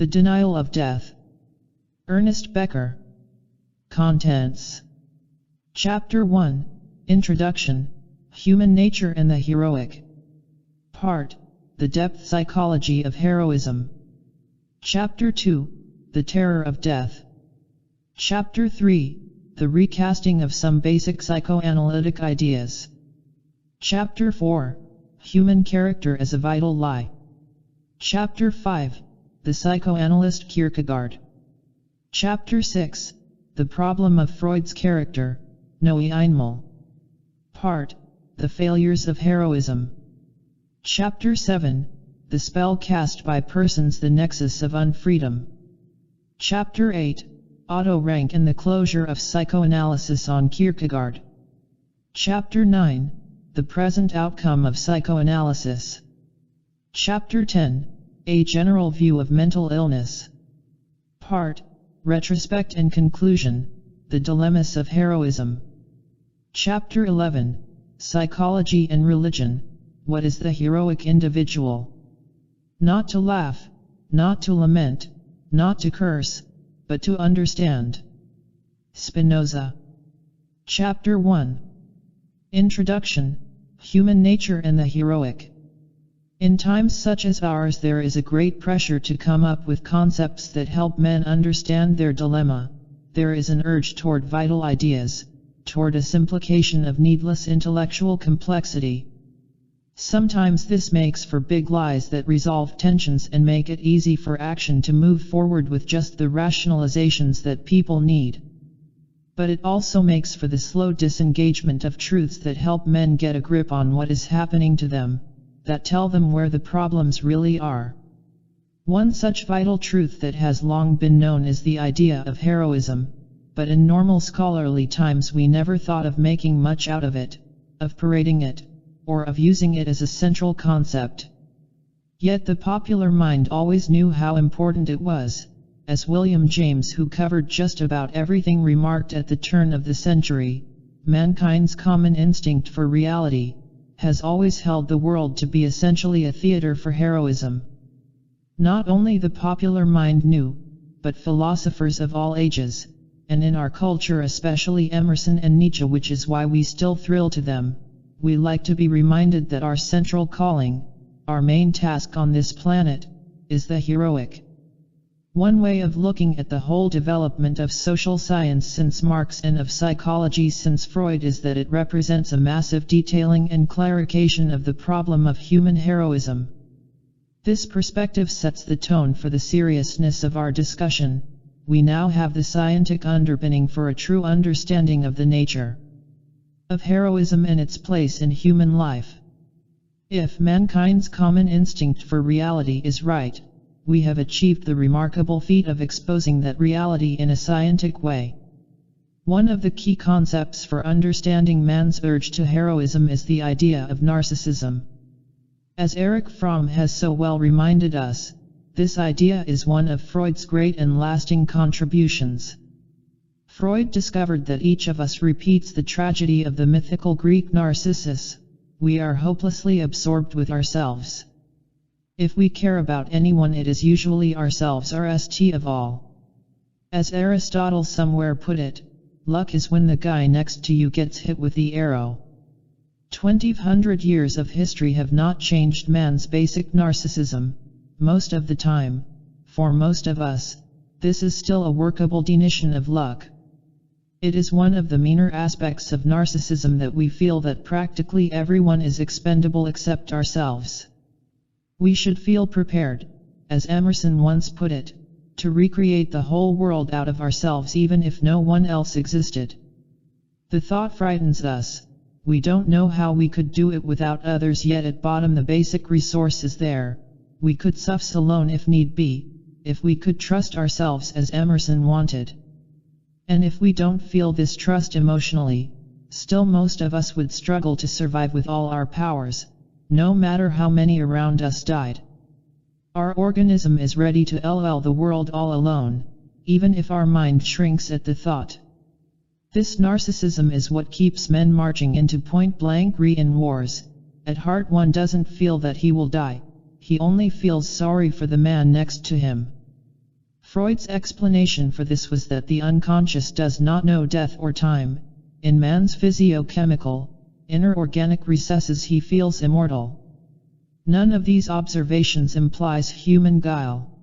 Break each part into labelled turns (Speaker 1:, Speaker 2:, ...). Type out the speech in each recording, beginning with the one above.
Speaker 1: The Denial of Death. Ernest Becker. Contents. Chapter 1. Introduction. Human Nature and the Heroic. Part. The Depth Psychology of Heroism. Chapter 2. The Terror of Death. Chapter 3. The Recasting of Some Basic Psychoanalytic Ideas. Chapter 4. Human Character as a Vital Lie. Chapter 5. The Psychoanalyst Kierkegaard. Chapter 6. The Problem of Freud's Character, Neue Einmal. Part. The Failures of Heroism. Chapter 7. The Spell Cast by Persons, the Nexus of Unfreedom. Chapter 8. Otto Rank and the Closure of Psychoanalysis on Kierkegaard. Chapter 9. The Present Outcome of Psychoanalysis. Chapter 10. A General View of Mental Illness. Part. Retrospect and Conclusion. The Dilemmas of Heroism. Chapter 11. Psychology and Religion. What is the heroic individual? Not to laugh, not to lament, not to curse, but to understand. Spinoza. Chapter 1. Introduction. Human Nature and the Heroic. In times such as ours, there is a great pressure to come up with concepts that help men understand their dilemma. There is an urge toward vital ideas, toward a simplification of needless intellectual complexity. Sometimes this makes for big lies that resolve tensions and make it easy for action to move forward with just the rationalizations that people need. But it also makes for the slow disengagement of truths that help men get a grip on what is happening to them, that tell them where the problems really are. One such vital truth that has long been known is the idea of heroism, but in normal scholarly times we never thought of making much out of it, of parading it, or of using it as a central concept. Yet the popular mind always knew how important it was, as William James, who covered just about everything, remarked at the turn of the century. Mankind's common instinct for reality has always held the world to be essentially a theater for heroism. Not only the popular mind knew, but philosophers of all ages, and in our culture especially Emerson and Nietzsche, which is why we still thrill to them. We like to be reminded that our central calling, our main task on this planet, is the heroic. One way of looking at the whole development of social science since Marx and of psychology since Freud is that it represents a massive detailing and clarification of the problem of human heroism. This perspective sets the tone for the seriousness of our discussion. We now have the scientific underpinning for a true understanding of the nature of heroism and its place in human life. If mankind's common instinct for reality is right, we have achieved the remarkable feat of exposing that reality in a scientific way. One of the key concepts for understanding man's urge to heroism is the idea of narcissism. As Erich Fromm has so well reminded us, this idea is one of Freud's great and lasting contributions. Freud discovered that each of us repeats the tragedy of the mythical Greek Narcissus. We are hopelessly absorbed with ourselves. If we care about anyone, it is usually ourselves, our st of all. As Aristotle somewhere put it, luck is when the guy next to you gets hit with the arrow. 2,000 years of history have not changed man's basic narcissism. Most of the time, for most of us, this is still a workable definition of luck. It is one of the meaner aspects of narcissism that we feel that practically everyone is expendable except ourselves. We should feel prepared, as Emerson once put it, to recreate the whole world out of ourselves even if no one else existed. The thought frightens us. We don't know how we could do it without others, yet at bottom the basic resource is there. We could suffer alone if need be, if we could trust ourselves as Emerson wanted. And if we don't feel this trust emotionally, still most of us would struggle to survive with all our powers, no matter how many around us died. Our organism is ready to LL the world all alone, even if our mind shrinks at the thought. This narcissism is what keeps men marching into point-blank in wars. At heart one doesn't feel that he will die, he only feels sorry for the man next to him. Freud's explanation for this was that the unconscious does not know death or time. In man's physiochemical, inner organic recesses he feels immortal. None of these observations implies human guile.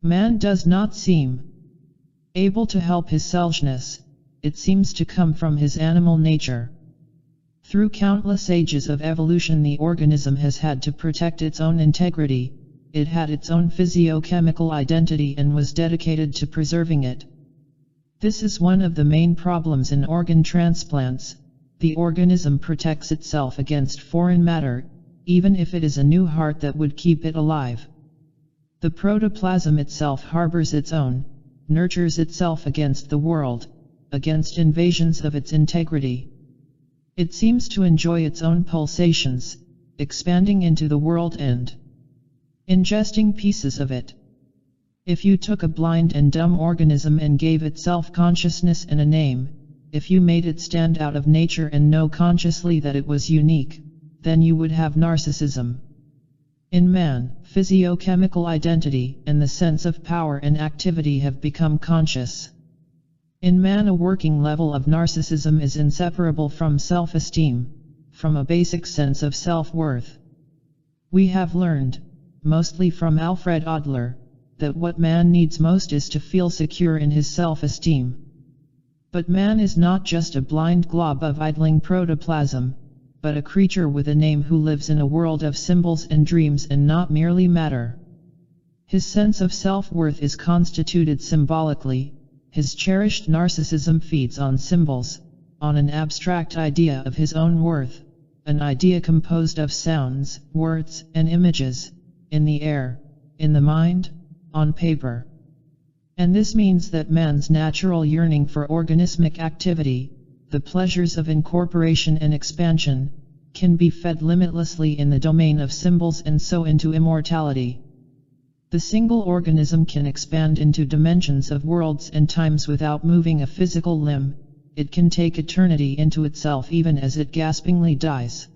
Speaker 1: Man does not seem able to help his selfishness, it seems to come from his animal nature. Through countless ages of evolution, the organism has had to protect its own integrity. It had its own physiochemical identity and was dedicated to preserving it. This is one of the main problems in organ transplants. The organism protects itself against foreign matter, even if it is a new heart that would keep it alive. The protoplasm itself harbors its own, nurtures itself against the world, against invasions of its integrity. It seems to enjoy its own pulsations, expanding into the world and ingesting pieces of it. If you took a blind and dumb organism and gave it self-consciousness and a name, if you made it stand out of nature and know consciously that it was unique, then you would have narcissism. In man, physiochemical identity and the sense of power and activity have become conscious. In man, a working level of narcissism is inseparable from self-esteem, from a basic sense of self-worth. We have learned, mostly from Alfred Adler, that what man needs most is to feel secure in his self-esteem. But man is not just a blind glob of idling protoplasm, but a creature with a name who lives in a world of symbols and dreams and not merely matter. His sense of self-worth is constituted symbolically. His cherished narcissism feeds on symbols, on an abstract idea of his own worth, an idea composed of sounds, words, and images, in the air, in the mind, on paper. And this means that man's natural yearning for organismic activity, the pleasures of incorporation and expansion, can be fed limitlessly in the domain of symbols and so into immortality. The single organism can expand into dimensions of worlds and times without moving a physical limb. It can take eternity into itself even as it gaspingly dies.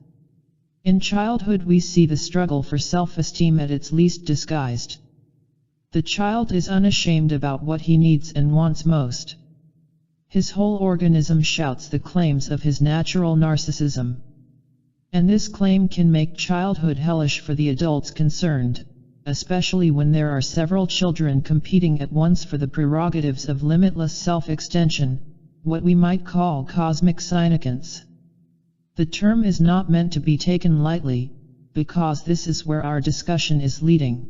Speaker 1: In childhood we see the struggle for self-esteem at its least disguised. The child is unashamed about what he needs and wants most. His whole organism shouts the claims of his natural narcissism. And this claim can make childhood hellish for the adults concerned, especially when there are several children competing at once for the prerogatives of limitless self-extension, what we might call cosmic significance. The term is not meant to be taken lightly, because this is where our discussion is leading.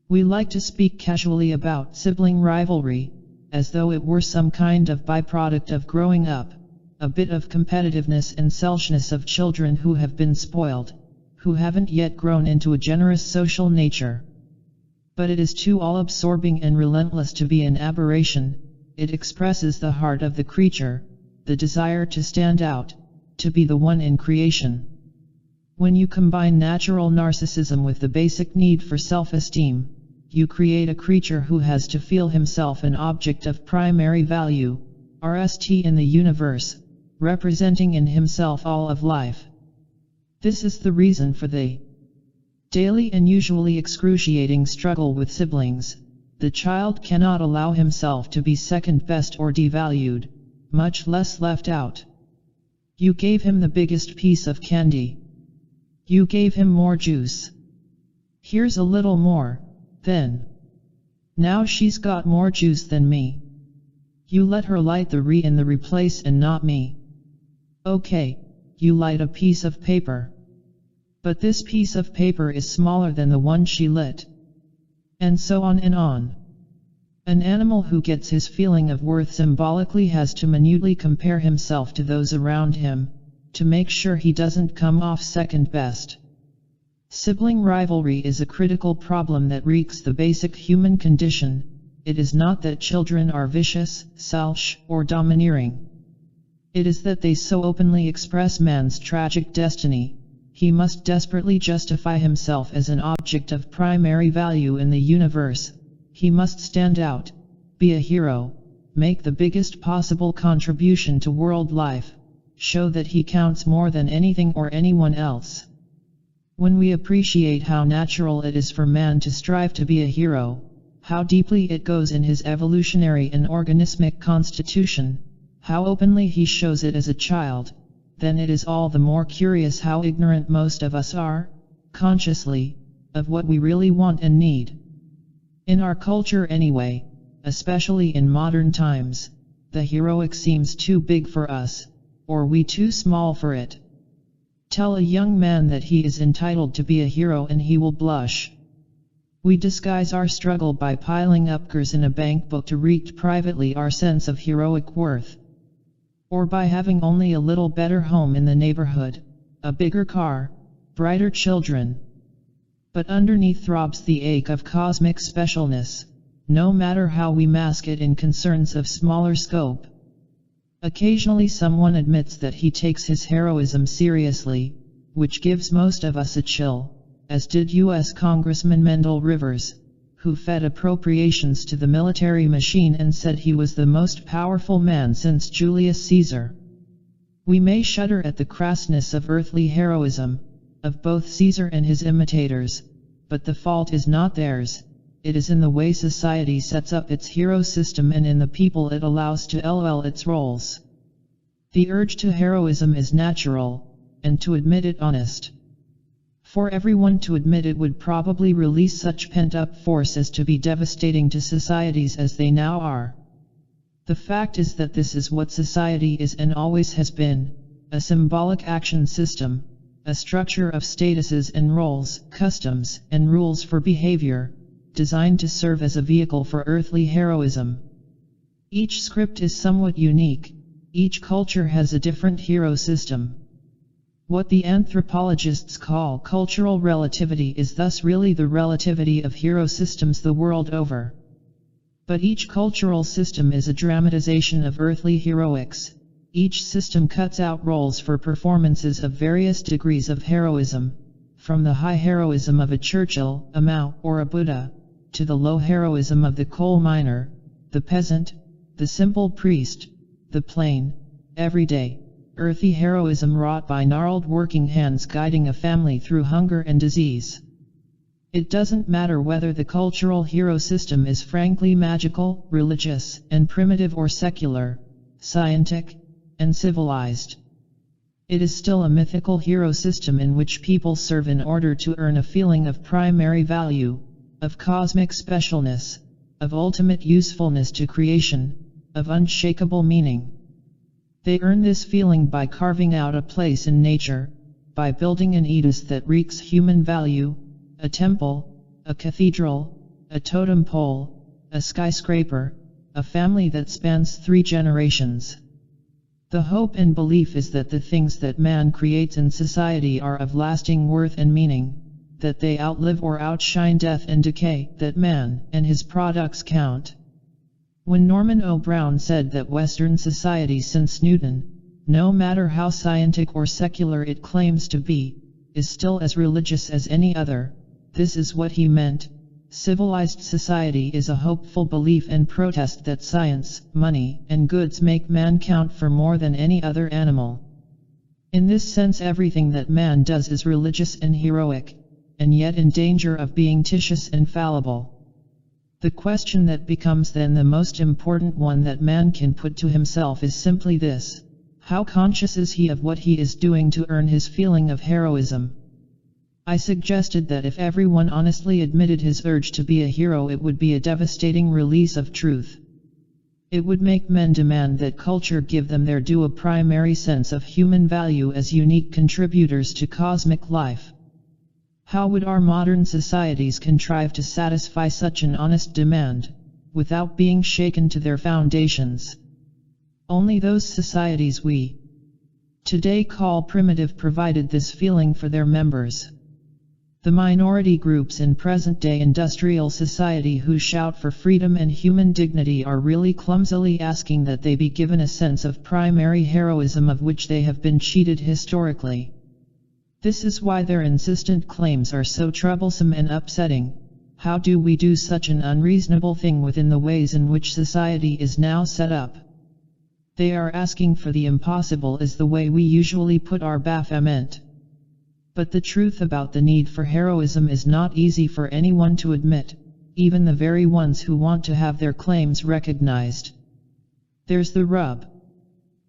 Speaker 1: We like to speak casually about sibling rivalry, as though it were some kind of byproduct of growing up, a bit of competitiveness and selfishness of children who have been spoiled, who haven't yet grown into a generous social nature. But it is too all-absorbing and relentless to be an aberration. It expresses the heart of the creature, the desire to stand out, to be the one in creation. When you combine natural narcissism with the basic need for self-esteem, you create a creature who has to feel himself an object of primary value, RST in the universe, representing in himself all of life. This is the reason for the daily and usually excruciating struggle with siblings. The child cannot allow himself to be second best or devalued, much less left out. You gave him the biggest piece of candy. You gave him more juice. Here's a little more, then. Now she's got more juice than me. You let her light the in the replace and not me. Okay, you light a piece of paper. But this piece of paper is smaller than the one she lit. And so on and on. An animal who gets his feeling of worth symbolically has to minutely compare himself to those around him, to make sure he doesn't come off second best. Sibling rivalry is a critical problem that wreaks the basic human condition. It is not that children are vicious, selfish, or domineering. It is that they so openly express man's tragic destiny. He must desperately justify himself as an object of primary value in the universe. He must stand out, be a hero, make the biggest possible contribution to world life, show that he counts more than anything or anyone else. When we appreciate how natural it is for man to strive to be a hero, how deeply it goes in his evolutionary and organismic constitution, how openly he shows it as a child, then it is all the more curious how ignorant most of us are, consciously, of what we really want and need. In our culture anyway, especially in modern times, the heroic seems too big for us, or we too small for it. Tell a young man that he is entitled to be a hero and he will blush. We disguise our struggle by piling up gers in a bank book to wreak privately our sense of heroic worth. Or by having only a little better home in the neighborhood, a bigger car, brighter children. But underneath throbs the ache of cosmic specialness, no matter how we mask it in concerns of smaller scope. Occasionally someone admits that he takes his heroism seriously, which gives most of us a chill, as did U.S. Congressman Mendel Rivers, who fed appropriations to the military machine and said he was the most powerful man since Julius Caesar. We may shudder at the crassness of earthly heroism, of both Caesar and his imitators, but the fault is not theirs. It is in the way society sets up its hero system and in the people it allows to LL its roles. The urge to heroism is natural, and to admit it honest. For everyone to admit it would probably release such pent-up force as to be devastating to societies as they now are. The fact is that this is what society is and always has been, a symbolic action system, a structure of statuses and roles, customs, and rules for behavior, designed to serve as a vehicle for earthly heroism. Each script is somewhat unique, each culture has a different hero system. What the anthropologists call cultural relativity is thus really the relativity of hero systems the world over. But each cultural system is a dramatization of earthly heroics. Each system cuts out roles for performances of various degrees of heroism, from the high heroism of a Churchill, a Mao, or a Buddha, to the low heroism of the coal miner, the peasant, the simple priest, the plain, everyday, earthy heroism wrought by gnarled working hands guiding a family through hunger and disease. It doesn't matter whether the cultural hero system is frankly magical, religious, and primitive or secular, scientific, and civilized. It is still a mythical hero system in which people serve in order to earn a feeling of primary value, of cosmic specialness, of ultimate usefulness to creation, of unshakable meaning. They earn this feeling by carving out a place in nature, by building an Edus that reeks human value, a temple, a cathedral, a totem pole, a skyscraper, a family that spans 3 generations. The hope and belief is that the things that man creates in society are of lasting worth and meaning, that they outlive or outshine death and decay, that man and his products count. When Norman O. Brown said that Western society since Newton, no matter how scientific or secular it claims to be, is still as religious as any other, this is what he meant. Civilized society is a hopeful belief and protest that science, money, and goods make man count for more than any other animal. In this sense, everything that man does is religious and heroic, and yet in danger of being titious and fallible. The question that becomes then the most important one that man can put to himself is simply this: how conscious is he of what he is doing to earn his feeling of heroism? I suggested that if everyone honestly admitted his urge to be a hero, it would be a devastating release of truth. It would make men demand that culture give them their due, a primary sense of human value as unique contributors to cosmic life. How would our modern societies contrive to satisfy such an honest demand, without being shaken to their foundations? Only those societies we today call primitive provided this feeling for their members. The minority groups in present-day industrial society who shout for freedom and human dignity are really clumsily asking that they be given a sense of primary heroism of which they have been cheated historically. This is why their insistent claims are so troublesome and upsetting. How do we do such an unreasonable thing within the ways in which society is now set up? They are asking for the impossible, is the way we usually put our Baphomet. But the truth about the need for heroism is not easy for anyone to admit, even the very ones who want to have their claims recognized. There's the rub.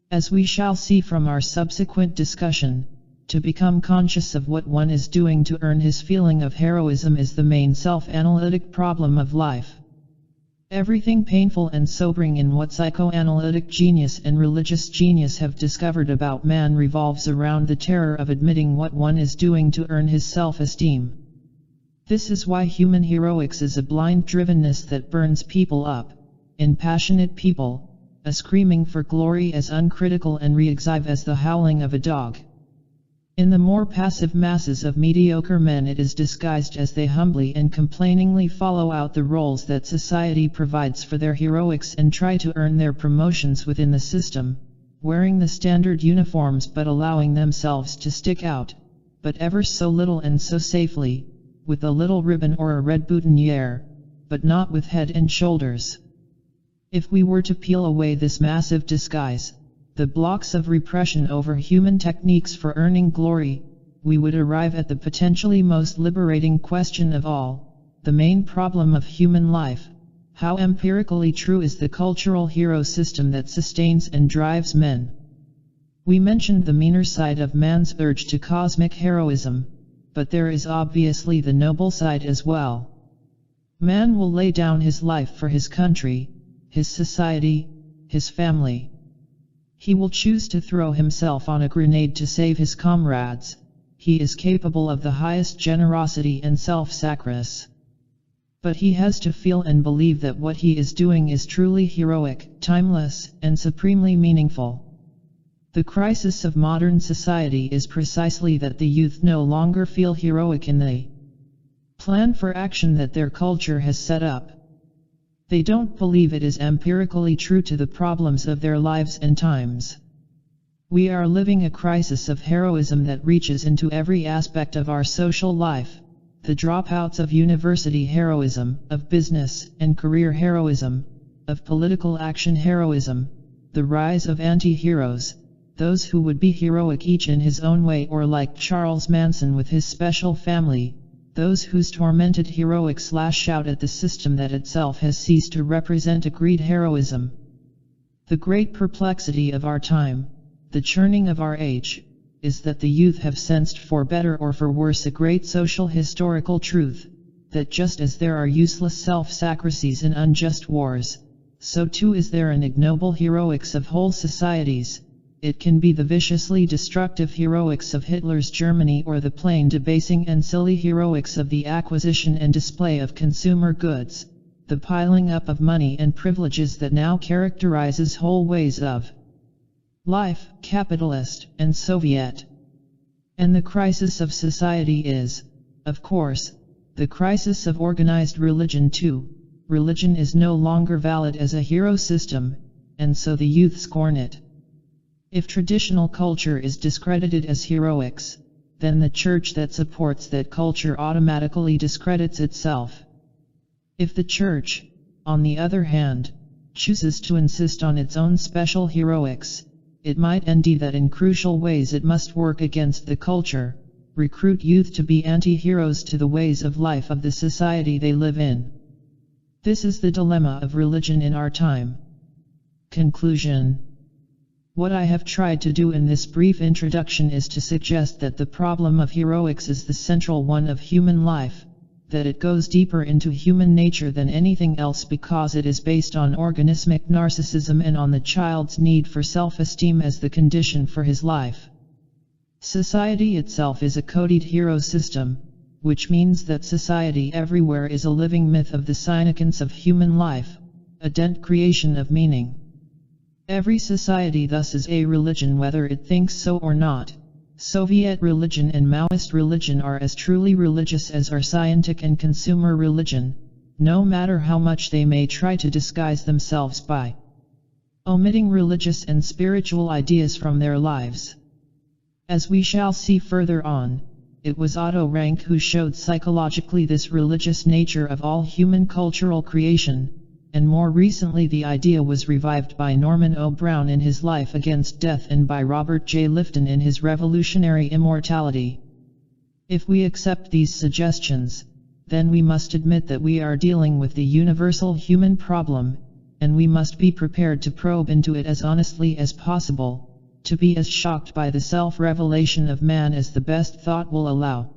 Speaker 1: As we shall see from our subsequent discussion, to become conscious of what one is doing to earn his feeling of heroism is the main self-analytic problem of life. Everything painful and sobering in what psychoanalytic genius and religious genius have discovered about man revolves around the terror of admitting what one is doing to earn his self-esteem. This is why human heroics is a blind drivenness that burns people up, in passionate people, a screaming for glory as uncritical and reactive as the howling of a dog. In the more passive masses of mediocre men it is disguised as they humbly and complainingly follow out the roles that society provides for their heroics and try to earn their promotions within the system, wearing the standard uniforms but allowing themselves to stick out, but ever so little and so safely, with a little ribbon or a red boutonniere, but not with head and shoulders. If we were to peel away this massive disguise, the blocks of repression over human techniques for earning glory, we would arrive at the potentially most liberating question of all, the main problem of human life: how empirically true is the cultural hero system that sustains and drives men? We mentioned the meaner side of man's urge to cosmic heroism, but there is obviously the noble side as well. Man will lay down his life for his country, his society, his family. He will choose to throw himself on a grenade to save his comrades. He is capable of the highest generosity and self-sacrifice. But he has to feel and believe that what he is doing is truly heroic, timeless, and supremely meaningful. The crisis of modern society is precisely that the youth no longer feel heroic in the plan for action that their culture has set up. They don't believe it is empirically true to the problems of their lives and times. We are living a crisis of heroism that reaches into every aspect of our social life: the dropouts of university heroism, of business and career heroism, of political action heroism, the rise of anti-heroes, those who would be heroic each in his own way or like Charles Manson with his special family, those whose tormented heroics lash out at the system that itself has ceased to represent agreed heroism. The great perplexity of our time, the churning of our age, is that the youth have sensed, for better or for worse, a great social historical truth, that just as there are useless self-sacrifices in unjust wars, so too is there an ignoble heroics of whole societies. It can be the viciously destructive heroics of Hitler's Germany or the plain debasing and silly heroics of the acquisition and display of consumer goods, the piling up of money and privileges that now characterizes whole ways of life, capitalist and Soviet. And the crisis of society is, of course, the crisis of organized religion too. Religion is no longer valid as a hero system, and so the youth scorn it. If traditional culture is discredited as heroics, then the church that supports that culture automatically discredits itself. If the church, on the other hand, chooses to insist on its own special heroics, it might indeed that in crucial ways it must work against the culture, recruit youth to be anti-heroes to the ways of life of the society they live in. This is the dilemma of religion in our time. Conclusion. What I have tried to do in this brief introduction is to suggest that the problem of heroics is the central one of human life, that it goes deeper into human nature than anything else because it is based on organismic narcissism and on the child's need for self-esteem as the condition for his life. Society itself is a coded hero system, which means that society everywhere is a living myth of the significance of human life, a dent creation of meaning. Every society thus is a religion whether it thinks so or not. Soviet religion and Maoist religion are as truly religious as are scientific and consumer religion, no matter how much they may try to disguise themselves by omitting religious and spiritual ideas from their lives. As we shall see further on, it was Otto Rank who showed psychologically this religious nature of all human cultural creation, and more recently the idea was revived by Norman O. Brown in his Life Against Death and by Robert J. Lifton in his Revolutionary Immortality. If we accept these suggestions, then we must admit that we are dealing with the universal human problem, and we must be prepared to probe into it as honestly as possible, to be as shocked by the self-revelation of man as the best thought will allow.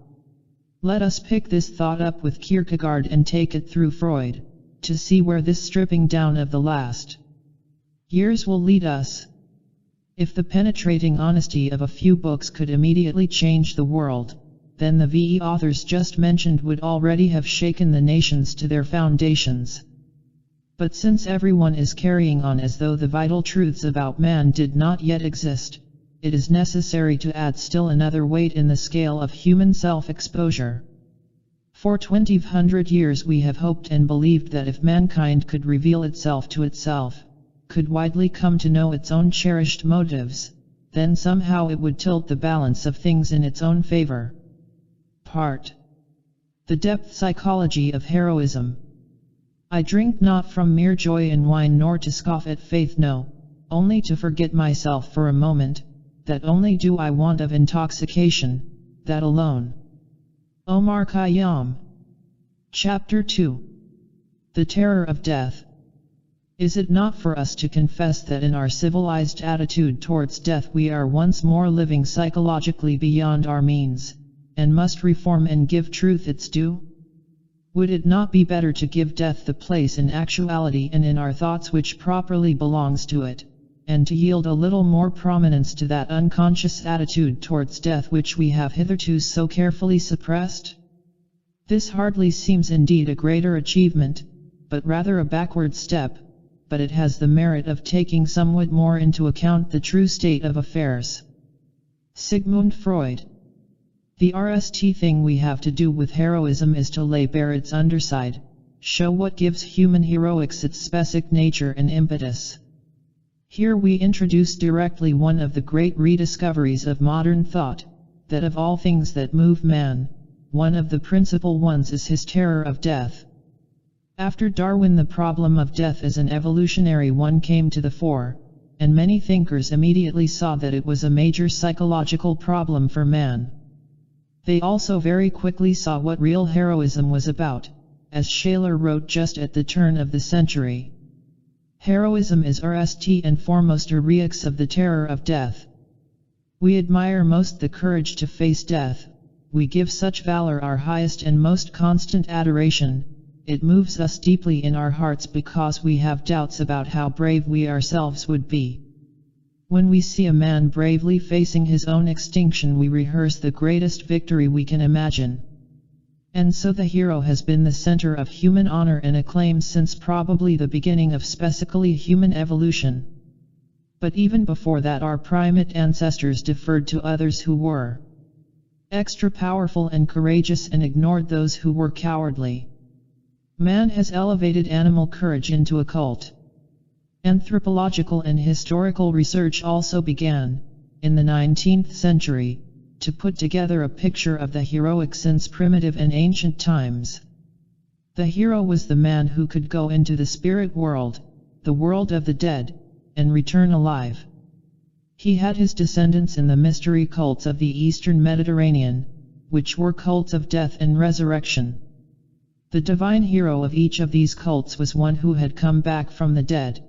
Speaker 1: Let us pick this thought up with Kierkegaard and take it through Freud, to see where this stripping down of the last years will lead us. If the penetrating honesty of a few books could immediately change the world, then the VE authors just mentioned would already have shaken the nations to their foundations. But since everyone is carrying on as though the vital truths about man did not yet exist, it is necessary to add still another weight in the scale of human self-exposure. For 2,000 years we have hoped and believed that if mankind could reveal itself to itself, could widely come to know its own cherished motives, then somehow it would tilt the balance of things in its own favor. Part. The depth psychology of heroism. I drink not from mere joy in wine nor to scoff at faith, no, only to forget myself for a moment, that only do I want of intoxication, that alone. Omar Khayyam. Chapter 2. The Terror of Death. Is it not for us to confess that in our civilized attitude towards death we are once more living psychologically beyond our means, and must reform and give truth its due? Would it not be better to give death the place in actuality and in our thoughts which properly belongs to it, and to yield a little more prominence to that unconscious attitude towards death which we have hitherto so carefully suppressed? This hardly seems indeed a greater achievement, but rather a backward step, but it has the merit of taking somewhat more into account the true state of affairs. Sigmund Freud. The RST thing we have to do with heroism is to lay bare its underside, show what gives human heroics its specific nature and impetus. Here we introduce directly one of the great rediscoveries of modern thought, that of all things that move man, one of the principal ones is his terror of death. After Darwin, the problem of death as an evolutionary one came to the fore, and many thinkers immediately saw that it was a major psychological problem for man. They also very quickly saw what real heroism was about, as Shaler wrote just at the turn of the century. Heroism is RST and foremost a reax of the terror of death. We admire most the courage to face death, we give such valor our highest and most constant adoration. It moves us deeply in our hearts because we have doubts about how brave we ourselves would be. When we see a man bravely facing his own extinction, we rehearse the greatest victory we can imagine. And so the hero has been the center of human honor and acclaim since probably the beginning of specifically human evolution. But even before that, our primate ancestors deferred to others who were extra powerful and courageous and ignored those who were cowardly. Man has elevated animal courage into a cult. Anthropological and historical research also began, in the 19th century, to put together a picture of the heroic since primitive and ancient times. The hero was the man who could go into the spirit world, the world of the dead, and return alive. He had his descendants in the mystery cults of the Eastern Mediterranean, which were cults of death and resurrection. The divine hero of each of these cults was one who had come back from the dead.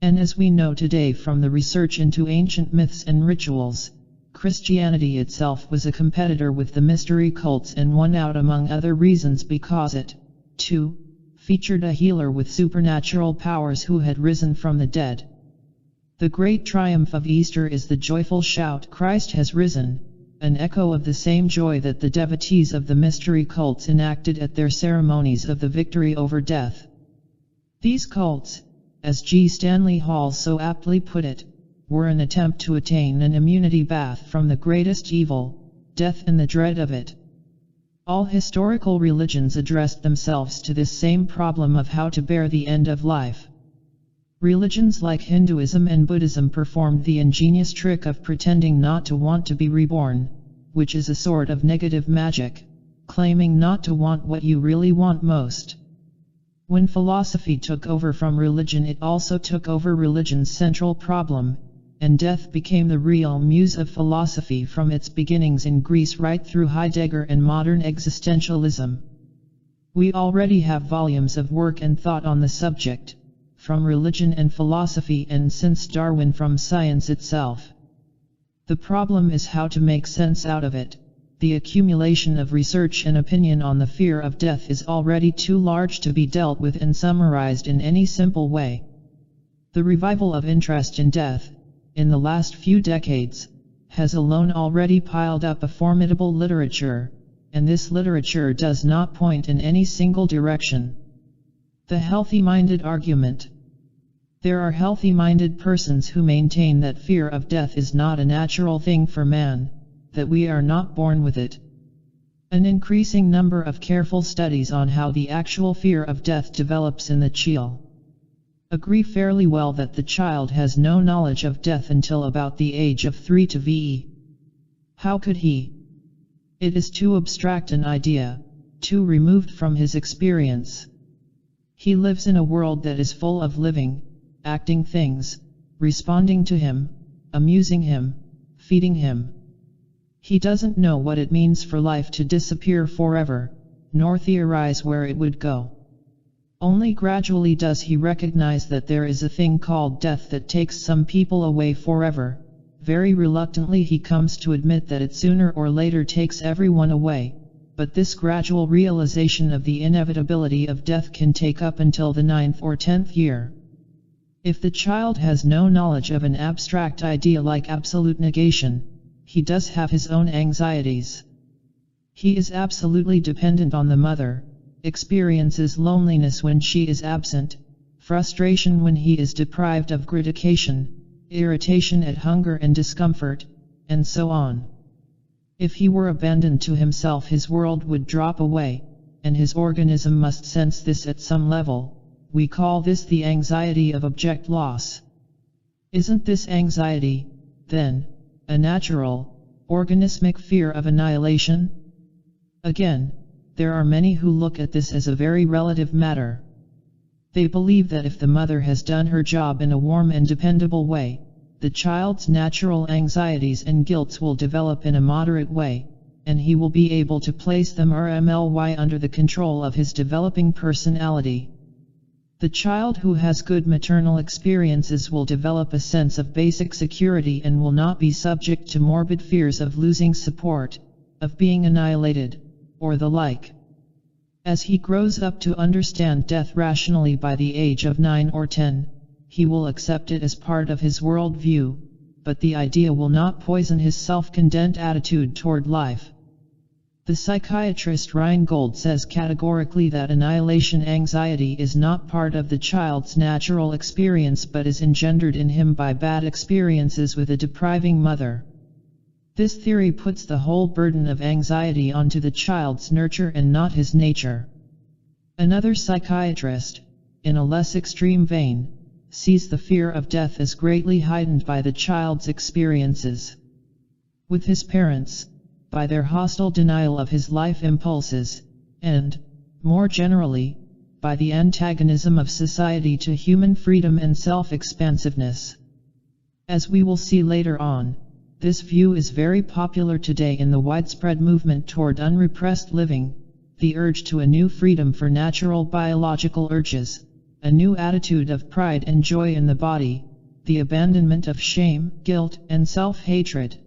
Speaker 1: And as we know today from the research into ancient myths and rituals, Christianity itself was a competitor with the mystery cults and won out among other reasons because it, too, featured a healer with supernatural powers who had risen from the dead. The great triumph of Easter is the joyful shout, "Christ has risen," an echo of the same joy that the devotees of the mystery cults enacted at their ceremonies of the victory over death. These cults, as G. Stanley Hall so aptly put it, were an attempt to attain an immunity bath from the greatest evil, death, and the dread of it. All historical religions addressed themselves to this same problem of how to bear the end of life. Religions like Hinduism and Buddhism performed the ingenious trick of pretending not to want to be reborn, which is a sort of negative magic, claiming not to want what you really want most. When philosophy took over from religion, it also took over religion's central problem, and death became the real muse of philosophy from its beginnings in Greece right through Heidegger and modern existentialism. We already have volumes of work and thought on the subject, from religion and philosophy and since Darwin from science itself. The problem is how to make sense out of it. The accumulation of research and opinion on the fear of death is already too large to be dealt with and summarized in any simple way. The revival of interest in death, in the last few decades, has alone already piled up a formidable literature, and this literature does not point in any single direction. The healthy-minded argument. There are healthy-minded persons who maintain that fear of death is not a natural thing for man, that we are not born with it. An increasing number of careful studies on how the actual fear of death develops in the child agree fairly well that the child has no knowledge of death until about the age of 3 to VE. How could he? It is too abstract an idea, too removed from his experience. He lives in a world that is full of living, acting things, responding to him, amusing him, feeding him. He doesn't know what it means for life to disappear forever, nor theorize where it would go. Only gradually does he recognize that there is a thing called death that takes some people away forever. Very reluctantly he comes to admit that it sooner or later takes everyone away, but this gradual realization of the inevitability of death can take up until the 9th or 10th year. If the child has no knowledge of an abstract idea like absolute negation, he does have his own anxieties. He is absolutely dependent on the mother, experiences loneliness when she is absent, frustration when he is deprived of gratification, irritation at hunger and discomfort, and so on. If he were abandoned to himself, his world would drop away, and his organism must sense this at some level. We call this the anxiety of object loss. Isn't this anxiety, then, a natural, organismic fear of annihilation? Again, there are many who look at this as a very relative matter. They believe that if the mother has done her job in a warm and dependable way, the child's natural anxieties and guilts will develop in a moderate way, and he will be able to place them RMLY under the control of his developing personality. The child who has good maternal experiences will develop a sense of basic security and will not be subject to morbid fears of losing support, of being annihilated, or the like. As he grows up to understand death rationally by the age of 9 or 10, he will accept it as part of his worldview, but the idea will not poison his self-condemned attitude toward life. The psychiatrist Reingold says categorically that annihilation anxiety is not part of the child's natural experience but is engendered in him by bad experiences with a depriving mother. This theory puts the whole burden of anxiety onto the child's nurture and not his nature. Another psychiatrist, in a less extreme vein, sees the fear of death as greatly heightened by the child's experiences with his parents, by their hostile denial of his life impulses, and, more generally, by the antagonism of society to human freedom and self-expansiveness. As we will see later on, this view is very popular today in the widespread movement toward unrepressed living, the urge to a new freedom for natural biological urges, a new attitude of pride and joy in the body, the abandonment of shame, guilt, and self-hatred.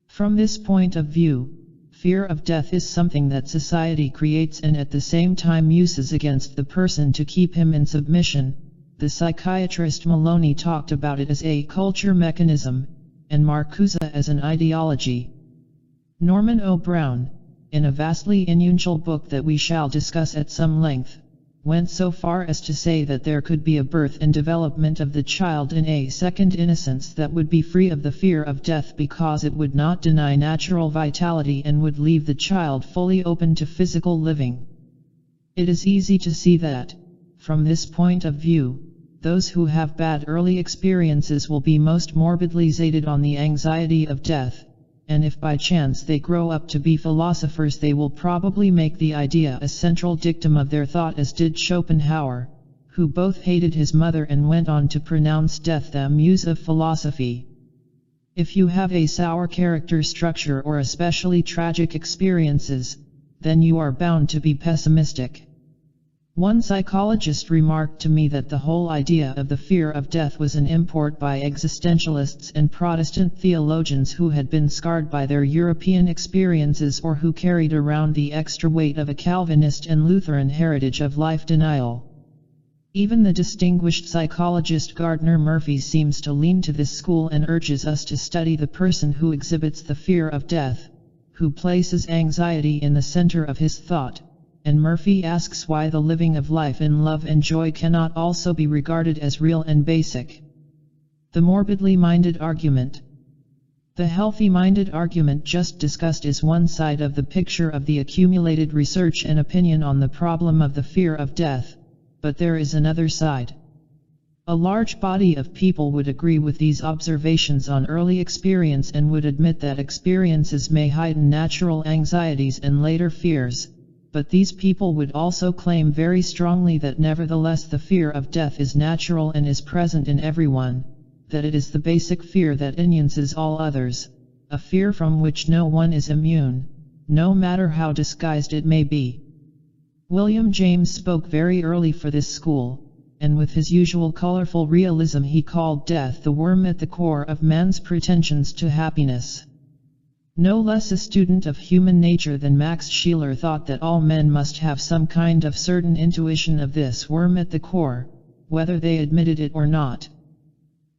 Speaker 1: From this point of view, fear of death is something that society creates and at the same time uses against the person to keep him in submission. The psychiatrist Maloney talked about it as a culture mechanism, and Marcuse as an ideology. Norman O. Brown, in a vastly unusual book that we shall discuss at some length, went so far as to say that there could be a birth and development of the child in a second innocence that would be free of the fear of death because it would not deny natural vitality and would leave the child fully open to physical living. It is easy to see that, from this point of view, those who have bad early experiences will be most morbidly zated on the anxiety of death, and if by chance they grow up to be philosophers they will probably make the idea a central dictum of their thought, as did Schopenhauer, who both hated his mother and went on to pronounce death the muse of philosophy. If you have a sour character structure or especially tragic experiences, then you are bound to be pessimistic. One psychologist remarked to me that the whole idea of the fear of death was an import by existentialists and Protestant theologians who had been scarred by their European experiences or who carried around the extra weight of a Calvinist and Lutheran heritage of life denial. Even the distinguished psychologist Gardner Murphy seems to lean to this school and urges us to study the person who exhibits the fear of death, who places anxiety in the center of his thought. And Murphy asks why the living of life in love and joy cannot also be regarded as real and basic. The morbidly minded argument. The healthy-minded argument just discussed is one side of the picture of the accumulated research and opinion on the problem of the fear of death, but there is another side. A large body of people would agree with these observations on early experience and would admit that experiences may heighten natural anxieties and later fears. But these people would also claim very strongly that nevertheless the fear of death is natural and is present in everyone, that it is the basic fear that influences all others, a fear from which no one is immune, no matter how disguised it may be. William James spoke very early for this school, and with his usual colorful realism he called death the worm at the core of man's pretensions to happiness. No less a student of human nature than Max Scheler thought that all men must have some kind of certain intuition of this worm at the core, whether they admitted it or not.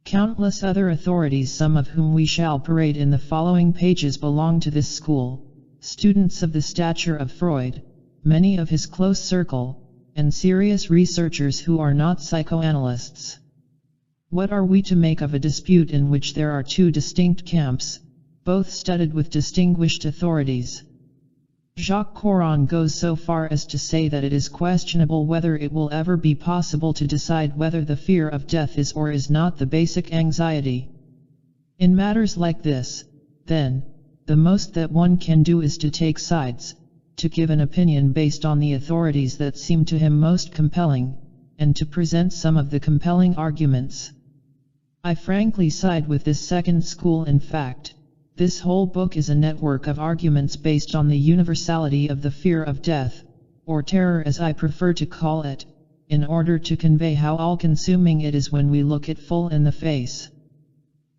Speaker 1: Countless other authorities, some of whom we shall parade in the following pages, belong to this school, students of the stature of Freud, many of his close circle, and serious researchers who are not psychoanalysts. What are we to make of a dispute in which there are two distinct camps, both studied with distinguished authorities? Jacques Coron goes so far as to say that it is questionable whether it will ever be possible to decide whether the fear of death is or is not the basic anxiety. In matters like this, then, the most that one can do is to take sides, to give an opinion based on the authorities that seem to him most compelling, and to present some of the compelling arguments. I frankly side with this second school. In fact, this whole book is a network of arguments based on the universality of the fear of death, or terror as I prefer to call it, in order to convey how all-consuming it is when we look it full in the face.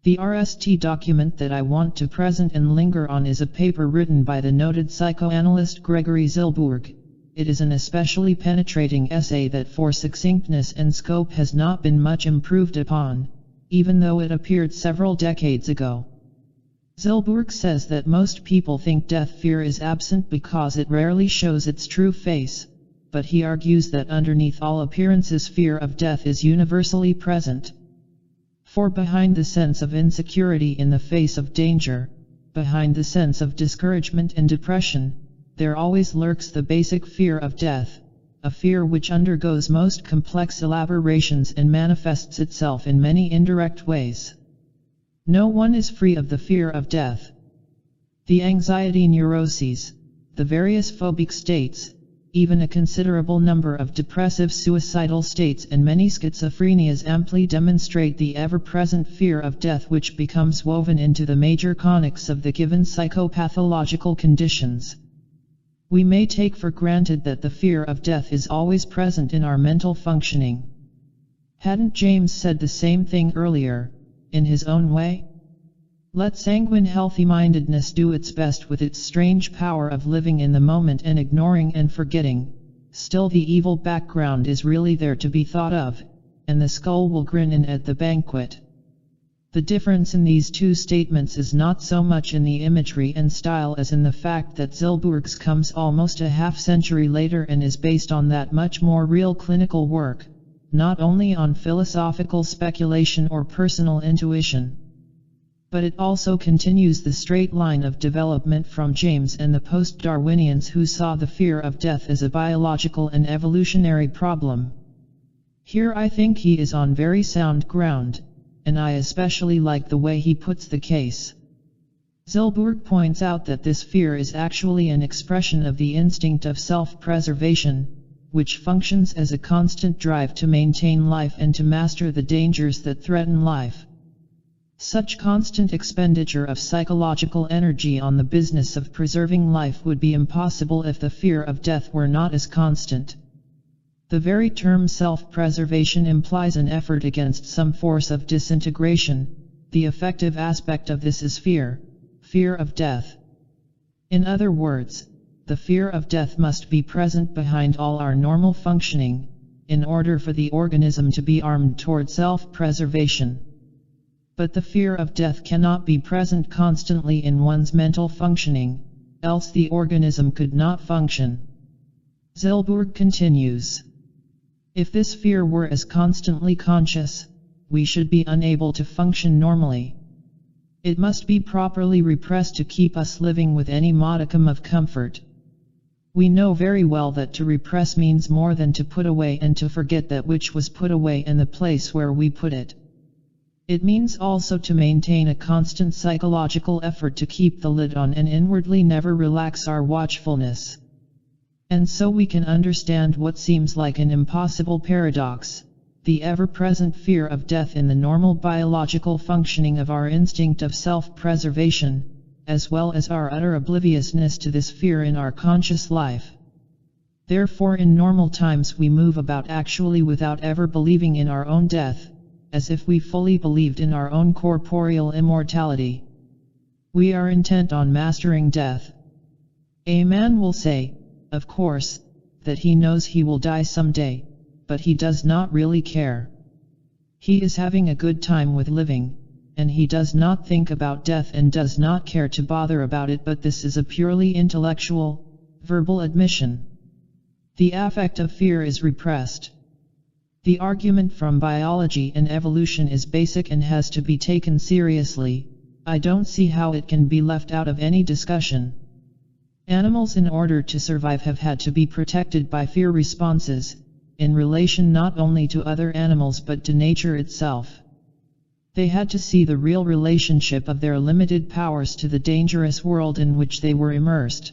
Speaker 1: The RST document that I want to present and linger on is a paper written by the noted psychoanalyst Gregory Zilberg. It is an especially penetrating essay that for succinctness and scope has not been much improved upon, even though it appeared several decades ago. Zilberg says that most people think death fear is absent because it rarely shows its true face, but he argues that underneath all appearances fear of death is universally present. For behind the sense of insecurity in the face of danger, behind the sense of discouragement and depression, there always lurks the basic fear of death, a fear which undergoes most complex elaborations and manifests itself in many indirect ways. No one is free of the fear of death. The anxiety neuroses, the various phobic states, even a considerable number of depressive suicidal states and many schizophrenias amply demonstrate the ever-present fear of death which becomes woven into the major conics of the given psychopathological conditions. We may take for granted that the fear of death is always present in our mental functioning. Hadn't James said the same thing earlier, in his own way? Let sanguine healthy-mindedness do its best with its strange power of living in the moment and ignoring and forgetting, still the evil background is really there to be thought of, and the skull will grin in at the banquet. The difference in these two statements is not so much in the imagery and style as in the fact that Zilberg's comes almost a half-century later and is based on that much more real clinical work, not only on philosophical speculation or personal intuition. But it also continues the straight line of development from James and the post-Darwinians who saw the fear of death as a biological and evolutionary problem. Here I think he is on very sound ground, and I especially like the way he puts the case. Zilberg points out that this fear is actually an expression of the instinct of self-preservation, which functions as a constant drive to maintain life and to master the dangers that threaten life. Such constant expenditure of psychological energy on the business of preserving life would be impossible if the fear of death were not as constant. The very term self-preservation implies an effort against some force of disintegration. The effective aspect of this is fear of death. In other words, the fear of death must be present behind all our normal functioning, in order for the organism to be armed toward self-preservation. But the fear of death cannot be present constantly in one's mental functioning, else the organism could not function. Zilberg continues. If this fear were as constantly conscious, we should be unable to function normally. It must be properly repressed to keep us living with any modicum of comfort. We know very well that to repress means more than to put away and to forget that which was put away in the place where we put it. It means also to maintain a constant psychological effort to keep the lid on and inwardly never relax our watchfulness. And so we can understand what seems like an impossible paradox, the ever-present fear of death in the normal biological functioning of our instinct of self-preservation, as well as our utter obliviousness to this fear in our conscious life. Therefore in normal times we move about actually without ever believing in our own death, as if we fully believed in our own corporeal immortality. We are intent on mastering death. A man will say, of course, that he knows he will die someday, but he does not really care. He is having a good time with living, and he does not think about death and does not care to bother about it, but this is a purely intellectual, verbal admission. The affect of fear is repressed. The argument from biology and evolution is basic and has to be taken seriously. I don't see how it can be left out of any discussion. Animals in order to survive have had to be protected by fear responses, in relation not only to other animals but to nature itself. They had to see the real relationship of their limited powers to the dangerous world in which they were immersed.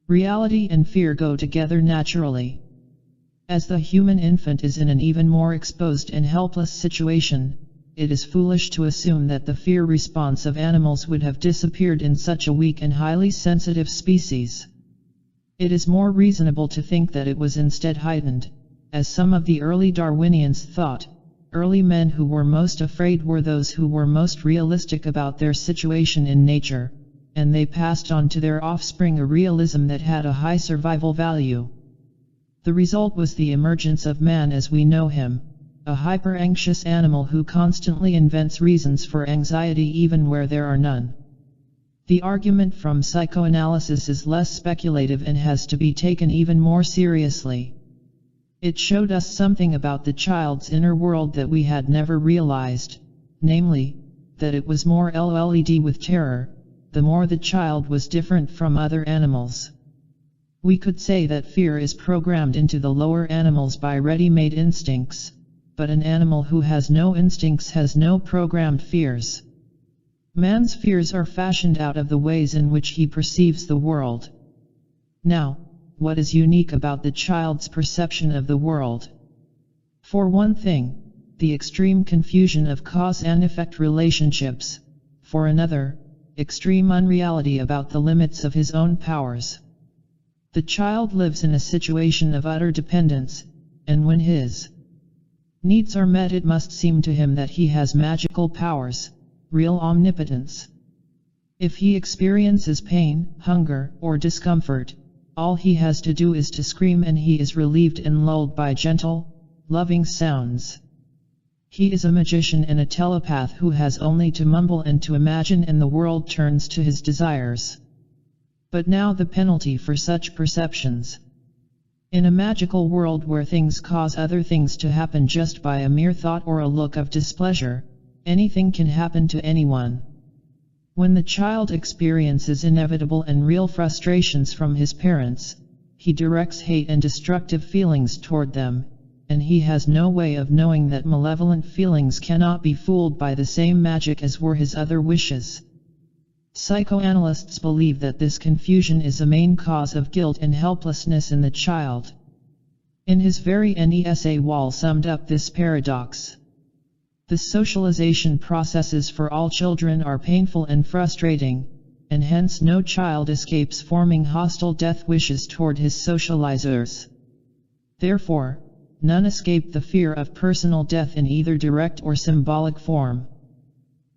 Speaker 1: Reality and fear go together naturally. As the human infant is in an even more exposed and helpless situation, it is foolish to assume that the fear response of animals would have disappeared in such a weak and highly sensitive species. It is more reasonable to think that it was instead heightened, as some of the early Darwinians thought. Early men who were most afraid were those who were most realistic about their situation in nature, and they passed on to their offspring a realism that had a high survival value. The result was the emergence of man as we know him, a hyper-anxious animal who constantly invents reasons for anxiety even where there are none. The argument from psychoanalysis is less speculative and has to be taken even more seriously. It showed us something about the child's inner world that we had never realized, namely, that it was more led with terror, the more the child was different from other animals. We could say that fear is programmed into the lower animals by ready-made instincts, but an animal who has no instincts has no programmed fears. Man's fears are fashioned out of the ways in which he perceives the world. Now, what is unique about the child's perception of the world? For one thing, the extreme confusion of cause and effect relationships. For another, extreme unreality about the limits of his own powers. The child lives in a situation of utter dependence, and when his needs are met it must seem to him that he has magical powers, real omnipotence. If he experiences pain, hunger, or discomfort, all he has to do is to scream and he is relieved and lulled by gentle, loving sounds. He is a magician and a telepath who has only to mumble and to imagine and the world turns to his desires. But now the penalty for such perceptions. In a magical world where things cause other things to happen just by a mere thought or a look of displeasure, anything can happen to anyone. When the child experiences inevitable and real frustrations from his parents, he directs hate and destructive feelings toward them, and he has no way of knowing that malevolent feelings cannot be fooled by the same magic as were his other wishes. Psychoanalysts believe that this confusion is a main cause of guilt and helplessness in the child. In his very essay Wall summed up this paradox. The socialization processes for all children are painful and frustrating, and hence no child escapes forming hostile death wishes toward his socializers. Therefore, none escape the fear of personal death in either direct or symbolic form.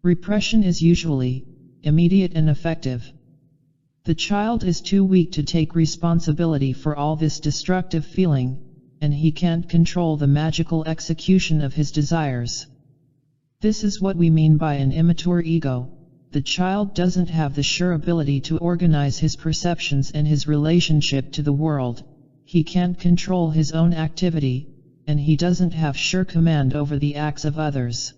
Speaker 1: Repression is usually immediate and effective. The child is too weak to take responsibility for all this destructive feeling, and he can't control the magical execution of his desires. This is what we mean by an immature ego. The child doesn't have the sure ability to organize his perceptions and his relationship to the world. He can't control his own activity, and he doesn't have sure command over the acts of others.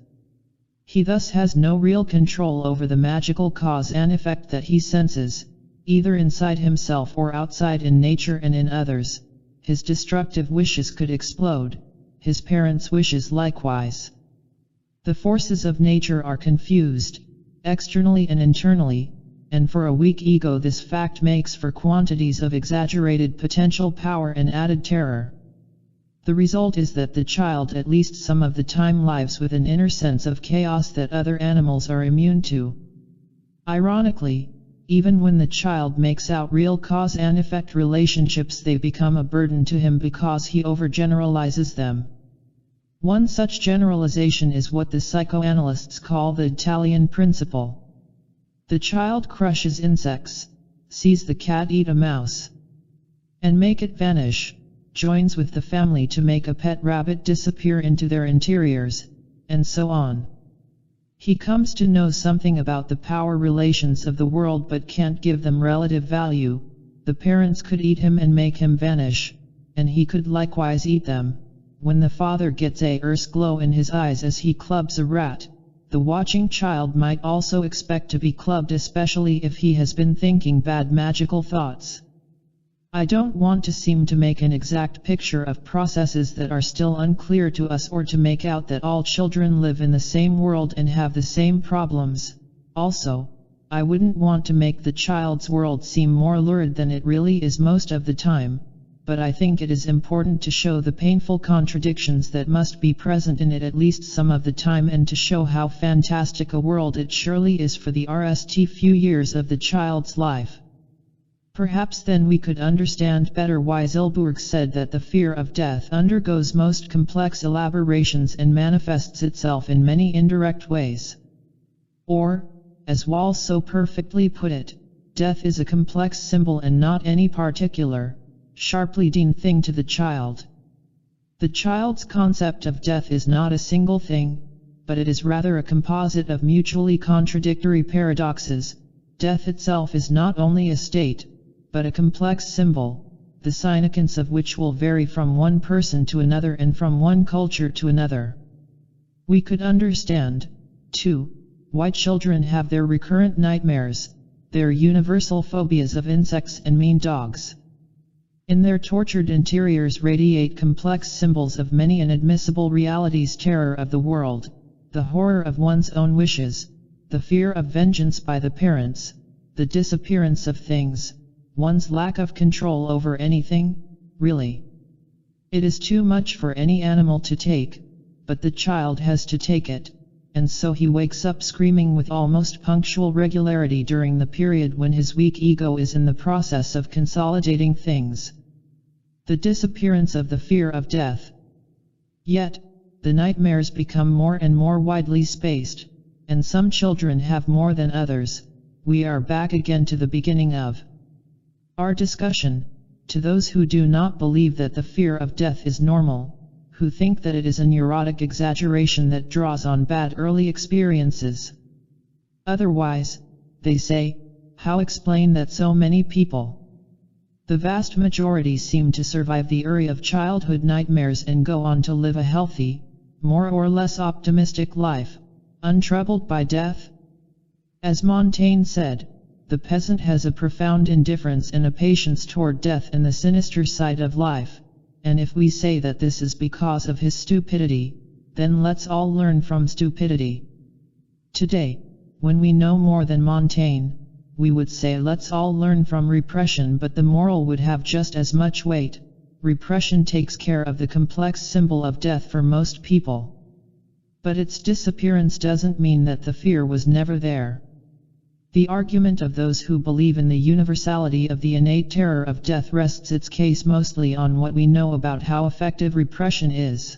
Speaker 1: He thus has no real control over the magical cause and effect that he senses, either inside himself or outside in nature and in others. His destructive wishes could explode, his parents' wishes likewise. The forces of nature are confused, externally and internally, and for a weak ego this fact makes for quantities of exaggerated potential power and added terror. The result is that the child at least some of the time lives with an inner sense of chaos that other animals are immune to. Ironically, even when the child makes out real cause and effect relationships, they become a burden to him because he overgeneralizes them. One such generalization is what the psychoanalysts call the Italian principle. The child crushes insects, sees the cat eat a mouse, and make it vanish, joins with the family to make a pet rabbit disappear into their interiors, and so on. He comes to know something about the power relations of the world but can't give them relative value. The parents could eat him and make him vanish, and he could likewise eat them. When the father gets a glow in his eyes as he clubs a rat, the watching child might also expect to be clubbed, especially if he has been thinking bad magical thoughts. I don't want to seem to make an exact picture of processes that are still unclear to us, or to make out that all children live in the same world and have the same problems. Also, I wouldn't want to make the child's world seem more lurid than it really is most of the time, but I think it is important to show the painful contradictions that must be present in it at least some of the time, and to show how fantastic a world it surely is for the few years of the child's life. Perhaps then we could understand better why Zilberg said that the fear of death undergoes most complex elaborations and manifests itself in many indirect ways. Or, as Wall so perfectly put it, death is a complex symbol and not any particular, sharply defined thing to the child. The child's concept of death is not a single thing, but it is rather a composite of mutually contradictory paradoxes. Death itself is not only a state, but a complex symbol, the significance of which will vary from one person to another and from one culture to another. We could understand, too, why children have their recurrent nightmares, their universal phobias of insects and mean dogs. In their tortured interiors radiate complex symbols of many inadmissible realities: terror of the world, the horror of one's own wishes, the fear of vengeance by the parents, the disappearance of things, one's lack of control over anything, really. It is too much for any animal to take, but the child has to take it, and so he wakes up screaming with almost punctual regularity during the period when his weak ego is in the process of consolidating things. The disappearance of the fear of death. Yet, the nightmares become more and more widely spaced, and some children have more than others. We are back again to the beginning of our discussion. To those who do not believe that the fear of death is normal, who think that it is a neurotic exaggeration that draws on bad early experiences. Otherwise, they say, how explain that so many people, the vast majority, seem to survive the era of childhood nightmares and go on to live a healthy, more or less optimistic life, untroubled by death? As Montaigne said, the peasant has a profound indifference and a patience toward death and the sinister side of life. And if we say that this is because of his stupidity, then let's all learn from stupidity. Today, when we know more than Montaigne, we would say let's all learn from repression, but the moral would have just as much weight. Repression takes care of the complex symbol of death for most people. But its disappearance doesn't mean that the fear was never there. The argument of those who believe in the universality of the innate terror of death rests its case mostly on what we know about how effective repression is.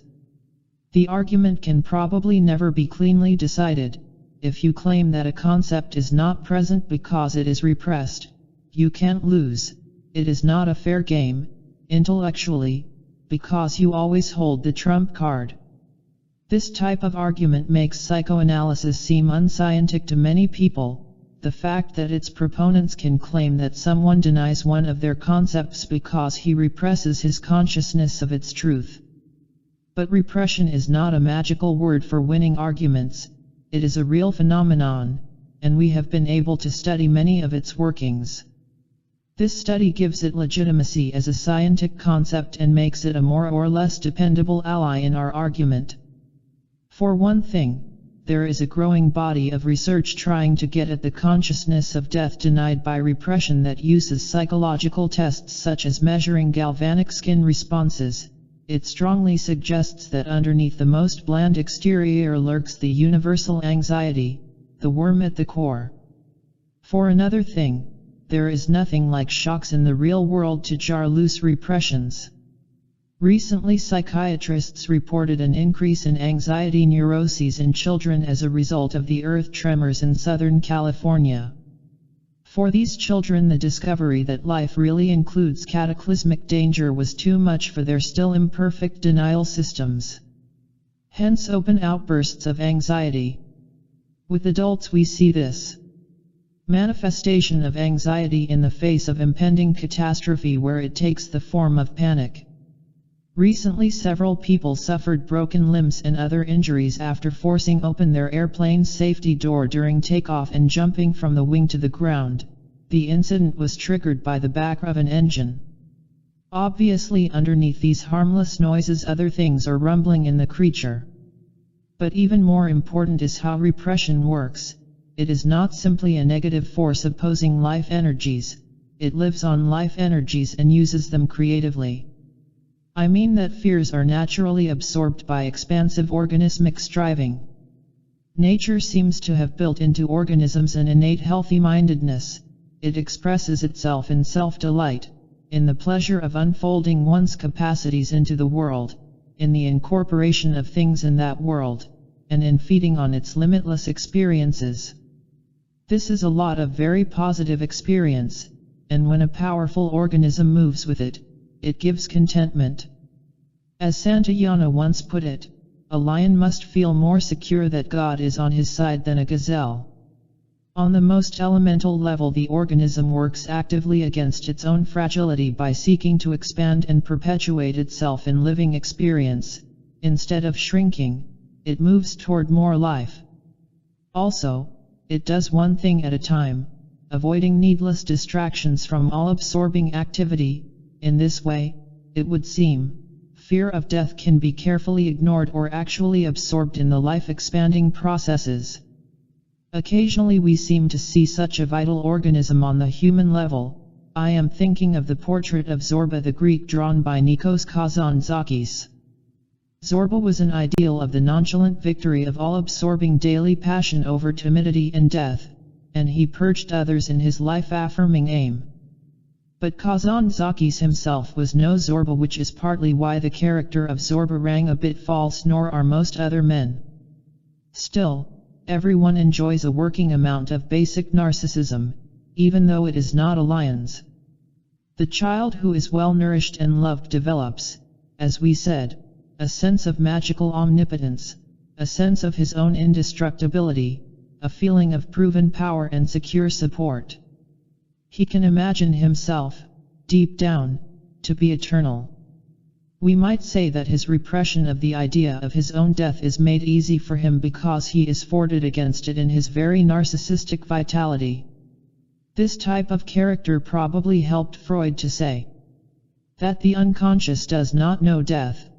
Speaker 1: The argument can probably never be cleanly decided. If you claim that a concept is not present because it is repressed, you can't lose. It is not a fair game, intellectually, because you always hold the trump card. This type of argument makes psychoanalysis seem unscientific to many people. The fact that its proponents can claim that someone denies one of their concepts because he represses his consciousness of its truth. But repression is not a magical word for winning arguments. It is a real phenomenon, and we have been able to study many of its workings. This study gives it legitimacy as a scientific concept and makes it a more or less dependable ally in our argument. For one thing, there is a growing body of research trying to get at the consciousness of death denied by repression that uses psychological tests such as measuring galvanic skin responses. It strongly suggests that underneath the most bland exterior lurks the universal anxiety, the worm at the core. For another thing, there is nothing like shocks in the real world to jar loose repressions. Recently, psychiatrists reported an increase in anxiety neuroses in children as a result of the earth tremors in Southern California. For these children, the discovery that life really includes cataclysmic danger was too much for their still imperfect denial systems. Hence open outbursts of anxiety. With adults we see this manifestation of anxiety in the face of impending catastrophe where it takes the form of panic. Recently, several people suffered broken limbs and other injuries after forcing open their airplane's safety door during takeoff and jumping from the wing to the ground. The incident was triggered by the back of an engine. Obviously, underneath these harmless noises, other things are rumbling in the creature. But even more important is how repression works. It is not simply a negative force opposing life energies. It lives on life energies and uses them creatively. I mean that fears are naturally absorbed by expansive organismic striving. Nature seems to have built into organisms an innate healthy-mindedness. It expresses itself in self-delight, in the pleasure of unfolding one's capacities into the world, in the incorporation of things in that world, and in feeding on its limitless experiences. This is a lot of very positive experience, and when a powerful organism moves with it, it gives contentment. As Santayana once put it, a lion must feel more secure that God is on his side than a gazelle. On the most elemental level, the organism works actively against its own fragility by seeking to expand and perpetuate itself in living experience. Instead of shrinking, it moves toward more life. Also, it does one thing at a time, avoiding needless distractions from all-absorbing activity. In this way, it would seem, fear of death can be carefully ignored or actually absorbed in the life-expanding processes. Occasionally we seem to see such a vital organism on the human level. I am thinking of the portrait of Zorba the Greek drawn by Nikos Kazantzakis. Zorba was an ideal of the nonchalant victory of all-absorbing daily passion over timidity and death, and he purged others in his life-affirming aim. But Kazantzakis himself was no Zorba, which is partly why the character of Zorba rang a bit false, nor are most other men. Still, everyone enjoys a working amount of basic narcissism, even though it is not a lion's. The child who is well nourished and loved develops, as we said, a sense of magical omnipotence, a sense of his own indestructibility, a feeling of proven power and secure support. He can imagine himself, deep down, to be eternal. We might say that his repression of the idea of his own death is made easy for him because he is fortified against it in his very narcissistic vitality. This type of character probably helped Freud to say that the unconscious does not know death.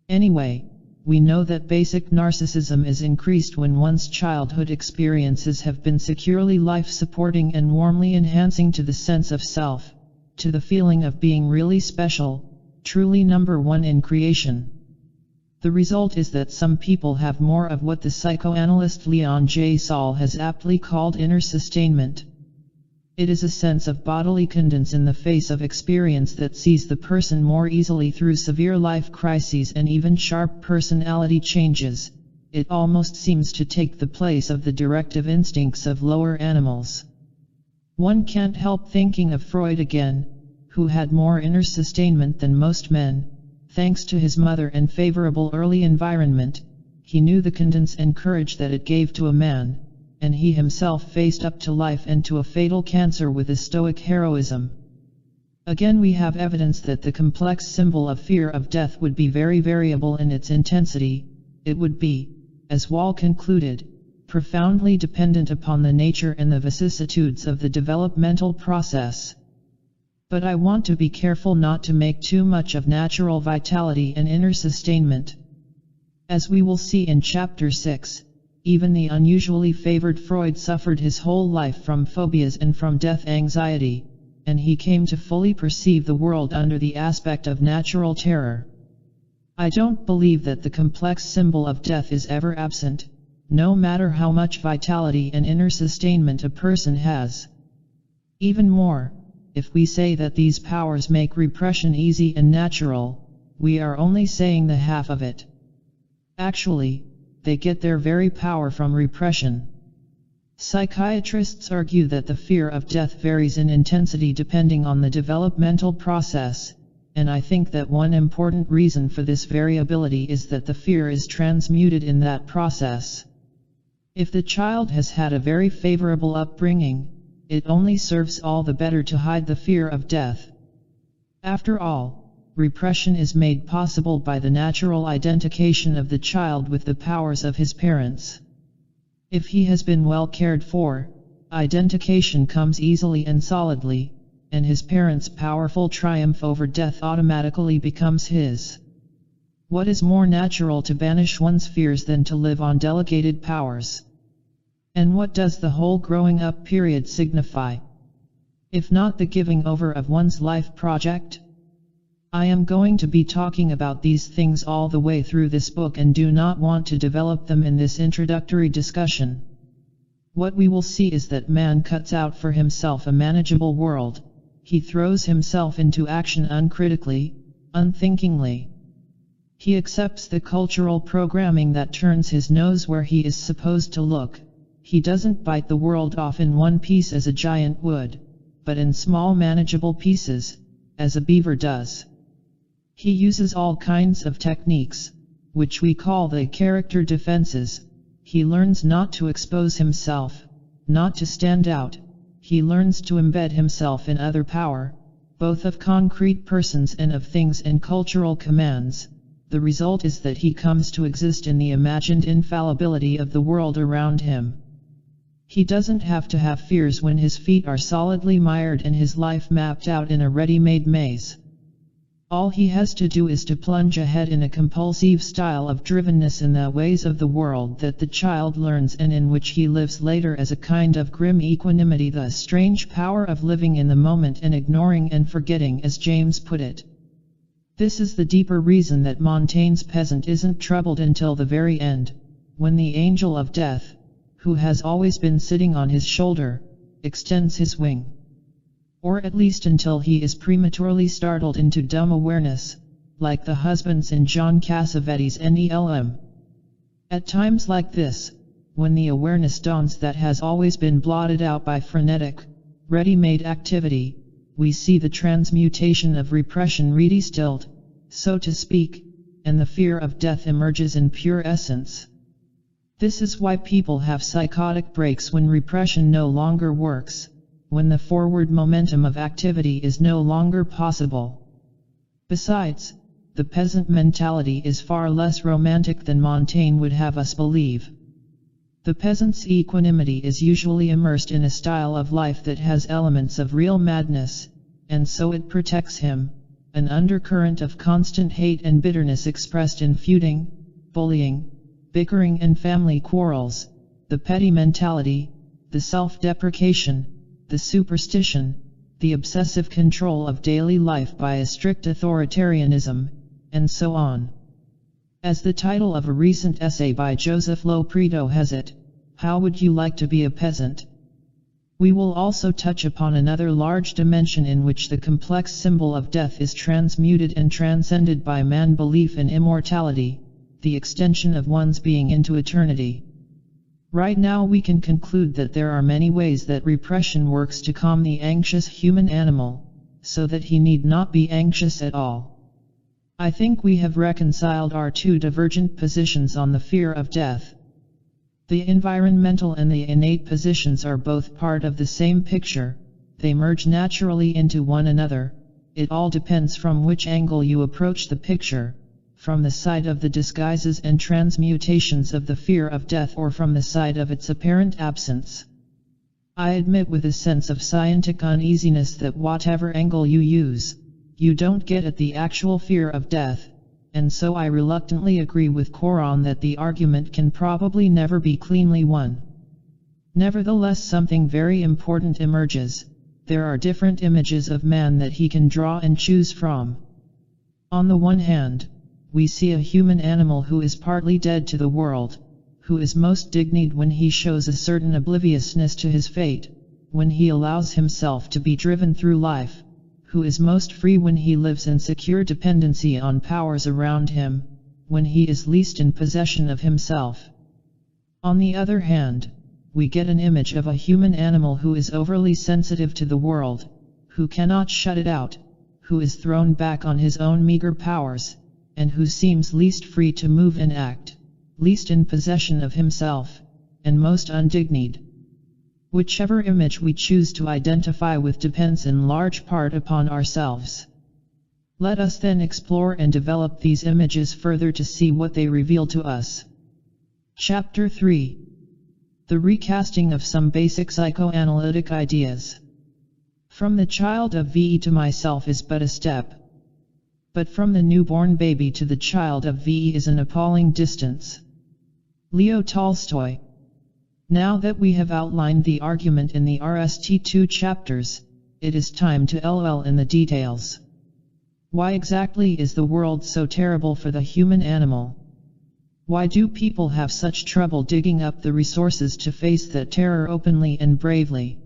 Speaker 1: Anyway, we know that basic narcissism is increased when one's childhood experiences have been securely life-supporting and warmly enhancing to the sense of self, to the feeling of being really special, truly number one in creation. The result is that some people have more of what the psychoanalyst Leon J. Saul has aptly called inner sustainment. It is a sense of bodily condence in the face of experience that sees the person more easily through severe life crises and even sharp personality changes. It almost seems to take the place of the directive instincts of lower animals. One can't help thinking of Freud again, who had more inner sustainment than most men. Thanks to his mother and favorable early environment, he knew the condence and courage that it gave to a man, and he himself faced up to life and to a fatal cancer with a stoic heroism. Again, we have evidence that the complex symbol of fear of death would be very variable in its intensity. It would be, as Wall concluded, profoundly dependent upon the nature and the vicissitudes of the developmental process. But I want to be careful not to make too much of natural vitality and inner sustainment. As we will see in Chapter 6, even the unusually favored Freud suffered his whole life from phobias and from death anxiety, and he came to fully perceive the world under the aspect of natural terror. I don't believe that the complex symbol of death is ever absent, no matter how much vitality and inner sustainment a person has. Even more, if we say that these powers make repression easy and natural, we are only saying the half of it. Actually, they get their very power from repression. Psychiatrists argue that the fear of death varies in intensity depending on the developmental process, and I think that one important reason for this variability is that the fear is transmuted in that process. If the child has had a very favorable upbringing, it only serves all the better to hide the fear of death. After all, repression is made possible by the natural identification of the child with the powers of his parents. If he has been well cared for, identification comes easily and solidly, and his parents' powerful triumph over death automatically becomes his. What is more natural to banish one's fears than to live on delegated powers? And what does the whole growing up period signify, if not the giving over of one's life project? I am going to be talking about these things all the way through this book and do not want to develop them in this introductory discussion. What we will see is that man cuts out for himself a manageable world. He throws himself into action uncritically, unthinkingly. He accepts the cultural programming that turns his nose where he is supposed to look. He doesn't bite the world off in one piece as a giant would, but in small manageable pieces, as a beaver does. He uses all kinds of techniques, which we call the character defenses. He learns not to expose himself, not to stand out. He learns to embed himself in other power, both of concrete persons and of things and cultural commands. The result is that he comes to exist in the imagined infallibility of the world around him. He doesn't have to have fears when his feet are solidly mired and his life mapped out in a ready-made maze. All he has to do is to plunge ahead in a compulsive style of drivenness in the ways of the world that the child learns and in which he lives later as a kind of grim equanimity, the strange power of living in the moment and ignoring and forgetting, as James put it. This is the deeper reason that Montaigne's peasant isn't troubled until the very end, when the angel of death, who has always been sitting on his shoulder, extends his wing. Or at least until he is prematurely startled into dumb awareness, like the husbands in John Cassavetes' NELM. At times like this, when the awareness dawns that has always been blotted out by frenetic, ready-made activity, we see the transmutation of repression redistilled, so to speak, and the fear of death emerges in pure essence. This is why people have psychotic breaks when repression no longer works, when the forward momentum of activity is no longer possible. Besides, the peasant mentality is far less romantic than Montaigne would have us believe. The peasant's equanimity is usually immersed in a style of life that has elements of real madness, and so it protects him, an undercurrent of constant hate and bitterness expressed in feuding, bullying, bickering and family quarrels, the petty mentality, the self-deprecation, the superstition, the obsessive control of daily life by a strict authoritarianism, and so on. As the title of a recent essay by Joseph Lopredo has it, how would you like to be a peasant? We will also touch upon another large dimension in which the complex symbol of death is transmuted and transcended by man belief in immortality, the extension of one's being into eternity. Right now we can conclude that there are many ways that repression works to calm the anxious human animal, so that he need not be anxious at all. I think we have reconciled our two divergent positions on the fear of death. The environmental and the innate positions are both part of the same picture, they merge naturally into one another. It all depends from which angle you approach the picture, from the side of the disguises and transmutations of the fear of death or from the side of its apparent absence. I admit with a sense of scientific uneasiness that whatever angle you use, you don't get at the actual fear of death, and so I reluctantly agree with Coron that the argument can probably never be cleanly won. Nevertheless, something very important emerges. There are different images of man that he can draw and choose from. On the one hand, we see a human animal who is partly dead to the world, who is most dignified when he shows a certain obliviousness to his fate, when he allows himself to be driven through life, who is most free when he lives in secure dependency on powers around him, when he is least in possession of himself. On the other hand, we get an image of a human animal who is overly sensitive to the world, who cannot shut it out, who is thrown back on his own meager powers, and who seems least free to move and act, least in possession of himself, and most undignified. Whichever image we choose to identify with depends in large part upon ourselves. Let us then explore and develop these images further to see what they reveal to us. Chapter 3. The recasting of some basic psychoanalytic ideas. From the child of VE to myself is but a step. But from the newborn baby to the child of VE is an appalling distance. Leo Tolstoy. Now that we have outlined the argument in the RST2 chapters, it is time to LOL in the details. Why exactly is the world so terrible for the human animal? Why do people have such trouble digging up the resources to face that terror openly and bravely?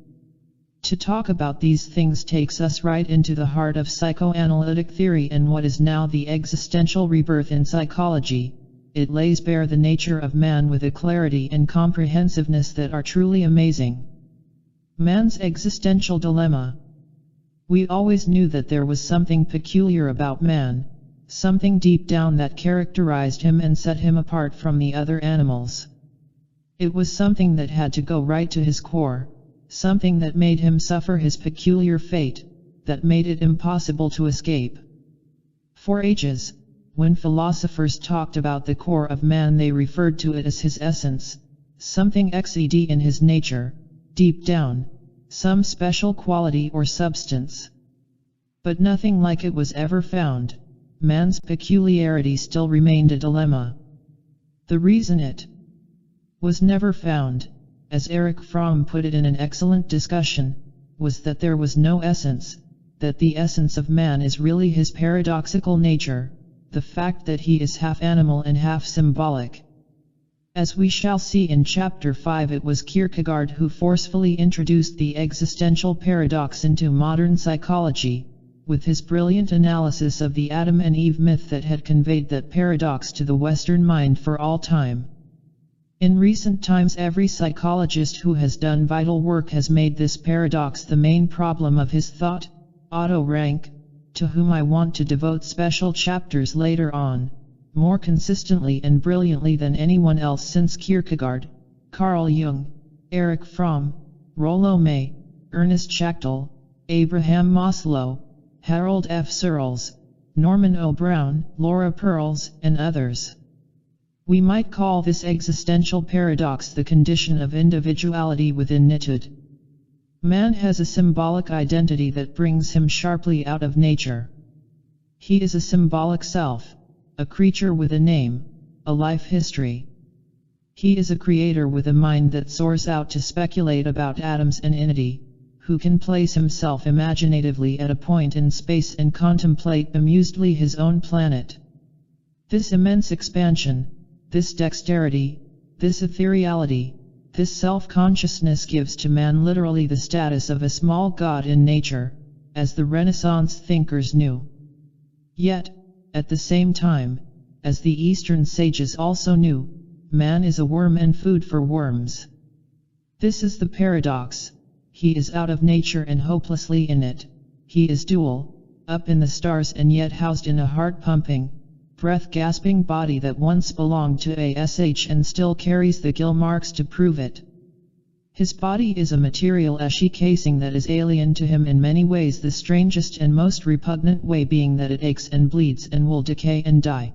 Speaker 1: To talk about these things takes us right into the heart of psychoanalytic theory and what is now the existential rebirth in psychology. It lays bare the nature of man with a clarity and comprehensiveness that are truly amazing. Man's existential dilemma. We always knew that there was something peculiar about man, something deep down that characterized him and set him apart from the other animals. It was something that had to go right to his core, something that made him suffer his peculiar fate, that made it impossible to escape. For ages, when philosophers talked about the core of man, they referred to it as his essence, something XED in his nature, deep down, some special quality or substance. But nothing like it was ever found. Man's peculiarity still remained a dilemma. The reason it was never found, as Erich Fromm put it in an excellent discussion, was that there was no essence, that the essence of man is really his paradoxical nature, the fact that he is half animal and half symbolic. As we shall see in Chapter 5, it was Kierkegaard who forcefully introduced the existential paradox into modern psychology, with his brilliant analysis of the Adam and Eve myth that had conveyed that paradox to the Western mind for all time. In recent times, every psychologist who has done vital work has made this paradox the main problem of his thought. Otto Rank, to whom I want to devote special chapters later on, more consistently and brilliantly than anyone else since Kierkegaard, Carl Jung, Erich Fromm, Rollo May, Ernest Schachtel, Abraham Maslow, Harold F. Searles, Norman O. Brown, Laura Pearls, and others. We might call this existential paradox the condition of individuality within knitted. Man has a symbolic identity that brings him sharply out of nature. He is a symbolic self, a creature with a name, a life history. He is a creator with a mind that soars out to speculate about atoms and entity, who can place himself imaginatively at a point in space and contemplate amusedly his own planet. This immense expansion, this dexterity, this ethereality, this self-consciousness gives to man literally the status of a small god in nature, as the Renaissance thinkers knew. Yet, at the same time, as the Eastern sages also knew, man is a worm and food for worms. This is the paradox. He is out of nature and hopelessly in it. He is dual, up in the stars and yet housed in a heart-pumping, breath-gasping body that once belonged to a sh and still carries the gill marks to prove it. His body is a material eshy casing that is alien to him in many ways, the strangest and most repugnant way being that it aches and bleeds and will decay and die.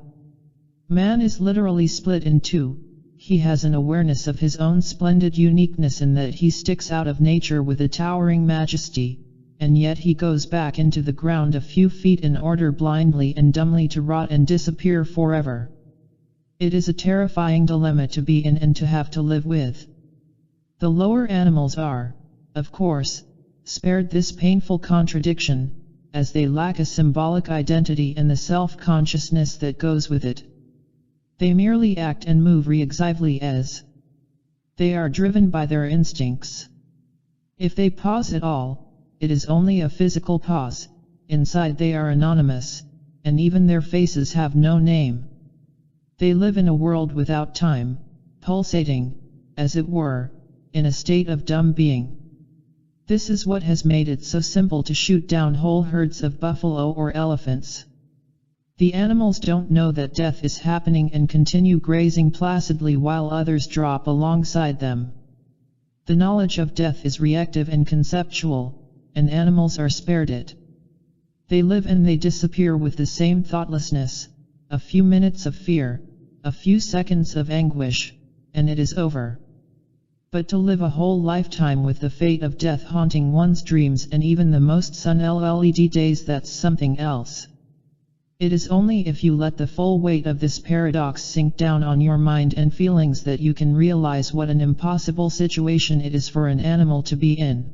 Speaker 1: Man is literally split in two. He has an awareness of his own splendid uniqueness in that he sticks out of nature with a towering majesty, and yet he goes back into the ground a few feet in order blindly and dumbly to rot and disappear forever. It is a terrifying dilemma to be in and to have to live with. The lower animals are, of course, spared this painful contradiction, as they lack a symbolic identity and the self-consciousness that goes with it. They merely act and move reactively as they are driven by their instincts. If they pause at all, it is only a physical pause. Inside they are anonymous, and even their faces have no name. They live in a world without time, pulsating, as it were, in a state of dumb being. This is what has made it so simple to shoot down whole herds of buffalo or elephants. The animals don't know that death is happening and continue grazing placidly while others drop alongside them. The knowledge of death is reactive and conceptual, and animals are spared it. They live and they disappear with the same thoughtlessness, a few minutes of fear, a few seconds of anguish, and it is over. But to live a whole lifetime with the fate of death haunting one's dreams and even the most sun-LED days, that's something else. It is only if you let the full weight of this paradox sink down on your mind and feelings that you can realize what an impossible situation it is for an animal to be in.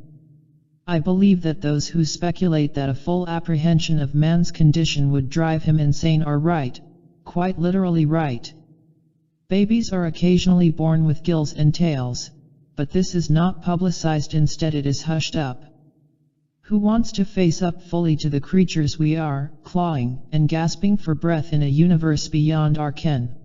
Speaker 1: I believe that those who speculate that a full apprehension of man's condition would drive him insane are right, quite literally right. Babies are occasionally born with gills and tails, but this is not publicized, instead it is hushed up. Who wants to face up fully to the creatures we are, clawing and gasping for breath in a universe beyond our ken?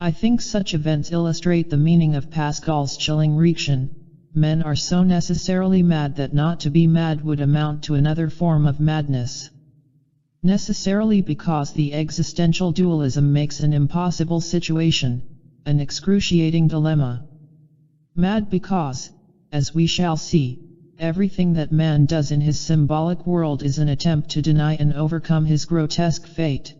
Speaker 1: I think such events illustrate the meaning of Pascal's chilling reaction: men are so necessarily mad that not to be mad would amount to another form of madness. Necessarily, because the existential dualism makes an impossible situation, an excruciating dilemma. Mad because, as we shall see, everything that man does in his symbolic world is an attempt to deny and overcome his grotesque fate.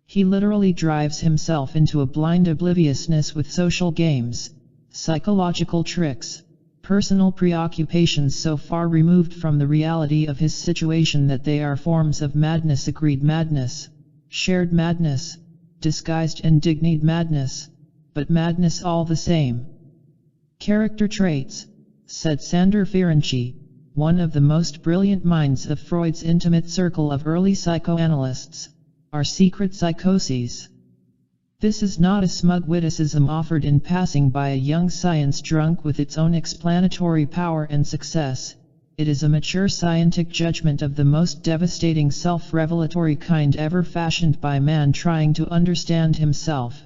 Speaker 1: He literally drives himself into a blind obliviousness with social games, psychological tricks, personal preoccupations so far removed from the reality of his situation that they are forms of madness, agreed madness, shared madness, disguised and dignified madness, but madness all the same. Character traits, said Sander Ferenczi, one of the most brilliant minds of Freud's intimate circle of early psychoanalysts, are secret psychoses. This is not a smug witticism offered in passing by a young science drunk with its own explanatory power and success. It is a mature scientific judgment of the most devastating self-revelatory kind ever fashioned by man trying to understand himself.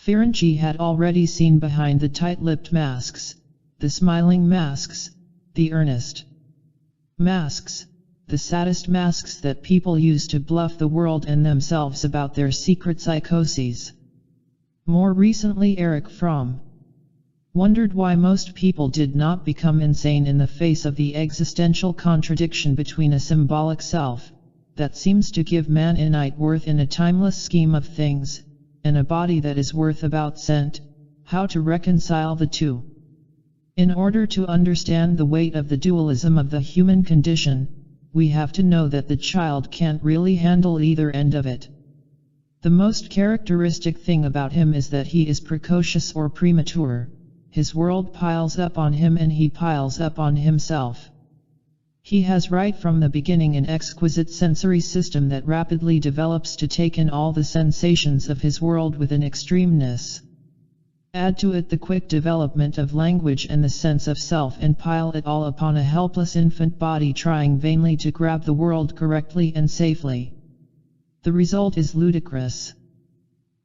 Speaker 1: Ferenczi had already seen behind the tight-lipped masks, the smiling masks, the earnest masks, the saddest masks that people use to bluff the world and themselves about their secret psychoses. More recently, Erich Fromm wondered why most people did not become insane in the face of the existential contradiction between a symbolic self, that seems to give man innate worth in a timeless scheme of things, and a body that is worth about cent, how to reconcile the two. In order to understand the weight of the dualism of the human condition, we have to know that the child can't really handle either end of it. The most characteristic thing about him is that he is precocious or premature. His world piles up on him and he piles up on himself. He has right from the beginning an exquisite sensory system that rapidly develops to take in all the sensations of his world with an extremeness. Add to it the quick development of language and the sense of self, and pile it all upon a helpless infant body trying vainly to grab the world correctly and safely. The result is ludicrous.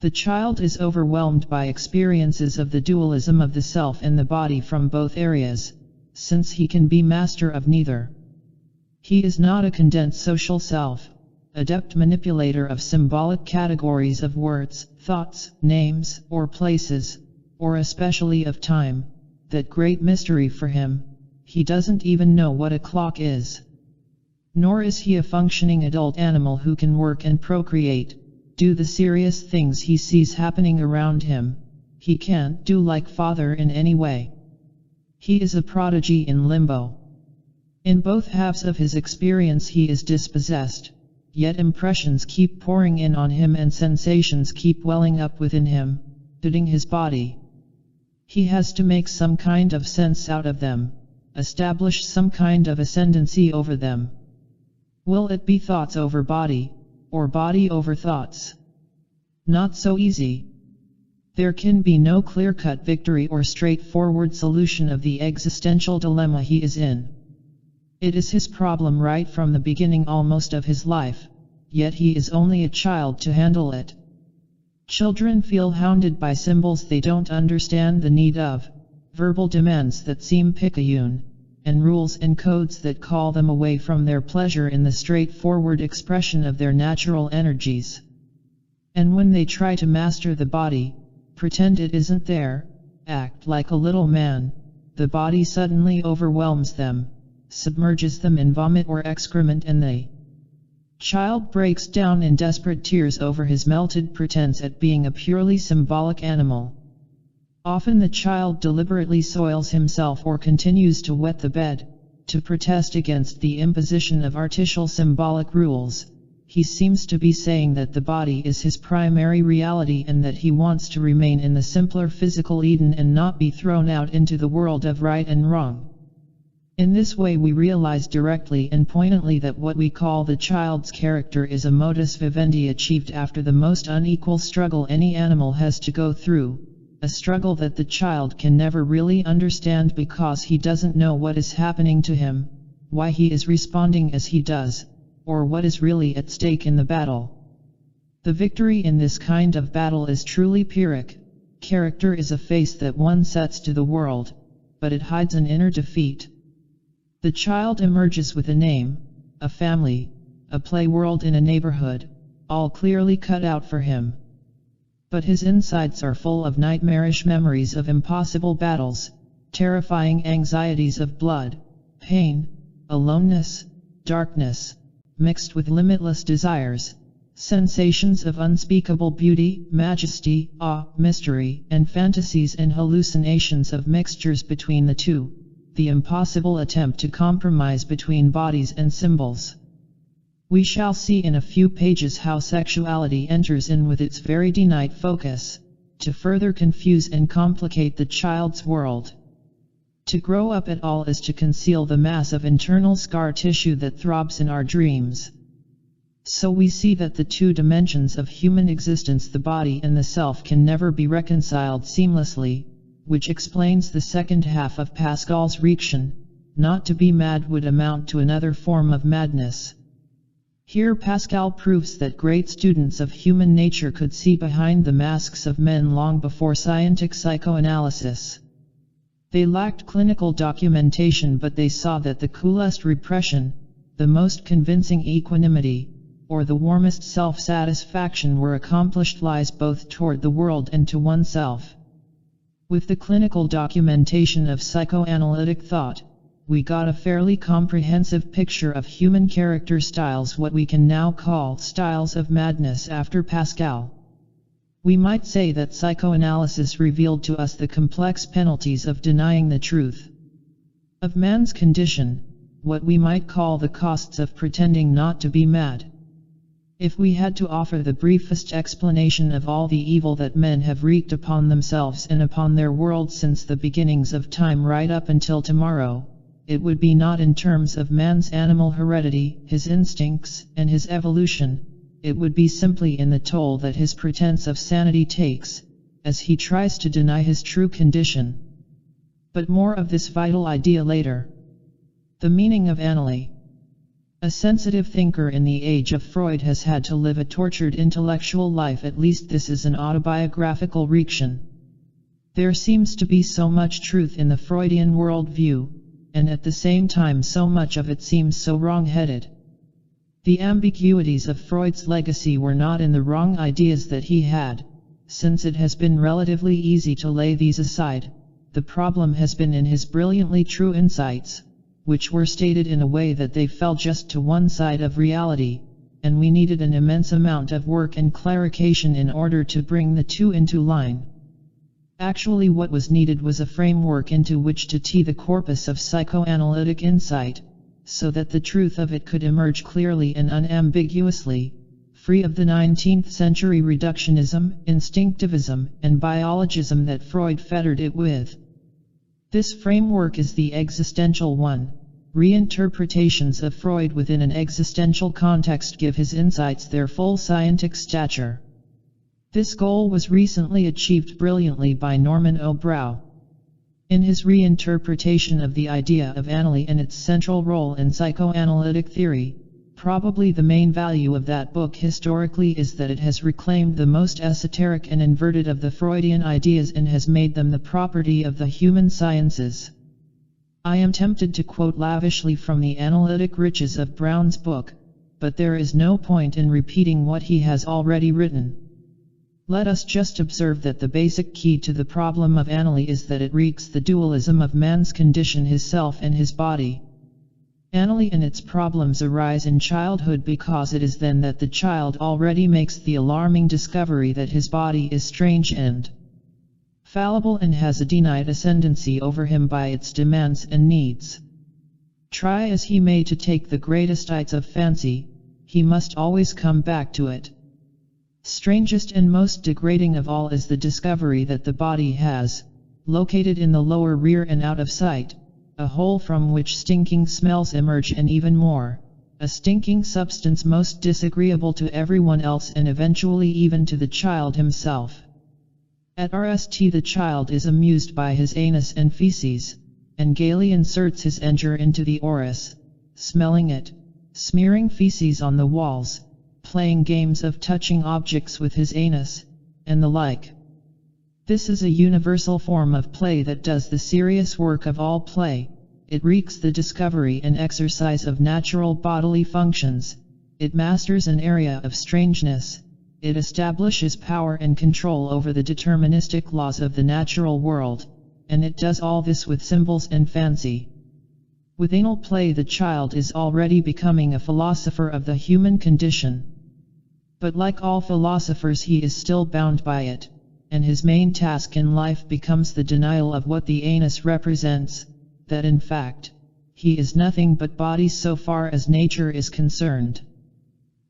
Speaker 1: The child is overwhelmed by experiences of the dualism of the self and the body from both areas, since he can be master of neither. He is not a condensed social self, adept manipulator of symbolic categories of words, thoughts, names, or places, or especially of time, that great mystery for him. He doesn't even know what a clock is. Nor is he a functioning adult animal who can work and procreate, do the serious things he sees happening around him. He can't do like father in any way. He is a prodigy in limbo. In both halves of his experience he is dispossessed, yet impressions keep pouring in on him and sensations keep welling up within him, suiting his body. He has to make some kind of sense out of them, establish some kind of ascendancy over them. Will it be thoughts over body, or body over thoughts? Not so easy. There can be no clear-cut victory or straightforward solution of the existential dilemma he is in. It is his problem right from the beginning almost of his life, yet he is only a child to handle it. Children feel hounded by symbols they don't understand the need of, verbal demands that seem picayune, and rules and codes that call them away from their pleasure in the straightforward expression of their natural energies. And when they try to master the body, pretend it isn't there, act like a little man, the body suddenly overwhelms them, submerges them in vomit or excrement, and the child breaks down in desperate tears over his melted pretense at being a purely symbolic animal. Often the child deliberately soils himself or continues to wet the bed, to protest against the imposition of artificial symbolic rules. He seems to be saying that the body is his primary reality and that he wants to remain in the simpler physical Eden and not be thrown out into the world of right and wrong. In this way we realize directly and poignantly that what we call the child's character is a modus vivendi achieved after the most unequal struggle any animal has to go through, a struggle that the child can never really understand because he doesn't know what is happening to him, why he is responding as he does, or what is really at stake in the battle. The victory in this kind of battle is truly Pyrrhic. Character is a face that one sets to the world, but it hides an inner defeat. The child emerges with a name, a family, a play world in a neighborhood, all clearly cut out for him. But his insides are full of nightmarish memories of impossible battles, terrifying anxieties of blood, pain, aloneness, darkness, mixed with limitless desires, sensations of unspeakable beauty, majesty, awe, mystery, and fantasies and hallucinations of mixtures between the two. The impossible attempt to compromise between bodies and symbols. We shall see in a few pages how sexuality enters in with its very denied focus, to further confuse and complicate the child's world. To grow up at all is to conceal the mass of internal scar tissue that throbs in our dreams. So we see that the two dimensions of human existence, the body and the self, can never be reconciled seamlessly, which explains the second half of Pascal's Reaction. Not to be mad would amount to another form of madness. Here Pascal proves that great students of human nature could see behind the masks of men long before scientific psychoanalysis. They lacked clinical documentation, but they saw that the coolest repression, the most convincing equanimity, or the warmest self-satisfaction were accomplished lies both toward the world and to oneself. With the clinical documentation of psychoanalytic thought, we got a fairly comprehensive picture of human character styles, what we can now call styles of madness after Pascal. We might say that psychoanalysis revealed to us the complex penalties of denying the truth of man's condition, what we might call the costs of pretending not to be mad. If we had to offer the briefest explanation of all the evil that men have wreaked upon themselves and upon their world since the beginnings of time right up until tomorrow, it would be not in terms of man's animal heredity, his instincts, and his evolution, it would be simply in the toll that his pretense of sanity takes, as he tries to deny his true condition. But more of this vital idea later. The meaning of analy. A sensitive thinker in the age of Freud has had to live a tortured intellectual life, at least this is an autobiographical reaction. There seems to be so much truth in the Freudian worldview, and at the same time so much of it seems so wrong-headed. The ambiguities of Freud's legacy were not in the wrong ideas that he had, since it has been relatively easy to lay these aside. The problem has been in his brilliantly true insights, which were stated in a way that they fell just to one side of reality, and we needed an immense amount of work and clarification in order to bring the two into line. Actually, what was needed was a framework into which to tee the corpus of psychoanalytic insight, so that the truth of it could emerge clearly and unambiguously, free of the 19th century reductionism, instinctivism, and biologism that Freud fettered it with. This framework is the existential one. Reinterpretations of Freud within an existential context give his insights their full scientific stature. This goal was recently achieved brilliantly by Norman O. Brow. In his reinterpretation of the idea of analy and its central role in psychoanalytic theory, probably the main value of that book historically is that it has reclaimed the most esoteric and inverted of the Freudian ideas and has made them the property of the human sciences. I am tempted to quote lavishly from the analytic riches of Brown's book, but there is no point in repeating what he has already written. Let us just observe that the basic key to the problem of analy is that it wreaks the dualism of man's condition, his self and his body. Analy and its problems arise in childhood because it is then that the child already makes the alarming discovery that his body is strange and fallible and has a denied ascendancy over him by its demands and needs. Try as he may to take the greatest heights of fancy, he must always come back to it. Strangest and most degrading of all is the discovery that the body has, located in the lower rear and out of sight, a hole from which stinking smells emerge, and even more, a stinking substance most disagreeable to everyone else and eventually even to the child himself. At RST the child is amused by his anus and feces, and gaily inserts his enger into the orus, smelling it, smearing feces on the walls, playing games of touching objects with his anus, and the like. This is a universal form of play that does the serious work of all play. It wreaks the discovery and exercise of natural bodily functions. It masters an area of strangeness. It establishes power and control over the deterministic laws of the natural world, and it does all this with symbols and fancy. With anal play the child is already becoming a philosopher of the human condition. But like all philosophers he is still bound by it, and his main task in life becomes the denial of what the anus represents, that in fact, he is nothing but body so far as nature is concerned.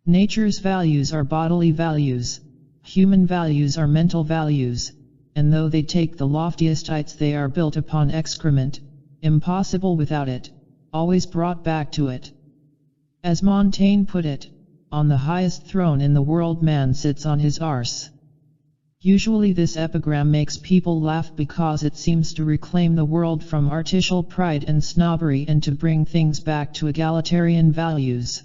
Speaker 1: Nature's values are bodily values, human values are mental values, and though they take the loftiest heights they are built upon excrement, impossible without it, always brought back to it. As Montaigne put it, on the highest throne in the world man sits on his arse. Usually this epigram makes people laugh because it seems to reclaim the world from artificial pride and snobbery and to bring things back to egalitarian values.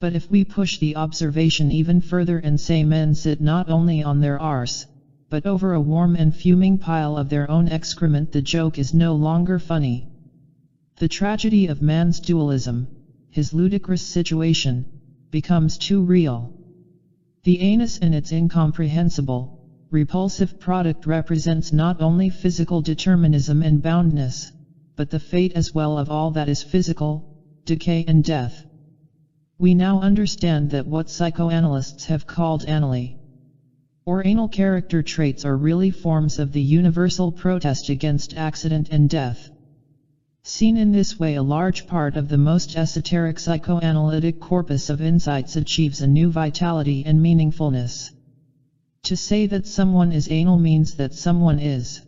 Speaker 1: But if we push the observation even further and say men sit not only on their arse, but over a warm and fuming pile of their own excrement, the joke is no longer funny. The tragedy of man's dualism, his ludicrous situation, becomes too real. The anus and its incomprehensible, repulsive product represents not only physical determinism and boundness, but the fate as well of all that is physical, decay and death. We now understand that what psychoanalysts have called analy, or anal character traits, are really forms of the universal protest against accident and death. Seen in this way, a large part of the most esoteric psychoanalytic corpus of insights achieves a new vitality and meaningfulness. To say that someone is anal means that someone is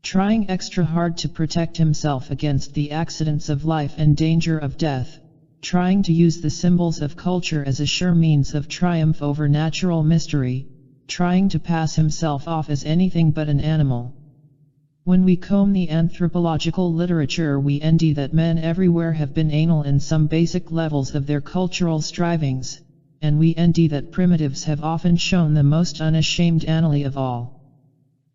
Speaker 1: trying extra hard to protect himself against the accidents of life and danger of death, trying to use the symbols of culture as a sure means of triumph over natural mystery, trying to pass himself off as anything but an animal. When we comb the anthropological literature, we envy that men everywhere have been anal in some basic levels of their cultural strivings, and we envy that primitives have often shown the most unashamed anally of all.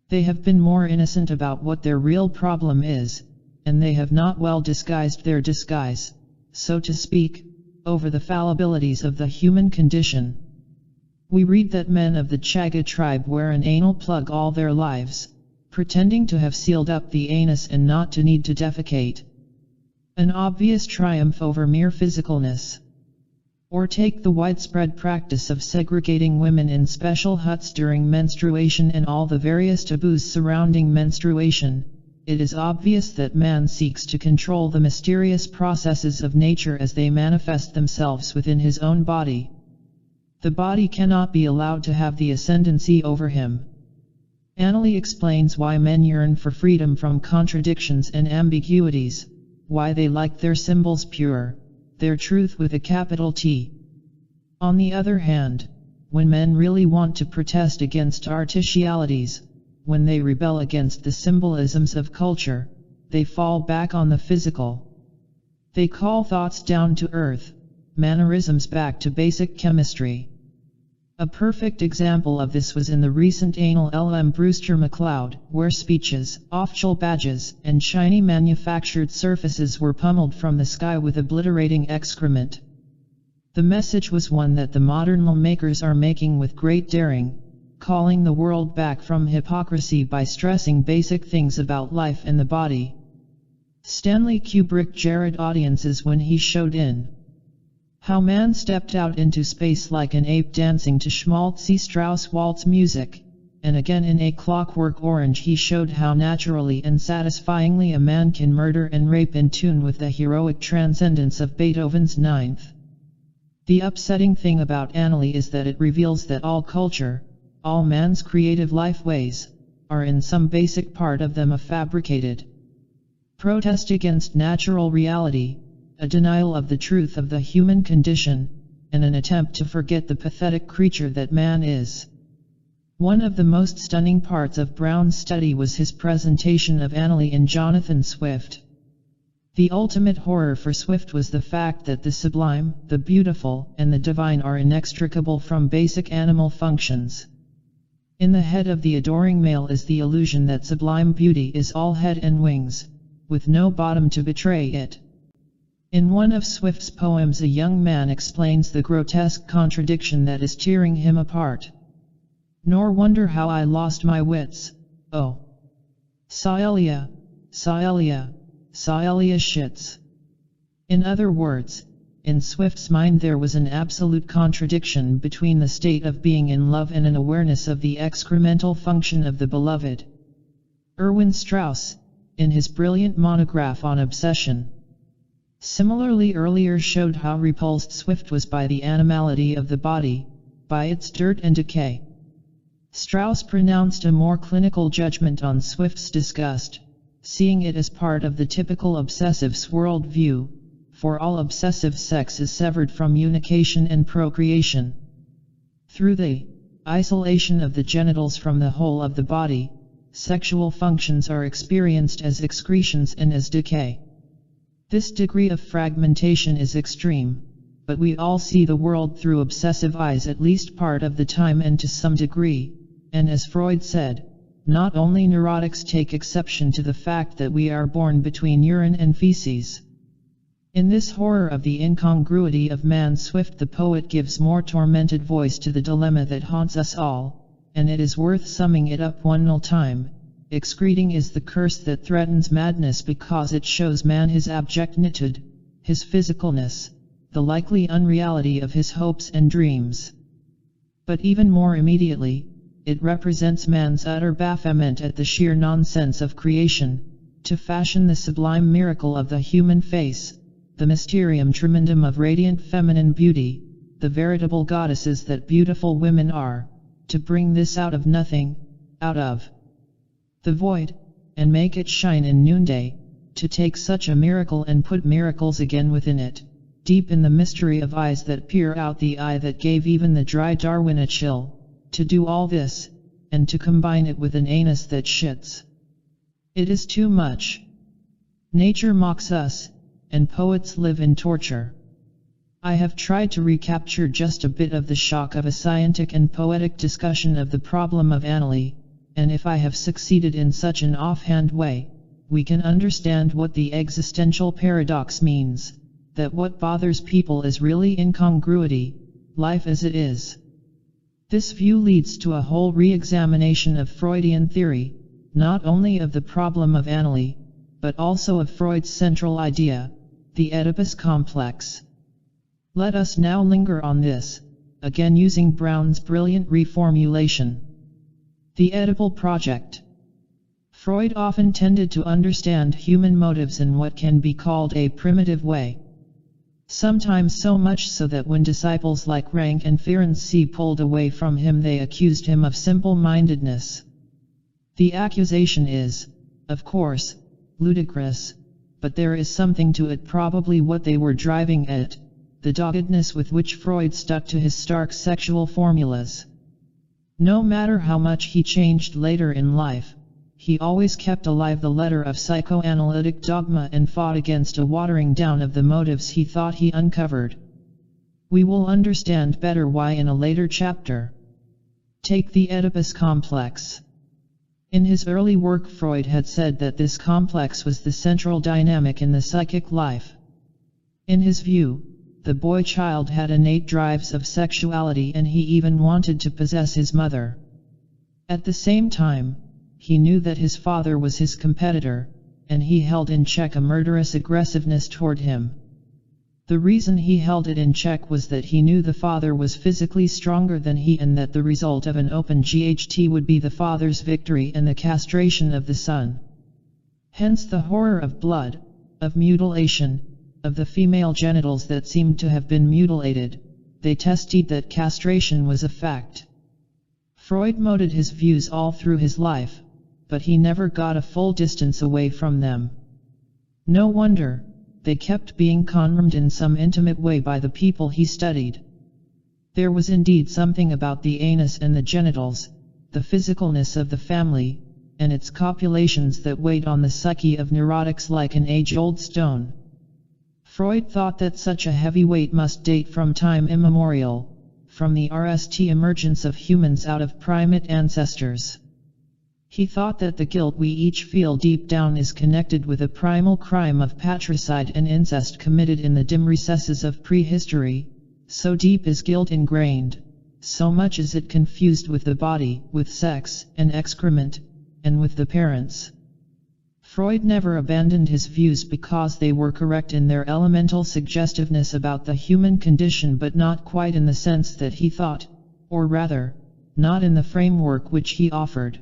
Speaker 1: They have been more innocent about what their real problem is, and they have not well disguised their disguise, so to speak, over the fallibilities of the human condition. We read that men of the Chaga tribe wear an anal plug all their lives, pretending to have sealed up the anus and not to need to defecate. An obvious triumph over mere physicalness. Or take the widespread practice of segregating women in special huts during menstruation and all the various taboos surrounding menstruation. It is obvious that man seeks to control the mysterious processes of nature as they manifest themselves within his own body. The body cannot be allowed to have the ascendancy over him. Annaly explains why men yearn for freedom from contradictions and ambiguities, why they like their symbols pure, their truth with a capital T. On the other hand, when men really want to protest against artificialities, when they rebel against the symbolisms of culture, they fall back on the physical. They call thoughts down to earth, mannerisms back to basic chemistry. A perfect example of this was in the recent anal LM Brewster McLeod, where speeches, official badges, and shiny manufactured surfaces were pummeled from the sky with obliterating excrement. The message was one that the modern lawmakers are making with great daring, calling the world back from hypocrisy by stressing basic things about life and the body. Stanley Kubrick jarred audiences when he showed in How Man stepped out into space like an ape dancing to schmaltzy Strauss waltz music, and again in A Clockwork Orange he showed how naturally and satisfyingly a man can murder and rape in tune with the heroic transcendence of Beethoven's Ninth. The upsetting thing about Annaly is that it reveals that all culture, all man's creative life ways, are in some basic part of them a fabricated protest against natural reality, a denial of the truth of the human condition, and an attempt to forget the pathetic creature that man is. One of the most stunning parts of Brown's study was his presentation of Annaly in Jonathan Swift. The ultimate horror for Swift was the fact that the sublime, the beautiful, and the divine are inextricable from basic animal functions. In the head of the adoring male is the illusion that sublime beauty is all head and wings, with no bottom to betray it. In one of Swift's poems, a young man explains the grotesque contradiction that is tearing him apart. Nor wonder how I lost my wits, oh. Cyelia, Cyelia, Cyelia shits. In other words, in Swift's mind there was an absolute contradiction between the state of being in love and an awareness of the excremental function of the beloved. Erwin Strauss, in his brilliant monograph on obsession, similarly earlier showed how repulsed Swift was by the animality of the body, by its dirt and decay. Strauss pronounced a more clinical judgment on Swift's disgust, seeing it as part of the typical obsessive's worldview, for all obsessive sex is severed from unication and procreation. Through the isolation of the genitals from the whole of the body, sexual functions are experienced as excretions and as decay. This degree of fragmentation is extreme, but we all see the world through obsessive eyes at least part of the time and to some degree, and as Freud said, not only neurotics take exception to the fact that we are born between urine and feces. In this horror of the incongruity of man, Swift the poet gives more tormented voice to the dilemma that haunts us all, and it is worth summing it up one little time. Excreting is the curse that threatens madness because it shows man his abjectitude, his physicalness, the likely unreality of his hopes and dreams. But even more immediately, it represents man's utter bafflement at the sheer nonsense of creation, to fashion the sublime miracle of the human face, the mysterium tremendum of radiant feminine beauty, the veritable goddesses that beautiful women are, to bring this out of nothing, out of the void, and make it shine in noonday, to take such a miracle and put miracles again within it, deep in the mystery of eyes that peer out, the eye that gave even the dry Darwin a chill, to do all this, and to combine it with an anus that shits. It is too much. Nature mocks us, and poets live in torture. I have tried to recapture just a bit of the shock of a scientific and poetic discussion of the problem of analy, and if I have succeeded in such an offhand way, we can understand what the existential paradox means, that what bothers people is really incongruity, life as it is. This view leads to a whole re-examination of Freudian theory, not only of the problem of analy, but also of Freud's central idea, the Oedipus complex. Let us now linger on this, again using Brown's brilliant reformulation. The Oedipal project. Freud often tended to understand human motives in what can be called a primitive way. Sometimes so much so that when disciples like Rank and Ferenczi pulled away from him, they accused him of simple-mindedness. The accusation is, of course, ludicrous, but there is something to it, probably what they were driving at, the doggedness with which Freud stuck to his stark sexual formulas. No matter how much he changed later in life, he always kept alive the letter of psychoanalytic dogma and fought against a watering down of the motives he thought he uncovered. We will understand better why in a later chapter. Take the Oedipus complex. In his early work, Freud had said that this complex was the central dynamic in the psychic life. In his view, the boy child had innate drives of sexuality, and he even wanted to possess his mother. At the same time, he knew that his father was his competitor, and he held in check a murderous aggressiveness toward him. The reason he held it in check was that he knew the father was physically stronger than he, and that the result of an open GHT would be the father's victory and the castration of the son. Hence the horror of blood, of mutilation, of the female genitals that seemed to have been mutilated. They tested that castration was a fact. Freud molded his views all through his life, but he never got a full distance away from them. No wonder, they kept being confirmed in some intimate way by the people he studied. There was indeed something about the anus and the genitals, the physicalness of the family, and its copulations that weighed on the psyche of neurotics like an age-old stone. Freud thought that such a heavy weight must date from time immemorial, from the RST emergence of humans out of primate ancestors. He thought that the guilt we each feel deep down is connected with a primal crime of patricide and incest committed in the dim recesses of prehistory. So deep is guilt ingrained, so much is it confused with the body, with sex and excrement, and with the parents. Freud never abandoned his views because they were correct in their elemental suggestiveness about the human condition, but not quite in the sense that he thought, or rather, not in the framework which he offered.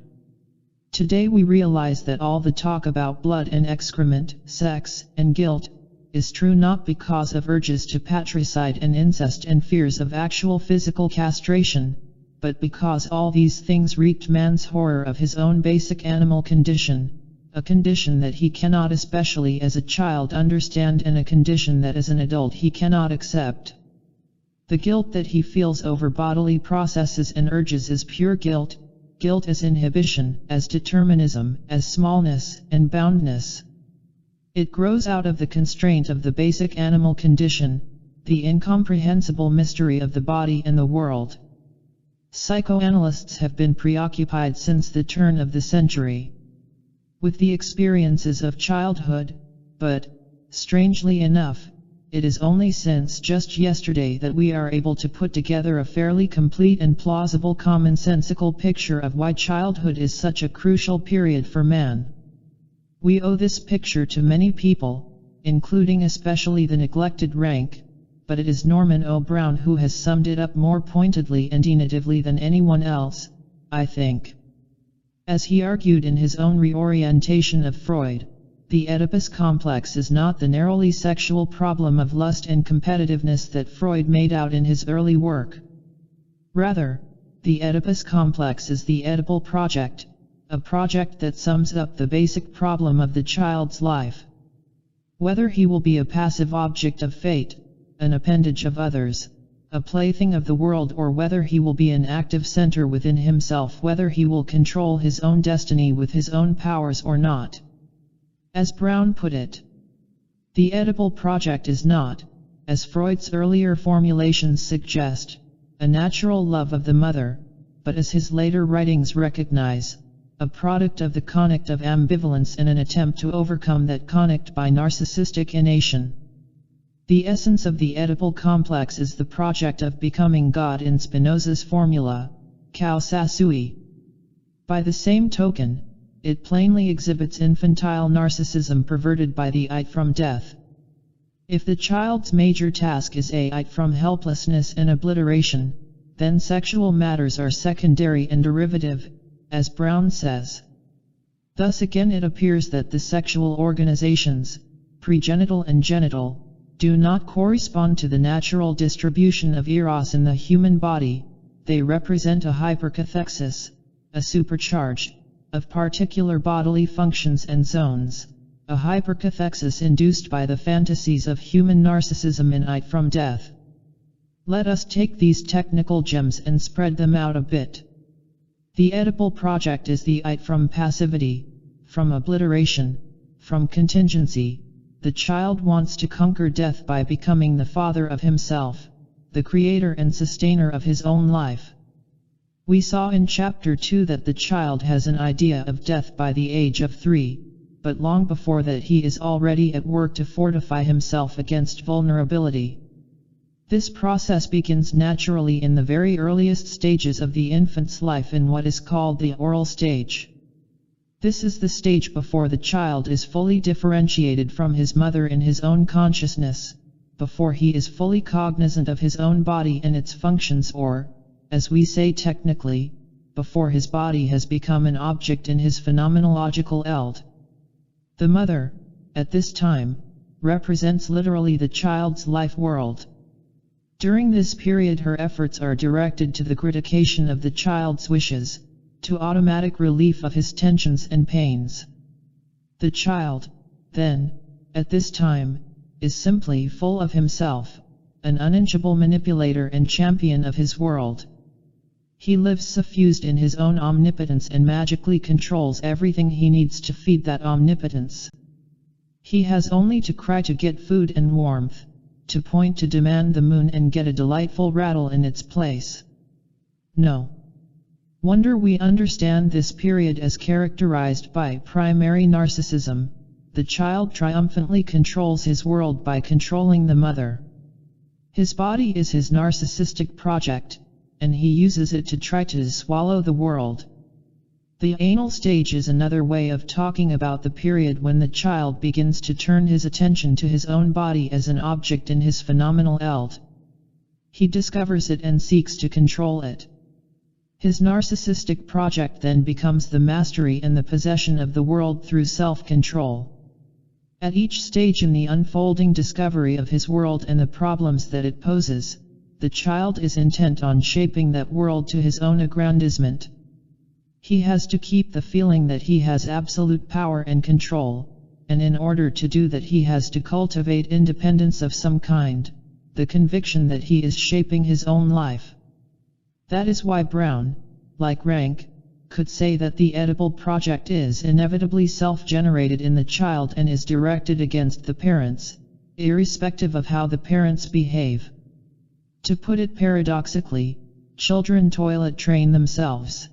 Speaker 1: Today we realize that all the talk about blood and excrement, sex and guilt, is true not because of urges to patricide and incest and fears of actual physical castration, but because all these things wreaked man's horror of his own basic animal condition, a condition that he cannot, especially as a child, understand, and a condition that as an adult he cannot accept. The guilt that he feels over bodily processes and urges is pure guilt, guilt as inhibition, as determinism, as smallness and boundness. It grows out of the constraint of the basic animal condition, the incomprehensible mystery of the body and the world. Psychoanalysts have been preoccupied since the turn of the century with the experiences of childhood, but, strangely enough, it is only since just yesterday that we are able to put together a fairly complete and plausible commonsensical picture of why childhood is such a crucial period for man. We owe this picture to many people, including especially the neglected Rank, but it is Norman O. Brown who has summed it up more pointedly and definitively than anyone else, I think. As he argued in his own reorientation of Freud, the Oedipus complex is not the narrowly sexual problem of lust and competitiveness that Freud made out in his early work. Rather, the Oedipus complex is the Oedipal project, a project that sums up the basic problem of the child's life. Whether he will be a passive object of fate, an appendage of others, a plaything of the world, or whether he will be an active center within himself, whether he will control his own destiny with his own powers or not. As Brown put it, the Oedipal project is not, as Freud's earlier formulations suggest, a natural love of the mother, but as his later writings recognize, a product of the conflict of ambivalence and an attempt to overcome that conflict by narcissistic inanition. The essence of the Oedipal complex is the project of becoming God in Spinoza's formula, causa sui. By the same token, it plainly exhibits infantile narcissism perverted by the id from death. If the child's major task is a id from helplessness and obliteration, then sexual matters are secondary and derivative, as Brown says. Thus again it appears that the sexual organizations, pregenital and genital, do not correspond to the natural distribution of eros in the human body. They represent a hypercathexis, a supercharge, of particular bodily functions and zones, a hypercathexis induced by the fantasies of human narcissism in id from death. Let us take these technical gems and spread them out a bit. The Oedipal project is the id from passivity, from obliteration, from contingency. The child wants to conquer death by becoming the father of himself, the creator and sustainer of his own life. We saw in Chapter 2 that the child has an idea of death by the age of 3, but long before that he is already at work to fortify himself against vulnerability. This process begins naturally in the very earliest stages of the infant's life in what is called the oral stage. This is the stage before the child is fully differentiated from his mother in his own consciousness, before he is fully cognizant of his own body and its functions, or, as we say technically, before his body has become an object in his phenomenological eld. The mother, at this time, represents literally the child's life world. During this period her efforts are directed to the gratification of the child's wishes, to automatic relief of his tensions and pains. The child, then, at this time, is simply full of himself, an uninchable manipulator and champion of his world. He lives suffused in his own omnipotence and magically controls everything he needs to feed that omnipotence. He has only to cry to get food and warmth, to point to demand the moon and get a delightful rattle in its place. No wonder we understand this period as characterized by primary narcissism. The child triumphantly controls his world by controlling the mother. His body is his narcissistic project, and he uses it to try to swallow the world. The anal stage is another way of talking about the period when the child begins to turn his attention to his own body as an object in his phenomenal eld. He discovers it and seeks to control it. His narcissistic project then becomes the mastery and the possession of the world through self-control. At each stage in the unfolding discovery of his world and the problems that it poses, the child is intent on shaping that world to his own aggrandizement. He has to keep the feeling that he has absolute power and control, and in order to do that he has to cultivate independence of some kind, the conviction that he is shaping his own life. That is why Brown, like Rank, could say that the Oedipal project is inevitably self-generated in the child and is directed against the parents, irrespective of how the parents behave. To put it paradoxically, children toilet train themselves.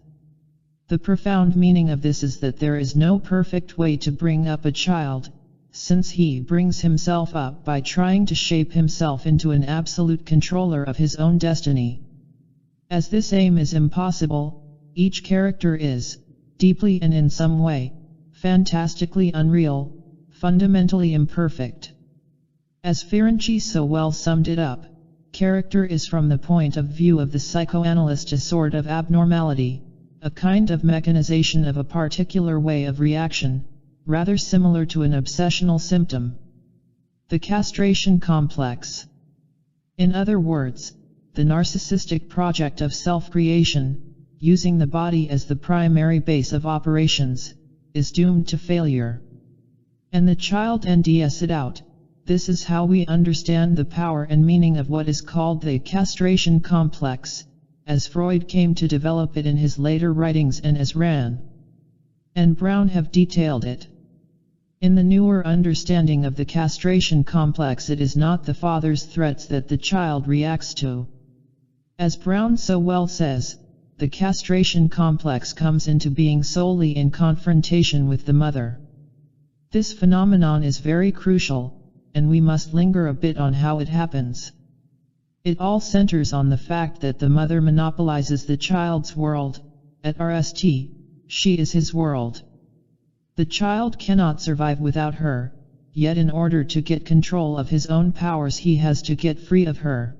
Speaker 1: The profound meaning of this is that there is no perfect way to bring up a child, since he brings himself up by trying to shape himself into an absolute controller of his own destiny. As this aim is impossible, each character is, deeply and in some way, fantastically unreal, fundamentally imperfect. As Ferenczi so well summed it up, character is from the point of view of the psychoanalyst a sort of abnormality, a kind of mechanization of a particular way of reaction, rather similar to an obsessional symptom. The castration complex. In other words, the narcissistic project of self-creation, using the body as the primary base of operations, is doomed to failure. And the child NDS it out. This is how we understand the power and meaning of what is called the castration complex, as Freud came to develop it in his later writings and as Rand and Brown have detailed it. In the newer understanding of the castration complex, it is not the father's threats that the child reacts to. As Brown so well says, the castration complex comes into being solely in confrontation with the mother. This phenomenon is very crucial, and we must linger a bit on how it happens. It all centers on the fact that the mother monopolizes the child's world. At RST, she is his world. The child cannot survive without her, yet in order to get control of his own powers he has to get free of her.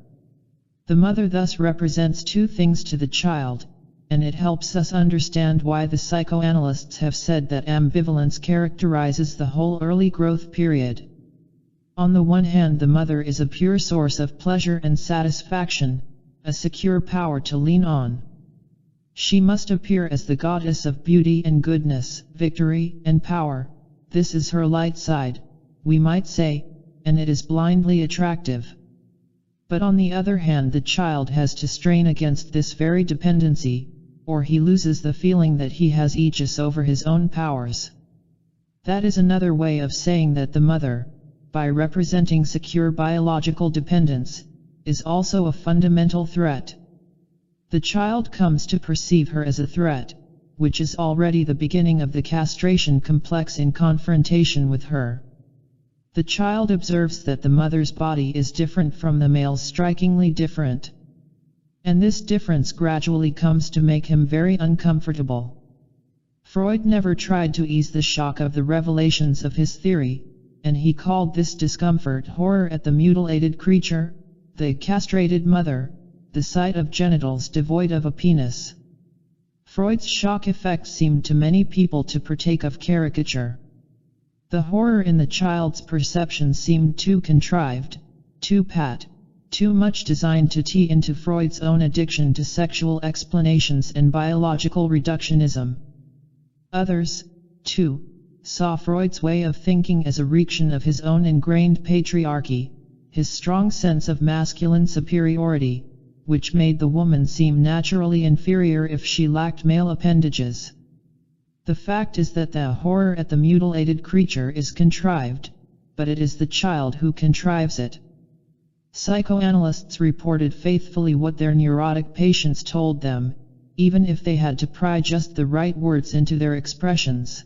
Speaker 1: The mother thus represents two things to the child, and it helps us understand why the psychoanalysts have said that ambivalence characterizes the whole early growth period. On the one hand, the mother is a pure source of pleasure and satisfaction, a secure power to lean on. She must appear as the goddess of beauty and goodness, victory and power. This is her light side, we might say, and it is blindly attractive. But on the other hand, the child has to strain against this very dependency, or he loses the feeling that he has aegis over his own powers. That is another way of saying that the mother, by representing secure biological dependence, is also a fundamental threat. The child comes to perceive her as a threat, which is already the beginning of the castration complex in confrontation with her. The child observes that the mother's body is different from the male's, strikingly different. And this difference gradually comes to make him very uncomfortable. Freud never tried to ease the shock of the revelations of his theory, and he called this discomfort horror at the mutilated creature, the castrated mother, the sight of genitals devoid of a penis. Freud's shock effect seemed to many people to partake of caricature. The horror in the child's perception seemed too contrived, too pat, too much designed to tee into Freud's own addiction to sexual explanations and biological reductionism. Others, too, saw Freud's way of thinking as a reaction of his own ingrained patriarchy, his strong sense of masculine superiority, which made the woman seem naturally inferior if she lacked male appendages. The fact is that the horror at the mutilated creature is contrived, but it is the child who contrives it. Psychoanalysts reported faithfully what their neurotic patients told them, even if they had to pry just the right words into their expressions.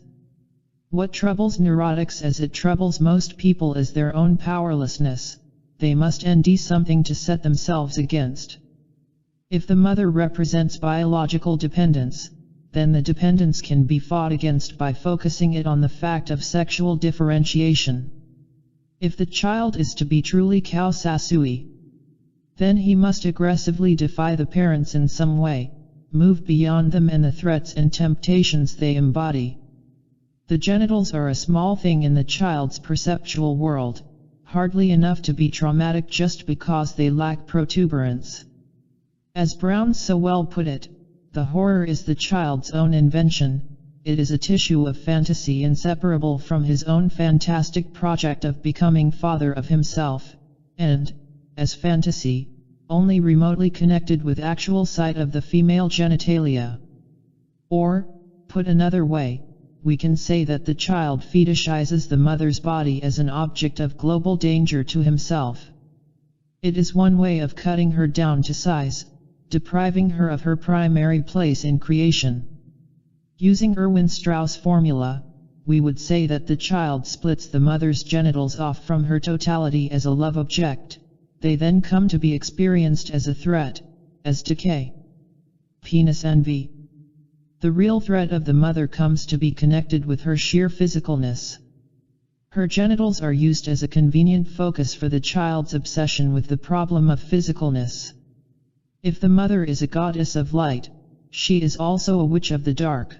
Speaker 1: What troubles neurotics as it troubles most people is their own powerlessness. They must ND something to set themselves against. If the mother represents biological dependence, then the dependence can be fought against by focusing it on the fact of sexual differentiation. If the child is to be truly Kaosasui, then he must aggressively defy the parents in some way, move beyond them and the threats and temptations they embody. The genitals are a small thing in the child's perceptual world, hardly enough to be traumatic just because they lack protuberance. As Brown so well put it, the horror is the child's own invention. It is a tissue of fantasy inseparable from his own fantastic project of becoming father of himself, and, as fantasy, only remotely connected with actual sight of the female genitalia. Or, put another way, we can say that the child fetishizes the mother's body as an object of global danger to himself. It is one way of cutting her down to size, depriving her of her primary place in creation. Using Erwin Strauss' formula, we would say that the child splits the mother's genitals off from her totality as a love object. They then come to be experienced as a threat, as decay. Penis envy. The real threat of the mother comes to be connected with her sheer physicalness. Her genitals are used as a convenient focus for the child's obsession with the problem of physicalness. If the mother is a goddess of light, she is also a witch of the dark.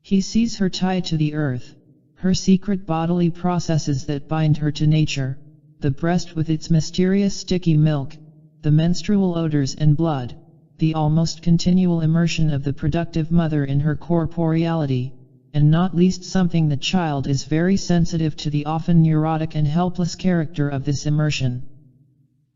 Speaker 1: He sees her tied to the earth, her secret bodily processes that bind her to nature, the breast with its mysterious sticky milk, the menstrual odors and blood, the almost continual immersion of the productive mother in her corporeality, and not least something the child is very sensitive to, the often neurotic and helpless character of this immersion.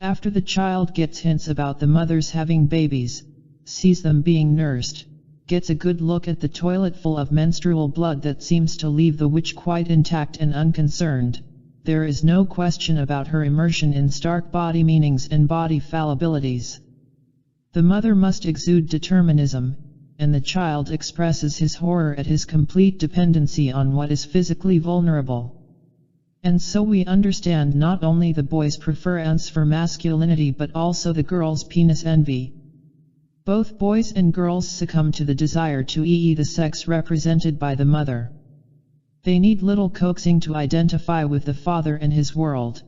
Speaker 1: After the child gets hints about the mothers having babies, sees them being nursed, gets a good look at the toilet full of menstrual blood that seems to leave the witch quite intact and unconcerned, there is no question about her immersion in stark body meanings and body fallibilities. The mother must exude determinism, and the child expresses his horror at his complete dependency on what is physically vulnerable. And so we understand not only the boy's preference for masculinity but also the girl's penis envy. Both boys and girls succumb to the desire to the sex represented by the mother. They need little coaxing to identify with the father and his world.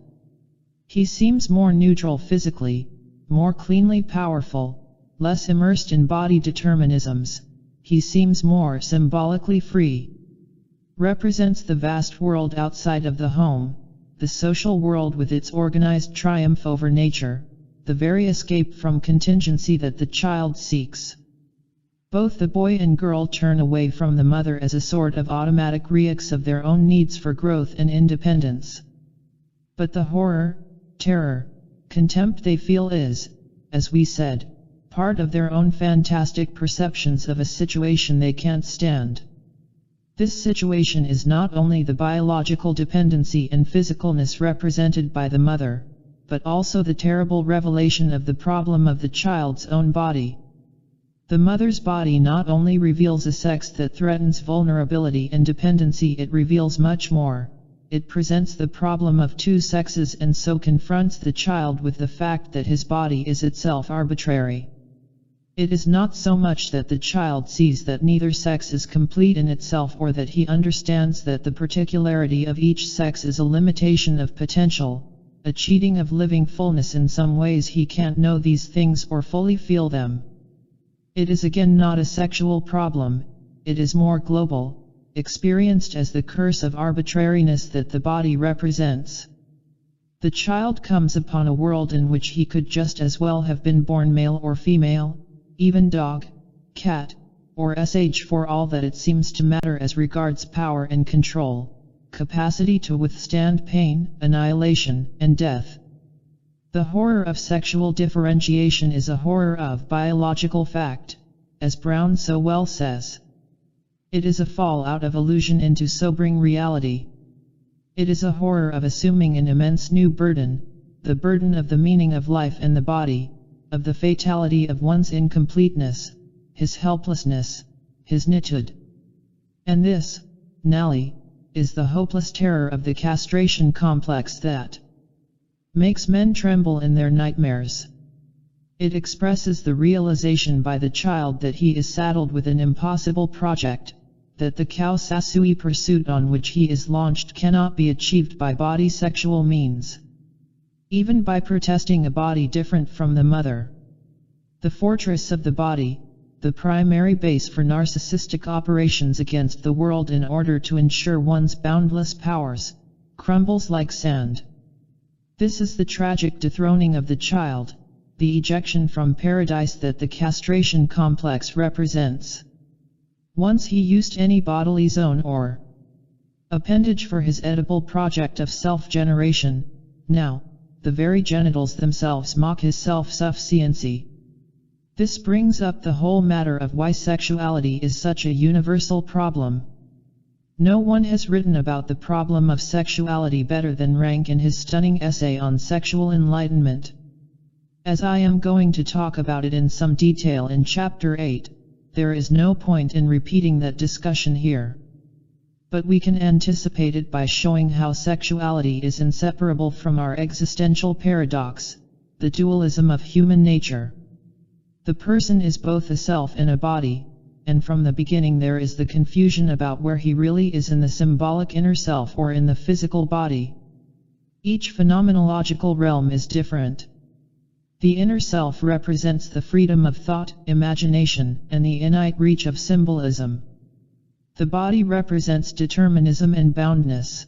Speaker 1: He seems more neutral physically, more cleanly powerful, less immersed in body determinisms. He seems more symbolically free. Represents the vast world outside of the home, the social world with its organized triumph over nature, the very escape from contingency that the child seeks. Both the boy and girl turn away from the mother as a sort of automatic reaction of their own needs for growth and independence. But the horror, terror, contempt they feel is, as we said, part of their own fantastic perceptions of a situation they can't stand. This situation is not only the biological dependency and physicalness represented by the mother, but also the terrible revelation of the problem of the child's own body. The mother's body not only reveals a sex that threatens vulnerability and dependency, it reveals much more. It presents the problem of two sexes and so confronts the child with the fact that his body is itself arbitrary. It is not so much that the child sees that neither sex is complete in itself, or that he understands that the particularity of each sex is a limitation of potential, a cheating of living fullness. In some ways he can't know these things or fully feel them. It is again not a sexual problem, it is more global, experienced as the curse of arbitrariness that the body represents. The child comes upon a world in which he could just as well have been born male or female, even dog, cat, or sh, for all that it seems to matter as regards power and control, capacity to withstand pain, annihilation, and death. The horror of sexual differentiation is a horror of biological fact, as Brown so well says. It is a fall out of illusion into sobering reality. It is a horror of assuming an immense new burden, the burden of the meaning of life and the body, of the fatality of one's incompleteness, his helplessness, his nitude. And this, Nelly, is the hopeless terror of the castration complex that makes men tremble in their nightmares. It expresses the realization by the child that he is saddled with an impossible project, that the Kausasui pursuit on which he is launched cannot be achieved by body sexual means. Even by protesting a body different from the mother. The fortress of the body, the primary base for narcissistic operations against the world in order to ensure one's boundless powers, crumbles like sand. This is the tragic dethroning of the child, the ejection from paradise that the castration complex represents. Once he used any bodily zone or appendage for his edible project of self-generation, now, the very genitals themselves mock his self-sufficiency. This brings up the whole matter of why sexuality is such a universal problem. No one has written about the problem of sexuality better than Rank in his stunning essay on sexual enlightenment. As I am going to talk about it in some detail in Chapter 8, there is no point in repeating that discussion here. But we can anticipate it by showing how sexuality is inseparable from our existential paradox, the dualism of human nature. The person is both a self and a body, and from the beginning there is the confusion about where he really is in the symbolic inner self or in the physical body. Each phenomenological realm is different. The inner self represents the freedom of thought, imagination, and the innate reach of symbolism. The body represents determinism and boundness.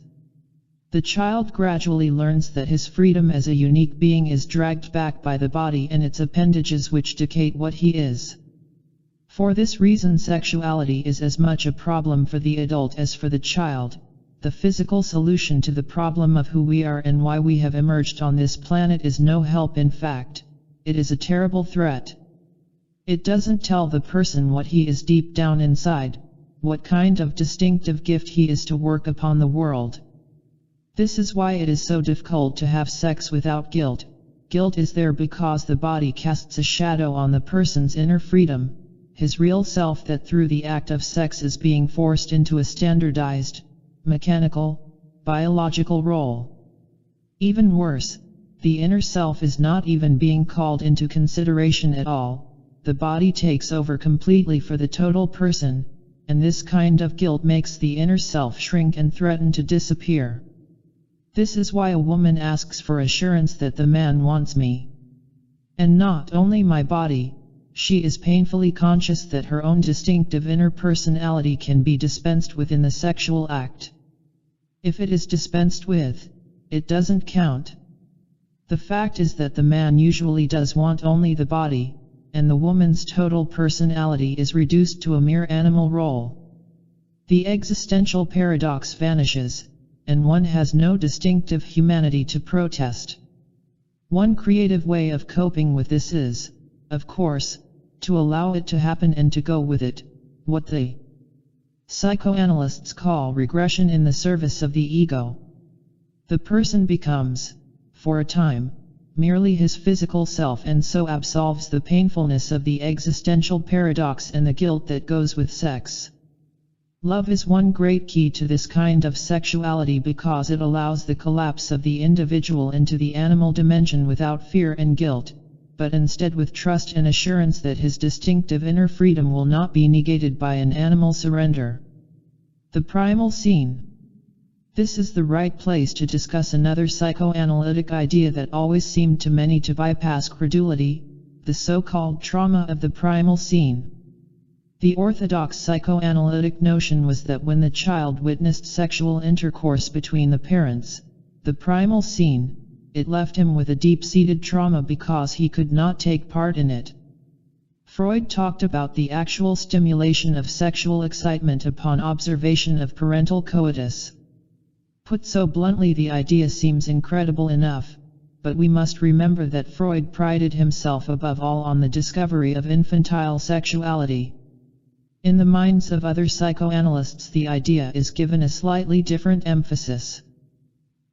Speaker 1: The child gradually learns that his freedom as a unique being is dragged back by the body and its appendages which dictate what he is. For this reason, sexuality is as much a problem for the adult as for the child. The physical solution to the problem of who we are and why we have emerged on this planet is no help. In fact, it is a terrible threat. It doesn't tell the person what he is deep down inside, what kind of distinctive gift he is to work upon the world. This is why it is so difficult to have sex without guilt. Guilt is there because the body casts a shadow on the person's inner freedom, his real self, that through the act of sex is being forced into a standardized, mechanical, biological role. Even worse, the inner self is not even being called into consideration at all. The body takes over completely for the total person, and this kind of guilt makes the inner self shrink and threaten to disappear. This is why a woman asks for assurance that the man wants me. And not only my body, she is painfully conscious that her own distinctive inner personality can be dispensed with in the sexual act. If it is dispensed with, it doesn't count. The fact is that the man usually does want only the body, and the woman's total personality is reduced to a mere animal role. The existential paradox vanishes, and one has no distinctive humanity to protest. One creative way of coping with this is, of course, to allow it to happen and to go with it, what the psychoanalysts call regression in the service of the ego. The person becomes, for a time, merely his physical self, and so absolves the painfulness of the existential paradox and the guilt that goes with sex. Love is one great key to this kind of sexuality because it allows the collapse of the individual into the animal dimension without fear and guilt, but instead with trust and assurance that his distinctive inner freedom will not be negated by an animal surrender. The primal scene. This is the right place to discuss another psychoanalytic idea that always seemed to many to bypass credulity, the so-called trauma of the primal scene. The orthodox psychoanalytic notion was that when the child witnessed sexual intercourse between the parents, the primal scene, it left him with a deep-seated trauma because he could not take part in it. Freud talked about the actual stimulation of sexual excitement upon observation of parental coitus. Put so bluntly, the idea seems incredible enough, but we must remember that Freud prided himself above all on the discovery of infantile sexuality. In the minds of other psychoanalysts, the idea is given a slightly different emphasis.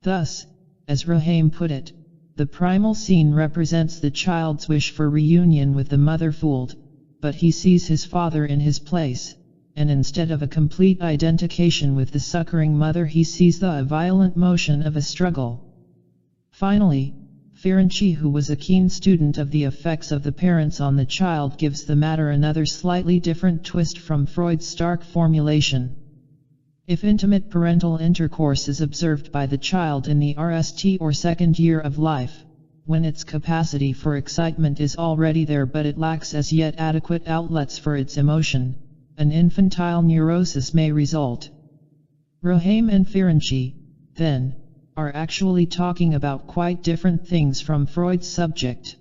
Speaker 1: Thus, as Roheim put it, the primal scene represents the child's wish for reunion with the mother fooled, but he sees his father in his place, and instead of a complete identification with the suckering mother, he sees the violent motion of a struggle. Finally, Ferenczi, who was a keen student of the effects of the parents on the child, gives the matter another slightly different twist from Freud's stark formulation. If intimate parental intercourse is observed by the child in the RST or second year of life, when its capacity for excitement is already there but it lacks as yet adequate outlets for its emotion, an infantile neurosis may result. Roheim and Ferenczi, then, are actually talking about quite different things from Freud's subject.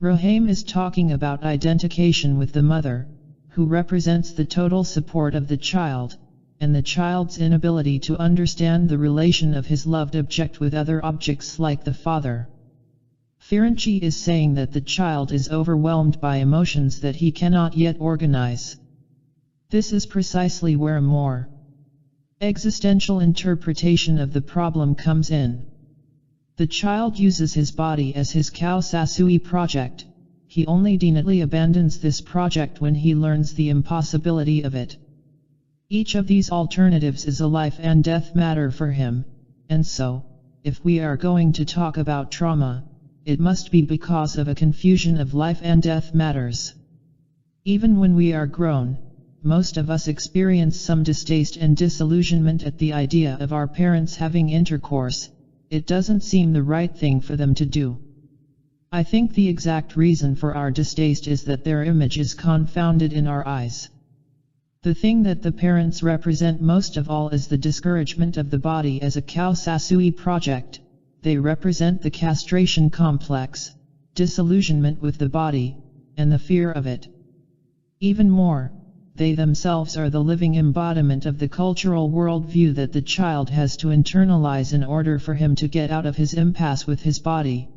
Speaker 1: Roheim is talking about identification with the mother, who represents the total support of the child, and the child's inability to understand the relation of his loved object with other objects like the father. Ferenczi is saying that the child is overwhelmed by emotions that he cannot yet organize. This is precisely where a more existential interpretation of the problem comes in. The child uses his body as his Kaosasui project. He only deliberately abandons this project when he learns the impossibility of it. Each of these alternatives is a life and death matter for him, and so, if we are going to talk about trauma, it must be because of a confusion of life and death matters. Even when we are grown, most of us experience some distaste and disillusionment at the idea of our parents having intercourse. It doesn't seem the right thing for them to do. I think the exact reason for our distaste is that their image is confounded in our eyes. The thing that the parents represent most of all is the discouragement of the body as a Kausasui project. They represent the castration complex, disillusionment with the body, and the fear of it. Even more, they themselves are the living embodiment of the cultural worldview that the child has to internalize in order for him to get out of his impasse with his body.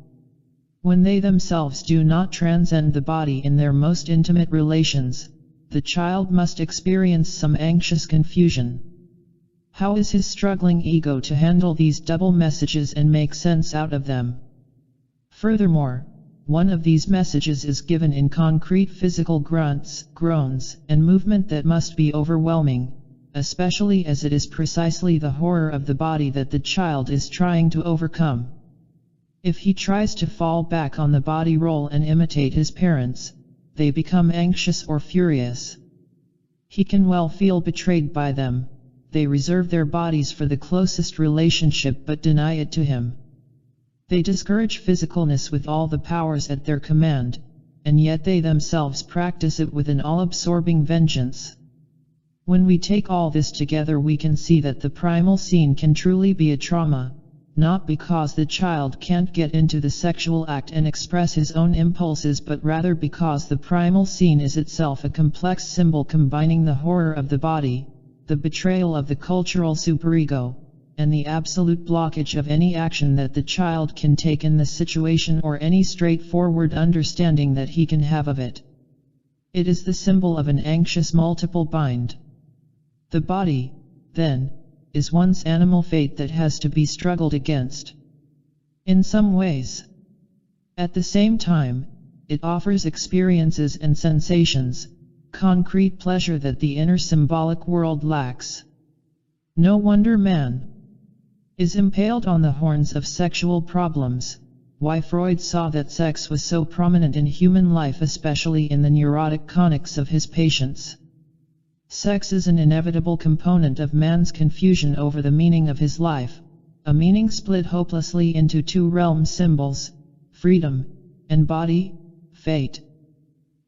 Speaker 1: When they themselves do not transcend the body in their most intimate relations, the child must experience some anxious confusion. How is his struggling ego to handle these double messages and make sense out of them? Furthermore, one of these messages is given in concrete physical grunts, groans, and movement that must be overwhelming, especially as it is precisely the horror of the body that the child is trying to overcome. If he tries to fall back on the body role and imitate his parents, they become anxious or furious. He can well feel betrayed by them. They reserve their bodies for the closest relationship but deny it to him. They discourage physicalness with all the powers at their command, and yet they themselves practice it with an all-absorbing vengeance. When we take all this together, we can see that the primal scene can truly be a trauma, not because the child can't get into the sexual act and express his own impulses, but rather because the primal scene is itself a complex symbol combining the horror of the body, the betrayal of the cultural superego, and the absolute blockage of any action that the child can take in the situation or any straightforward understanding that he can have of it. It is the symbol of an anxious multiple bind. The body, then, is one's animal fate that has to be struggled against. In some ways. At the same time, it offers experiences and sensations, concrete pleasure that the inner symbolic world lacks. No wonder man is impaled on the horns of sexual problems. Why Freud saw that sex was so prominent in human life, especially in the neurotic conics of his patients. Sex is an inevitable component of man's confusion over the meaning of his life, a meaning split hopelessly into two realm symbols, freedom, and body, fate.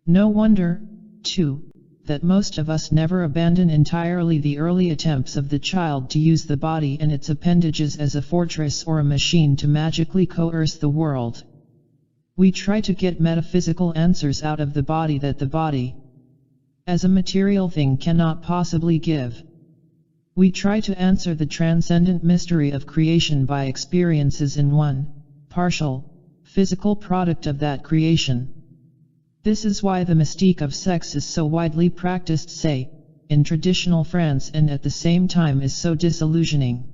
Speaker 1: No wonder, too, that most of us never abandon entirely the early attempts of the child to use the body and its appendages as a fortress or a machine to magically coerce the world. We try to get metaphysical answers out of the body that the body, as a material thing, cannot possibly give. We try to answer the transcendent mystery of creation by experiences in one, partial, physical product of that creation. This is why the mystique of sex is so widely practiced, say, in traditional France, and at the same time is so disillusioning.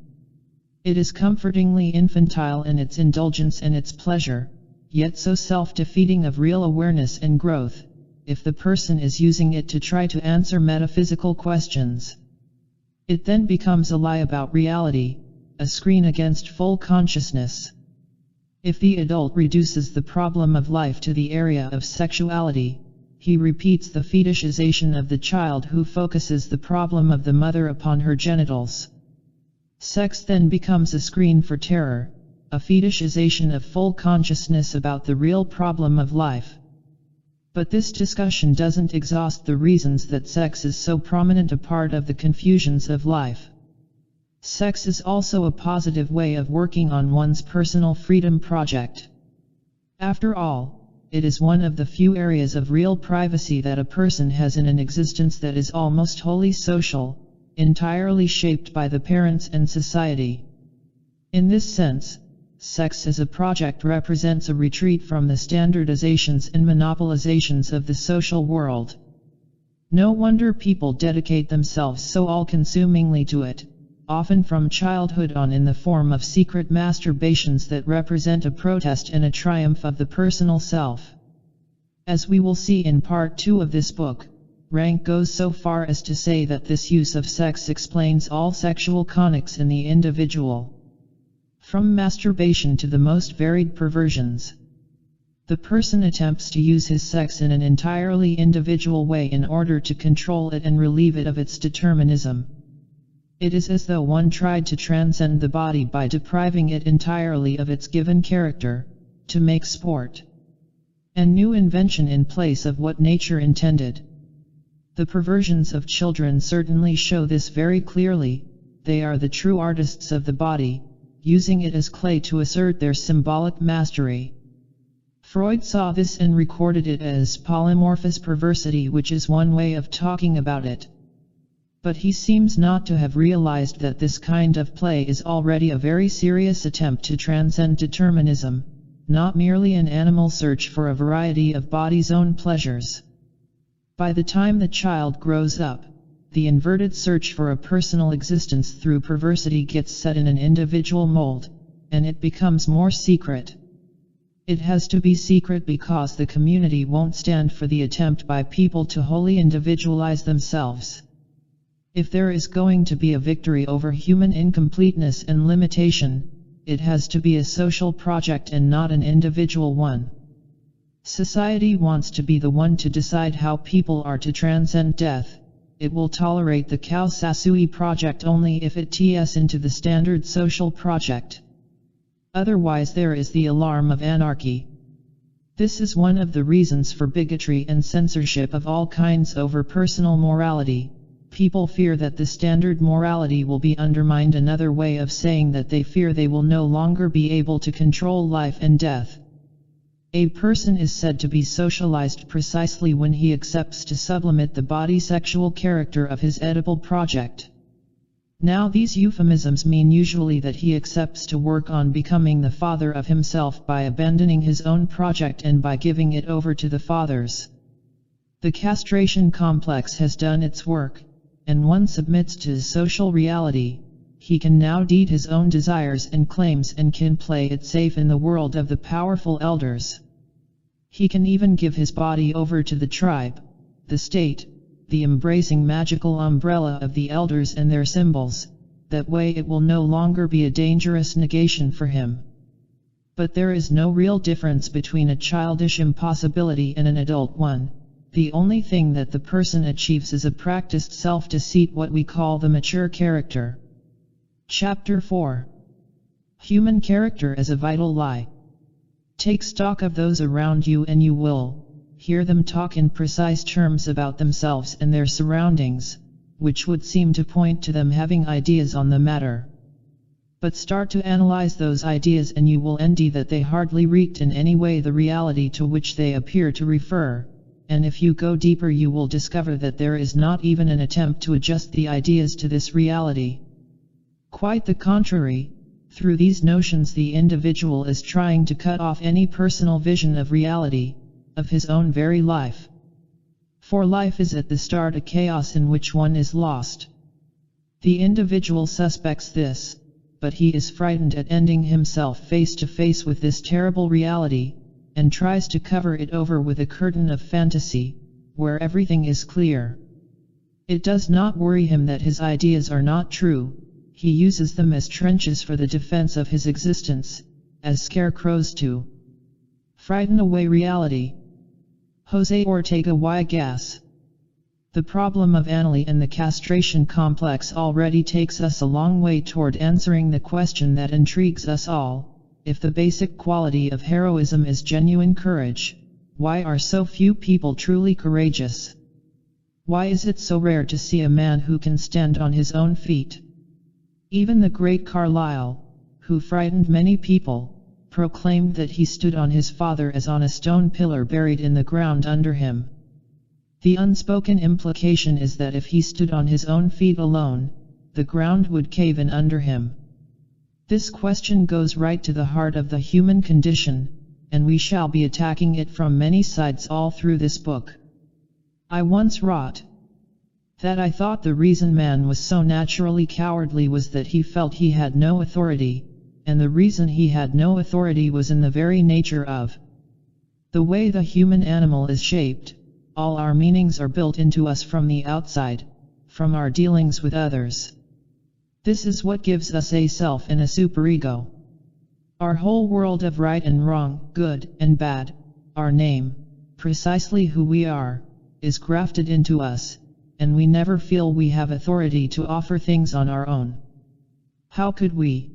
Speaker 1: It is comfortingly infantile in its indulgence and its pleasure, yet so self-defeating of real awareness and growth, if the person is using it to try to answer metaphysical questions. It then becomes a lie about reality, a screen against full consciousness. If the adult reduces the problem of life to the area of sexuality, he repeats the fetishization of the child who focuses the problem of the mother upon her genitals. Sex then becomes a screen for terror, a fetishization of full consciousness about the real problem of life. But this discussion doesn't exhaust the reasons that sex is so prominent a part of the confusions of life. Sex is also a positive way of working on one's personal freedom project. After all, it is one of the few areas of real privacy that a person has in an existence that is almost wholly social, entirely shaped by the parents and society. In this sense, sex as a project represents a retreat from the standardizations and monopolizations of the social world. No wonder people dedicate themselves so all-consumingly to it, often from childhood on, in the form of secret masturbations that represent a protest and a triumph of the personal self. As we will see in part 2 of this book, Rank goes so far as to say that this use of sex explains all sexual conics in the individual. From masturbation to the most varied perversions. The person attempts to use his sex in an entirely individual way in order to control it and relieve it of its determinism. It is as though one tried to transcend the body by depriving it entirely of its given character, to make sport and new invention in place of what nature intended. The perversions of children certainly show this very clearly. They are the true artists of the body, using it as clay to assert their symbolic mastery. Freud saw this and recorded it as polymorphous perversity, which is one way of talking about it. But he seems not to have realized that this kind of play is already a very serious attempt to transcend determinism, not merely an animal search for a variety of body's own pleasures. By the time the child grows up, the inverted search for a personal existence through perversity gets set in an individual mold, and it becomes more secret. It has to be secret because the community won't stand for the attempt by people to wholly individualize themselves. If there is going to be a victory over human incompleteness and limitation, it has to be a social project and not an individual one. Society wants to be the one to decide how people are to transcend death. It will tolerate the Kau Sasui project only if it ties into the standard social project. Otherwise there is the alarm of anarchy. This is one of the reasons for bigotry and censorship of all kinds over personal morality. People fear that the standard morality will be undermined, another way of saying that they fear they will no longer be able to control life and death. A person is said to be socialized precisely when he accepts to sublimate the body sexual character of his edible project. Now these euphemisms mean usually that he accepts to work on becoming the father of himself by abandoning his own project and by giving it over to the father's. The castration complex has done its work, and one submits to his social reality. He can now deed his own desires and claims and can play it safe in the world of the powerful elders. He can even give his body over to the tribe, the state, the embracing magical umbrella of the elders and their symbols. That way it will no longer be a dangerous negation for him. But there is no real difference between a childish impossibility and an adult one. The only thing that the person achieves is a practiced self-deceit, what we call the mature character. Chapter 4. Human character as a vital lie. Take stock of those around you and you will hear them talk in precise terms about themselves and their surroundings, which would seem to point to them having ideas on the matter. But start to analyze those ideas and you will envy that they hardly reeked in any way the reality to which they appear to refer, and if you go deeper you will discover that there is not even an attempt to adjust the ideas to this reality. Quite the contrary. Through these notions the individual is trying to cut off any personal vision of reality, of his own very life. For life is at the start a chaos in which one is lost. The individual suspects this, but he is frightened at ending himself face to face with this terrible reality, and tries to cover it over with a curtain of fantasy, where everything is clear. It does not worry him that his ideas are not true. He uses them as trenches for the defense of his existence, as scarecrows to frighten away reality. Jose Ortega y Gasset. The problem of Annalie and the castration complex already takes us a long way toward answering the question that intrigues us all. If the basic quality of heroism is genuine courage, why are so few people truly courageous? Why is it so rare to see a man who can stand on his own feet? Even the great Carlyle, who frightened many people, proclaimed that he stood on his father as on a stone pillar buried in the ground under him. The unspoken implication is that if he stood on his own feet alone, the ground would cave in under him. This question goes right to the heart of the human condition, and we shall be attacking it from many sides all through this book. I once wrote that I thought the reason man was so naturally cowardly was that he felt he had no authority, and the reason he had no authority was in the very nature of the way the human animal is shaped. All our meanings are built into us from the outside, from our dealings with others. This is what gives us a self and a superego. Our whole world of right and wrong, good and bad, our name, precisely who we are, is grafted into us, and we never feel we have authority to offer things on our own. How could we?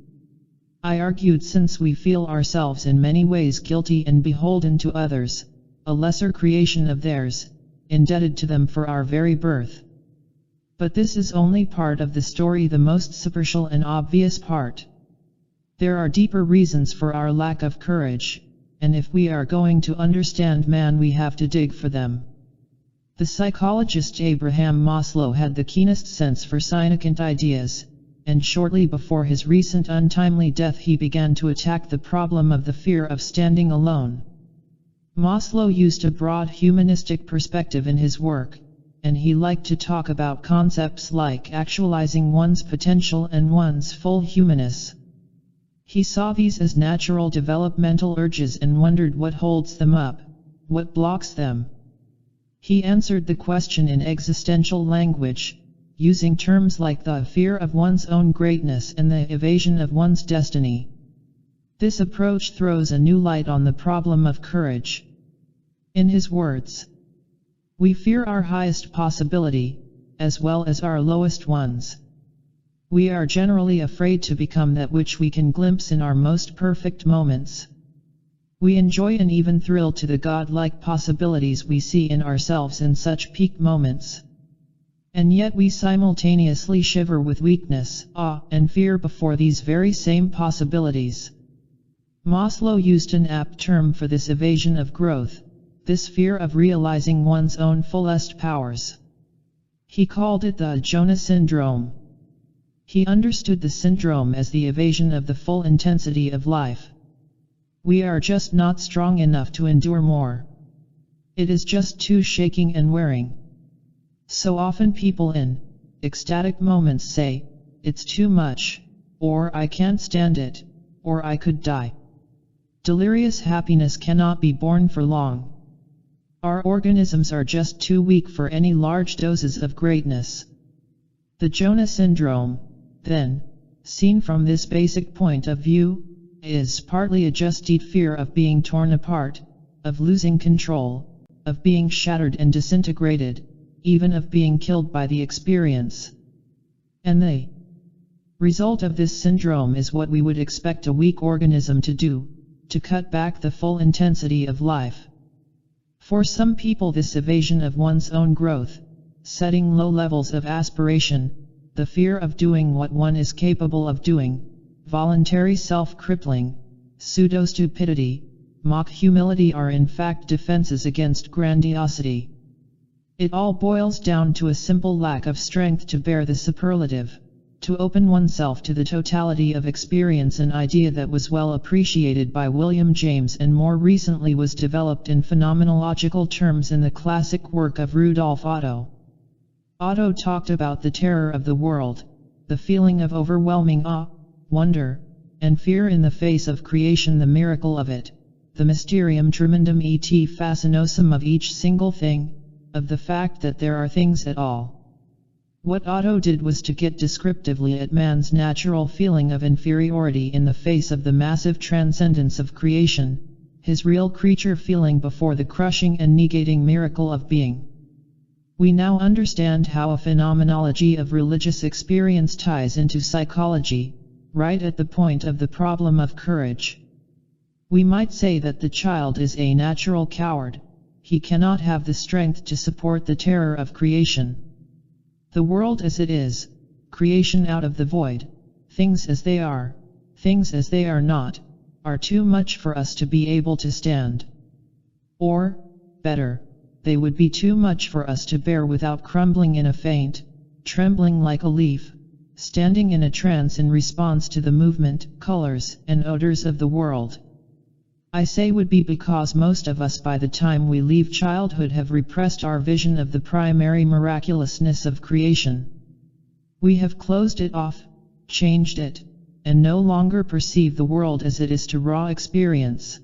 Speaker 1: I argued, since we feel ourselves in many ways guilty and beholden to others, a lesser creation of theirs, indebted to them for our very birth. But this is only part of the story, the most superficial and obvious part. There are deeper reasons for our lack of courage, and if we are going to understand man, we have to dig for them. The psychologist Abraham Maslow had the keenest sense for significant ideas, and shortly before his recent untimely death he began to attack the problem of the fear of standing alone. Maslow used a broad humanistic perspective in his work, and he liked to talk about concepts like actualizing one's potential and one's full humanness. He saw these as natural developmental urges and wondered what holds them up, what blocks them. He answered the question in existential language, using terms like the fear of one's own greatness and the evasion of one's destiny. This approach throws a new light on the problem of courage. In his words, we fear our highest possibility, as well as our lowest ones. We are generally afraid to become that which we can glimpse in our most perfect moments. We enjoy and even thrill to the godlike possibilities we see in ourselves in such peak moments. And yet we simultaneously shiver with weakness, awe, and fear before these very same possibilities. Maslow used an apt term for this evasion of growth, this fear of realizing one's own fullest powers. He called it the Jonah syndrome. He understood the syndrome as the evasion of the full intensity of life. We are just not strong enough to endure more. It is just too shaking and wearing. So often people in ecstatic moments say, "It's too much," or "I can't stand it," or "I could die." Delirious happiness cannot be borne for long. Our organisms are just too weak for any large doses of greatness. The Jonah syndrome, then, seen from this basic point of view, is partly a just-eat fear of being torn apart, of losing control, of being shattered and disintegrated, even of being killed by the experience. And the result of this syndrome is what we would expect a weak organism to do, to cut back the full intensity of life. For some people, this evasion of one's own growth, setting low levels of aspiration, the fear of doing what one is capable of doing, voluntary self-crippling, pseudo-stupidity, mock humility are in fact defenses against grandiosity. It all boils down to a simple lack of strength to bear the superlative, to open oneself to the totality of experience, an idea that was well appreciated by William James and more recently was developed in phenomenological terms in the classic work of Rudolf Otto. Otto talked about the terror of the world, the feeling of overwhelming awe, wonder, and fear in the face of creation, the miracle of it, the mysterium tremendum et fascinosum of each single thing, of the fact that there are things at all. What Otto did was to get descriptively at man's natural feeling of inferiority in the face of the massive transcendence of creation, his real creature feeling before the crushing and negating miracle of being. We now understand how a phenomenology of religious experience ties into psychology, right at the point of the problem of courage. We might say that the child is a natural coward. He cannot have the strength to support the terror of creation. The world as it is, creation out of the void, things as they are, things as they are not, are too much for us to be able to stand. Or, better, they would be too much for us to bear without crumbling in a faint, trembling like a leaf, standing in a trance in response to the movement, colors, and odors of the world. I say would be because most of us by the time we leave childhood have repressed our vision of the primary miraculousness of creation. We have closed it off, changed it, and no longer perceive the world as it is to raw experience.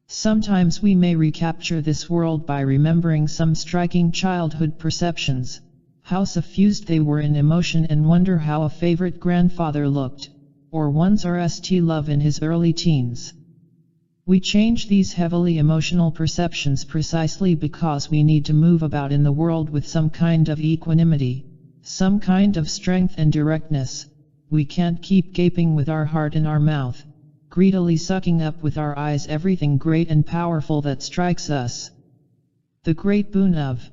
Speaker 1: Sometimes we may recapture this world by remembering some striking childhood perceptions, how suffused they were in emotion, and wonder how a favorite grandfather looked, or one's RST love in his early teens. We change these heavily emotional perceptions precisely because we need to move about in the world with some kind of equanimity, some kind of strength and directness. We can't keep gaping with our heart in our mouth, greedily sucking up with our eyes everything great and powerful that strikes us. The great boon of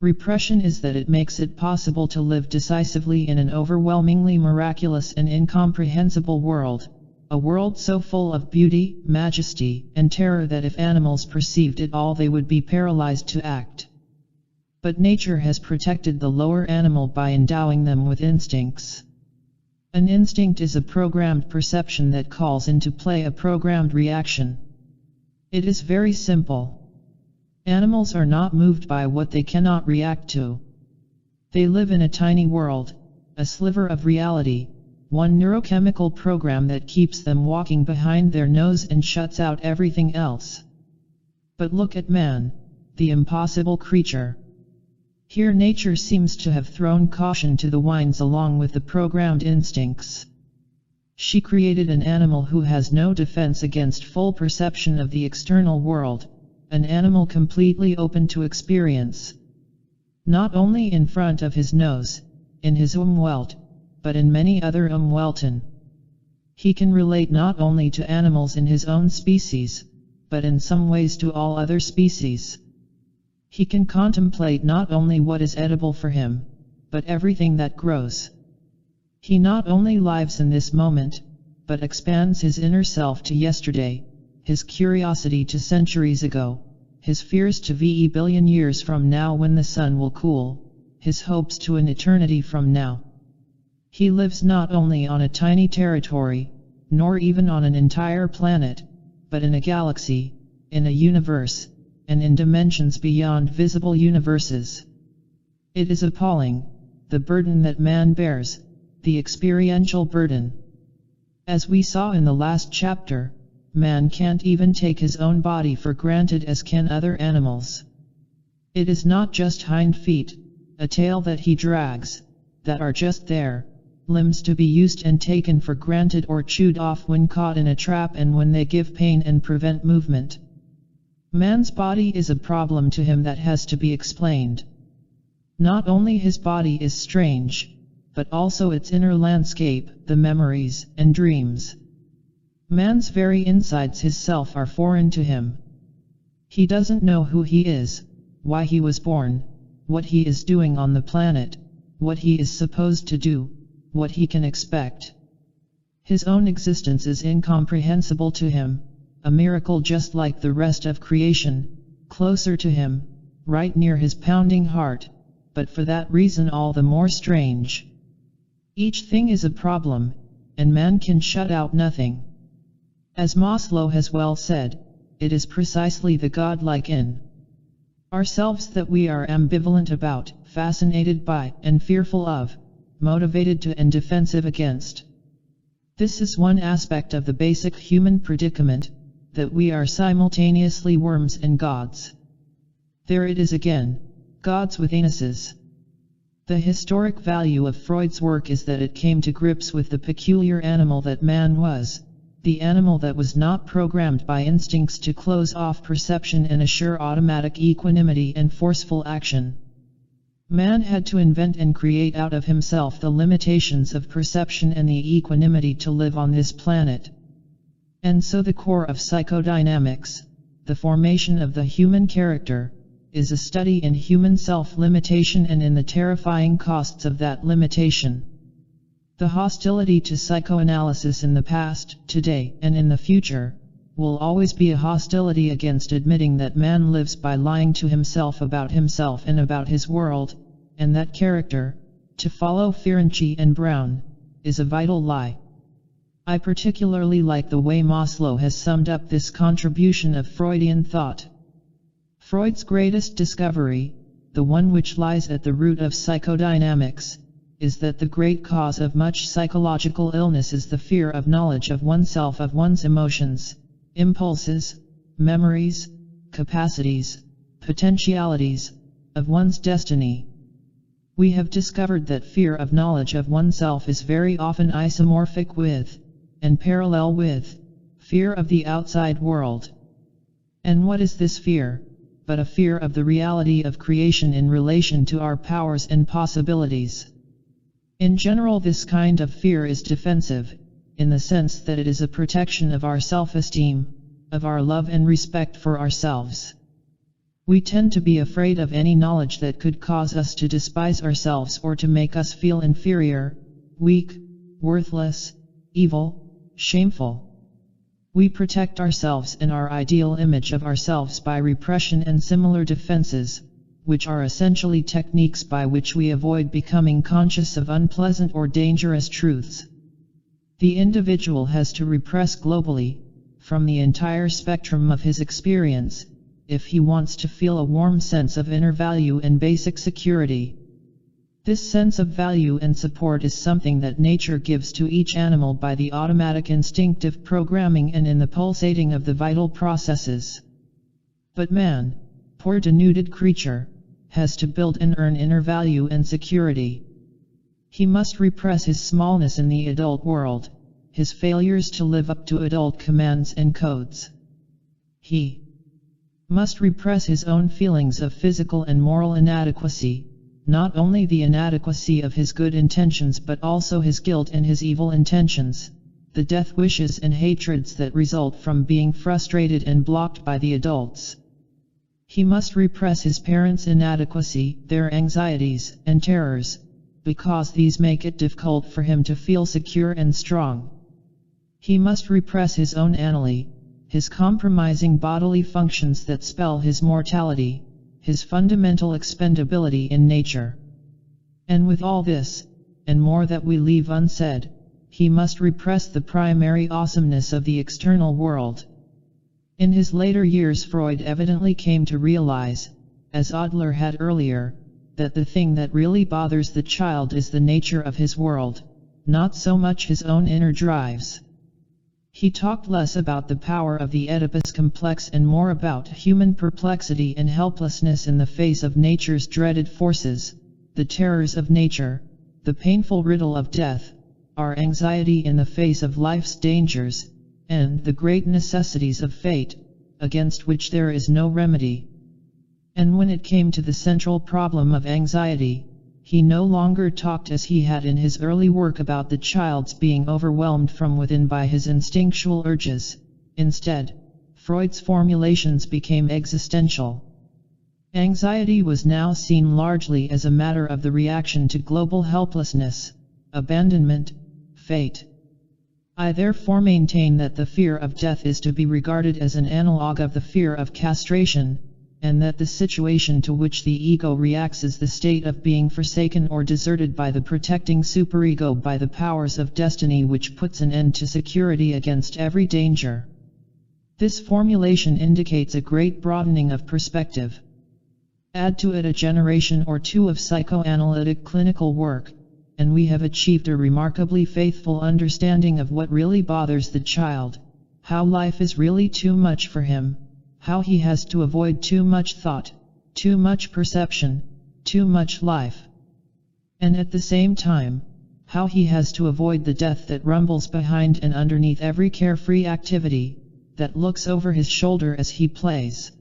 Speaker 1: Repression is that it makes it possible to live decisively in an overwhelmingly miraculous and incomprehensible world, a world so full of beauty, majesty, and terror that if animals perceived it all they would be paralyzed to act. But nature has protected the lower animal by endowing them with instincts. An instinct is a programmed perception that calls into play a programmed reaction. It is very simple. Animals are not moved by what they cannot react to. They live in a tiny world, a sliver of reality, one neurochemical program that keeps them walking behind their nose and shuts out everything else. But look at man, the impossible creature. Here nature seems to have thrown caution to the winds along with the programmed instincts. She created an animal who has no defense against full perception of the external world, an animal completely open to experience. Not only in front of his nose, in his Umwelt, but in many other Umwelten. He can relate not only to animals in his own species, but in some ways to all other species. He can contemplate not only what is edible for him, but everything that grows. He not only lives in this moment, but expands his inner self to yesterday, his curiosity to centuries ago, his fears to VE billion years from now when the sun will cool, his hopes to an eternity from now. He lives not only on a tiny territory, nor even on an entire planet, but in a galaxy, in a universe, and in dimensions beyond visible universes. It is appalling, the burden that man bears, the experiential burden. As we saw in the last chapter, man can't even take his own body for granted as can other animals. It is not just hind feet, a tail that he drags, that are just there, limbs to be used and taken for granted or chewed off when caught in a trap and when they give pain and prevent movement. Man's body is a problem to him that has to be explained. Not only his body is strange, but also its inner landscape, the memories and dreams. Man's very insides, his self, are foreign to him. He doesn't know who he is, why he was born, what he is doing on the planet, what he is supposed to do, what he can expect. His own existence is incomprehensible to him, a miracle just like the rest of creation, closer to him, right near his pounding heart, but for that reason all the more strange. Each thing is a problem, and man can shut out nothing. As Maslow has well said, it is precisely the godlike in ourselves that we are ambivalent about, fascinated by, and fearful of, motivated to and defensive against. This is one aspect of the basic human predicament, that we are simultaneously worms and gods. There it is again, gods with anuses. The historic value of Freud's work is that it came to grips with the peculiar animal that man was, the animal that was not programmed by instincts to close off perception and assure automatic equanimity and forceful action. Man had to invent and create out of himself the limitations of perception and the equanimity to live on this planet. And so the core of psychodynamics, the formation of the human character, is a study in human self-limitation and in the terrifying costs of that limitation. The hostility to psychoanalysis in the past, today, and in the future, will always be a hostility against admitting that man lives by lying to himself and about his world, and that character, to follow Ferenczi and Brown, is a vital lie. I particularly like the way Maslow has summed up this contribution of Freudian thought. Freud's greatest discovery, the one which lies at the root of psychodynamics, is that the great cause of much psychological illness is the fear of knowledge of oneself, of one's emotions, impulses, memories, capacities, potentialities, of one's destiny. We have discovered that fear of knowledge of oneself is very often isomorphic with, and parallel with, fear of the outside world. And what is this fear, but a fear of the reality of creation in relation to our powers and possibilities? In general, this kind of fear is defensive, in the sense that it is a protection of our self-esteem, of our love and respect for ourselves. We tend to be afraid of any knowledge that could cause us to despise ourselves or to make us feel inferior, weak, worthless, evil, shameful. We protect ourselves and our ideal image of ourselves by repression and similar defenses, which are essentially techniques by which we avoid becoming conscious of unpleasant or dangerous truths. The individual has to repress globally, from the entire spectrum of his experience, if he wants to feel a warm sense of inner value and basic security. This sense of value and support is something that nature gives to each animal by the automatic instinctive programming and in the pulsating of the vital processes. But man, poor denuded creature, has to build and earn inner value and security. He must repress his smallness in the adult world, his failures to live up to adult commands and codes. He must repress his own feelings of physical and moral inadequacy, not only the inadequacy of his good intentions but also his guilt and his evil intentions, the death wishes and hatreds that result from being frustrated and blocked by the adults. He must repress his parents' inadequacy, their anxieties and terrors, because these make it difficult for him to feel secure and strong. He must repress his own anomaly, his compromising bodily functions that spell his mortality, his fundamental expendability in nature. And with all this, and more that we leave unsaid, he must repress the primary awesomeness of the external world. In his later years, Freud evidently came to realize, as Adler had earlier, that the thing that really bothers the child is the nature of his world, not so much his own inner drives. He talked less about the power of the Oedipus complex and more about human perplexity and helplessness in the face of nature's dreaded forces, the terrors of nature, the painful riddle of death, our anxiety in the face of life's dangers, and the great necessities of fate, against which there is no remedy. And when it came to the central problem of anxiety, he no longer talked as he had in his early work about the child's being overwhelmed from within by his instinctual urges. Instead, Freud's formulations became existential. Anxiety was now seen largely as a matter of the reaction to global helplessness, abandonment, fate. I therefore maintain that the fear of death is to be regarded as an analog of the fear of castration, and that the situation to which the ego reacts is the state of being forsaken or deserted by the protecting superego, by the powers of destiny, which puts an end to security against every danger. This formulation indicates a great broadening of perspective. Add to it a generation or two of psychoanalytic clinical work, and we have achieved a remarkably faithful understanding of what really bothers the child, how life is really too much for him, how he has to avoid too much thought, too much perception, too much life. And at the same time, how he has to avoid the death that rumbles behind and underneath every carefree activity, that looks over his shoulder as he plays.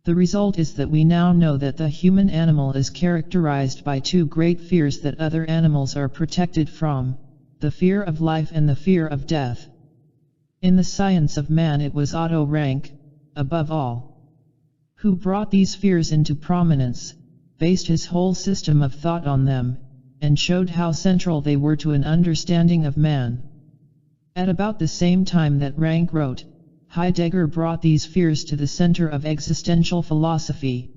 Speaker 1: The result is that we now know that the human animal is characterized by two great fears that other animals are protected from, the fear of life and the fear of death. In the science of man, it was Otto Rank, above all, who brought these fears into prominence, based his whole system of thought on them, and showed how central they were to an understanding of man. At about the same time that Rank wrote, Heidegger brought these fears to the center of existential philosophy.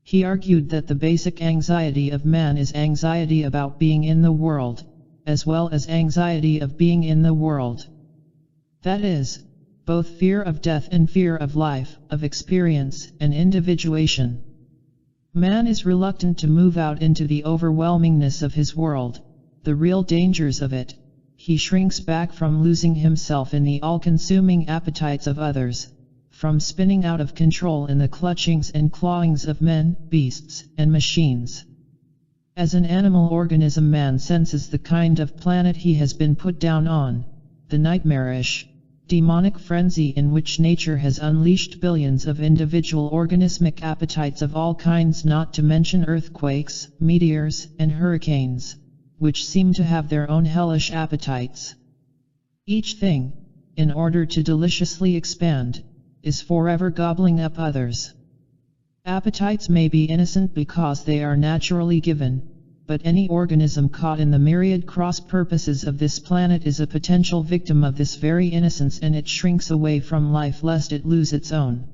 Speaker 1: He argued that the basic anxiety of man is anxiety about being in the world, as well as anxiety of being in the world. That is, both fear of death and fear of life, of experience and individuation. Man is reluctant to move out into the overwhelmingness of his world, the real dangers of it. He shrinks back from losing himself in the all-consuming appetites of others, from spinning out of control in the clutchings and clawings of men, beasts, and machines. As an animal organism, man senses the kind of planet he has been put down on, the nightmarish, demonic frenzy in which nature has unleashed billions of individual organismic appetites of all kinds, not to mention earthquakes, meteors, and hurricanes, which seem to have their own hellish appetites. Each thing, in order to deliciously expand, is forever gobbling up others. Appetites may be innocent because they are naturally given, but any organism caught in the myriad cross-purposes of this planet is a potential victim of this very innocence, and it shrinks away from life lest it lose its own.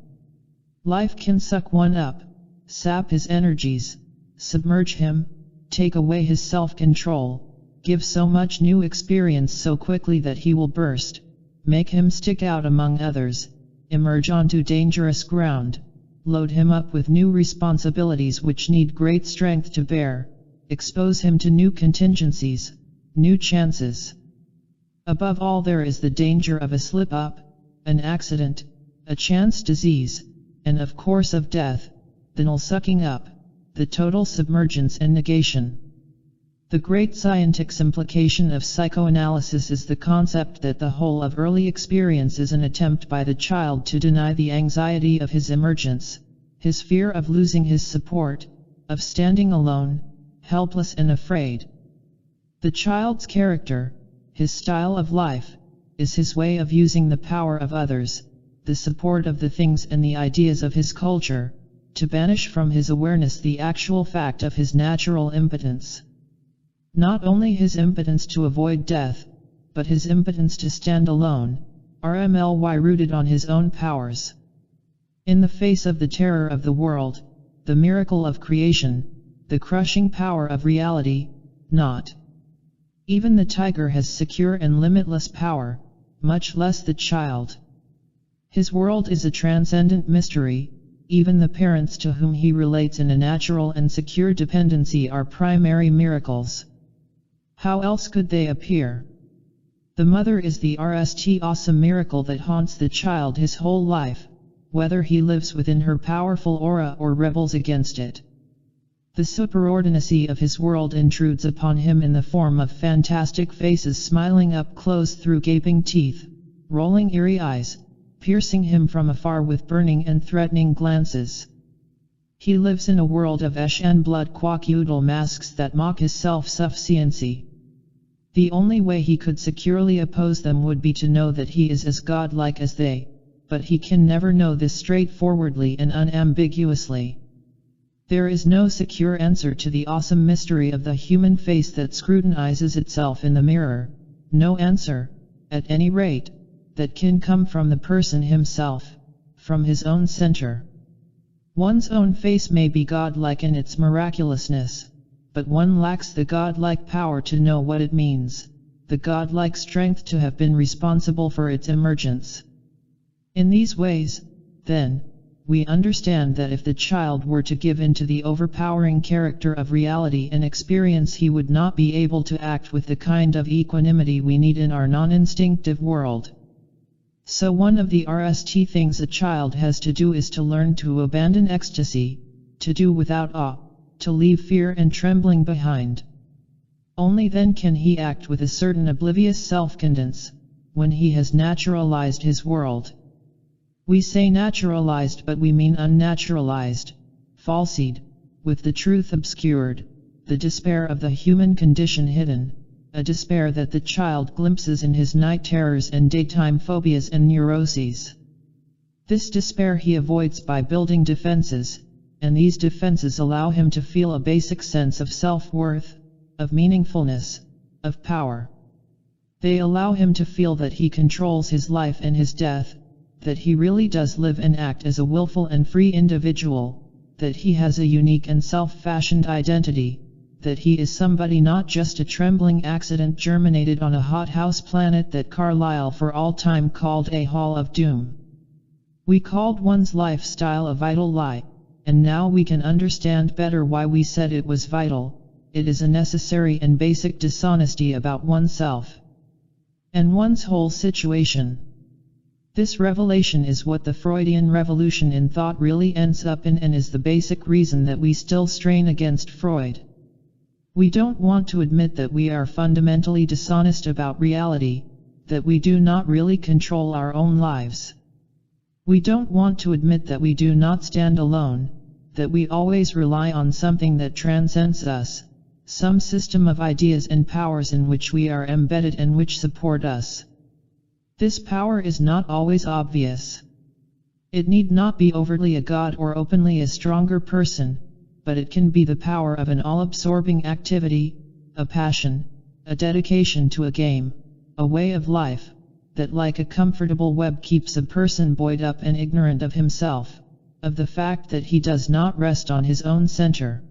Speaker 1: Life can suck one up, sap his energies, submerge him, take away his self-control, give so much new experience so quickly that he will burst, make him stick out among others, emerge onto dangerous ground, load him up with new responsibilities which need great strength to bear, expose him to new contingencies, new chances. Above all, there is the danger of a slip-up, an accident, a chance disease, and of course of death, the null sucking up, the total submergence and negation. The great scientific implication of psychoanalysis is the concept that the whole of early experience is an attempt by the child to deny the anxiety of his emergence, his fear of losing his support, of standing alone, helpless and afraid. The child's character, his style of life, is his way of using the power of others, the support of the things and the ideas of his culture, to banish from his awareness the actual fact of his natural impotence. Not only his impotence to avoid death, but his impotence to stand alone, RMLY rooted on his own powers. In the face of the terror of the world, the miracle of creation, the crushing power of reality, not even the tiger has secure and limitless power, much less the child. His world is a transcendent mystery, even the parents to whom he relates in a natural and secure dependency are primary miracles. How else could they appear? The mother is the awesome miracle that haunts the child his whole life, whether he lives within her powerful aura or rebels against it. The superordinacy of his world intrudes upon him in the form of fantastic faces smiling up close through gaping teeth, rolling eerie eyes, piercing him from afar with burning and threatening glances. He lives in a world of ash and blood quackoodle masks that mock his self-sufficiency. The only way he could securely oppose them would be to know that he is as godlike as they, but he can never know this straightforwardly and unambiguously. There is no secure answer to the awesome mystery of the human face that scrutinizes itself in the mirror, no answer, at any rate, that can come from the person himself, from his own center. One's own face may be godlike in its miraculousness, but one lacks the godlike power to know what it means, the godlike strength to have been responsible for its emergence. In these ways, then, we understand that if the child were to give in to the overpowering character of reality and experience, he would not be able to act with the kind of equanimity we need in our non-instinctive world. So one of the things a child has to do is to learn to abandon ecstasy, to do without awe, to leave fear and trembling behind. Only then can he act with a certain oblivious self-confidence, when he has naturalized his world. We say naturalized, but we mean unnaturalized, falsified, with the truth obscured, the despair of the human condition hidden, a despair that the child glimpses in his night terrors and daytime phobias and neuroses. This despair he avoids by building defenses, and these defenses allow him to feel a basic sense of self-worth, of meaningfulness, of power. They allow him to feel that he controls his life and his death, that he really does live and act as a willful and free individual, that he has a unique and self-fashioned identity, that he is somebody, not just a trembling accident germinated on a hothouse planet that Carlyle for all time called a hall of doom. We called one's lifestyle a vital lie, and now we can understand better why we said it was vital. It is a necessary and basic dishonesty about oneself and one's whole situation. This revelation is what the Freudian revolution in thought really ends up in, and is the basic reason that we still strain against Freud. We don't want to admit that we are fundamentally dishonest about reality, that we do not really control our own lives. We don't want to admit that we do not stand alone, that we always rely on something that transcends us, some system of ideas and powers in which we are embedded and which support us. This power is not always obvious. It need not be overtly a god or openly a stronger person, but it can be the power of an all-absorbing activity, a passion, a dedication to a game, a way of life, that like a comfortable web keeps a person buoyed up and ignorant of himself, of the fact that he does not rest on his own center.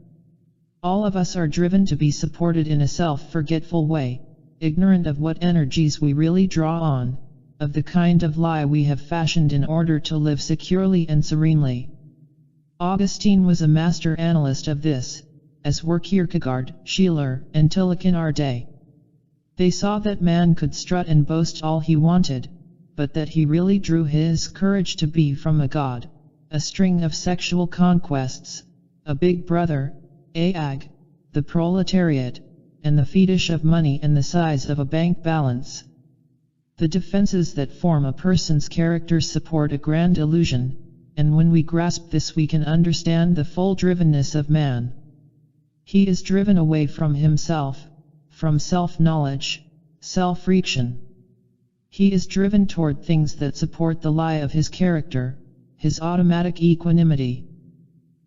Speaker 1: All of us are driven to be supported in a self-forgetful way, ignorant of what energies we really draw on, of the kind of lie we have fashioned in order to live securely and serenely. Augustine was a master analyst of this, as were Kierkegaard, Schiller, and Tillich in our day. They saw that man could strut and boast all he wanted, but that he really drew his courage to be from a god, a string of sexual conquests, a big brother, Ag, the proletariat, and the fetish of money and the size of a bank balance. The defenses that form a person's character support a grand illusion, and when we grasp this we can understand the full drivenness of man. He is driven away from himself, from self-knowledge, self-reaction. He is driven toward things that support the lie of his character, his automatic equanimity.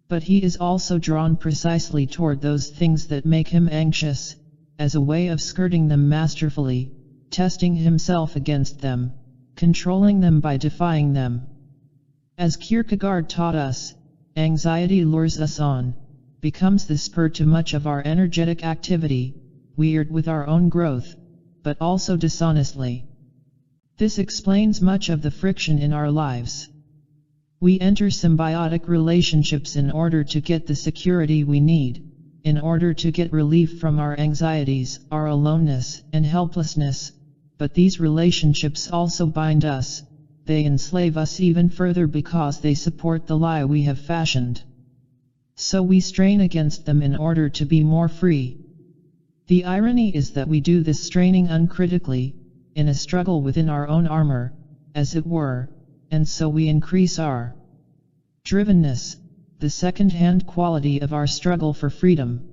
Speaker 1: But he is also drawn precisely toward those things that make him anxious, as a way of skirting them masterfully, testing himself against them, controlling them by defying them. As Kierkegaard taught us, anxiety lures us on, becomes the spur to much of our energetic activity, weird with our own growth, but also dishonestly. This explains much of the friction in our lives. We enter symbiotic relationships in order to get the security we need, in order to get relief from our anxieties, our aloneness, and helplessness, but these relationships also bind us, they enslave us even further because they support the lie we have fashioned. So we strain against them in order to be more free. The irony is that we do this straining uncritically, in a struggle within our own armor, as it were, and so we increase our drivenness, the second-hand quality of our struggle for freedom.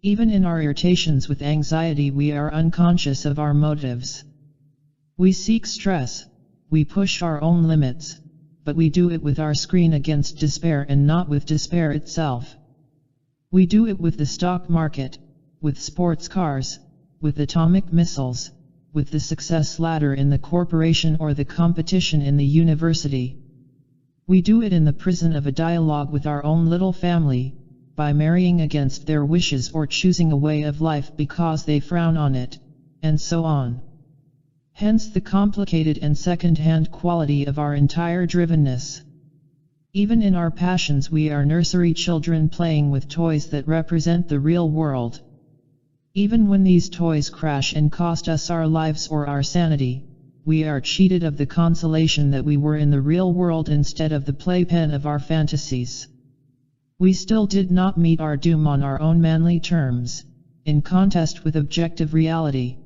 Speaker 1: Even in our irritations with anxiety we are unconscious of our motives. We seek stress, we push our own limits, but we do it with our screen against despair and not with despair itself. We do it with the stock market, with sports cars, with atomic missiles, with the success ladder in the corporation or the competition in the university. We do it in the prison of a dialogue with our own little family, by marrying against their wishes or choosing a way of life because they frown on it, and so on. Hence the complicated and second-hand quality of our entire drivenness. Even in our passions we are nursery children playing with toys that represent the real world. Even when these toys crash and cost us our lives or our sanity, we are cheated of the consolation that we were in the real world instead of the playpen of our fantasies. We still did not meet our doom on our own manly terms, in contest with objective reality.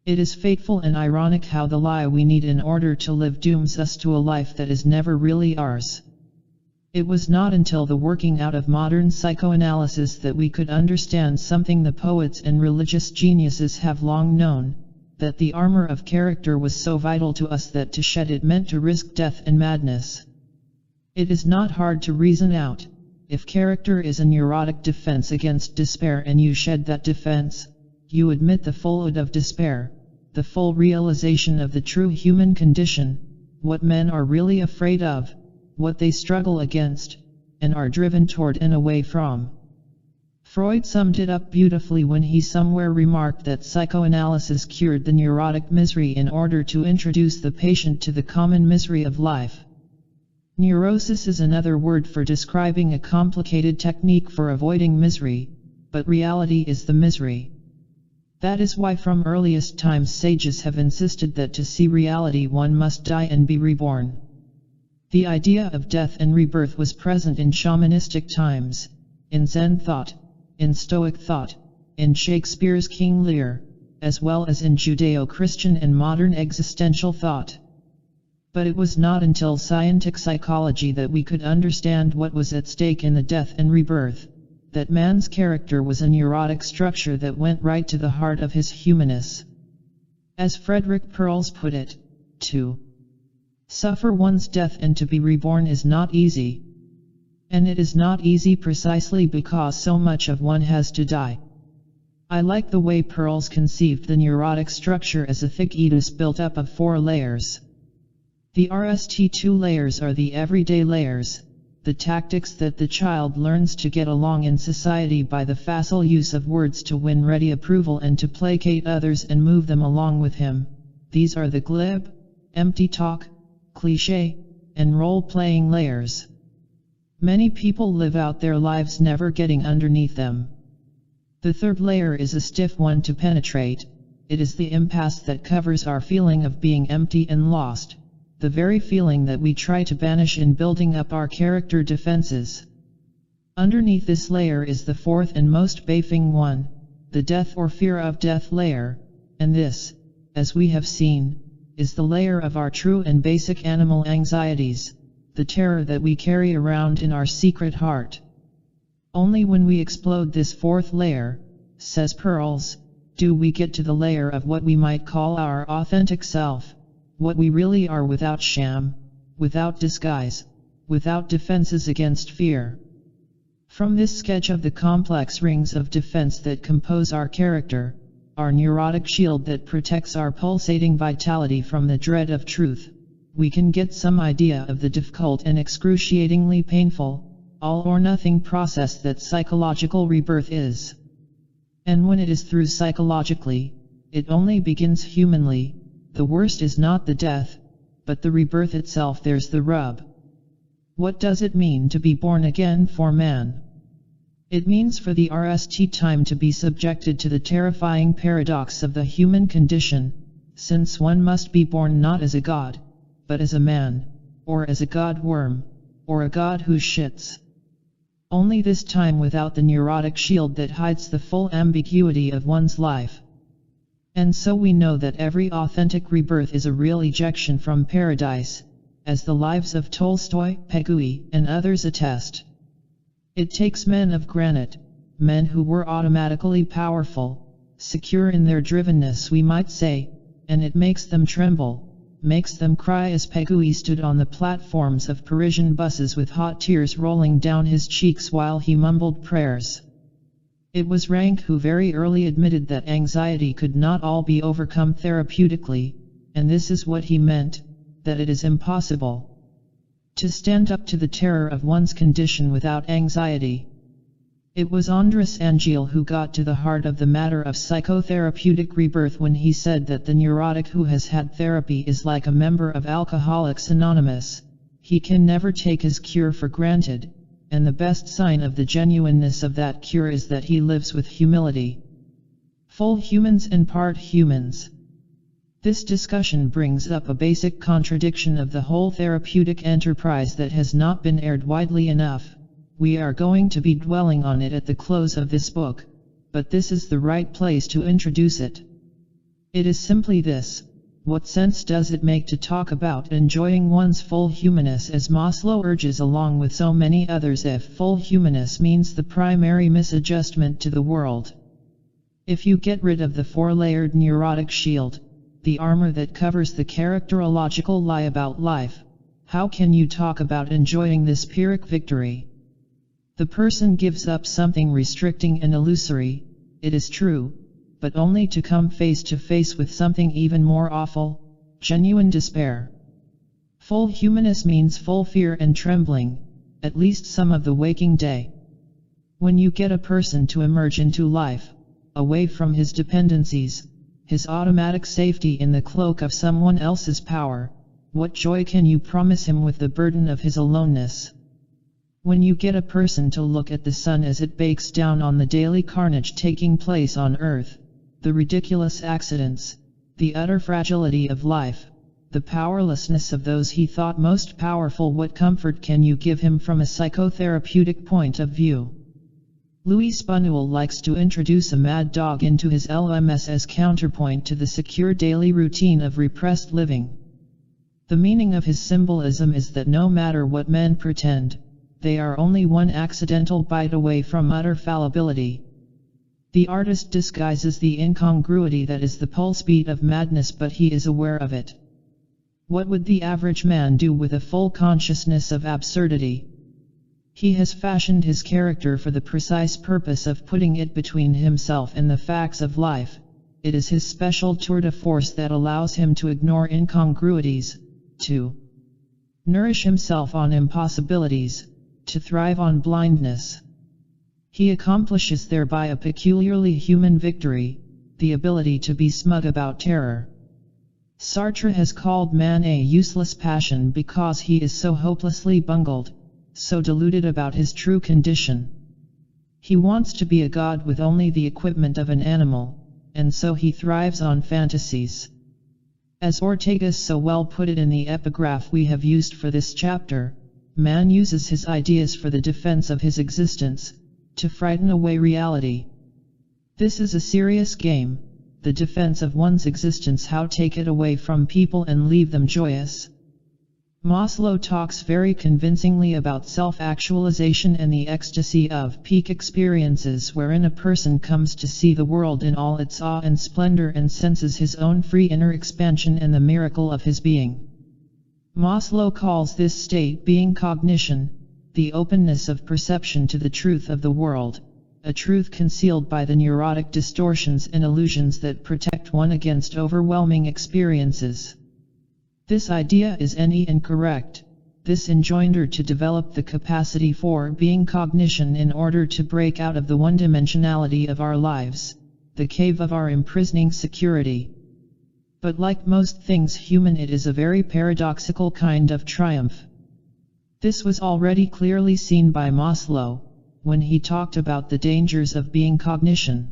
Speaker 1: It is fateful and ironic how the lie we need in order to live dooms us to a life that is never really ours. It was not until the working out of modern psychoanalysis that we could understand something the poets and religious geniuses have long known, that the armor of character was so vital to us that to shed it meant to risk death and madness. It is not hard to reason out. If character is a neurotic defense against despair and you shed that defense, you admit the full wound of despair, the full realization of the true human condition, what men are really afraid of, what they struggle against, and are driven toward and away from. Freud summed it up beautifully when he somewhere remarked that psychoanalysis cured the neurotic misery in order to introduce the patient to the common misery of life. Neurosis is another word for describing a complicated technique for avoiding misery, but reality is the misery. That is why from earliest times sages have insisted that to see reality one must die and be reborn. The idea of death and rebirth was present in shamanistic times, in Zen thought, in Stoic thought, in Shakespeare's King Lear, as well as in Judeo-Christian and modern existential thought. But it was not until scientific psychology that we could understand what was at stake in the death and rebirth, that man's character was a neurotic structure that went right to the heart of his humanness. As Frederick Perls put it, to Suffer one's death and to be reborn is not easy. And it is not easy precisely because so much of one has to die. I like the way Pearls conceived the neurotic structure as a thick edus built up of 4 layers. The RST2 layers are the everyday layers, the tactics that the child learns to get along in society by the facile use of words to win ready approval and to placate others and move them along with him. These are the glib, empty talk, cliché, and role-playing layers. Many people live out their lives never getting underneath them. The third layer is a stiff one to penetrate. It is the impasse that covers our feeling of being empty and lost, the very feeling that we try to banish in building up our character defenses. Underneath this layer is the fourth and most baffling one, the death or fear of death layer, and this, as we have seen, is the layer of our true and basic animal anxieties, the terror that we carry around in our secret heart. Only when we explode this fourth layer, says Pearls, do we get to the layer of what we might call our authentic self, what we really are without sham, without disguise, without defenses against fear. From this sketch of the complex rings of defense that compose our character, our neurotic shield that protects our pulsating vitality from the dread of truth, we can get some idea of the difficult and excruciatingly painful, all-or-nothing process that psychological rebirth is. And when it is through psychologically, it only begins humanly. The worst is not the death, but the rebirth itself. There's the rub. What does it mean to be born again for man? It means for the RST time to be subjected to the terrifying paradox of the human condition, since one must be born not as a god, but as a man, or as a god worm, or a god who shits. Only this time without the neurotic shield that hides the full ambiguity of one's life. And so we know that every authentic rebirth is a real ejection from paradise, as the lives of Tolstoy, Pegui, and others attest. It takes men of granite, men who were automatically powerful, secure in their drivenness we might say, and it makes them tremble, makes them cry as Pegui stood on the platforms of Parisian buses with hot tears rolling down his cheeks while he mumbled prayers. It was Rank who very early admitted that anxiety could not all be overcome therapeutically, and this is what he meant, that it is impossible to stand up to the terror of one's condition without anxiety. It was Andras Angeal who got to the heart of the matter of psychotherapeutic rebirth when he said that the neurotic who has had therapy is like a member of Alcoholics Anonymous. He can never take his cure for granted, and the best sign of the genuineness of that cure is that he lives with humility. Full humans and part humans. This discussion brings up a basic contradiction of the whole therapeutic enterprise that has not been aired widely enough. We are going to be dwelling on it at the close of this book, but this is the right place to introduce it. It is simply this: what sense does it make to talk about enjoying one's full humanness as Maslow urges along with so many others if full humanness means the primary misadjustment to the world? If you get rid of the four-layered neurotic shield, the armor that covers the characterological lie about life, how can you talk about enjoying this Pyrrhic victory? The person gives up something restricting and illusory, it is true, but only to come face to face with something even more awful, genuine despair. Full humanness means full fear and trembling, at least some of the waking day. When you get a person to emerge into life, away from his dependencies, his automatic safety in the cloak of someone else's power, what joy can you promise him with the burden of his aloneness? When you get a person to look at the sun as it bakes down on the daily carnage taking place on earth, the ridiculous accidents, the utter fragility of life, the powerlessness of those he thought most powerful, what comfort can you give him from a psychotherapeutic point of view? Louis Buñuel likes to introduce a mad dog into his LMS as counterpoint to the secure daily routine of repressed living. The meaning of his symbolism is that no matter what men pretend, they are only one accidental bite away from utter fallibility. The artist disguises the incongruity that is the pulse beat of madness, but he is aware of it. What would the average man do with a full consciousness of absurdity? He has fashioned his character for the precise purpose of putting it between himself and the facts of life. It is his special tour de force that allows him to ignore incongruities, to nourish himself on impossibilities, to thrive on blindness. He accomplishes thereby a peculiarly human victory, the ability to be smug about terror. Sartre has called man a useless passion because he is so hopelessly bungled, so deluded about his true condition. He wants to be a god with only the equipment of an animal, and so he thrives on fantasies. As Ortega so well put it in the epigraph we have used for this chapter, man uses his ideas for the defense of his existence, to frighten away reality. This is a serious game, the defense of one's existence, how take it away from people and leave them joyous. Maslow talks very convincingly about self-actualization and the ecstasy of peak experiences wherein a person comes to see the world in all its awe and splendor and senses his own free inner expansion and the miracle of his being. Maslow calls this state being cognition, the openness of perception to the truth of the world, a truth concealed by the neurotic distortions and illusions that protect one against overwhelming experiences. This idea is incorrect. This enjoined to develop the capacity for being cognition in order to break out of the one-dimensionality of our lives, the cave of our imprisoning security. But like most things human, it is a very paradoxical kind of triumph. This was already clearly seen by Maslow, when he talked about the dangers of being cognition.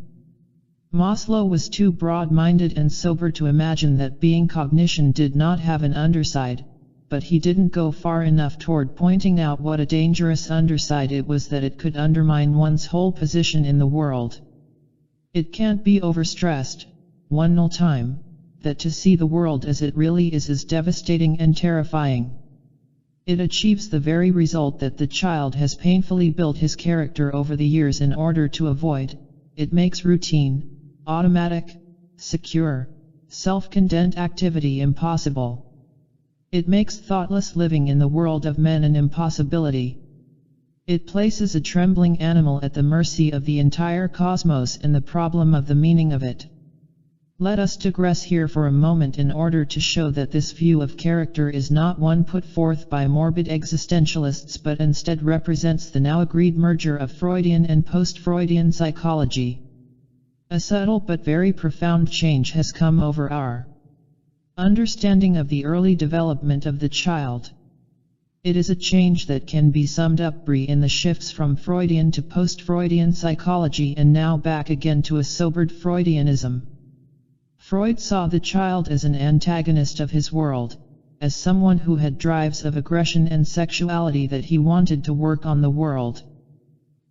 Speaker 1: Maslow was too broad-minded and sober to imagine that being cognition did not have an underside, but he didn't go far enough toward pointing out what a dangerous underside it was, that it could undermine one's whole position in the world. It can't be overstressed, one time, that to see the world as it really is devastating and terrifying. It achieves the very result that the child has painfully built his character over the years in order to avoid. It makes routine, automatic, secure, self-content activity impossible. It makes thoughtless living in the world of men an impossibility. It places a trembling animal at the mercy of the entire cosmos and the problem of the meaning of it. Let us digress here for a moment in order to show that this view of character is not one put forth by morbid existentialists, but instead represents the now agreed merger of Freudian and post-Freudian psychology. A subtle but very profound change has come over our understanding of the early development of the child. It is a change that can be summed up in the shifts from Freudian to post-Freudian psychology and now back again to a sobered Freudianism. Freud saw the child as an antagonist of his world, as someone who had drives of aggression and sexuality that he wanted to work on the world.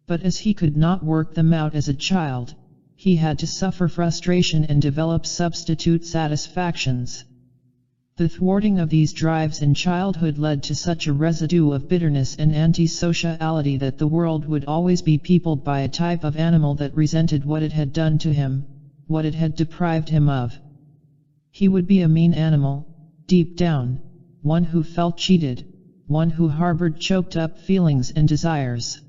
Speaker 1: But as he could not work them out as a child, he had to suffer frustration and develop substitute satisfactions. The thwarting of these drives in childhood led to such a residue of bitterness and anti-sociality that the world would always be peopled by a type of animal that resented what it had done to him, what it had deprived him of. He would be a mean animal, deep down, one who felt cheated, one who harbored choked up feelings and desires.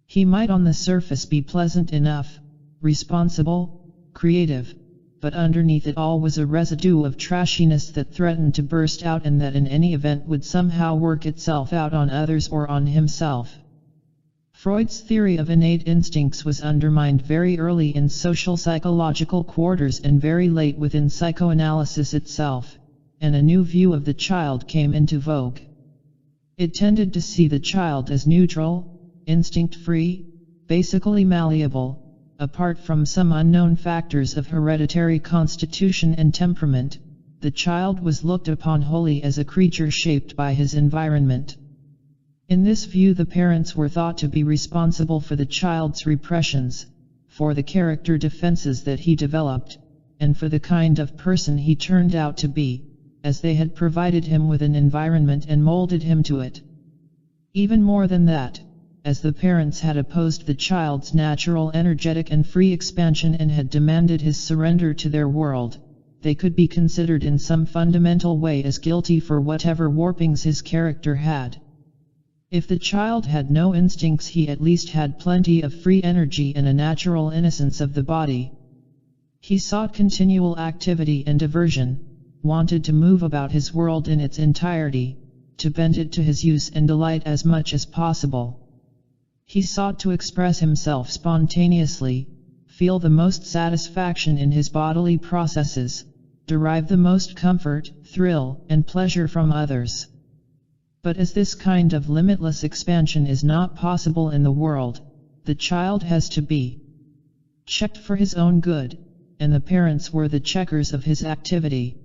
Speaker 1: He might on the surface be pleasant enough, responsible, creative, but underneath it all was a residue of trashiness that threatened to burst out and that in any event would somehow work itself out on others or on himself. Freud's theory of innate instincts was undermined very early in social psychological quarters and very late within psychoanalysis itself, and a new view of the child came into vogue. It tended to see the child as neutral, instinct-free, basically malleable, apart from some unknown factors of hereditary constitution and temperament. The child was looked upon wholly as a creature shaped by his environment. In this view, the parents were thought to be responsible for the child's repressions, for the character defenses that he developed, and for the kind of person he turned out to be, as they had provided him with an environment and molded him to it. Even more than that, as the parents had opposed the child's natural energetic and free expansion and had demanded his surrender to their world, they could be considered in some fundamental way as guilty for whatever warpings his character had. If the child had no instincts, he at least had plenty of free energy and a natural innocence of the body. He sought continual activity and diversion, wanted to move about his world in its entirety, to bend it to his use and delight as much as possible. He sought to express himself spontaneously, feel the most satisfaction in his bodily processes, derive the most comfort, thrill, and pleasure from others. But as this kind of limitless expansion is not possible in the world, the child has to be checked for his own good, and the parents were the checkers of his activity.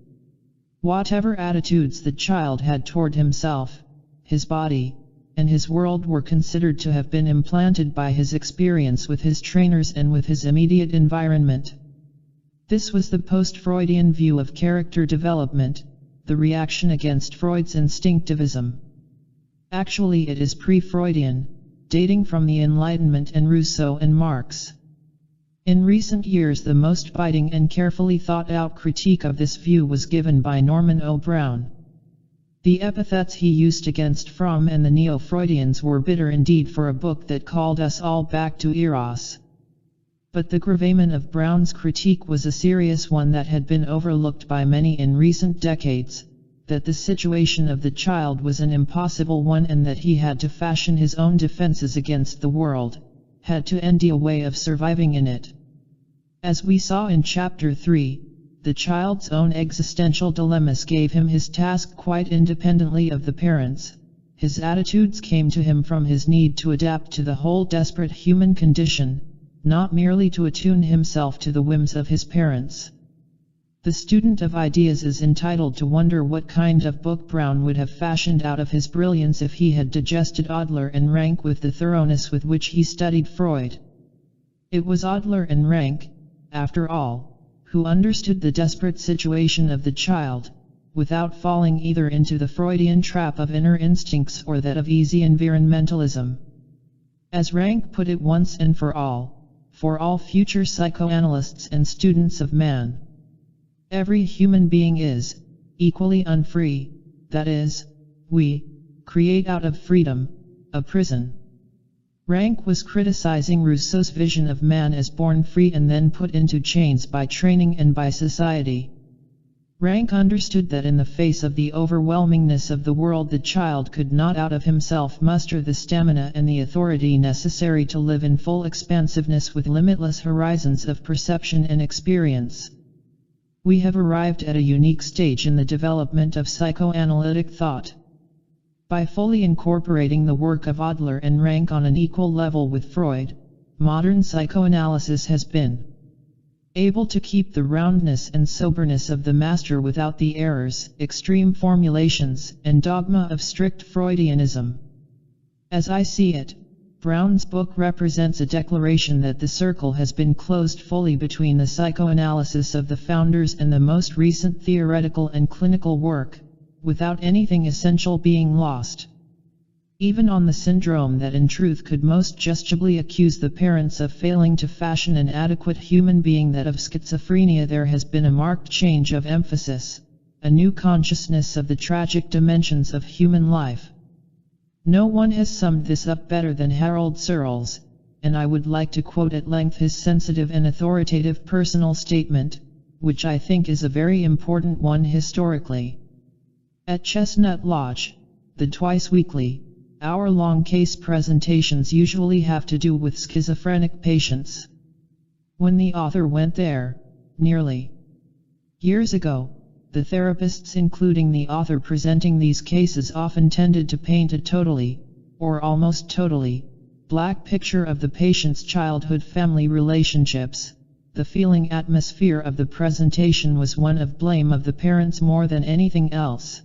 Speaker 1: Whatever attitudes the child had toward himself, his body, and his world were considered to have been implanted by his experience with his trainers and with his immediate environment. This was the post-Freudian view of character development, the reaction against Freud's instinctivism. Actually, it is pre-Freudian, dating from the Enlightenment and Rousseau and Marx. In recent years, the most biting and carefully thought-out critique of this view was given by Norman O. Brown. The epithets he used against Fromm and the Neo-Freudians were bitter indeed for a book that called us all back to Eros. But the gravamen of Brown's critique was a serious one that had been overlooked by many in recent decades, that the situation of the child was an impossible one and that he had to fashion his own defenses against the world, had to end a way of surviving in it. As we saw in Chapter 3, the child's own existential dilemmas gave him his task quite independently of the parents. His attitudes came to him from his need to adapt to the whole desperate human condition, not merely to attune himself to the whims of his parents. The student of ideas is entitled to wonder what kind of book Brown would have fashioned out of his brilliance if he had digested Adler and Rank with the thoroughness with which he studied Freud. It was Adler and Rank, after all, who understood the desperate situation of the child, without falling either into the Freudian trap of inner instincts or that of easy environmentalism. As Rank put it once and for all future psychoanalysts and students of man, every human being is equally unfree, that is, we create out of freedom a prison. Rank was criticizing Rousseau's vision of man as born free and then put into chains by training and by society. Rank understood that in the face of the overwhelmingness of the world, the child could not out of himself muster the stamina and the authority necessary to live in full expansiveness with limitless horizons of perception and experience. We have arrived at a unique stage in the development of psychoanalytic thought. By fully incorporating the work of Adler and Rank on an equal level with Freud, modern psychoanalysis has been able to keep the roundness and soberness of the master without the errors, extreme formulations, and dogma of strict Freudianism. As I see it, Brown's book represents a declaration that the circle has been closed fully between the psychoanalysis of the founders and the most recent theoretical and clinical work, without anything essential being lost. Even on the syndrome that in truth could most justably accuse the parents of failing to fashion an adequate human being, that of schizophrenia, there has been a marked change of emphasis, a new consciousness of the tragic dimensions of human life. No one has summed this up better than Harold Searles, and I would like to quote at length his sensitive and authoritative personal statement, which I think is a very important one historically. At Chestnut Lodge, the twice-weekly, hour-long case presentations usually have to do with schizophrenic patients. When the author went there, nearly years ago, the therapists, including the author presenting these cases, often tended to paint a totally, or almost totally, black picture of the patient's childhood family relationships. The feeling atmosphere of the presentation was one of blame of the parents more than anything else.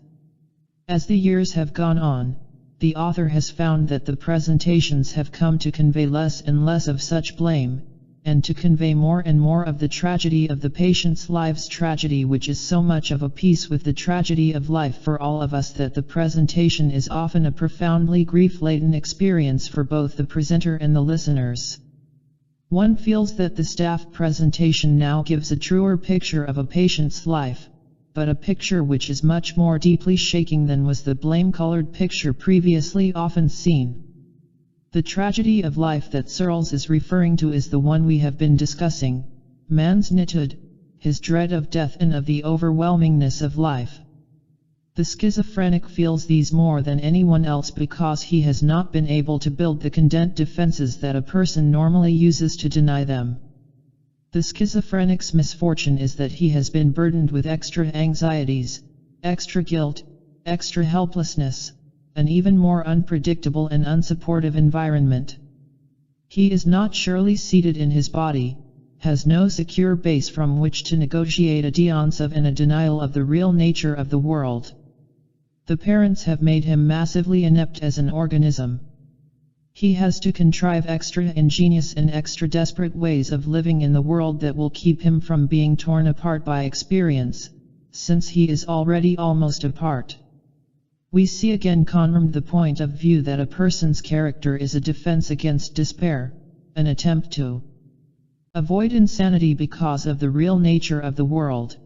Speaker 1: As the years have gone on, the author has found that the presentations have come to convey less and less of such blame, and to convey more and more of the tragedy of the patient's life's tragedy, which is so much of a piece with the tragedy of life for all of us that the presentation is often a profoundly grief-laden experience for both the presenter and the listeners. One feels that the staff presentation now gives a truer picture of a patient's life, but a picture which is much more deeply shaking than was the blame-colored picture previously often seen. The tragedy of life that Searles is referring to is the one we have been discussing, man's knitted, his dread of death and of the overwhelmingness of life. The schizophrenic feels these more than anyone else because he has not been able to build the content defenses that a person normally uses to deny them. The schizophrenic's misfortune is that he has been burdened with extra anxieties, extra guilt, extra helplessness, an even more unpredictable and unsupportive environment. He is not surely seated in his body, has no secure base from which to negotiate a déance of and a denial of the real nature of the world. The parents have made him massively inept as an organism. He has to contrive extra ingenious and extra desperate ways of living in the world that will keep him from being torn apart by experience, since he is already almost apart. We see again confirmed the point of view that a person's character is a defense against despair, an attempt to avoid insanity because of the real nature of the world.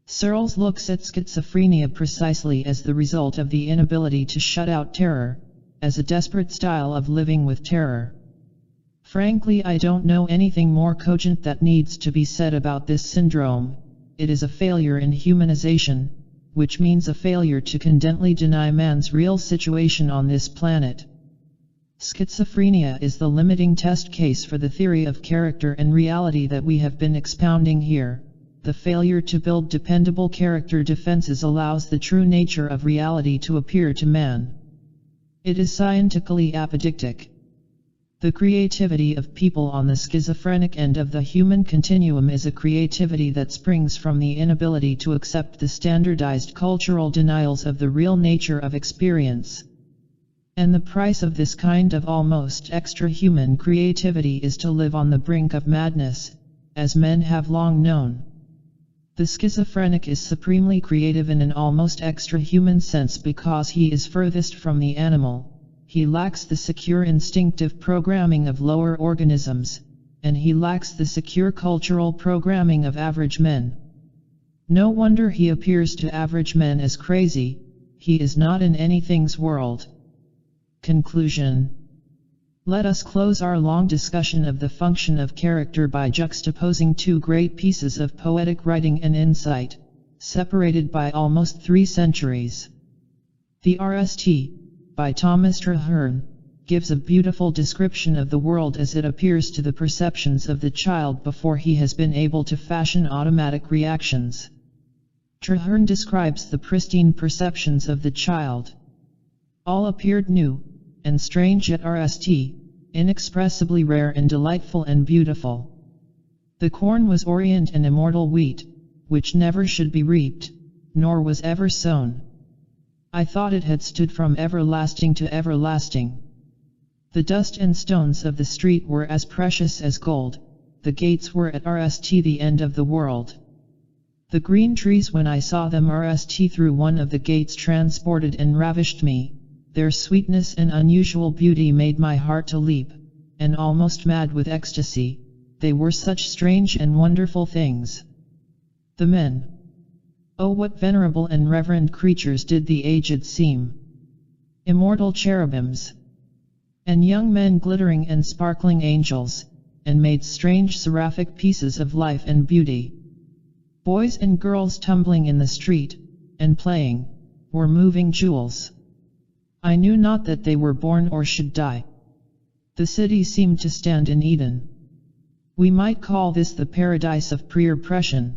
Speaker 1: Searles looks at schizophrenia precisely as the result of the inability to shut out terror, as a desperate style of living with terror. Frankly, I don't know anything more cogent that needs to be said about this syndrome. It is a failure in humanization, which means a failure to contently deny man's real situation on this planet. Schizophrenia is the limiting test case for the theory of character and reality that we have been expounding here. The failure to build dependable character defenses allows the true nature of reality to appear to man. It is scientifically apodictic. The creativity of people on the schizophrenic end of the human continuum is a creativity that springs from the inability to accept the standardized cultural denials of the real nature of experience. And the price of this kind of almost extra-human creativity is to live on the brink of madness, as men have long known. The schizophrenic is supremely creative in an almost extra-human sense because he is furthest from the animal. He lacks the secure instinctive programming of lower organisms, and he lacks the secure cultural programming of average men. No wonder he appears to average men as crazy. He is not in anything's world. Conclusion. Let us close our long discussion of the function of character by juxtaposing two great pieces of poetic writing and insight, separated by almost 3 centuries. The RST, by Thomas Traherne, gives a beautiful description of the world as it appears to the perceptions of the child before he has been able to fashion automatic reactions. Traherne describes the pristine perceptions of the child. All appeared new and strange at RST, inexpressibly rare and delightful and beautiful. The corn was orient and immortal wheat, which never should be reaped, nor was ever sown. I thought it had stood from everlasting to everlasting. The dust and stones of the street were as precious as gold, the gates were at RST the end of the world. The green trees when I saw them RST through one of the gates transported and ravished me. Their sweetness and unusual beauty made my heart to leap, and almost mad with ecstasy. They were such strange and wonderful things. The men. Oh, what venerable and reverend creatures did the aged seem! Immortal cherubims. And young men glittering and sparkling angels, and made strange seraphic pieces of life and beauty. Boys and girls tumbling in the street, and playing, were moving jewels. I knew not that they were born or should die. The city seemed to stand in Eden. We might call this the paradise of pre-oppression.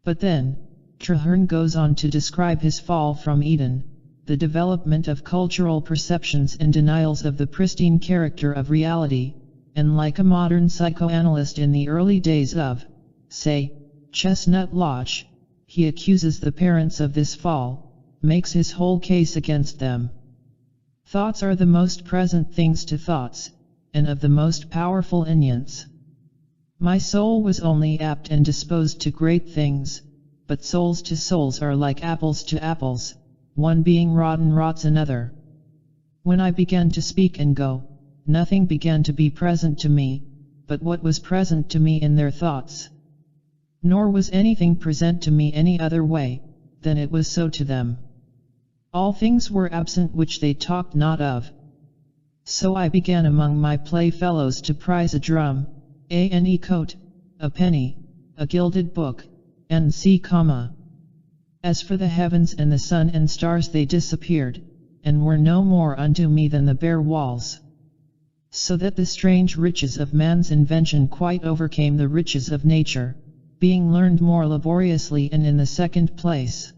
Speaker 1: But then, Traherne goes on to describe his fall from Eden, the development of cultural perceptions and denials of the pristine character of reality, and like a modern psychoanalyst in the early days of, say, Chestnut Lodge, he accuses the parents of this fall, makes his whole case against them. Thoughts are the most present things to thoughts, and of the most powerful unions. My soul was only apt and disposed to great things, but souls to souls are like apples to apples, one being rotten rots another. When I began to speak and go, nothing began to be present to me, but what was present to me in their thoughts. Nor was anything present to me any other way, than it was so to them. All things were absent which they talked not of. So I began among my playfellows to prize a drum, a coat, a penny, a gilded book, and comma. As for the heavens and the sun and stars, they disappeared, and were no more unto me than the bare walls. So that the strange riches of man's invention quite overcame the riches of nature, being learned more laboriously and in the second place.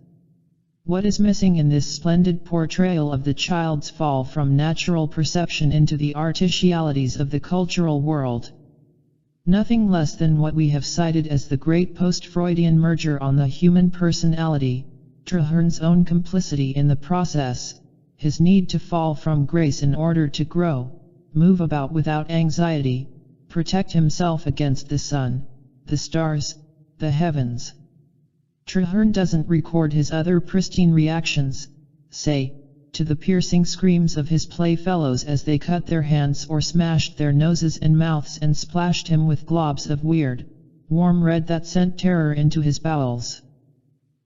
Speaker 1: What is missing in this splendid portrayal of the child's fall from natural perception into the artificialities of the cultural world? Nothing less than what we have cited as the great post-Freudian merger on the human personality, Traherne's own complicity in the process, his need to fall from grace in order to grow, move about without anxiety, protect himself against the sun, the stars, the heavens. Traherne doesn't record his other pristine reactions, say, to the piercing screams of his playfellows as they cut their hands or smashed their noses and mouths and splashed him with globs of weird, warm red that sent terror into his bowels.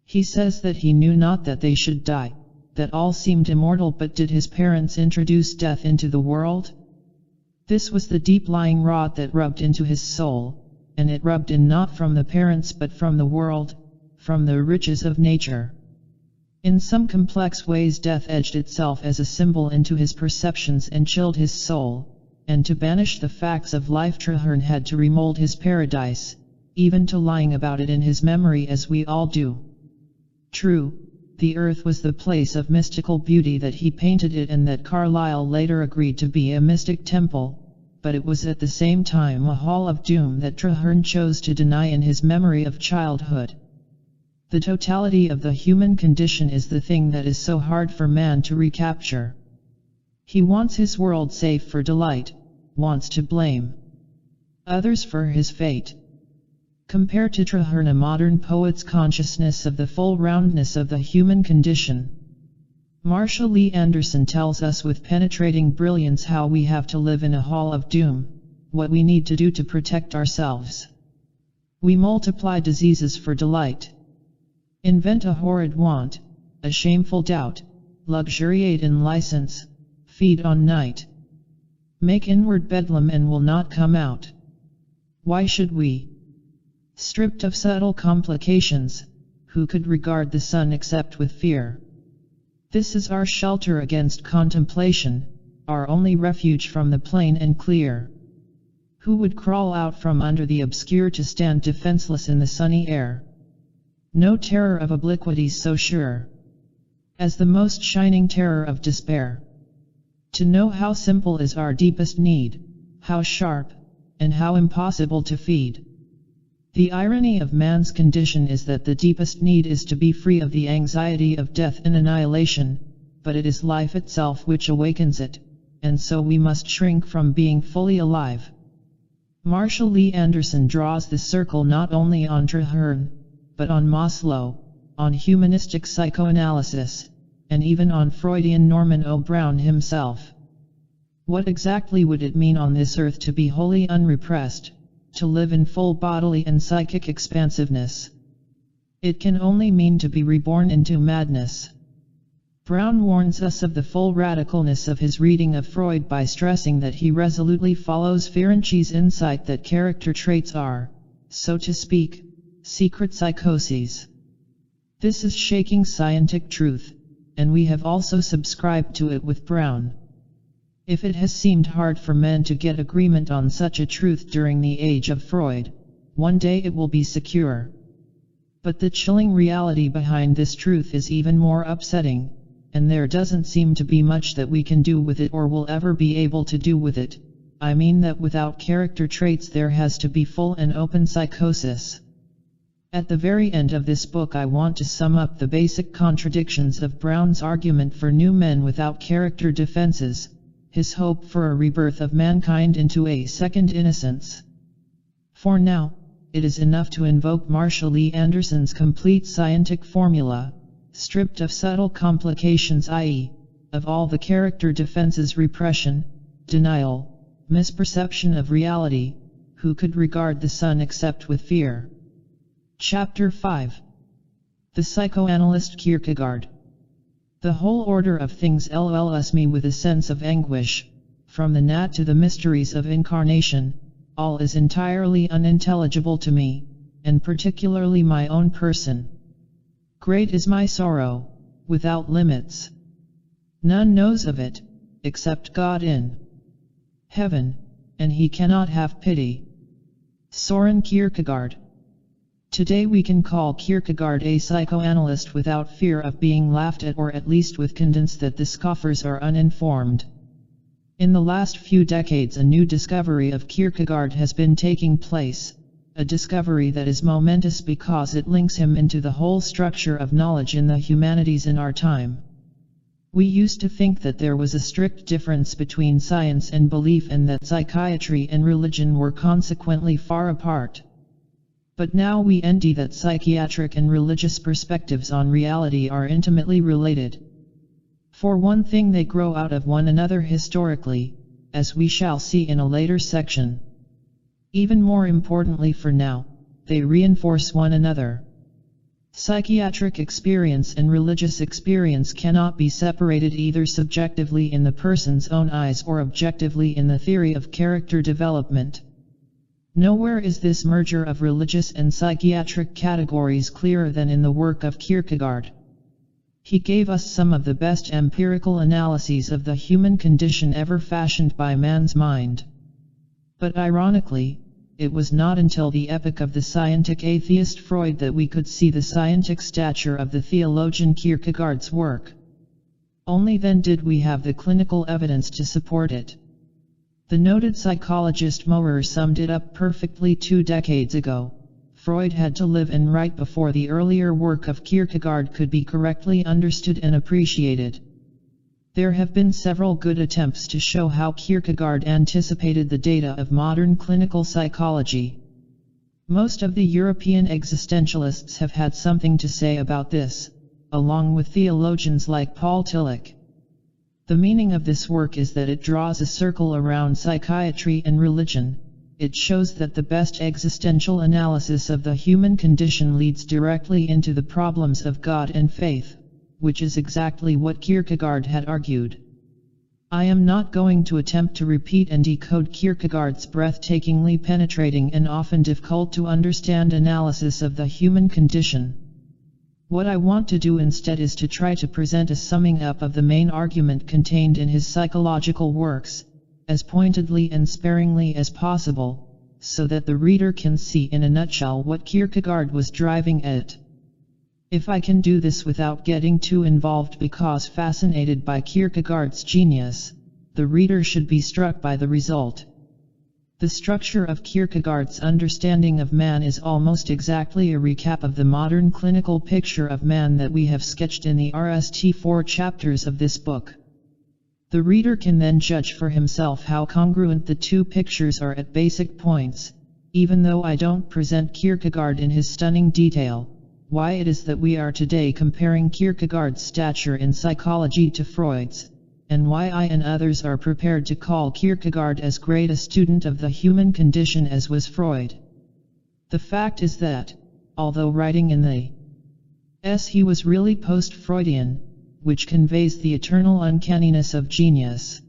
Speaker 1: He says that he knew not that they should die, that all seemed immortal, but did his parents introduce death into the world? This was the deep-lying rot that rubbed into his soul, and it rubbed in not from the parents but from the world, from the riches of nature. In some complex ways death edged itself as a symbol into his perceptions and chilled his soul, and to banish the facts of life Traherne had to remold his paradise, even to lying about it in his memory as we all do. True, the earth was the place of mystical beauty that he painted it, and that Carlyle later agreed to be a mystic temple, but it was at the same time a hall of doom that Traherne chose to deny in his memory of childhood. The totality of the human condition is the thing that is so hard for man to recapture. He wants his world safe for delight, wants to blame others for his fate. Compare to Traherne a modern poet's consciousness of the full roundness of the human condition. Marshall Lee Anderson tells us with penetrating brilliance how we have to live in a hall of doom, what we need to do to protect ourselves. We multiply diseases for delight. Invent a horrid want, a shameful doubt, luxuriate in license, feed on night. Make inward bedlam and will not come out. Why should we? Stripped of subtle complications, who could regard the sun except with fear? This is our shelter against contemplation, our only refuge from the plain and clear. Who would crawl out from under the obscure to stand defenseless in the sunny air? No terror of obliquity so sure as the most shining terror of despair. To know how simple is our deepest need, how sharp, and how impossible to feed. The irony of man's condition is that the deepest need is to be free of the anxiety of death and annihilation, but it is life itself which awakens it, and so we must shrink from being fully alive. Marshall Lee Anderson draws the circle not only on Traherne, but on Maslow, on humanistic psychoanalysis, and even on Freudian Norman O. Brown himself. What exactly would it mean on this earth to be wholly unrepressed, to live in full bodily and psychic expansiveness? It can only mean to be reborn into madness. Brown warns us of the full radicalness of his reading of Freud by stressing that he resolutely follows Ferenczi's insight that character traits are, so to speak, secret psychoses. This is shaking scientific truth, and we have also subscribed to it with Brown. If it has seemed hard for men to get agreement on such a truth during the age of Freud, one day it will be secure. But the chilling reality behind this truth is even more upsetting, and there doesn't seem to be much that we can do with it or will ever be able to do with it. I mean that without character traits there has to be full and open psychosis. At the very end of this book I want to sum up the basic contradictions of Brown's argument for new men without character defenses, his hope for a rebirth of mankind into a second innocence. For now, it is enough to invoke Marshall Lee Anderson's complete scientific formula, stripped of subtle complications, i.e., of all the character defenses: repression, denial, misperception of reality, who could regard the sun except with fear. Chapter 5. The Psychoanalyst Kierkegaard. The whole order of things LLs me with a sense of anguish, from the gnat to the mysteries of incarnation, all is entirely unintelligible to me, and particularly my own person. Great is my sorrow, without limits. None knows of it, except God in heaven, and he cannot have pity. Soren Kierkegaard. Today we can call Kierkegaard a psychoanalyst without fear of being laughed at, or at least with convinced that the scoffers are uninformed. In the last few decades a new discovery of Kierkegaard has been taking place, a discovery that is momentous because it links him into the whole structure of knowledge in the humanities in our time. We used to think that there was a strict difference between science and belief, and that psychiatry and religion were consequently far apart. But now we envy that psychiatric and religious perspectives on reality are intimately related. For one thing, they grow out of one another historically, as we shall see in a later section. Even more importantly for now, they reinforce one another. Psychiatric experience and religious experience cannot be separated either subjectively in the person's own eyes or objectively in the theory of character development. Nowhere is this merger of religious and psychiatric categories clearer than in the work of Kierkegaard. He gave us some of the best empirical analyses of the human condition ever fashioned by man's mind. But ironically, it was not until the epoch of the scientific atheist Freud that we could see the scientific stature of the theologian Kierkegaard's work. Only then did we have the clinical evidence to support it. The noted psychologist Moerer summed it up perfectly 2 decades ago. Freud had to live and write before the earlier work of Kierkegaard could be correctly understood and appreciated. There have been several good attempts to show how Kierkegaard anticipated the data of modern clinical psychology. Most of the European existentialists have had something to say about this, along with theologians like Paul Tillich. The meaning of this work is that it draws a circle around psychiatry and religion. It shows that the best existential analysis of the human condition leads directly into the problems of God and faith, which is exactly what Kierkegaard had argued. I am not going to attempt to repeat and decode Kierkegaard's breathtakingly penetrating and often difficult to understand analysis of the human condition. What I want to do instead is to try to present a summing up of the main argument contained in his psychological works, as pointedly and sparingly as possible, so that the reader can see in a nutshell what Kierkegaard was driving at. If I can do this without getting too involved because fascinated by Kierkegaard's genius, the reader should be struck by the result. The structure of Kierkegaard's understanding of man is almost exactly a recap of the modern clinical picture of man that we have sketched in the RST 4 chapters of this book. The reader can then judge for himself how congruent the two pictures are at basic points, even though I don't present Kierkegaard in his stunning detail. Why it is that we are today comparing Kierkegaard's stature in psychology to Freud's, and why I and others are prepared to call Kierkegaard as great a student of the human condition as was Freud. The fact is that, although writing in the he was really post-Freudian, which conveys the eternal uncanniness of genius.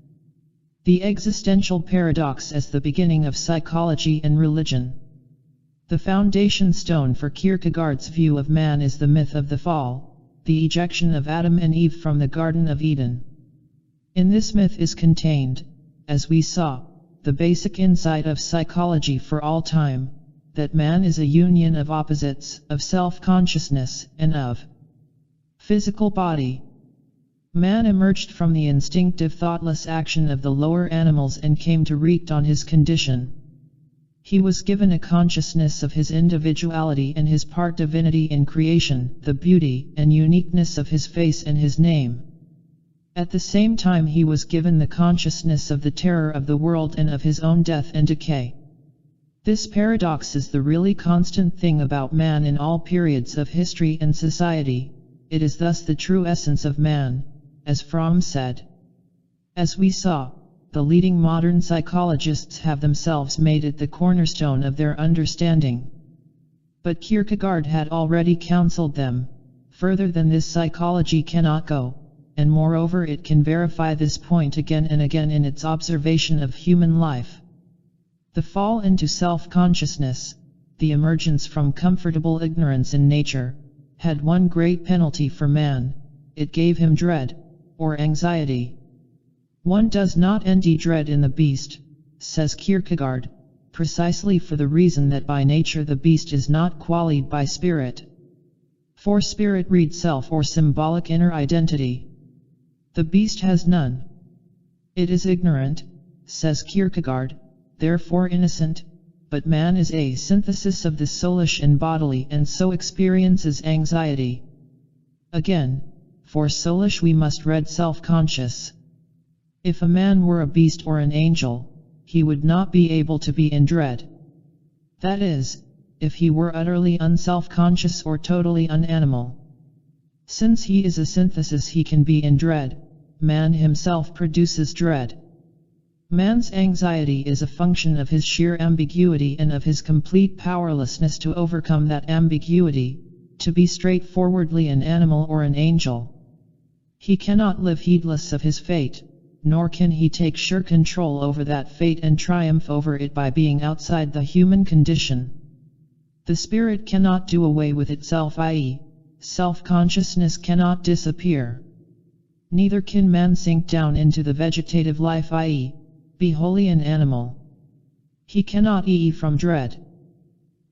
Speaker 1: The existential paradox as the beginning of psychology and religion. The foundation stone for Kierkegaard's view of man is the myth of the fall, the ejection of Adam and Eve from the Garden of Eden. In this myth is contained, as we saw, the basic insight of psychology for all time, that man is a union of opposites, of self-consciousness, and of physical body. Man emerged from the instinctive thoughtless action of the lower animals and came to wreak on his condition. He was given a consciousness of his individuality and his part divinity in creation, the beauty and uniqueness of his face and his name. At the same time he was given the consciousness of the terror of the world and of his own death and decay. This paradox is the really constant thing about man in all periods of history and society. It is thus the true essence of man, as Fromm said. As we saw, the leading modern psychologists have themselves made it the cornerstone of their understanding. But Kierkegaard had already counseled them, further than this psychology cannot go, and moreover it can verify this point again and again in its observation of human life. The fall into self-consciousness, the emergence from comfortable ignorance in nature, had one great penalty for man: it gave him dread, or anxiety. One does not envy dread in the beast, says Kierkegaard, precisely for the reason that by nature the beast is not qualified by spirit. For spirit reads self or symbolic inner identity. The beast has none. It is ignorant, says Kierkegaard, therefore innocent, but man is a synthesis of the soulish and bodily and so experiences anxiety. Again, for soulish we must read self-conscious. If a man were a beast or an angel, he would not be able to be in dread. That is, if he were utterly unself-conscious or totally unanimal. Since he is a synthesis he can be in dread. Man himself produces dread. Man's anxiety is a function of his sheer ambiguity and of his complete powerlessness to overcome that ambiguity, to be straightforwardly an animal or an angel. He cannot live heedless of his fate, nor can he take sure control over that fate and triumph over it by being outside the human condition. The spirit cannot do away with itself, i.e., self-consciousness cannot disappear. Neither can man sink down into the vegetative life, i.e., be wholly an animal. He cannot from dread.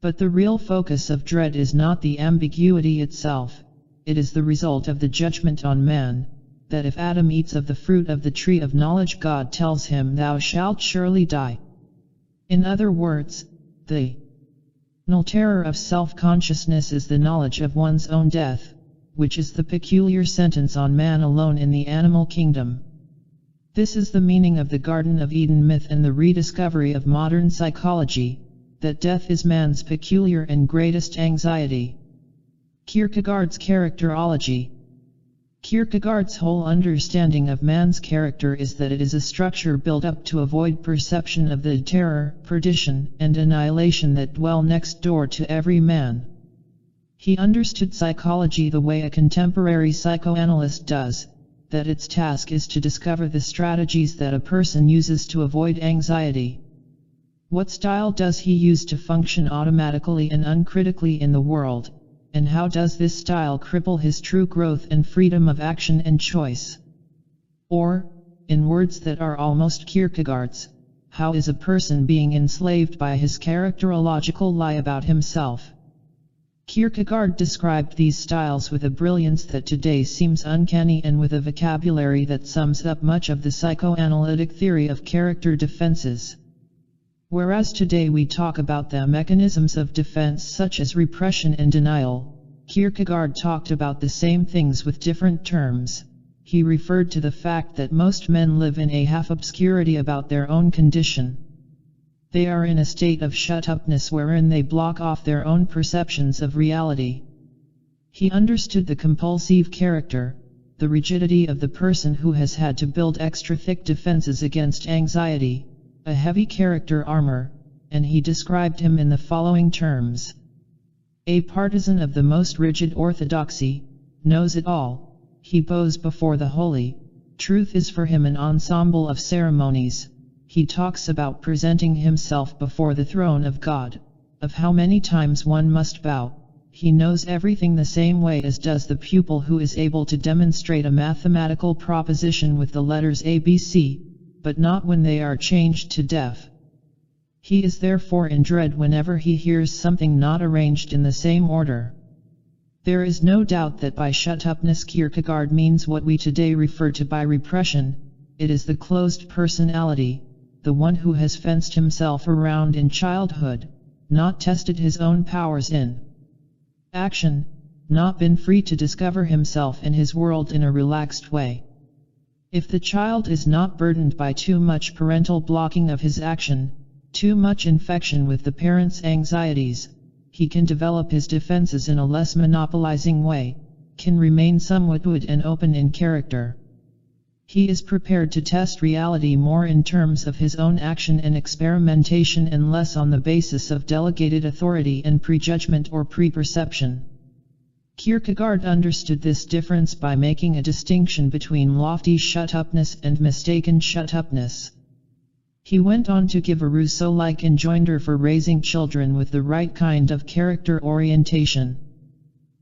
Speaker 1: But the real focus of dread is not the ambiguity itself, it is the result of the judgment on man, that if Adam eats of the fruit of the tree of knowledge, God tells him, "Thou shalt surely die." In other words, the null terror of self-consciousness is the knowledge of one's own death, which is the peculiar sentence on man alone in the animal kingdom. This is the meaning of the Garden of Eden myth and the rediscovery of modern psychology, that death is man's peculiar and greatest anxiety. Kierkegaard's characterology. Kierkegaard's whole understanding of man's character is that it is a structure built up to avoid perception of the terror, perdition, and annihilation that dwell next door to every man. He understood psychology the way a contemporary psychoanalyst does, that its task is to discover the strategies that a person uses to avoid anxiety. What style does he use to function automatically and uncritically in the world, and how does this style cripple his true growth and freedom of action and choice? Or, in words that are almost Kierkegaard's, how is a person being enslaved by his characterological lie about himself? Kierkegaard described these styles with a brilliance that today seems uncanny and with a vocabulary that sums up much of the psychoanalytic theory of character defenses. Whereas today we talk about the mechanisms of defense such as repression and denial, Kierkegaard talked about the same things with different terms. He referred to the fact that most men live in a half-obscurity about their own condition. They are in a state of shut-upness wherein they block off their own perceptions of reality. He understood the compulsive character, the rigidity of the person who has had to build extra thick defenses against anxiety, a heavy character armor, and he described him in the following terms. A partisan of the most rigid orthodoxy, knows it all, he bows before the holy, truth is for him an ensemble of ceremonies. He talks about presenting himself before the throne of God, of how many times one must bow. He knows everything the same way as does the pupil who is able to demonstrate a mathematical proposition with the letters ABC, but not when they are changed to def. He is therefore in dread whenever he hears something not arranged in the same order. There is no doubt that by shut-upness Kierkegaard means what we today refer to by repression. It is the closed personality, the one who has fenced himself around in childhood, not tested his own powers in action, not been free to discover himself and his world in a relaxed way. If the child is not burdened by too much parental blocking of his action, too much infection with the parent's anxieties, he can develop his defenses in a less monopolizing way, can remain somewhat wood and open in character. He is prepared to test reality more in terms of his own action and experimentation and less on the basis of delegated authority and prejudgment or preperception. Kierkegaard understood this difference by making a distinction between lofty shut-upness and mistaken shut-upness. He went on to give a Rousseau-like enjoinder for raising children with the right kind of character orientation.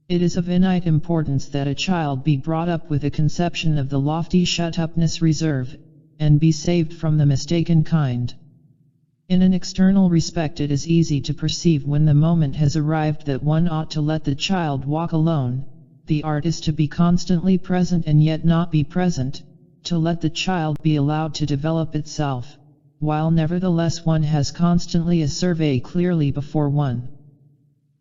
Speaker 1: It is of innate importance that a child be brought up with a conception of the lofty shut-upness reserve, and be saved from the mistaken kind. In an external respect, it is easy to perceive when the moment has arrived that one ought to let the child walk alone. The art is to be constantly present and yet not be present, to let the child be allowed to develop itself, while nevertheless one has constantly a survey clearly before one.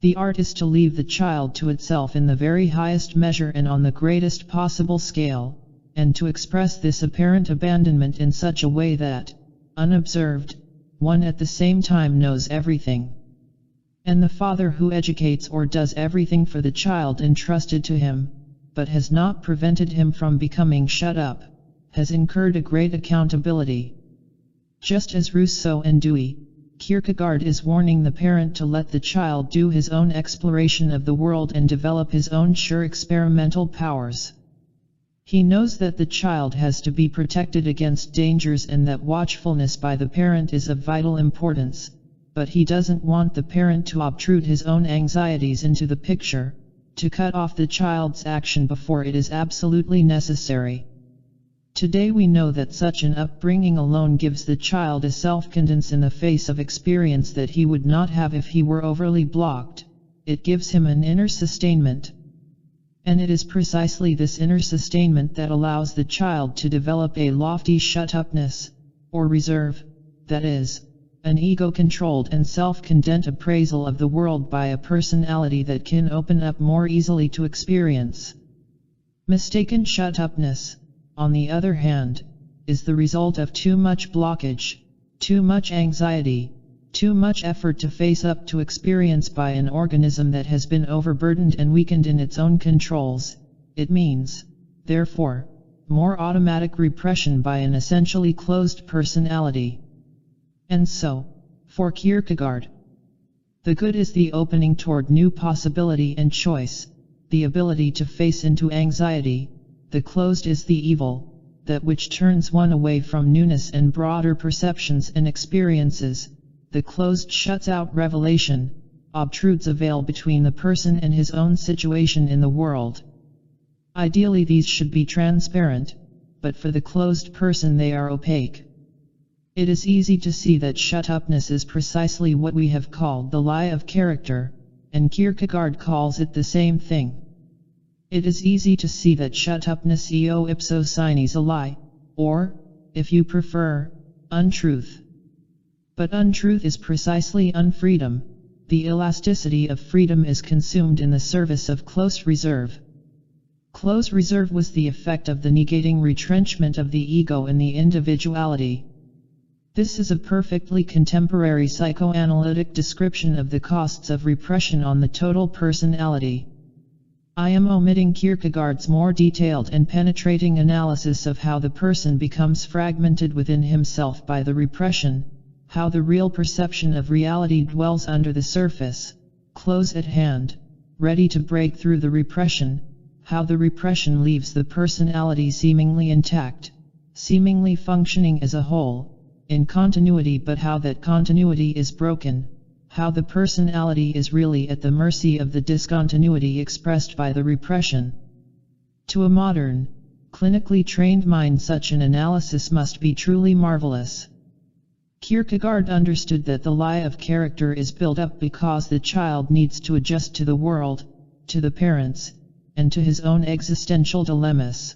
Speaker 1: The art is to leave the child to itself in the very highest measure and on the greatest possible scale, and to express this apparent abandonment in such a way that, unobserved, one at the same time knows everything. And the father who educates or does everything for the child entrusted to him, but has not prevented him from becoming shut up, has incurred a great accountability. Just as Rousseau and Dewey, Kierkegaard is warning the parent to let the child do his own exploration of the world and develop his own sure experimental powers. He knows that the child has to be protected against dangers and that watchfulness by the parent is of vital importance, but he doesn't want the parent to obtrude his own anxieties into the picture, to cut off the child's action before it is absolutely necessary. Today we know that such an upbringing alone gives the child a self-confidence in the face of experience that he would not have if he were overly blocked. It gives him an inner sustainment. And it is precisely this inner sustainment that allows the child to develop a lofty shut-upness, or reserve, that is, an ego-controlled and self-content appraisal of the world by a personality that can open up more easily to experience. Mistaken shut-upness, on the other hand, is the result of too much blockage, too much anxiety, too much effort to face up to experience by an organism that has been overburdened and weakened in its own controls. It means, therefore, more automatic repression by an essentially closed personality. And so, for Kierkegaard, the good is the opening toward new possibility and choice, the ability to face into anxiety. The closed is the evil, that which turns one away from newness and broader perceptions and experiences. The closed shuts out revelation, obtrudes a veil between the person and his own situation in the world. Ideally these should be transparent, but for the closed person they are opaque. It is easy to see that shut-upness is precisely what we have called the lie of character, and Kierkegaard calls it the same thing. It is easy to see that shut-upness eo ipso signis a lie, or, if you prefer, untruth. But untruth is precisely unfreedom. The elasticity of freedom is consumed in the service of close reserve. Close reserve was the effect of the negating retrenchment of the ego in the individuality. This is a perfectly contemporary psychoanalytic description of the costs of repression on the total personality. I am omitting Kierkegaard's more detailed and penetrating analysis of how the person becomes fragmented within himself by the repression, how the real perception of reality dwells under the surface, close at hand, ready to break through the repression, how the repression leaves the personality seemingly intact, seemingly functioning as a whole, in continuity, but how that continuity is broken. How the personality is really at the mercy of the discontinuity expressed by the repression. To a modern, clinically trained mind such an analysis must be truly marvelous. Kierkegaard understood that the lie of character is built up because the child needs to adjust to the world, to the parents, and to his own existential dilemmas.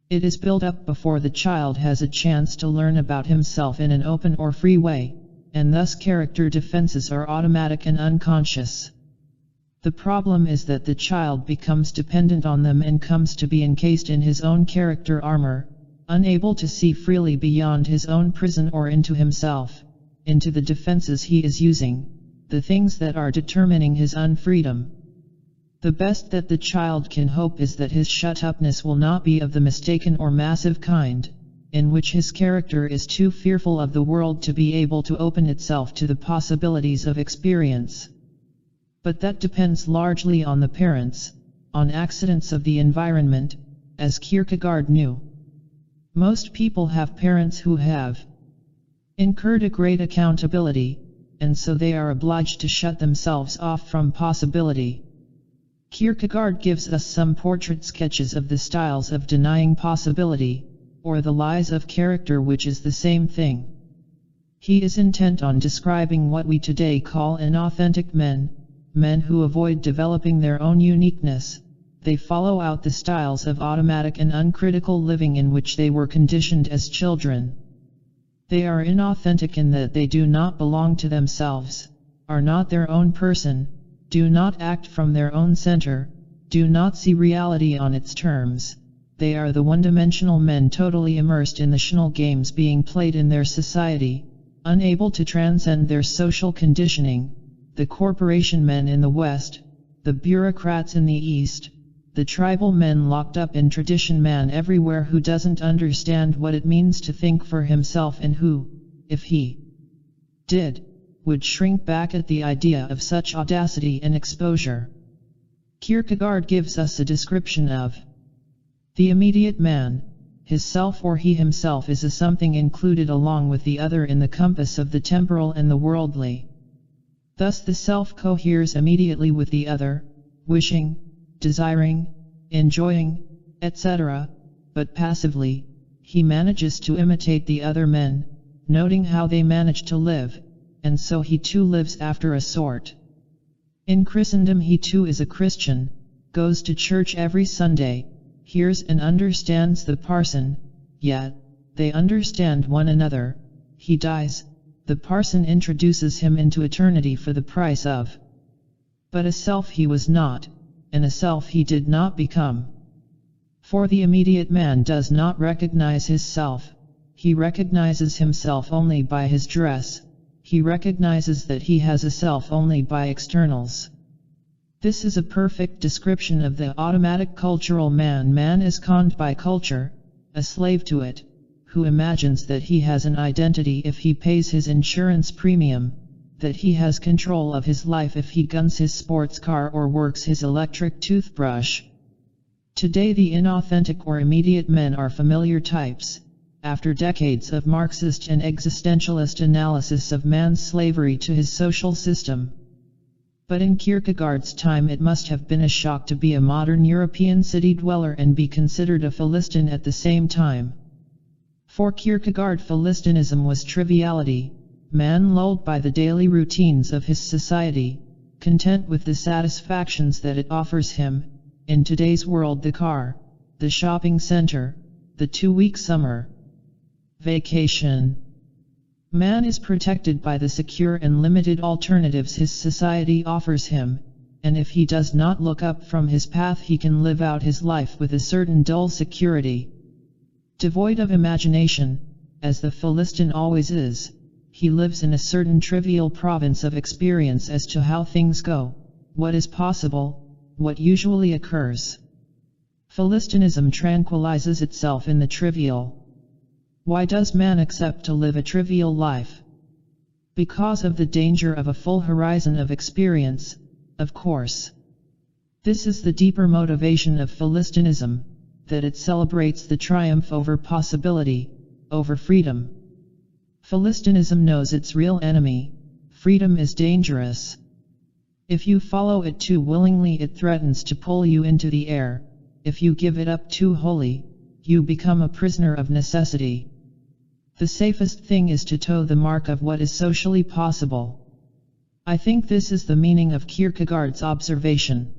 Speaker 1: It is built up before the child has a chance to learn about himself in an open or free way. And thus character defenses are automatic and unconscious. The problem is that the child becomes dependent on them and comes to be encased in his own character armor, unable to see freely beyond his own prison or into himself, into the defenses he is using, the things that are determining his unfreedom. The best that the child can hope is that his shut-upness will not be of the mistaken or massive kind, in which his character is too fearful of the world to be able to open itself to the possibilities of experience. But that depends largely on the parents, on accidents of the environment, as Kierkegaard knew. Most people have parents who have incurred a great accountability, and so they are obliged to shut themselves off from possibility. Kierkegaard gives us some portrait sketches of the styles of denying possibility, or the lies of character, which is the same thing. He is intent on describing what we today call inauthentic men, men who avoid developing their own uniqueness. They follow out the styles of automatic and uncritical living in which they were conditioned as children. They are inauthentic in that they do not belong to themselves, are not their own person, do not act from their own center, do not see reality on its terms. They are the one-dimensional men totally immersed in the fictional games being played in their society, unable to transcend their social conditioning, the corporation men in the West, the bureaucrats in the East, the tribal men locked up in tradition, man everywhere who doesn't understand what it means to think for himself and who, if he did, would shrink back at the idea of such audacity and exposure. Kierkegaard gives us a description of the immediate man. His self or he himself is a something included along with the other in the compass of the temporal and the worldly. Thus the self coheres immediately with the other, wishing, desiring, enjoying, etc., but passively, he manages to imitate the other men, noting how they manage to live, and so he too lives after a sort. In Christendom he too is a Christian, goes to church every Sunday, hears and understands the parson, yet, they understand one another. He dies, the parson introduces him into eternity for the price of. But a self he was not, and a self he did not become. For the immediate man does not recognize his self, he recognizes himself only by his dress, he recognizes that he has a self only by externals. This is a perfect description of the automatic cultural man. Man is conned by culture, a slave to it, who imagines that he has an identity if he pays his insurance premium, that he has control of his life if he guns his sports car or works his electric toothbrush. Today the inauthentic or immediate men are familiar types, after decades of Marxist and existentialist analysis of man's slavery to his social system. But in Kierkegaard's time it must have been a shock to be a modern European city dweller and be considered a Philistine at the same time. For Kierkegaard, Philistinism was triviality, man lulled by the daily routines of his society, content with the satisfactions that it offers him, in today's world: the car, the shopping center, the 2-week summer vacation. Man is protected by the secure and limited alternatives his society offers him, and if he does not look up from his path he can live out his life with a certain dull security. Devoid of imagination, as the Philistine always is, he lives in a certain trivial province of experience as to how things go, what is possible, what usually occurs. Philistinism tranquilizes itself in the trivial. Why does man accept to live a trivial life? Because of the danger of a full horizon of experience, of course. This is the deeper motivation of Philistinism, that it celebrates the triumph over possibility, over freedom. Philistinism knows its real enemy: freedom is dangerous. If you follow it too willingly, it threatens to pull you into the air. If you give it up too wholly, you become a prisoner of necessity. The safest thing is to toe the mark of what is socially possible. I think this is the meaning of Kierkegaard's observation.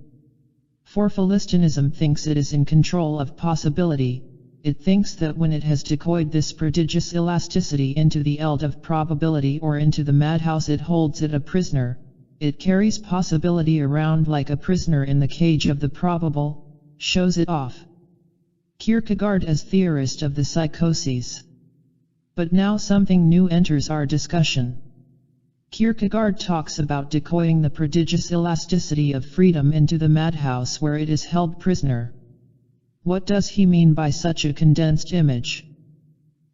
Speaker 1: For Philistinism thinks it is in control of possibility. It thinks that when it has decoyed this prodigious elasticity into the eld of probability or into the madhouse, it holds it a prisoner. It carries possibility around like a prisoner in the cage of the probable, shows it off. Kierkegaard as theorist of the psychoses. But now something new enters our discussion. Kierkegaard talks about decoying the prodigious elasticity of freedom into the madhouse where it is held prisoner. What does he mean by such a condensed image?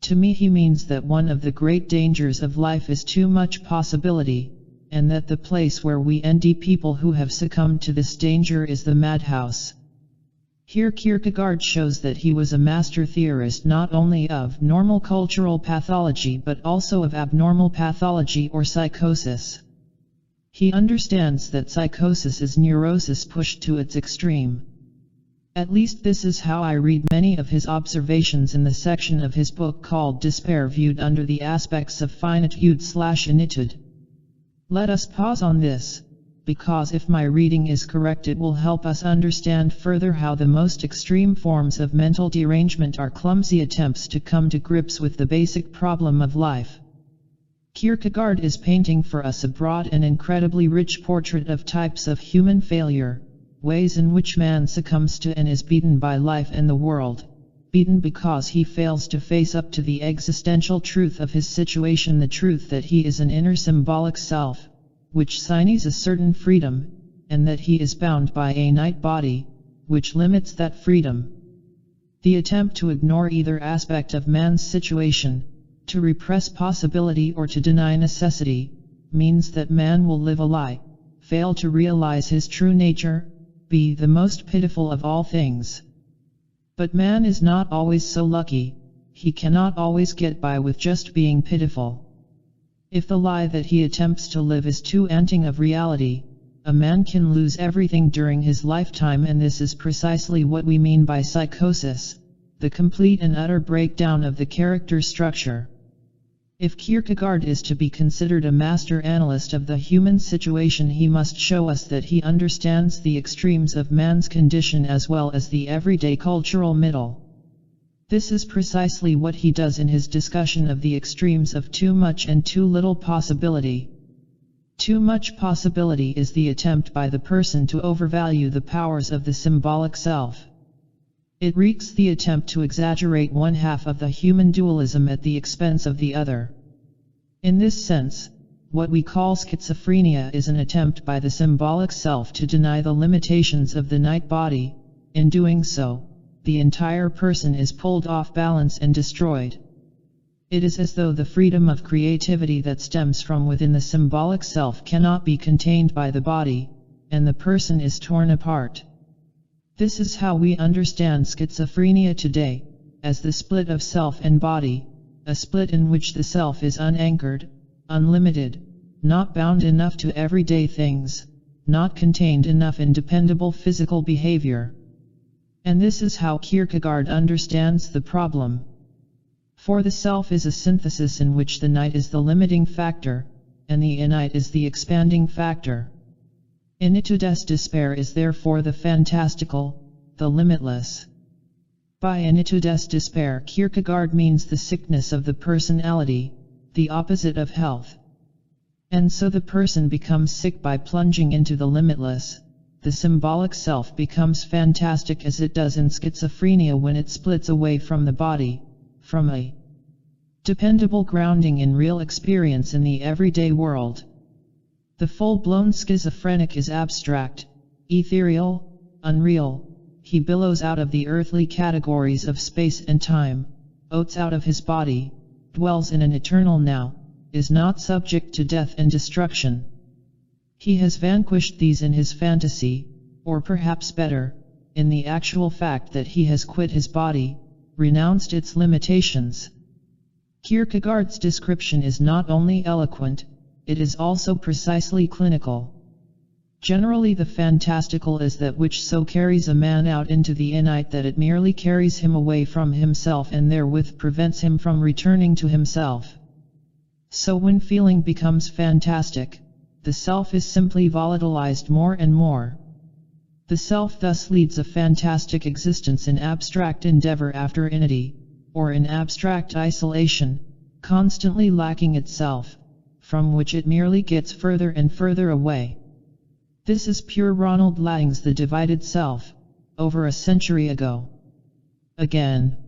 Speaker 1: To me he means that one of the great dangers of life is too much possibility, and that the place where we envy people who have succumbed to this danger is the madhouse. Here Kierkegaard shows that he was a master theorist not only of normal cultural pathology but also of abnormal pathology or psychosis. He understands that psychosis is neurosis pushed to its extreme. At least this is how I read many of his observations in the section of his book called Despair viewed under the aspects of finitude/initude. Let us pause on this, because if my reading is correct it will help us understand further how the most extreme forms of mental derangement are clumsy attempts to come to grips with the basic problem of life. Kierkegaard is painting for us a broad and incredibly rich portrait of types of human failure, ways in which man succumbs to and is beaten by life and the world, beaten because he fails to face up to the existential truth of his situation, the truth that he is an inner symbolic self, which signs a certain freedom, and that he is bound by a night body, which limits that freedom. The attempt to ignore either aspect of man's situation, to repress possibility or to deny necessity, means that man will live a lie, fail to realize his true nature, be the most pitiful of all things. But man is not always so lucky, he cannot always get by with just being pitiful. If the lie that he attempts to live is too anting of reality, a man can lose everything during his lifetime, and this is precisely what we mean by psychosis, the complete and utter breakdown of the character structure. If Kierkegaard is to be considered a master analyst of the human situation, he must show us that he understands the extremes of man's condition as well as the everyday cultural middle. This is precisely what he does in his discussion of the extremes of too much and too little possibility. Too much possibility is the attempt by the person to overvalue the powers of the symbolic self. It reeks the attempt to exaggerate one half of the human dualism at the expense of the other. In this sense, what we call schizophrenia is an attempt by the symbolic self to deny the limitations of the night body. In doing so, the entire person is pulled off balance and destroyed. It is as though the freedom of creativity that stems from within the symbolic self cannot be contained by the body, and the person is torn apart. This is how we understand schizophrenia today, as the split of self and body, a split in which the self is unanchored, unlimited, not bound enough to everyday things, not contained enough in dependable physical behavior. And this is how Kierkegaard understands the problem. For the self is a synthesis in which the night is the limiting factor, and the innate is the expanding factor. Initude des despair is therefore the fantastical, the limitless. By initude des despair, Kierkegaard means the sickness of the personality, the opposite of health. And so the person becomes sick by plunging into the limitless. The symbolic self becomes fantastic as it does in schizophrenia when it splits away from the body, from a dependable grounding in real experience in the everyday world. The full-blown schizophrenic is abstract, ethereal, unreal. He billows out of the earthly categories of space and time, oats out of his body, dwells in an eternal now, is not subject to death and destruction. He has vanquished these in his fantasy, or perhaps better, in the actual fact that he has quit his body, renounced its limitations. Kierkegaard's description is not only eloquent, it is also precisely clinical. Generally the fantastical is that which so carries a man out into the innate that it merely carries him away from himself and therewith prevents him from returning to himself. So when feeling becomes fantastic, the self is simply volatilized more and more. The self thus leads a fantastic existence in abstract endeavor after unity, or in abstract isolation, constantly lacking itself, from which it merely gets further and further away. This is pure Ronald Lang's The Divided Self, over a century ago. Again.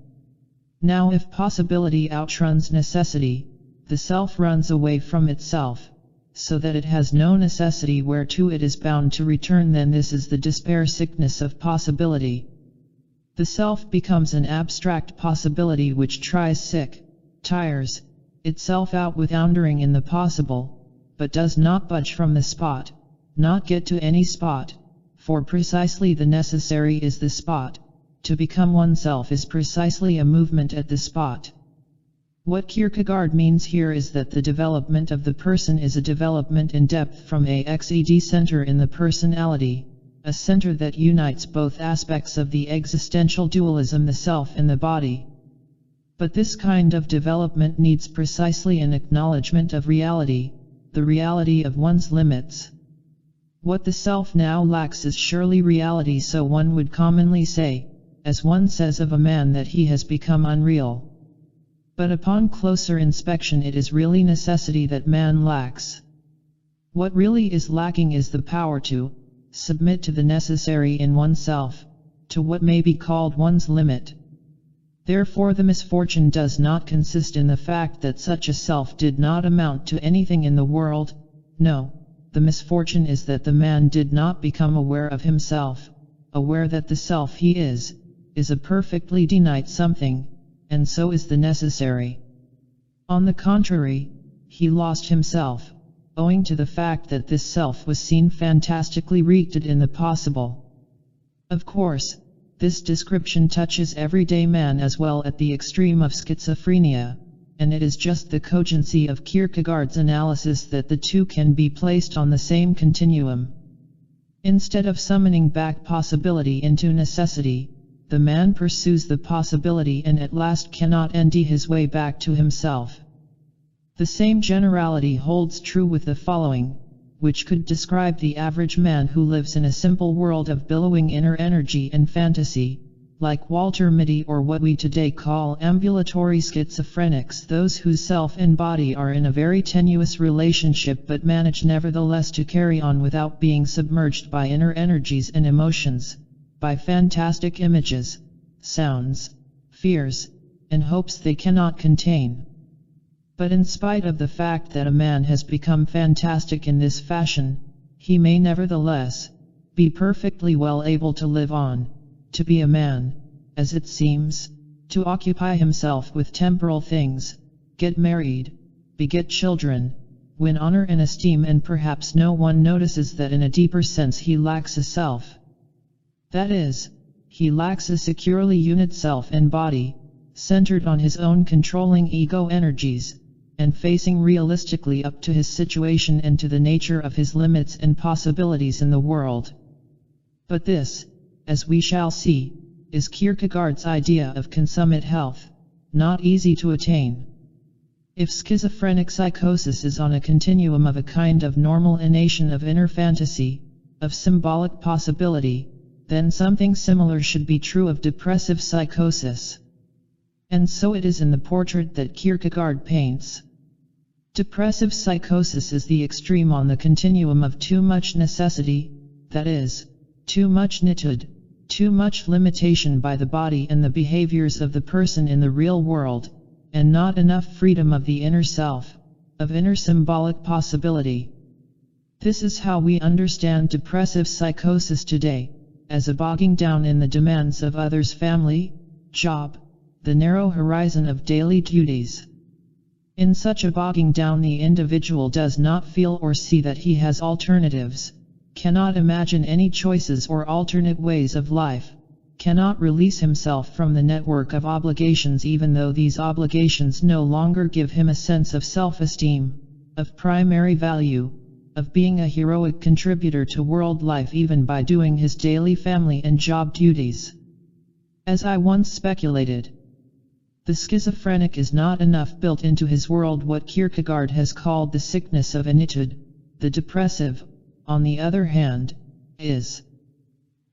Speaker 1: Now if possibility outruns necessity, the self runs away from itself, so that it has no necessity whereto it is bound to return, then this is the despair sickness of possibility. The self becomes an abstract possibility which tires itself out with wandering in the possible, but does not budge from the spot, not get to any spot, for precisely the necessary is the spot. To become oneself is precisely a movement at the spot. What Kierkegaard means here is that the development of the person is a development in depth from a XED center in the personality, a center that unites both aspects of the existential dualism, the self and the body. But this kind of development needs precisely an acknowledgement of reality, the reality of one's limits. What the self now lacks is surely reality, so one would commonly say, as one says of a man that he has become unreal. But upon closer inspection it is really necessity that man lacks. What really is lacking is the power to submit to the necessary in oneself, to what may be called one's limit. Therefore the misfortune does not consist in the fact that such a self did not amount to anything in the world, no, the misfortune is that the man did not become aware of himself, aware that the self he is a perfectly denied something, and so is the necessary. On the contrary, he lost himself, owing to the fact that this self was seen fantastically rooted in the possible. Of course, this description touches everyday man as well at the extreme of schizophrenia, and it is just the cogency of Kierkegaard's analysis that the two can be placed on the same continuum. Instead of summoning back possibility into necessity, the man pursues the possibility and at last cannot ende his way back to himself. The same generality holds true with the following, which could describe the average man who lives in a simple world of billowing inner energy and fantasy, like Walter Mitty, or what we today call ambulatory schizophrenics, those whose self and body are in a very tenuous relationship but manage nevertheless to carry on without being submerged by inner energies and emotions, by fantastic images, sounds, fears, and hopes they cannot contain. But in spite of the fact that a man has become fantastic in this fashion, he may nevertheless be perfectly well able to live on, to be a man, as it seems, to occupy himself with temporal things, get married, beget children, win honor and esteem, and perhaps no one notices that in a deeper sense he lacks a self. That is, he lacks a securely unit self and body, centered on his own controlling ego energies, and facing realistically up to his situation and to the nature of his limits and possibilities in the world. But this, as we shall see, is Kierkegaard's idea of consummate health, not easy to attain. If schizophrenic psychosis is on a continuum of a kind of normal inanition of inner fantasy, of symbolic possibility, then something similar should be true of depressive psychosis. And so it is in the portrait that Kierkegaard paints. Depressive psychosis is the extreme on the continuum of too much necessity, that is, too much knitted, too much limitation by the body and the behaviors of the person in the real world, and not enough freedom of the inner self, of inner symbolic possibility. This is how we understand depressive psychosis today, as a bogging down in the demands of others' family, job, the narrow horizon of daily duties. In such a bogging down the individual does not feel or see that he has alternatives, cannot imagine any choices or alternate ways of life, cannot release himself from the network of obligations even though these obligations no longer give him a sense of self-esteem, of primary value, of being a heroic contributor to world life even by doing his daily family and job duties. As I once speculated, the schizophrenic is not enough built into his world what Kierkegaard has called the sickness of initude. The depressive, on the other hand, is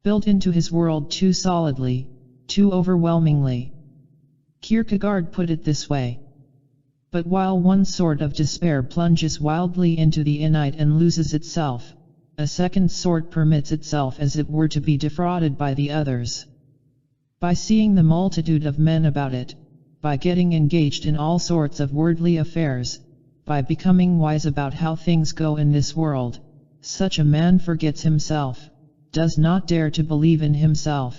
Speaker 1: built into his world too solidly, too overwhelmingly. Kierkegaard put it this way. But while one sort of despair plunges wildly into the innate and loses itself, a second sort permits itself as it were to be defrauded by the others. By seeing the multitude of men about it, by getting engaged in all sorts of worldly affairs, by becoming wise about how things go in this world, such a man forgets himself, does not dare to believe in himself,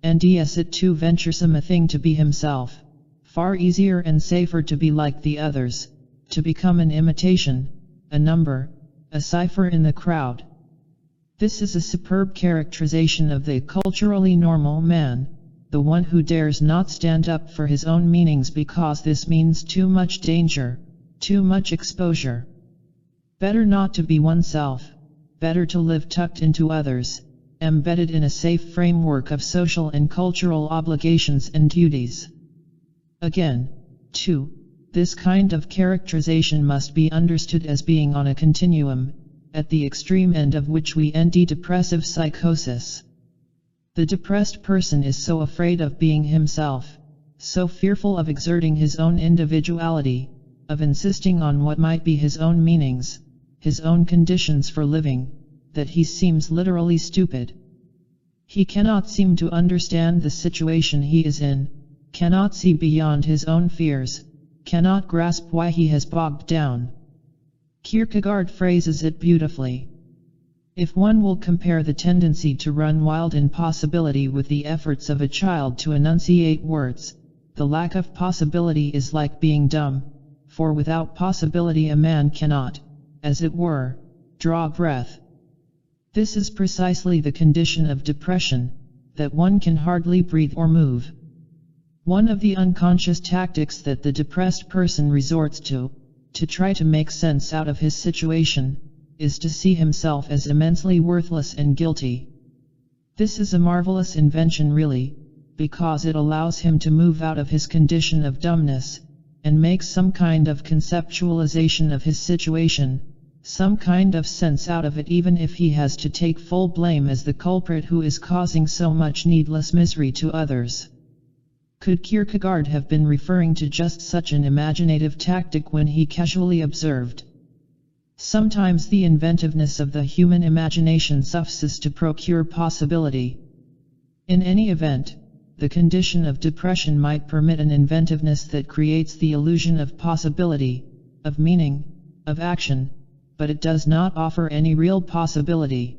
Speaker 1: and is it too venturesome a thing to be himself, far easier and safer to be like the others, to become an imitation, a number, a cipher in the crowd. This is a superb characterization of the culturally normal man, the one who dares not stand up for his own meanings because this means too much danger, too much exposure. Better not to be oneself, better to live tucked into others, embedded in a safe framework of social and cultural obligations and duties. Again, too, this kind of characterization must be understood as being on a continuum, at the extreme end of which we enter depressive psychosis. The depressed person is so afraid of being himself, so fearful of exerting his own individuality, of insisting on what might be his own meanings, his own conditions for living, that he seems literally stupid. He cannot seem to understand the situation he is in, cannot see beyond his own fears, cannot grasp why he has bogged down. Kierkegaard phrases it beautifully. If one will compare the tendency to run wild in possibility with the efforts of a child to enunciate words, the lack of possibility is like being dumb, for without possibility a man cannot, as it were, draw breath. This is precisely the condition of depression, that one can hardly breathe or move. One of the unconscious tactics that the depressed person resorts to try to make sense out of his situation, is to see himself as immensely worthless and guilty. This is a marvelous invention really, because it allows him to move out of his condition of dumbness, and make some kind of conceptualization of his situation, some kind of sense out of it even if he has to take full blame as the culprit who is causing so much needless misery to others. Could Kierkegaard have been referring to just such an imaginative tactic when he casually observed, "Sometimes the inventiveness of the human imagination suffices to procure possibility"? In any event, the condition of depression might permit an inventiveness that creates the illusion of possibility, of meaning, of action, but it does not offer any real possibility.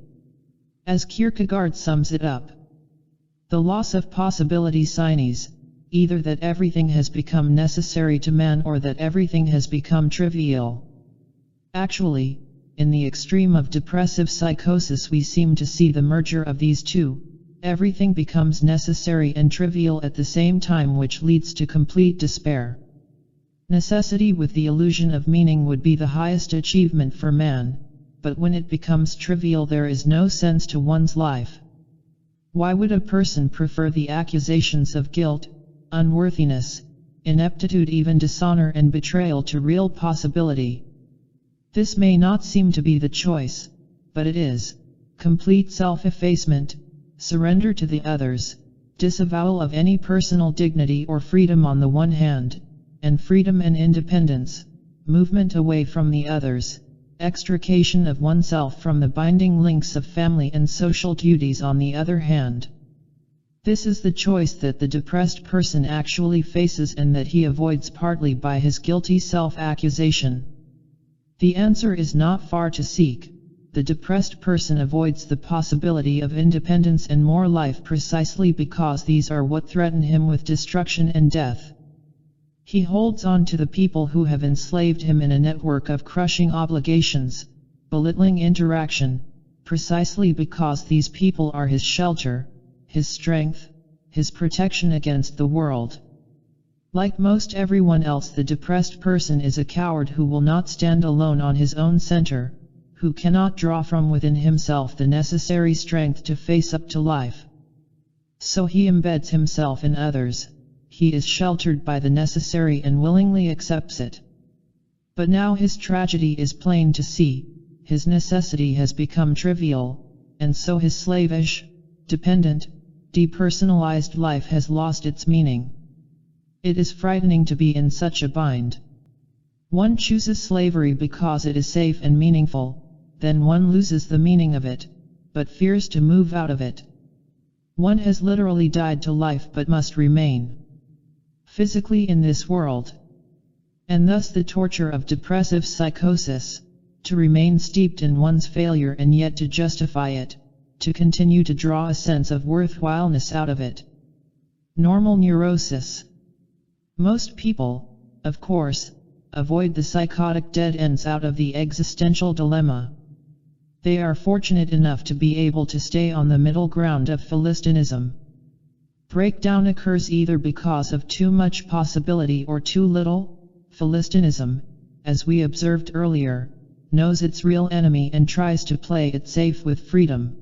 Speaker 1: As Kierkegaard sums it up, the loss of possibility signifies either that everything has become necessary to man or that everything has become trivial. Actually, in the extreme of depressive psychosis we seem to see the merger of these two. Everything becomes necessary and trivial at the same time, which leads to complete despair. Necessity with the illusion of meaning would be the highest achievement for man, but when it becomes trivial there is no sense to one's life. Why would a person prefer the accusations of guilt, unworthiness, ineptitude, even dishonor and betrayal to real possibility? This may not seem to be the choice, but it is. Complete self-effacement, surrender to the others, disavowal of any personal dignity or freedom on the one hand, and freedom and independence, movement away from the others, extrication of oneself from the binding links of family and social duties on the other hand. This is the choice that the depressed person actually faces and that he avoids partly by his guilty self-accusation. The answer is not far to seek. The depressed person avoids the possibility of independence and more life precisely because these are what threaten him with destruction and death. He holds on to the people who have enslaved him in a network of crushing obligations, belittling interaction, precisely because these people are his shelter, his strength, his protection against the world. Like most everyone else, the depressed person is a coward who will not stand alone on his own center, who cannot draw from within himself the necessary strength to face up to life. So he embeds himself in others, he is sheltered by the necessary and willingly accepts it. But now his tragedy is plain to see, his necessity has become trivial, and so his slavish, dependent, depersonalized life has lost its meaning. It is frightening to be in such a bind. One chooses slavery because it is safe and meaningful, then one loses the meaning of it, but fears to move out of it. One has literally died to life but must remain physically in this world. and thus the torture of depressive psychosis, to remain steeped in one's failure and yet to justify it, to continue to draw a sense of worthwhileness out of it. Normal neurosis. Most people, of course, avoid the psychotic dead ends out of the existential dilemma. They are fortunate enough to be able to stay on the middle ground of Philistinism. Breakdown occurs either because of too much possibility or too little. Philistinism, as we observed earlier, knows its real enemy and tries to play it safe with freedom.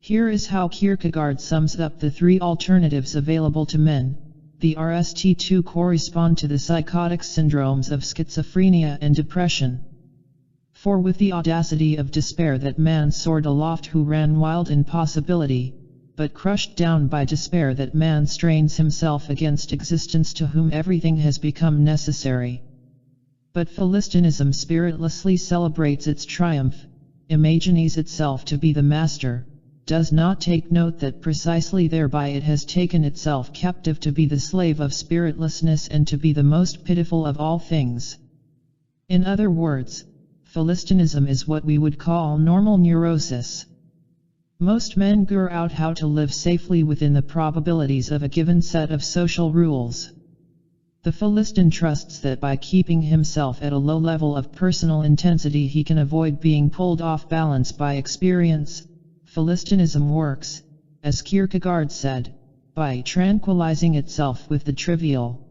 Speaker 1: Here is how Kierkegaard sums up the three alternatives available to men. The RST2 correspond to the psychotic syndromes of schizophrenia and depression. For with the audacity of despair that man soared aloft who ran wild in possibility, but crushed down by despair that man strains himself against existence to whom everything has become necessary. But Philistinism spiritlessly celebrates its triumph, imagines itself to be the master, does not take note that precisely thereby it has taken itself captive to be the slave of spiritlessness and to be the most pitiful of all things. In other words, Philistinism is what we would call normal neurosis. Most men figure out how to live safely within the probabilities of a given set of social rules. The Philistin trusts that by keeping himself at a low level of personal intensity he can avoid being pulled off balance by experience. Philistinism works, as Kierkegaard said, by tranquilizing itself with the trivial.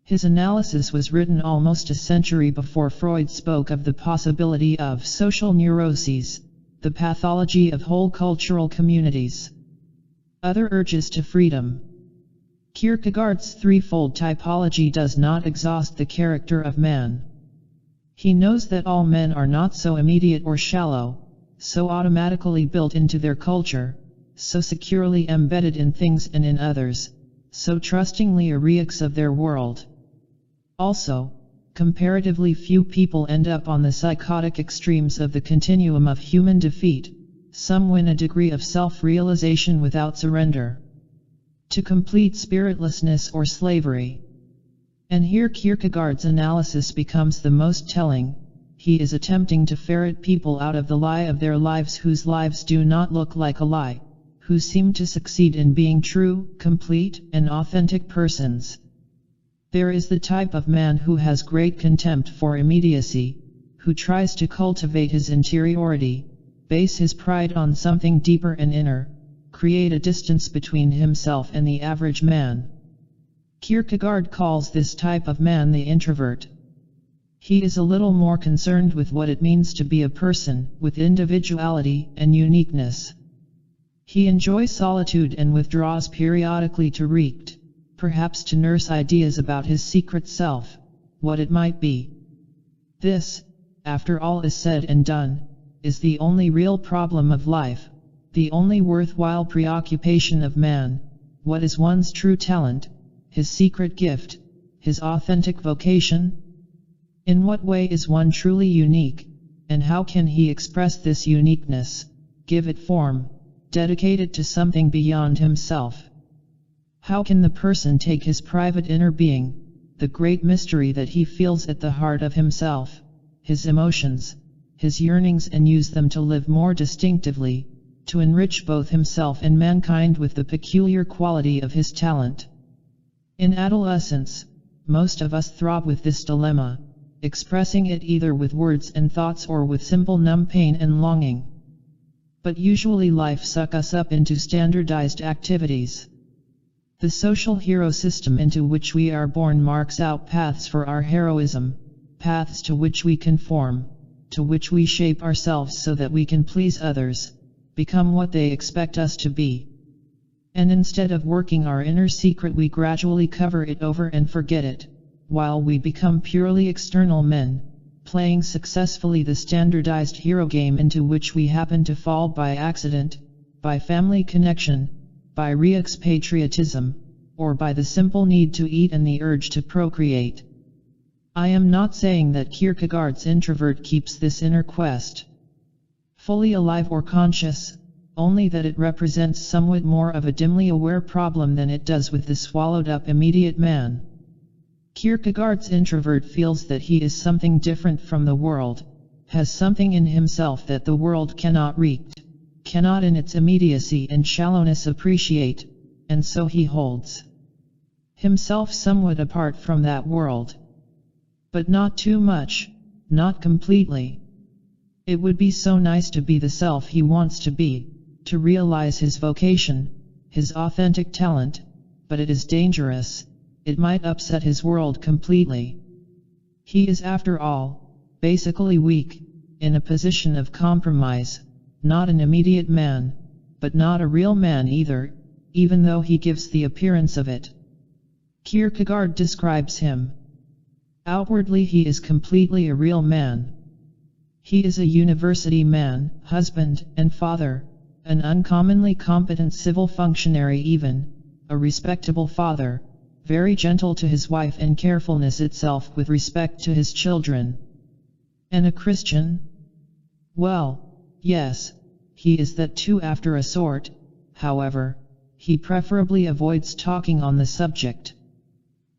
Speaker 1: His analysis was written almost a century before Freud spoke of the possibility of social neuroses, the pathology of whole cultural communities. Other urges to freedom. Kierkegaard's threefold typology does not exhaust the character of man. He knows that all men are not so immediate or shallow, so automatically built into their culture, so securely embedded in things and in others, so trustingly ariaks of their world. Also, comparatively few people end up on the psychotic extremes of the continuum of human defeat. Some win a degree of self-realization without surrender to complete spiritlessness or slavery. And here Kierkegaard's analysis becomes the most telling. He is attempting to ferret people out of the lie of their lives whose lives do not look like a lie, who seem to succeed in being true, complete, and authentic persons. There is the type of man who has great contempt for immediacy, who tries to cultivate his interiority, base his pride on something deeper and inner, create a distance between himself and the average man. Kierkegaard calls this type of man the introvert. He is a little more concerned with what it means to be a person, with individuality and uniqueness. He enjoys solitude and withdraws periodically to read, perhaps to nurse ideas about his secret self, what it might be. This, after all is said and done, is the only real problem of life, the only worthwhile preoccupation of man. What is one's true talent, his secret gift, his authentic vocation? In what way is one truly unique, and how can he express this uniqueness, give it form, dedicate it to something beyond himself? How can the person take his private inner being, the great mystery that he feels at the heart of himself, his emotions, his yearnings, and use them to live more distinctively, to enrich both himself and mankind with the peculiar quality of his talent? In adolescence, most of us throb with this dilemma, expressing it either with words and thoughts or with simple numb pain and longing. But usually life sucks us up into standardized activities. The social hero system into which we are born marks out paths for our heroism, paths to which we conform, to which we shape ourselves so that we can please others, become what they expect us to be. And instead of working our inner secret, we gradually cover it over and forget it, while we become purely external men, playing successfully the standardized hero game into which we happen to fall by accident, by family connection, by re-expatriatism, or by the simple need to eat and the urge to procreate. I am not saying that Kierkegaard's introvert keeps this inner quest fully alive or conscious, only that it represents somewhat more of a dimly aware problem than it does with the swallowed-up immediate man. Kierkegaard's introvert feels that he is something different from the world, has something in himself that the world cannot reach, cannot in its immediacy and shallowness appreciate, and so he holds himself somewhat apart from that world. But not too much, not completely. It would be so nice to be the self he wants to be, to realize his vocation, his authentic talent, but it is dangerous, it might upset his world completely. He is, after all, basically weak, in a position of compromise, not an immediate man, but not a real man either, even though he gives the appearance of it. Kierkegaard describes him. Outwardly he is completely a real man. He is a university man, husband and father, an uncommonly competent civil functionary even, a respectable father, very gentle to his wife and carefulness itself with respect to his children. And a Christian? Well, yes, he is that too after a sort. However, he preferably avoids talking on the subject.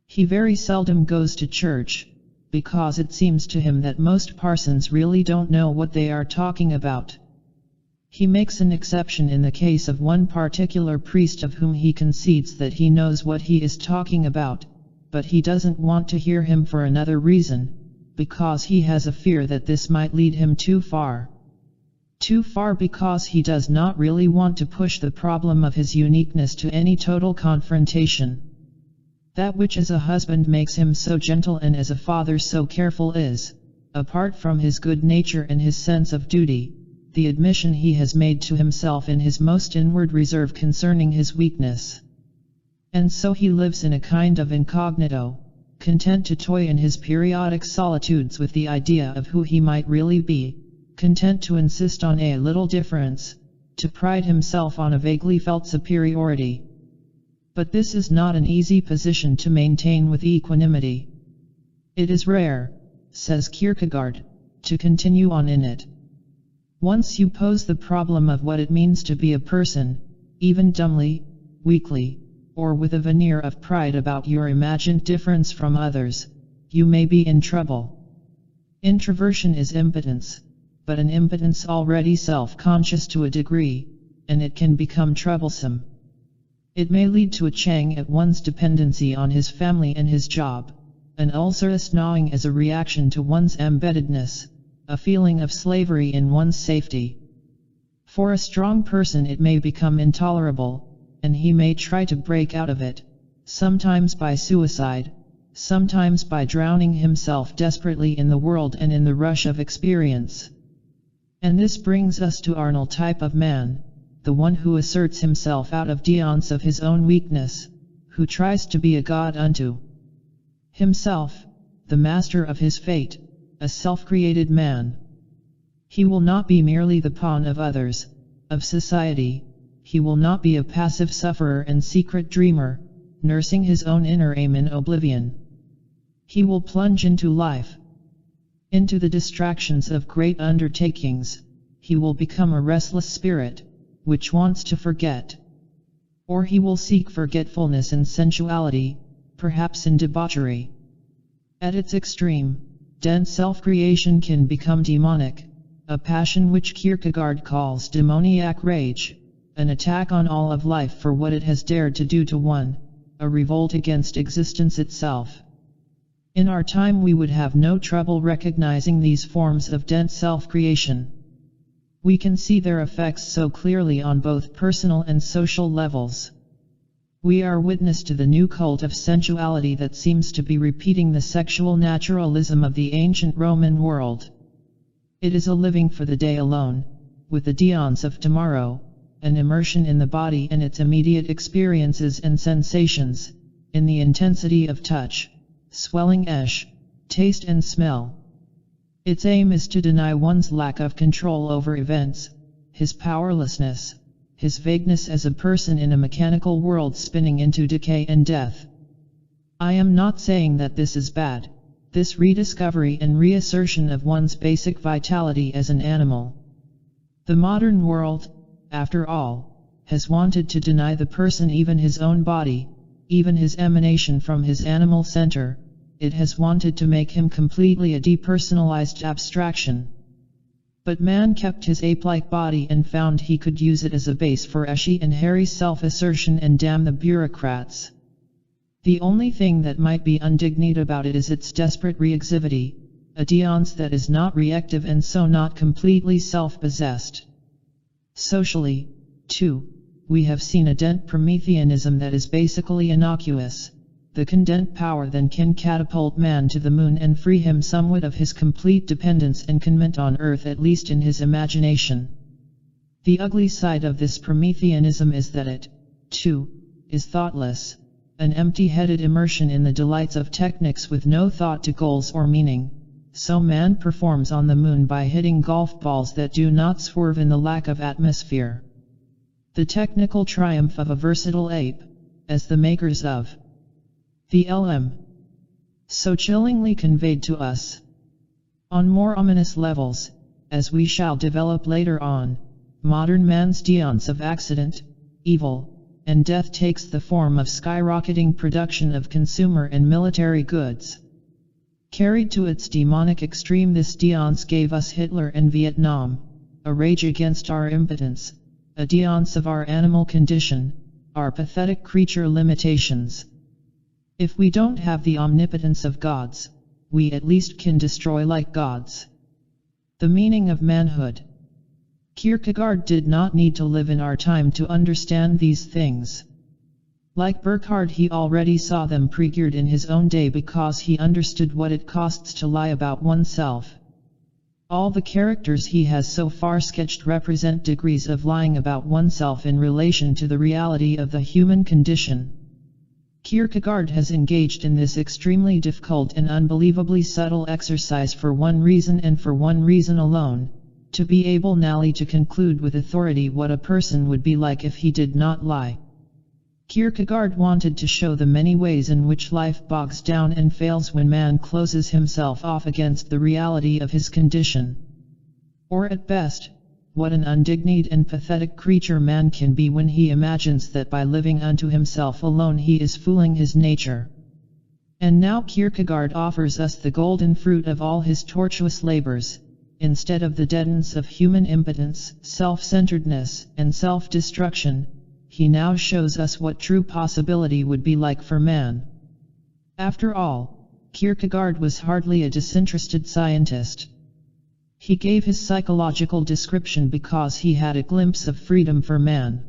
Speaker 1: He very seldom goes to church, because it seems to him that most parsons really don't know what they are talking about. He makes an exception in the case of one particular priest of whom he concedes that he knows what he is talking about, but he doesn't want to hear him for another reason, because he has a fear that this might lead him too far. Too far because he does not really want to push the problem of his uniqueness to any total confrontation. That which as a husband makes him so gentle and as a father so careful is, apart from his good nature and his sense of duty, the admission he has made to himself in his most inward reserve concerning his weakness. And so he lives in a kind of incognito, content to toy in his periodic solitudes with the idea of who he might really be, content to insist on a little difference, to pride himself on a vaguely felt superiority. But this is not an easy position to maintain with equanimity. It is rare, says Kierkegaard, to continue on in it. Once you pose the problem of what it means to be a person, even dumbly, weakly, or with a veneer of pride about your imagined difference from others, you may be in trouble. Introversion is impotence, but an impotence already self-conscious to a degree, and it can become troublesome. It may lead to a chang at one's dependency on his family and his job, an ulcerous gnawing as a reaction to one's embeddedness, a feeling of slavery in one's safety. For a strong person it may become intolerable, and he may try to break out of it, sometimes by suicide, sometimes by drowning himself desperately in the world and in the rush of experience. And this brings us to Arnold type of man, the one who asserts himself out of defiance of his own weakness, who tries to be a god unto himself, the master of his fate, a self-created man. He will not be merely the pawn of others, of society. He will not be a passive sufferer and secret dreamer, nursing his own inner aim in oblivion. He will plunge into life, into the distractions of great undertakings. He will become a restless spirit, which wants to forget. Or he will seek forgetfulness in sensuality, perhaps in debauchery. At its extreme, dense self-creation can become demonic, a passion which Kierkegaard calls demoniac rage, an attack on all of life for what it has dared to do to one, a revolt against existence itself. In our time we would have no trouble recognizing these forms of dense self-creation. We can see their effects so clearly on both personal and social levels. We are witness to the new cult of sensuality that seems to be repeating the sexual naturalism of the ancient Roman world. It is a living for the day alone, with the deons of tomorrow, an immersion in the body and its immediate experiences and sensations, in the intensity of touch, swelling taste and smell. Its aim is to deny one's lack of control over events, his powerlessness, his vagueness as a person in a mechanical world spinning into decay and death. I am not saying that this is bad, this rediscovery and reassertion of one's basic vitality as an animal. The modern world, after all, has wanted to deny the person even his own body, even his emanation from his animal center, it has wanted to make him completely a depersonalized abstraction. But man kept his ape-like body and found he could use it as a base for eshy and hairy self-assertion and damn the bureaucrats. The only thing that might be undignified about it is its desperate reactivity, a déance that is not reactive and so not completely self-possessed. Socially, too, we have seen a dent Prometheanism that is basically innocuous. The condensed power then can catapult man to the moon and free him somewhat of his complete dependence and conment on Earth, at least in his imagination. The ugly side of this Prometheanism is that it, too, is thoughtless, an empty-headed immersion in the delights of techniques with no thought to goals or meaning. So man performs on the moon by hitting golf balls that do not swerve in the lack of atmosphere. The technical triumph of a versatile ape, as the makers of the LM so chillingly conveyed to us. On more ominous levels, as we shall develop later on, modern man's déance of accident, evil, and death takes the form of skyrocketing production of consumer and military goods. Carried to its demonic extreme, this déance gave us Hitler and Vietnam, a rage against our impotence, a déance of our animal condition, our pathetic creature limitations. If we don't have the omnipotence of gods, we at least can destroy like gods. The meaning of manhood. Kierkegaard did not need to live in our time to understand these things. Like Burckhardt, he already saw them prefigured in his own day because he understood what it costs to lie about oneself. All the characters he has so far sketched represent degrees of lying about oneself in relation to the reality of the human condition. Kierkegaard has engaged in this extremely difficult and unbelievably subtle exercise for one reason and for one reason alone, to be able nally to conclude with authority what a person would be like if he did not lie. Kierkegaard wanted to show the many ways in which life bogs down and fails when man closes himself off against the reality of his condition. Or at best, what an undignified and pathetic creature man can be when he imagines that by living unto himself alone he is fooling his nature. And now Kierkegaard offers us the golden fruit of all his tortuous labors. Instead of the deadness of human impotence, self-centeredness, and self-destruction, he now shows us what true possibility would be like for man. After all, Kierkegaard was hardly a disinterested scientist. He gave his psychological description because he had a glimpse of freedom for man.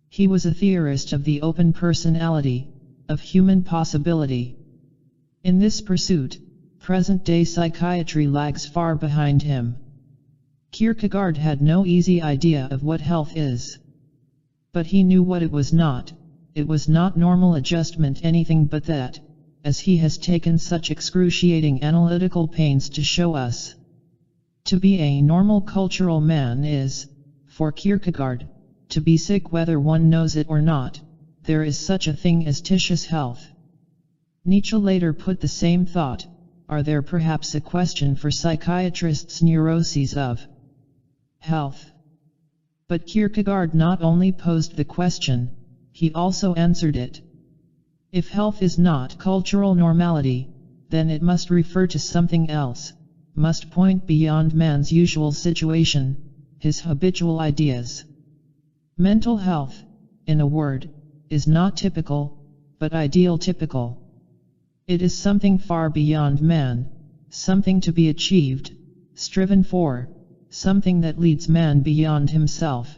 Speaker 1: He was a theorist of the open personality, of human possibility. In this pursuit, present-day psychiatry lags far behind him. Kierkegaard had no easy idea of what health is. But he knew what it was not. It was not normal adjustment, anything but that, as he has taken such excruciating analytical pains to show us. To be a normal cultural man is, for Kierkegaard, to be sick whether one knows it or not. There is such a thing as titious health. Nietzsche later put the same thought. Are there perhaps a question for psychiatrists' neuroses of health? But Kierkegaard not only posed the question, he also answered it. If health is not cultural normality, then it must refer to something else, must point beyond man's usual situation, his habitual ideas. Mental health, in a word, is not typical, but ideal typical. It is something far beyond man, something to be achieved, striven for, something that leads man beyond himself.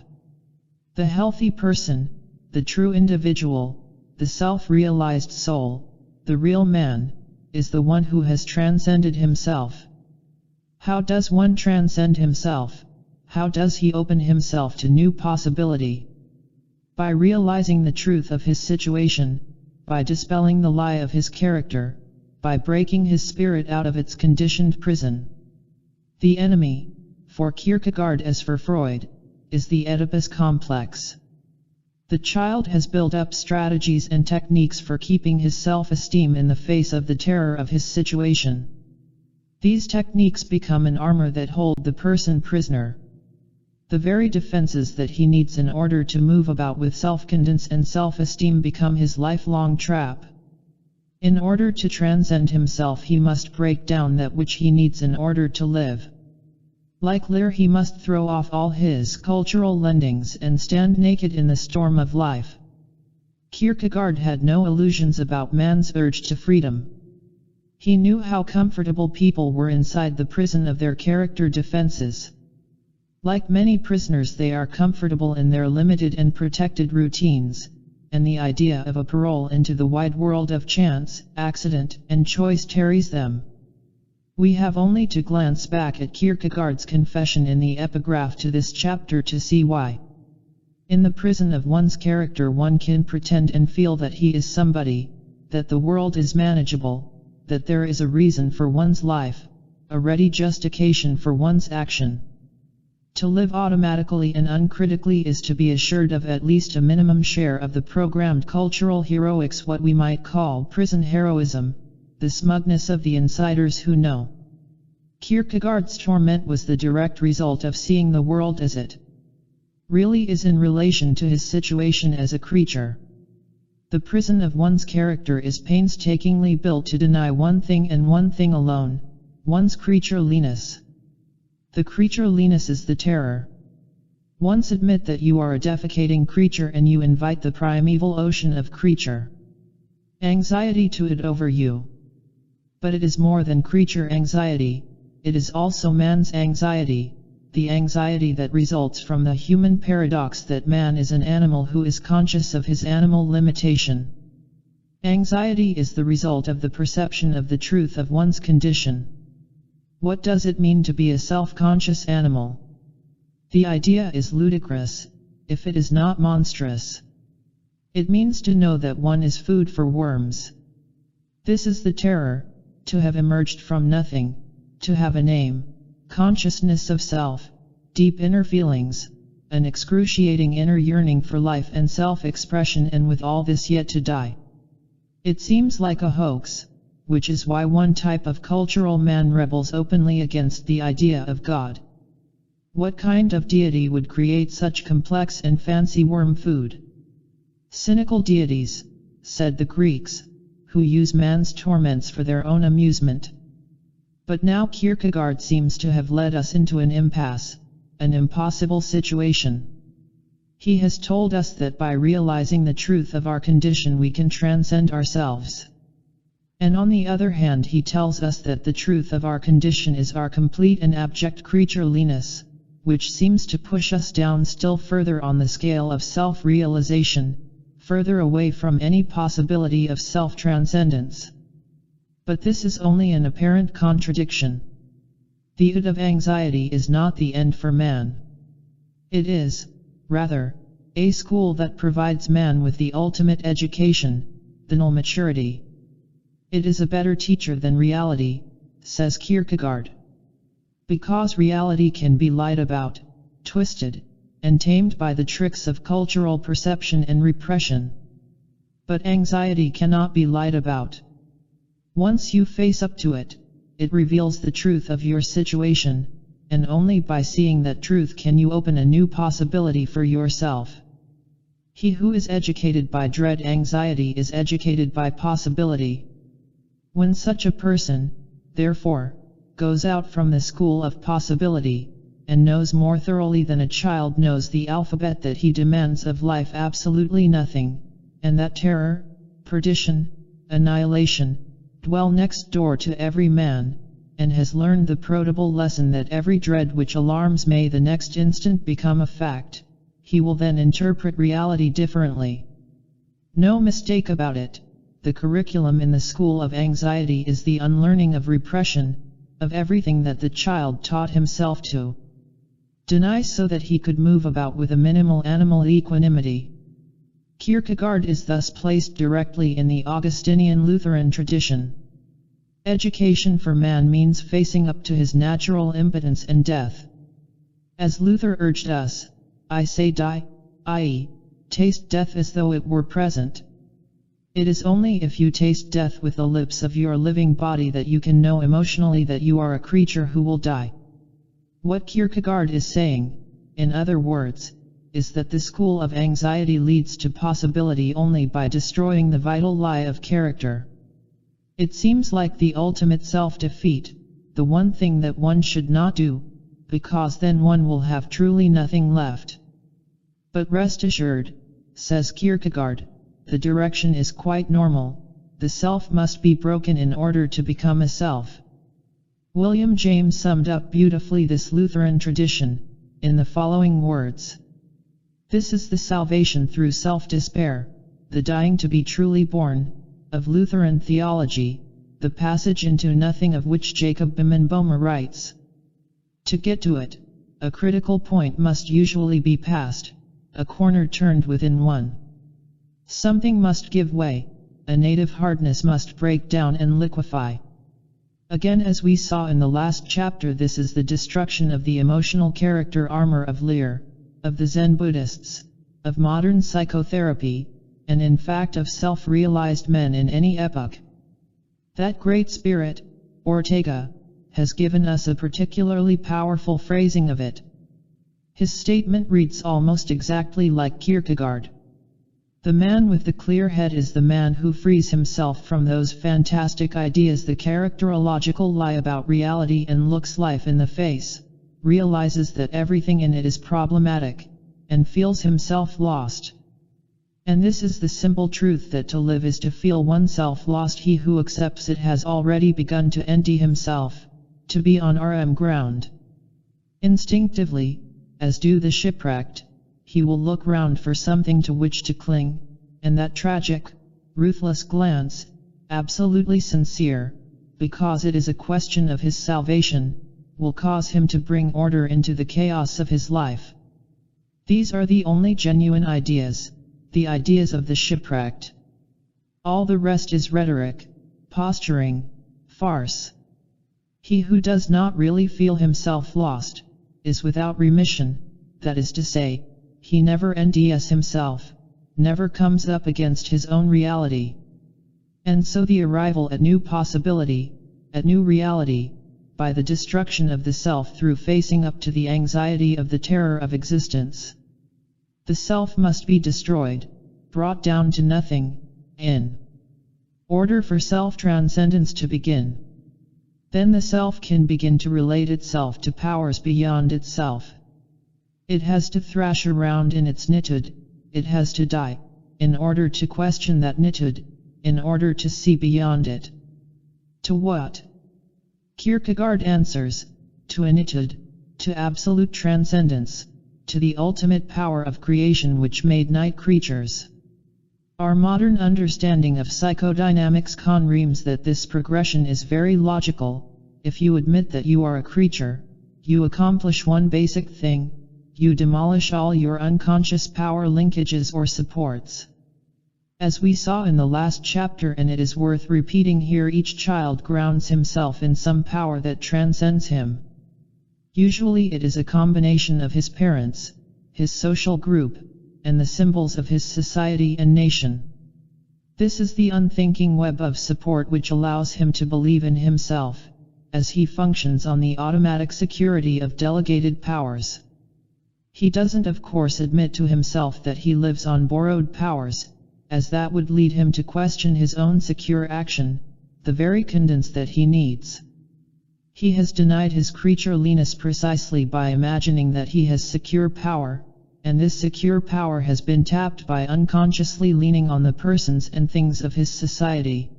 Speaker 1: The healthy person, the true individual, the self-realized soul, the real man, is the one who has transcended himself. How does one transcend himself? How does he open himself to new possibility? By realizing the truth of his situation, by dispelling the lie of his character, by breaking his spirit out of its conditioned prison. The enemy, for Kierkegaard as for Freud, is the Oedipus complex. The child has built up strategies and techniques for keeping his self-esteem in the face of the terror of his situation. These techniques become an armor that hold the person prisoner. The very defenses that he needs in order to move about with self-confidence and self-esteem become his lifelong trap. In order to transcend himself, he must break down that which he needs in order to live. Like Lear, he must throw off all his cultural lendings and stand naked in the storm of life. Kierkegaard had no illusions about man's urge to freedom. He knew how comfortable people were inside the prison of their character defenses. Like many prisoners, they are comfortable in their limited and protected routines, and the idea of a parole into the wide world of chance, accident, and choice tarries them. We have only to glance back at Kierkegaard's confession in the epigraph to this chapter to see why. In the prison of one's character, one can pretend and feel that he is somebody, that the world is manageable, that there is a reason for one's life, a ready justification for one's action. To live automatically and uncritically is to be assured of at least a minimum share of the programmed cultural heroics, what we might call prison heroism, the smugness of the insiders who know. Kierkegaard's torment was the direct result of seeing the world as it really is in relation to his situation as a creature. The prison of one's character is painstakingly built to deny one thing and one thing alone, one's creatureliness. The creatureliness is the terror. Once admit that you are a defecating creature and you invite the primeval ocean of creature anxiety to it over you. But it is more than creature anxiety, it is also man's anxiety, the anxiety that results from the human paradox that man is an animal who is conscious of his animal limitation. Anxiety is the result of the perception of the truth of one's condition. What does it mean to be a self-conscious animal? The idea is ludicrous, if it is not monstrous. It means to know that one is food for worms. This is the terror, to have emerged from nothing, to have a name, consciousness of self, deep inner feelings, an excruciating inner yearning for life and self-expression, and with all this yet to die. It seems like a hoax, which is why one type of cultural man rebels openly against the idea of God. What kind of deity would create such complex and fancy worm food? Cynical deities, said the Greeks, who use man's torments for their own amusement. But now Kierkegaard seems to have led us into an impasse, an impossible situation. He has told us that by realizing the truth of our condition we can transcend ourselves. And on the other hand, he tells us that the truth of our condition is our complete and abject creatureliness, which seems to push us down still further on the scale of self-realization, further away from any possibility of self-transcendence. But this is only an apparent contradiction. The id of anxiety is not the end for man. It is, rather, a school that provides man with the ultimate education, the null maturity. It is a better teacher than reality, says Kierkegaard. Because reality can be lied about, twisted, and tamed by the tricks of cultural perception and repression. But anxiety cannot be lied about. Once you face up to it, it reveals the truth of your situation, and only by seeing that truth can you open a new possibility for yourself. He who is educated by dread anxiety is educated by possibility. When such a person, therefore, goes out from the school of possibility, and knows more thoroughly than a child knows the alphabet that he demands of life absolutely nothing, and that terror, perdition, annihilation, dwell next door to every man, and has learned the protable lesson that every dread which alarms may the next instant become a fact, he will then interpret reality differently. No mistake about it, the curriculum in the school of anxiety is the unlearning of repression, of everything that the child taught himself to deny so that he could move about with a minimal animal equanimity. Kierkegaard is thus placed directly in the Augustinian Lutheran tradition. Education for man means facing up to his natural impotence and death. As Luther urged us, I say die, i.e., taste death as though it were present. It is only if you taste death with the lips of your living body that you can know emotionally that you are a creature who will die. What Kierkegaard is saying, in other words, is that the school of anxiety leads to possibility only by destroying the vital lie of character. It seems like the ultimate self-defeat, the one thing that one should not do, because then one will have truly nothing left. But rest assured, says Kierkegaard, the direction is quite normal. The self must be broken in order to become a self. William James summed up beautifully this Lutheran tradition in the following words. This is the salvation through self-despair, the dying to be truly born, of Lutheran theology, the passage into nothing of which Jacob Bimenbomer writes. To get to it, a critical point must usually be passed, a corner turned within one. Something must give way, a native hardness must break down and liquefy. Again, as we saw in the last chapter, this is the destruction of the emotional character armor of Lear, of the Zen Buddhists, of modern psychotherapy, and in fact of self-realized men in any epoch. That great spirit, Ortega, has given us a particularly powerful phrasing of it. His statement reads almost exactly like Kierkegaard. The man with the clear head is the man who frees himself from those fantastic ideas the characterological lie about reality and looks life in the face, realizes that everything in it is problematic, and feels himself lost. And this is the simple truth that to live is to feel oneself lost. He who accepts it has already begun to empty himself, to be on RM ground. Instinctively, as do the shipwrecked, he will look round for something to which to cling, and that tragic, ruthless glance, absolutely sincere, because it is a question of his salvation, will cause him to bring order into the chaos of his life. These are the only genuine ideas, the ideas of the shipwrecked. All the rest is rhetoric, posturing, farce. He who does not really feel himself lost, is without remission, that is to say, he never NDS himself, never comes up against his own reality. And so the arrival at new possibility, at new reality, by the destruction of the self through facing up to the anxiety of the terror of existence. The self must be destroyed, brought down to nothing, in order for self-transcendence to begin. Then the self can begin to relate itself to powers beyond itself. It has to thrash around in its knitted, it has to die, in order to question that knitted, in order to see beyond it. To what? Kierkegaard answers, to a knitted, to absolute transcendence, to the ultimate power of creation which made night creatures. Our modern understanding of psychodynamics confirms that this progression is very logical. If you admit that you are a creature, you accomplish one basic thing. You demolish all your unconscious power linkages or supports. As we saw in the last chapter, and it is worth repeating here, each child grounds himself in some power that transcends him. Usually it is a combination of his parents, his social group, and the symbols of his society and nation. This is the unthinking web of support which allows him to believe in himself, as he functions on the automatic security of delegated powers. He doesn't of course admit to himself that he lives on borrowed powers, as that would lead him to question his own secure action, the very condense that he needs. He has denied his creatureliness precisely by imagining that he has secure power, and this secure power has been tapped by unconsciously leaning on the persons and things of his society.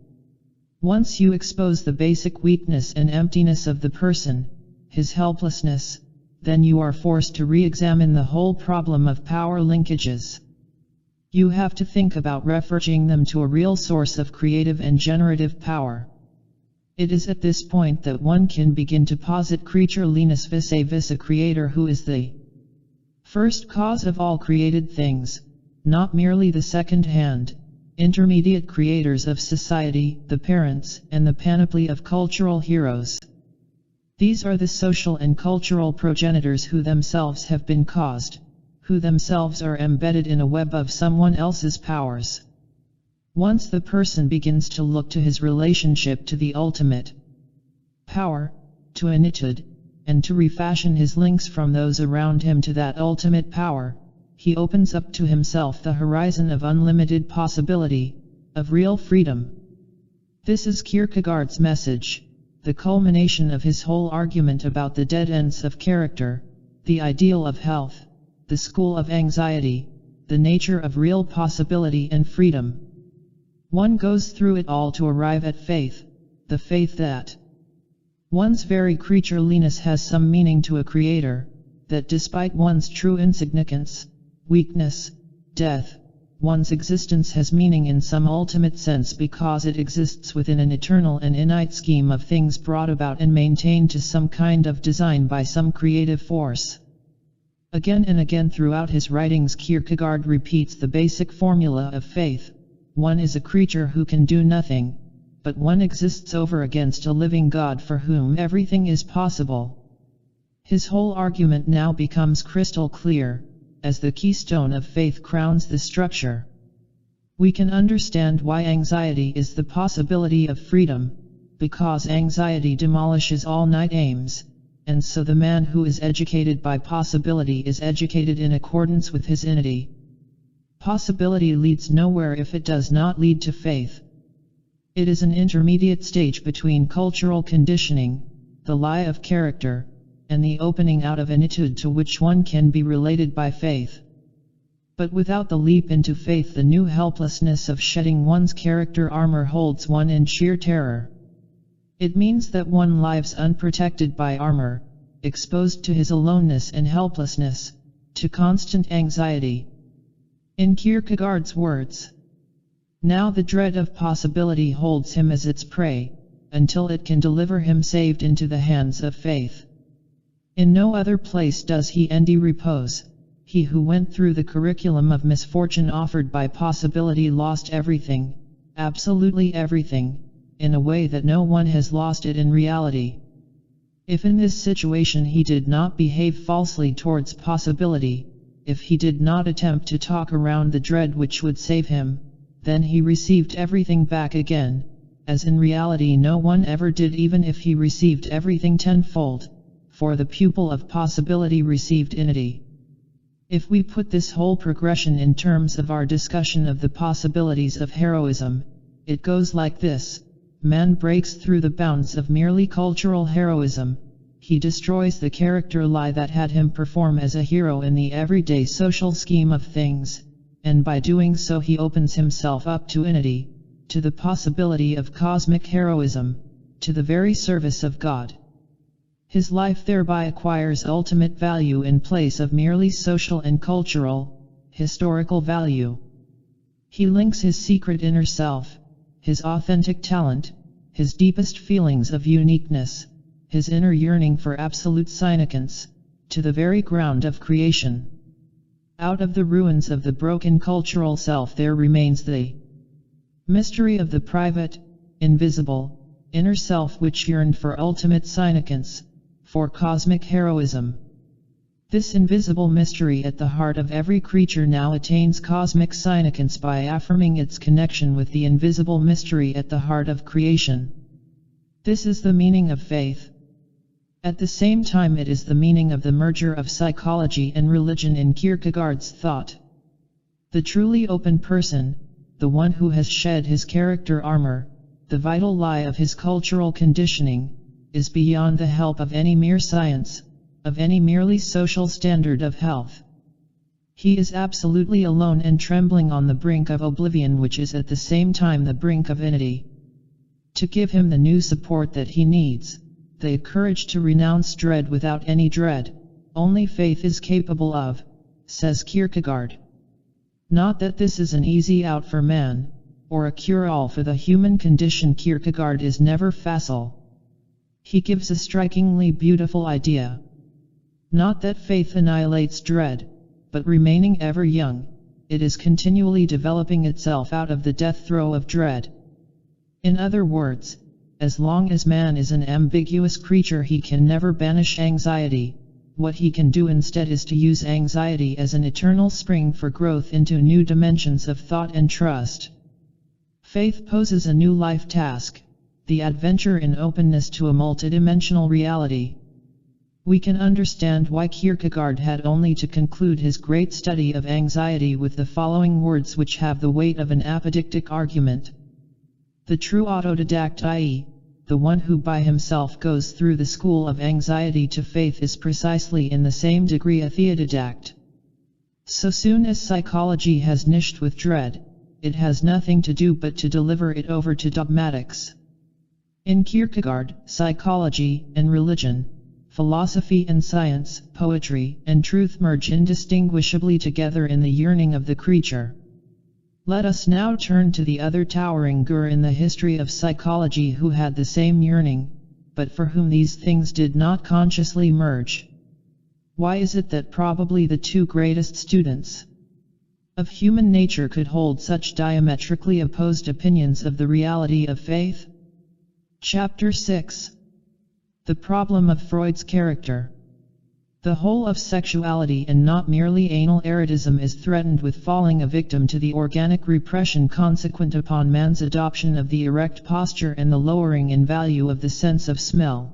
Speaker 1: Once you expose the basic weakness and emptiness of the person, his helplessness, then you are forced to re-examine the whole problem of power linkages. You have to think about referring them to a real source of creative and generative power. It is at this point that one can begin to posit creatureliness vis-a-vis a creator who is the first cause of all created things, not merely the second-hand, intermediate creators of society, the parents, and the panoply of cultural heroes. These are the social and cultural progenitors who themselves have been caused, who themselves are embedded in a web of someone else's powers. Once the person begins to look to his relationship to the ultimate power, to a knitted, and to refashion his links from those around him to that ultimate power, he opens up to himself the horizon of unlimited possibility, of real freedom. This is Kierkegaard's message, the culmination of his whole argument about the dead ends of character, the ideal of health, the school of anxiety, the nature of real possibility and freedom. One goes through it all to arrive at faith, the faith that one's very creatureliness has some meaning to a creator, that despite one's true insignificance, weakness, death, one's existence has meaning in some ultimate sense because it exists within an eternal and innate scheme of things brought about and maintained to some kind of design by some creative force. Again and again throughout his writings, Kierkegaard repeats the basic formula of faith: one is a creature who can do nothing, but one exists over against a living God for whom everything is possible. His whole argument now becomes crystal clear, as the keystone of faith crowns the structure. We can understand why anxiety is the possibility of freedom, because anxiety demolishes all night aims, and so the man who is educated by possibility is educated in accordance with his entity. Possibility leads nowhere if it does not lead to faith. It is an intermediate stage between cultural conditioning, the lie of character, and the opening out of an attitude to which one can be related by faith. But without the leap into faith, the new helplessness of shedding one's character armor holds one in sheer terror. It means that one lives unprotected by armor, exposed to his aloneness and helplessness, to constant anxiety. In Kierkegaard's words, now the dread of possibility holds him as its prey, until it can deliver him saved into the hands of faith. In no other place does he end repose. He who went through the curriculum of misfortune offered by possibility lost everything, absolutely everything, in a way that no one has lost it in reality. If in this situation he did not behave falsely towards possibility, if he did not attempt to talk around the dread which would save him, then he received everything back again, as in reality no one ever did, even if he received everything tenfold. For the pupil of possibility received entity. If we put this whole progression in terms of our discussion of the possibilities of heroism, it goes like this: man breaks through the bounds of merely cultural heroism, he destroys the character lie that had him perform as a hero in the everyday social scheme of things, and by doing so he opens himself up to entity, to the possibility of cosmic heroism, to the very service of God. His life thereby acquires ultimate value in place of merely social and cultural, historical value. He links his secret inner self, his authentic talent, his deepest feelings of uniqueness, his inner yearning for absolute significance, to the very ground of creation. Out of the ruins of the broken cultural self there remains the mystery of the private, invisible, inner self which yearned for ultimate significance, for cosmic heroism. This invisible mystery at the heart of every creature now attains cosmic significance by affirming its connection with the invisible mystery at the heart of creation. This is the meaning of faith. At the same time it is the meaning of the merger of psychology and religion in Kierkegaard's thought. The truly open person, the one who has shed his character armor, the vital lie of his cultural conditioning, is beyond the help of any mere science, of any merely social standard of health. He is absolutely alone and trembling on the brink of oblivion, which is at the same time the brink of entity. To give him the new support that he needs, the courage to renounce dread without any dread, only faith is capable of, says Kierkegaard. Not that this is an easy out for man, or a cure-all for the human condition. Kierkegaard is never facile. He gives a strikingly beautiful idea. Not that faith annihilates dread, but remaining ever young, it is continually developing itself out of the death throe of dread. In other words, as long as man is an ambiguous creature he can never banish anxiety. What he can do instead is to use anxiety as an eternal spring for growth into new dimensions of thought and trust. Faith poses a new life task, the adventure in openness to a multidimensional reality. We can understand why Kierkegaard had only to conclude his great study of anxiety with the following words, which have the weight of an apodictic argument. The true autodidact, i.e., the one who by himself goes through the school of anxiety to faith, is precisely in the same degree a theodidact. So soon as psychology has niched with dread, it has nothing to do but to deliver it over to dogmatics. In Kierkegaard, psychology and religion, philosophy and science, poetry and truth merge indistinguishably together in the yearning of the creature. Let us now turn to the other towering guru in the history of psychology who had the same yearning, but for whom these things did not consciously merge. Why is it that probably the two greatest students of human nature could hold such diametrically opposed opinions of the reality of faith? Chapter 6. The problem of Freud's character. The whole of sexuality, and not merely anal erotism, is threatened with falling a victim to the organic repression consequent upon man's adoption of the erect posture and the lowering in value of the sense of smell.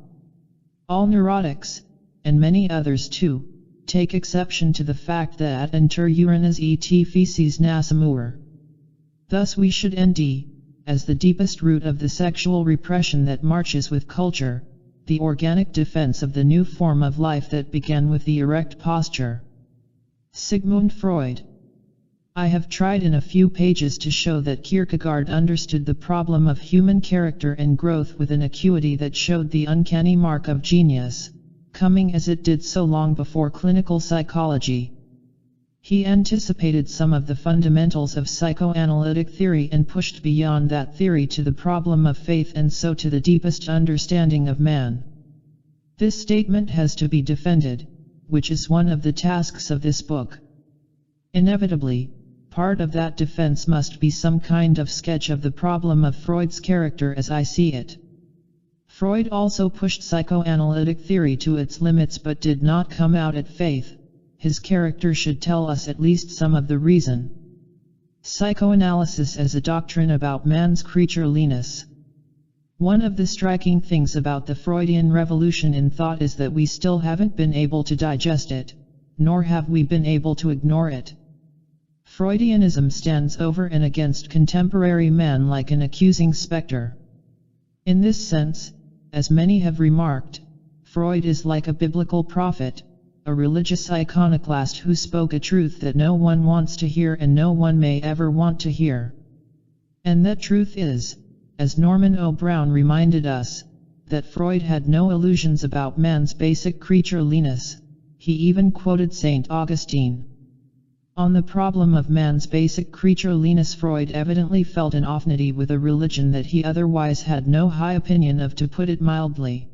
Speaker 1: All neurotics, and many others too, take exception to the fact that inter urinas et feces nascimur. Thus we should nd, as the deepest root of the sexual repression that marches with culture, the organic defense of the new form of life that began with the erect posture. Sigmund Freud. I have tried in a few pages to show that Kierkegaard understood the problem of human character and growth with an acuity that showed the uncanny mark of genius, coming as it did so long before clinical psychology. He anticipated some of the fundamentals of psychoanalytic theory and pushed beyond that theory to the problem of faith, and so to the deepest understanding of man. This statement has to be defended, which is one of the tasks of this book. Inevitably, part of that defense must be some kind of sketch of the problem of Freud's character as I see it. Freud also pushed psychoanalytic theory to its limits but did not come out at faith. His character should tell us at least some of the reason. Psychoanalysis as a doctrine about man's creatureliness. One of the striking things about the Freudian revolution in thought is that we still haven't been able to digest it, nor have we been able to ignore it. Freudianism stands over and against contemporary man like an accusing specter. In this sense, as many have remarked, Freud is like a biblical prophet, a religious iconoclast who spoke a truth that no one wants to hear and no one may ever want to hear. And that truth is, as Norman O. Brown reminded us, that Freud had no illusions about man's basic creatureliness. He even quoted St. Augustine. On the problem of man's basic creatureliness, Freud evidently felt an affinity with a religion that he otherwise had no high opinion of, to put it mildly.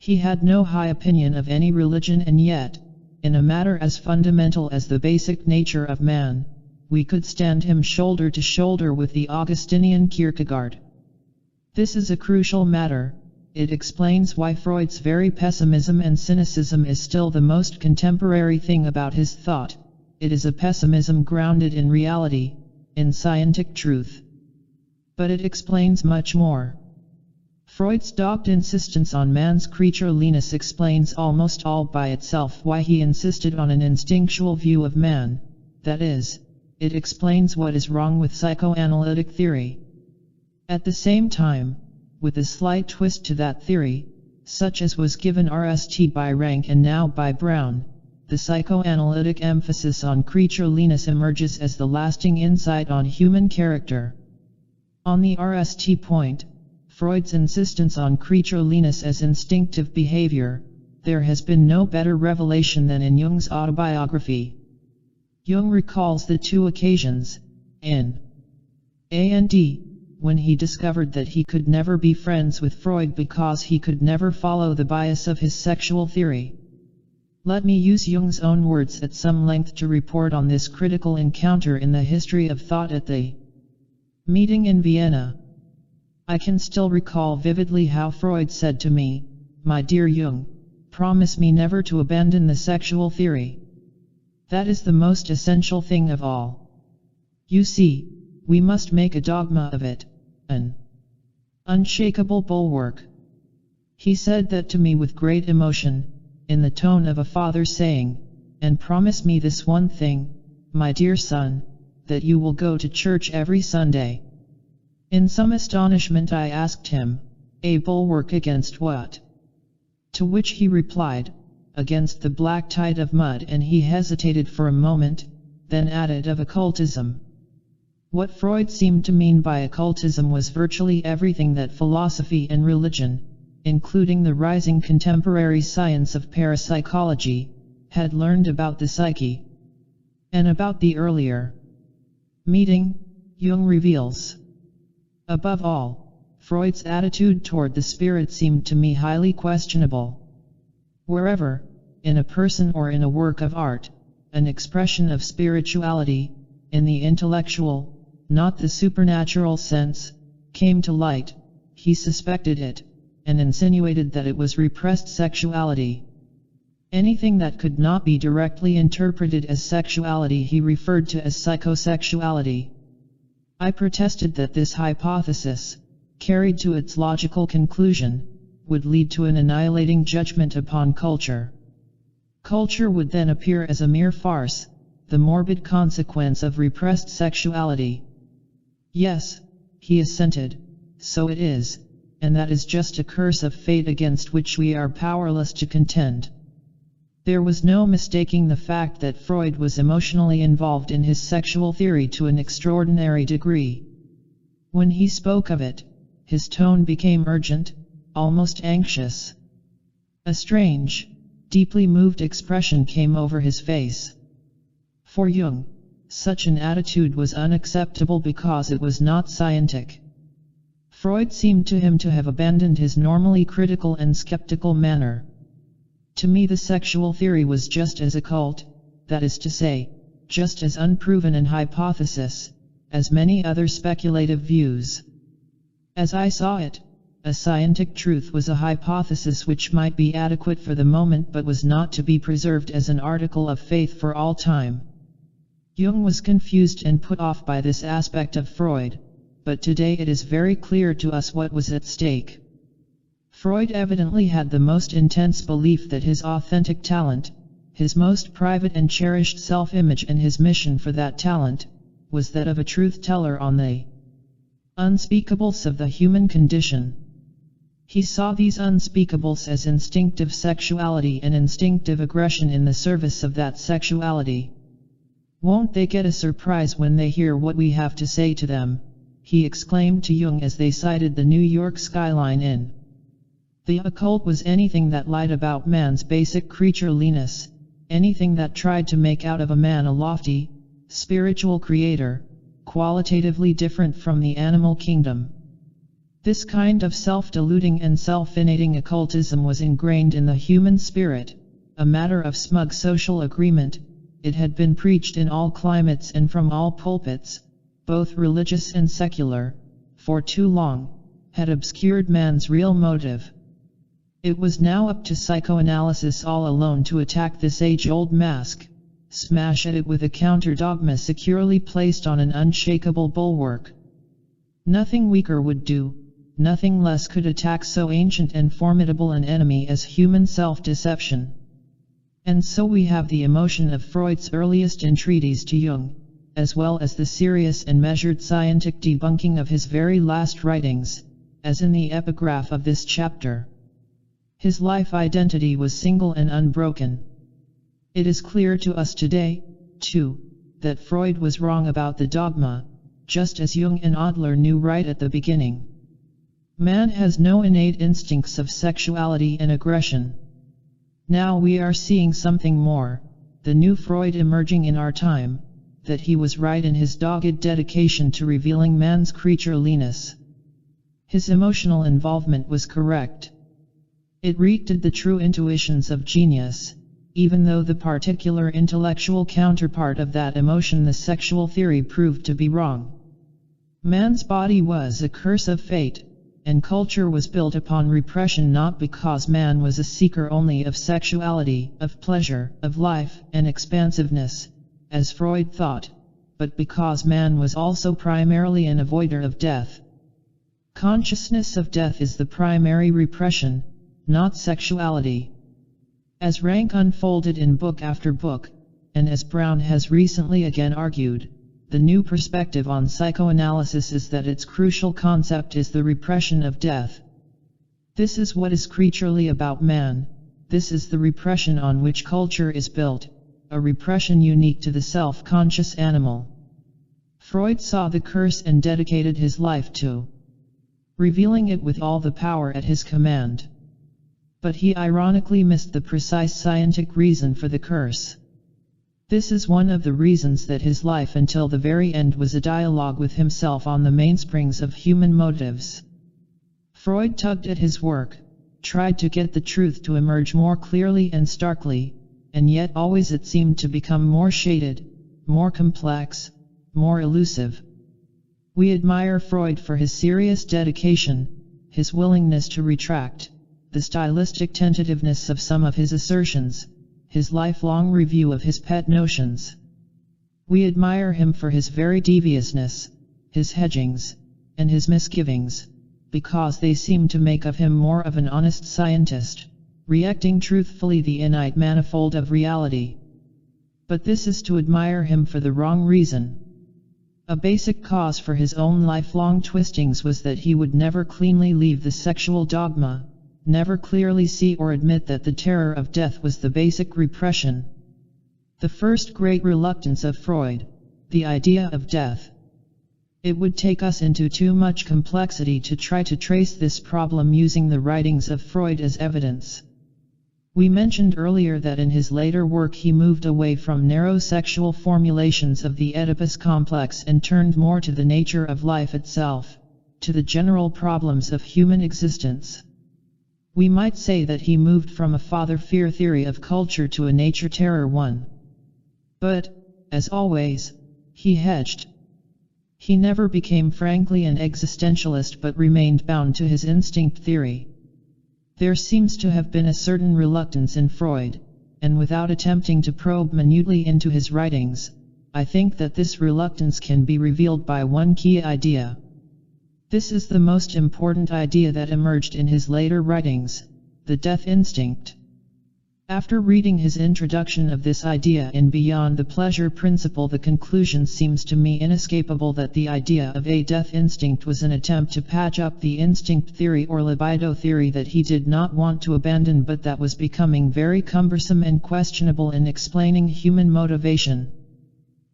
Speaker 1: He had no high opinion of any religion, and yet, in a matter as fundamental as the basic nature of man, we could stand him shoulder to shoulder with the Augustinian Kierkegaard. This is a crucial matter. It explains why Freud's very pessimism and cynicism is still the most contemporary thing about his thought. It is a pessimism grounded in reality, in scientific truth. But it explains much more. Freud's dogged insistence on man's creatureliness explains almost all by itself why he insisted on an instinctual view of man. That is, it explains what is wrong with psychoanalytic theory. At the same time, with a slight twist to that theory, such as was given RST by Rank and now by Brown, the psychoanalytic emphasis on creatureliness emerges as the lasting insight on human character. On the RST point, Freud's insistence on creatureliness as instinctive behavior, there has been no better revelation than in Jung's autobiography. Jung recalls the two occasions, in A&D, when he discovered that he could never be friends with Freud because he could never follow the bias of his sexual theory. Let me use Jung's own words at some length to report on this critical encounter in the history of thought at the meeting in Vienna. I can still recall vividly how Freud said to me, "My dear Jung, promise me never to abandon the sexual theory. That is the most essential thing of all. You see, we must make a dogma of it, an unshakable bulwark." He said that to me with great emotion, in the tone of a father saying, "And promise me this one thing, my dear son, that you will go to church every Sunday." In some astonishment I asked him, a bulwark against what? To which he replied, against the black tide of mud, and he hesitated for a moment, then added, of occultism. What Freud seemed to mean by occultism was virtually everything that philosophy and religion, including the rising contemporary science of parapsychology, had learned about the psyche. And about the earlier meeting, Jung reveals. Above all, Freud's attitude toward the spirit seemed to me highly questionable. Wherever, in a person or in a work of art, an expression of spirituality, in the intellectual, not the supernatural sense, came to light, he suspected it, and insinuated that it was repressed sexuality. Anything that could not be directly interpreted as sexuality he referred to as psychosexuality. I protested that this hypothesis, carried to its logical conclusion, would lead to an annihilating judgment upon culture. Culture would then appear as a mere farce, the morbid consequence of repressed sexuality. Yes, he assented, so it is, and that is just a curse of fate against which we are powerless to contend. There was no mistaking the fact that Freud was emotionally involved in his sexual theory to an extraordinary degree. When he spoke of it, his tone became urgent, almost anxious. A strange, deeply moved expression came over his face. For Jung, such an attitude was unacceptable because it was not scientific. Freud seemed to him to have abandoned his normally critical and skeptical manner. To me the sexual theory was just as occult, that is to say, just as unproven an hypothesis, as many other speculative views. As I saw it, a scientific truth was a hypothesis which might be adequate for the moment but was not to be preserved as an article of faith for all time. Jung was confused and put off by this aspect of Freud, but today it is very clear to us what was at stake. Freud evidently had the most intense belief that his authentic talent, his most private and cherished self-image, and his mission for that talent, was that of a truth-teller on the unspeakables of the human condition. He saw these unspeakables as instinctive sexuality and instinctive aggression in the service of that sexuality. "Won't they get a surprise when they hear what we have to say to them?" he exclaimed to Jung as they sighted the New York skyline in. The occult was anything that lied about man's basic creatureliness, anything that tried to make out of a man a lofty, spiritual creator, qualitatively different from the animal kingdom. This kind of self-deluding and self-innating occultism was ingrained in the human spirit, a matter of smug social agreement. It had been preached in all climates and from all pulpits, both religious and secular, for too long, had obscured man's real motive. It was now up to psychoanalysis all alone to attack this age-old mask, smash at it with a counter-dogma securely placed on an unshakable bulwark. Nothing weaker would do, nothing less could attack so ancient and formidable an enemy as human self-deception. And so we have the emotion of Freud's earliest entreaties to Jung, as well as the serious and measured scientific debunking of his very last writings, as in the epigraph of this chapter. His life identity was single and unbroken. It is clear to us today, too, that Freud was wrong about the dogma, just as Jung and Adler knew right at the beginning. Man has no innate instincts of sexuality and aggression. Now we are seeing something more, the new Freud emerging in our time, that he was right in his dogged dedication to revealing man's creatureliness. His emotional involvement was correct. It reeked the true intuitions of genius, even though the particular intellectual counterpart of that emotion, the sexual theory, proved to be wrong. Man's body was a curse of fate, and culture was built upon repression not because man was a seeker only of sexuality, of pleasure, of life and expansiveness, as Freud thought, but because man was also primarily an avoider of death. Consciousness of death is the primary repression, not sexuality. As Rank unfolded in book after book, and as Brown has recently again argued, the new perspective on psychoanalysis is that its crucial concept is the repression of death. This is what is creaturely about man, this is the repression on which culture is built, a repression unique to the self-conscious animal. Freud saw the curse and dedicated his life to revealing it with all the power at his command. But he ironically missed the precise scientific reason for the curse. This is one of the reasons that his life until the very end was a dialogue with himself on the mainsprings of human motives. Freud tugged at his work, tried to get the truth to emerge more clearly and starkly, and yet always it seemed to become more shaded, more complex, more elusive. We admire Freud for his serious dedication, his willingness to retract, the stylistic tentativeness of some of his assertions, his lifelong review of his pet notions. We admire him for his very deviousness, his hedgings, and his misgivings, because they seem to make of him more of an honest scientist, reacting truthfully the innate manifold of reality. But this is to admire him for the wrong reason. A basic cause for his own lifelong twistings was that he would never cleanly leave the sexual dogma, never clearly see or admit that the terror of death was the basic repression. The first great reluctance of Freud, the idea of death. It would take us into too much complexity to try to trace this problem using the writings of Freud as evidence. We mentioned earlier that in his later work he moved away from narrow sexual formulations of the Oedipus complex and turned more to the nature of life itself, to the general problems of human existence. We might say that he moved from a father-fear theory of culture to a nature-terror one. But, as always, he hedged. He never became frankly an existentialist but remained bound to his instinct theory. There seems to have been a certain reluctance in Freud, and without attempting to probe minutely into his writings, I think that this reluctance can be revealed by one key idea. This is the most important idea that emerged in his later writings, the death instinct. After reading his introduction of this idea in Beyond the Pleasure Principle, the conclusion seems to me inescapable that the idea of a death instinct was an attempt to patch up the instinct theory or libido theory that he did not want to abandon but that was becoming very cumbersome and questionable in explaining human motivation.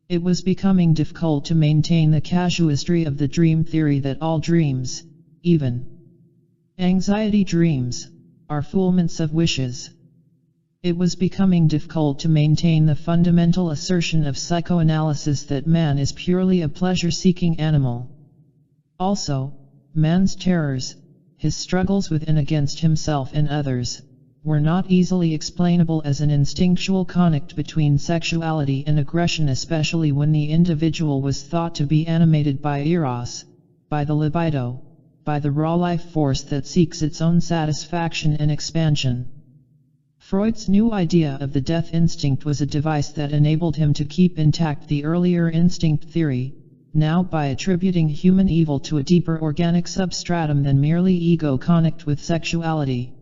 Speaker 1: It was becoming difficult to maintain the casuistry of the dream theory that all dreams, even anxiety dreams, are fulfillments of wishes. It was becoming difficult to maintain the fundamental assertion of psychoanalysis that man is purely a pleasure-seeking animal. Also, man's terrors, his struggles with and against himself and others, were not easily explainable as an instinctual connect between sexuality and aggression, especially when the individual was thought to be animated by eros, by the libido, by the raw life force that seeks its own satisfaction and expansion. Freud's new idea of the death instinct was a device that enabled him to keep intact the earlier instinct theory, now by attributing human evil to a deeper organic substratum than merely ego connect with sexuality.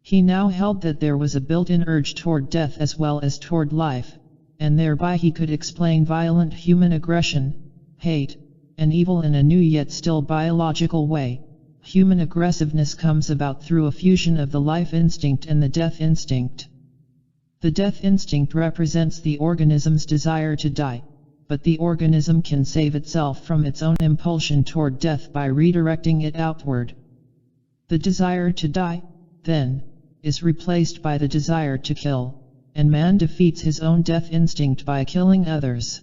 Speaker 1: He now held that there was a built-in urge toward death as well as toward life, and thereby he could explain violent human aggression, hate, and evil in a new yet still biological way. Human aggressiveness comes about through a fusion of the life instinct and the death instinct. The death instinct represents the organism's desire to die, but the organism can save itself from its own impulsion toward death by redirecting it outward. The desire to die, then, is replaced by the desire to kill, and man defeats his own death instinct by killing others.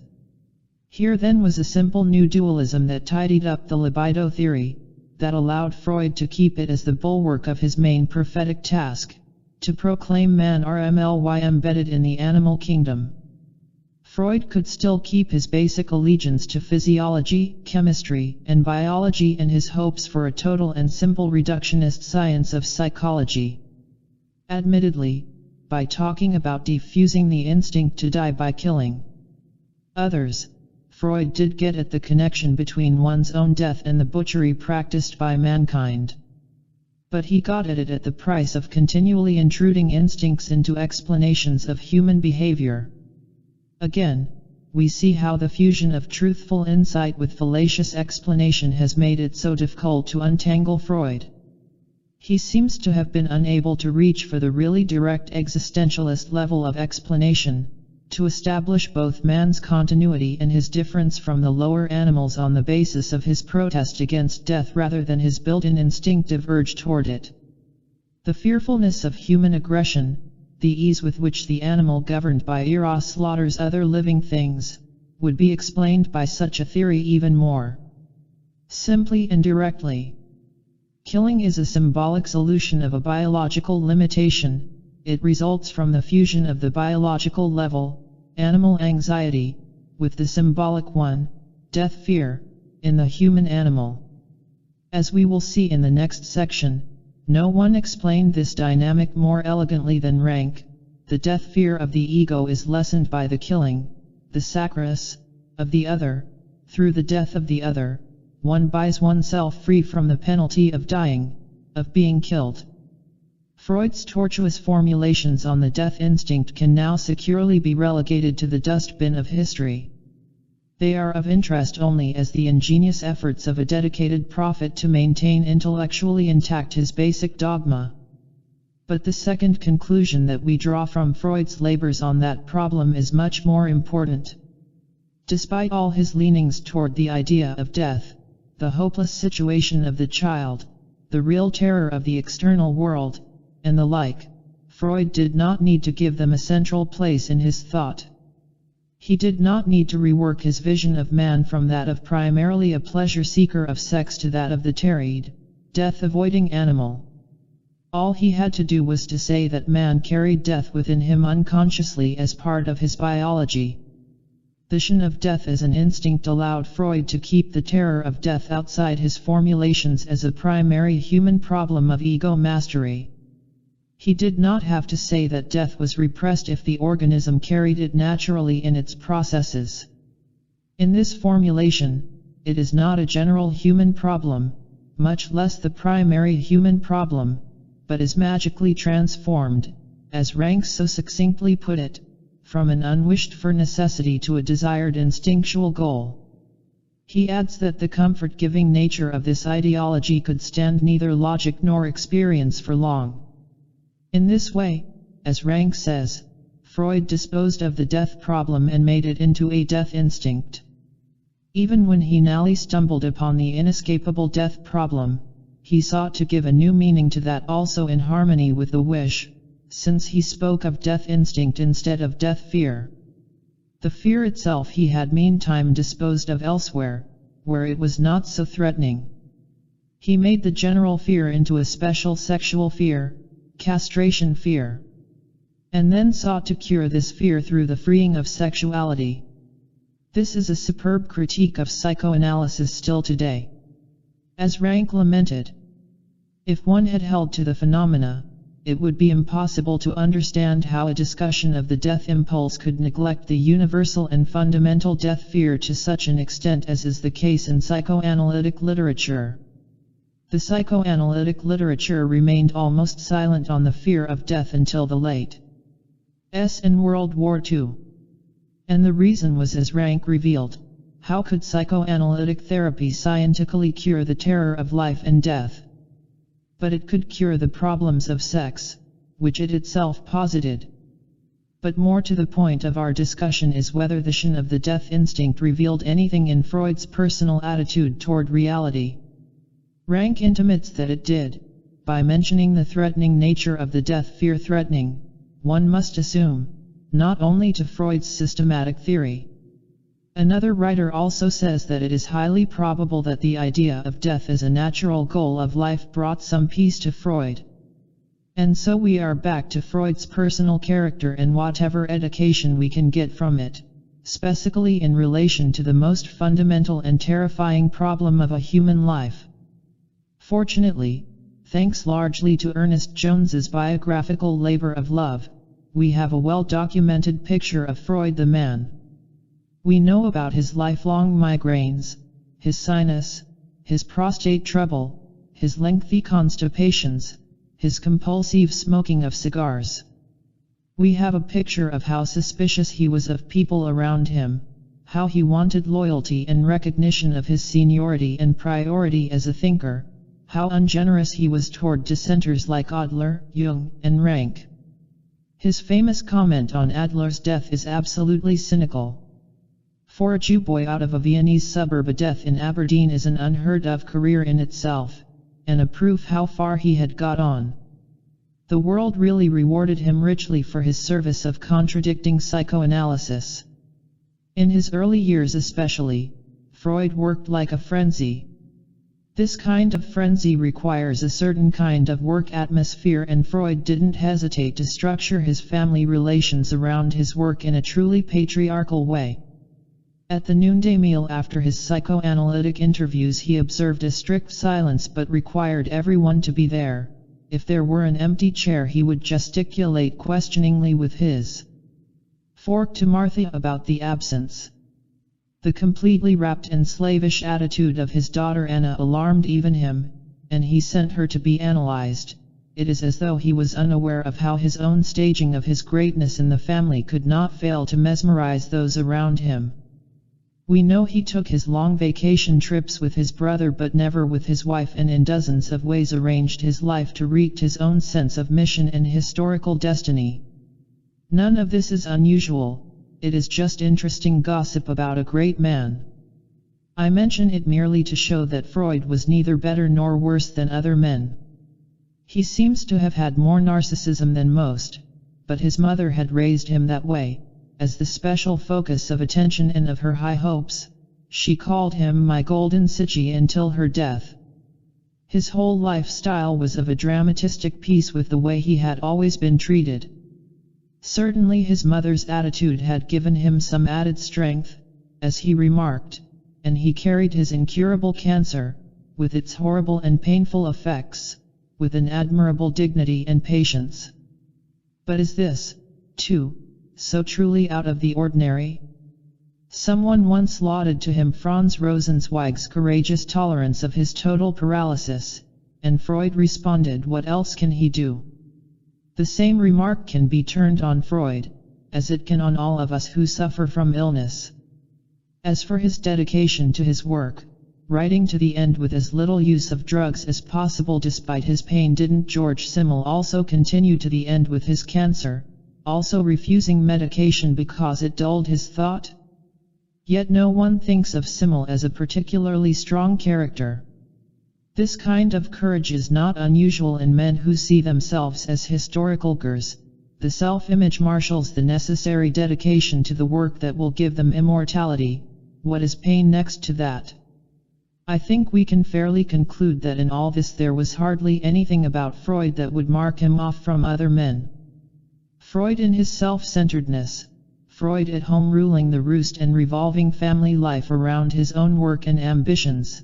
Speaker 1: Here then was a simple new dualism that tidied up the libido theory, that allowed Freud to keep it as the bulwark of his main prophetic task, to proclaim man RMLY embedded in the animal kingdom. Freud could still keep his basic allegiance to physiology, chemistry, and biology and his hopes for a total and simple reductionist science of psychology. Admittedly, by talking about defusing the instinct to die by killing others, Freud did get at the connection between one's own death and the butchery practiced by mankind. But he got at it at the price of continually intruding instincts into explanations of human behavior. Again, we see how the fusion of truthful insight with fallacious explanation has made it so difficult to untangle Freud. He seems to have been unable to reach for the really direct existentialist level of explanation, to establish both man's continuity and his difference from the lower animals on the basis of his protest against death rather than his built-in instinctive urge toward it. The fearfulness of human aggression, the ease with which the animal governed by eros slaughters other living things, would be explained by such a theory even more simply and directly. Killing is a symbolic solution of a biological limitation. It results from the fusion of the biological level, animal anxiety, with the symbolic one, death fear, in the human animal. As we will see in the next section, no one explained this dynamic more elegantly than Rank. The death fear of the ego is lessened by the killing, the sacrifice, of the other. Through the death of the other, one buys oneself free from the penalty of dying, of being killed. Freud's tortuous formulations on the death instinct can now securely be relegated to the dustbin of history. They are of interest only as the ingenious efforts of a dedicated prophet to maintain intellectually intact his basic dogma. But the second conclusion that we draw from Freud's labors on that problem is much more important. Despite all his leanings toward the idea of death, the hopeless situation of the child, the real terror of the external world, and the like, Freud did not need to give them a central place in his thought. He did not need to rework his vision of man from that of primarily a pleasure seeker of sex to that of the terried, death-avoiding animal. All he had to do was to say that man carried death within him unconsciously as part of his biology. The vision of death as an instinct allowed Freud to keep the terror of death outside his formulations as a primary human problem of ego mastery. He did not have to say that death was repressed if the organism carried it naturally in its processes. In this formulation, it is not a general human problem, much less the primary human problem, but is magically transformed, as Rank so succinctly put it, from an unwished-for necessity to a desired instinctual goal. He adds that the comfort-giving nature of this ideology could stand neither logic nor experience for long. In this way, as Rank says, Freud disposed of the death problem and made it into a death instinct. Even when he narrowly stumbled upon the inescapable death problem, he sought to give a new meaning to that also in harmony with the wish, since he spoke of death instinct instead of death fear. The fear itself he had meantime disposed of elsewhere, where it was not so threatening. He made the general fear into a special sexual fear, castration fear, and then sought to cure this fear through the freeing of sexuality. This is a superb critique of psychoanalysis still today. As Rank lamented, if one had held to the phenomena, it would be impossible to understand how a discussion of the death impulse could neglect the universal and fundamental death fear to such an extent as is the case in psychoanalytic literature. The psychoanalytic literature remained almost silent on the fear of death until the late S in World War II. And the reason was as Rank revealed: how could psychoanalytic therapy scientifically cure the terror of life and death? But it could cure the problems of sex, which it itself posited. But more to the point of our discussion is whether the vision of the death instinct revealed anything in Freud's personal attitude toward reality. Rank intimates that it did. By mentioning the threatening nature of the death fear threatening, one must assume, not only to Freud's systematic theory. Another writer also says that it is highly probable that the idea of death as a natural goal of life brought some peace to Freud. And so we are back to Freud's personal character and whatever education we can get from it, specifically in relation to the most fundamental and terrifying problem of a human life. Fortunately, thanks largely to Ernest Jones's biographical labor of love, we have a well-documented picture of Freud the man. We know about his lifelong migraines, his sinus, his prostate trouble, his lengthy constipations, his compulsive smoking of cigars. We have a picture of how suspicious he was of people around him, how he wanted loyalty and recognition of his seniority and priority as a thinker, how ungenerous he was toward dissenters like Adler, Jung, and Rank. His famous comment on Adler's death is absolutely cynical. For a Jew boy out of a Viennese suburb, a death in Aberdeen is an unheard-of career in itself, and a proof how far he had got on. The world really rewarded him richly for his service of contradicting psychoanalysis. In his early years especially, Freud worked like a frenzy. This kind of frenzy requires a certain kind of work atmosphere, and Freud didn't hesitate to structure his family relations around his work in a truly patriarchal way. At the noonday meal after his psychoanalytic interviews, he observed a strict silence but required everyone to be there. If there were an empty chair, he would gesticulate questioningly with his fork to Martha about the absence. The completely rapt and slavish attitude of his daughter Anna alarmed even him, and he sent her to be analyzed. It is as though he was unaware of how his own staging of his greatness in the family could not fail to mesmerize those around him. We know he took his long vacation trips with his brother but never with his wife, and in dozens of ways arranged his life to wreak his own sense of mission and historical destiny. None of this is unusual, it is just interesting gossip about a great man. I mention it merely to show that Freud was neither better nor worse than other men. He seems to have had more narcissism than most, but his mother had raised him that way. As the special focus of attention and of her high hopes, she called him my golden Sitchi until her death. His whole lifestyle was of a dramatistic piece with the way he had always been treated. Certainly his mother's attitude had given him some added strength, as he remarked, and he carried his incurable cancer, with its horrible and painful effects, with an admirable dignity and patience. But is this, too, so truly out of the ordinary? Someone once lauded to him Franz Rosenzweig's courageous tolerance of his total paralysis, and Freud responded, what else can he do? The same remark can be turned on Freud, as it can on all of us who suffer from illness. As for his dedication to his work, writing to the end with as little use of drugs as possible despite his pain, didn't George Simmel also continue to the end with his cancer, also refusing medication because it dulled his thought? Yet no one thinks of Simmel as a particularly strong character. This kind of courage is not unusual in men who see themselves as historical figures. The self-image marshals the necessary dedication to the work that will give them immortality. What is pain next to that? I think we can fairly conclude that in all this there was hardly anything about Freud that would mark him off from other men. Freud in his self-centeredness, Freud at home ruling the roost and revolving family life around his own work and ambitions,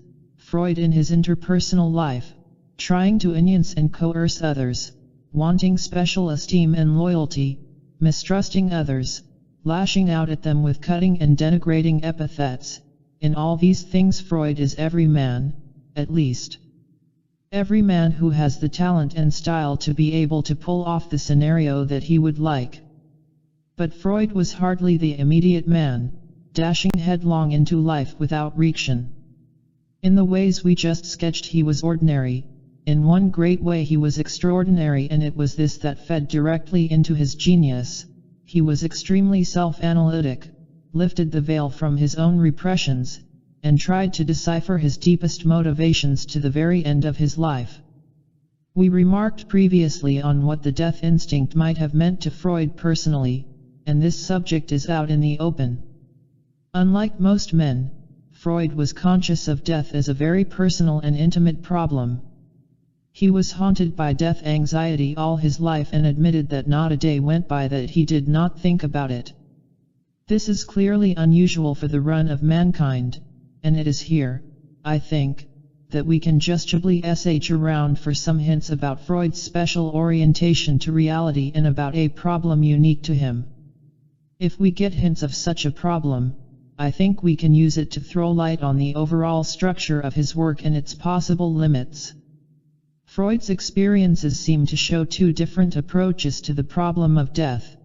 Speaker 1: Freud in his interpersonal life, trying to influence and coerce others, wanting special esteem and loyalty, mistrusting others, lashing out at them with cutting and denigrating epithets. In all these things Freud is every man, at least. Every man who has the talent and style to be able to pull off the scenario that he would like. But Freud was hardly the immediate man, dashing headlong into life without reaction. In the ways we just sketched he was ordinary. In one great way he was extraordinary, and it was this that fed directly into his genius. He was extremely self-analytic, lifted the veil from his own repressions, and tried to decipher his deepest motivations to the very end of his life. We remarked previously on what the death instinct might have meant to Freud personally, and this subject is out in the open. Unlike most men, Freud was conscious of death as a very personal and intimate problem. He was haunted by death anxiety all his life and admitted that not a day went by that he did not think about it. This is clearly unusual for the run of mankind, and it is here, I think, that we can justably search around for some hints about Freud's special orientation to reality and about a problem unique to him. If we get hints of such a problem, I think we can use it to throw light on the overall structure of his work and its possible limits. Freud's experiences seem to show two different approaches to the problem of death.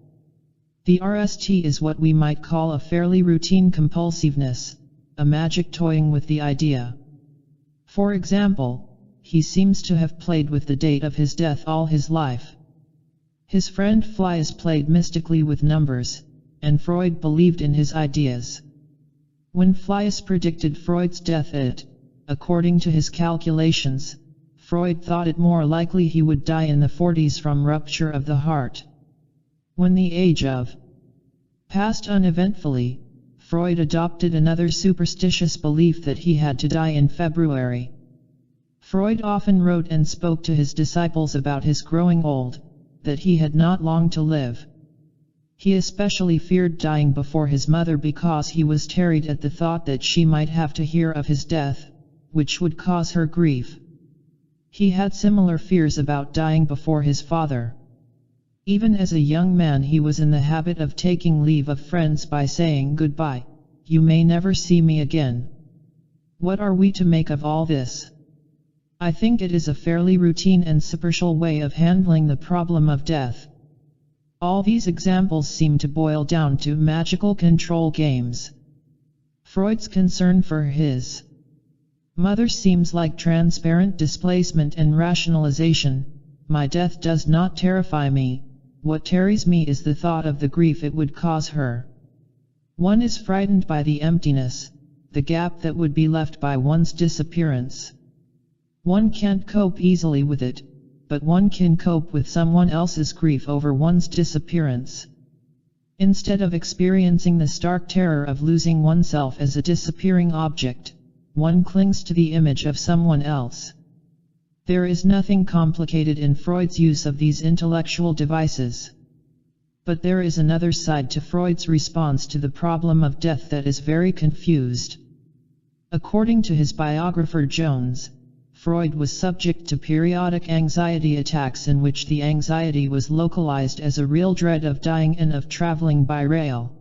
Speaker 1: The RST is what we might call a fairly routine compulsiveness, a magic toying with the idea. For example, he seems to have played with the date of his death all his life. His friend Flies played mystically with numbers, and Freud believed in his ideas. When Flies predicted Freud's death according to his calculations, Freud thought it more likely he would die in the 40s from rupture of the heart. When the age of passed uneventfully, Freud adopted another superstitious belief that he had to die in February. Freud often wrote and spoke to his disciples about his growing old, that he had not long to live. He especially feared dying before his mother because he was terrified at the thought that she might have to hear of his death, which would cause her grief. He had similar fears about dying before his father. Even as a young man he was in the habit of taking leave of friends by saying goodbye, "You may never see me again." What are we to make of all this? I think it is a fairly routine and superficial way of handling the problem of death. All these examples seem to boil down to magical control games. Freud's concern for his mother seems like transparent displacement and rationalization. My death does not terrify me. What terrifies me is the thought of the grief it would cause her. One is frightened by the emptiness, the gap that would be left by one's disappearance. One can't cope easily with it, but one can cope with someone else's grief over one's disappearance. Instead of experiencing the stark terror of losing oneself as a disappearing object, one clings to the image of someone else. There is nothing complicated in Freud's use of these intellectual devices. But there is another side to Freud's response to the problem of death that is very confused. According to his biographer Jones, Freud was subject to periodic anxiety attacks in which the anxiety was localized as a real dread of dying and of traveling by rail.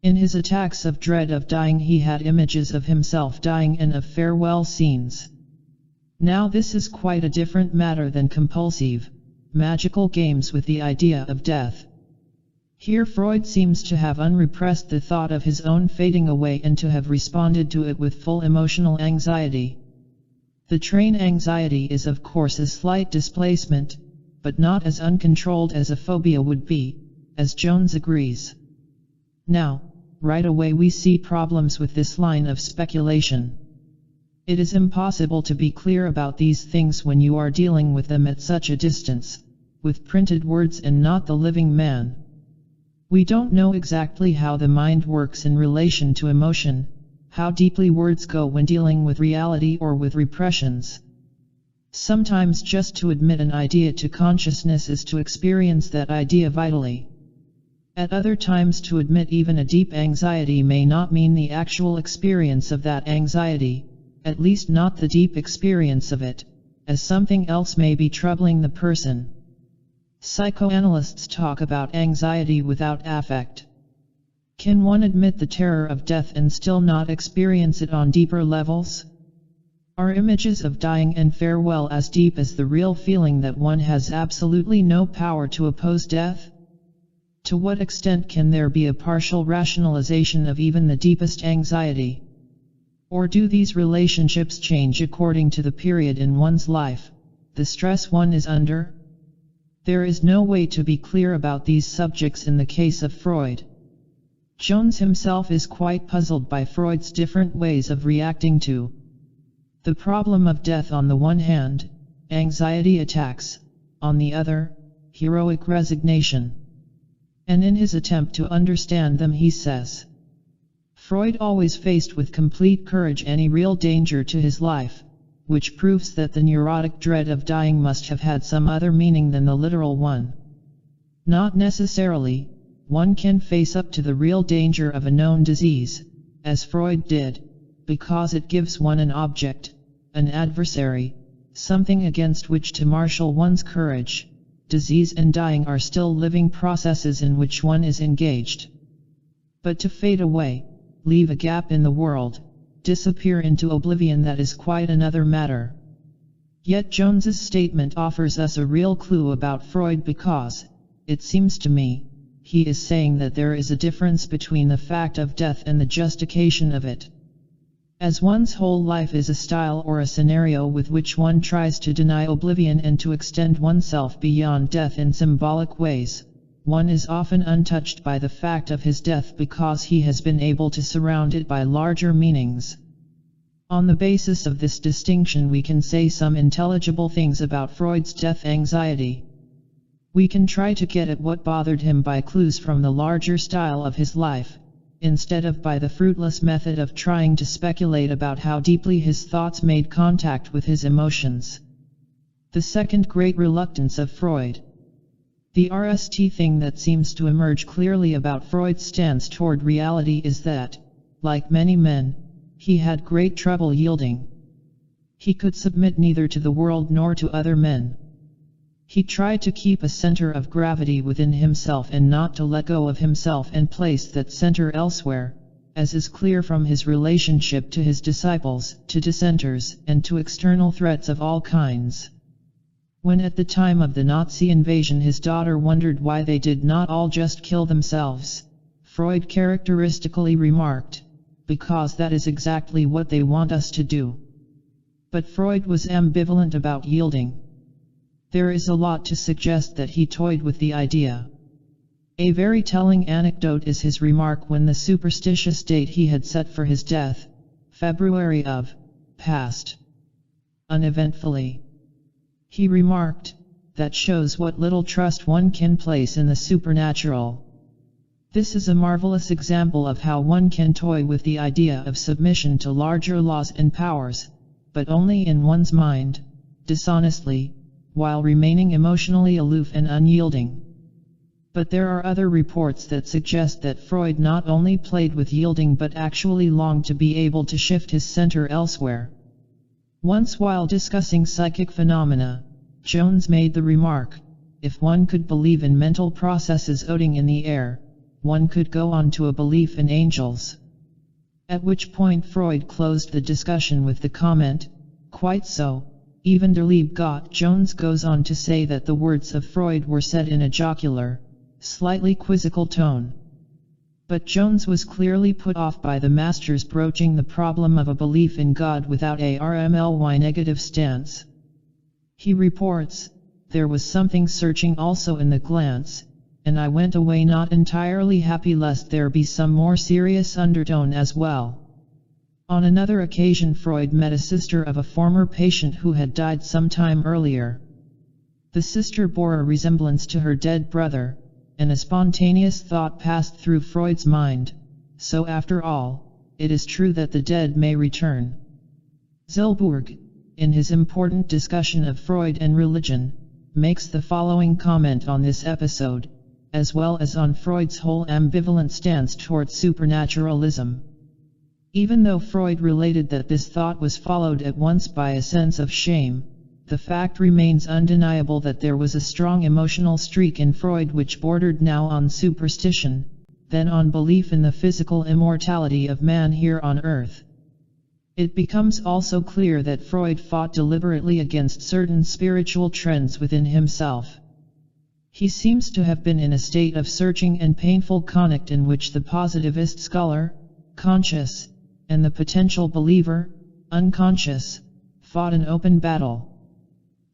Speaker 1: In his attacks of dread of dying he had images of himself dying and of farewell scenes. Now this is quite a different matter than compulsive, magical games with the idea of death. Here Freud seems to have unrepressed the thought of his own fading away and to have responded to it with full emotional anxiety. The train anxiety is of course a slight displacement, but not as uncontrolled as a phobia would be, as Jones agrees. Now, right away we see problems with this line of speculation. It is impossible to be clear about these things when you are dealing with them at such a distance, with printed words and not the living man. We don't know exactly how the mind works in relation to emotion, how deeply words go when dealing with reality or with repressions. Sometimes just to admit an idea to consciousness is to experience that idea vitally. At other times to admit even a deep anxiety may not mean the actual experience of that anxiety, at least not the deep experience of it, as something else may be troubling the person. Psychoanalysts talk about anxiety without affect. Can one admit the terror of death and still not experience it on deeper levels? Are images of dying and farewell as deep as the real feeling that one has absolutely no power to oppose death? To what extent can there be a partial rationalization of even the deepest anxiety? Or do these relationships change according to the period in one's life, the stress one is under? There is no way to be clear about these subjects in the case of Freud. Jones himself is quite puzzled by Freud's different ways of reacting to the problem of death on the one hand, anxiety attacks, on the other, heroic resignation. And in his attempt to understand them he says, Freud always faced with complete courage any real danger to his life, which proves that the neurotic dread of dying must have had some other meaning than the literal one. Not necessarily, one can face up to the real danger of a known disease, as Freud did, because it gives one an object, an adversary, something against which to marshal one's courage. Disease and dying are still living processes in which one is engaged. But to fade away, leave a gap in the world, disappear into oblivion, that is quite another matter. Yet Jones's statement offers us a real clue about Freud because, it seems to me, he is saying that there is a difference between the fact of death and the justification of it. As one's whole life is a style or a scenario with which one tries to deny oblivion and to extend oneself beyond death in symbolic ways, one is often untouched by the fact of his death because he has been able to surround it by larger meanings. On the basis of this distinction, we can say some intelligible things about Freud's death anxiety. We can try to get at what bothered him by clues from the larger style of his life, instead of by the fruitless method of trying to speculate about how deeply his thoughts made contact with his emotions. The second great reluctance of Freud. The RST thing that seems to emerge clearly about Freud's stance toward reality is that, like many men, he had great trouble yielding. He could submit neither to the world nor to other men. He tried to keep a center of gravity within himself and not to let go of himself and place that center elsewhere, as is clear from his relationship to his disciples, to dissenters, and to external threats of all kinds. When at the time of the Nazi invasion his daughter wondered why they did not all just kill themselves, Freud characteristically remarked, "Because that is exactly what they want us to do." But Freud was ambivalent about yielding. There is a lot to suggest that he toyed with the idea. A very telling anecdote is his remark when the superstitious date he had set for his death, February of, passed uneventfully. He remarked, "That shows what little trust one can place in the supernatural." This is a marvelous example of how one can toy with the idea of submission to larger laws and powers, but only in one's mind, dishonestly, while remaining emotionally aloof and unyielding. But there are other reports that suggest that Freud not only played with yielding but actually longed to be able to shift his center elsewhere. Once while discussing psychic phenomena, Jones made the remark, "If one could believe in mental processes floating in the air, one could go on to a belief in angels." At which point Freud closed the discussion with the comment, "Quite so." Even der liebe Gott. Jones goes on to say that the words of Freud were said in a jocular, slightly quizzical tone. But Jones was clearly put off by the master's broaching the problem of a belief in God without a RMLY negative stance. He reports, "There was something searching also in the glance, and I went away not entirely happy lest there be some more serious undertone as well." On another occasion Freud met a sister of a former patient who had died some time earlier. The sister bore a resemblance to her dead brother, and a spontaneous thought passed through Freud's mind, "So after all, it is true that the dead may return." Zillburg, in his important discussion of Freud and religion, makes the following comment on this episode, as well as on Freud's whole ambivalent stance towards supernaturalism. Even though Freud related that this thought was followed at once by a sense of shame, the fact remains undeniable that there was a strong emotional streak in Freud which bordered now on superstition, then on belief in the physical immortality of man here on earth. It becomes also clear that Freud fought deliberately against certain spiritual trends within himself. He seems to have been in a state of searching and painful conflict in which the positivist scholar, conscious, and the potential believer, unconscious, fought an open battle.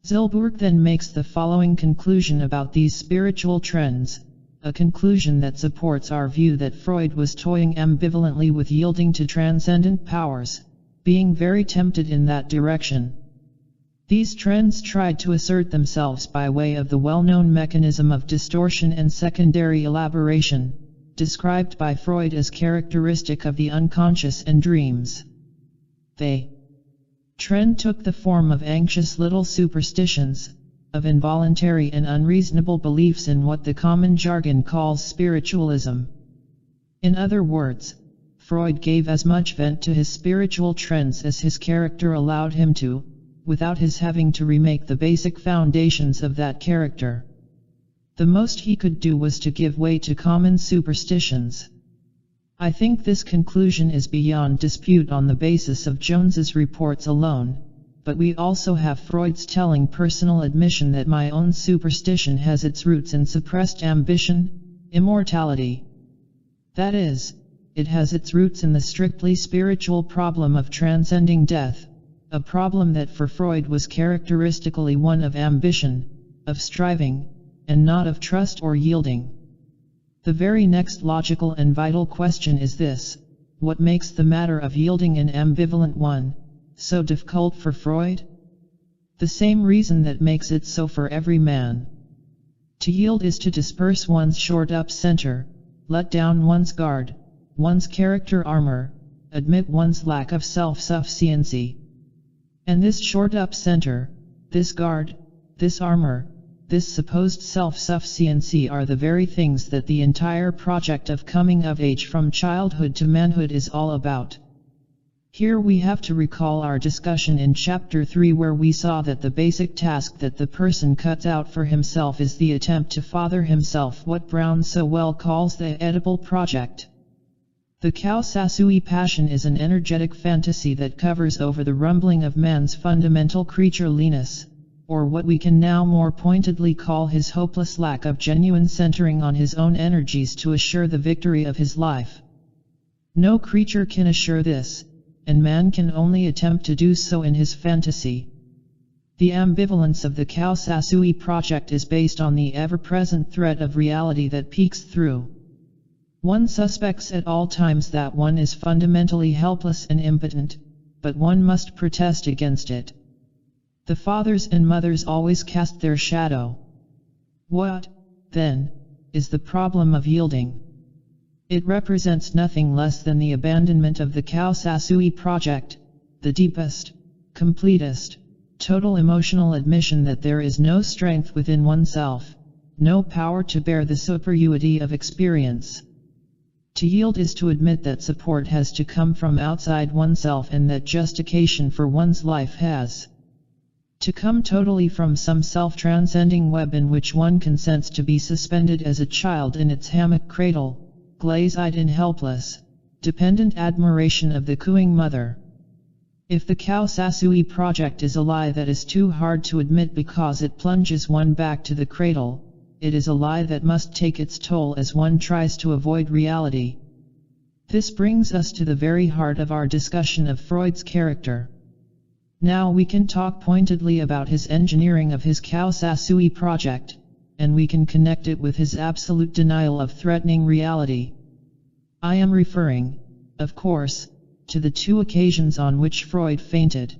Speaker 1: Zillburg then makes the following conclusion about these spiritual trends, a conclusion that supports our view that Freud was toying ambivalently with yielding to transcendent powers, being very tempted in that direction. These trends tried to assert themselves by way of the well-known mechanism of distortion and secondary elaboration, described by Freud as characteristic of the unconscious and dreams. The trend took the form of anxious little superstitions, of involuntary and unreasonable beliefs in what the common jargon calls spiritualism. In other words, Freud gave as much vent to his spiritual trends as his character allowed him to, without his having to remake the basic foundations of that character. The most he could do was to give way to common superstitions. I think this conclusion is beyond dispute on the basis of Jones's reports alone, but we also have Freud's telling personal admission that my own superstition has its roots in suppressed ambition, immortality. That is, it has its roots in the strictly spiritual problem of transcending death, a problem that for Freud was characteristically one of ambition, of striving, and not of trust or yielding. The very next logical and vital question is this: what makes the matter of yielding an ambivalent one so difficult for Freud? The same reason that makes it so for every man. To yield is to disperse one's shored-up center, let down one's guard, one's character armor, admit one's lack of self-sufficiency. And this shored-up center, this guard, this armor, this supposed self-sufficiency are the very things that the entire project of coming of age from childhood to manhood is all about. Here we have to recall our discussion in Chapter 3, where we saw that the basic task that the person cuts out for himself is the attempt to father himself, what Brown so well calls the Oedipal project. The Kaosasui passion is an energetic fantasy that covers over the rumbling of man's fundamental creatureliness, or what we can now more pointedly call his hopeless lack of genuine centering on his own energies to assure the victory of his life. No creature can assure this, and man can only attempt to do so in his fantasy. The ambivalence of the Kaosasui project is based on the ever-present threat of reality that peeks through. One suspects at all times that one is fundamentally helpless and impotent, but one must protest against it. The fathers and mothers always cast their shadow. What, then, is the problem of yielding? It represents nothing less than the abandonment of the Kaosasui project, the deepest, completest, total emotional admission that there is no strength within oneself, no power to bear the superioity of experience. To yield is to admit that support has to come from outside oneself and that justification for one's life has to come totally from some self-transcending web in which one consents to be suspended as a child in its hammock cradle, glaze-eyed in helpless, dependent admiration of the cooing mother. If the Kaosasui project is a lie that is too hard to admit because it plunges one back to the cradle, it is a lie that must take its toll as one tries to avoid reality. This brings us to the very heart of our discussion of Freud's character. Now we can talk pointedly about his engineering of his Kaosasui project, and we can connect it with his absolute denial of threatening reality. I am referring, of course, to the two occasions on which Freud fainted.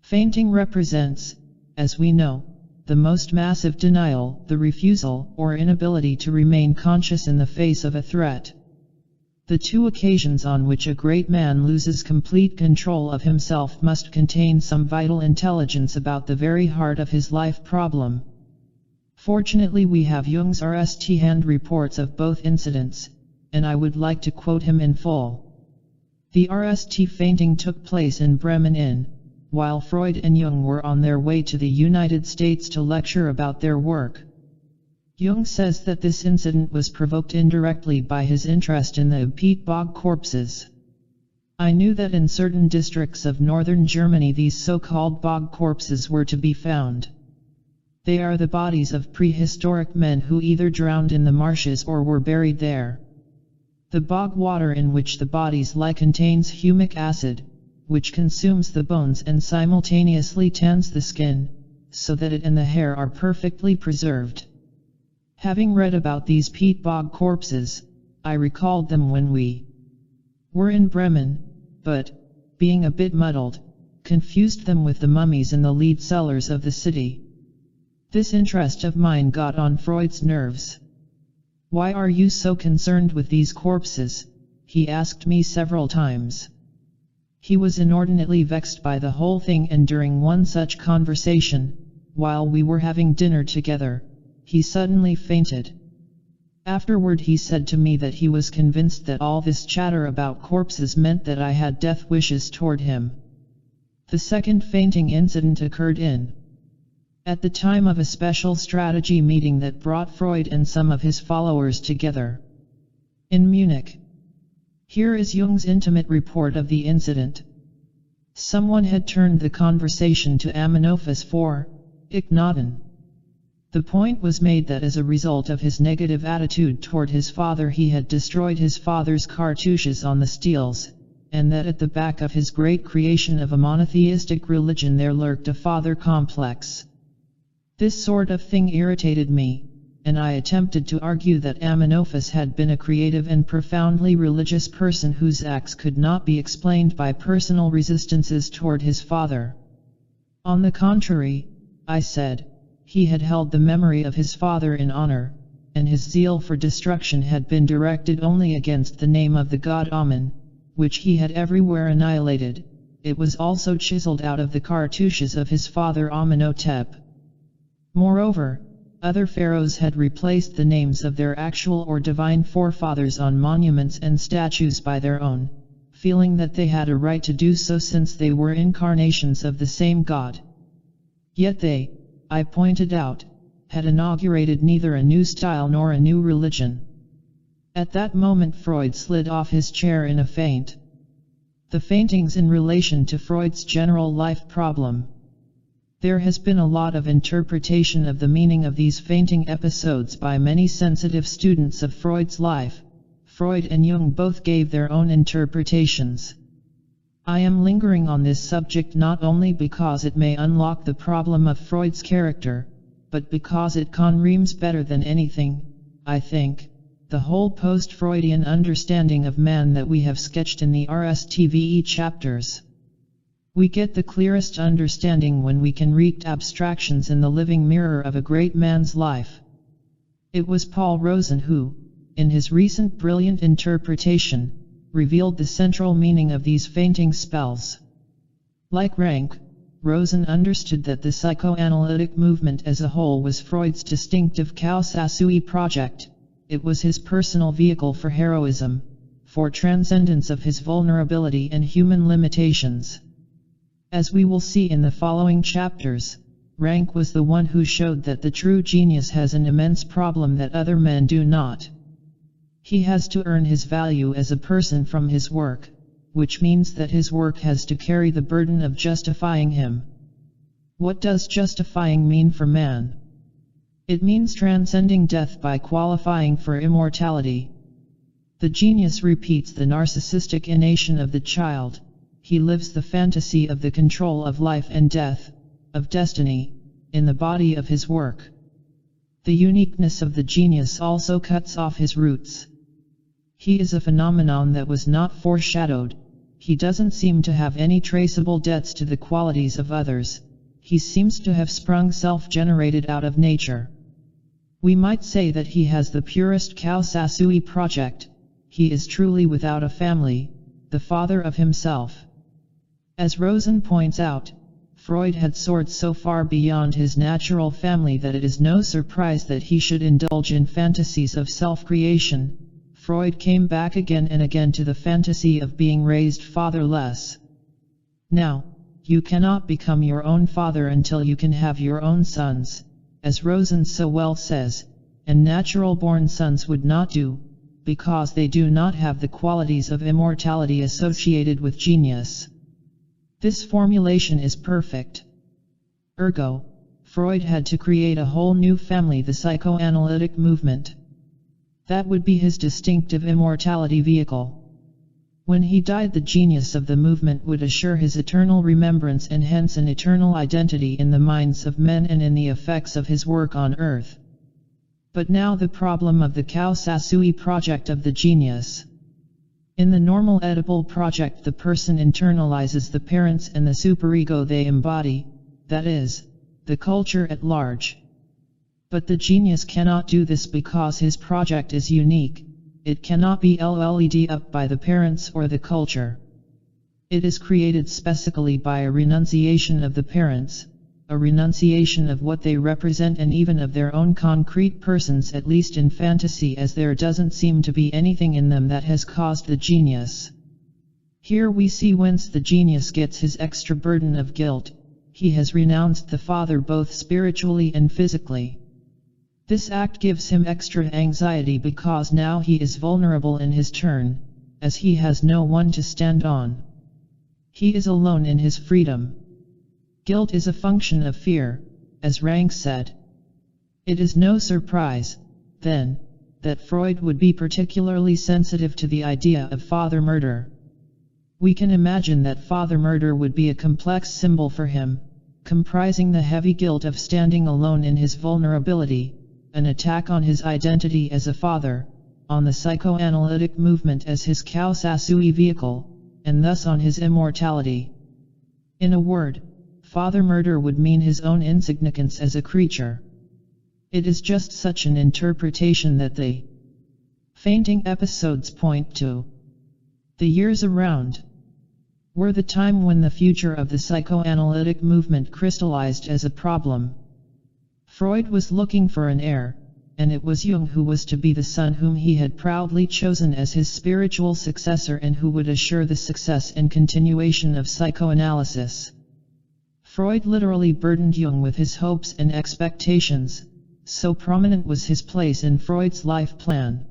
Speaker 1: Fainting represents, as we know, the most massive denial, the refusal or inability to remain conscious in the face of a threat. The two occasions on which a great man loses complete control of himself must contain some vital intelligence about the very heart of his life problem. Fortunately, we have Jung's RST hand reports of both incidents, and I would like to quote him in full. The RST fainting took place in Bremen while Freud and Jung were on their way to the United States to lecture about their work. Jung says that this incident was provoked indirectly by his interest in the peat bog corpses. I knew that in certain districts of northern Germany these so-called bog corpses were to be found. They are the bodies of prehistoric men who either drowned in the marshes or were buried there. The bog water in which the bodies lie contains humic acid, which consumes the bones and simultaneously tans the skin, so that it and the hair are perfectly preserved. Having read about these peat bog corpses, I recalled them when we were in Bremen, but, being a bit muddled, confused them with the mummies in the lead cellars of the city. This interest of mine got on Freud's nerves. "Why are you so concerned with these corpses?" he asked me several times. He was inordinately vexed by the whole thing, and during one such conversation, while we were having dinner together, he suddenly fainted. Afterward he said to me that he was convinced that all this chatter about corpses meant that I had death wishes toward him. The second fainting incident occurred at the time of a special strategy meeting that brought Freud and some of his followers together in Munich. Here is Jung's intimate report of the incident. Someone had turned the conversation to Amenophis for Akhenaten. The point was made that as a result of his negative attitude toward his father he had destroyed his father's cartouches on the steels, and that at the back of his great creation of a monotheistic religion there lurked a father complex. This sort of thing irritated me, and I attempted to argue that Amenophis had been a creative and profoundly religious person whose acts could not be explained by personal resistances toward his father. On the contrary, I said, he had held the memory of his father in honor, and his zeal for destruction had been directed only against the name of the god Amun, which he had everywhere annihilated. It was also chiseled out of the cartouches of his father Amenhotep. Moreover, other pharaohs had replaced the names of their actual or divine forefathers on monuments and statues by their own, feeling that they had a right to do so since they were incarnations of the same god. Yet they, I pointed out, had inaugurated neither a new style nor a new religion. At that moment Freud slid off his chair in a faint. The faintings in relation to Freud's general life problem. There has been a lot of interpretation of the meaning of these fainting episodes by many sensitive students of Freud's life. Freud and Jung both gave their own interpretations. I am lingering on this subject not only because it may unlock the problem of Freud's character, but because it conreams better than anything, I think, the whole post-Freudian understanding of man that we have sketched in the RSTVE chapters. We get the clearest understanding when we can read abstractions in the living mirror of a great man's life. It was Paul Rosen who, in his recent brilliant interpretation, revealed the central meaning of these fainting spells. Like Rank, Rosen understood that the psychoanalytic movement as a whole was Freud's distinctive Kaosasui project. It was his personal vehicle for heroism, for transcendence of his vulnerability and human limitations. As we will see in the following chapters, Rank was the one who showed that the true genius has an immense problem that other men do not. He has to earn his value as a person from his work, which means that his work has to carry the burden of justifying him. What does justifying mean for man? It means transcending death by qualifying for immortality. The genius repeats the narcissistic innation of the child. He lives the fantasy of the control of life and death, of destiny, in the body of his work. The uniqueness of the genius also cuts off his roots. He is a phenomenon that was not foreshadowed. He doesn't seem to have any traceable debts to the qualities of others. He seems to have sprung self-generated out of nature. We might say that he has the purest Kaosasui project. He is truly without a family, the father of himself. As Rosen points out, Freud had soared so far beyond his natural family that it is no surprise that he should indulge in fantasies of self-creation. Freud came back again and again to the fantasy of being raised fatherless. Now, you cannot become your own father until you can have your own sons, as Rosen so well says, and natural-born sons would not do, because they do not have the qualities of immortality associated with genius. This formulation is perfect. Ergo, Freud had to create a whole new family, the psychoanalytic movement. That would be his distinctive immortality vehicle. When he died, the genius of the movement would assure his eternal remembrance and hence an eternal identity in the minds of men and in the effects of his work on earth. But now the problem of the Kaosasui project of the genius. In the normal Oedipal project, the person internalizes the parents and the superego they embody, that is, the culture at large. But the genius cannot do this because his project is unique. It cannot be led up by the parents or the culture. It is created specifically by a renunciation of the parents, a renunciation of what they represent and even of their own concrete persons, at least in fantasy, as there doesn't seem to be anything in them that has caused the genius. Here we see whence the genius gets his extra burden of guilt. He has renounced the father both spiritually and physically. This act gives him extra anxiety because now he is vulnerable in his turn, as he has no one to stand on. He is alone in his freedom. Guilt is a function of fear, as Rank said. It is no surprise, then, that Freud would be particularly sensitive to the idea of father murder. We can imagine that father murder would be a complex symbol for him, comprising the heavy guilt of standing alone in his vulnerability, an attack on his identity as a father, on the psychoanalytic movement as his causasui vehicle, and thus on his immortality. In a word, father murder would mean his own insignificance as a creature. It is just such an interpretation that the fainting episodes point to. The years around were the time when the future of the psychoanalytic movement crystallized as a problem. Freud was looking for an heir, and it was Jung who was to be the son whom he had proudly chosen as his spiritual successor and who would assure the success and continuation of psychoanalysis. Freud literally burdened Jung with his hopes and expectations, so prominent was his place in Freud's life plan.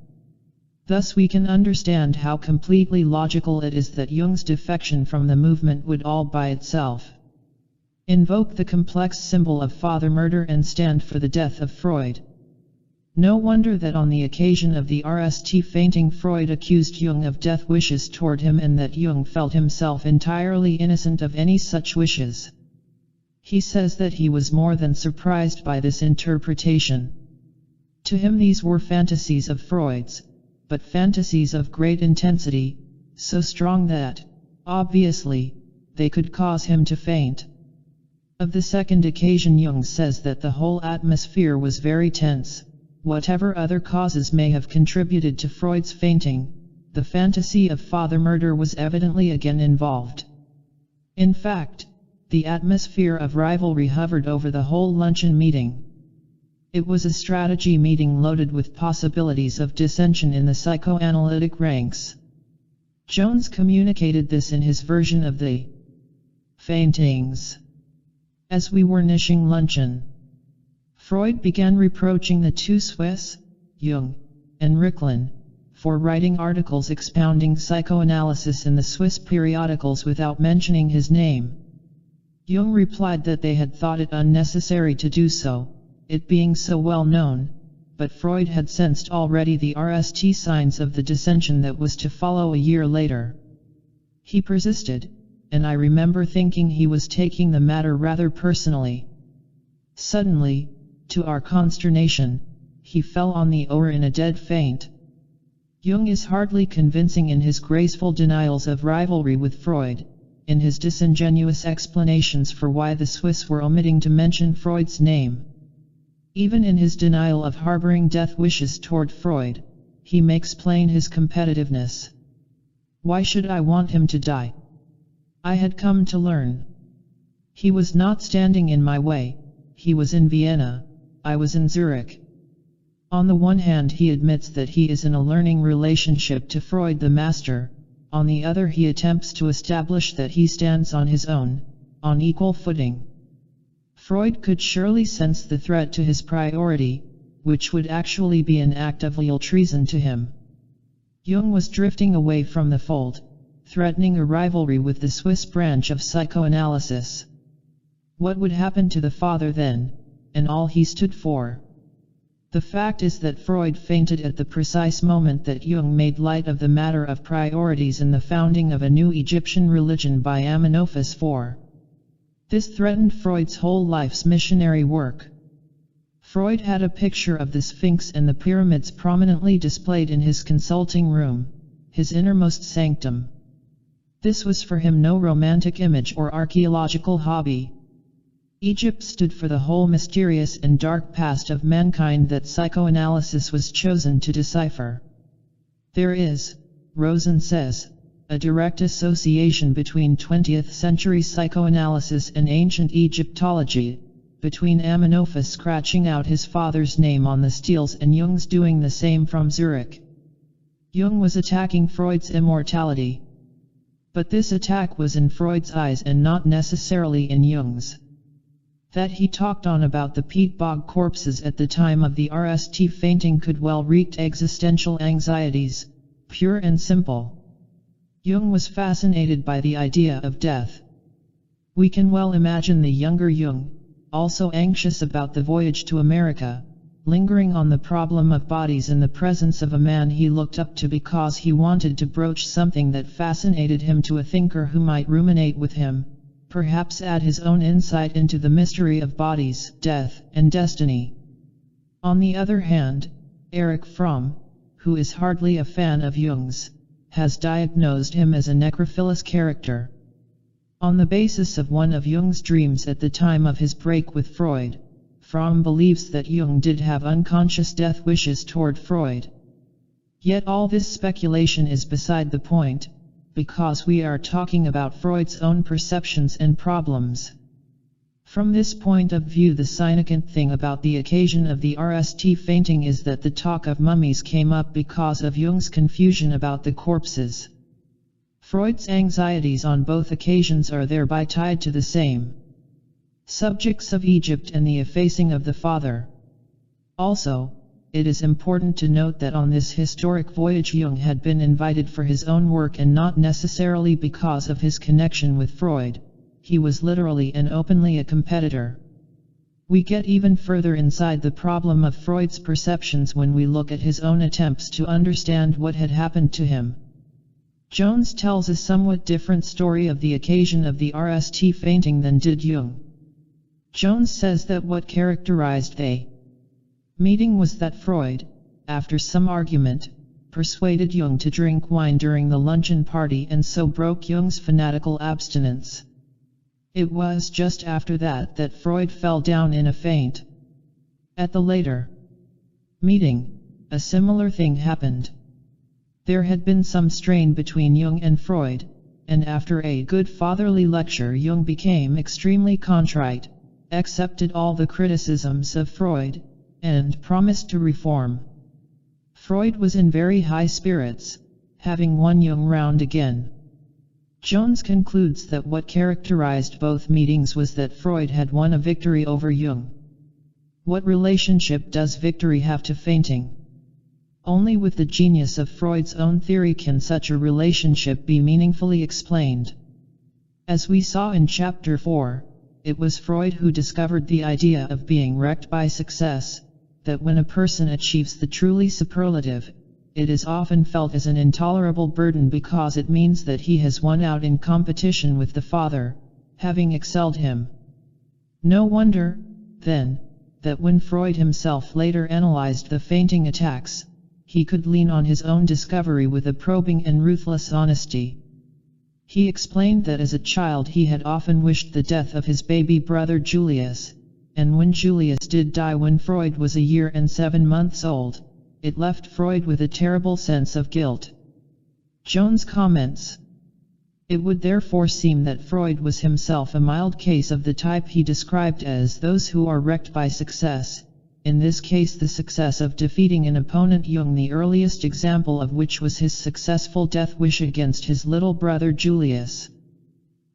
Speaker 1: Thus we can understand how completely logical it is that Jung's defection from the movement would all by itself invoke the complex symbol of father murder and stand for the death of Freud. No wonder that on the occasion of the RST fainting Freud accused Jung of death wishes toward him and that Jung felt himself entirely innocent of any such wishes. He says that he was more than surprised by this interpretation. To him these were fantasies of Freud's, but fantasies of great intensity, so strong that, obviously, they could cause him to faint. Of the second occasion, Jung says that the whole atmosphere was very tense. Whatever other causes may have contributed to Freud's fainting, the fantasy of father murder was evidently again involved. In fact, the atmosphere of rivalry hovered over the whole luncheon meeting. It was a strategy meeting loaded with possibilities of dissension in the psychoanalytic ranks. Jones communicated this in his version of the faintings. As we were finishing luncheon, Freud began reproaching the two Swiss, Jung and Ricklin, for writing articles expounding psychoanalysis in the Swiss periodicals without mentioning his name. Jung replied that they had thought it unnecessary to do so, it being so well known, but Freud had sensed already the RST signs of the dissension that was to follow a year later. He persisted, and I remember thinking he was taking the matter rather personally. Suddenly, to our consternation, he fell on the oar in a dead faint. Jung is hardly convincing in his graceful denials of rivalry with Freud, in his disingenuous explanations for why the Swiss were omitting to mention Freud's name. Even in his denial of harboring death wishes toward Freud, he makes plain his competitiveness. Why should I want him to die? I had come to learn. He was not standing in my way, he was in Vienna, I was in Zurich. On the one hand he admits that he is in a learning relationship to Freud the master, on the other he attempts to establish that he stands on his own, on equal footing. Freud could surely sense the threat to his priority, which would actually be an act of legal treason to him. Jung was drifting away from the fold, threatening a rivalry with the Swiss branch of psychoanalysis. What would happen to the father then, and all he stood for? The fact is that Freud fainted at the precise moment that Jung made light of the matter of priorities in the founding of a new Egyptian religion by Amenophis IV. This threatened Freud's whole life's missionary work. Freud had a picture of the Sphinx and the pyramids prominently displayed in his consulting room, his innermost sanctum. This was for him no romantic image or archaeological hobby. Egypt stood for the whole mysterious and dark past of mankind that psychoanalysis was chosen to decipher. There is, Rosen says, a direct association between 20th century psychoanalysis and ancient Egyptology, between Amenophis scratching out his father's name on the steels and Jung's doing the same from Zurich. Jung was attacking Freud's immortality. But this attack was in Freud's eyes and not necessarily in Jung's. That he talked on about the peat bog corpses at the time of the RST fainting could well wreak existential anxieties, pure and simple. Jung was fascinated by the idea of death. We can well imagine the younger Jung, also anxious about the voyage to America, lingering on the problem of bodies in the presence of a man he looked up to because he wanted to broach something that fascinated him to a thinker who might ruminate with him, perhaps add his own insight into the mystery of bodies, death, and destiny. On the other hand, Erich Fromm, who is hardly a fan of Jung's, has diagnosed him as a necrophilous character. On the basis of one of Jung's dreams at the time of his break with Freud, Fromm believes that Jung did have unconscious death wishes toward Freud. Yet all this speculation is beside the point, because we are talking about Freud's own perceptions and problems. From this point of view, the significant thing about the occasion of the RST fainting is that the talk of mummies came up because of Jung's confusion about the corpses. Freud's anxieties on both occasions are thereby tied to the same subjects of Egypt and the effacing of the father. Also, it is important to note that on this historic voyage Jung had been invited for his own work and not necessarily because of his connection with Freud. He was literally and openly a competitor. We get even further inside the problem of Freud's perceptions when we look at his own attempts to understand what had happened to him. Jones tells a somewhat different story of the occasion of the RST fainting than did Jung. Jones says that what characterized the meeting was that Freud, after some argument, persuaded Jung to drink wine during the luncheon party and so broke Jung's fanatical abstinence. It was just after that Freud fell down in a faint. At the later meeting, a similar thing happened. There had been some strain between Jung and Freud, and after a good fatherly lecture Jung became extremely contrite, accepted all the criticisms of Freud, and promised to reform. Freud was in very high spirits, having won Jung round again. Jones concludes that what characterized both meetings was that Freud had won a victory over Jung. What relationship does victory have to fainting? Only with the genius of Freud's own theory can such a relationship be meaningfully explained. As we saw in Chapter 4, it was Freud who discovered the idea of being wrecked by success, that when a person achieves the truly superlative, it is often felt as an intolerable burden because it means that he has won out in competition with the Father, having excelled him. No wonder, then, that when Freud himself later analyzed the fainting attacks, he could lean on his own discovery with a probing and ruthless honesty. He explained that as a child he had often wished the death of his baby brother Julius, and when Julius did die when Freud was a year and 7 months old, it left Freud with a terrible sense of guilt. Jones comments, "It would therefore seem that Freud was himself a mild case of the type he described as those who are wrecked by success, in this case the success of defeating an opponent Jung, the earliest example of which was his successful death wish against his little brother Julius."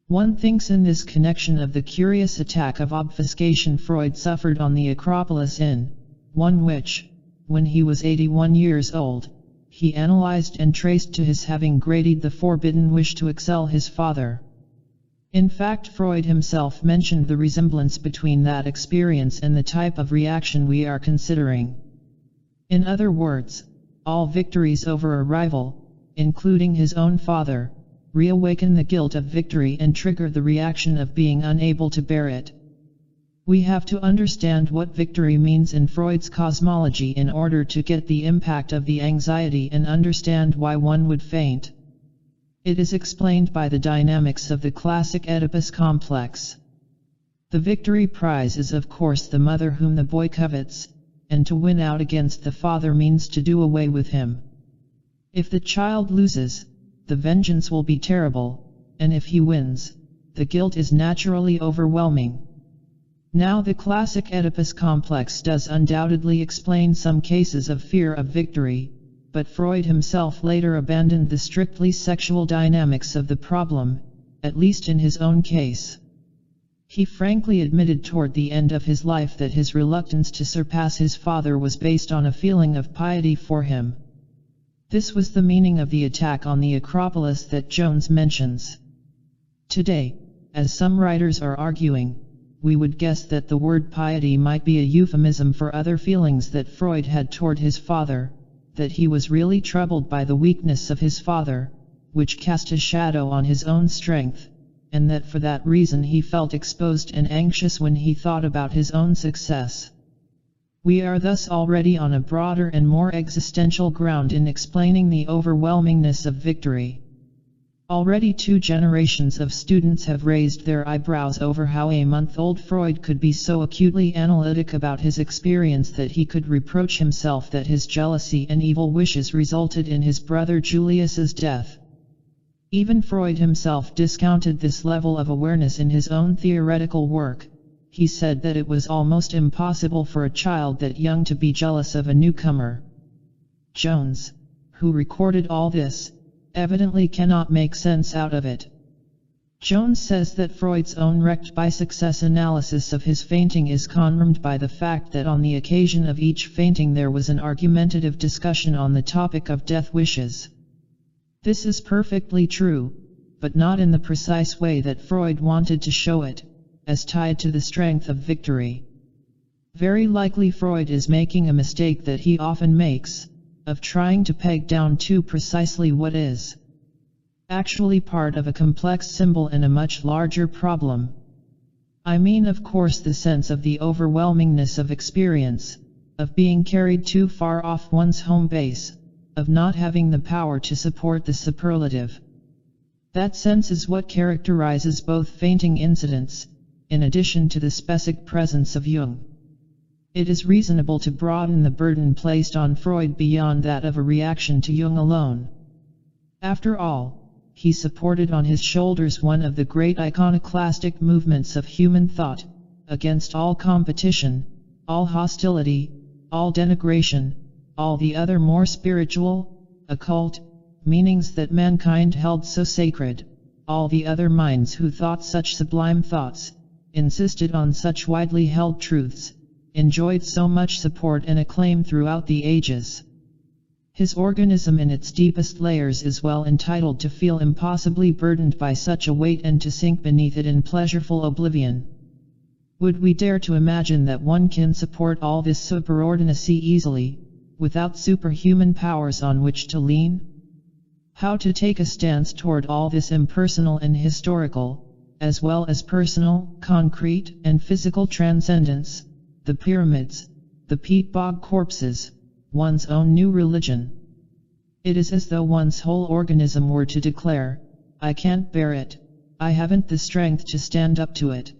Speaker 1: One thinks in this connection of the curious attack of obfuscation Freud suffered on the Acropolis in one which, when he was 81 years old, he analyzed and traced to his having granted the forbidden wish to excel his father. In fact, Freud himself mentioned the resemblance between that experience and the type of reaction we are considering. In other words, all victories over a rival, including his own father, reawaken the guilt of victory and trigger the reaction of being unable to bear it. We have to understand what victory means in Freud's cosmology in order to get the impact of the anxiety and understand why one would faint. It is explained by the dynamics of the classic Oedipus complex. The victory prize is of course the mother whom the boy covets, and to win out against the father means to do away with him. If the child loses, the vengeance will be terrible, and if he wins, the guilt is naturally overwhelming. Now the classic Oedipus complex does undoubtedly explain some cases of fear of victory, but Freud himself later abandoned the strictly sexual dynamics of the problem, at least in his own case. He frankly admitted toward the end of his life that his reluctance to surpass his father was based on a feeling of piety for him. This was the meaning of the attack on the Acropolis that Jones mentions. Today, as some writers are arguing, we would guess that the word piety might be a euphemism for other feelings that Freud had toward his father, that he was really troubled by the weakness of his father, which cast a shadow on his own strength, and that for that reason he felt exposed and anxious when he thought about his own success. We are thus already on a broader and more existential ground in explaining the overwhelmingness of victory. Already 2 generations of students have raised their eyebrows over how a month-old Freud could be so acutely analytic about his experience that he could reproach himself that his jealousy and evil wishes resulted in his brother Julius's death. Even Freud himself discounted this level of awareness in his own theoretical work. He said that it was almost impossible for a child that young to be jealous of a newcomer. Jones, who recorded all this, evidently cannot make sense out of it. Jones says that Freud's own wrecked by success analysis of his fainting is confirmed by the fact that on the occasion of each fainting there was an argumentative discussion on the topic of death wishes. This is perfectly true, but not in the precise way that Freud wanted to show it, as tied to the strength of victory. Very likely Freud is making a mistake that he often makes, of trying to peg down too precisely what is actually part of a complex symbol in a much larger problem. I mean, of course, the sense of the overwhelmingness of experience, of being carried too far off one's home base, of not having the power to support the superlative. That sense is what characterizes both fainting incidents, in addition to the specific presence of Jung. It is reasonable to broaden the burden placed on Freud beyond that of a reaction to Jung alone. After all, he supported on his shoulders one of the great iconoclastic movements of human thought, against all competition, all hostility, all denigration, all the other more spiritual, occult, meanings that mankind held so sacred, all the other minds who thought such sublime thoughts, insisted on such widely held truths, enjoyed so much support and acclaim throughout the ages. His organism in its deepest layers is well entitled to feel impossibly burdened by such a weight and to sink beneath it in pleasureful oblivion. Would we dare to imagine that one can support all this superordinacy easily, without superhuman powers on which to lean? How to take a stance toward all this impersonal and historical, as well as personal, concrete, and physical transcendence, the pyramids, the peat bog corpses, one's own new religion? It is as though one's whole organism were to declare, I can't bear it, I haven't the strength to stand up to it.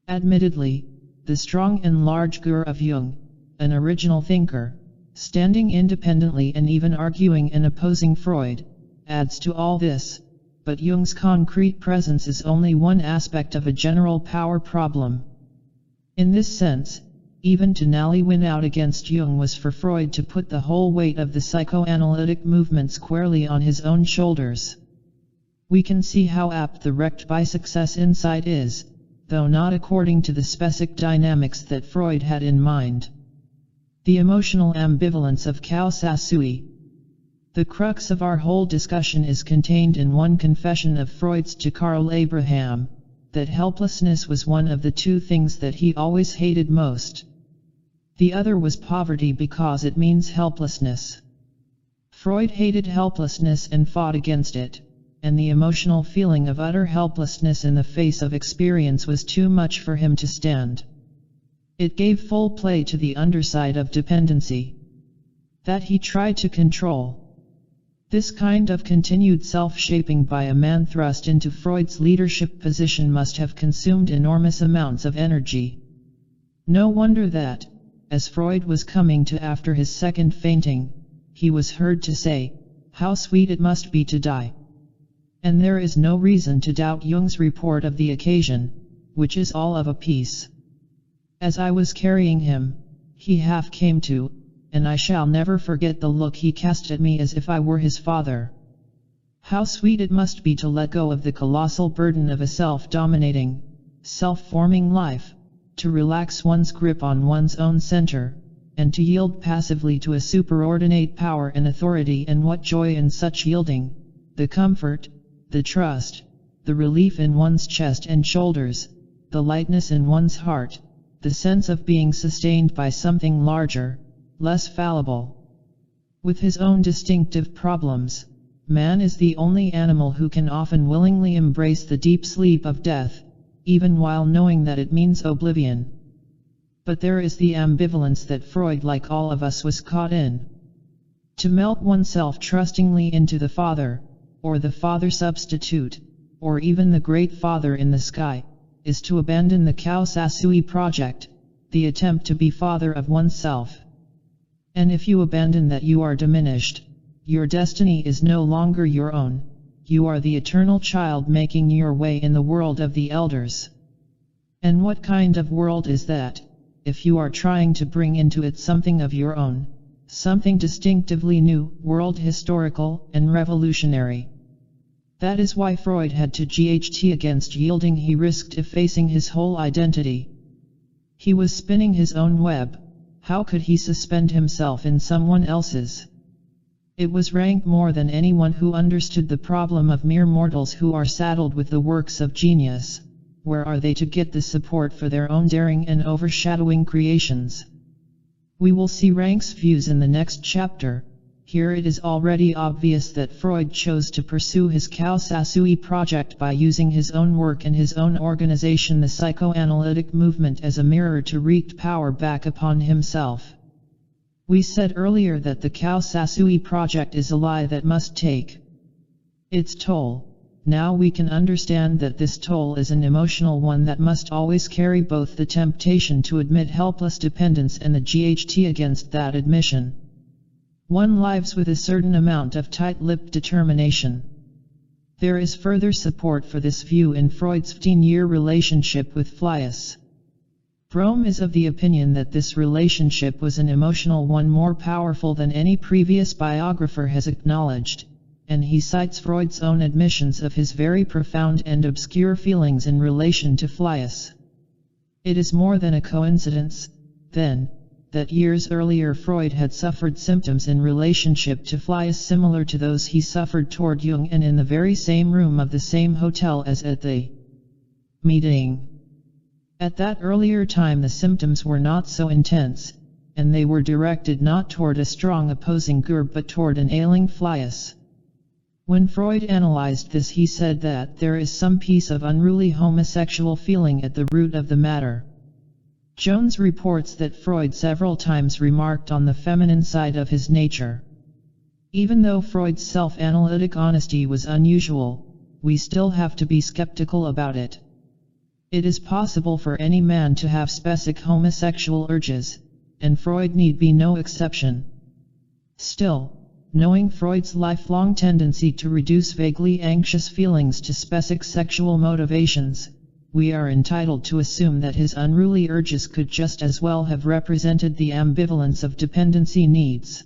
Speaker 1: Admittedly, the strong and large gur of Jung, an original thinker, standing independently and even arguing and opposing Freud, adds to all this, but Jung's concrete presence is only one aspect of a general power problem. In this sense, even to nally win out against Jung was for Freud to put the whole weight of the psychoanalytic movement squarely on his own shoulders. We can see how apt the wrecked by success insight is, though not according to the specific dynamics that Freud had in mind. The emotional ambivalence of Kaosasui. The crux of our whole discussion is contained in one confession of Freud's to Karl Abraham, that helplessness was one of the 2 things that he always hated most. The other was poverty because it means helplessness. Freud hated helplessness and fought against it, and the emotional feeling of utter helplessness in the face of experience was too much for him to stand. It gave full play to the underside of dependency that he tried to control. This kind of continued self-shaping by a man thrust into Freud's leadership position must have consumed enormous amounts of energy. No wonder that, as Freud was coming to after his second fainting, he was heard to say, "How sweet it must be to die." And there is no reason to doubt Jung's report of the occasion, which is all of a piece. As I was carrying him, he half came to, and I shall never forget the look he cast at me as if I were his father. How sweet it must be to let go of the colossal burden of a self-dominating, self-forming life, to relax one's grip on one's own center, and to yield passively to a superordinate power and authority, and what joy in such yielding, the comfort, the trust, the relief in one's chest and shoulders, the lightness in one's heart, the sense of being sustained by something larger, less fallible. With his own distinctive problems, man is the only animal who can often willingly embrace the deep sleep of death, even while knowing that it means oblivion. But there is the ambivalence that Freud, like all of us, was caught in. To melt oneself trustingly into the Father, or the Father substitute, or even the Great Father in the sky, is to abandon the Kaosasui project, the attempt to be father of oneself. And if you abandon that, you are diminished. Your destiny is no longer your own. You are the eternal child making your way in the world of the elders. And what kind of world is that, if you are trying to bring into it something of your own, something distinctively new, world historical, and revolutionary? That is why Freud had to GHT against yielding. He risked effacing his whole identity. He was spinning his own web. How could he suspend himself in someone else's? It was rank more than anyone who understood the problem of mere mortals who are saddled with the works of genius. Where are they to get the support for their own daring and overshadowing creations? We will see Rank's views in the next chapter. Here it is already obvious that Freud chose to pursue his Kaosasui project by using his own work and his own organization, the psychoanalytic movement, as a mirror to wreak power back upon himself. We said earlier that the Kaosasui project is a lie that must take its toll. Now we can understand that this toll is an emotional one that must always carry both the temptation to admit helpless dependence and the GHT against that admission. One lives with a certain amount of tight-lipped determination. There is further support for this view in Freud's 15-year relationship with Fliess. Brome is of the opinion that this relationship was an emotional one, more powerful than any previous biographer has acknowledged, and he cites Freud's own admissions of his very profound and obscure feelings in relation to Fliess. It is more than a coincidence, then, that years earlier Freud had suffered symptoms in relationship to Fliess similar to those he suffered toward Jung, and in the very same room of the same hotel as at the meeting. At that earlier time the symptoms were not so intense, and they were directed not toward a strong opposing group but toward an ailing Fliess. When Freud analyzed this, he said that there is some piece of unruly homosexual feeling at the root of the matter. Jones reports that Freud several times remarked on the feminine side of his nature. Even though Freud's self-analytic honesty was unusual, we still have to be skeptical about it. It is possible for any man to have specific homosexual urges, and Freud need be no exception. Still, knowing Freud's lifelong tendency to reduce vaguely anxious feelings to specific sexual motivations, we are entitled to assume that his unruly urges could just as well have represented the ambivalence of dependency needs.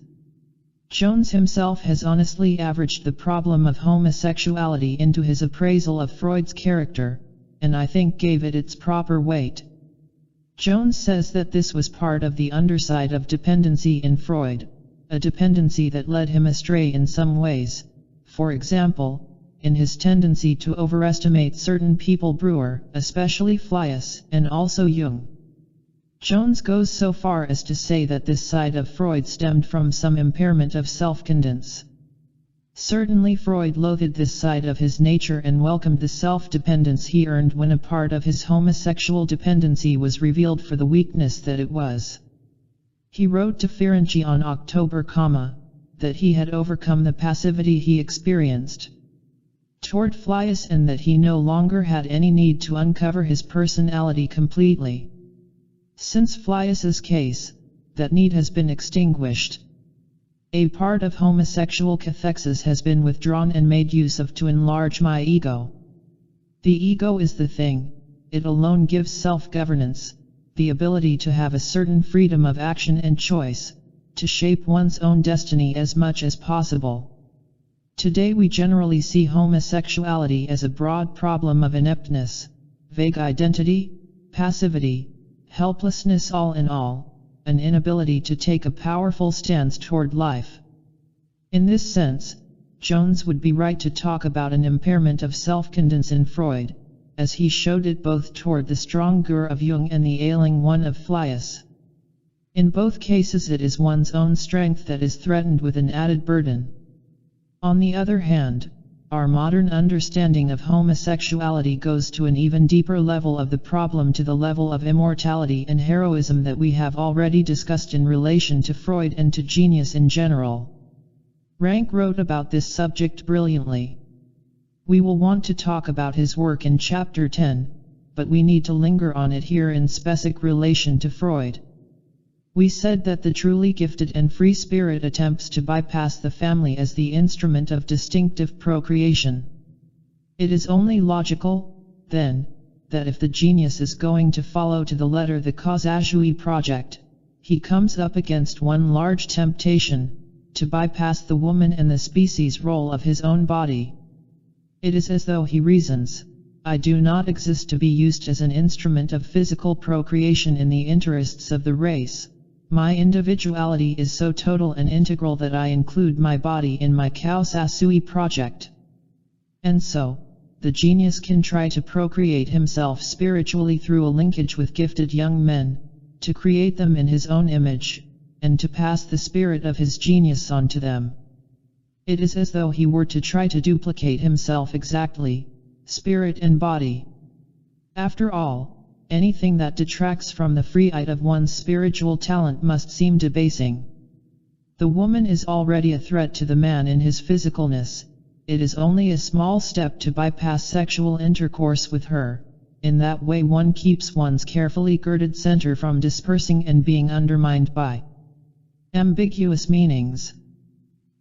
Speaker 1: Jones himself has honestly averaged the problem of homosexuality into his appraisal of Freud's character, and I think gave it its proper weight. Jones says that this was part of the underside of dependency in Freud, a dependency that led him astray in some ways, for example, in his tendency to overestimate certain people, Breuer, especially Fliess, and also Jung. Jones goes so far as to say that this side of Freud stemmed from some impairment of self-confidence. Certainly Freud loathed this side of his nature and welcomed the self-dependence he earned when a part of his homosexual dependency was revealed for the weakness that it was. He wrote to Ferenczi on October, that he had overcome the passivity he experienced toward Fliess and that he no longer had any need to uncover his personality completely. Since Fliess's case, that need has been extinguished. A part of homosexual cathexis has been withdrawn and made use of to enlarge my ego. The ego is the thing, it alone gives self-governance, the ability to have a certain freedom of action and choice, to shape one's own destiny as much as possible. Today we generally see homosexuality as a broad problem of ineptness, vague identity, passivity, helplessness, all in all, an inability to take a powerful stance toward life. In this sense, Jones would be right to talk about an impairment of self-confidence in Freud, as he showed it both toward the strong Gur of Jung and the ailing one of Fliess. In both cases it is one's own strength that is threatened with an added burden. On the other hand, our modern understanding of homosexuality goes to an even deeper level of the problem, to the level of immortality and heroism that we have already discussed in relation to Freud and to genius in general. Rank wrote about this subject brilliantly. We will want to talk about his work in Chapter 10, but we need to linger on it here in specific relation to Freud. We said that the truly gifted and free spirit attempts to bypass the family as the instrument of distinctive procreation. It is only logical, then, that if the genius is going to follow to the letter the Causagioi project, he comes up against one large temptation, to bypass the woman and the species role of his own body. It is as though he reasons, I do not exist to be used as an instrument of physical procreation in the interests of the race. My individuality is so total and integral that I include my body in my Causagioi project. And so, the genius can try to procreate himself spiritually through a linkage with gifted young men, to create them in his own image, and to pass the spirit of his genius on to them. It is as though he were to try to duplicate himself exactly, spirit and body. After all, anything that detracts from the freeite of one's spiritual talent must seem debasing. The woman is already a threat to the man in his physicalness. It is only a small step to bypass sexual intercourse with her. In that way one keeps one's carefully girded center from dispersing and being undermined by ambiguous meanings.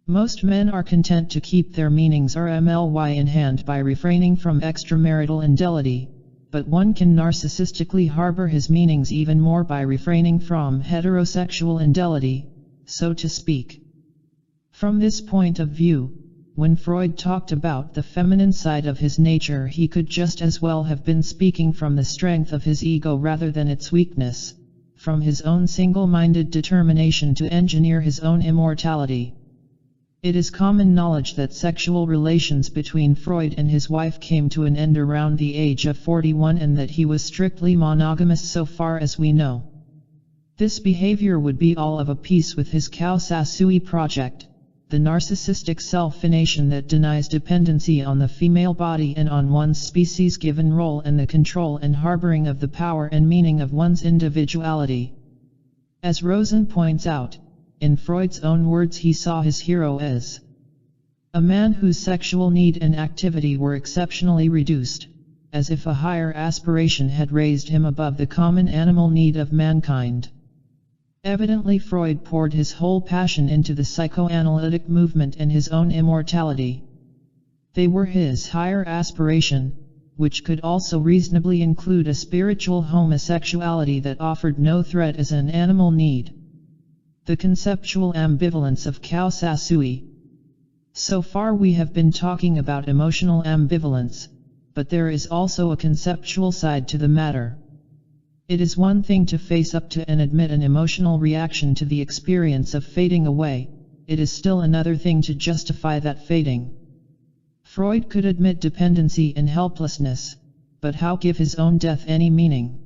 Speaker 1: Most men are content to keep their meanings RMLY in hand by refraining from extramarital indelity, but one can narcissistically harbor his meanings even more by refraining from heterosexual indelity, so to speak. From this point of view, when Freud talked about the feminine side of his nature, he could just as well have been speaking from the strength of his ego rather than its weakness, from his own single-minded determination to engineer his own immortality. It is common knowledge that sexual relations between Freud and his wife came to an end around the age of 41 and that he was strictly monogamous so far as we know. This behavior would be all of a piece with his Causagioi project, the narcissistic self-fination that denies dependency on the female body and on one's species' given role and the control and harboring of the power and meaning of one's individuality. As Rosen points out, in Freud's own words, he saw his hero as a man whose sexual need and activity were exceptionally reduced, as if a higher aspiration had raised him above the common animal need of mankind. Evidently Freud poured his whole passion into the psychoanalytic movement and his own immortality. They were his higher aspiration, which could also reasonably include a spiritual homosexuality that offered no threat as an animal need. The conceptual ambivalence of Causagioi. So far we have been talking about emotional ambivalence, but there is also a conceptual side to the matter. It is one thing to face up to and admit an emotional reaction to the experience of fading away, it is still another thing to justify that fading. Freud could admit dependency and helplessness, but how give his own death any meaning?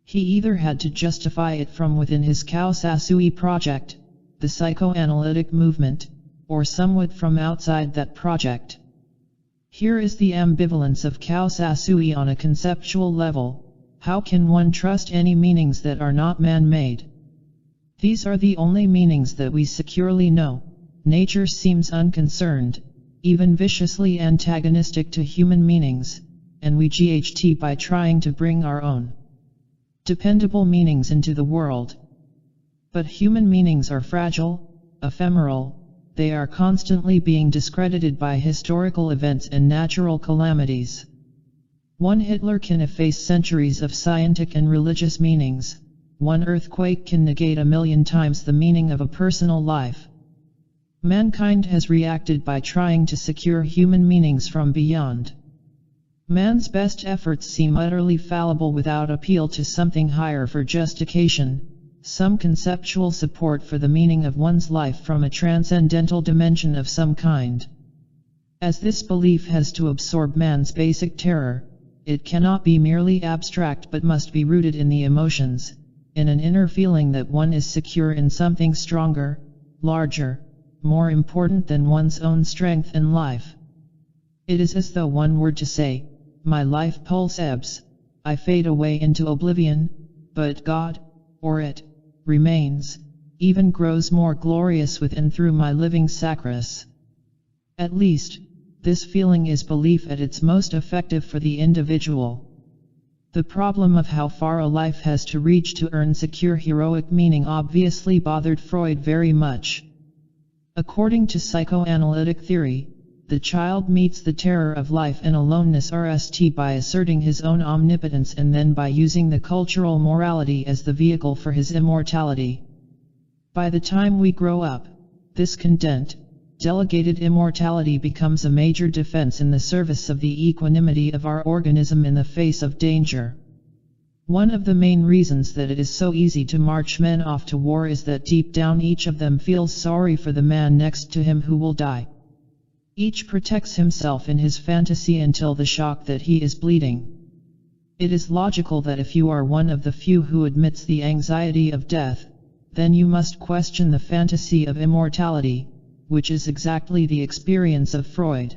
Speaker 1: He either had to justify it from within his Causagioi project, the psychoanalytic movement, or somewhat from outside that project. Here is the ambivalence of Causagioi on a conceptual level. How can one trust any meanings that are not man-made? These are the only meanings that we securely know. Nature seems unconcerned, even viciously antagonistic to human meanings, and we GHT by trying to bring our own dependable meanings into the world. But human meanings are fragile, ephemeral, they are constantly being discredited by historical events and natural calamities. One Hitler can efface centuries of scientific and religious meanings. One earthquake can negate 1,000,000 times the meaning of a personal life. Mankind has reacted by trying to secure human meanings from beyond. Man's best efforts seem utterly fallible without appeal to something higher for justification, some conceptual support for the meaning of one's life from a transcendental dimension of some kind. As this belief has to absorb man's basic terror, it cannot be merely abstract but must be rooted in the emotions, in an inner feeling that one is secure in something stronger, larger, more important than one's own strength and life. It is as though one were to say, my life pulse ebbs, I fade away into oblivion, but God, or it, remains, even grows more glorious within through my living sacris. At least, this feeling is belief at its most effective for the individual. The problem of how far a life has to reach to earn secure heroic meaning obviously bothered Freud very much. According to psychoanalytic theory, the child meets the terror of life and aloneness RST by asserting his own omnipotence and then by using the cultural morality as the vehicle for his immortality. By the time we grow up, this content, delegated immortality becomes a major defense in the service of the equanimity of our organism in the face of danger. One of the main reasons that it is so easy to march men off to war is that deep down each of them feels sorry for the man next to him who will die. Each protects himself in his fantasy until the shock that he is bleeding. It is logical that if you are one of the few who admits the anxiety of death, then you must question the fantasy of immortality, which is exactly the experience of Freud.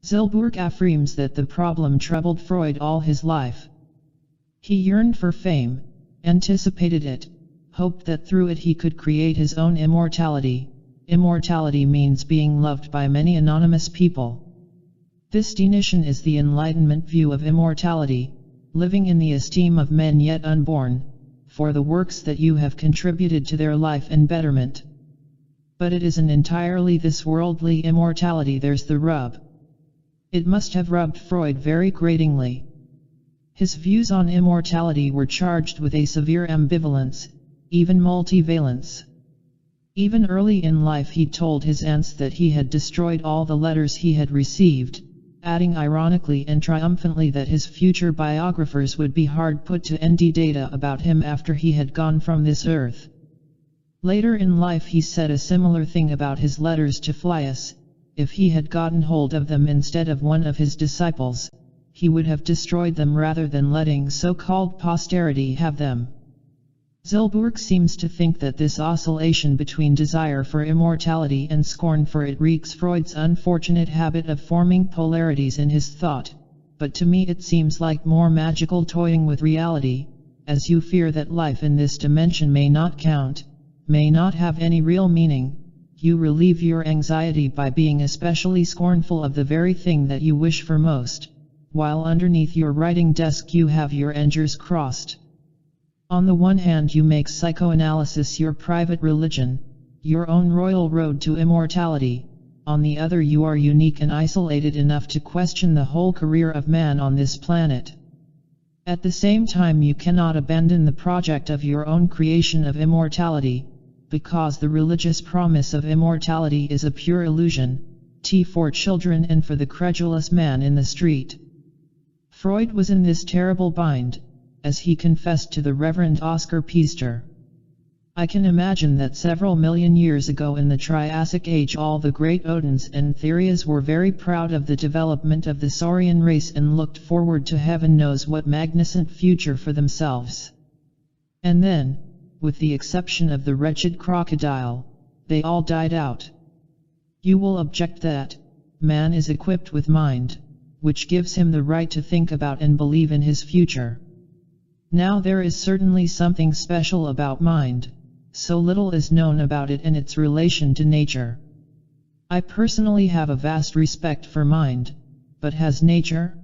Speaker 1: Zilberg affirms that the problem troubled Freud all his life. He yearned for fame, anticipated it, hoped that through it he could create his own immortality. Immortality means being loved by many anonymous people. This definition is the Enlightenment view of immortality, living in the esteem of men yet unborn, for the works that you have contributed to their life and betterment. But it isn't entirely this worldly immortality there's the rub. It must have rubbed Freud very gratingly. His views on immortality were charged with a severe ambivalence, even multivalence. Even early in life he told his aunts that he had destroyed all the letters he had received, adding ironically and triumphantly that his future biographers would be hard put to ND data about him after he had gone from this earth. Later in life he said a similar thing about his letters to Flius. If he had gotten hold of them instead of one of his disciples, he would have destroyed them rather than letting so-called posterity have them. Zilberg seems to think that this oscillation between desire for immortality and scorn for it wreaks Freud's unfortunate habit of forming polarities in his thought, but to me it seems like more magical toying with reality, as you fear that life in this dimension may not count, may not have any real meaning. You relieve your anxiety by being especially scornful of the very thing that you wish for most, while underneath your writing desk you have your angers crossed. On the one hand you make psychoanalysis your private religion, your own royal road to immortality, on the other you are unique and isolated enough to question the whole career of man on this planet. At the same time you cannot abandon the project of your own creation of immortality, because the religious promise of immortality is a pure illusion, for children and for the credulous man in the street. Freud was in this terrible bind, as he confessed to the Reverend Oscar Piester. I can imagine that several million years ago in the Triassic Age all the great Odins and Therias were very proud of the development of the Saurian race and looked forward to heaven knows what magnificent future for themselves. And then, with the exception of the wretched crocodile, they all died out. You will object that man is equipped with mind, which gives him the right to think about and believe in his future. Now there is certainly something special about mind, so little is known about it and its relation to nature. I personally have a vast respect for mind, but has nature?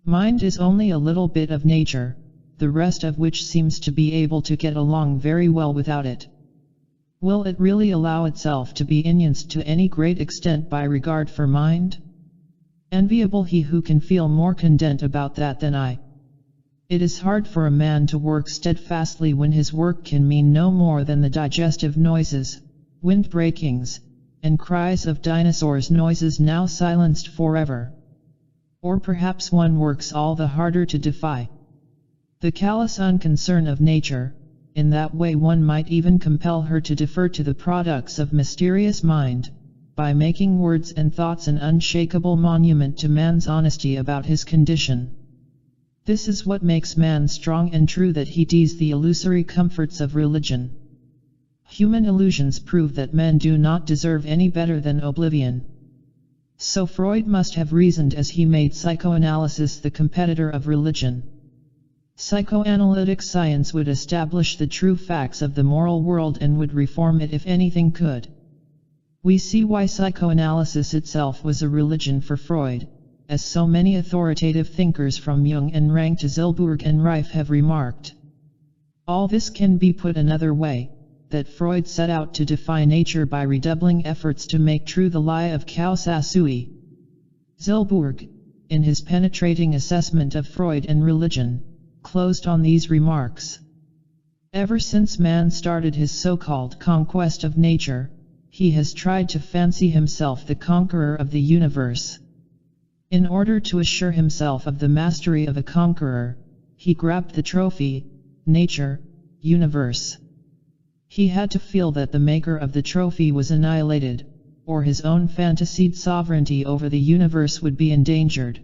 Speaker 1: Mind is only a little bit of nature, the rest of which seems to be able to get along very well without it. Will it really allow itself to be influenced to any great extent by regard for mind? Enviable he who can feel more content about that than I. It is hard for a man to work steadfastly when his work can mean no more than the digestive noises, wind breakings, and cries of dinosaurs, noises now silenced forever. Or perhaps one works all the harder to defy the callous unconcern of nature. In that way one might even compel her to defer to the products of mysterious mind, by making words and thoughts an unshakable monument to man's honesty about his condition. This is what makes man strong and true, that he dees the illusory comforts of religion. Human illusions prove that men do not deserve any better than oblivion. So Freud must have reasoned as he made psychoanalysis the competitor of religion. Psychoanalytic science would establish the true facts of the moral world and would reform it if anything could. We see why psychoanalysis itself was a religion for Freud, as so many authoritative thinkers from Jung and Rank to Zilberg and Reif have remarked. All this can be put another way, that Freud set out to defy nature by redoubling efforts to make true the lie of Kausasui. Zilberg, in his penetrating assessment of Freud and religion, closed on these remarks. Ever since man started his so-called conquest of nature, he has tried to fancy himself the conqueror of the universe. In order to assure himself of the mastery of a conqueror, he grabbed the trophy, nature, universe. He had to feel that the maker of the trophy was annihilated, or his own fantasied sovereignty over the universe would be endangered.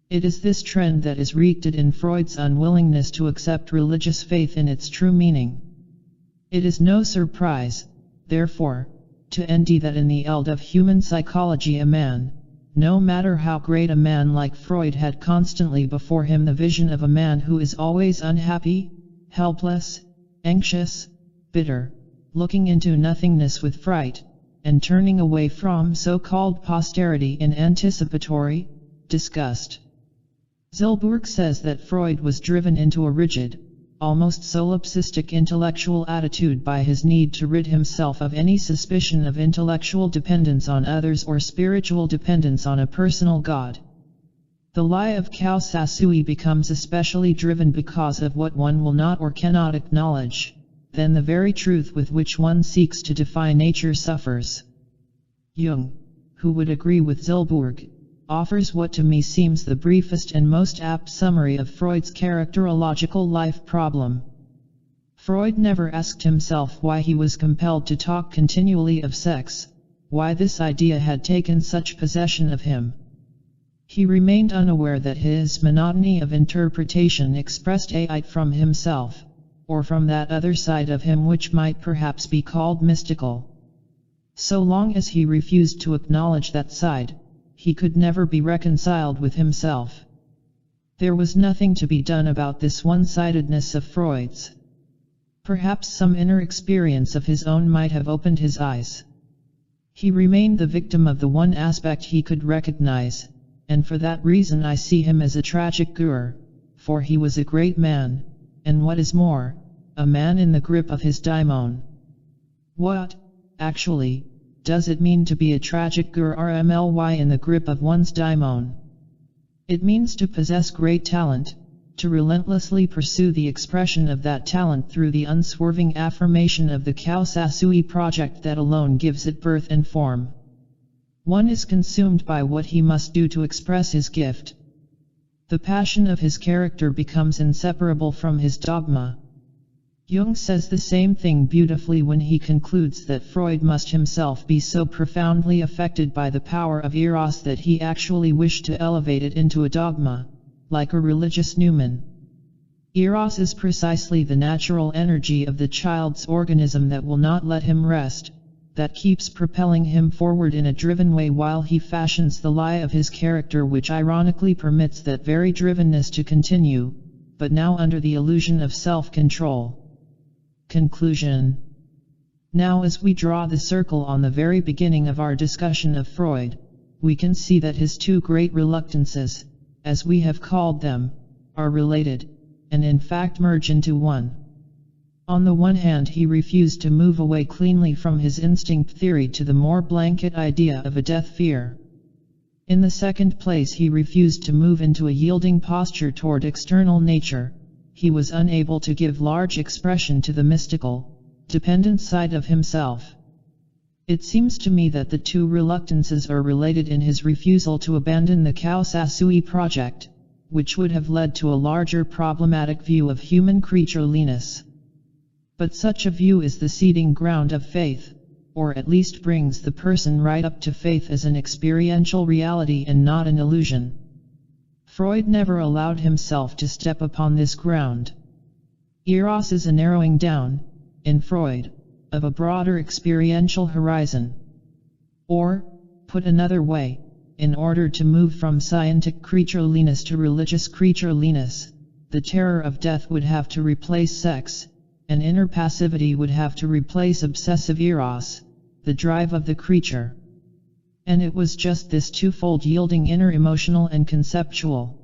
Speaker 1: It is this trend that is rooted in Freud's unwillingness to accept religious faith in its true meaning. It is no surprise, therefore, to envy that in the eld of human psychology a man, no matter how great a man like Freud, had constantly before him the vision of a man who is always unhappy, helpless, anxious, bitter, looking into nothingness with fright, and turning away from so-called posterity in anticipatory disgust. Zilberg says that Freud was driven into a rigid, almost solipsistic intellectual attitude by his need to rid himself of any suspicion of intellectual dependence on others or spiritual dependence on a personal God. The lie of Kausasui becomes especially driven because of what one will not or cannot acknowledge. Then the very truth with which one seeks to defy nature suffers. Jung, who would agree with Zilberg, offers what to me seems the briefest and most apt summary of Freud's characterological life problem. Freud never asked himself why he was compelled to talk continually of sex, why this idea had taken such possession of him. He remained unaware that his monotony of interpretation expressed a it from himself, or from that other side of him which might perhaps be called mystical. So long as he refused to acknowledge that side, he could never be reconciled with himself. There was nothing to be done about this one-sidedness of Freud's. Perhaps some inner experience of his own might have opened his eyes. He remained the victim of the one aspect he could recognize, and for that reason I see him as a tragic guru, for he was a great man, and what is more, a man in the grip of his daimon. What, actually, does it mean to be a tragic guru RMLY in the grip of one's daimon? It means to possess great talent, to relentlessly pursue the expression of that talent through the unswerving affirmation of the Kausasui project that alone gives it birth and form. One is consumed by what he must do to express his gift. The passion of his character becomes inseparable from his dogma. Jung says the same thing beautifully when he concludes that Freud must himself be so profoundly affected by the power of eros that he actually wished to elevate it into a dogma, like a religious Newman. Eros is precisely the natural energy of the child's organism that will not let him rest, that keeps propelling him forward in a driven way while he fashions the lie of his character, which ironically permits that very drivenness to continue, but now under the illusion of self-control. Conclusion. Now as we draw the circle on the very beginning of our discussion of Freud, we can see that his two great reluctances, as we have called them, are related, and in fact merge into one. On the one hand, he refused to move away cleanly from his instinct theory to the more blanket idea of a death fear. In the second place, he refused to move into a yielding posture toward external nature. He was unable to give large expression to the mystical, dependent side of himself. It seems to me that the two reluctances are related in his refusal to abandon the Kausasui project, which would have led to a larger problematic view of human creatureliness. But such a view is the seeding ground of faith, or at least brings the person right up to faith as an experiential reality and not an illusion. Freud never allowed himself to step upon this ground. Eros is a narrowing down, in Freud, of a broader experiential horizon. Or, put another way, in order to move from scientific creatureliness to religious creatureliness, the terror of death would have to replace sex, and inner passivity would have to replace obsessive eros, the drive of the creature. And it was just this twofold yielding inner emotional and conceptual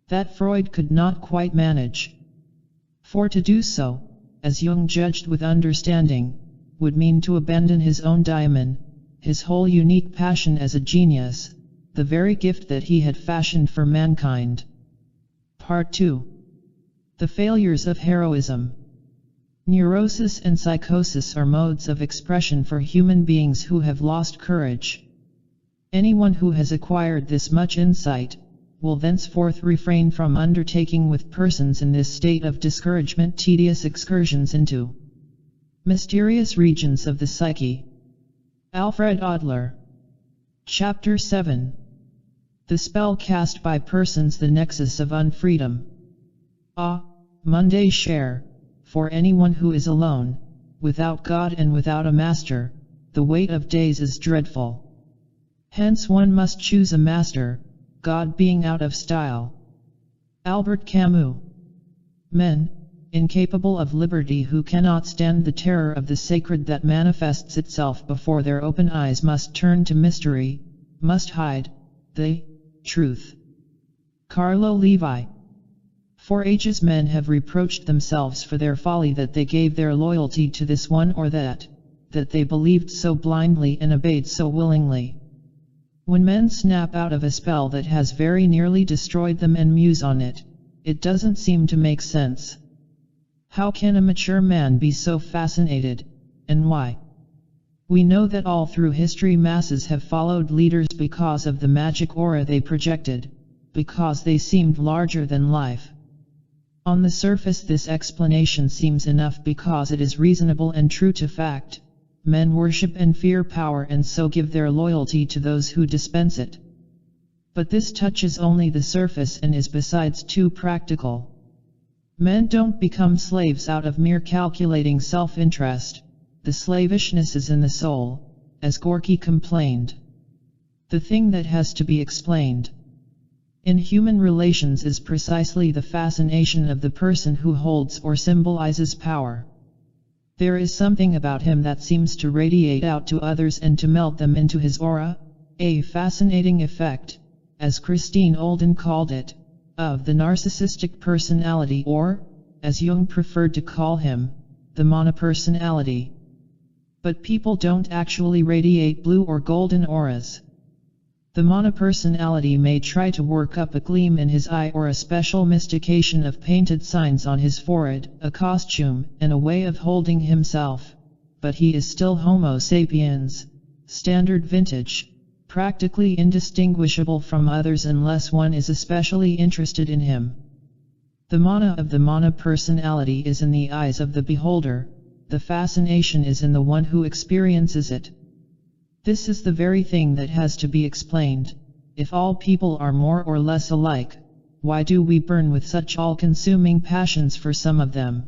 Speaker 1: that Freud could not quite manage. For to do so, as Jung judged with understanding, would mean to abandon his own daimon, his whole unique passion as a genius, the very gift that he had fashioned for mankind. Part 2. The failures of heroism. Neurosis and psychosis are modes of expression for human beings who have lost courage. Anyone who has acquired this much insight will thenceforth refrain from undertaking with persons in this state of discouragement tedious excursions into mysterious regions of the psyche. Alfred Adler. Chapter 7. The spell cast by persons, the nexus of unfreedom. Monday share, for anyone who is alone, without God and without a master, the weight of days is dreadful. Hence one must choose a master, God being out of style. Albert Camus. Men, incapable of liberty, who cannot stand the terror of the sacred that manifests itself before their open eyes, must turn to mystery, must hide the truth. Carlo Levi. For ages men have reproached themselves for their folly, that they gave their loyalty to this one or that they believed so blindly and obeyed so willingly. When men snap out of a spell that has very nearly destroyed them and muse on it, it doesn't seem to make sense. How can a mature man be so fascinated, and why? We know that all through history masses have followed leaders because of the magic aura they projected, because they seemed larger than life. On the surface this explanation seems enough because it is reasonable and true to fact. Men worship and fear power and so give their loyalty to those who dispense it. But this touches only the surface and is besides too practical. Men don't become slaves out of mere calculating self-interest. The slavishness is in the soul, as Gorky complained. The thing that has to be explained in human relations is precisely the fascination of the person who holds or symbolizes power. There is something about him that seems to radiate out to others and to melt them into his aura, a fascinating effect, as Christine Olden called it, of the narcissistic personality, or, as Jung preferred to call him, the monopersonality. But people don't actually radiate blue or golden auras. The monopersonality may try to work up a gleam in his eye or a special mystication of painted signs on his forehead, a costume, and a way of holding himself, but he is still Homo sapiens, standard vintage, practically indistinguishable from others unless one is especially interested in him. The mana of the monopersonality is in the eyes of the beholder, the fascination is in the one who experiences it. This is the very thing that has to be explained. If all people are more or less alike, why do we burn with such all-consuming passions for some of them?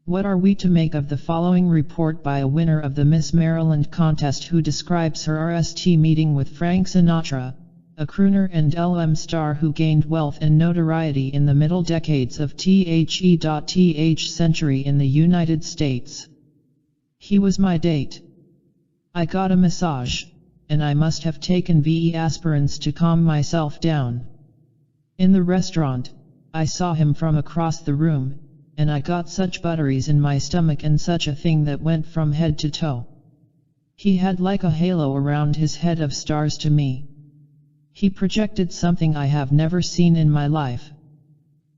Speaker 1: What are we to make of the following report by a winner of the Miss Maryland contest who describes her RST meeting with Frank Sinatra, a crooner and LM star who gained wealth and notoriety in the middle decades of the century in the United States? He was my date. I got a massage, and I must have taken VE aspirins to calm myself down. In the restaurant, I saw him from across the room, and I got such butteries in my stomach and such a thing that went from head to toe. He had like a halo around his head of stars to me. He projected something I have never seen in my life.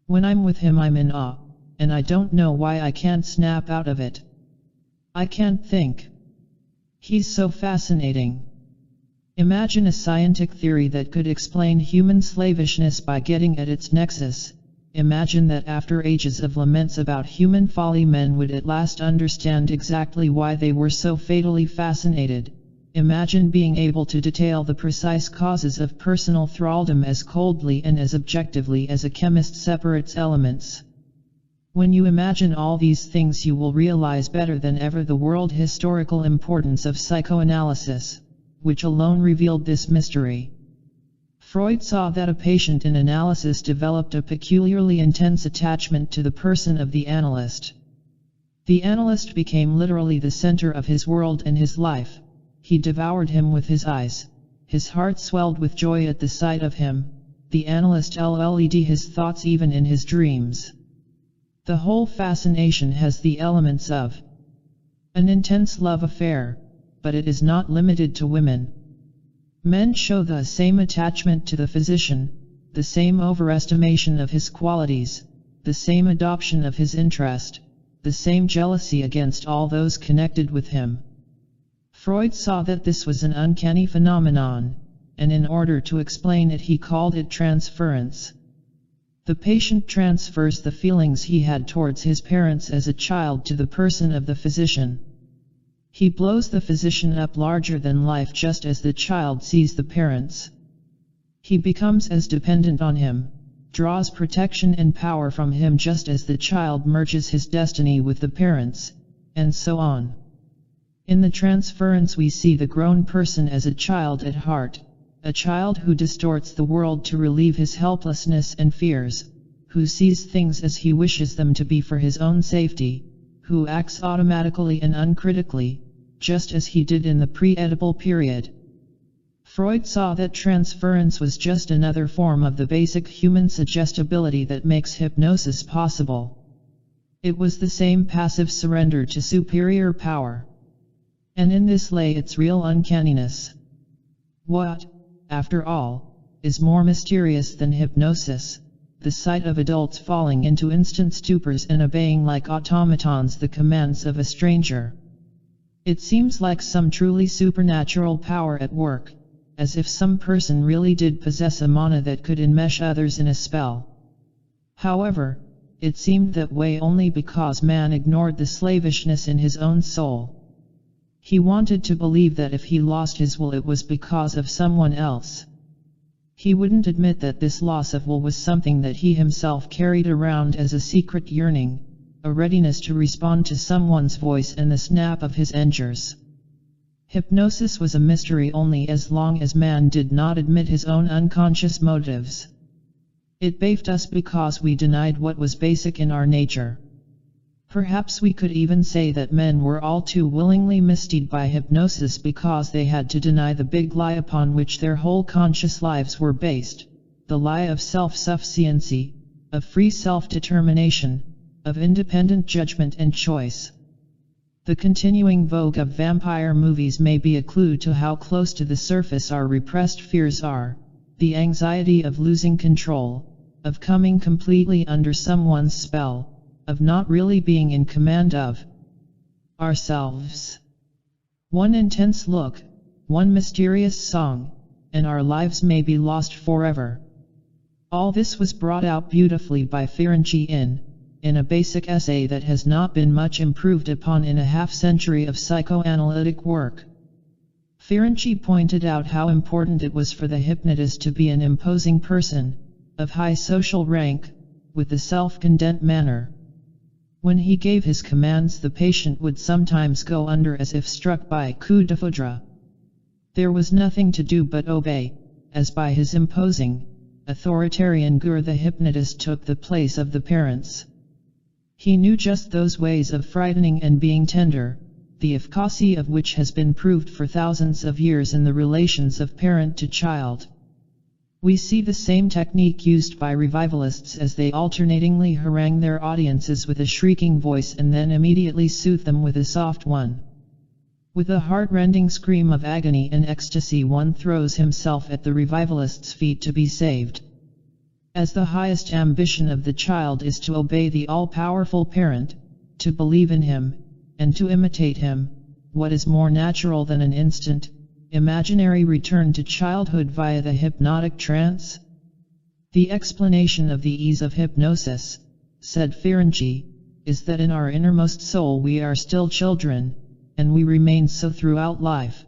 Speaker 1: When I'm with him I'm in awe, and I don't know why I can't snap out of it. I can't think. He's so fascinating. Imagine a scientific theory that could explain human slavishness by getting at its nexus. Imagine that after ages of laments about human folly men would at last understand exactly why they were so fatally fascinated, imagine being able to detail the precise causes of personal thraldom as coldly and as objectively as a chemist separates elements. When you imagine all these things, you will realize better than ever the world historical importance of psychoanalysis, which alone revealed this mystery. Freud saw that a patient in analysis developed a peculiarly intense attachment to the person of the analyst. The analyst became literally the center of his world and his life. He devoured him with his eyes. His heart swelled with joy at the sight of him. The analyst led his thoughts even in his dreams. The whole fascination has the elements of an intense love affair, but it is not limited to women. Men show the same attachment to the physician, the same overestimation of his qualities, the same adoption of his interest, the same jealousy against all those connected with him. Freud saw that this was an uncanny phenomenon, and in order to explain it he called it transference. The patient transfers the feelings he had towards his parents as a child to the person of the physician. He blows the physician up larger than life just as the child sees the parents. He becomes as dependent on him, draws protection and power from him just as the child merges his destiny with the parents, and so on. In the transference we see the grown person as a child at heart. A child who distorts the world to relieve his helplessness and fears, who sees things as he wishes them to be for his own safety, who acts automatically and uncritically, just as he did in the pre-Oedipal period. Freud saw that transference was just another form of the basic human suggestibility that makes hypnosis possible. It was the same passive surrender to superior power. And in this lay its real uncanniness. What, after all, is more mysterious than hypnosis? The sight of adults falling into instant stupors and obeying like automatons the commands of a stranger. It seems like some truly supernatural power at work, as if some person really did possess a mana that could enmesh others in a spell. However, it seemed that way only because man ignored the slavishness in his own soul. He wanted to believe that if he lost his will it was because of someone else. He wouldn't admit that this loss of will was something that he himself carried around as a secret yearning, a readiness to respond to someone's voice and the snap of his fingers. Hypnosis was a mystery only as long as man did not admit his own unconscious motives. It baffled us because we denied what was basic in our nature. Perhaps we could even say that men were all too willingly misled by hypnosis because they had to deny the big lie upon which their whole conscious lives were based, the lie of self-sufficiency, of free self-determination, of independent judgment and choice. The continuing vogue of vampire movies may be a clue to how close to the surface our repressed fears are, the anxiety of losing control, of coming completely under someone's spell, of not really being in command of ourselves. One intense look, one mysterious song, and our lives may be lost forever. All this was brought out beautifully by Ferenczi in a basic essay that has not been much improved upon in a half-century of psychoanalytic work. Ferenczi pointed out how important it was for the hypnotist to be an imposing person, of high social rank, with a self-condemned manner. When he gave his commands the patient would sometimes go under as if struck by a coup de foudre. There was nothing to do but obey, as by his imposing, authoritarian guru the hypnotist took the place of the parents. He knew just those ways of frightening and being tender, the efficacy of which has been proved for thousands of years in the relations of parent to child. We see the same technique used by revivalists as they alternatingly harangue their audiences with a shrieking voice and then immediately soothe them with a soft one. With a heart-rending scream of agony and ecstasy one throws himself at the revivalist's feet to be saved. As the highest ambition of the child is to obey the all-powerful parent, to believe in him, and to imitate him, what is more natural than an instant, imaginary return to childhood via the hypnotic trance? The explanation of the ease of hypnosis, said Ferenczi, is that in our innermost soul we are still children, and we remain so throughout life.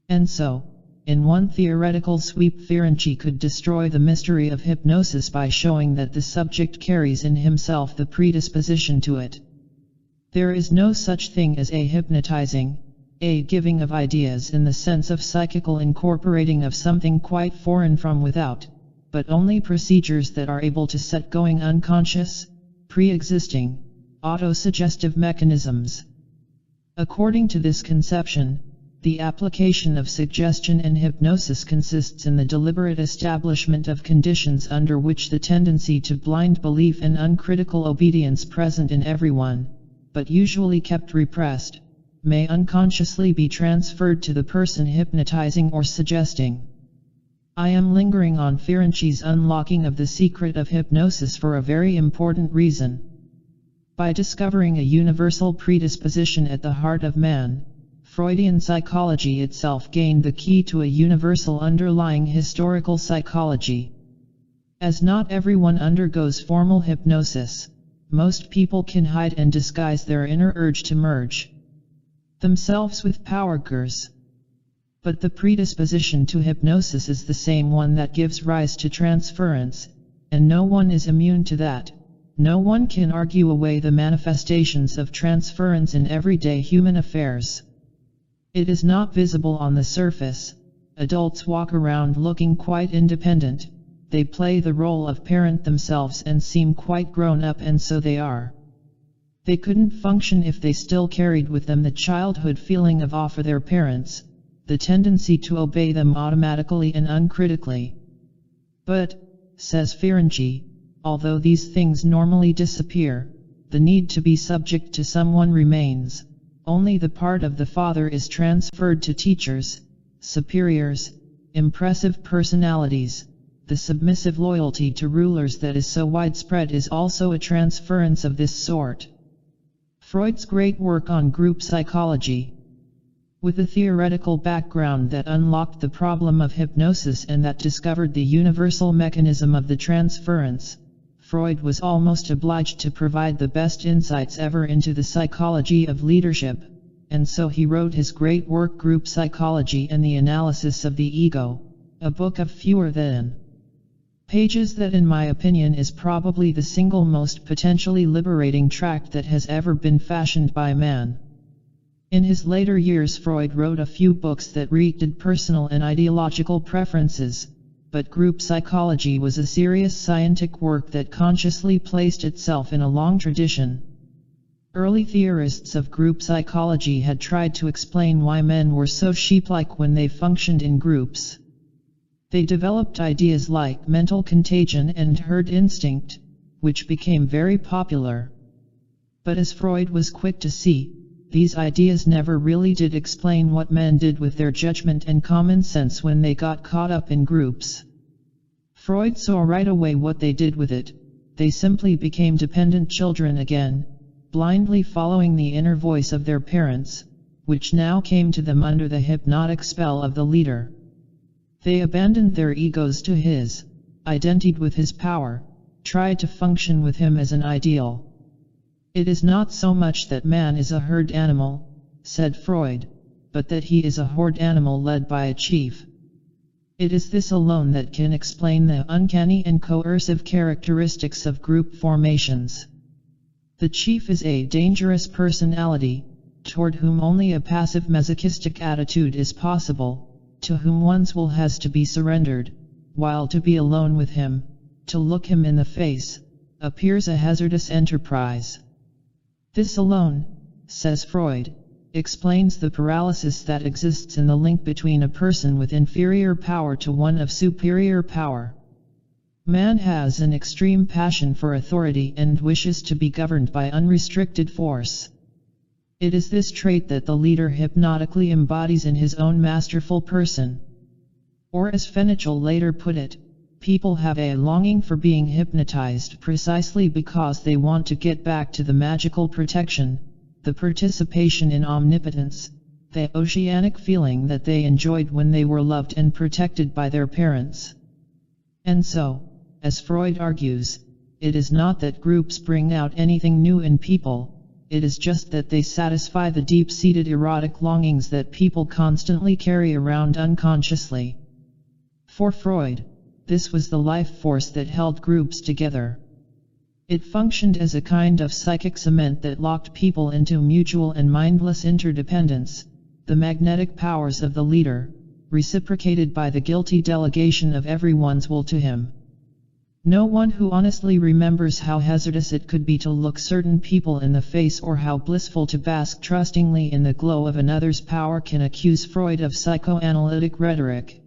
Speaker 1: And so, in one theoretical sweep, Ferenczi could destroy the mystery of hypnosis by showing that the subject carries in himself the predisposition to it. There is no such thing as a hypnotizing, a giving of ideas in the sense of psychical incorporating of something quite foreign from without, but only procedures that are able to set going unconscious, pre-existing, autosuggestive mechanisms. According to this conception, the application of suggestion and hypnosis consists in the deliberate establishment of conditions under which the tendency to blind belief and uncritical obedience present in everyone, but usually kept repressed, may unconsciously be transferred to the person hypnotizing or suggesting. I am lingering on Ferenczi's unlocking of the secret of hypnosis for a very important reason. By discovering a universal predisposition at the heart of man, Freudian psychology itself gained the key to a universal underlying historical psychology. As not everyone undergoes formal hypnosis, most people can hide and disguise their inner urge to merge themselves with powers. But the predisposition to hypnosis is the same one that gives rise to transference, and no one is immune to that. No one can argue away the manifestations of transference in everyday human affairs. It is not visible on the surface. Adults walk around looking quite independent. They play the role of parent themselves and seem quite grown up, and so they are. They couldn't function if they still carried with them the childhood feeling of awe for their parents, the tendency to obey them automatically and uncritically. But, says Ferenczi, although these things normally disappear, the need to be subject to someone remains. Only the part of the father is transferred to teachers, superiors, impressive personalities. The submissive loyalty to rulers that is so widespread is also a transference of this sort. Freud's great work on group psychology, with a theoretical background that unlocked the problem of hypnosis and that discovered the universal mechanism of the transference, Freud was almost obliged to provide the best insights ever into the psychology of leadership, and so he wrote his great work Group Psychology and the Analysis of the Ego, a book of fewer than pages that in my opinion is probably the single most potentially liberating tract that has ever been fashioned by man. In his later years Freud wrote a few books that reacted personal and ideological preferences, but group psychology was a serious scientific work that consciously placed itself in a long tradition. Early theorists of group psychology had tried to explain why men were so sheep-like when they functioned in groups. They developed ideas like mental contagion and herd instinct, which became very popular. But as Freud was quick to see, these ideas never really did explain what men did with their judgment and common sense when they got caught up in groups. Freud saw right away what they did with it. They simply became dependent children again, blindly following the inner voice of their parents, which now came to them under the hypnotic spell of the leader. They abandoned their egos to his, identified with his power, tried to function with him as an ideal. It is not so much that man is a herd animal, said Freud, but that he is a horde animal led by a chief. It is this alone that can explain the uncanny and coercive characteristics of group formations. The chief is a dangerous personality, toward whom only a passive masochistic attitude is possible, to whom one's will has to be surrendered, while to be alone with him, to look him in the face, appears a hazardous enterprise. This alone, says Freud, explains the paralysis that exists in the link between a person with inferior power to one of superior power. Man has an extreme passion for authority and wishes to be governed by unrestricted force. It is this trait that the leader hypnotically embodies in his own masterful person. Or as Fenichel later put it, people have a longing for being hypnotized precisely because they want to get back to the magical protection, the participation in omnipotence, the oceanic feeling that they enjoyed when they were loved and protected by their parents. And so, as Freud argues, it is not that groups bring out anything new in people, it is just that they satisfy the deep-seated erotic longings that people constantly carry around unconsciously. For Freud, this was the life force that held groups together. It functioned as a kind of psychic cement that locked people into mutual and mindless interdependence, the magnetic powers of the leader, reciprocated by the guilty delegation of everyone's will to him. No one who honestly remembers how hazardous it could be to look certain people in the face or how blissful to bask trustingly in the glow of another's power can accuse Freud of psychoanalytic rhetoric.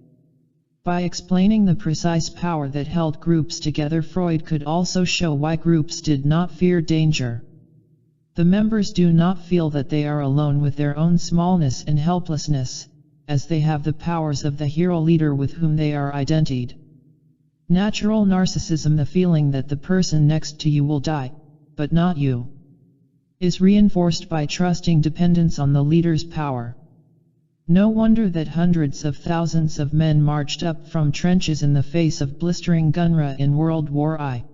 Speaker 1: By explaining the precise power that held groups together, Freud could also show why groups did not fear danger. The members do not feel that they are alone with their own smallness and helplessness, as they have the powers of the hero leader with whom they are identified. Natural narcissism, the feeling that the person next to you will die, but not you, is reinforced by trusting dependence on the leader's power. No wonder that hundreds of thousands of men marched up from trenches in the face of blistering gunra in World War I.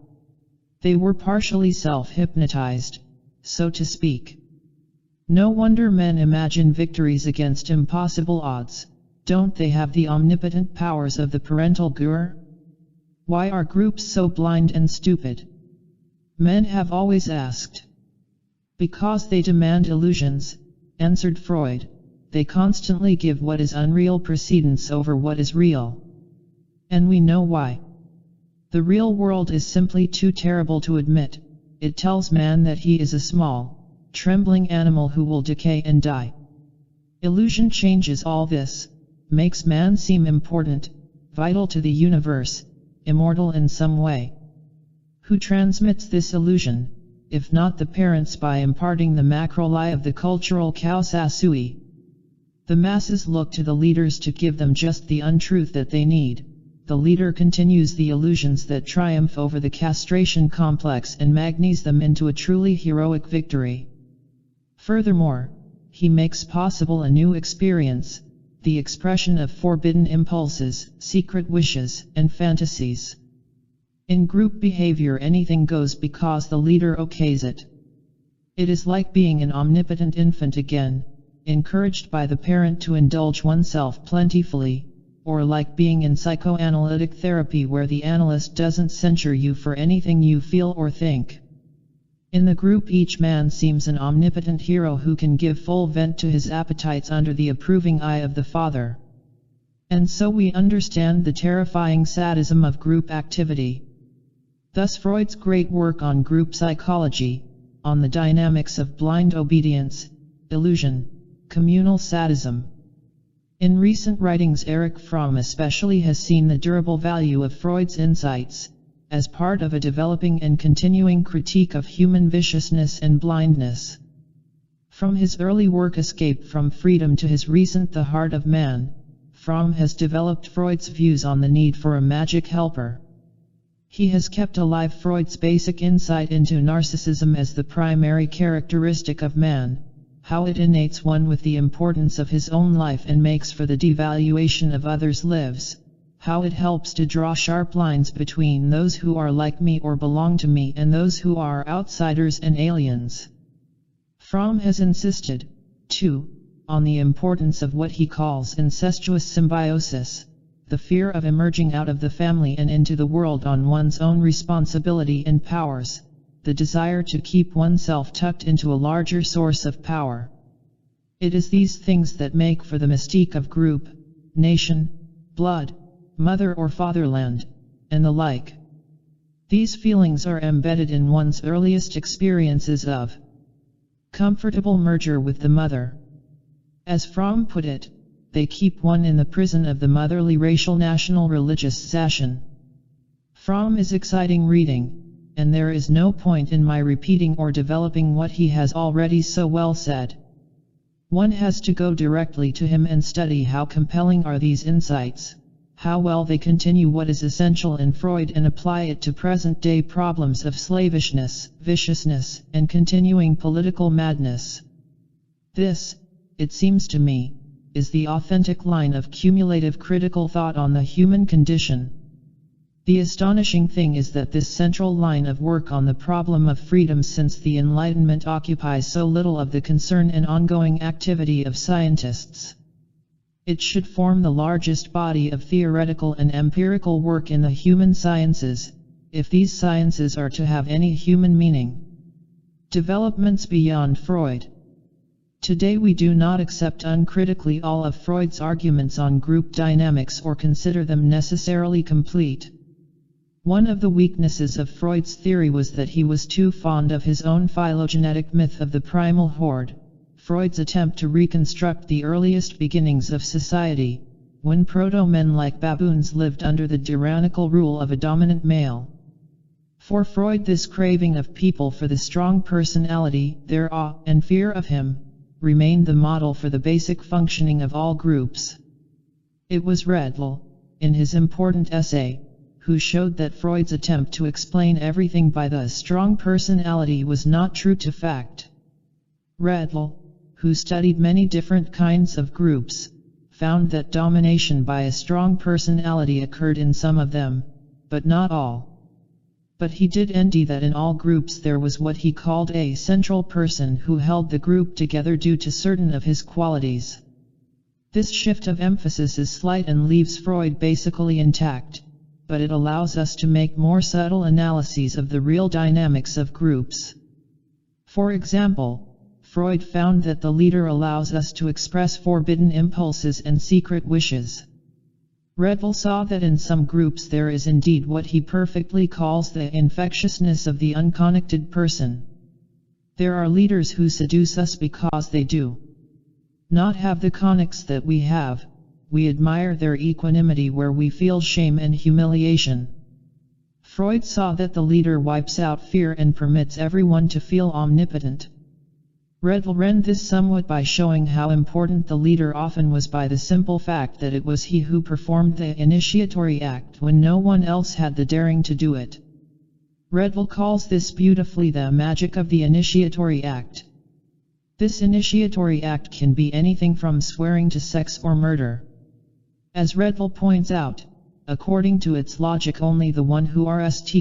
Speaker 1: They were partially self-hypnotized, so to speak. No wonder men imagine victories against impossible odds. Don't they have the omnipotent powers of the parental guru? Why are groups so blind and stupid? Men have always asked. Because they demand illusions, answered Freud. They constantly give what is unreal precedence over what is real. And we know why. The real world is simply too terrible to admit. It tells man that he is a small, trembling animal who will decay and die. Illusion changes all this, makes man seem important, vital to the universe, immortal in some way. Who transmits this illusion, if not the parents, by imparting the macro lie of the cultural kaosasui? The masses look to the leaders to give them just the untruth that they need. The leader continues the illusions that triumph over the castration complex and magnifies them into a truly heroic victory. Furthermore, he makes possible a new experience, the expression of forbidden impulses, secret wishes, and fantasies. In group behavior, anything goes because the leader okays it. It is like being an omnipotent infant again, encouraged by the parent to indulge oneself plentifully, or like being in psychoanalytic therapy where the analyst doesn't censure you for anything you feel or think. In the group, each man seems an omnipotent hero who can give full vent to his appetites under the approving eye of the father. And so we understand the terrifying sadism of group activity. Thus Freud's great work on group psychology, on the dynamics of blind obedience, illusion, communal sadism. In recent writings, Erich Fromm especially has seen the durable value of Freud's insights, as part of a developing and continuing critique of human viciousness and blindness. From his early work Escape from Freedom to his recent The Heart of Man, Fromm has developed Freud's views on the need for a magic helper. He has kept alive Freud's basic insight into narcissism as the primary characteristic of man, how it innates one with the importance of his own life and makes for the devaluation of others' lives, how it helps to draw sharp lines between those who are like me or belong to me and those who are outsiders and aliens. Fromm has insisted, too, on the importance of what he calls incestuous symbiosis, the fear of emerging out of the family and into the world on one's own responsibility and powers, the desire to keep oneself tucked into a larger source of power. It is these things that make for the mystique of group, nation, blood, mother or fatherland, and the like. These feelings are embedded in one's earliest experiences of comfortable merger with the mother. As Fromm put it, they keep one in the prison of the motherly racial national religious session. Fromm is exciting reading, and there is no point in my repeating or developing what he has already so well said. One has to go directly to him and study how compelling are these insights, how well they continue what is essential in Freud and apply it to present-day problems of slavishness, viciousness, and continuing political madness. This, it seems to me, is the authentic line of cumulative critical thought on the human condition. The astonishing thing is that this central line of work on the problem of freedom since the Enlightenment occupies so little of the concern and ongoing activity of scientists. It should form the largest body of theoretical and empirical work in the human sciences, if these sciences are to have any human meaning. Developments beyond Freud. Today we do not accept uncritically all of Freud's arguments on group dynamics or consider them necessarily complete. One of the weaknesses of Freud's theory was that he was too fond of his own phylogenetic myth of the primal horde, Freud's attempt to reconstruct the earliest beginnings of society, when proto-men like baboons lived under the tyrannical rule of a dominant male. For Freud, this craving of people for the strong personality, their awe and fear of him, remained the model for the basic functioning of all groups. It was Redl, in his important essay, who showed that Freud's attempt to explain everything by the strong personality was not true to fact. Redl, who studied many different kinds of groups, found that domination by a strong personality occurred in some of them, but not all. But he did envy that in all groups there was what he called a central person who held the group together due to certain of his qualities. This shift of emphasis is slight and leaves Freud basically intact, but it allows us to make more subtle analyses of the real dynamics of groups. For example, Freud found that the leader allows us to express forbidden impulses and secret wishes. Redl saw that in some groups there is indeed what he perfectly calls the infectiousness of the unconnected person. There are leaders who seduce us because they do not have the connects that we have. We admire their equanimity where we feel shame and humiliation. Freud saw that the leader wipes out fear and permits everyone to feel omnipotent. Redl read this somewhat by showing how important the leader often was by the simple fact that it was he who performed the initiatory act when no one else had the daring to do it. Redl calls this beautifully the magic of the initiatory act. This initiatory act can be anything from swearing to sex or murder. As Redl points out, according to its logic only the one who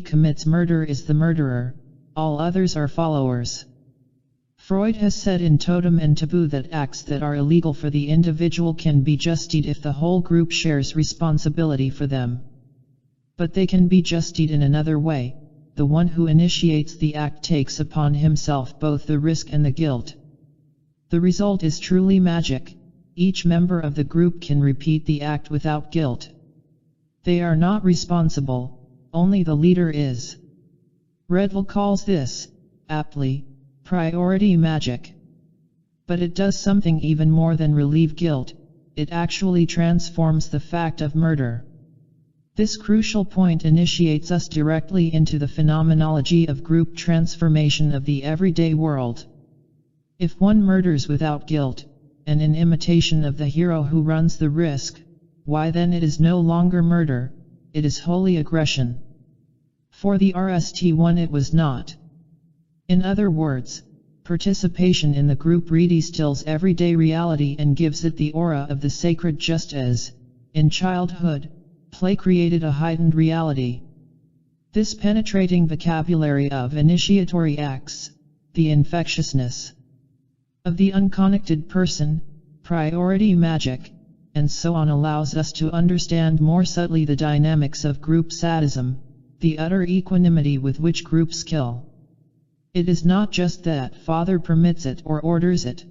Speaker 1: commits murder is the murderer, all others are followers. Freud has said in Totem and Taboo that acts that are illegal for the individual can be justified if the whole group shares responsibility for them. But they can be justified in another way. The one who initiates the act takes upon himself both the risk and the guilt. The result is truly magic. Each member of the group can repeat the act without guilt. They are not responsible, only the leader is. Redl calls this, aptly, priority magic. But it does something even more than relieve guilt, it actually transforms the fact of murder. This crucial point initiates us directly into the phenomenology of group transformation of the everyday world. If one murders without guilt, and in imitation of the hero who runs the risk, why then it is no longer murder, it is holy aggression. For the RST1 it was not. In other words, participation in the group redistills everyday reality and gives it the aura of the sacred, just as, in childhood, play created a heightened reality. This penetrating vocabulary of initiatory acts, the infectiousness of the unconnected person, priority magic, and so on allows us to understand more subtly the dynamics of group sadism, the utter equanimity with which groups kill. It is not just that Father permits it or orders it.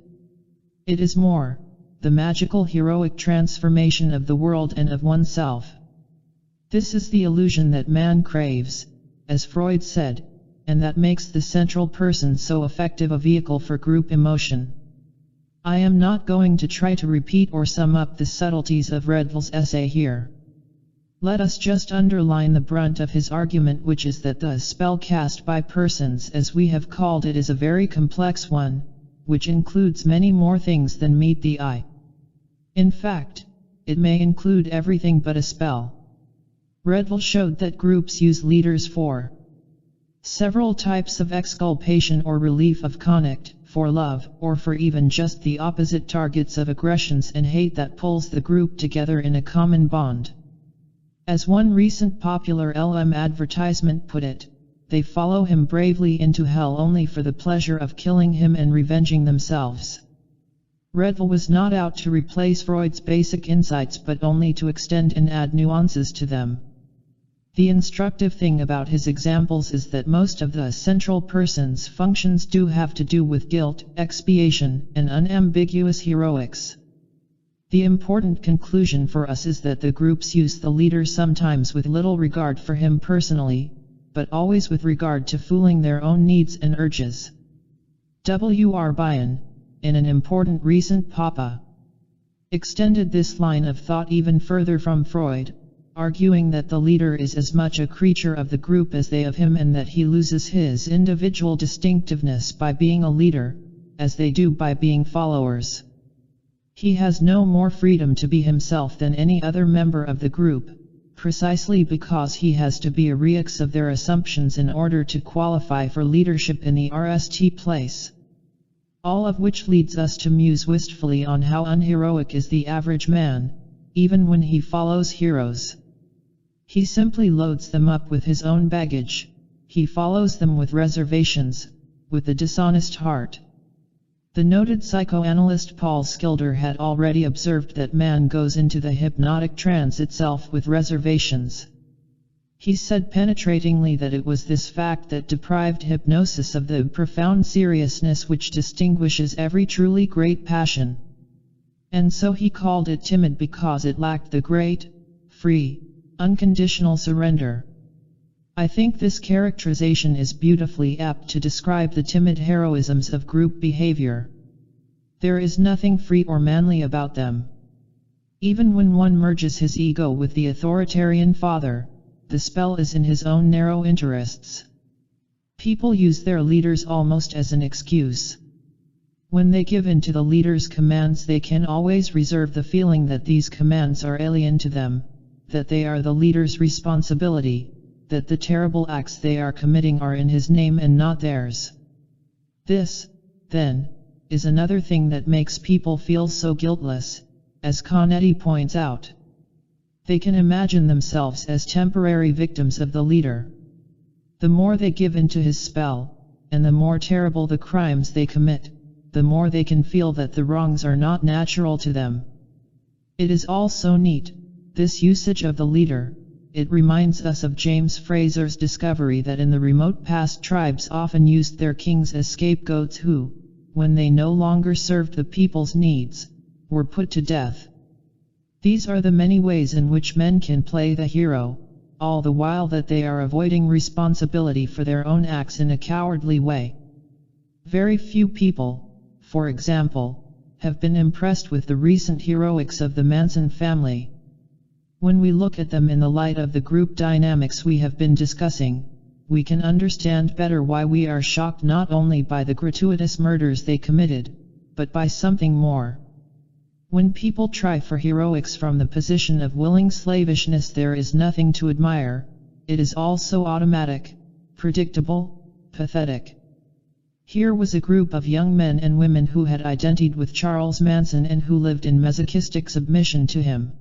Speaker 1: It is more, the magical heroic transformation of the world and of oneself. This is the illusion that man craves, as Freud said, and that makes the central person so effective a vehicle for group emotion. I am not going to try to repeat or sum up the subtleties of Redl's essay here. Let us just underline the brunt of his argument, which is that the spell cast by persons, as we have called it, is a very complex one, which includes many more things than meet the eye. In fact, it may include everything but a spell. Redl showed that groups use leaders for several types of exculpation or relief of conflict, for love, or for even just the opposite targets of aggressions and hate that pulls the group together in a common bond. As one recent popular LM advertisement put it, they follow him bravely into hell only for the pleasure of killing him and revenging themselves. Redl was not out to replace Freud's basic insights but only to extend and add nuances to them. The instructive thing about his examples is that most of the central person's functions do have to do with guilt, expiation, and unambiguous heroics. The important conclusion for us is that the groups use the leader sometimes with little regard for him personally, but always with regard to fooling their own needs and urges. W.R. Byon, in an important recent papa, extended this line of thought even further from Freud, arguing that the leader is as much a creature of the group as they of him and that he loses his individual distinctiveness by being a leader, as they do by being followers. He has no more freedom to be himself than any other member of the group, precisely because he has to be a reax of their assumptions in order to qualify for leadership in the RST place. All of which leads us to muse wistfully on how unheroic is the average man, even when he follows heroes. He simply loads them up with his own baggage, he follows them with reservations, with a dishonest heart. The noted psychoanalyst Paul Schilder had already observed that man goes into the hypnotic trance itself with reservations. He said penetratingly that it was this fact that deprived hypnosis of the profound seriousness which distinguishes every truly great passion. And so he called it timid because it lacked the great, free, unconditional surrender. I think this characterization is beautifully apt to describe the timid heroisms of group behavior. There is nothing free or manly about them. Even when one merges his ego with the authoritarian father, the spell is in his own narrow interests. People use their leaders almost as an excuse. When they give in to the leader's commands, they can always reserve the feeling that these commands are alien to them, that they are the leader's responsibility, that the terrible acts they are committing are in his name and not theirs. This, then, is another thing that makes people feel so guiltless, as Conetti points out. They can imagine themselves as temporary victims of the leader. The more they give in to his spell, and the more terrible the crimes they commit, the more they can feel that the wrongs are not natural to them. It is all so neat, this usage of the leader. It reminds us of James Fraser's discovery that in the remote past tribes often used their kings as scapegoats who, when they no longer served the people's needs, were put to death. These are the many ways in which men can play the hero, all the while that they are avoiding responsibility for their own acts in a cowardly way. Very few people, for example, have been impressed with the recent heroics of the Manson family. When we look at them in the light of the group dynamics we have been discussing, we can understand better why we are shocked not only by the gratuitous murders they committed, but by something more. When people try for heroics from the position of willing slavishness, there is nothing to admire. It is all so automatic, predictable, pathetic. Here was a group of young men and women who had identified with Charles Manson and who lived in masochistic submission to him.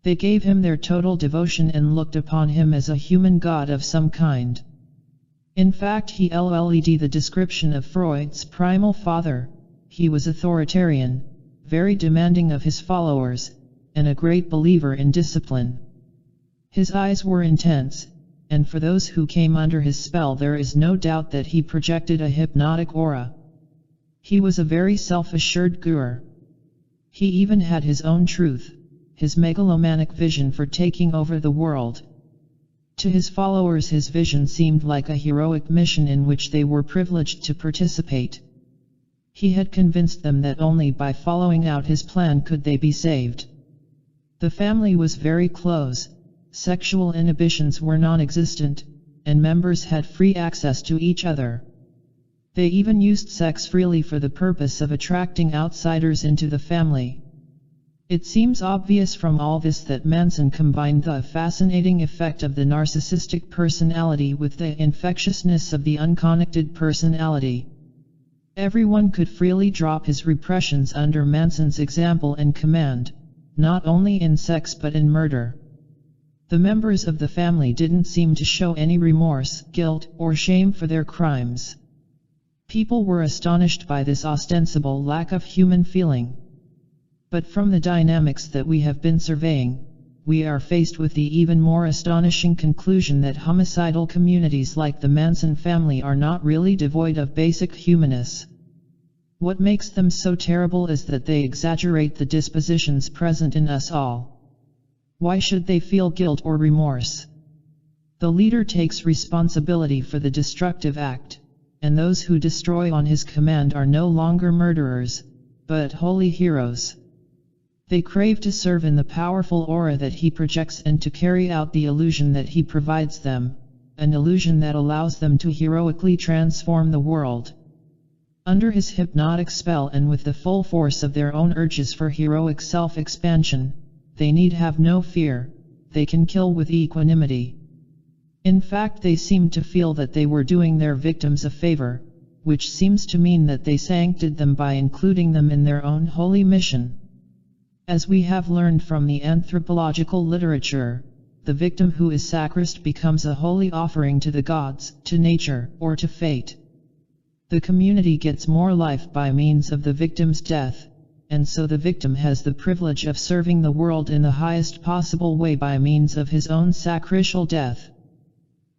Speaker 1: They gave him their total devotion and looked upon him as a human god of some kind. In fact, he led the description of Freud's primal father. He was authoritarian, very demanding of his followers, and a great believer in discipline. His eyes were intense, and for those who came under his spell there is no doubt that he projected a hypnotic aura. He was a very self-assured guru. He even had his own truth, his megalomaniac vision for taking over the world. To his followers his vision seemed like a heroic mission in which they were privileged to participate. He had convinced them that only by following out his plan could they be saved. The family was very close, sexual inhibitions were non-existent, and members had free access to each other. They even used sex freely for the purpose of attracting outsiders into the family. It seems obvious from all this that Manson combined the fascinating effect of the narcissistic personality with the infectiousness of the unconnected personality. Everyone could freely drop his repressions under Manson's example and command, not only in sex but in murder. The members of the family didn't seem to show any remorse, guilt, or shame for their crimes. People were astonished by this ostensible lack of human feeling. But from the dynamics that we have been surveying, we are faced with the even more astonishing conclusion that homicidal communities like the Manson family are not really devoid of basic humanness. What makes them so terrible is that they exaggerate the dispositions present in us all. Why should they feel guilt or remorse? The leader takes responsibility for the destructive act, and those who destroy on his command are no longer murderers, but holy heroes. They crave to serve in the powerful aura that he projects and to carry out the illusion that he provides them, an illusion that allows them to heroically transform the world. Under his hypnotic spell and with the full force of their own urges for heroic self-expansion, they need have no fear, they can kill with equanimity. In fact, they seemed to feel that they were doing their victims a favor, which seems to mean that they sanctified them by including them in their own holy mission. As we have learned from the anthropological literature, the victim who is sacrificed becomes a holy offering to the gods, to nature, or to fate. The community gets more life by means of the victim's death, and so the victim has the privilege of serving the world in the highest possible way by means of his own sacrificial death.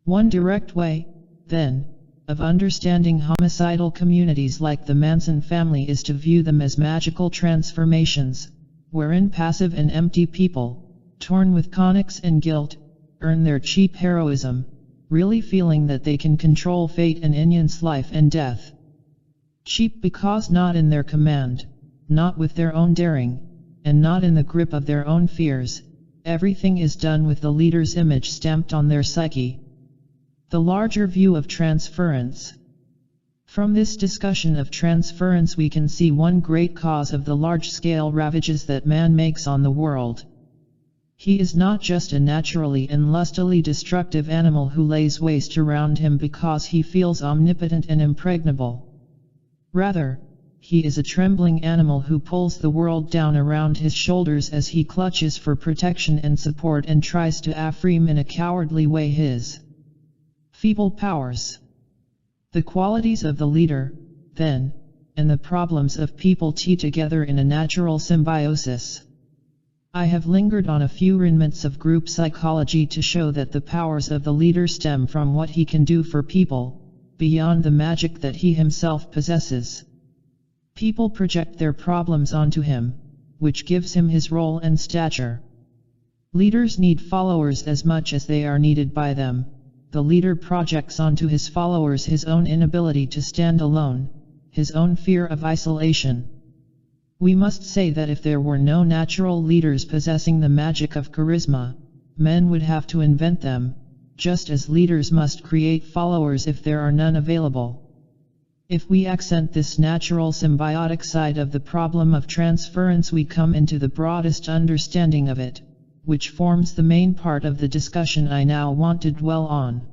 Speaker 1: One direct way, then, of understanding homicidal communities like the Manson family is to view them as magical transformations, wherein passive and empty people, torn with conics and guilt, earn their cheap heroism, really feeling that they can control fate and Inyan's life and death. Cheap because not in their command, not with their own daring, and not in the grip of their own fears, everything is done with the leader's image stamped on their psyche. The larger view of transference. From this discussion of transference we can see one great cause of the large-scale ravages that man makes on the world. He is not just a naturally and lustily destructive animal who lays waste around him because he feels omnipotent and impregnable. Rather, he is a trembling animal who pulls the world down around his shoulders as he clutches for protection and support and tries to affirm in a cowardly way his feeble powers. The qualities of the leader, then, and the problems of people tie together in a natural symbiosis. I have lingered on a few remnants of group psychology to show that the powers of the leader stem from what he can do for people, beyond the magic that he himself possesses. People project their problems onto him, which gives him his role and stature. Leaders need followers as much as they are needed by them. The leader projects onto his followers his own inability to stand alone, his own fear of isolation. We must say that if there were no natural leaders possessing the magic of charisma, men would have to invent them, just as leaders must create followers if there are none available. If we accent this natural symbiotic side of the problem of transference, we come into the broadest understanding of it, which forms the main part of the discussion I now want to dwell on.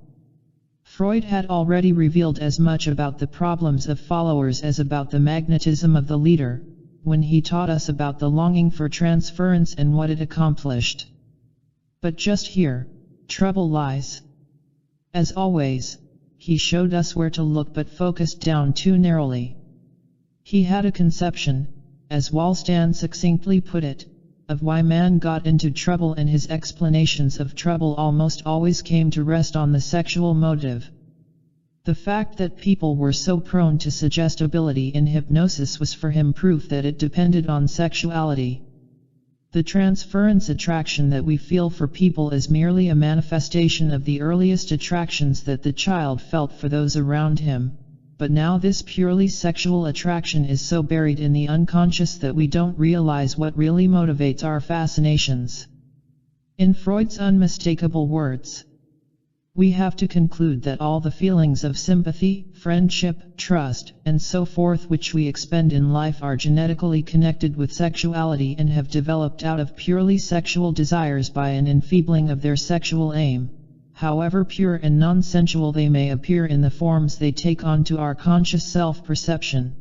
Speaker 1: Freud had already revealed as much about the problems of followers as about the magnetism of the leader, when he taught us about the longing for transference and what it accomplished. But just here, trouble lies. As always, he showed us where to look but focused down too narrowly. He had a conception, as Wollstonecraft succinctly put it, of why man got into trouble, and his explanations of trouble almost always came to rest on the sexual motive. The fact that people were so prone to suggestibility in hypnosis was for him proof that it depended on sexuality. The transference attraction that we feel for people is merely a manifestation of the earliest attractions that the child felt for those around him, but now this purely sexual attraction is so buried in the unconscious that we don't realize what really motivates our fascinations. In Freud's unmistakable words, we have to conclude that all the feelings of sympathy, friendship, trust, and so forth which we expend in life are genetically connected with sexuality and have developed out of purely sexual desires by an enfeebling of their sexual aim, however pure and non-sensual they may appear in the forms they take on to our conscious self-perception.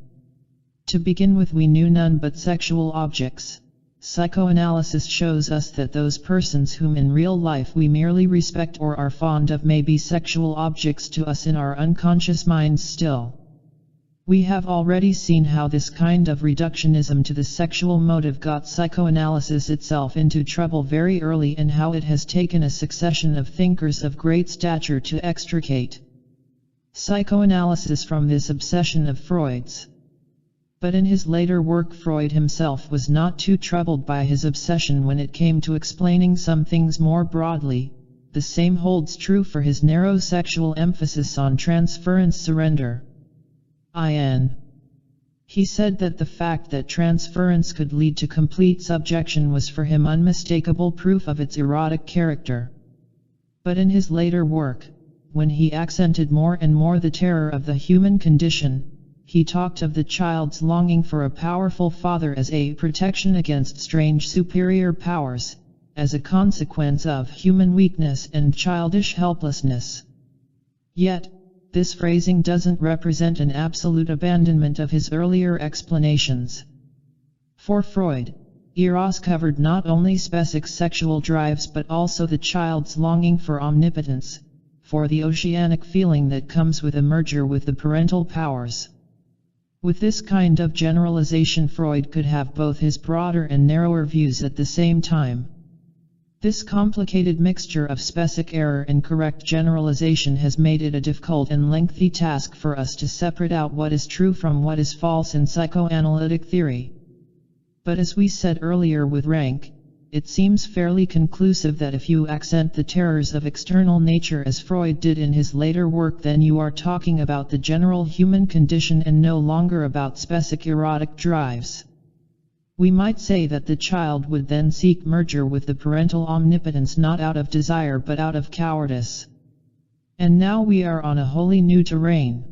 Speaker 1: To begin with, we knew none but sexual objects, psychoanalysis shows us that those persons whom in real life we merely respect or are fond of may be sexual objects to us in our unconscious minds still. We have already seen how this kind of reductionism to the sexual motive got psychoanalysis itself into trouble very early, and how it has taken a succession of thinkers of great stature to extricate psychoanalysis from this obsession of Freud's. But in his later work, Freud himself was not too troubled by his obsession when it came to explaining some things more broadly. The same holds true for his narrow sexual emphasis on transference surrender. He said that the fact that transference could lead to complete subjection was for him unmistakable proof of its erotic character. But in his later work, when he accented more and more the terror of the human condition, he talked of the child's longing for a powerful father as a protection against strange superior powers, as a consequence of human weakness and childish helplessness. Yet, this phrasing doesn't represent an absolute abandonment of his earlier explanations. For Freud, Eros covered not only specific sexual drives but also the child's longing for omnipotence, for the oceanic feeling that comes with a merger with the parental powers. With this kind of generalization, Freud could have both his broader and narrower views at the same time. This complicated mixture of specific error and correct generalization has made it a difficult and lengthy task for us to separate out what is true from what is false in psychoanalytic theory. But as we said earlier with rank, it seems fairly conclusive that if you accent the terrors of external nature as Freud did in his later work, then you are talking about the general human condition and no longer about specific erotic drives. We might say that the child would then seek merger with the parental omnipotence not out of desire but out of cowardice. And now we are on a wholly new terrain.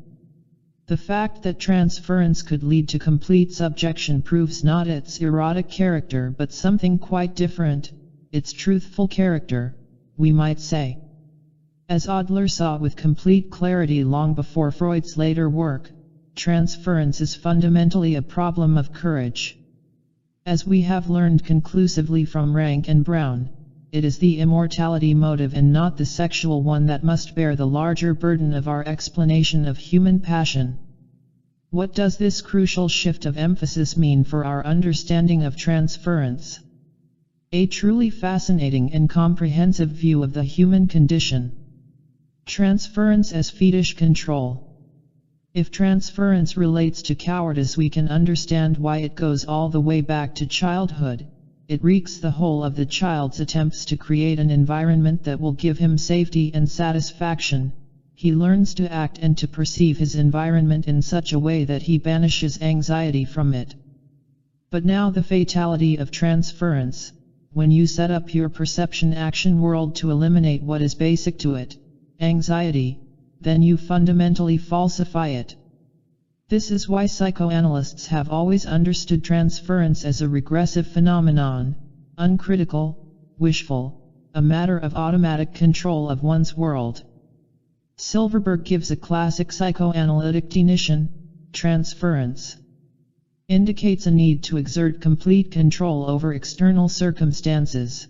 Speaker 1: The fact that transference could lead to complete subjection proves not its erotic character but something quite different, its truthful character, we might say. As Adler saw with complete clarity long before Freud's later work, transference is fundamentally a problem of courage. As we have learned conclusively from Rank and Brown, it is the immortality motive and not the sexual one that must bear the larger burden of our explanation of human passion. What does this crucial shift of emphasis mean for our understanding of transference? A truly fascinating and comprehensive view of the human condition. Transference as fetish control. If transference relates to cowardice, we can understand why it goes all the way back to childhood. It wreaks the whole of the child's attempts to create an environment that will give him safety and satisfaction. He learns to act and to perceive his environment in such a way that he banishes anxiety from it. But now the fatality of transference, when you set up your perception-action world to eliminate what is basic to it, anxiety, then you fundamentally falsify it. This is why psychoanalysts have always understood transference as a regressive phenomenon, uncritical, wishful, a matter of automatic control of one's world. Silverberg gives a classic psychoanalytic definition: transference indicates a need to exert complete control over external circumstances.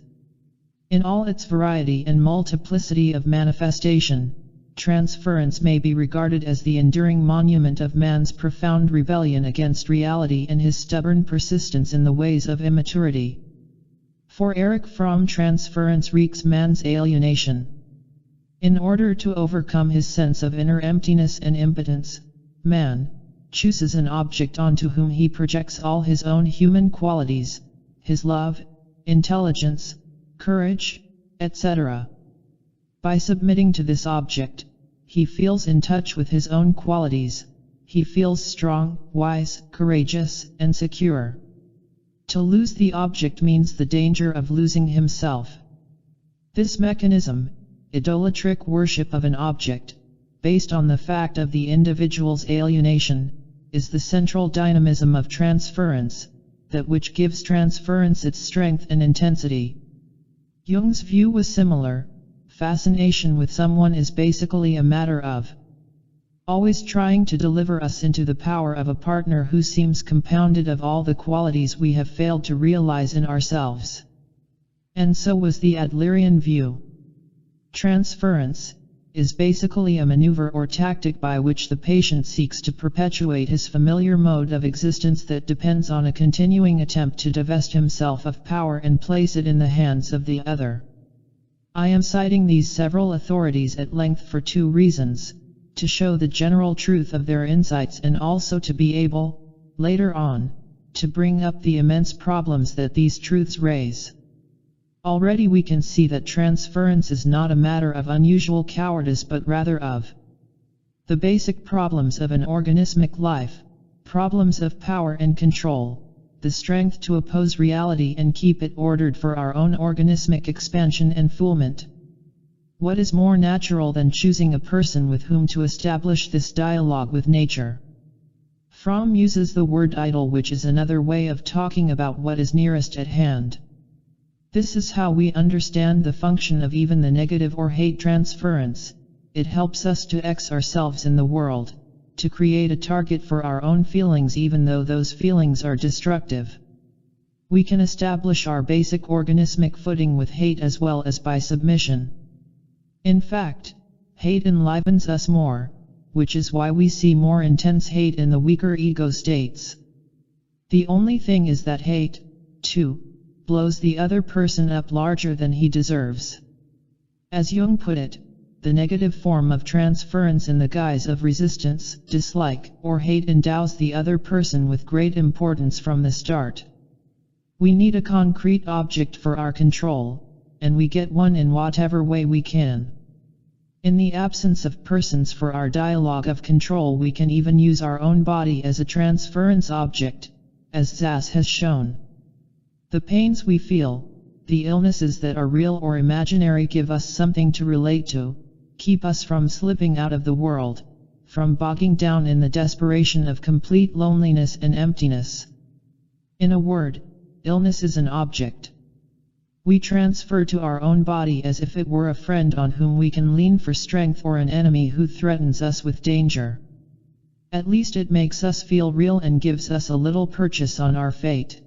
Speaker 1: In all its variety and multiplicity of manifestation, transference may be regarded as the enduring monument of man's profound rebellion against reality and his stubborn persistence in the ways of immaturity. For Erich Fromm, transference wreaks man's alienation. In order to overcome his sense of inner emptiness and impotence, man chooses an object onto whom he projects all his own human qualities, his love, intelligence, courage, etc. By submitting to this object, he feels in touch with his own qualities. He feels strong, wise, courageous, and secure. To lose the object means the danger of losing himself. This mechanism, idolatric worship of an object, based on the fact of the individual's alienation, is the central dynamism of transference, that which gives transference its strength and intensity. Jung's view was similar. Fascination with someone is basically a matter of always trying to deliver us into the power of a partner who seems compounded of all the qualities we have failed to realize in ourselves. And so was the Adlerian view. Transference is basically a maneuver or tactic by which the patient seeks to perpetuate his familiar mode of existence that depends on a continuing attempt to divest himself of power and place it in the hands of the other. I am citing these several authorities at length for two reasons: to show the general truth of their insights and also to be able, later on, to bring up the immense problems that these truths raise. Already we can see that transference is not a matter of unusual cowardice but rather of the basic problems of an organismic life, problems of power and control, the strength to oppose reality and keep it ordered for our own organismic expansion and fulfillment. What is more natural than choosing a person with whom to establish this dialogue with nature? Fromm uses the word idol, which is another way of talking about what is nearest at hand. This is how we understand the function of even the negative or hate transference. It helps us to X ourselves in the world, to create a target for our own feelings even though those feelings are destructive. We can establish our basic organismic footing with hate as well as by submission. In fact, hate enlivens us more, which is why we see more intense hate in the weaker ego states. The only thing is that hate, too, blows the other person up larger than he deserves. As Jung put it, the negative form of transference in the guise of resistance, dislike, or hate endows the other person with great importance from the start. We need a concrete object for our control, and we get one in whatever way we can. In the absence of persons for our dialogue of control, we can even use our own body as a transference object, as Zass has shown. The pains we feel, the illnesses that are real or imaginary, give us something to relate to, keep us from slipping out of the world, from bogging down in the desperation of complete loneliness and emptiness. In a word, illness is an object. We transfer to our own body as if it were a friend on whom we can lean for strength or an enemy who threatens us with danger. At least it makes us feel real and gives us a little purchase on our fate.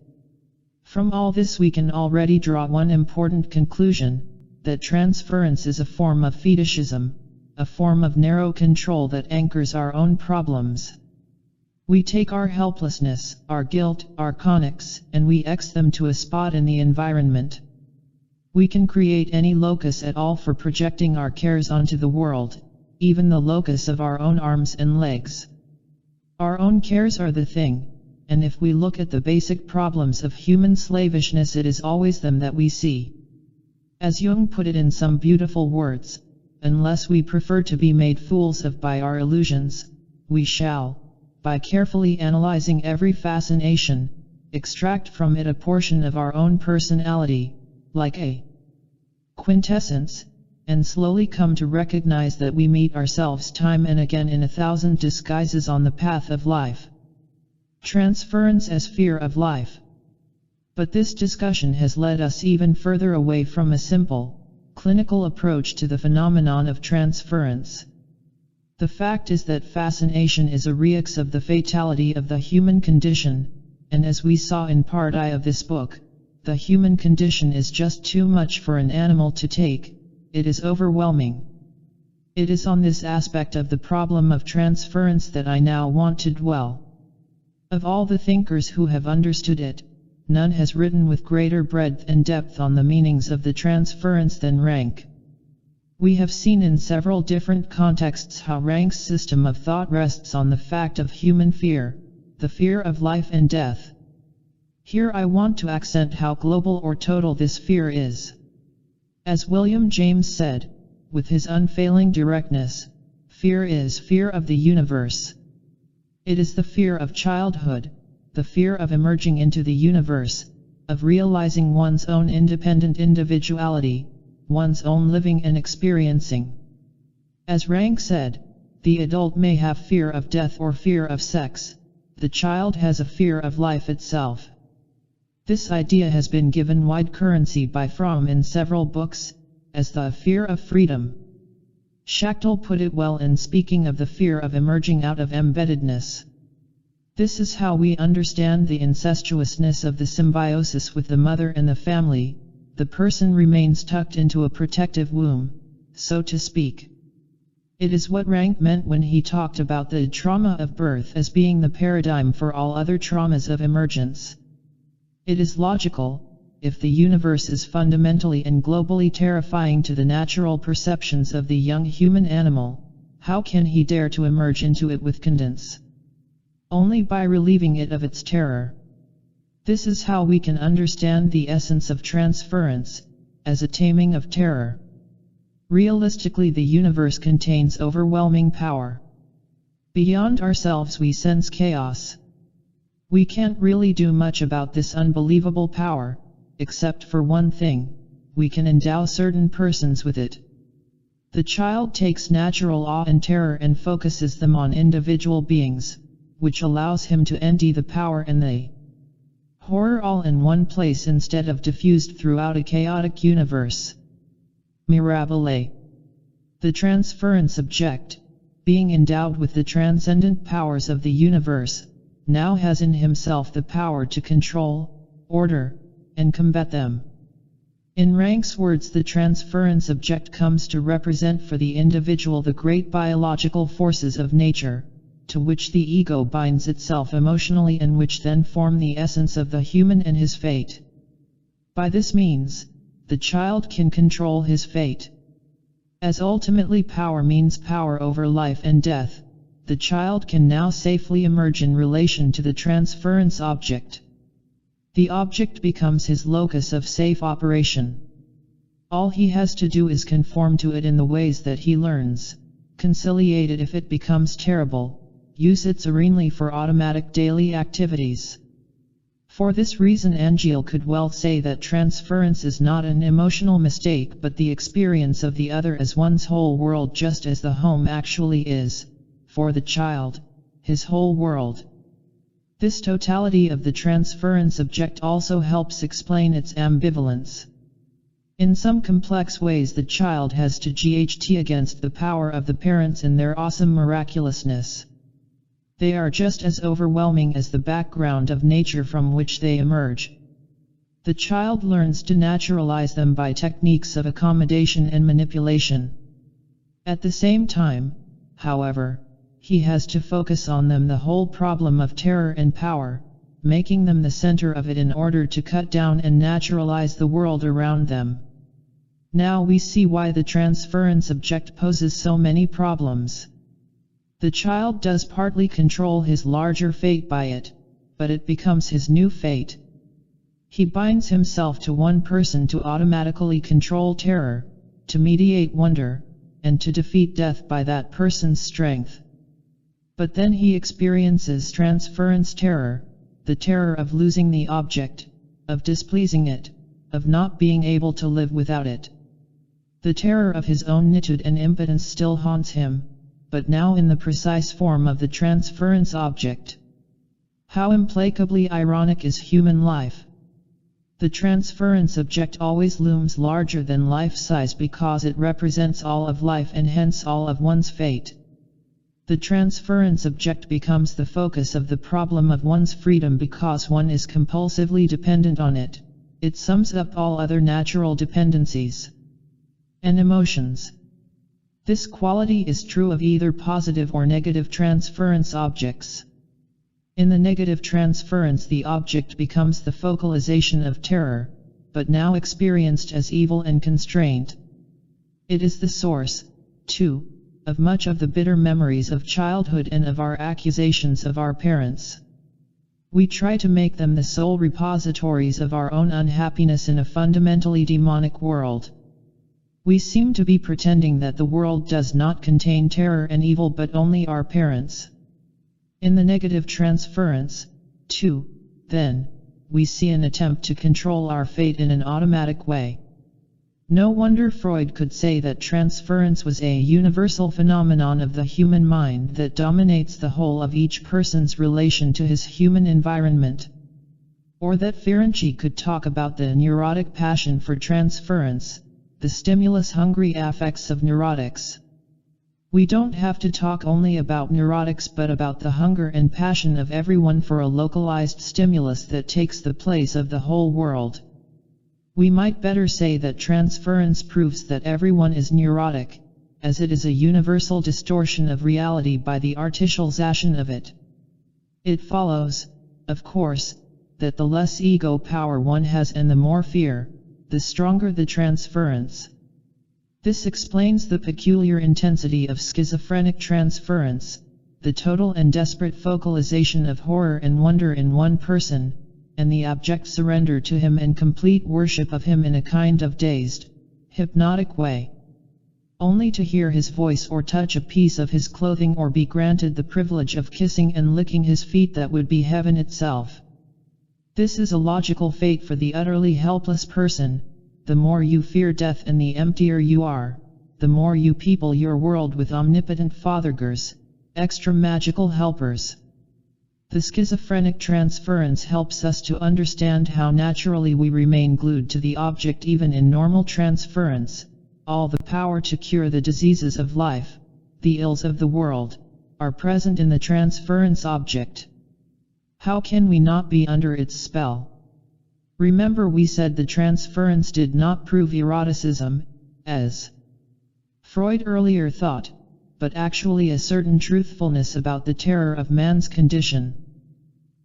Speaker 1: From all this we can already draw one important conclusion, that transference is a form of fetishism, a form of narrow control that anchors our own problems. We take our helplessness, our guilt, our conics, and we X them to a spot in the environment. We can create any locus at all for projecting our cares onto the world, even the locus of our own arms and legs. Our own cares are the thing. And if we look at the basic problems of human slavishness, it is always them that we see. As Jung put it in some beautiful words, unless we prefer to be made fools of by our illusions, we shall, by carefully analyzing every fascination, extract from it a portion of our own personality, like a quintessence, and slowly come to recognize that we meet ourselves time and again in 1,000 disguises on the path of life. Transference as fear of life. But this discussion has led us even further away from a simple, clinical approach to the phenomenon of transference. The fact is that fascination is a reax of the fatality of the human condition, and as we saw in part I of this book, the human condition is just too much for an animal to take, it is overwhelming. It is on this aspect of the problem of transference that I now want to dwell. Of all the thinkers who have understood it, none has written with greater breadth and depth on the meanings of the transference than Rank. We have seen in several different contexts how Rank's system of thought rests on the fact of human fear, the fear of life and death. Here I want to accent how global or total this fear is. As William James said, with his unfailing directness, fear is fear of the universe. It is the fear of childhood, the fear of emerging into the universe, of realizing one's own independent individuality, one's own living and experiencing. As Rank said, the adult may have fear of death or fear of sex, the child has a fear of life itself. This idea has been given wide currency by Fromm in several books, as the fear of freedom. Schachtel put it well in speaking of the fear of emerging out of embeddedness. This is how we understand the incestuousness of the symbiosis with the mother and the family. The person remains tucked into a protective womb, so to speak. It is what Rank meant when he talked about the trauma of birth as being the paradigm for all other traumas of emergence. It is logical. If the universe is fundamentally and globally terrifying to the natural perceptions of the young human animal, how can he dare to emerge into it with condence? Only by relieving it of its terror. This is how we can understand the essence of transference, as a taming of terror. Realistically, the universe contains overwhelming power. Beyond ourselves we sense chaos. We can't really do much about this unbelievable power, except for one thing: we can endow certain persons with it. The child takes natural awe and terror and focuses them on individual beings, which allows him to empty the power and the horror all in one place instead of diffused throughout a chaotic universe. Mirabile. The transference object, being endowed with the transcendent powers of the universe, now has in himself the power to control, order, and combat them. In Rank's words, the transference object comes to represent for the individual the great biological forces of nature, to which the ego binds itself emotionally and which then form the essence of the human and his fate. By this means, the child can control his fate. As ultimately power means power over life and death, the child can now safely emerge in relation to the transference object. The object becomes his locus of safe operation. All he has to do is conform to it in the ways that he learns, conciliate it if it becomes terrible, use it serenely for automatic daily activities. For this reason, Angel could well say that transference is not an emotional mistake but the experience of the other as one's whole world, just as the home actually is, for the child, his whole world. This totality of the transference object also helps explain its ambivalence. In some complex ways the child has to GHT against the power of the parents in their awesome miraculousness. They are just as overwhelming as the background of nature from which they emerge. The child learns to naturalize them by techniques of accommodation and manipulation. At the same time, however, he has to focus on them the whole problem of terror and power, making them the center of it in order to cut down and naturalize the world around them. Now we see why the transference object poses so many problems. The child does partly control his larger fate by it, but it becomes his new fate. He binds himself to one person to automatically control terror, to mediate wonder, and to defeat death by that person's strength. But then he experiences transference terror, the terror of losing the object, of displeasing it, of not being able to live without it. The terror of his own nitude and impotence still haunts him, but now in the precise form of the transference object. How implacably ironic is human life! The transference object always looms larger than life size because it represents all of life and hence all of one's fate. The transference object becomes the focus of the problem of one's freedom because one is compulsively dependent on it. It sums up all other natural dependencies and emotions. This quality is true of either positive or negative transference objects. In the negative transference, the object becomes the focalization of terror, but now experienced as evil and constraint. It is the source, too, of much of the bitter memories of childhood and of our accusations of our parents. We try to make them the sole repositories of our own unhappiness in a fundamentally demonic world. We seem to be pretending that the world does not contain terror and evil but only our parents. In the negative transference, too, then, we see an attempt to control our fate in an automatic way. No wonder Freud could say that transference was a universal phenomenon of the human mind that dominates the whole of each person's relation to his human environment. Or that Ferenczi could talk about the neurotic passion for transference, the stimulus-hungry affects of neurotics. We don't have to talk only about neurotics but about the hunger and passion of everyone for a localized stimulus that takes the place of the whole world. We might better say that transference proves that everyone is neurotic, as it is a universal distortion of reality by the artificialization of it. It follows, of course, that the less ego power one has and the more fear, the stronger the transference. This explains the peculiar intensity of schizophrenic transference, the total and desperate focalization of horror and wonder in one person, and the abject surrender to him and complete worship of him in a kind of dazed, hypnotic way. Only to hear his voice or touch a piece of his clothing or be granted the privilege of kissing and licking his feet, that would be heaven itself. This is a logical fate for the utterly helpless person. The more you fear death and the emptier you are, the more you people your world with omnipotent fathergers, extra magical helpers. The schizophrenic transference helps us to understand how naturally we remain glued to the object even in normal transference. All the power to cure the diseases of life, the ills of the world, are present in the transference object. How can we not be under its spell? Remember, we said the transference did not prove eroticism, as Freud earlier thought, but actually a certain truthfulness about the terror of man's condition.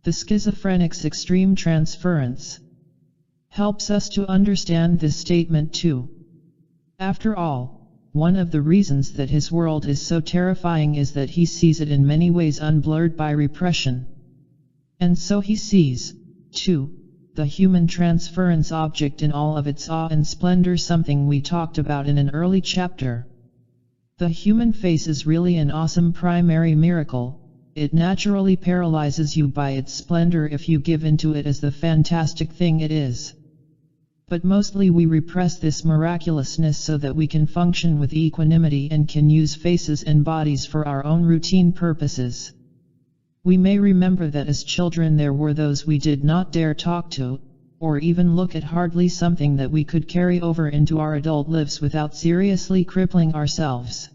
Speaker 1: The schizophrenic's extreme transference helps us to understand this statement too. After all, one of the reasons that his world is so terrifying is that he sees it in many ways unblurred by repression. And so he sees, too, the human transference object in all of its awe and splendor, something we talked about in an early chapter. The human face is really an awesome primary miracle. It naturally paralyzes you by its splendor if you give into it as the fantastic thing it is. But mostly we repress this miraculousness so that we can function with equanimity and can use faces and bodies for our own routine purposes. We may remember that as children there were those we did not dare talk to, or even look at, hardly something that we could carry over into our adult lives without seriously crippling ourselves.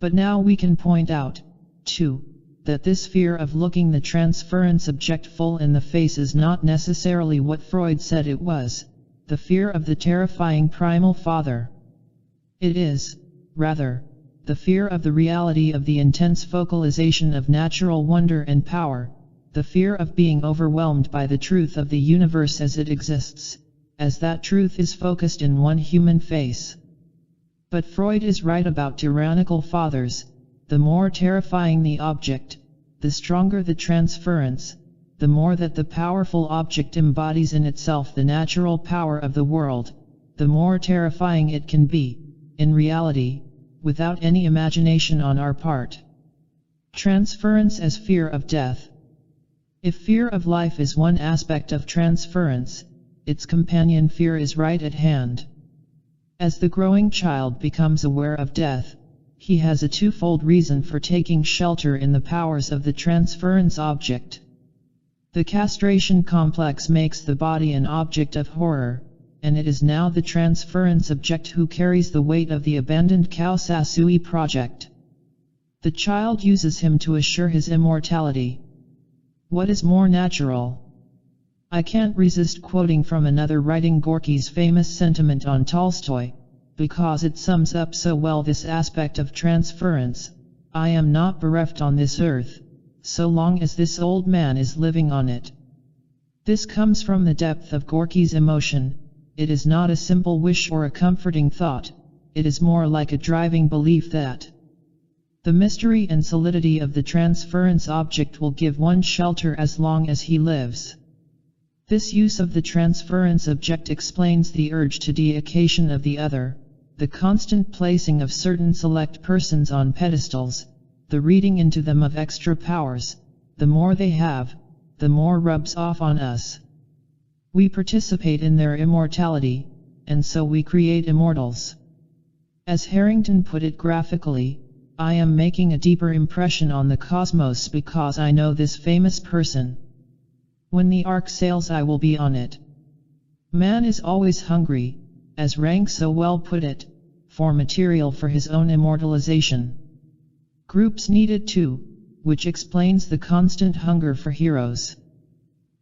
Speaker 1: But now we can point out, too, that this fear of looking the transference object full in the face is not necessarily what Freud said it was, the fear of the terrifying primal father. It is, rather, the fear of the reality of the intense focalization of natural wonder and power, the fear of being overwhelmed by the truth of the universe as it exists, as that truth is focused in one human face. But Freud is right about tyrannical fathers. The more terrifying the object, the stronger the transference, the more that the powerful object embodies in itself the natural power of the world, the more terrifying it can be, in reality, without any imagination on our part. Transference as fear of death. If fear of life is one aspect of transference, its companion fear is right at hand. As the growing child becomes aware of death, he has a twofold reason for taking shelter in the powers of the transference object. The castration complex makes the body an object of horror, and it is now the transference object who carries the weight of the abandoned Kaosasui project. The child uses him to assure his immortality. What is more natural? I can't resist quoting from another writing Gorky's famous sentiment on Tolstoy, because it sums up so well this aspect of transference: I am not bereft on this earth, so long as this old man is living on it. This comes from the depth of Gorky's emotion. It is not a simple wish or a comforting thought, it is more like a driving belief that the mystery and solidity of the transference object will give one shelter as long as he lives. This use of the transference object explains the urge to deification of the other, the constant placing of certain select persons on pedestals, the reading into them of extra powers. The more they have, the more rubs off on us. We participate in their immortality, and so we create immortals. As Harrington put it graphically, I am making a deeper impression on the cosmos because I know this famous person. When the ark sails, I will be on it. Man is always hungry, as Rank so well put it, for material for his own immortalization. Groups needed too, which explains the constant hunger for heroes.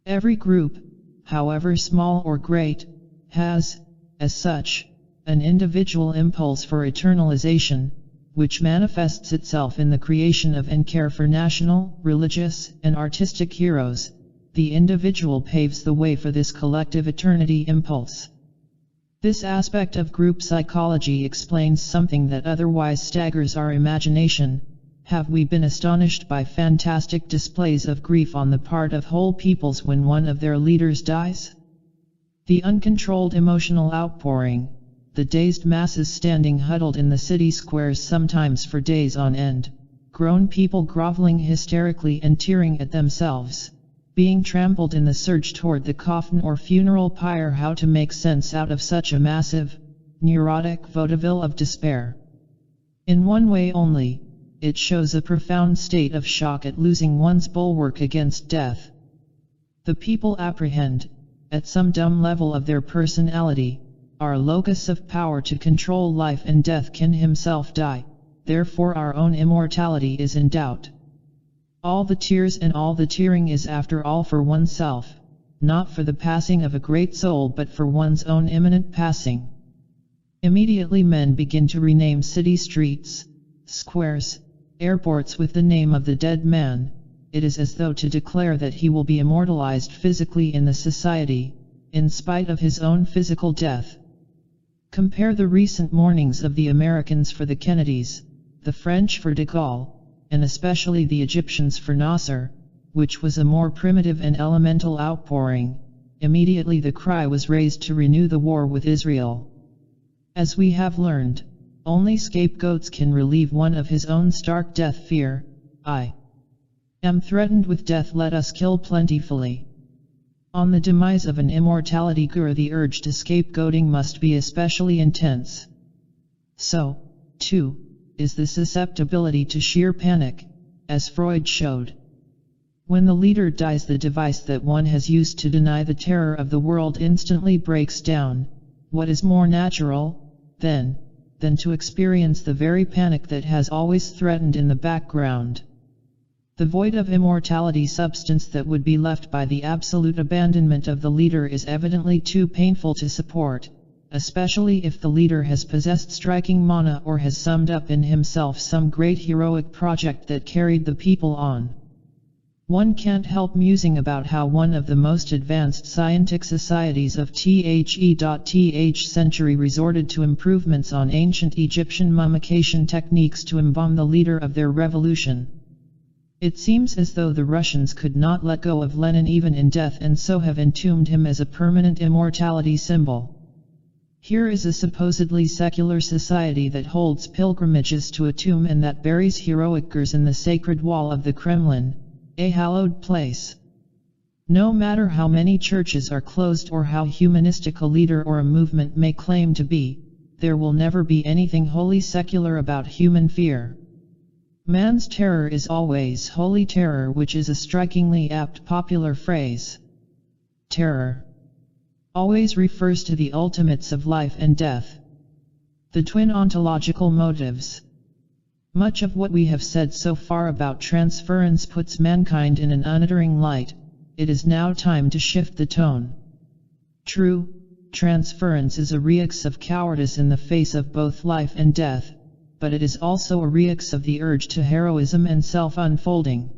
Speaker 1: Every group, however small or great, has, as such, an individual impulse for eternalization, which manifests itself in the creation of and care for national, religious, and artistic heroes. The individual paves the way for this collective eternity impulse. This aspect of group psychology explains something that otherwise staggers our imagination. Have we been astonished by fantastic displays of grief on the part of whole peoples when one of their leaders dies? The uncontrolled emotional outpouring, the dazed masses standing huddled in the city squares sometimes for days on end, grown people groveling hysterically and tearing at themselves, being trampled in the surge toward the coffin or funeral pyre. How to make sense out of such a massive, neurotic vaudeville of despair? In one way only: it shows a profound state of shock at losing one's bulwark against death. The people apprehend, at some dumb level of their personality, our locus of power to control life and death can himself die, therefore our own immortality is in doubt. All the tears and all the tearing is after all for oneself, not for the passing of a great soul but for one's own imminent passing. Immediately men begin to rename city streets, squares, airports with the name of the dead man. It is as though to declare that he will be immortalized physically in the society, in spite of his own physical death. Compare the recent mournings of the Americans for the Kennedys, the French for de Gaulle, and especially the Egyptians for Nasser, which was a more primitive and elemental outpouring. Immediately the cry was raised to renew the war with Israel. As we have learned, only scapegoats can relieve one of his own stark death fear. I am threatened with death, let us kill plentifully. On the demise of an immortality guru, the urge to scapegoating must be especially intense. So, too, is the susceptibility to sheer panic, as Freud showed. When the leader dies, the device that one has used to deny the terror of the world instantly breaks down. What is more natural, then, than to experience the very panic that has always threatened in the background? The void of immortality substance that would be left by the absolute abandonment of the leader is evidently too painful to support, especially if the leader has possessed striking mana or has summed up in himself some great heroic project that carried the people on. One can't help musing about how one of the most advanced scientific societies of the century resorted to improvements on ancient Egyptian mummification techniques to embalm the leader of their revolution. It seems as though the Russians could not let go of Lenin even in death, and so have entombed him as a permanent immortality symbol. Here is a supposedly secular society that holds pilgrimages to a tomb and that buries heroic figures in the sacred wall of the Kremlin, a hallowed place. No matter how many churches are closed or how humanistic a leader or a movement may claim to be, there will never be anything wholly secular about human fear. Man's terror is always holy terror, which is a strikingly apt popular phrase. Terror always refers to the ultimates of life and death, the twin ontological motives. Much of what we have said so far about transference puts mankind in an unerring light. It is now time to shift the tone. True, transference is a reacts of cowardice in the face of both life and death, but it is also a reacts of the urge to heroism and self-unfolding.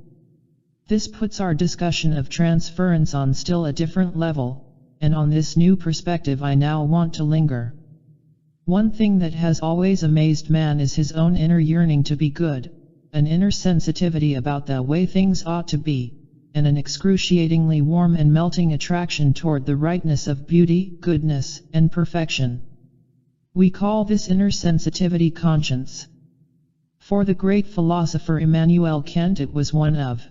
Speaker 1: This puts our discussion of transference on still a different level, and on this new perspective I now want to linger. One thing that has always amazed man is his own inner yearning to be good, an inner sensitivity about the way things ought to be, and an excruciatingly warm and melting attraction toward the rightness of beauty, goodness, and perfection. We call this inner sensitivity conscience. For the great philosopher Immanuel Kant, it was one of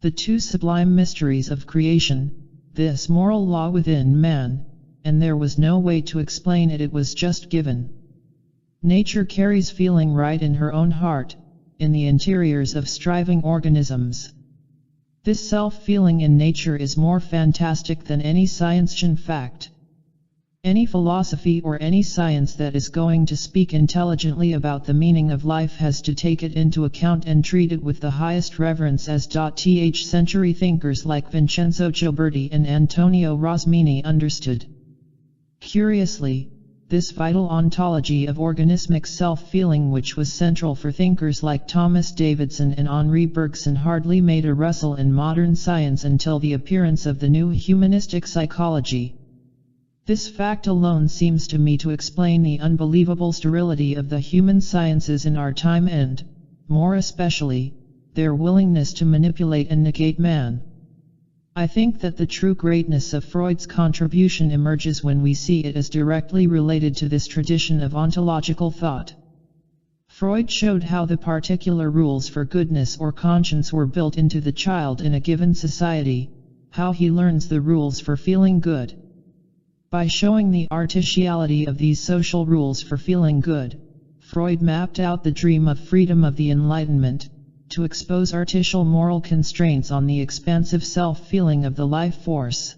Speaker 1: the two sublime mysteries of creation, this moral law within man, and there was no way to explain it, it was just given. Nature carries feeling right in her own heart, in the interiors of striving organisms. This self-feeling in nature is more fantastic than any scientific fact. Any philosophy or any science that is going to speak intelligently about the meaning of life has to take it into account and treat it with the highest reverence, as century thinkers like Vincenzo Gioberti and Antonio Rosmini understood. Curiously, this vital ontology of organismic self-feeling, which was central for thinkers like Thomas Davidson and Henri Bergson, hardly made a rustle in modern science until the appearance of the new humanistic psychology. This fact alone seems to me to explain the unbelievable sterility of the human sciences in our time and, more especially, their willingness to manipulate and negate man. I think that the true greatness of Freud's contribution emerges when we see it as directly related to this tradition of ontological thought. Freud showed how the particular rules for goodness or conscience were built into the child in a given society, how he learns the rules for feeling good. By showing the artificiality of these social rules for feeling good, Freud mapped out the dream of freedom of the Enlightenment, to expose artificial moral constraints on the expansive self-feeling of the life force.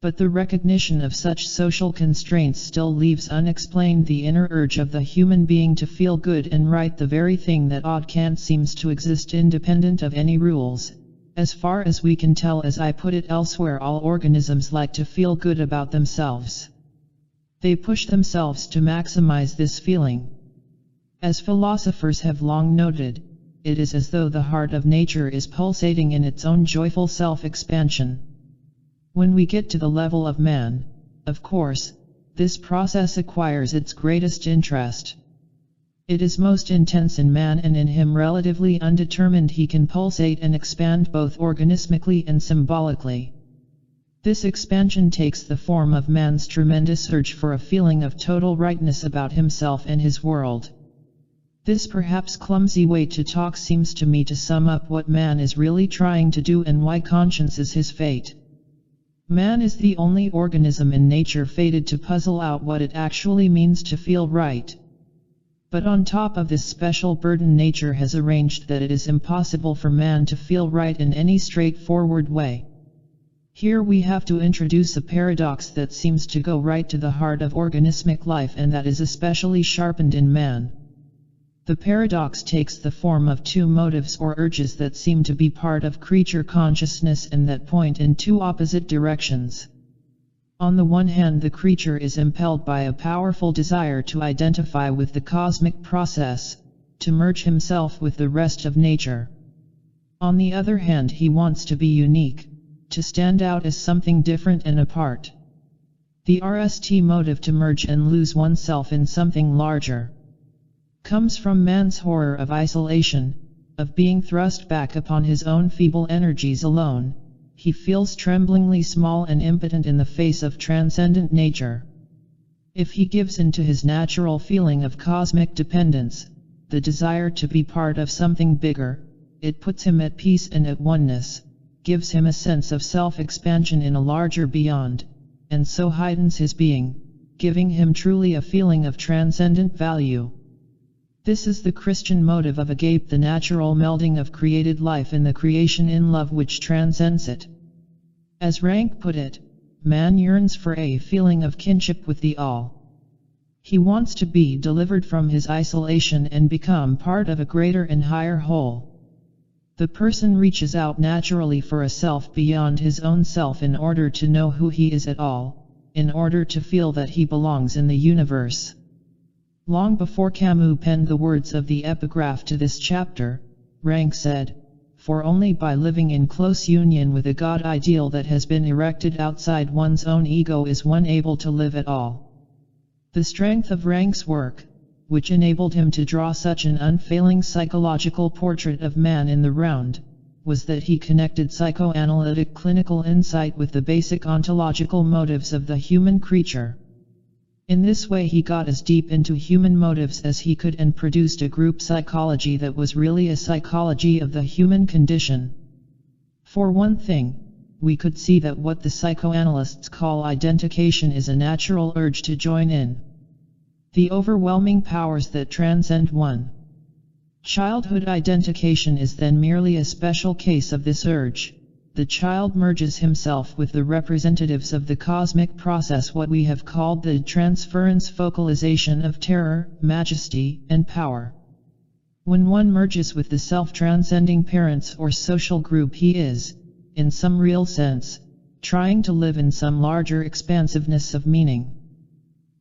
Speaker 1: But the recognition of such social constraints still leaves unexplained the inner urge of the human being to feel good and right, the very thing that ought can't seems to exist independent of any rules. As far as we can tell, as I put it elsewhere, all organisms like to feel good about themselves. They push themselves to maximize this feeling. As philosophers have long noted, it is as though the heart of nature is pulsating in its own joyful self-expansion. When we get to the level of man, of course, this process acquires its greatest interest. It is most intense in man, and in him relatively undetermined he can pulsate and expand both organismically and symbolically. This expansion takes the form of man's tremendous urge for a feeling of total rightness about himself and his world. This perhaps clumsy way to talk seems to me to sum up what man is really trying to do and why conscience is his fate. Man is the only organism in nature fated to puzzle out what it actually means to feel right. But on top of this special burden, nature has arranged that it is impossible for man to feel right in any straightforward way. Here we have to introduce a paradox that seems to go right to the heart of organismic life, and that is especially sharpened in man. The paradox takes the form of two motives or urges that seem to be part of creature consciousness and that point in two opposite directions. On the one hand, the creature is impelled by a powerful desire to identify with the cosmic process, to merge himself with the rest of nature. On the other hand, he wants to be unique, to stand out as something different and apart. The RST motive, to merge and lose oneself in something larger, comes from man's horror of isolation, of being thrust back upon his own feeble energies alone. He feels tremblingly small and impotent in the face of transcendent nature. If he gives in to his natural feeling of cosmic dependence, the desire to be part of something bigger, it puts him at peace and at oneness, gives him a sense of self-expansion in a larger beyond, and so heightens his being, giving him truly a feeling of transcendent value. This is the Christian motive of agape, the natural melding of created life in the creation in love which transcends it. As Rank put it, man yearns for a feeling of kinship with the all. He wants to be delivered from his isolation and become part of a greater and higher whole. The person reaches out naturally for a self beyond his own self in order to know who he is at all, in order to feel that he belongs in the universe. Long before Camus penned the words of the epigraph to this chapter, Rank said, "For only by living in close union with a God ideal that has been erected outside one's own ego is one able to live at all." The strength of Rank's work, which enabled him to draw such an unfailing psychological portrait of man in the round, was that he connected psychoanalytic clinical insight with the basic ontological motives of the human creature. In this way he got as deep into human motives as he could and produced a group psychology that was really a psychology of the human condition. For one thing, we could see that what the psychoanalysts call identification is a natural urge to join in. The overwhelming powers that transcend one. Childhood identification is then merely a special case of this urge, the child merges himself with the representatives of the cosmic process, what we have called the transference focalization of terror, majesty, and power. When one merges with the self-transcending parents or social group, he is, in some real sense, trying to live in some larger expansiveness of meaning.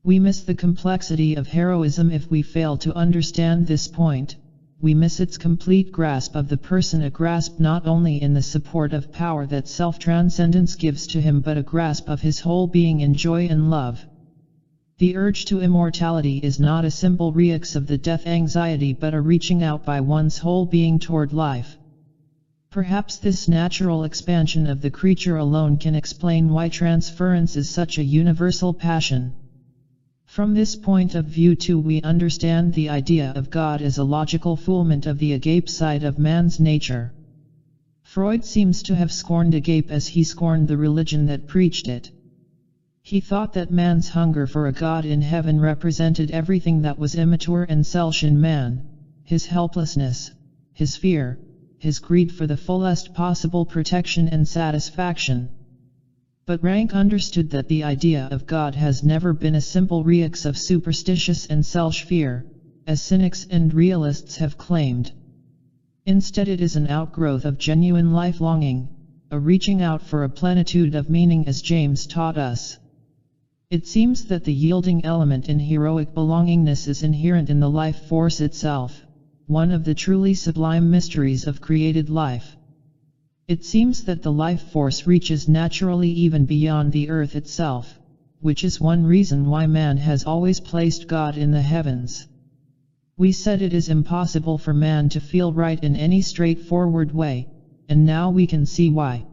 Speaker 1: We miss the complexity of heroism if we fail to understand this point. We miss its complete grasp of the person, a grasp not only in the support of power that self-transcendence gives to him, but a grasp of his whole being in joy and love. The urge to immortality is not a simple reaction of the death anxiety, but a reaching out by one's whole being toward life. Perhaps this natural expansion of the creature alone can explain why transference is such a universal passion. From this point of view too, we understand the idea of God as a logical fulfillment of the agape side of man's nature. Freud seems to have scorned agape as he scorned the religion that preached it. He thought that man's hunger for a God in heaven represented everything that was immature and selfish in man: his helplessness, his fear, his greed for the fullest possible protection and satisfaction. But Rank understood that the idea of God has never been a simple reaction of superstitious and selfish fear, as cynics and realists have claimed. Instead, it is an outgrowth of genuine life longing, a reaching out for a plenitude of meaning, as James taught us. It seems that the yielding element in heroic belongingness is inherent in the life force itself, one of the truly sublime mysteries of created life. It seems that the life force reaches naturally even beyond the earth itself, which is one reason why man has always placed God in the heavens. We said it is impossible for man to feel right in any straightforward way, and now we can see why.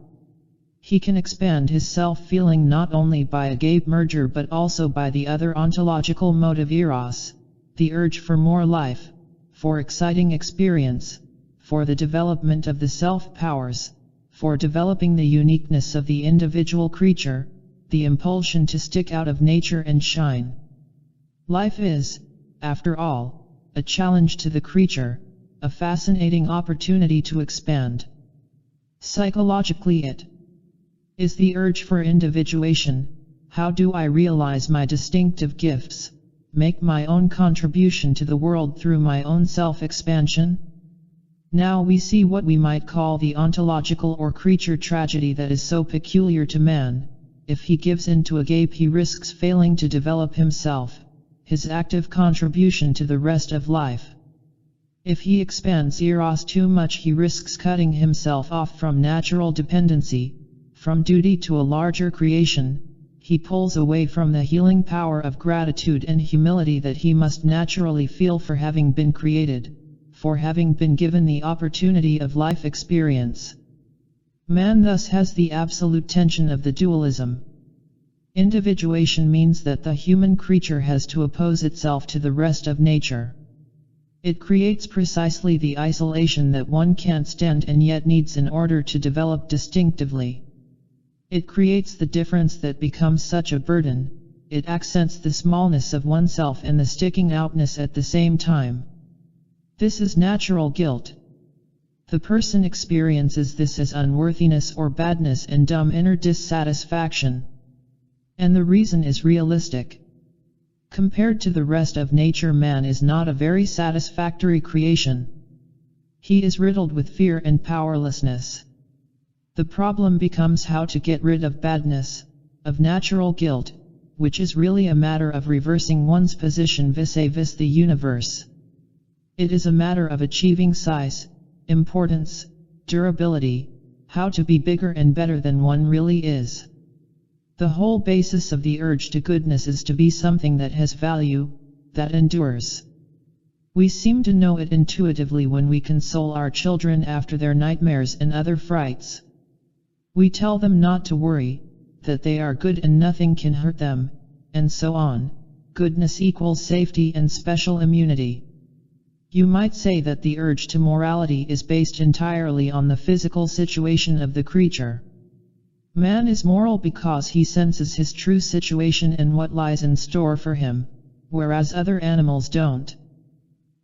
Speaker 1: He can expand his self-feeling not only by agape merger but also by the other ontological motive, eros, the urge for more life, for exciting experience, for the development of the self-powers, for developing the uniqueness of the individual creature, the impulsion to stick out of nature and shine. Life is, after all, a challenge to the creature, a fascinating opportunity to expand. Psychologically, it is the urge for individuation. How do I realize my distinctive gifts, make my own contribution to the world through my own self-expansion? Now we see what we might call the ontological or creature tragedy that is so peculiar to man. If he gives in to agape, he risks failing to develop himself, his active contribution to the rest of life. If he expands eros too much, he risks cutting himself off from natural dependency, from duty to a larger creation. He pulls away from the healing power of gratitude and humility that he must naturally feel for having been created, for having been given the opportunity of life experience. Man thus has the absolute tension of the dualism. Individuation means that the human creature has to oppose itself to the rest of nature. It creates precisely the isolation that one can't stand and yet needs in order to develop distinctively. It creates the difference that becomes such a burden. It accents the smallness of oneself and the sticking outness at the same time. This is natural guilt. The person experiences this as unworthiness or badness and dumb inner dissatisfaction. And the reason is realistic. Compared to the rest of nature, man is not a very satisfactory creation. He is riddled with fear and powerlessness. The problem becomes how to get rid of badness, of natural guilt, which is really a matter of reversing one's position vis-a-vis the universe. It is a matter of achieving size, importance, durability, how to be bigger and better than one really is. The whole basis of the urge to goodness is to be something that has value, that endures. We seem to know it intuitively when we console our children after their nightmares and other frights. We tell them not to worry, that they are good and nothing can hurt them, and so on. Goodness equals safety and special immunity. You might say that the urge to morality is based entirely on the physical situation of the creature. Man is moral because he senses his true situation and what lies in store for him, whereas other animals don't.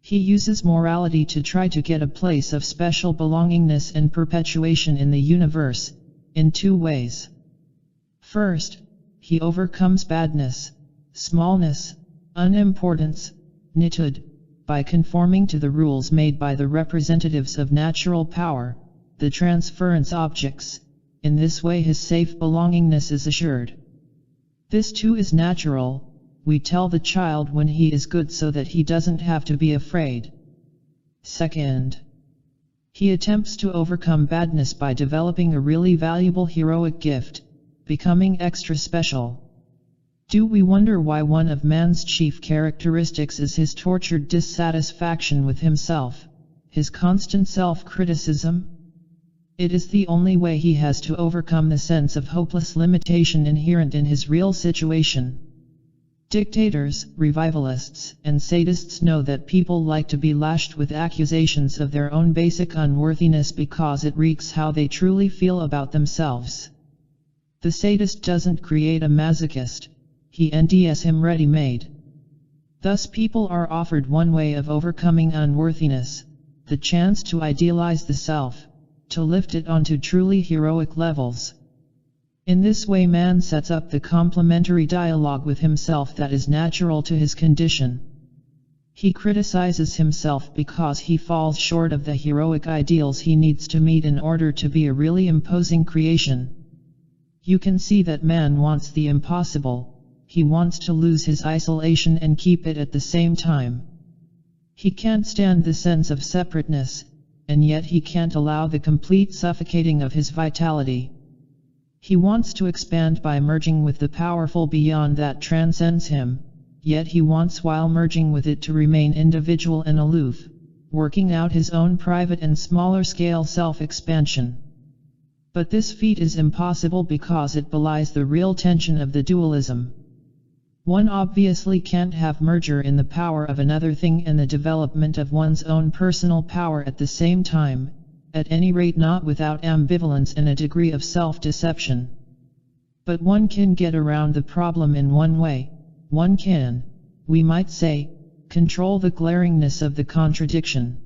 Speaker 1: He uses morality to try to get a place of special belongingness and perpetuation in the universe, in two ways. First, he overcomes badness, smallness, unimportance, nithood, by conforming to the rules made by the representatives of natural power, the transference objects. In this way his safe belongingness is assured. This too is natural. We tell the child when he is good so that he doesn't have to be afraid. Second, he attempts to overcome badness by developing a really valuable heroic gift, becoming extra special. Do we wonder why one of man's chief characteristics is his tortured dissatisfaction with himself, his constant self-criticism? It is the only way he has to overcome the sense of hopeless limitation inherent in his real situation. Dictators, revivalists, and sadists know that people like to be lashed with accusations of their own basic unworthiness because it reeks how they truly feel about themselves. The sadist doesn't create a masochist, he NDS him ready-made. Thus people are offered one way of overcoming unworthiness, the chance to idealize the self, to lift it onto truly heroic levels. In this way man sets up the complementary dialogue with himself that is natural to his condition. He criticizes himself because he falls short of the heroic ideals he needs to meet in order to be a really imposing creation. You can see that man wants the impossible. He wants to lose his isolation and keep it at the same time. He can't stand the sense of separateness, and yet he can't allow the complete suffocating of his vitality. He wants to expand by merging with the powerful beyond that transcends him, yet he wants while merging with it to remain individual and aloof, working out his own private and smaller scale self-expansion. But this feat is impossible because it belies the real tension of the dualism. One obviously can't have merger in the power of another thing and the development of one's own personal power at the same time, at any rate not without ambivalence and a degree of self-deception. But one can get around the problem in one way. One can, we might say, control the glaringness of the contradiction.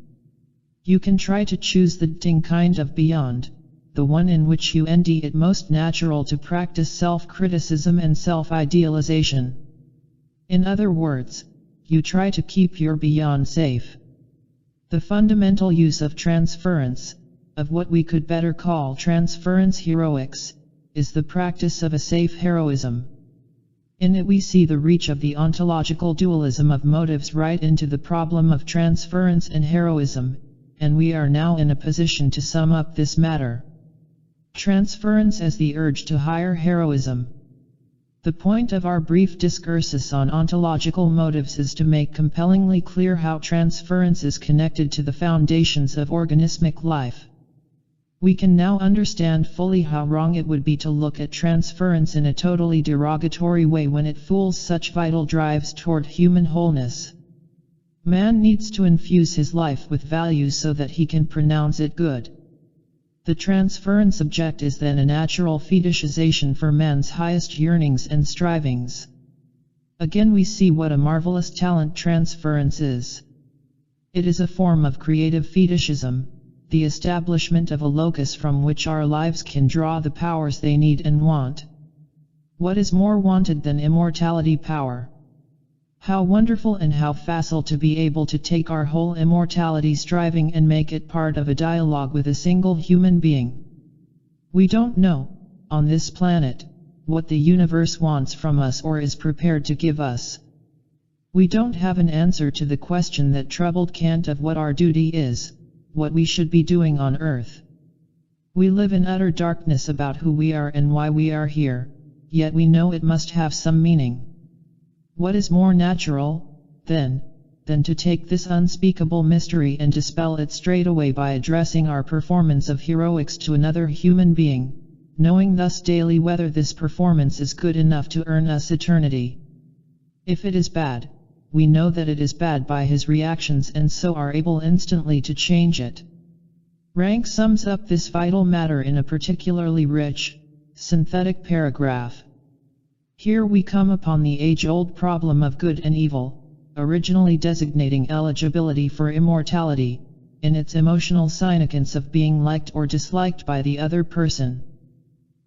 Speaker 1: You can try to choose the ding kind of beyond, the one in which you find it most natural to practice self-criticism and self-idealization. In other words, you try to keep your beyond safe. The fundamental use of transference, of what we could better call transference heroics, is the practice of a safe heroism. In it we see the reach of the ontological dualism of motives right into the problem of transference and heroism, and we are now in a position to sum up this matter. Transference as the urge to higher heroism. The point of our brief discursus on ontological motives is to make compellingly clear how transference is connected to the foundations of organismic life. We can now understand fully how wrong it would be to look at transference in a totally derogatory way when it fools such vital drives toward human wholeness. Man needs to infuse his life with values so that he can pronounce it good. The transference object is then a natural fetishization for man's highest yearnings and strivings. Again we see what a marvelous talent transference is. It is a form of creative fetishism, the establishment of a locus from which our lives can draw the powers they need and want. What is more wanted than immortality power? How wonderful and how facile to be able to take our whole immortality striving and make it part of a dialogue with a single human being. We don't know, on this planet, what the universe wants from us or is prepared to give us. We don't have an answer to the question that troubled Kant of what our duty is, what we should be doing on earth. We live in utter darkness about who we are and why we are here, yet we know it must have some meaning. What is more natural, then, than to take this unspeakable mystery and dispel it straight away by addressing our performance of heroics to another human being, knowing thus daily whether this performance is good enough to earn us eternity. If it is bad, we know that it is bad by his reactions and so are able instantly to change it. Rank sums up this vital matter in a particularly rich, synthetic paragraph. Here we come upon the age-old problem of good and evil, originally designating eligibility for immortality, in its emotional significance of being liked or disliked by the other person.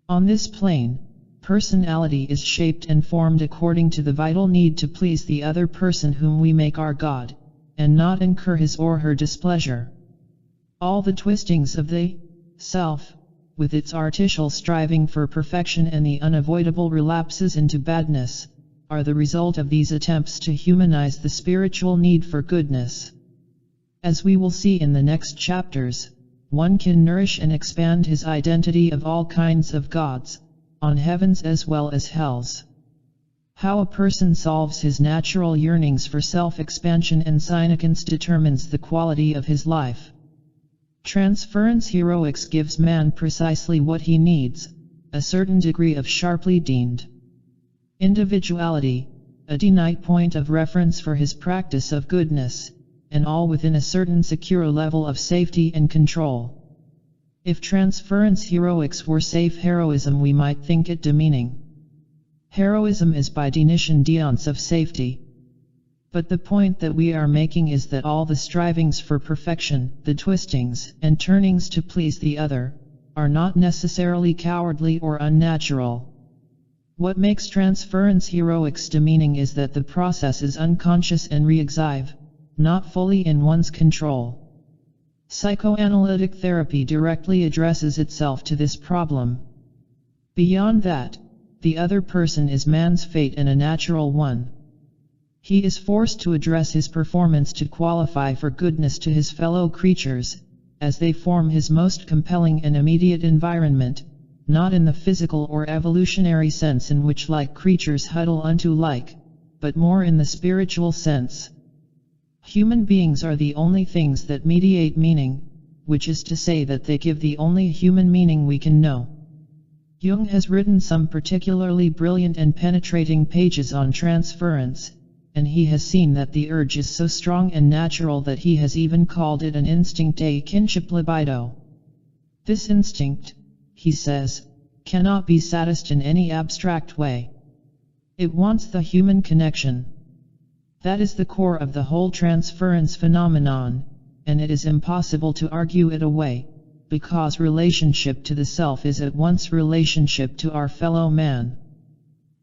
Speaker 1: On this plane, personality is shaped and formed according to the vital need to please the other person whom we make our God, and not incur his or her displeasure. All the twistings of the self, with its artificial striving for perfection and the unavoidable relapses into badness, are the result of these attempts to humanize the spiritual need for goodness. As we will see in the next chapters, one can nourish and expand his identity of all kinds of gods, on heavens as well as hells. How a person solves his natural yearnings for self-expansion and significance determines the quality of his life. Transference heroics gives man precisely what he needs, a certain degree of sharply defined individuality, a definite point of reference for his practice of goodness, and all within a certain secure level of safety and control. If transference heroics were safe heroism, we might think it demeaning. Heroism is by definition defiance of safety. But the point that we are making is that all the strivings for perfection, the twistings and turnings to please the other, are not necessarily cowardly or unnatural. What makes transference heroics demeaning is that the process is unconscious and reactive, not fully in one's control. Psychoanalytic therapy directly addresses itself to this problem. Beyond that, the other person is man's fate and a natural one. He is forced to address his performance to qualify for goodness to his fellow creatures, as they form his most compelling and immediate environment, not in the physical or evolutionary sense in which like creatures huddle unto like, but more in the spiritual sense. Human beings are the only things that mediate meaning, which is to say that they give the only human meaning we can know. Jung has written some particularly brilliant and penetrating pages on transference, and he has seen that the urge is so strong and natural that he has even called it an instinct, a kinship libido. This instinct, he says, cannot be satisfied in any abstract way. It wants the human connection. That is the core of the whole transference phenomenon, and it is impossible to argue it away, because relationship to the self is at once relationship to our fellow man.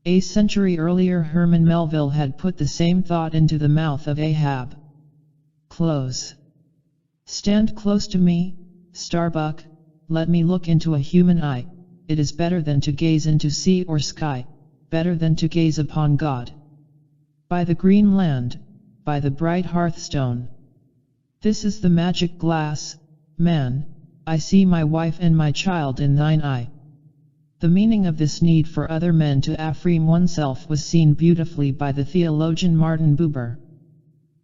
Speaker 1: A century earlier Herman Melville had put the same thought into the mouth of Ahab. Stand close to me, Starbuck, let me look into a human eye, it is better than to gaze into sea or sky, better than to gaze upon God. By the green land, by the bright hearthstone. This is the magic glass, man, I see my wife and my child in thine eye. The meaning of this need for other men to affirm oneself was seen beautifully by the theologian Martin Buber.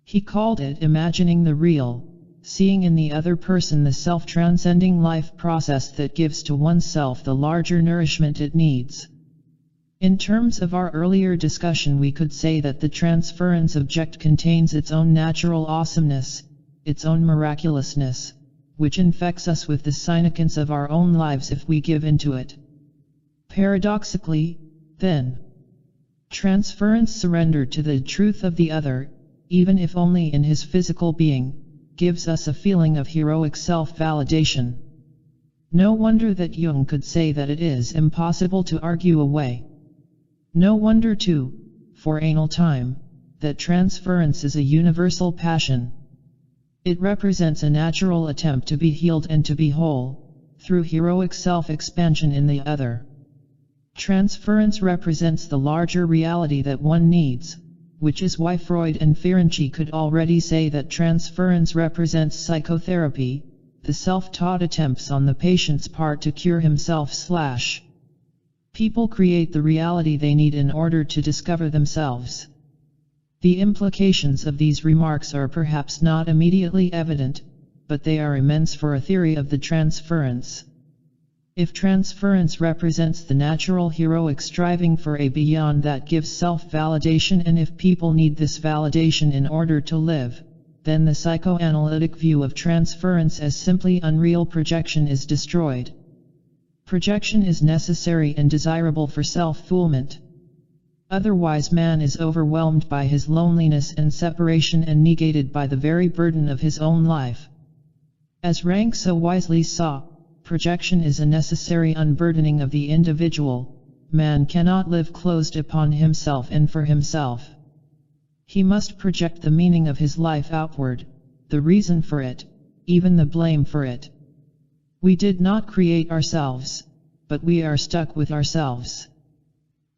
Speaker 1: He called it imagining the real, seeing in the other person the self-transcending life process that gives to oneself the larger nourishment it needs. In terms of our earlier discussion, we could say that the transference object contains its own natural awesomeness, its own miraculousness, which infects us with the significance of our own lives if we give into it. Paradoxically, then, transference surrendered to the truth of the other, even if only in his physical being, gives us a feeling of heroic self-validation. No wonder that Jung could say that it is impossible to argue away. No wonder too, for anal time, that transference is a universal passion. It represents a natural attempt to be healed and to be whole, through heroic self-expansion in the other. Transference represents the larger reality that one needs, which is why Freud and Ferenczi could already say that transference represents psychotherapy, the self-taught attempts on the patient's part to cure himself. People create the reality they need in order to discover themselves. The implications of these remarks are perhaps not immediately evident, but they are immense for a theory of the transference. If transference represents the natural heroic striving for a beyond that gives self-validation, and if people need this validation in order to live, then the psychoanalytic view of transference as simply unreal projection is destroyed. Projection is necessary and desirable for self-fulfillment. Otherwise man is overwhelmed by his loneliness and separation and negated by the very burden of his own life. As Rank so wisely saw, projection is a necessary unburdening of the individual. Man cannot live closed upon himself and for himself. He must project the meaning of his life outward, the reason for it, even the blame for it. We did not create ourselves, but we are stuck with ourselves.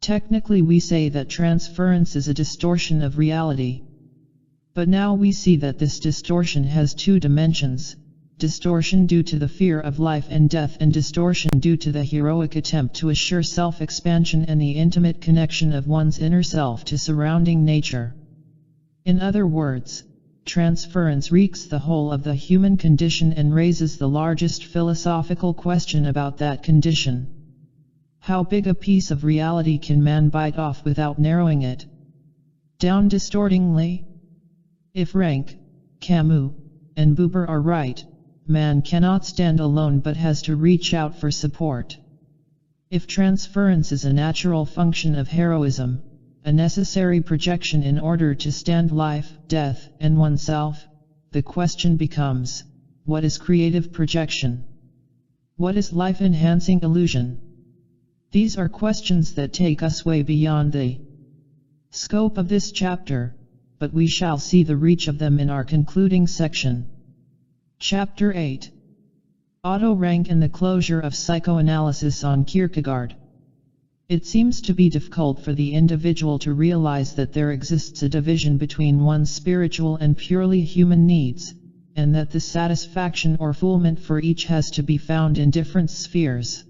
Speaker 1: Technically, we say that transference is a distortion of reality. But now we see that this distortion has two dimensions: distortion due to the fear of life and death, and distortion due to the heroic attempt to assure self-expansion and the intimate connection of one's inner self to surrounding nature. In other words, transference wreaks the whole of the human condition and raises the largest philosophical question about that condition. How big a piece of reality can man bite off without narrowing it down distortingly? If Rank, Camus, and Buber are right, man cannot stand alone but has to reach out for support. If transference is a natural function of heroism, a necessary projection in order to stand life, death, and oneself, the question becomes, what is creative projection? What is life-enhancing illusion? These are questions that take us way beyond the scope of this chapter, but we shall see the reach of them in our concluding section. Chapter 8. Otto Rank and the Closure of Psychoanalysis on Kierkegaard. It seems to be difficult for the individual to realize that there exists a division between one's spiritual and purely human needs, and that the satisfaction or fulfillment for each has to be found in different spheres.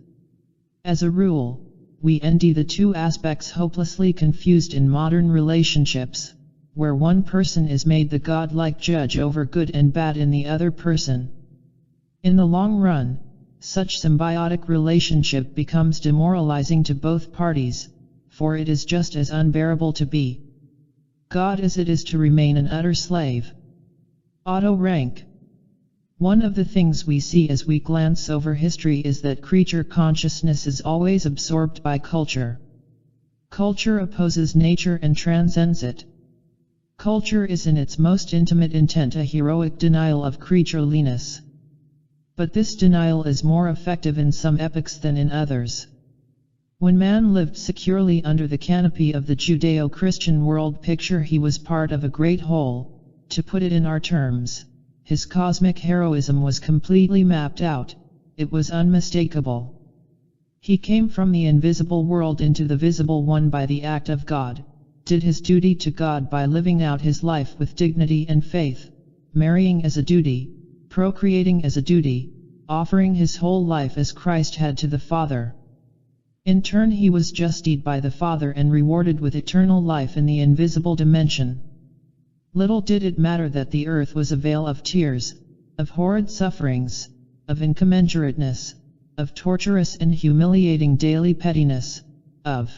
Speaker 1: As a rule, we envy the two aspects hopelessly confused in modern relationships, where one person is made the godlike judge over good and bad in the other person. In the long run, such symbiotic relationship becomes demoralizing to both parties, for it is just as unbearable to be God as it is to remain an utter slave. Otto Rank. One of the things we see as we glance over history is that creature consciousness is always absorbed by culture. Culture opposes nature and transcends it. Culture is in its most intimate intent a heroic denial of creatureliness. But this denial is more effective in some epochs than in others. When man lived securely under the canopy of the Judeo-Christian world picture, he was part of a great whole. To put it in our terms, his cosmic heroism was completely mapped out. It was unmistakable. He came from the invisible world into the visible one by the act of God, did his duty to God by living out his life with dignity and faith, marrying as a duty, procreating as a duty, offering his whole life as Christ had to the Father. In turn, he was justified by the Father and rewarded with eternal life in the invisible dimension. Little did it matter that the earth was a vale of tears, of horrid sufferings, of incommensurateness, of torturous and humiliating daily pettiness, of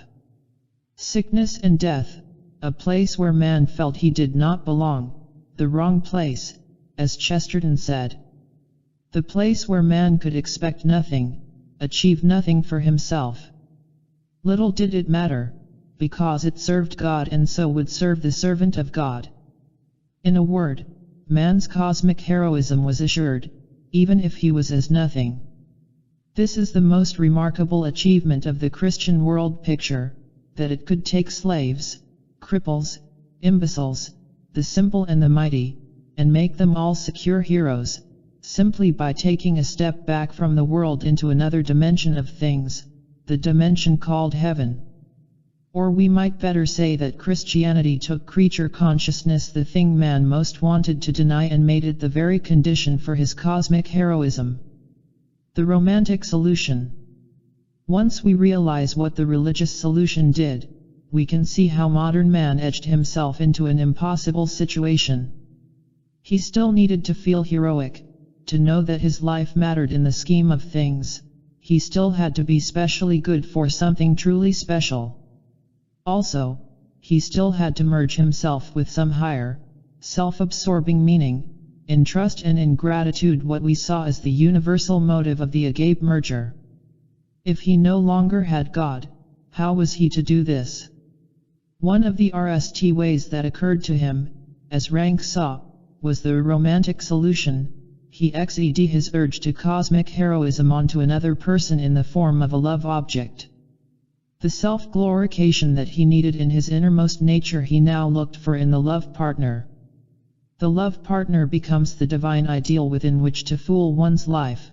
Speaker 1: sickness and death, a place where man felt he did not belong, the wrong place, as Chesterton said. The place where man could expect nothing, achieve nothing for himself. Little did it matter, because it served God and so would serve the servant of God. In a word, man's cosmic heroism was assured, even if he was as nothing. This is the most remarkable achievement of the Christian world picture, that it could take slaves, cripples, imbeciles, the simple and the mighty, and make them all secure heroes, simply by taking a step back from the world into another dimension of things, the dimension called heaven. Or we might better say that Christianity took creature consciousness, the thing man most wanted to deny, and made it the very condition for his cosmic heroism. The romantic solution. Once we realize what the religious solution did, we can see how modern man edged himself into an impossible situation. He still needed to feel heroic, to know that his life mattered in the scheme of things. He still had to be specially good for something truly special. Also, he still had to merge himself with some higher, self-absorbing meaning, in trust and in gratitude, what we saw as the universal motive of the agape merger. If he no longer had God, how was he to do this? One of the ways that occurred to him, as Rank saw, was the romantic solution. he exced his urge to cosmic heroism onto another person in the form of a love object. The self-glorification that he needed in his innermost nature he now looked for in the love partner. The love partner becomes the divine ideal within which to fool one's life.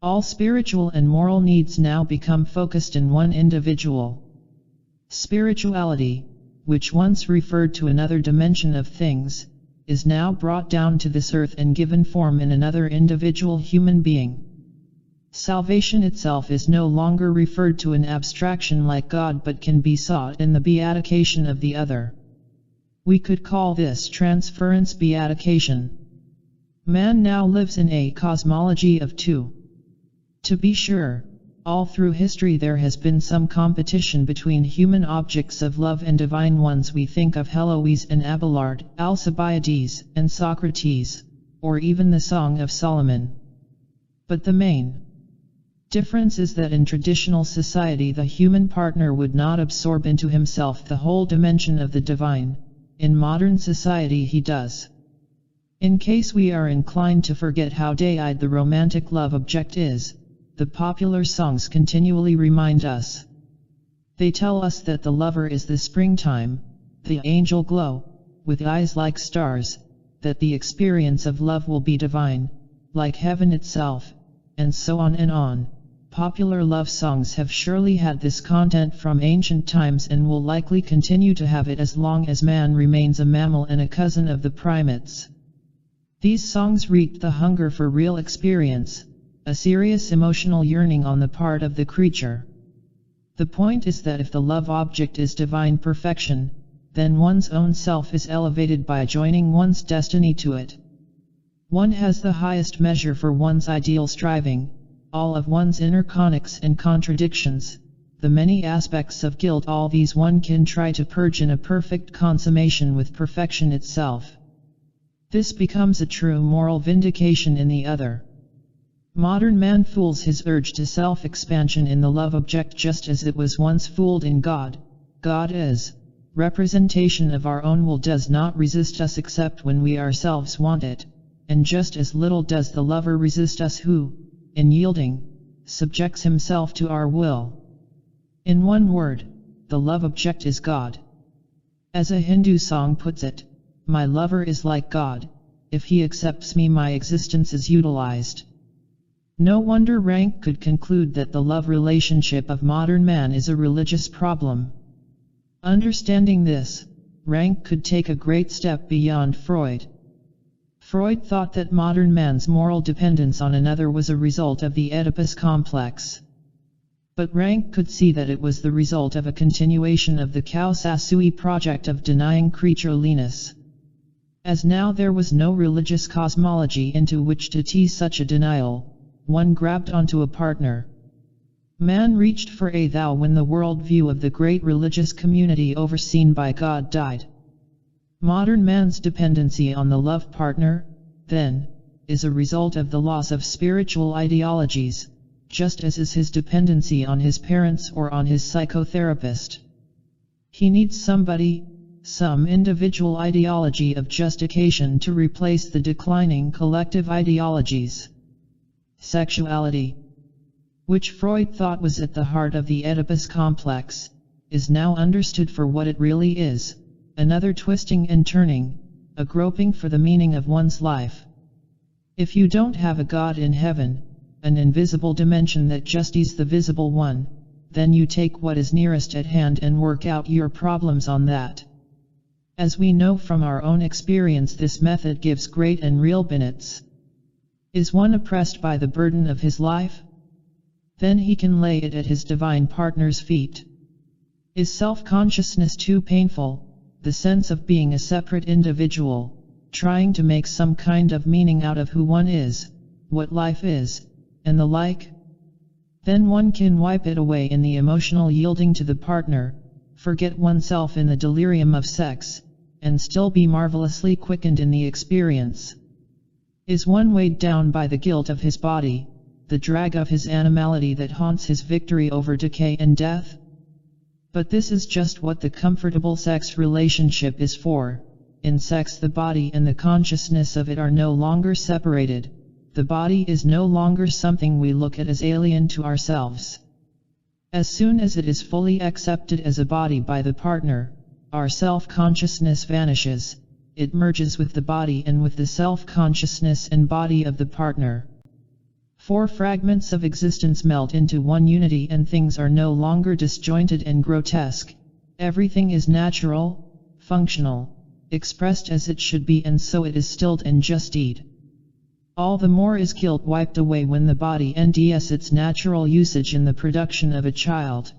Speaker 1: All spiritual and moral needs now become focused in one individual. Spirituality, which once referred to another dimension of things, is now brought down to this earth and given form in another individual human being. Salvation itself is no longer referred to an abstraction like God but can be sought in the beatification of the other. We could call this transference beatification. Man now lives in a cosmology of two. To be sure, all through history there has been some competition between human objects of love and divine ones. We think of Heloise and Abelard, Alcibiades and Socrates, or even the Song of Solomon. But the main difference is that in traditional society the human partner would not absorb into himself the whole dimension of the divine. In modern society he does. In case we are inclined to forget how day-eyed the romantic love object is, the popular songs continually remind us. They tell us that the lover is the springtime, the angel glow, with eyes like stars, that the experience of love will be divine, like heaven itself, and so on and on. Popular love songs have surely had this content from ancient times and will likely continue to have it as long as man remains a mammal and a cousin of the primates. These songs reek the hunger for real experience, a serious emotional yearning on the part of the creature. The point is that if the love object is divine perfection, then one's own self is elevated by joining one's destiny to it. One has the highest measure for one's ideal striving, all of one's inner conics and contradictions, the many aspects of guilt, all these one can try to purge in a perfect consummation with perfection itself. This becomes a true moral vindication in the other. Modern man fools his urge to self-expansion in the love object just as it was once fooled in God. God is representation of our own will, does not resist us except when we ourselves want it, and just as little does the lover resist us who, in yielding, subjects himself to our will. In one word, the love object is God. As a Hindu song puts it, my lover is like God, if he accepts me my existence is utilized. No wonder Rank could conclude that the love relationship of modern man is a religious problem. Understanding this, Rank could take a great step beyond Freud. Freud thought that modern man's moral dependence on another was a result of the Oedipus complex. But Rank could see that it was the result of a continuation of the Kausasui project of denying creatureliness. As now there was no religious cosmology into which to tease such a denial, one grabbed onto a partner. Man reached for a thou when the worldview of the great religious community overseen by God died. Modern man's dependency on the love partner, then, is a result of the loss of spiritual ideologies, just as is his dependency on his parents or on his psychotherapist. He needs somebody, some individual ideology of justification to replace the declining collective ideologies. Sexuality, which Freud thought was at the heart of the Oedipus complex, is now understood for what it really is, another twisting and turning, a groping for the meaning of one's life. If you don't have a God in heaven, an invisible dimension that justifies the visible one, then you take what is nearest at hand and work out your problems on that. As we know from our own experience, this method gives great and real benefits. Is one oppressed by the burden of his life? Then he can lay it at his divine partner's feet. Is self-consciousness too painful, the sense of being a separate individual, trying to make some kind of meaning out of who one is, what life is, and the like? Then one can wipe it away in the emotional yielding to the partner, forget oneself in the delirium of sex, and still be marvelously quickened in the experience. Is one weighed down by the guilt of his body, the drag of his animality that haunts his victory over decay and death? But this is just what the comfortable sex relationship is for. In sex the body and the consciousness of it are no longer separated, the body is no longer something we look at as alien to ourselves. As soon as it is fully accepted as a body by the partner, our self-consciousness vanishes, it merges with the body and with the self-consciousness and body of the partner. 4 fragments of existence melt into one unity and things are no longer disjointed and grotesque. Everything is natural, functional, expressed as it should be, and so it is stilled and justed. All the more is guilt wiped away when the body ends its natural usage in the production of a child.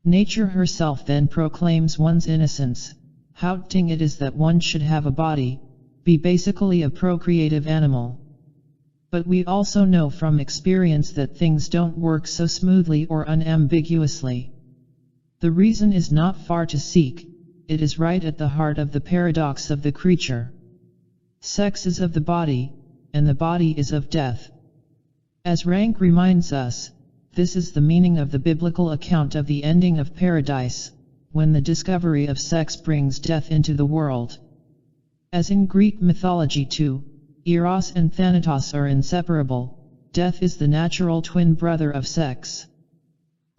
Speaker 1: Nature herself then proclaims one's innocence. How fitting it is that one should have a body, be basically a procreative animal. But we also know from experience that things don't work so smoothly or unambiguously. The reason is not far to seek, it is right at the heart of the paradox of the creature. Sex is of the body, and the body is of death. As Rank reminds us, this is the meaning of the biblical account of the ending of paradise, when the discovery of sex brings death into the world. As in Greek mythology too, Eros and Thanatos are inseparable. Death is the natural twin brother of sex.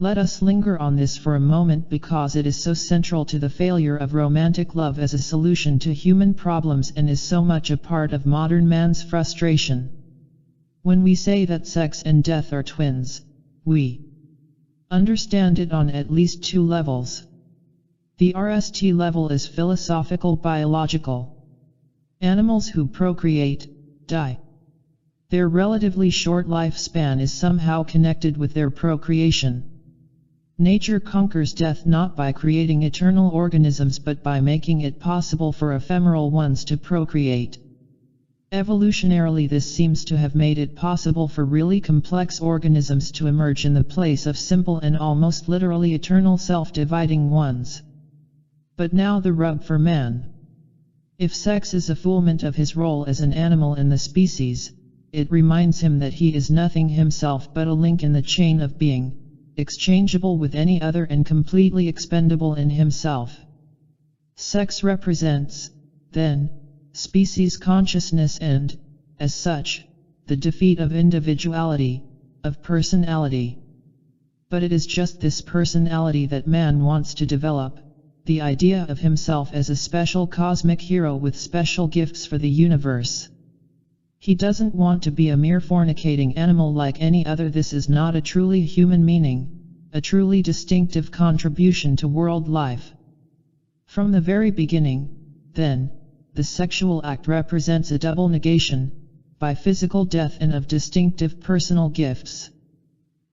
Speaker 1: Let us linger on this for a moment because it is so central to the failure of romantic love as a solution to human problems and is so much a part of modern man's frustration. When we say that sex and death are twins, we understand it on at least 2 levels. The RST level is philosophical biological. Animals who procreate, die. Their relatively short lifespan is somehow connected with their procreation. Nature conquers death not by creating eternal organisms but by making it possible for ephemeral ones to procreate. Evolutionarily, this seems to have made it possible for really complex organisms to emerge in the place of simple and almost literally eternal self-dividing ones. But now the rub for man. If sex is a fulfillment of his role as an animal in the species, it reminds him that he is nothing himself but a link in the chain of being, exchangeable with any other and completely expendable in himself. Sex represents, then, species consciousness and, as such, the defeat of individuality, of personality. But it is just this personality that man wants to develop, the idea of himself as a special cosmic hero with special gifts for the universe. He doesn't want to be a mere fornicating animal like any other. This is not a truly human meaning, a truly distinctive contribution to world life. From the very beginning, then, the sexual act represents a double negation, by physical death and of distinctive personal gifts.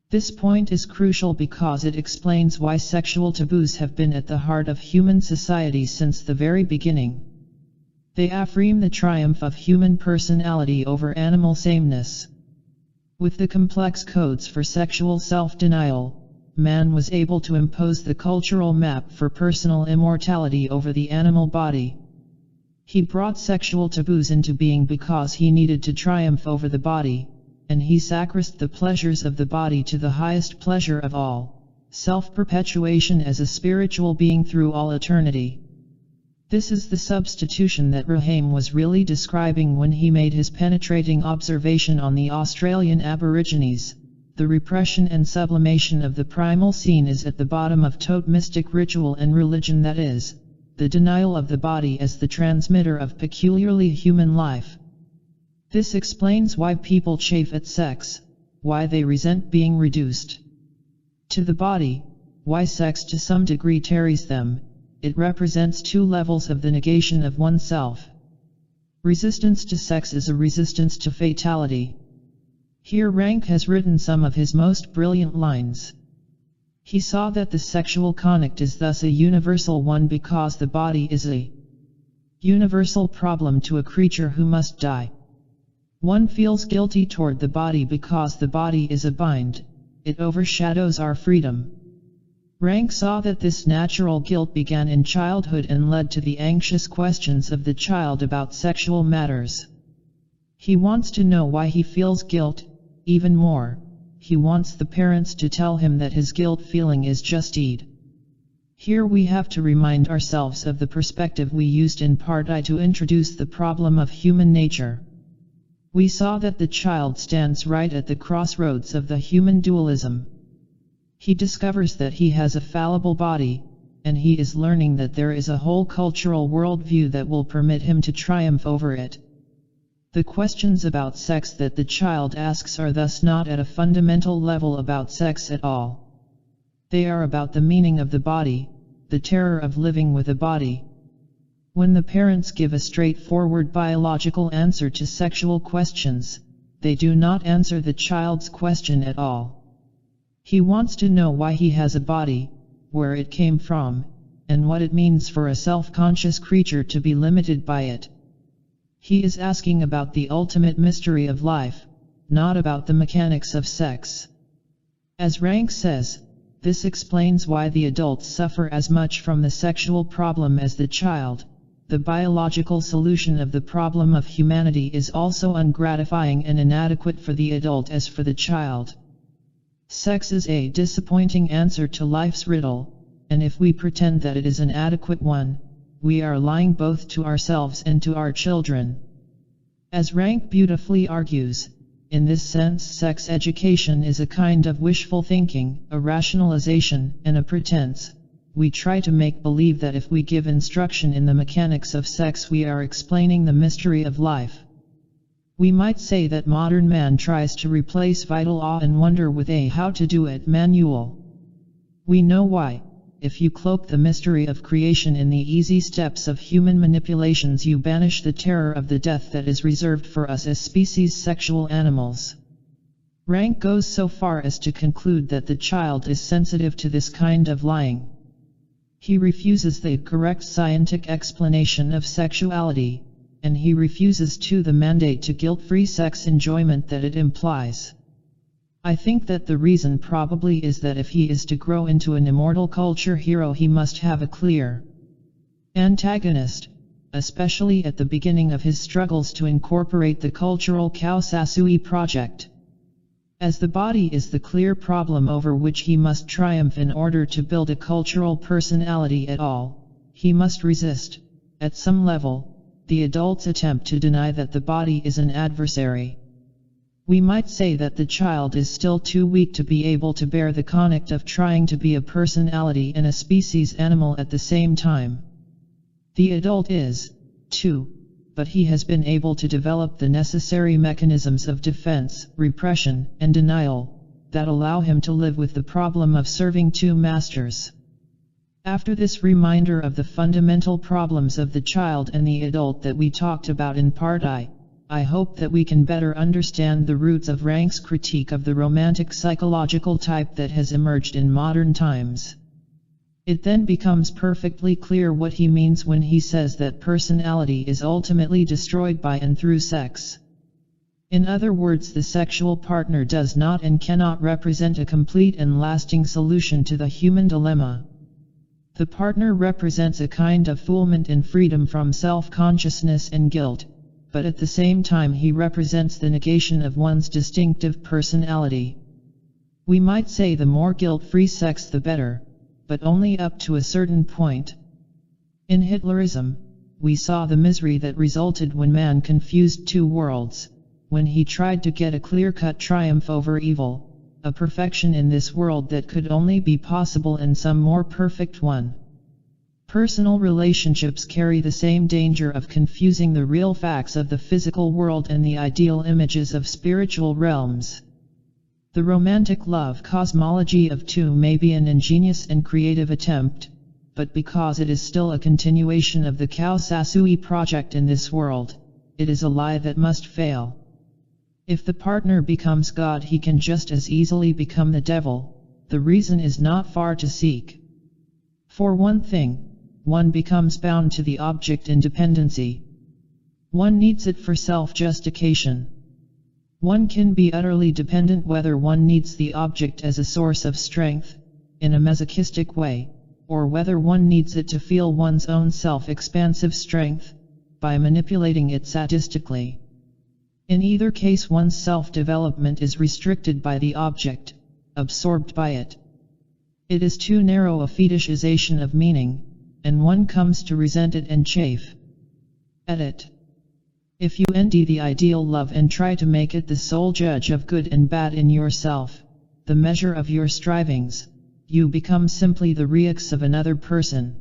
Speaker 1: This point is crucial because it explains why sexual taboos have been at the heart of human society since the very beginning. They affirm the triumph of human personality over animal sameness. With the complex codes for sexual self-denial, man was able to impose the cultural map for personal immortality over the animal body. He brought sexual taboos into being because he needed to triumph over the body, and he sacrificed the pleasures of the body to the highest pleasure of all, self-perpetuation as a spiritual being through all eternity. This is the substitution that Rahim was really describing when he made his penetrating observation on the Australian Aborigines. The repression and sublimation of the primal scene is at the bottom of totemistic ritual and religion, that is, the denial of the body as the transmitter of peculiarly human life. This explains why people chafe at sex, why they resent being reduced to the body, why sex to some degree tarries them. It represents 2 levels of the negation of oneself. Resistance to sex is a resistance to fatality. Here Rank has written some of his most brilliant lines. He saw that the sexual conflict is thus a universal one because the body is a universal problem to a creature who must die. One feels guilty toward the body because the body is a bind, it overshadows our freedom. Rank saw that this natural guilt began in childhood and led to the anxious questions of the child about sexual matters. He wants to know why he feels guilt. Even more, he wants the parents to tell him that his guilt feeling is justified. Here we have to remind ourselves of the perspective we used in Part I to introduce the problem of human nature. We saw that the child stands right at the crossroads of the human dualism. He discovers that he has a fallible body, and he is learning that there is a whole cultural worldview that will permit him to triumph over it. The questions about sex that the child asks are thus not at a fundamental level about sex at all. They are about the meaning of the body, the terror of living with a body. When the parents give a straightforward biological answer to sexual questions, they do not answer the child's question at all. He wants to know why he has a body, where it came from, and what it means for a self-conscious creature to be limited by it. He is asking about the ultimate mystery of life, not about the mechanics of sex. As Rank says, this explains why the adults suffer as much from the sexual problem as the child. The biological solution of the problem of humanity is also ungratifying and inadequate for the adult as for the child. Sex is a disappointing answer to life's riddle, and if we pretend that it is an adequate one, we are lying both to ourselves and to our children. As Rank beautifully argues, in this sense sex education is a kind of wishful thinking, a rationalization, and a pretense. We try to make believe that if we give instruction in the mechanics of sex we are explaining the mystery of life. We might say that modern man tries to replace vital awe and wonder with a how-to-do-it manual. We know why. If you cloak the mystery of creation in the easy steps of human manipulations you banish the terror of the death that is reserved for us as species sexual animals. Rank goes so far as to conclude that the child is sensitive to this kind of lying. He refuses the correct scientific explanation of sexuality, and he refuses too the mandate to guilt-free sex enjoyment that it implies. I think that the reason probably is that if he is to grow into an immortal culture hero he must have a clear antagonist, especially at the beginning of his struggles to incorporate the cultural Kaosasui project. As the body is the clear problem over which he must triumph in order to build a cultural personality at all, he must resist, at some level, the adult's attempt to deny that the body is an adversary. We might say that the child is still too weak to be able to bear the conflict of trying to be a personality and a species animal at the same time. The adult is, too, but he has been able to develop the necessary mechanisms of defense, repression, and denial, that allow him to live with the problem of serving two masters. After this reminder of the fundamental problems of the child and the adult that we talked about in part I hope that we can better understand the roots of Rank's critique of the romantic psychological type that has emerged in modern times. It then becomes perfectly clear what he means when he says that personality is ultimately destroyed by and through sex. In other words, the sexual partner does not and cannot represent a complete and lasting solution to the human dilemma. The partner represents a kind of fulfillment and freedom from self-consciousness and guilt, but at the same time he represents the negation of one's distinctive personality. We might say the more guilt-free sex the better, but only up to a certain point. In Hitlerism, we saw the misery that resulted when man confused two worlds, when he tried to get a clear-cut triumph over evil, a perfection in this world that could only be possible in some more perfect one. Personal relationships carry the same danger of confusing the real facts of the physical world and the ideal images of spiritual realms. The romantic love cosmology of two may be an ingenious and creative attempt, but because it is still a continuation of the Kaosasui project in this world, it is a lie that must fail. If the partner becomes God, he can just as easily become the devil. The reason is not far to seek. For one thing, one becomes bound to the object in dependency. One needs it for self-justification. One can be utterly dependent whether one needs the object as a source of strength, in a masochistic way, or whether one needs it to feel one's own self-expansive strength, by manipulating it sadistically. In either case one's self-development is restricted by the object, absorbed by it. It is too narrow a fetishization of meaning, and one comes to resent it and chafe at it. If you envy the ideal love and try to make it the sole judge of good and bad in yourself, the measure of your strivings, you become simply the reacts of another person.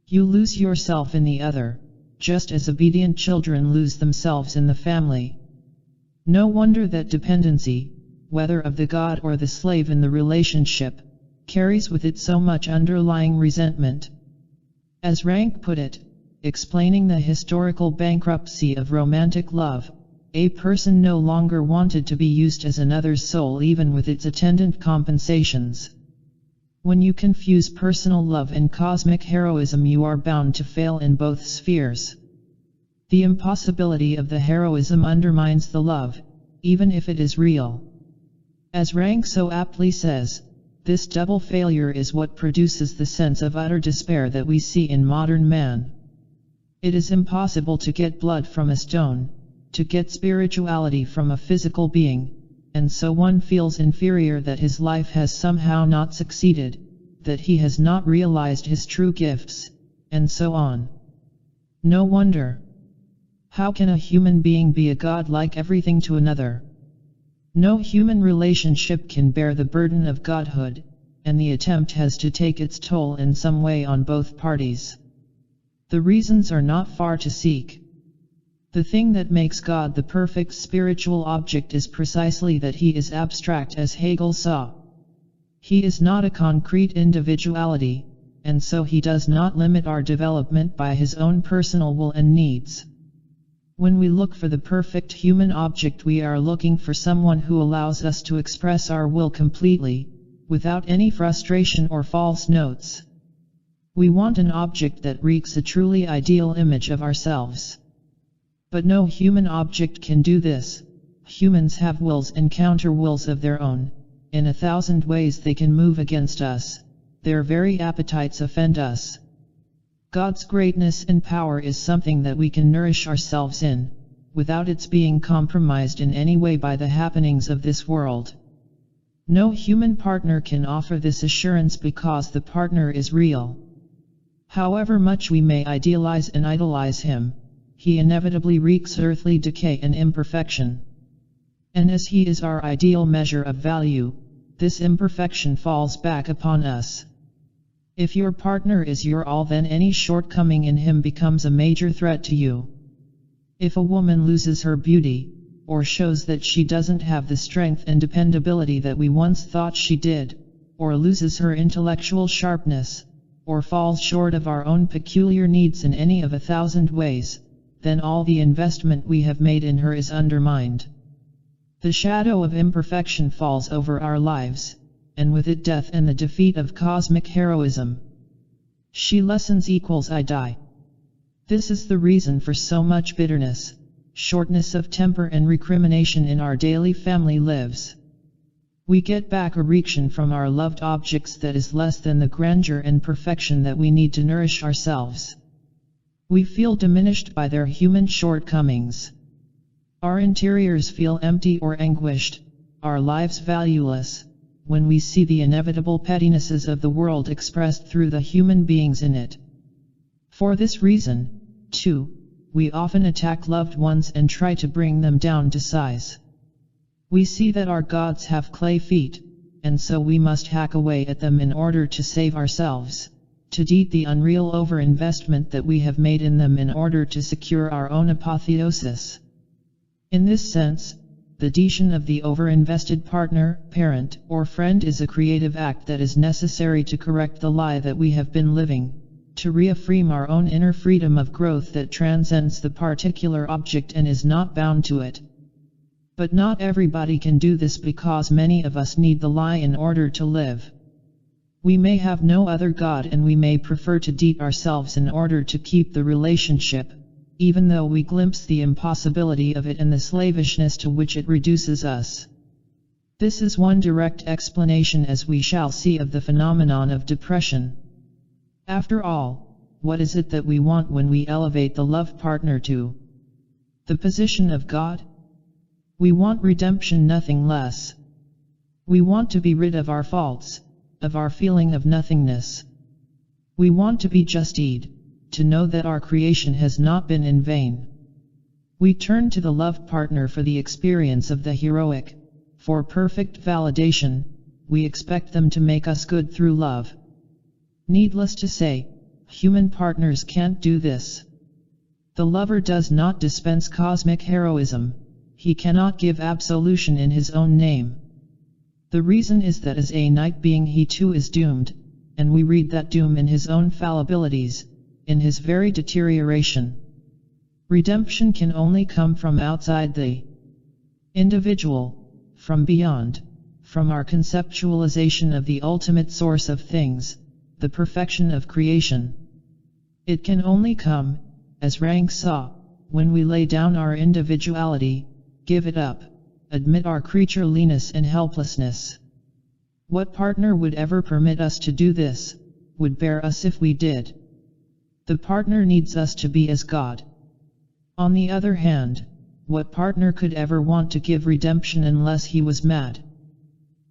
Speaker 1: You lose yourself in the other, just as obedient children lose themselves in the family. No wonder that dependency, whether of the god or the slave in the relationship, carries with it so much underlying resentment. As Rank put it, explaining the historical bankruptcy of romantic love, a person no longer wanted to be used as another's soul, even with its attendant compensations. When you confuse personal love and cosmic heroism, you are bound to fail in both spheres. The impossibility of the heroism undermines the love, even if it is real. As Rank so aptly says, this double failure is what produces the sense of utter despair that we see in modern man. It is impossible to get blood from a stone, to get spirituality from a physical being, and so one feels inferior that his life has somehow not succeeded, that he has not realized his true gifts, and so on. No wonder. How can a human being be a god like everything to another? No human relationship can bear the burden of godhood, and the attempt has to take its toll in some way on both parties. The reasons are not far to seek. The thing that makes God the perfect spiritual object is precisely that he is abstract, as Hegel saw. He is not a concrete individuality, and so he does not limit our development by his own personal will and needs. When we look for the perfect human object, we are looking for someone who allows us to express our will completely, without any frustration or false notes. We want an object that reeks a truly ideal image of ourselves. But no human object can do this. Humans have wills and counter-wills of their own. In 1,000 ways they can move against us. Their very appetites offend us. God's greatness and power is something that we can nourish ourselves in, without its being compromised in any way by the happenings of this world. No human partner can offer this assurance because the partner is real. However much we may idealize and idolize him, he inevitably wreaks earthly decay and imperfection. And as he is our ideal measure of value, this imperfection falls back upon us. If your partner is your all, then any shortcoming in him becomes a major threat to you. If a woman loses her beauty, or shows that she doesn't have the strength and dependability that we once thought she did, or loses her intellectual sharpness, or falls short of our own peculiar needs in any of 1,000 ways, then all the investment we have made in her is undermined. The shadow of imperfection falls over our lives, and with it death and the defeat of cosmic heroism. She lessens equals I die. This is the reason for so much bitterness, shortness of temper and recrimination in our daily family lives. We get back erection from our loved objects that is less than the grandeur and perfection that we need to nourish ourselves. We feel diminished by their human shortcomings. Our interiors feel empty or anguished, our lives valueless, when we see the inevitable pettinesses of the world expressed through the human beings in it. For this reason, too, we often attack loved ones and try to bring them down to size. We see that our gods have clay feet, and so we must hack away at them in order to save ourselves, to eat the unreal overinvestment that we have made in them in order to secure our own apotheosis. In this sense, the deletion of the overinvested partner, parent, or friend is a creative act that is necessary to correct the lie that we have been living, to reaffirm our own inner freedom of growth that transcends the particular object and is not bound to it. But not everybody can do this because many of us need the lie in order to live. We may have no other God and we may prefer to deet ourselves in order to keep the relationship, even though we glimpse the impossibility of it and the slavishness to which it reduces us. This is one direct explanation, as we shall see, of the phenomenon of depression. After all, what is it that we want when we elevate the love partner to the position of God? We want redemption, nothing less. We want to be rid of our faults, of our feeling of nothingness. We want to be justed, to know that our creation has not been in vain. We turn to the love partner for the experience of the heroic. For perfect validation, we expect them to make us good through love. Needless to say, human partners can't do this. The lover does not dispense cosmic heroism. He cannot give absolution in his own name. The reason is that as a night being he too is doomed, and we read that doom in his own fallibilities, in his very deterioration. Redemption can only come from outside the individual, from beyond, from our conceptualization of the ultimate source of things, the perfection of creation. It can only come, as Rank saw, when we lay down our individuality, give it up, admit our creatureliness and helplessness. What partner would ever permit us to do this, would bear us if we did? The partner needs us to be as God. On the other hand, what partner could ever want to give redemption unless he was mad?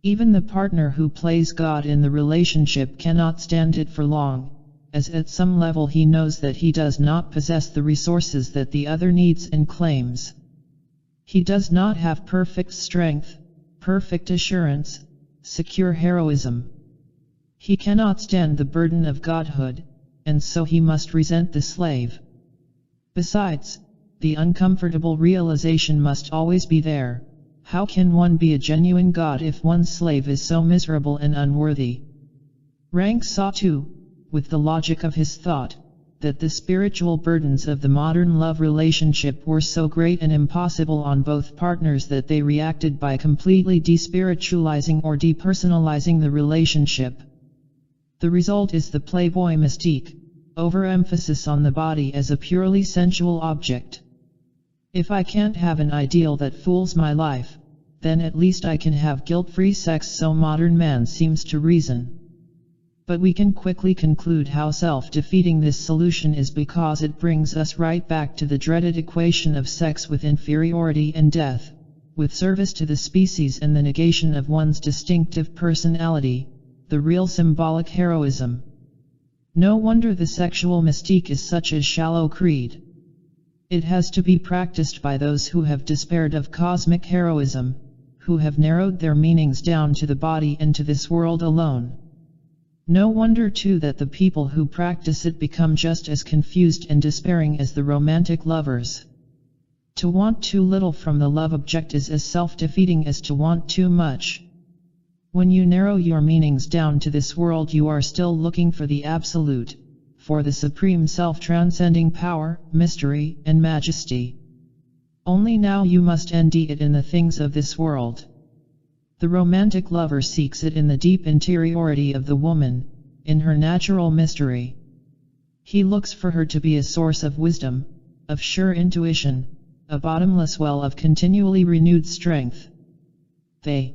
Speaker 1: Even the partner who plays God in the relationship cannot stand it for long, as at some level he knows that he does not possess the resources that the other needs and claims. He does not have perfect strength, perfect assurance, secure heroism. He cannot stand the burden of godhood, and so he must resent the slave. Besides, the uncomfortable realization must always be there. How can one be a genuine God if one's slave is so miserable and unworthy? Rank saw too, with the logic of his thought, that the spiritual burdens of the modern love relationship were so great and impossible on both partners that they reacted by completely despiritualizing or depersonalizing the relationship. The result is the playboy mystique, overemphasis on the body as a purely sensual object. If I can't have an ideal that fools my life, then at least I can have guilt-free sex, so modern man seems to reason. But we can quickly conclude how self-defeating this solution is, because it brings us right back to the dreaded equation of sex with inferiority and death, with service to the species and the negation of one's distinctive personality, the real symbolic heroism. No wonder the sexual mystique is such a shallow creed. It has to be practiced by those who have despaired of cosmic heroism, who have narrowed their meanings down to the body and to this world alone. No wonder too that the people who practice it become just as confused and despairing as the romantic lovers. To want too little from the love object is as self-defeating as to want too much. When you narrow your meanings down to this world, you are still looking for the absolute, for the supreme self-transcending power, mystery, and majesty. Only now you must ND it in the things of this world. The romantic lover seeks it in the deep interiority of the woman, in her natural mystery. He looks for her to be a source of wisdom, of sure intuition, a bottomless well of continually renewed strength. The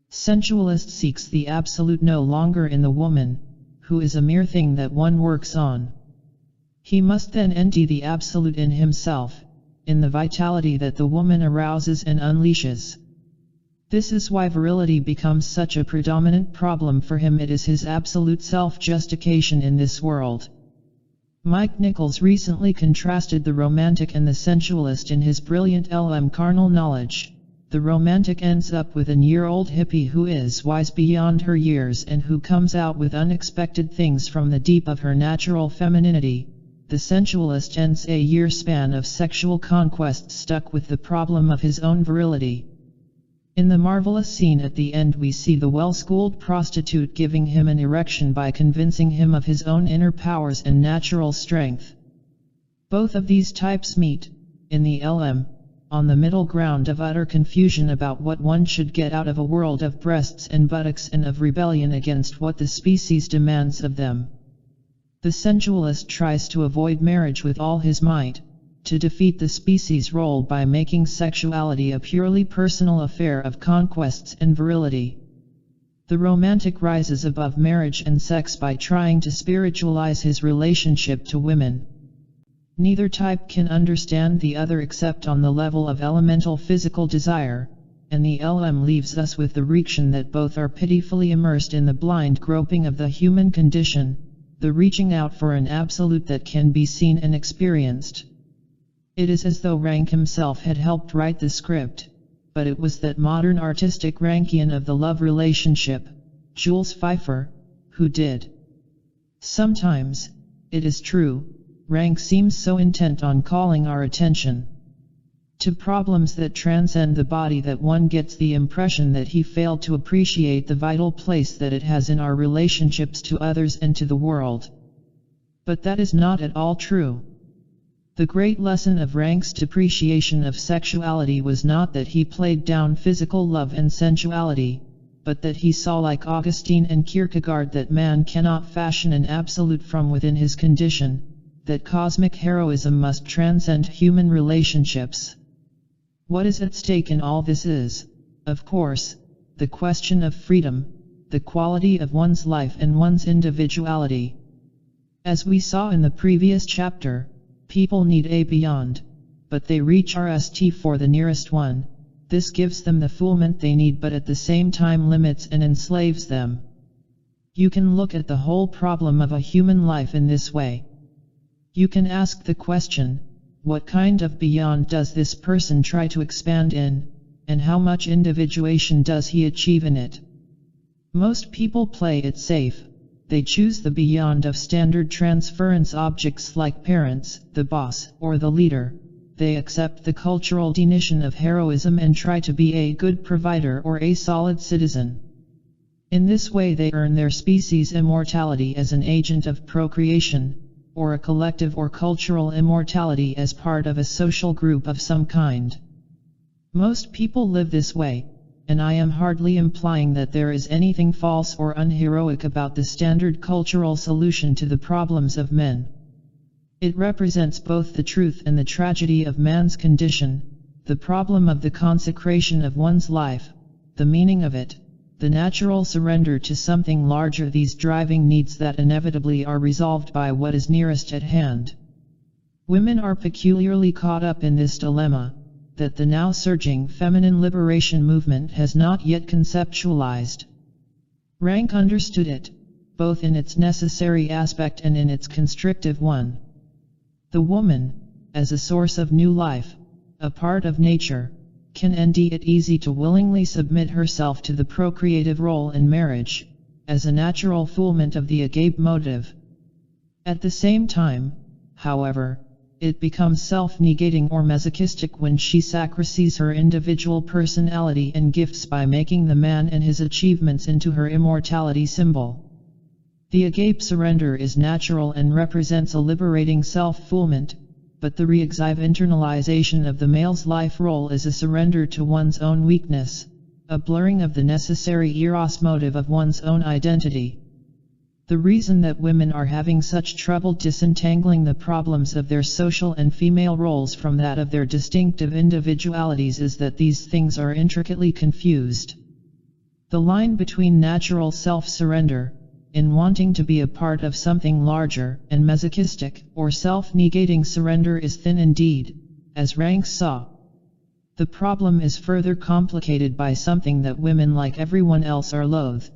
Speaker 1: sensualist seeks the absolute no longer in the woman, who is a mere thing that one works on. He must then ND the absolute in himself, in the vitality that the woman arouses and unleashes. This is why virility becomes such a predominant problem for him. It is his absolute self-justification in this world. Mike Nichols recently contrasted the romantic and the sensualist in his brilliant LM Carnal Knowledge. The romantic ends up with an year-old hippie who is wise beyond her years and who comes out with unexpected things from the deep of her natural femininity. The sensualist ends a year span of sexual conquest stuck with the problem of his own virility. In the marvelous scene at the end, we see the well-schooled prostitute giving him an erection by convincing him of his own inner powers and natural strength. Both of these types meet, in the LM, on the middle ground of utter confusion about what one should get out of a world of breasts and buttocks and of rebellion against what the species demands of them. The sensualist tries to avoid marriage with all his might, to defeat the species role by making sexuality a purely personal affair of conquests and virility. The romantic rises above marriage and sex by trying to spiritualize his relationship to women. Neither type can understand the other except on the level of elemental physical desire, and the LM leaves us with the reaction that both are pitifully immersed in the blind groping of the human condition, the reaching out for an absolute that can be seen and experienced. It is as though Rank himself had helped write the script, but it was that modern artistic Rankian of the love relationship, Jules Pfeiffer, who did. Sometimes, it is true, Rank seems so intent on calling our attention to problems that transcend the body that one gets the impression that he failed to appreciate the vital place that it has in our relationships to others and to the world. But that is not at all true. The great lesson of Rank's depreciation of sexuality was not that he played down physical love and sensuality, but that he saw, like Augustine and Kierkegaard, that man cannot fashion an absolute from within his condition, that cosmic heroism must transcend human relationships. What is at stake in all this is, of course, the question of freedom, the quality of one's life and one's individuality. As we saw in the previous chapter, people need a beyond, but they reach RST for the nearest one. This gives them the fulfillment they need, but at the same time limits and enslaves them. You can look at the whole problem of a human life in this way. You can ask the question, what kind of beyond does this person try to expand in, and how much individuation does he achieve in it? Most people play it safe. They choose the beyond of standard transference objects like parents, the boss, or the leader. They accept the cultural definition of heroism and try to be a good provider or a solid citizen. In this way they earn their species' immortality as an agent of procreation, or a collective or cultural immortality as part of a social group of some kind. Most people live this way, and I am hardly implying that there is anything false or unheroic about the standard cultural solution to the problems of men. It represents both the truth and the tragedy of man's condition, the problem of the consecration of one's life, the meaning of it, the natural surrender to something larger, these driving needs that inevitably are resolved by what is nearest at hand. Women are peculiarly caught up in this dilemma, that the now surging feminine liberation movement has not yet conceptualized. Rank understood it, both in its necessary aspect and in its constrictive one. The woman, as a source of new life, a part of nature, can indeed it easy to willingly submit herself to the procreative role in marriage, as a natural fulfillment of the agape motive. At the same time, however, it becomes self-negating or masochistic when she sacrifices her individual personality and gifts by making the man and his achievements into her immortality symbol. The agape surrender is natural and represents a liberating self-fulfillment, but the reactive internalization of the male's life role is a surrender to one's own weakness, a blurring of the necessary eros motive of one's own identity. The reason that women are having such trouble disentangling the problems of their social and female roles from that of their distinctive individualities is that these things are intricately confused. The line between natural self-surrender, in wanting to be a part of something larger, and masochistic, or self-negating surrender is thin indeed, as Rank saw. The problem is further complicated by something that women like everyone else are loath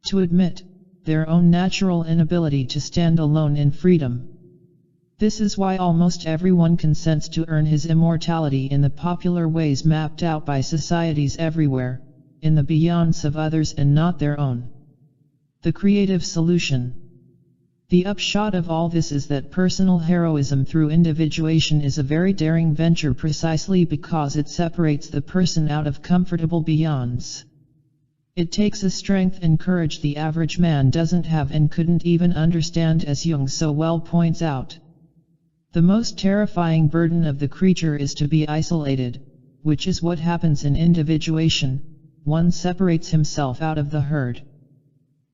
Speaker 1: to admit, their own natural inability to stand alone in freedom. This is why almost everyone consents to earn his immortality in the popular ways mapped out by societies everywhere, in the beyonds of others and not their own. The creative solution. The upshot of all this is that personal heroism through individuation is a very daring venture precisely because it separates the person out of comfortable beyonds. It takes a strength and courage the average man doesn't have and couldn't even understand, as Jung so well points out. The most terrifying burden of the creature is to be isolated, which is what happens in individuation. One separates himself out of the herd.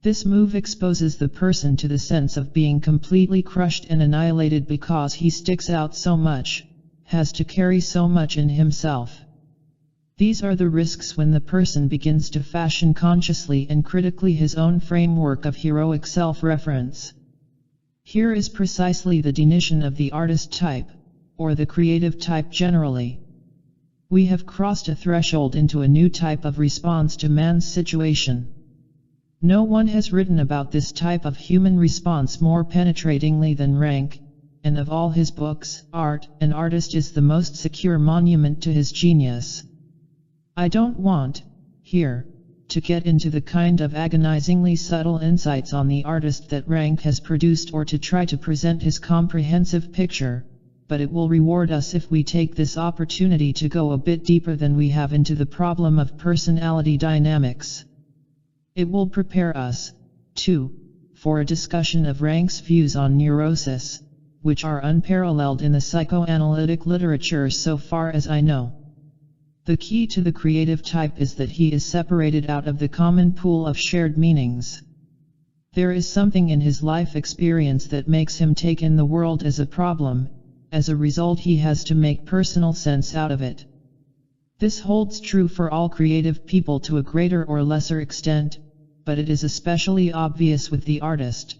Speaker 1: This move exposes the person to the sense of being completely crushed and annihilated because he sticks out so much, has to carry so much in himself. These are the risks when the person begins to fashion consciously and critically his own framework of heroic self-reference. Here is precisely the definition of the artist type, or the creative type generally. We have crossed a threshold into a new type of response to man's situation. No one has written about this type of human response more penetratingly than Rank, and of all his books, art, an artist is the most secure monument to his genius. I don't want, here, to get into the kind of agonizingly subtle insights on the artist that Rank has produced or to try to present his comprehensive picture, but it will reward us if we take this opportunity to go a bit deeper than we have into the problem of personality dynamics. It will prepare us, too, for a discussion of Rank's views on neurosis, which are unparalleled in the psychoanalytic literature so far as I know. The key to the creative type is that he is separated out of the common pool of shared meanings. There is something in his life experience that makes him take in the world as a problem. As a result, he has to make personal sense out of it. This holds true for all creative people to a greater or lesser extent, but it is especially obvious with the artist.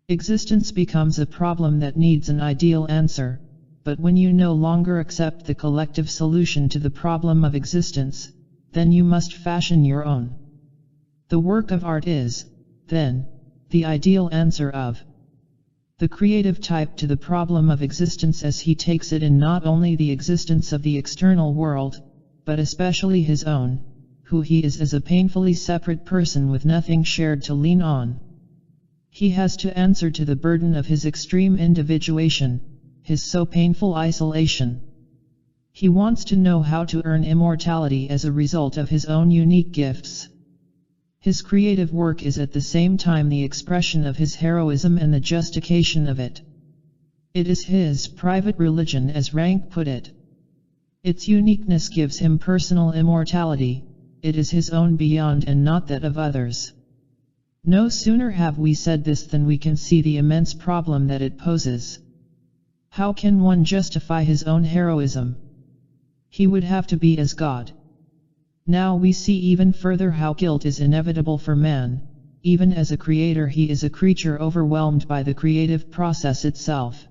Speaker 1: Existence becomes a problem that needs an ideal answer, but when you no longer accept the collective solution to the problem of existence, then you must fashion your own. The work of art is, then, the ideal answer of the creative type to the problem of existence as he takes it in not only the existence of the external world, but especially his own, who he is as a painfully separate person with nothing shared to lean on. He has to answer to the burden of his extreme individuation, his so painful isolation. He wants to know how to earn immortality as a result of his own unique gifts. His creative work is at the same time the expression of his heroism and the justification of it. It is his private religion, as Rank put it. Its uniqueness gives him personal immortality. It is his own beyond and not that of others. No sooner have we said this than we can see the immense problem that it poses. How can one justify his own heroism? He would have to be as God. Now we see even further how guilt is inevitable for man. Even as a creator, he is a creature overwhelmed by the creative process itself.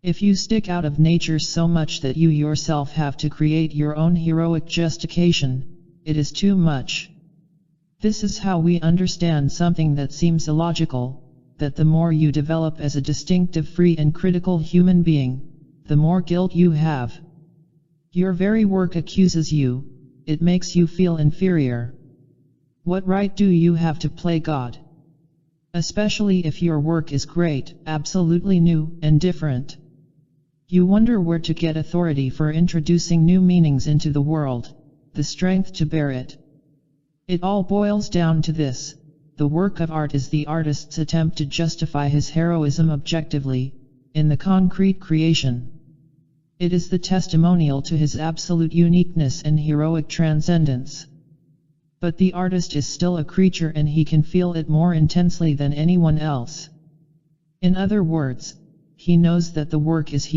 Speaker 1: If you stick out of nature so much that you yourself have to create your own heroic justification, it is too much. This is how we understand something that seems illogical, that the more you develop as a distinctive, free and critical human being, the more guilt you have. Your very work accuses you, it makes you feel inferior. What right do you have to play God? Especially if your work is great, absolutely new, and different. You wonder where to get authority for introducing new meanings into the world, the strength to bear it. It all boils down to this: the work of art is the artist's attempt to justify his heroism objectively, in the concrete creation. It is the testimonial to his absolute uniqueness and heroic transcendence. But the artist is still a creature, and he can feel it more intensely than anyone else. In other words, he knows that the work is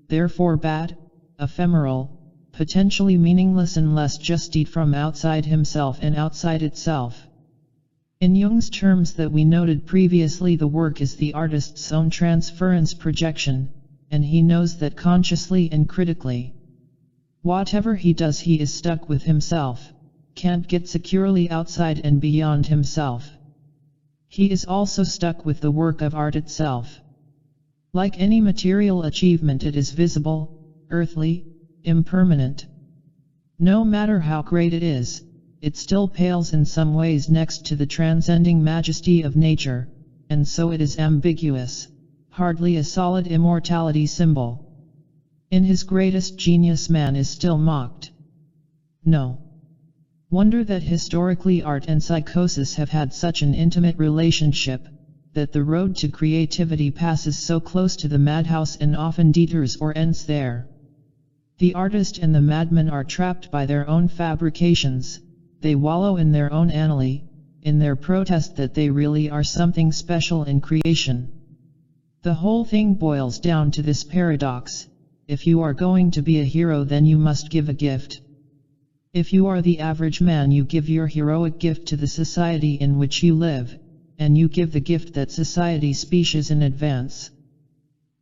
Speaker 1: therefore bad, ephemeral, potentially meaningless unless justified from outside himself and outside itself. In Jung's terms that we noted previously, the work is the artist's own transference projection, and he knows that consciously and critically. Whatever he does, he is stuck with himself, can't get securely outside and beyond himself. He is also stuck with the work of art itself. Like any material achievement, it is visible, earthly, impermanent. No matter how great it is, it still pales in some ways next to the transcending majesty of nature, and so it is ambiguous, hardly a solid immortality symbol. In his greatest genius, man is still mocked. No wonder that historically art and psychosis have had such an intimate relationship, that the road to creativity passes so close to the madhouse and often deters or ends there. The artist and the madman are trapped by their own fabrications. They wallow in their own anomaly, in their protest that they really are something special in creation. The whole thing boils down to this paradox: if you are going to be a hero, then you must give a gift. If you are the average man, you give your heroic gift to the society in which you live, and you give the gift that society species in advance.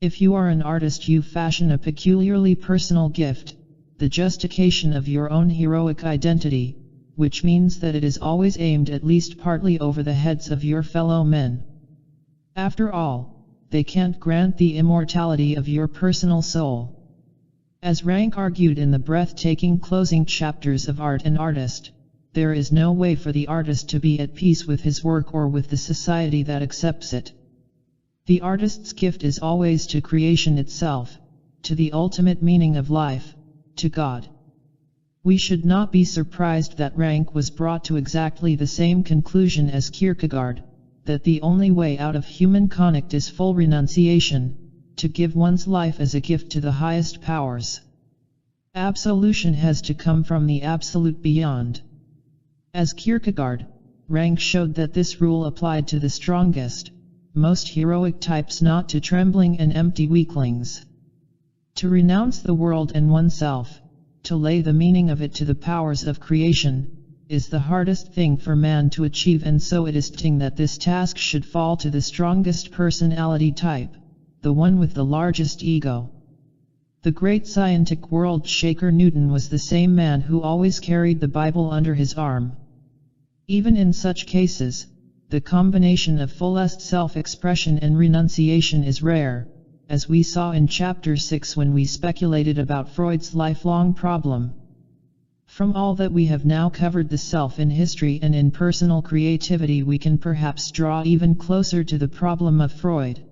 Speaker 1: If you are an artist, you fashion a peculiarly personal gift, the justification of your own heroic identity, which means that it is always aimed at least partly over the heads of your fellow men. After all, they can't grant the immortality of your personal soul. As Rank argued in the breathtaking closing chapters of Art and Artist, there is no way for the artist to be at peace with his work or with the society that accepts it. The artist's gift is always to creation itself, to the ultimate meaning of life, to God. We should not be surprised that Rank was brought to exactly the same conclusion as Kierkegaard, that the only way out of human conflict is full renunciation, to give one's life as a gift to the highest powers. Absolution has to come from the absolute beyond. As Kierkegaard, Rank showed that this rule applied to the strongest, most heroic types, not to trembling and empty weaklings. To renounce the world and oneself, to lay the meaning of it to the powers of creation, is the hardest thing for man to achieve, and so it is fitting that this task should fall to the strongest personality type, the one with the largest ego. The great scientific world shaker Newton was the same man who always carried the Bible under his arm. Even in such cases, the combination of fullest self-expression and renunciation is rare, as we saw in Chapter 6 when we speculated about Freud's lifelong problem. From all that we have now covered the self in history and in personal creativity, we can perhaps draw even closer to the problem of Freud.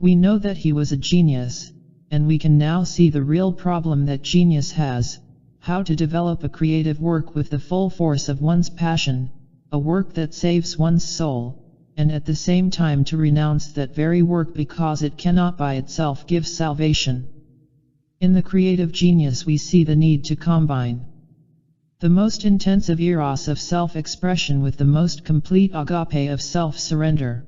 Speaker 1: We know that he was a genius, and we can now see the real problem that genius has: how to develop a creative work with the full force of one's passion, a work that saves one's soul, and at the same time to renounce that very work because it cannot by itself give salvation. In the creative genius we see the need to combine the most intensive eros of self-expression with the most complete agape of self-surrender.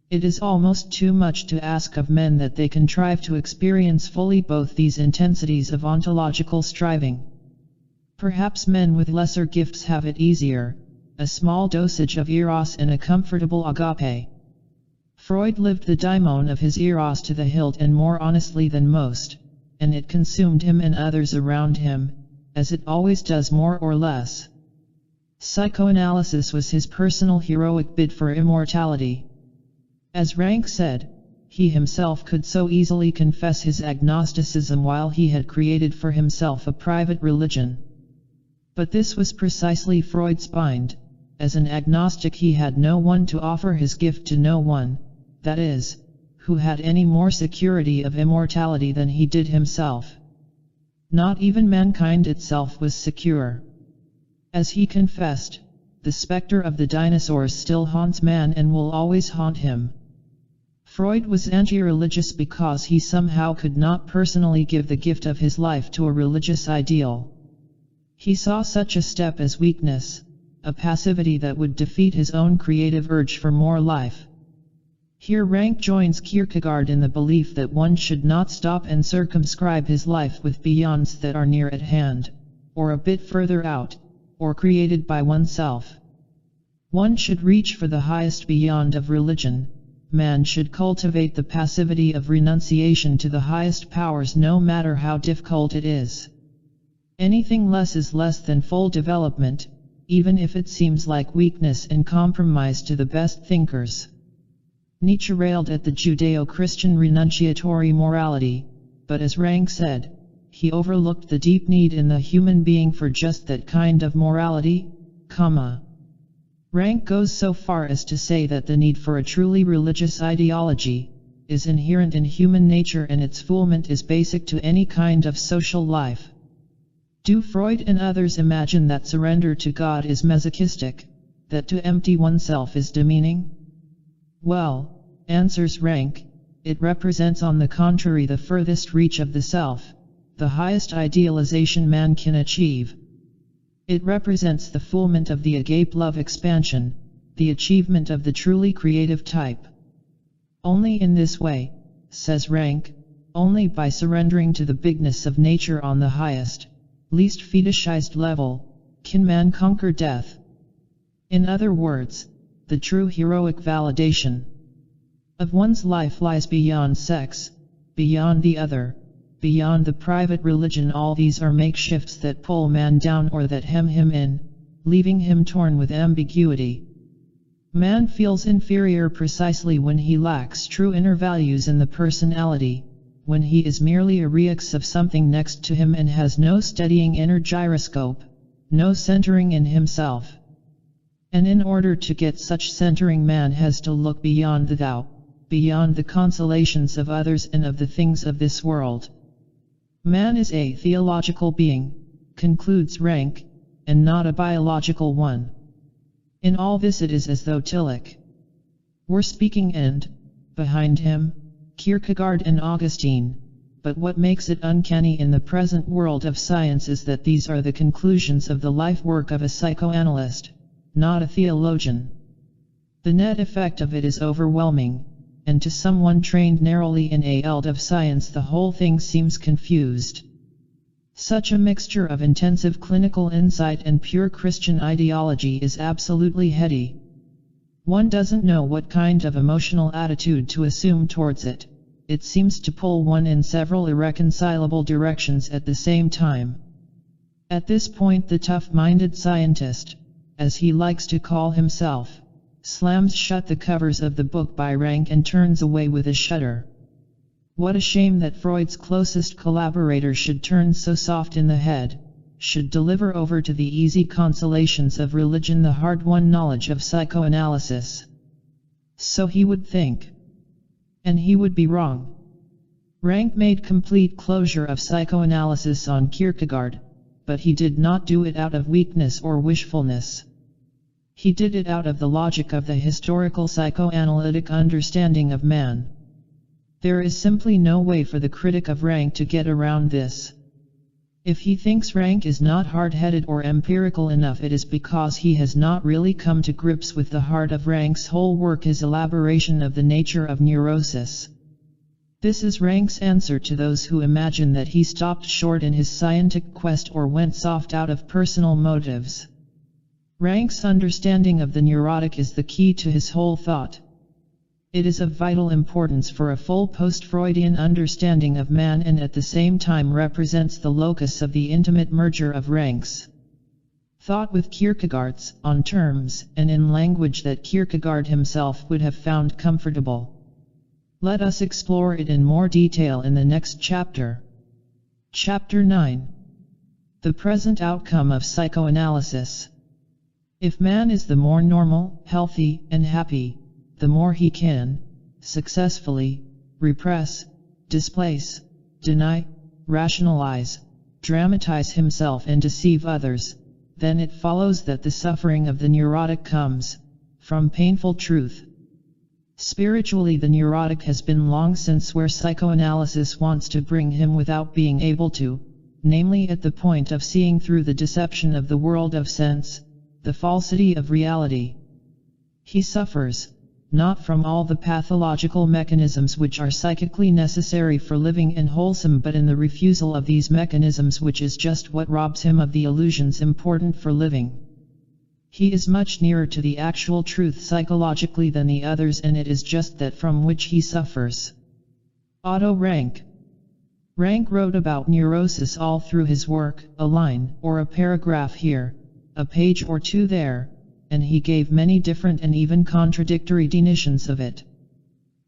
Speaker 1: It is almost too much to ask of men that they contrive to experience fully both these intensities of ontological striving. Perhaps men with lesser gifts have it easier: a small dosage of eros and a comfortable agape. Freud lived the daimon of his eros to the hilt and more honestly than most, and it consumed him and others around him, as it always does more or less. Psychoanalysis was his personal heroic bid for immortality. As Rank said, he himself could so easily confess his agnosticism while he had created for himself a private religion. But this was precisely Freud's bind. As an agnostic he had no one to offer his gift to, no one, that is, who had any more security of immortality than he did himself. Not even mankind itself was secure. As he confessed, the specter of the dinosaurs still haunts man and will always haunt him. Freud was anti-religious because he somehow could not personally give the gift of his life to a religious ideal. He saw such a step as weakness, a passivity that would defeat his own creative urge for more life. Here Rank joins Kierkegaard in the belief that one should not stop and circumscribe his life with beyonds that are near at hand, or a bit further out, or created by oneself. One should reach for the highest beyond of religion. Man should cultivate the passivity of renunciation to the highest powers, no matter how difficult it is. Anything less is less than full development, even if it seems like weakness and compromise to the best thinkers. Nietzsche railed at the Judeo-Christian renunciatory morality, but as Rank said, he overlooked the deep need in the human being for just that kind of morality, Rank goes so far as to say that the need for a truly religious ideology is inherent in human nature, and its fulfillment is basic to any kind of social life. Do Freud and others imagine that surrender to God is masochistic, that to empty oneself is demeaning? Well, answers Rank, it represents on the contrary the furthest reach of the self, the highest idealization man can achieve. It represents the fulfillment of the agape love expansion, the achievement of the truly creative type. Only in this way, says Rank, only by surrendering to the bigness of nature on the highest, least fetishized level, can man conquer death. In other words, the true heroic validation of one's life lies beyond sex, beyond the other, beyond the private religion. All these are makeshifts that pull man down or that hem him in, leaving him torn with ambiguity. Man feels inferior precisely when he lacks true inner values in the personality, when he is merely a reax of something next to him and has no steadying inner gyroscope, no centering in himself. And in order to get such centering, man has to look beyond the Tao, beyond the consolations of others and of the things of this world. Man is a theological being, concludes Rank, and not a biological one. In all this it is as though Tillich were speaking and, behind him, Kierkegaard and Augustine, but what makes it uncanny in the present world of science is that these are the conclusions of the life work of a psychoanalyst, not a theologian. The net effect of it is overwhelming, and to someone trained narrowly in a field of science the whole thing seems confused. Such a mixture of intensive clinical insight and pure Christian ideology is absolutely heady. One doesn't know what kind of emotional attitude to assume towards it. It seems to pull one in several irreconcilable directions at the same time. At this point the tough-minded scientist, as he likes to call himself, slams shut the covers of the book by Rank and turns away with a shudder. What a shame that Freud's closest collaborator should turn so soft in the head, should deliver over to the easy consolations of religion the hard-won knowledge of psychoanalysis. So he would think. And he would be wrong. Rank made complete closure of psychoanalysis on Kierkegaard, but he did not do it out of weakness or wishfulness. He did it out of the logic of the historical psychoanalytic understanding of man. There is simply no way for the critic of Rank to get around this. If he thinks Rank is not hard-headed or empirical enough, it is because he has not really come to grips with the heart of Rank's whole work, his elaboration of the nature of neurosis. This is Rank's answer to those who imagine that he stopped short in his scientific quest or went soft out of personal motives. Rank's understanding of the neurotic is the key to his whole thought. It is of vital importance for a full post-Freudian understanding of man and at the same time represents the locus of the intimate merger of Rank's thought with Kierkegaard's, on terms and in language that Kierkegaard himself would have found comfortable. Let us explore it in more detail in the next chapter. Chapter 9. The present outcome of psychoanalysis. If man is the more normal, healthy, and happy, the more he can, successfully, repress, displace, deny, rationalize, dramatize himself and deceive others, then it follows that the suffering of the neurotic comes from painful truth. Spiritually, the neurotic has been long since where psychoanalysis wants to bring him without being able to, namely at the point of seeing through the deception of the world of sense, the falsity of reality. He suffers, not from all the pathological mechanisms which are psychically necessary for living and wholesome, but in the refusal of these mechanisms, which is just what robs him of the illusions important for living. He is much nearer to the actual truth psychologically than the others, and it is just that from which he suffers. Otto Rank. Rank wrote about neurosis all through his work, a line or a paragraph here, a page or two there, and he gave many different and even contradictory definitions of it.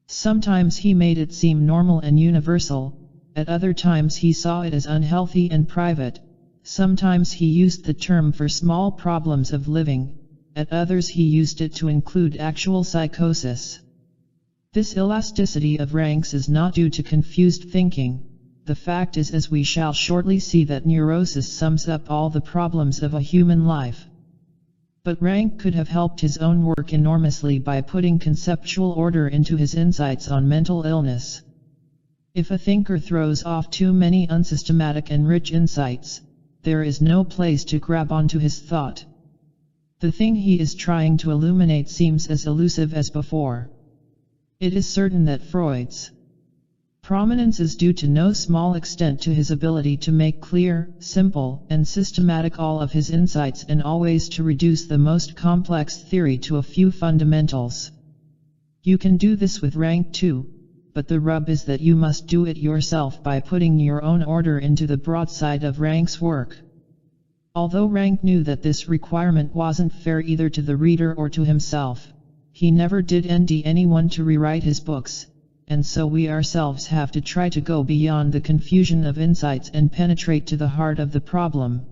Speaker 1: Sometimes he made it seem normal and universal, at other times he saw it as unhealthy and private, sometimes he used the term for small problems of living, at others he used it to include actual psychosis. This elasticity of Rank's is not due to confused thinking. The fact is, as we shall shortly see, that neurosis sums up all the problems of a human life. But Rank could have helped his own work enormously by putting conceptual order into his insights on mental illness. If a thinker throws off too many unsystematic and rich insights, there is no place to grab onto his thought. The thing he is trying to illuminate seems as elusive as before. It is certain that Freud's prominence is due to no small extent to his ability to make clear, simple, and systematic all of his insights, and always to reduce the most complex theory to a few fundamentals. You can do this with Rank too, but the rub is that you must do it yourself by putting your own order into the broadside of Rank's work. Although Rank knew that this requirement wasn't fair either to the reader or to himself, He never did envy anyone to rewrite his books, and so we ourselves have to try to go beyond the confusion of insights and penetrate to the heart of the problem.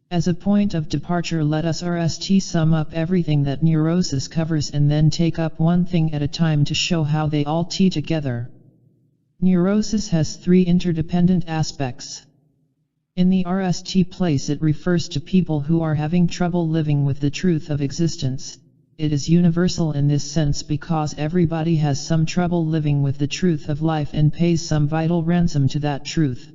Speaker 1: As a point of departure, let us sum up everything that neurosis covers and then take up one thing at a time to show how they all tie together. Neurosis has three interdependent aspects. In the place, it refers to people who are having trouble living with the truth of existence. It is universal in this sense because everybody has some trouble living with the truth of life and pays some vital ransom to that truth.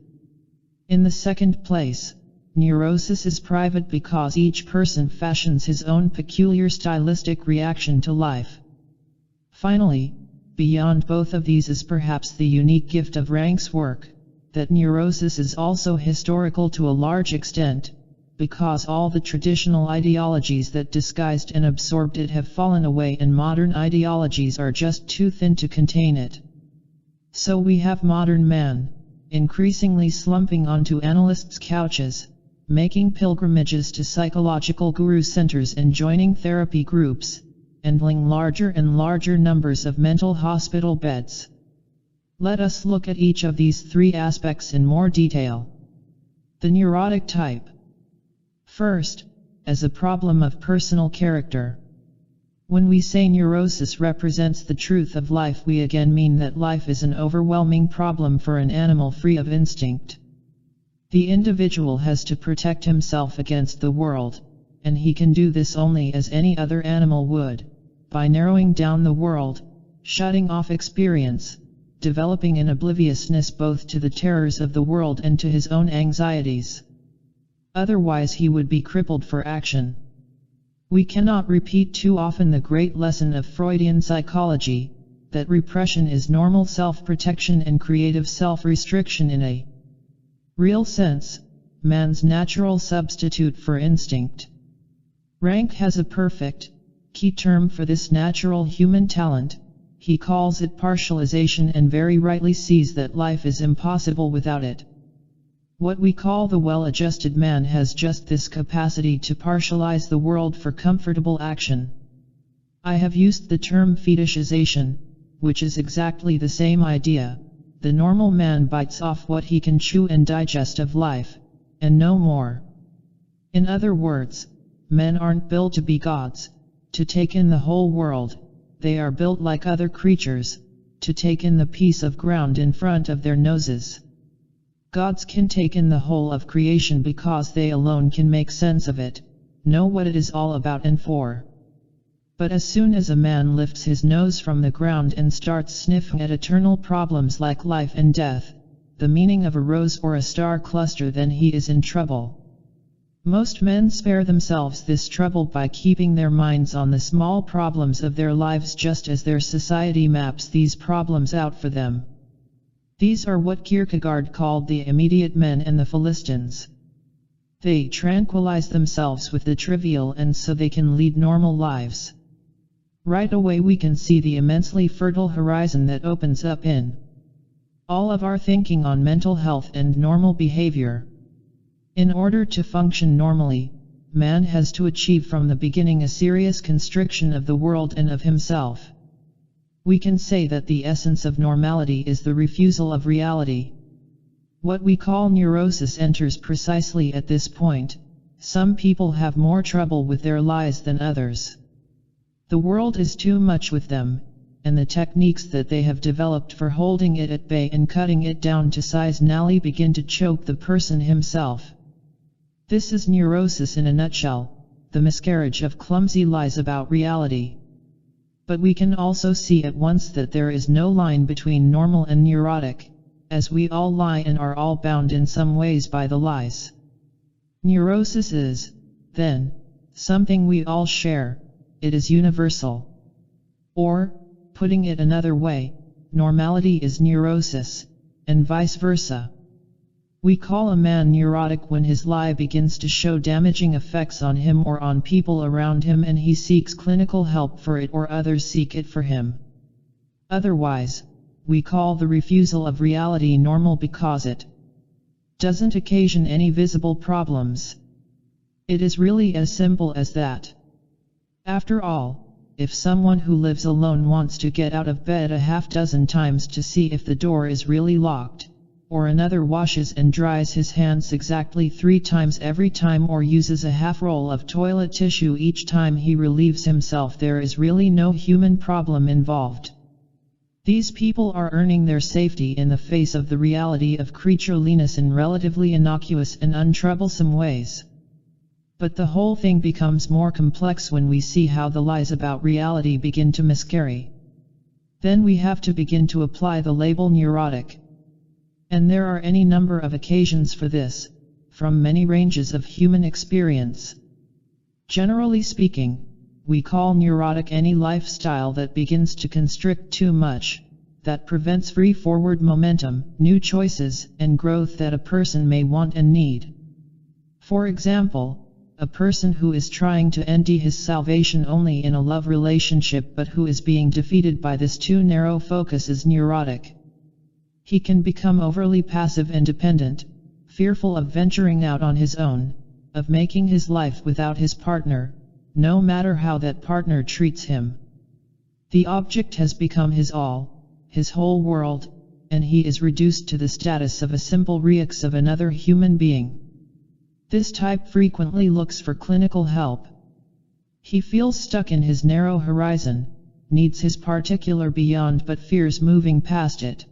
Speaker 1: In the second place, neurosis is private because each person fashions his own peculiar stylistic reaction to life. Finally, beyond both of these is perhaps the unique gift of Rank's work, that neurosis is also historical to a large extent, because all the traditional ideologies that disguised and absorbed it have fallen away and modern ideologies are just too thin to contain it. So we have modern man, increasingly slumping onto analysts' couches, making pilgrimages to psychological guru centers and joining therapy groups, handling larger and larger numbers of mental hospital beds. Let us look at each of these three aspects in more detail. The neurotic type. First, as a problem of personal character. When we say neurosis represents the truth of life, we again mean that life is an overwhelming problem for an animal free of instinct. The individual has to protect himself against the world, and he can do this only as any other animal would, by narrowing down the world, shutting off experience, developing an obliviousness both to the terrors of the world and to his own anxieties. Otherwise he would be crippled for action. We cannot repeat too often the great lesson of Freudian psychology, that repression is normal self-protection and creative self-restriction in a real sense, man's natural substitute for instinct. Rank has a perfect, key term for this natural human talent. He calls it partialization and very rightly sees that life is impossible without it. What we call the well-adjusted man has just this capacity to partialize the world for comfortable action. I have used the term fetishization, which is exactly the same idea. The normal man bites off what he can chew and digest of life, and no more. In other words, men aren't built to be gods, to take in the whole world. They are built like other creatures, to take in the piece of ground in front of their noses. Gods can take in the whole of creation because they alone can make sense of it, know what it is all about and for. But as soon as a man lifts his nose from the ground and starts sniffing at eternal problems like life and death, the meaning of a rose or a star cluster, then he is in trouble. Most men spare themselves this trouble by keeping their minds on the small problems of their lives just as their society maps these problems out for them. These are what Kierkegaard called the immediate men and the Philistines. They tranquilize themselves with the trivial and so they can lead normal lives. Right away we can see the immensely fertile horizon that opens up in all of our thinking on mental health and normal behavior. In order to function normally, man has to achieve from the beginning a serious constriction of the world and of himself. We can say that the essence of normality is the refusal of reality. What we call neurosis enters precisely at this point. Some people have more trouble with their lies than others. The world is too much with them, and the techniques that they have developed for holding it at bay and cutting it down to size nearly begin to choke the person himself. This is neurosis in a nutshell, the miscarriage of clumsy lies about reality. But we can also see at once that there is no line between normal and neurotic, as we all lie and are all bound in some ways by the lies. Neurosis is, then, something we all share. It is universal. Or, putting it another way, normality is neurosis, and vice versa. We call a man neurotic when his lie begins to show damaging effects on him or on people around him and he seeks clinical help for it or others seek it for him. Otherwise, we call the refusal of reality normal because it doesn't occasion any visible problems. It is really as simple as that. After all, if someone who lives alone wants to get out of bed a half dozen times to see if the door is really locked, or another washes and dries his hands exactly 3 times every time, or uses a half roll of toilet tissue each time he relieves himself, there is really no human problem involved. These people are earning their safety in the face of the reality of creatureliness in relatively innocuous and untroublesome ways. But the whole thing becomes more complex when we see how the lies about reality begin to miscarry. Then we have to begin to apply the label neurotic. And there are any number of occasions for this, from many ranges of human experience. Generally speaking, we call neurotic any lifestyle that begins to constrict too much, that prevents free forward momentum, new choices, and growth that a person may want and need. For example, a person who is trying to enter his salvation only in a love relationship but who is being defeated by this too narrow focus is neurotic. He can become overly passive and dependent, fearful of venturing out on his own, of making his life without his partner, no matter how that partner treats him. The object has become his all, his whole world, and he is reduced to the status of a simple reacts of another human being. This type frequently looks for clinical help. He feels stuck in his narrow horizon, needs his particular beyond but fears moving past it.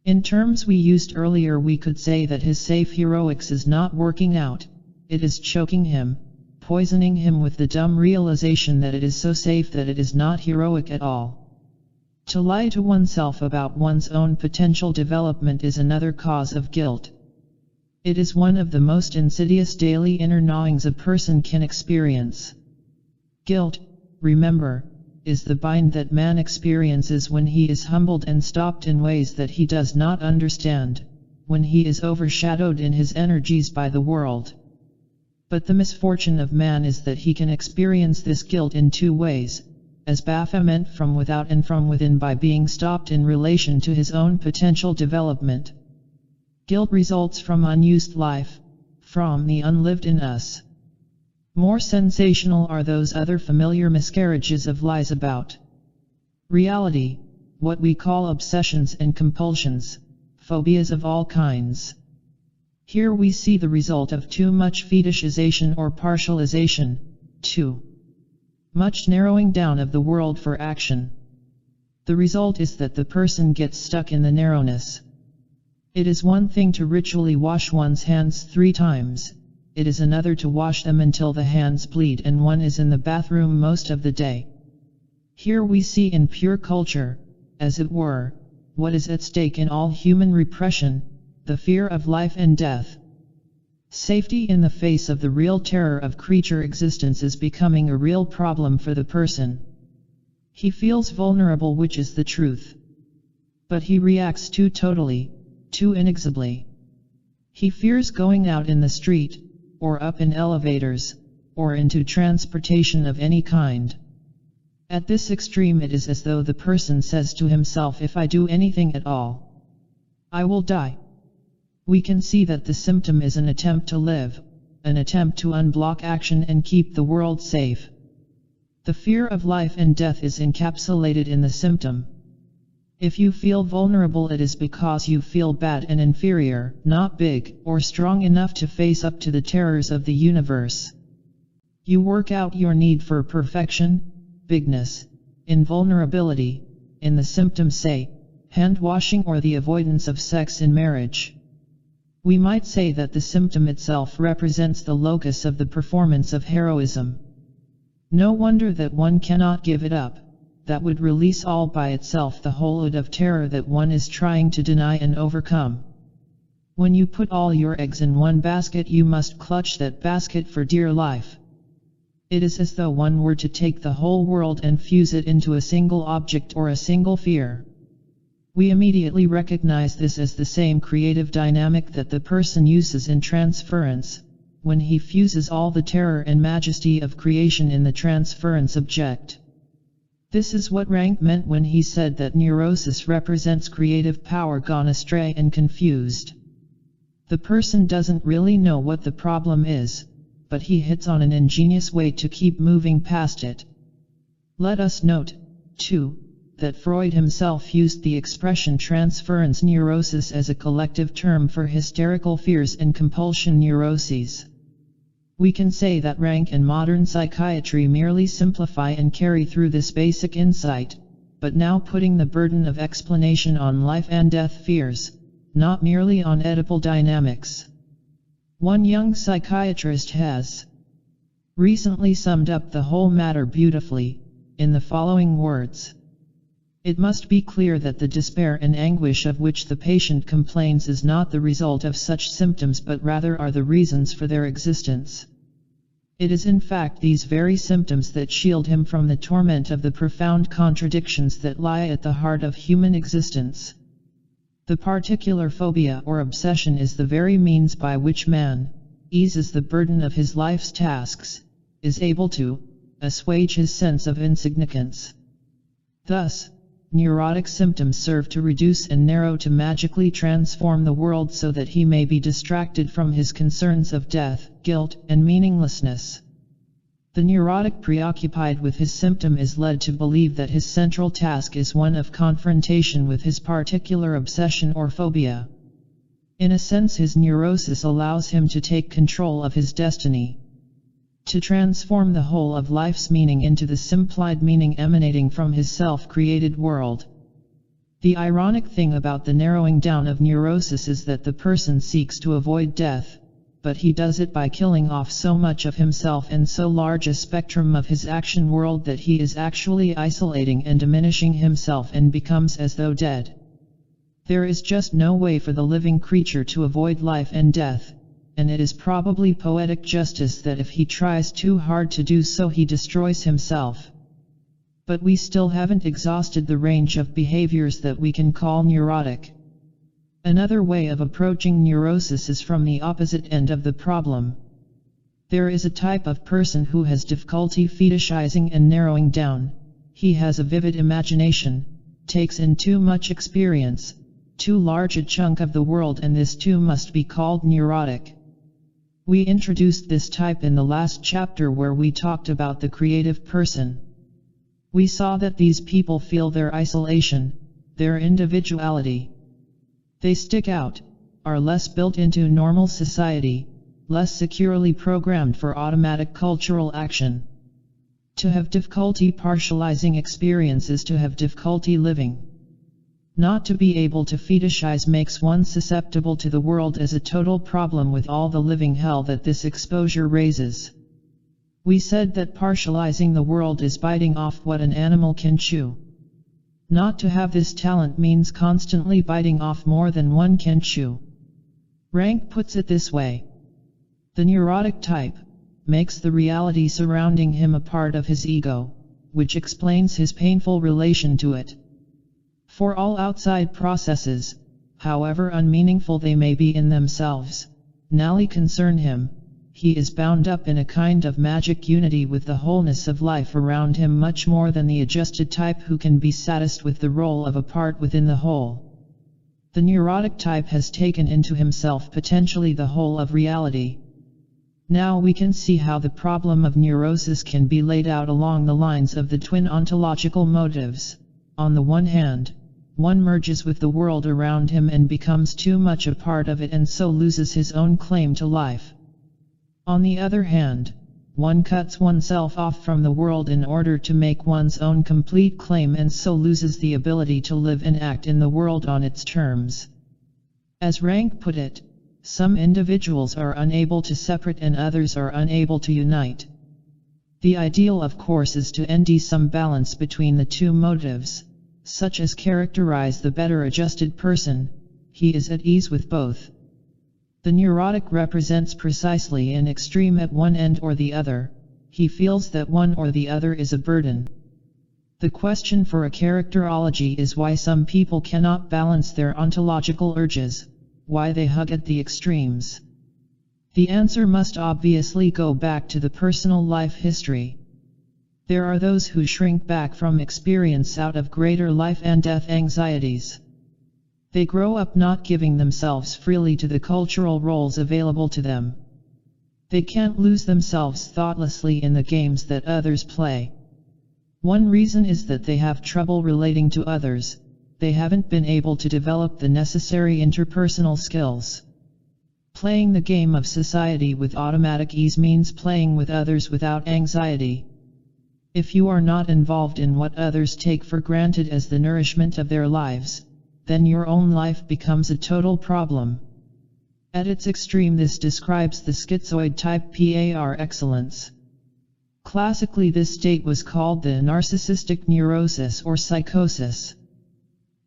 Speaker 1: In terms we used earlier, we could say that his safe heroics is not working out, it is choking him, poisoning him with the dumb realization that it is so safe that it is not heroic at all. To lie to oneself about one's own potential development is another cause of guilt. It is one of the most insidious daily inner gnawings a person can experience. Guilt, remember, is the bind that man experiences when he is humbled and stopped in ways that he does not understand, when he is overshadowed in his energies by the world. But the misfortune of man is that he can experience this guilt in 2 ways, as bafflement from without and from within, by being stopped in relation to his own potential development. Guilt results from unused life, from the unlived in us. More sensational are those other familiar miscarriages of lies about reality, what we call obsessions and compulsions, phobias of all kinds. Here we see the result of too much fetishization or partialization, too much narrowing down of the world for action. The result is that the person gets stuck in the narrowness. It is one thing to ritually wash one's hands 3 times, it is another to wash them until the hands bleed and one is in the bathroom most of the day. Here we see in pure culture, as it were, what is at stake in all human repression, the fear of life and death. Safety in the face of the real terror of creature existence is becoming a real problem for the person. He feels vulnerable, which is the truth. But he reacts too totally, too inexorably. He fears going out in the street, or up in elevators, or into transportation of any kind. At this extreme it is as though the person says to himself, if I do anything at all, I will die. We can see that the symptom is an attempt to live, an attempt to unblock action and keep the world safe. The fear of life and death is encapsulated in the symptom. If you feel vulnerable, it is because you feel bad and inferior, not big or strong enough to face up to the terrors of the universe. You work out your need for perfection, bigness, invulnerability, in the symptom, say, hand washing or the avoidance of sex in marriage. We might say that the symptom itself represents the locus of the performance of heroism. No wonder that one cannot give it up. That would release all by itself the whole load of terror that one is trying to deny and overcome. When you put all your eggs in one basket, you must clutch that basket for dear life. It is as though one were to take the whole world and fuse it into a single object or a single fear. We immediately recognize this as the same creative dynamic that the person uses in transference, when he fuses all the terror and majesty of creation in the transference object. This is what Rank meant when he said that neurosis represents creative power gone astray and confused. The person doesn't really know what the problem is, but he hits on an ingenious way to keep moving past it. Let us note, too, that Freud himself used the expression transference neurosis as a collective term for hysterical fears and compulsion neuroses. We can say that Rank and modern psychiatry merely simplify and carry through this basic insight, but now putting the burden of explanation on life and death fears, not merely on Oedipal dynamics. One young psychiatrist has recently summed up the whole matter beautifully, in the following words. It must be clear that the despair and anguish of which the patient complains is not the result of such symptoms but rather are the reasons for their existence. It is in fact these very symptoms that shield him from the torment of the profound contradictions that lie at the heart of human existence. The particular phobia or obsession is the very means by which man eases the burden of his life's tasks, is able to assuage his sense of insignificance. Thus, neurotic symptoms serve to reduce and narrow to magically transform the world so that he may be distracted from his concerns of death, guilt, and meaninglessness. The neurotic preoccupied with his symptom is led to believe that his central task is one of confrontation with his particular obsession or phobia. In a sense, his neurosis allows him to take control of his destiny, to transform the whole of life's meaning into the simplified meaning emanating from his self-created world. The ironic thing about the narrowing down of neurosis is that the person seeks to avoid death, but he does it by killing off so much of himself and so large a spectrum of his action world that he is actually isolating and diminishing himself and becomes as though dead. There is just no way for the living creature to avoid life and death, and it is probably poetic justice that if he tries too hard to do so he destroys himself. But we still haven't exhausted the range of behaviors that we can call neurotic. Another way of approaching neurosis is from the opposite end of the problem. There is a type of person who has difficulty fetishizing and narrowing down. He has a vivid imagination, takes in too much experience, too large a chunk of the world, and this too must be called neurotic. We introduced this type in the last chapter where we talked about the creative person. We saw that these people feel their isolation, their individuality. They stick out, are less built into normal society, less securely programmed for automatic cultural action. To have difficulty partializing experience is to have difficulty living. Not to be able to fetishize makes one susceptible to the world as a total problem with all the living hell that this exposure raises. We said that partializing the world is biting off what an animal can chew. Not to have this talent means constantly biting off more than one can chew. Rank puts it this way. The neurotic type makes the reality surrounding him a part of his ego, which explains his painful relation to it. For all outside processes, however unmeaningful they may be in themselves, nally concern him, he is bound up in a kind of magic unity with the wholeness of life around him much more than the adjusted type who can be satisfied with the role of a part within the whole. The neurotic type has taken into himself potentially the whole of reality. Now we can see how the problem of neurosis can be laid out along the lines of the twin ontological motives. On the one hand, one merges with the world around him and becomes too much a part of it and so loses his own claim to life. On the other hand, one cuts oneself off from the world in order to make one's own complete claim and so loses the ability to live and act in the world on its terms. As Rank put it, some individuals are unable to separate and others are unable to unite. The ideal, of course, is to end some balance between the two motives, such as characterize the better adjusted person. He is at ease with both. The neurotic represents precisely an extreme at one end or the other. He feels that one or the other is a burden. The question for a characterology is why some people cannot balance their ontological urges, why they hug at the extremes. The answer must obviously go back to the personal life history. There are those who shrink back from experience out of greater life and death anxieties. They grow up not giving themselves freely to the cultural roles available to them. They can't lose themselves thoughtlessly in the games that others play. One reason is that they have trouble relating to others. They haven't been able to develop the necessary interpersonal skills. Playing the game of society with automatic ease means playing with others without anxiety. If you are not involved in what others take for granted as the nourishment of their lives, then your own life becomes a total problem. At its extreme, this describes the schizoid type par excellence. Classically, this state was called the narcissistic neurosis or psychosis.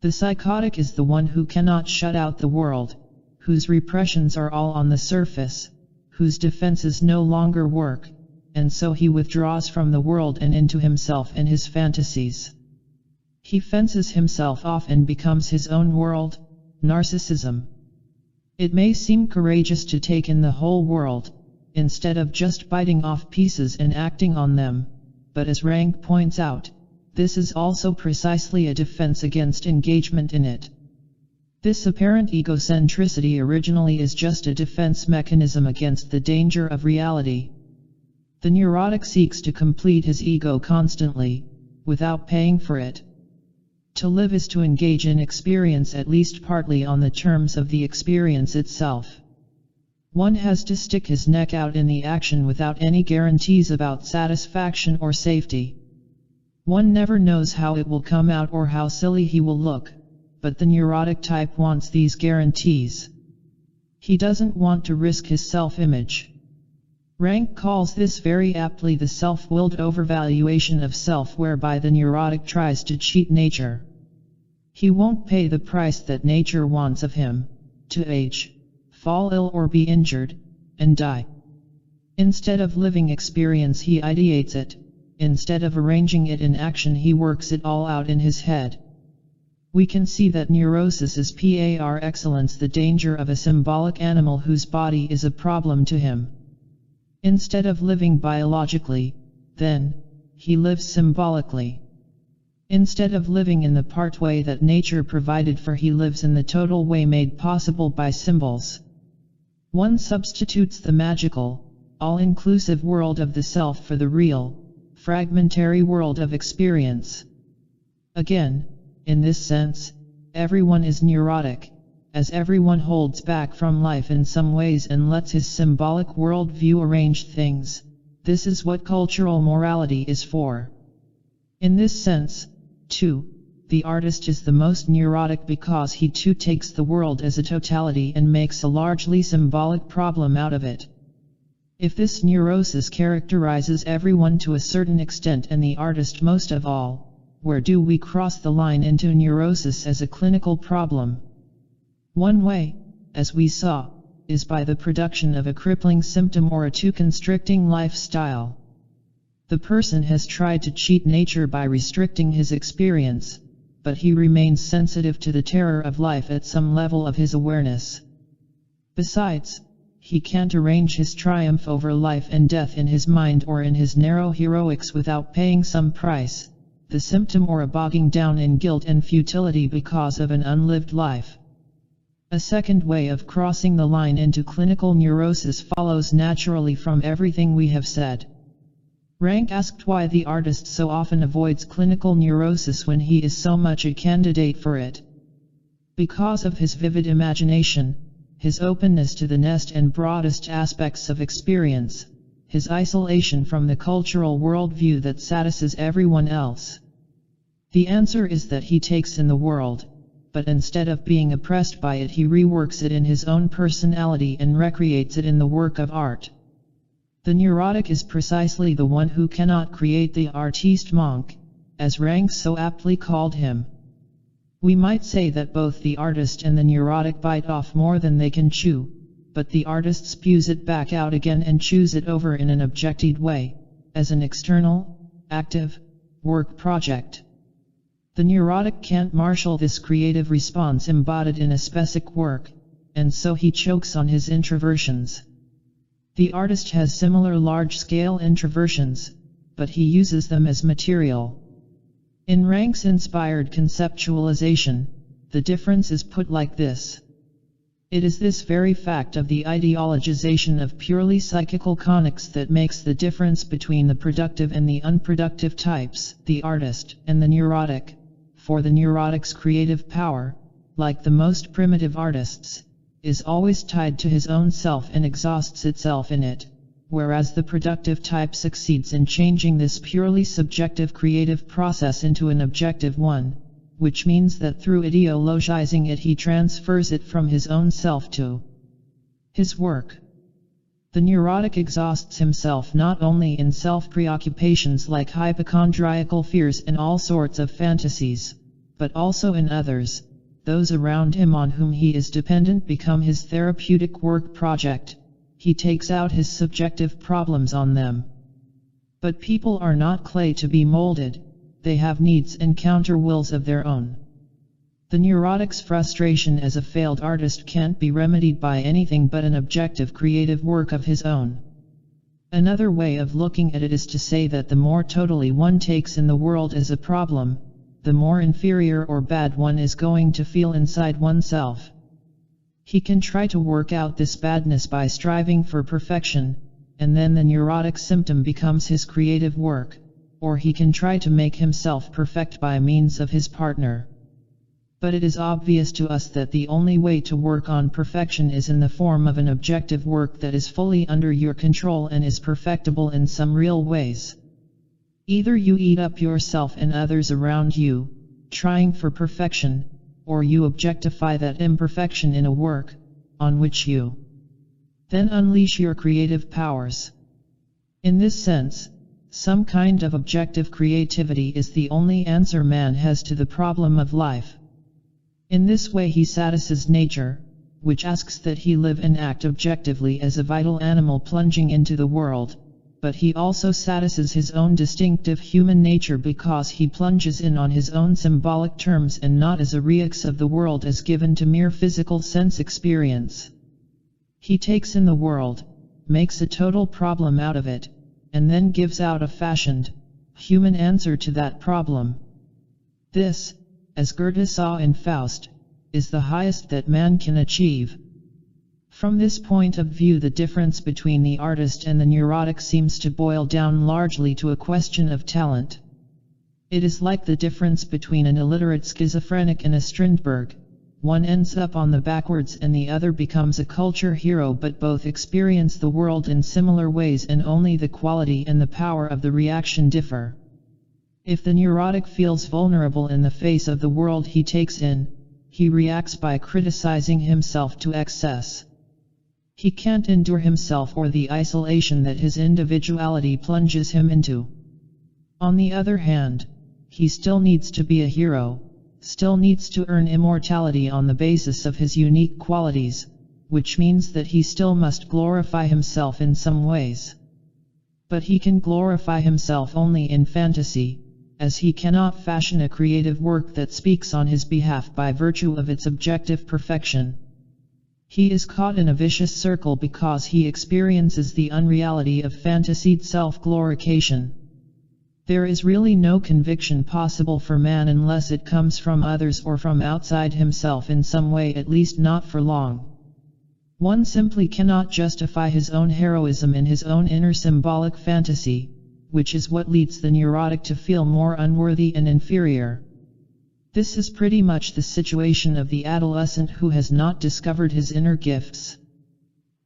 Speaker 1: The psychotic is the one who cannot shut out the world, whose repressions are all on the surface, whose defenses no longer work, and so he withdraws from the world and into himself and his fantasies. He fences himself off and becomes his own world, narcissism. It may seem courageous to take in the whole world, instead of just biting off pieces and acting on them, but as Rank points out, this is also precisely a defense against engagement in it. This apparent egocentricity originally is just a defense mechanism against the danger of reality. The neurotic seeks to complete his ego constantly, without paying for it. To live is to engage in experience at least partly on the terms of the experience itself. One has to stick his neck out in the action without any guarantees about satisfaction or safety. One never knows how it will come out or how silly he will look, but the neurotic type wants these guarantees. He doesn't want to risk his self-image. Rank calls this very aptly the self-willed overvaluation of self, whereby the neurotic tries to cheat nature. He won't pay the price that nature wants of him, to age, fall ill or be injured, and die. Instead of living experience, he ideates it. Instead of arranging it in action, he works it all out in his head. We can see that neurosis is par excellence the danger of a symbolic animal whose body is a problem to him. Instead of living biologically, then, he lives symbolically. Instead of living in the part way that nature provided for, he lives in the total way made possible by symbols. One substitutes the magical, all-inclusive world of the self for the real, fragmentary world of experience. Again, in this sense, everyone is neurotic, as everyone holds back from life in some ways and lets his symbolic worldview arrange things. This is what cultural morality is for. In this sense, too, the artist is the most neurotic because he too takes the world as a totality and makes a largely symbolic problem out of it. If this neurosis characterizes everyone to a certain extent and the artist most of all, where do we cross the line into neurosis as a clinical problem? One way, as we saw, is by the production of a crippling symptom or a too constricting lifestyle. The person has tried to cheat nature by restricting his experience, but he remains sensitive to the terror of life at some level of his awareness. Besides, he can't arrange his triumph over life and death in his mind or in his narrow heroics without paying some price, the symptom or a bogging down in guilt and futility because of an unlived life. A second way of crossing the line into clinical neurosis follows naturally from everything we have said. Rank asked why the artist so often avoids clinical neurosis when he is so much a candidate for it. Because of his vivid imagination, his openness to the nest and broadest aspects of experience, his isolation from the cultural worldview that satisfies everyone else. The answer is that he takes in the world, but instead of being oppressed by it, he reworks it in his own personality and recreates it in the work of art. The neurotic is precisely the one who cannot create the artiste manque, as Rank so aptly called him. We might say that both the artist and the neurotic bite off more than they can chew, but the artist spews it back out again and chews it over in an objective way, as an external, active, work project. The neurotic can't marshal this creative response embodied in a specific work, and so he chokes on his introversions. The artist has similar large-scale introversions, but he uses them as material. In Rank's inspired conceptualization, the difference is put like this. It is this very fact of the ideologization of purely psychical conics that makes the difference between the productive and the unproductive types, the artist and the neurotic. For the neurotic's creative power, like the most primitive artists, is always tied to his own self and exhausts itself in it, whereas the productive type succeeds in changing this purely subjective creative process into an objective one, which means that through ideologizing it he transfers it from his own self to his work. The neurotic exhausts himself not only in self-preoccupations like hypochondriacal fears and all sorts of fantasies, but also in others. Those around him on whom he is dependent become his therapeutic work project. He takes out his subjective problems on them. But people are not clay to be molded. They have needs and counter-wills of their own. The neurotic's frustration as a failed artist can't be remedied by anything but an objective creative work of his own. Another way of looking at it is to say that the more totally one takes in the world as a problem, the more inferior or bad one is going to feel inside oneself. He can try to work out this badness by striving for perfection, and then the neurotic symptom becomes his creative work. Or he can try to make himself perfect by means of his partner. But it is obvious to us that the only way to work on perfection is in the form of an objective work that is fully under your control and is perfectible in some real ways. Either you eat up yourself and others around you, trying for perfection, or you objectify that imperfection in a work, on which you then unleash your creative powers. In this sense, some kind of objective creativity is the only answer man has to the problem of life. In this way he satisfies nature, which asks that he live and act objectively as a vital animal plunging into the world, but he also satisfies his own distinctive human nature because he plunges in on his own symbolic terms and not as a reacts of the world as given to mere physical sense experience. He takes in the world, makes a total problem out of it, and then gives out a fashioned, human answer to that problem. This, as Goethe saw in Faust, is the highest that man can achieve. From this point of view, the difference between the artist and the neurotic seems to boil down largely to a question of talent. It is like the difference between an illiterate schizophrenic and a Strindberg. One ends up on the backwards and the other becomes a culture hero, but both experience the world in similar ways and only the quality and the power of the reaction differ. If the neurotic feels vulnerable in the face of the world he takes in, he reacts by criticizing himself to excess. He can't endure himself or the isolation that his individuality plunges him into. On the other hand, he still needs to be a hero, still needs to earn immortality on the basis of his unique qualities, which means that he still must glorify himself in some ways. But he can glorify himself only in fantasy, as he cannot fashion a creative work that speaks on his behalf by virtue of its objective perfection. He is caught in a vicious circle because he experiences the unreality of fantasied self-glorification. There is really no conviction possible for man unless it comes from others or from outside himself in some way, at least not for long. One simply cannot justify his own heroism in his own inner symbolic fantasy, which is what leads the neurotic to feel more unworthy and inferior. This is pretty much the situation of the adolescent who has not discovered his inner gifts.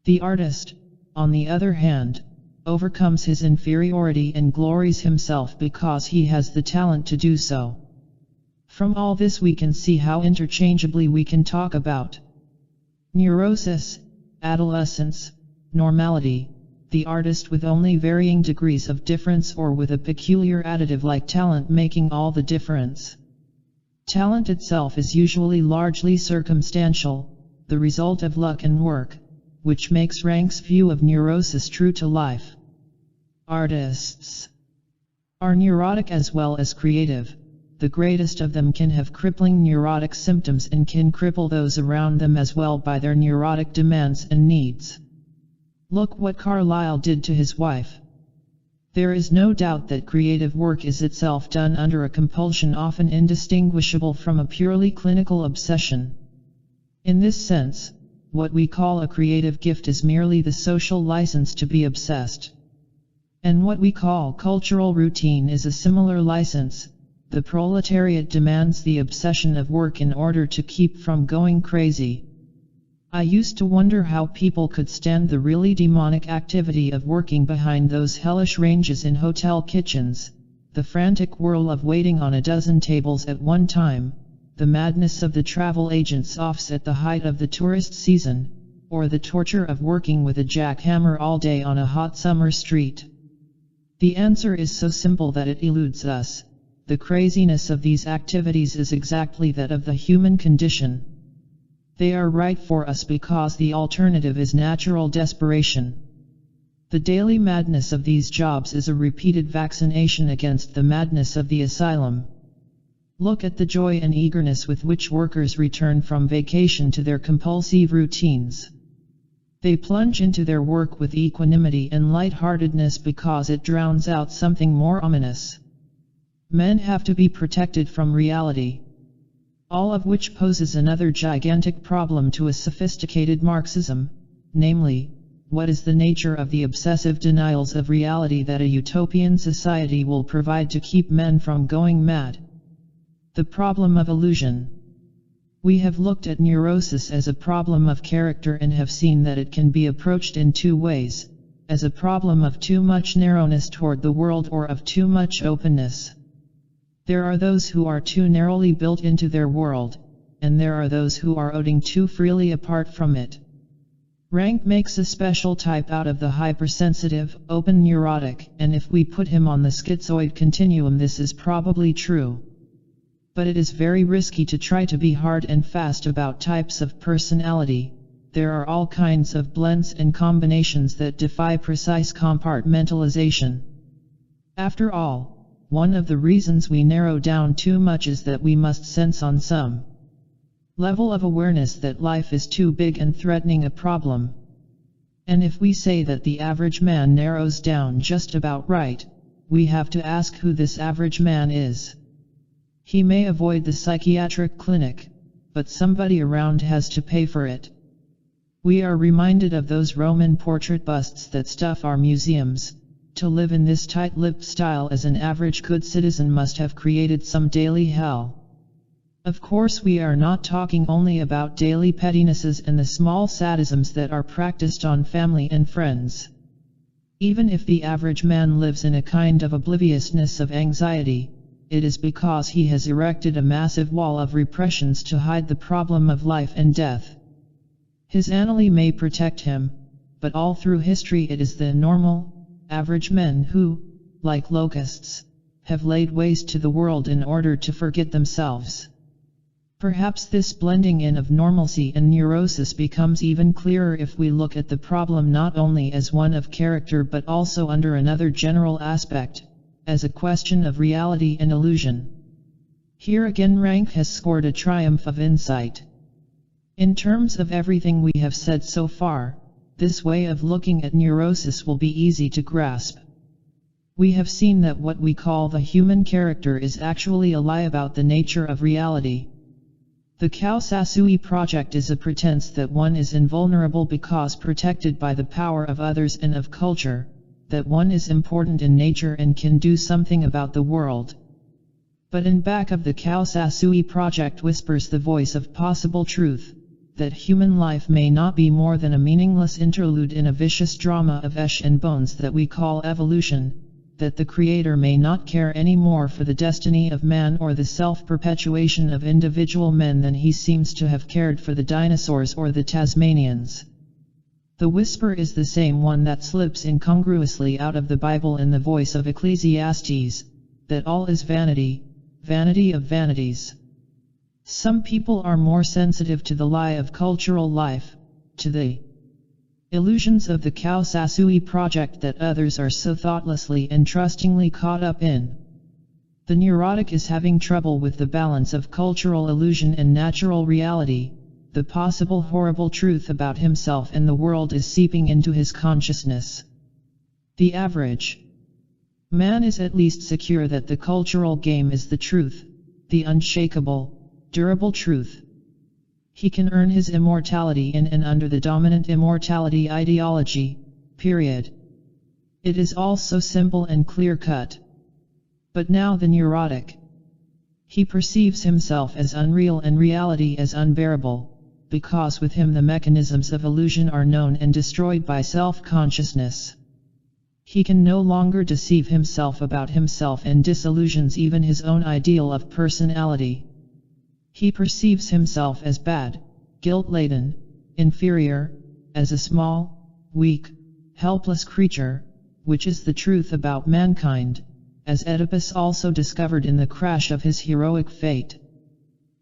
Speaker 1: The artist, on the other hand, overcomes his inferiority and glories himself because he has the talent to do so. From all this we can see how interchangeably we can talk about neurosis, adolescence, normality, the artist with only varying degrees of difference or with a peculiar additive like talent making all the difference. Talent itself is usually largely circumstantial, the result of luck and work, which makes Ranke's view of neurosis true to life. Artists are neurotic as well as creative. The greatest of them can have crippling neurotic symptoms and can cripple those around them as well by their neurotic demands and needs. Look what Carlyle did to his wife. There is no doubt that creative work is itself done under a compulsion often indistinguishable from a purely clinical obsession. In this sense, what we call a creative gift is merely the social license to be obsessed. And what we call cultural routine is a similar license. The proletariat demands the obsession of work in order to keep from going crazy. I used to wonder how people could stand the really demonic activity of working behind those hellish ranges in hotel kitchens, the frantic whirl of waiting on a dozen tables at one time, the madness of the travel agent's offs at the height of the tourist season, or the torture of working with a jackhammer all day on a hot summer street. The answer is so simple that it eludes us. The craziness of these activities is exactly that of the human condition. They are right for us because the alternative is natural desperation. The daily madness of these jobs is a repeated vaccination against the madness of the asylum. Look at the joy and eagerness with which workers return from vacation to their compulsive routines. They plunge into their work with equanimity and lightheartedness because it drowns out something more ominous. Men have to be protected from reality. All of which poses another gigantic problem to a sophisticated Marxism, namely, what is the nature of the obsessive denials of reality that a utopian society will provide to keep men from going mad? The problem of illusion. We have looked at neurosis as a problem of character and have seen that it can be approached in two ways, as a problem of too much narrowness toward the world or of too much openness. There are those who are too narrowly built into their world, and there are those who are owing too freely apart from it. Rank makes a special type out of the hypersensitive, open neurotic, and if we put him on the schizoid continuum, this is probably true. But it is very risky to try to be hard and fast about types of personality. There are all kinds of blends and combinations that defy precise compartmentalization. After all, one of the reasons we narrow down too much is that we must sense on some level of awareness that life is too big and threatening a problem. And if we say that the average man narrows down just about right, we have to ask who this average man is. He may avoid the psychiatric clinic, but somebody around has to pay for it. We are reminded of those Roman portrait busts that stuff our museums. To live in this tight-lipped style as an average good citizen must have created some daily hell. Of course, we are not talking only about daily pettinesses and the small sadisms that are practiced on family and friends. Even if the average man lives in a kind of obliviousness of anxiety, it is because he has erected a massive wall of repressions to hide the problem of life and death. His analy may protect him, but all through history it is the normal, average men who, like locusts, have laid waste to the world in order to forget themselves. Perhaps this blending in of normalcy and neurosis becomes even clearer if we look at the problem not only as one of character but also under another general aspect, as a question of reality and illusion. Here again Rank has scored a triumph of insight. In terms of everything we have said so far, this way of looking at neurosis will be easy to grasp. We have seen that what we call the human character is actually a lie about the nature of reality. The Kaosasui project is a pretense that one is invulnerable because protected by the power of others and of culture, that one is important in nature and can do something about the world. But in back of the Kaosasui project whispers the voice of possible truth, that human life may not be more than a meaningless interlude in a vicious drama of flesh and bones that we call evolution, that the Creator may not care any more for the destiny of man or the self-perpetuation of individual men than he seems to have cared for the dinosaurs or the Tasmanians. The whisper is the same one that slips incongruously out of the Bible in the voice of Ecclesiastes, that all is vanity, vanity of vanities. Some people are more sensitive to the lie of cultural life, to the illusions of the Kaosasui project that others are so thoughtlessly and trustingly caught up in. The neurotic is having trouble with the balance of cultural illusion and natural reality. The possible horrible truth about himself and the world is seeping into his consciousness. The average man is at least secure that the cultural game is the truth, the unshakable, durable truth. He can earn his immortality in and under the dominant immortality ideology, period. It is all so simple and clear-cut. But now the neurotic. He perceives himself as unreal and reality as unbearable, because with him the mechanisms of illusion are known and destroyed by self-consciousness. He can no longer deceive himself about himself and disillusions even his own ideal of personality. He perceives himself as bad, guilt-laden, inferior, as a small, weak, helpless creature, which is the truth about mankind, as Oedipus also discovered in the crash of his heroic fate.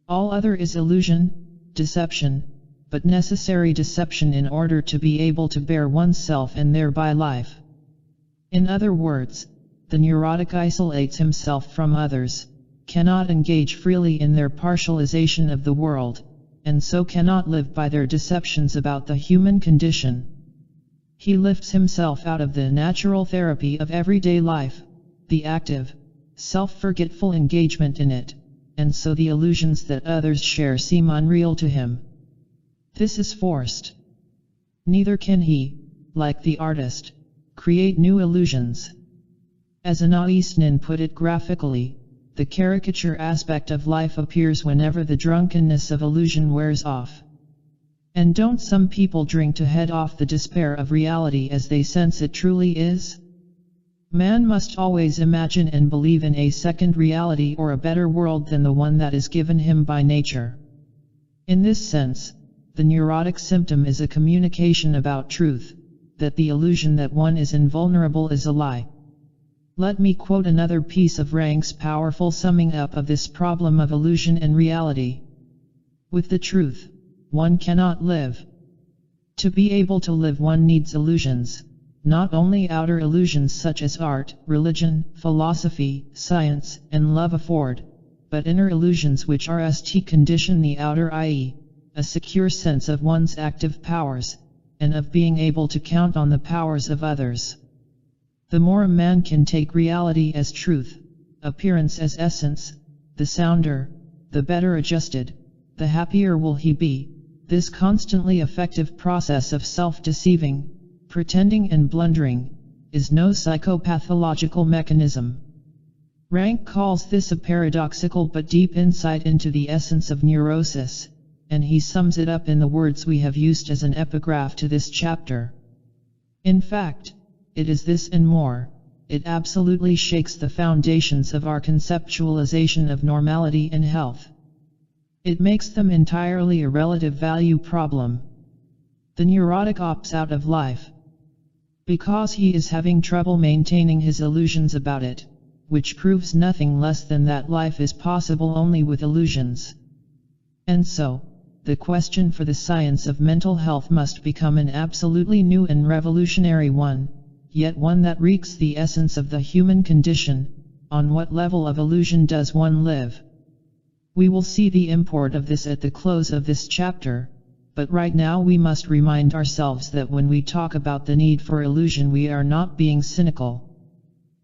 Speaker 1: All other is illusion, deception, but necessary deception in order to be able to bear oneself and thereby life. In other words, the neurotic isolates himself from others, cannot engage freely in their partialization of the world, and so cannot live by their deceptions about the human condition. He lifts himself out of the natural therapy of everyday life, the active, self-forgetful engagement in it, and so the illusions that others share seem unreal to him. This is forced. Neither can he, like the artist, create new illusions. As Anna Eastman put it graphically, the caricature aspect of life appears whenever the drunkenness of illusion wears off. And don't some people drink to head off the despair of reality as they sense it truly is? Man must always imagine and believe in a second reality or a better world than the one that is given him by nature. In this sense, the neurotic symptom is a communication about truth, that the illusion that one is invulnerable is a lie. Let me quote another piece of Ranke's powerful summing up of this problem of illusion and reality. With the truth, one cannot live. To be able to live, one needs illusions, not only outer illusions such as art, religion, philosophy, science, and love afford, but inner illusions which are to condition the outer, i.e., a secure sense of one's active powers, and of being able to count on the powers of others. The more a man can take reality as truth, appearance as essence, the sounder, the better adjusted, the happier will he be. This constantly effective process of self-deceiving, pretending and blundering, is no psychopathological mechanism. Ranke calls this a paradoxical but deep insight into the essence of neurosis, and he sums it up in the words we have used as an epigraph to this chapter. In fact, it is this and more. It absolutely shakes the foundations of our conceptualization of normality and health. It makes them entirely a relative value problem. The neurotic opts out of life because he is having trouble maintaining his illusions about it, which proves nothing less than that life is possible only with illusions. And so, the question for the science of mental health must become an absolutely new and revolutionary one, yet one that reeks the essence of the human condition. On what level of illusion does one live? We will see the import of this at the close of this chapter, but right now we must remind ourselves that when we talk about the need for illusion, we are not being cynical.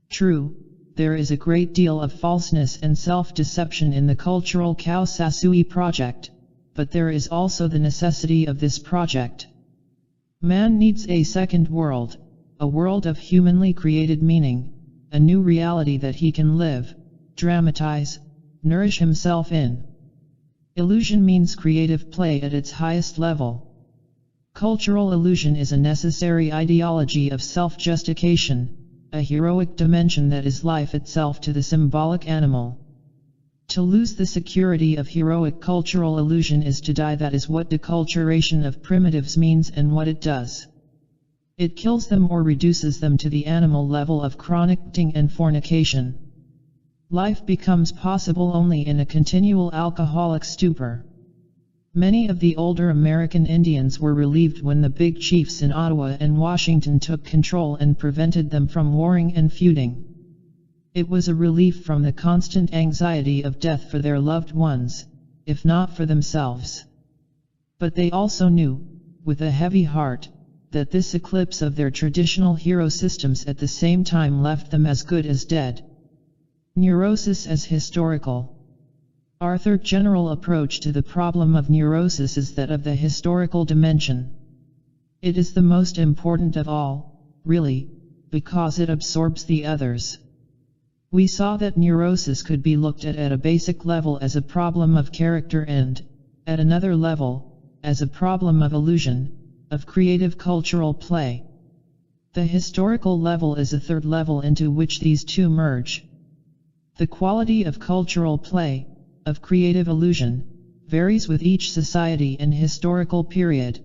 Speaker 1: True, there is a great deal of falseness and self-deception in the cultural Kaosasui project, but there is also the necessity of this project. Man needs a second world, a world of humanly created meaning, a new reality that he can live, dramatize, nourish himself in. Illusion means creative play at its highest level. Cultural illusion is a necessary ideology of self-justification, a heroic dimension that is life itself to the symbolic animal. To lose the security of heroic cultural illusion is to die. That is what deculturation of primitives means and what it does. It kills them or reduces them to the animal level of chronic eating and fornication. Life becomes possible only in a continual alcoholic stupor. Many of the older American Indians were relieved when the big chiefs in Ottawa and Washington took control and prevented them from warring and feuding. It was a relief from the constant anxiety of death for their loved ones, if not for themselves. But they also knew, with a heavy heart, that this eclipse of their traditional hero systems at the same time left them as good as dead. Neurosis as historical. Arthur's general approach to the problem of neurosis is that of the historical dimension. It is the most important of all, really, because it absorbs the others. We saw that neurosis could be looked at a basic level as a problem of character and, at another level, as a problem of illusion, of creative cultural play. The historical level is a third level into which these two merge. The quality of cultural play, of creative illusion, varies with each society and historical period.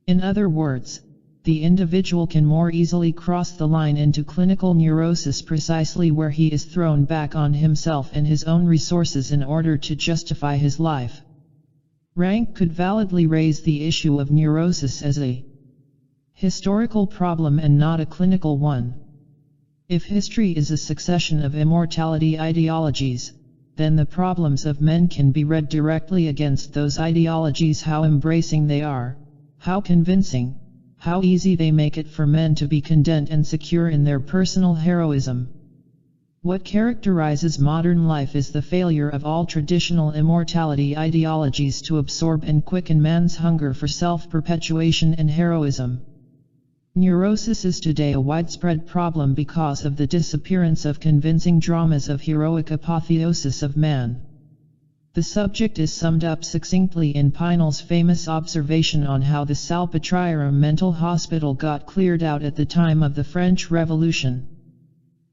Speaker 1: In other words, the individual can more easily cross the line into clinical neurosis precisely where he is thrown back on himself and his own resources in order to justify his life. Rank could validly raise the issue of neurosis as a historical problem and not a clinical one. If history is a succession of immortality ideologies, then the problems of men can be read directly against those ideologies, how embracing they are, how convincing, how easy they make it for men to be content and secure in their personal heroism. What characterizes modern life is the failure of all traditional immortality ideologies to absorb and quicken man's hunger for self-perpetuation and heroism. Neurosis is today a widespread problem because of the disappearance of convincing dramas of heroic apotheosis of man. The subject is summed up succinctly in Pinel's famous observation on how the Salpêtrière mental hospital got cleared out at the time of the French Revolution.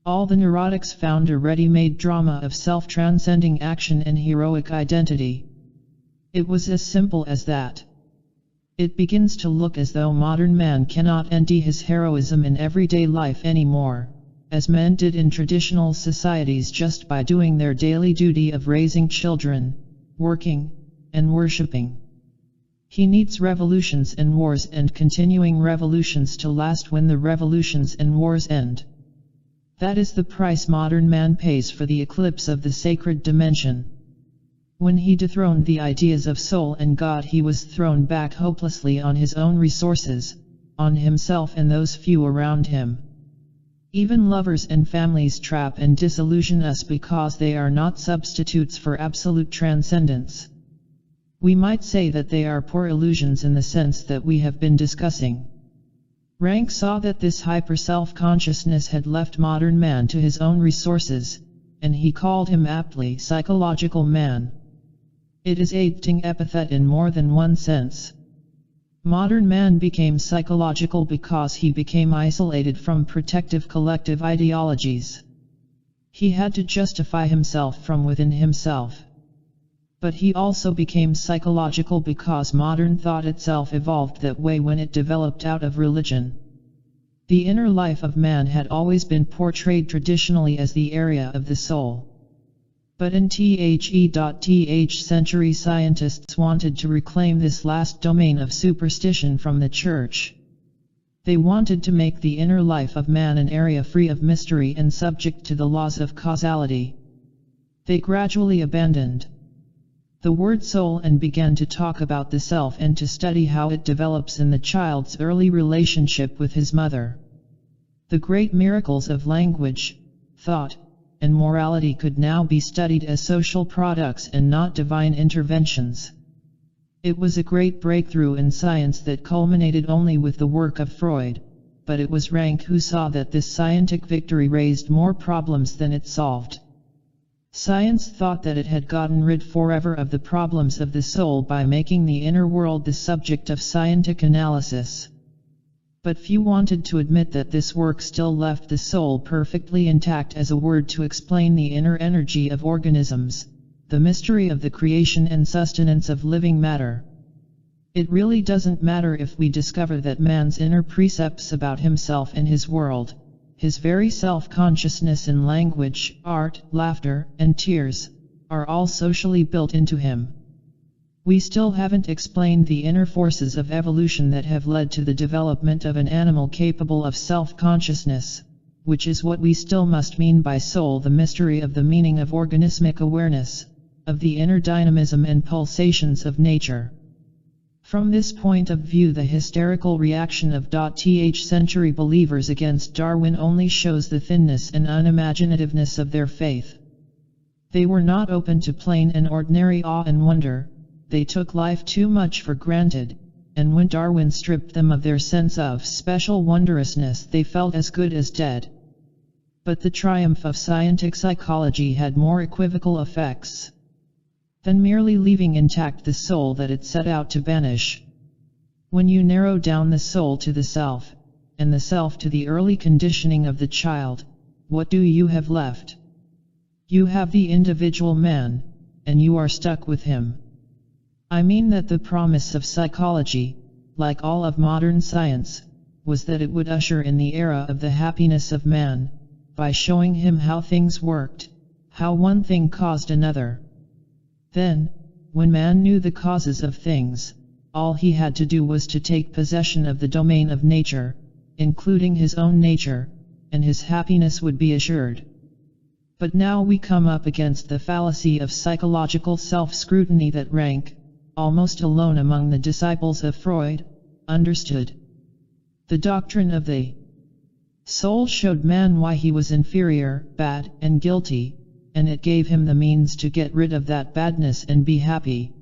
Speaker 1: All the neurotics found a ready-made drama of self-transcending action and heroic identity. It was as simple as that. It begins to look as though modern man cannot empty his heroism in everyday life anymore, as men did in traditional societies just by doing their daily duty of raising children, working, and worshipping. He needs revolutions and wars and continuing revolutions to last when the revolutions and wars end. That is the price modern man pays for the eclipse of the sacred dimension. When he dethroned the ideas of soul and God, he was thrown back hopelessly on his own resources, on himself and those few around him. Even lovers and families trap and disillusion us because they are not substitutes for absolute transcendence. We might say that they are poor illusions in the sense that we have been discussing. Rank saw that this hyper-self-consciousness had left modern man to his own resources, and he called him aptly psychological man. It is a fitting epithet in more than one sense. Modern man became psychological because he became isolated from protective collective ideologies. He had to justify himself from within himself. But he also became psychological because modern thought itself evolved that way when it developed out of religion. The inner life of man had always been portrayed traditionally as the area of the soul. But in century scientists wanted to reclaim this last domain of superstition from the church. They wanted to make the inner life of man an area free of mystery and subject to the laws of causality. They gradually abandoned the word soul and began to talk about the self and to study how it develops in the child's early relationship with his mother. The great miracles of language, thought, and morality could now be studied as social products and not divine interventions. It was a great breakthrough in science that culminated only with the work of Freud, but it was Rank who saw that this scientific victory raised more problems than it solved. Science thought that it had gotten rid forever of the problems of the soul by making the inner world the subject of scientific analysis. But few wanted to admit that this work still left the soul perfectly intact as a word to explain the inner energy of organisms, the mystery of the creation and sustenance of living matter. It really doesn't matter if we discover that man's inner precepts about himself and his world, his very self-consciousness in language, art, laughter, and tears, are all socially built into him. We still haven't explained the inner forces of evolution that have led to the development of an animal capable of self-consciousness, which is what we still must mean by soul, the mystery of the meaning of organismic awareness, of the inner dynamism and pulsations of nature. From this point of view, the hysterical reaction of century believers against Darwin only shows the thinness and unimaginativeness of their faith. They were not open to plain and ordinary awe and wonder. They took life too much for granted, and when Darwin stripped them of their sense of special wondrousness, they felt as good as dead. But the triumph of scientific psychology had more equivocal effects than merely leaving intact the soul that it set out to banish. When you narrow down the soul to the self, and the self to the early conditioning of the child, what do you have left? You have the individual man, and you are stuck with him. I mean that the promise of psychology, like all of modern science, was that it would usher in the era of the happiness of man, by showing him how things worked, how one thing caused another. Then, when man knew the causes of things, all he had to do was to take possession of the domain of nature, including his own nature, and his happiness would be assured. But now we come up against the fallacy of psychological self-scrutiny that Rank, almost alone among the disciples of Freud, understood. The doctrine of the soul showed man why he was inferior, bad, and guilty, and it gave him the means to get rid of that badness and be happy.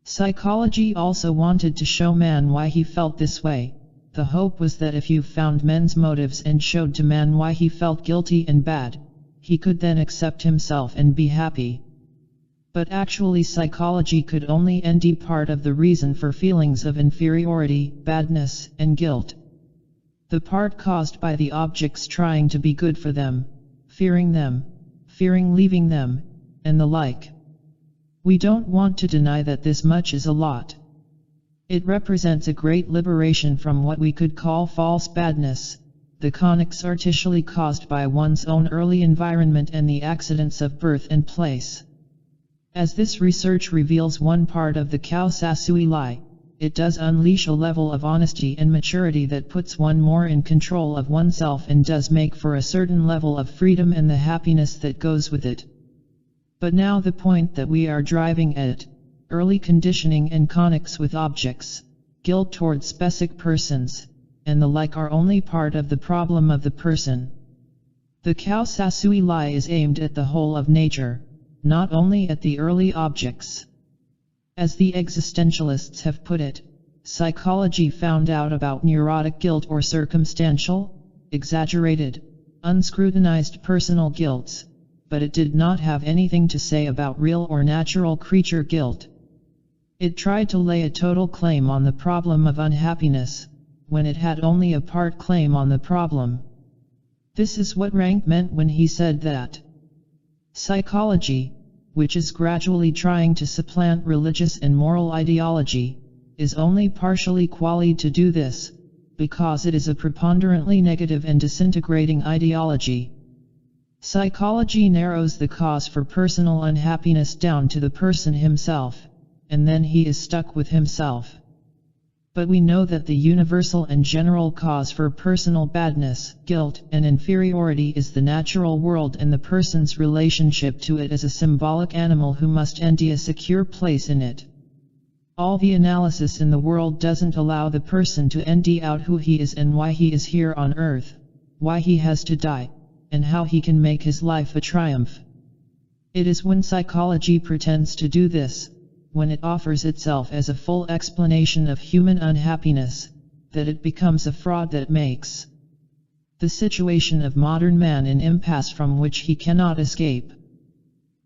Speaker 1: Psychology also wanted to show man why he felt this way. The hope was that if you found men's motives and showed to man why he felt guilty and bad, he could then accept himself and be happy. But actually psychology could only end part of the reason for feelings of inferiority, badness, and guilt. The part caused by the objects trying to be good for them, fearing leaving them, and the like. We don't want to deny that this much is a lot. It represents a great liberation from what we could call false badness, the conics artificially caused by one's own early environment and the accidents of birth and place. As this research reveals one part of the Kaosasui lie, it does unleash a level of honesty and maturity that puts one more in control of oneself and does make for a certain level of freedom and the happiness that goes with it. But now the point that we are driving at, early conditioning and conics with objects, guilt towards specific persons, and the like are only part of the problem of the person. The Kaosasui lie is aimed at the whole of nature, not only at the early objects. As the existentialists have put it, psychology found out about neurotic guilt or circumstantial, exaggerated, unscrutinized personal guilts, but it did not have anything to say about real or natural creature guilt. It tried to lay a total claim on the problem of unhappiness, when it had only a part claim on the problem. This is what Rank meant when he said that psychology, which is gradually trying to supplant religious and moral ideology, is only partially qualified to do this, because it is a preponderantly negative and disintegrating ideology. Psychology narrows the cause for personal unhappiness down to the person himself, and then he is stuck with himself. But we know that the universal and general cause for personal badness, guilt, and inferiority is the natural world and the person's relationship to it as a symbolic animal who must end a secure place in it. All the analysis in the world doesn't allow the person to end out who he is and why he is here on earth, why he has to die, and how he can make his life a triumph. It is when psychology pretends to do this, when it offers itself as a full explanation of human unhappiness, that it becomes a fraud that makes the situation of modern man an impasse from which he cannot escape.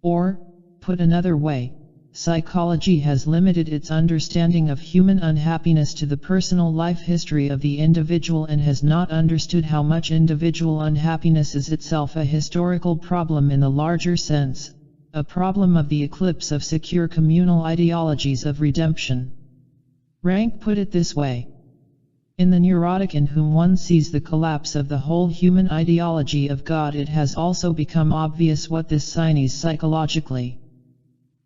Speaker 1: Or, put another way, psychology has limited its understanding of human unhappiness to the personal life history of the individual and has not understood how much individual unhappiness is itself a historical problem in the larger sense, a problem of the eclipse of secure communal ideologies of redemption. Rank put it this way. In the neurotic in whom one sees the collapse of the whole human ideology of God, it has also become obvious what this signifies psychologically.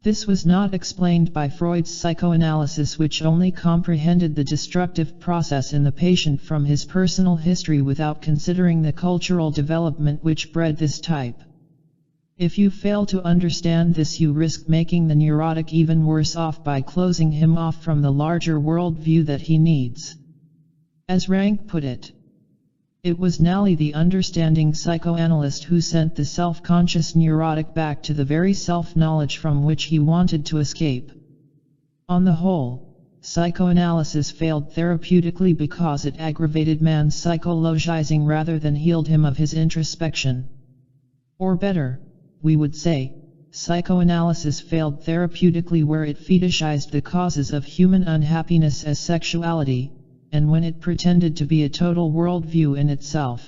Speaker 1: This was not explained by Freud's psychoanalysis, which only comprehended the destructive process in the patient from his personal history without considering the cultural development which bred this type. If you fail to understand this, you risk making the neurotic even worse off by closing him off from the larger world view that he needs. As Rank put it, It was Nally, the understanding psychoanalyst, who sent the self-conscious neurotic back to the very self-knowledge from which he wanted to escape. On the whole, psychoanalysis failed therapeutically because it aggravated man's psychologizing rather than healed him of his introspection. Or better, we would say, psychoanalysis failed therapeutically where it fetishized the causes of human unhappiness as sexuality, and when it pretended to be a total worldview in itself.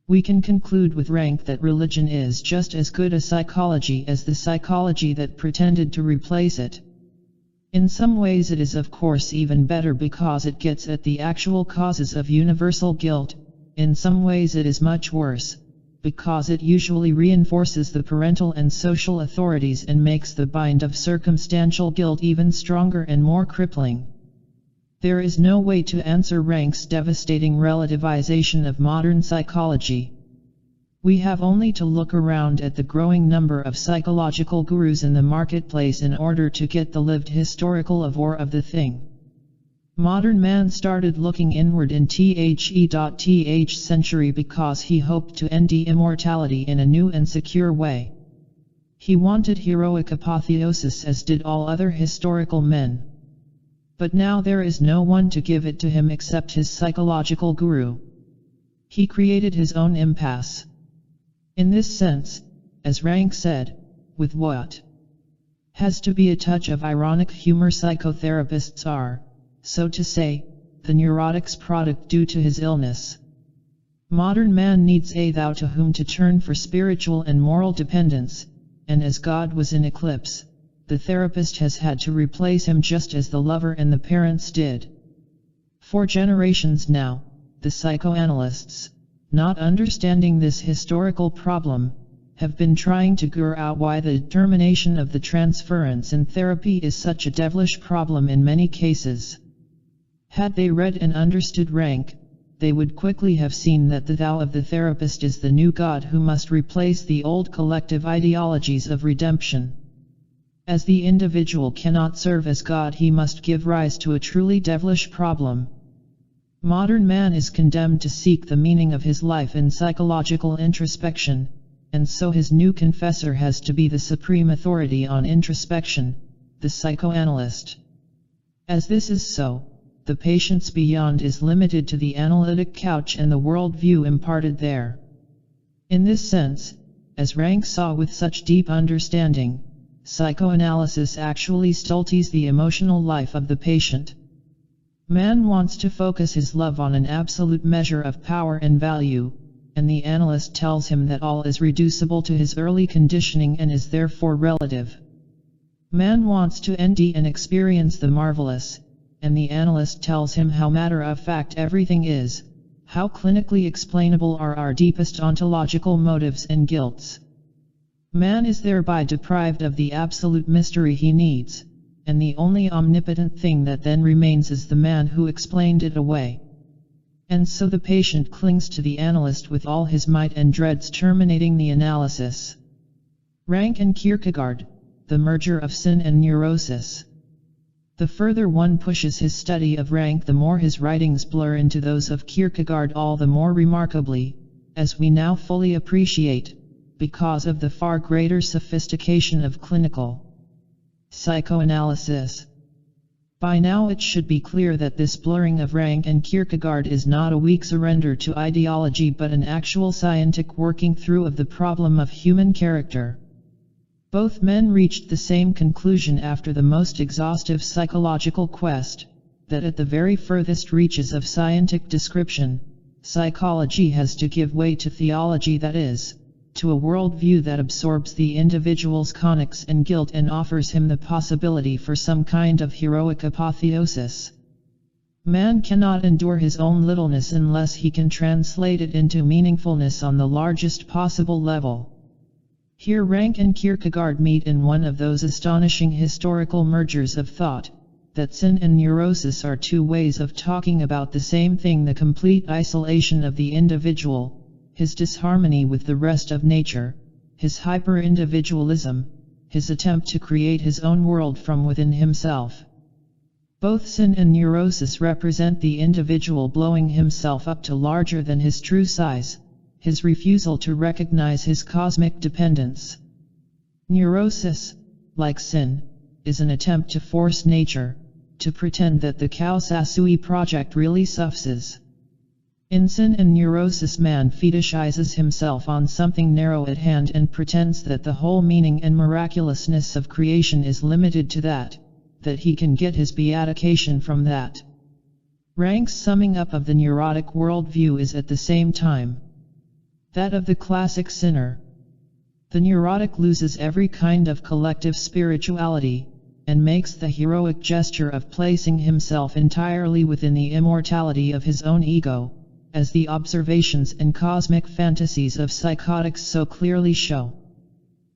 Speaker 1: We can conclude with rank that religion is just as good a psychology as the psychology that pretended to replace it. In some ways it is of course even better because it gets at the actual causes of universal guilt. In some ways it is much worse, because it usually reinforces the parental and social authorities and makes the bind of circumstantial guilt even stronger and more crippling. There is no way to answer Rank's devastating relativization of modern psychology. We have only to look around at the growing number of psychological gurus in the marketplace in order to get the lived historical avor of the thing. Modern man started looking inward in the century because he hoped to end immortality in a new and secure way. He wanted heroic apotheosis as did all other historical men. But now there is no one to give it to him except his psychological guru. He created his own impasse. In this sense, as Rank said, with what has to be a touch of ironic humor, psychotherapists are, so to say, the neurotic's product due to his illness. Modern man needs a thou to whom to turn for spiritual and moral dependence, and as God was in eclipse, the therapist has had to replace him just as the lover and the parents did. For generations now, the psychoanalysts, not understanding this historical problem, have been trying to figure out why the determination of the transference in therapy is such a devilish problem in many cases. Had they read and understood Rank, they would quickly have seen that the thou of the therapist is the new God who must replace the old collective ideologies of redemption. As the individual cannot serve as God, he must give rise to a truly devilish problem. Modern man is condemned to seek the meaning of his life in psychological introspection, and so his new confessor has to be the supreme authority on introspection, the psychoanalyst. As this is so, the patient's beyond is limited to the analytic couch and the worldview imparted there. In this sense, as Rank saw with such deep understanding, psychoanalysis actually stulties the emotional life of the patient. Man wants to focus his love on an absolute measure of power and value, and the analyst tells him that all is reducible to his early conditioning and is therefore relative. Man wants to endy and experience the marvelous, and the analyst tells him how matter-of-fact everything is, how clinically explainable are our deepest ontological motives and guilts. Man is thereby deprived of the absolute mystery he needs, and the only omnipotent thing that then remains is the man who explained it away. And so the patient clings to the analyst with all his might and dreads terminating the analysis. Rank and Kierkegaard, the merger of sin and neurosis. The further one pushes his study of Rank, the more his writings blur into those of Kierkegaard, all the more remarkably, as we now fully appreciate, because of the far greater sophistication of clinical psychoanalysis. By now it should be clear that this blurring of Rank and Kierkegaard is not a weak surrender to ideology but an actual scientific working through of the problem of human character. Both men reached the same conclusion after the most exhaustive psychological quest, that at the very furthest reaches of scientific description, psychology has to give way to theology, that is, to a worldview that absorbs the individual's conics and guilt and offers him the possibility for some kind of heroic apotheosis. Man cannot endure his own littleness unless he can translate it into meaningfulness on the largest possible level. Here Rank and Kierkegaard meet in one of those astonishing historical mergers of thought, that sin and neurosis are two ways of talking about the same thing: the complete isolation of the individual, his disharmony with the rest of nature, his hyper-individualism, his attempt to create his own world from within himself. Both sin and neurosis represent the individual blowing himself up to larger than his true size, his refusal to recognize his cosmic dependence. Neurosis, like sin, is an attempt to force nature, to pretend that the Kaosasui project really suffices. In sin and neurosis, man fetishizes himself on something narrow at hand and pretends that the whole meaning and miraculousness of creation is limited to that he can get his beatification from that. Rank's summing up of the neurotic worldview is at the same time that of the classic sinner. The neurotic loses every kind of collective spirituality, and makes the heroic gesture of placing himself entirely within the immortality of his own ego, as the observations and cosmic fantasies of psychotics so clearly show.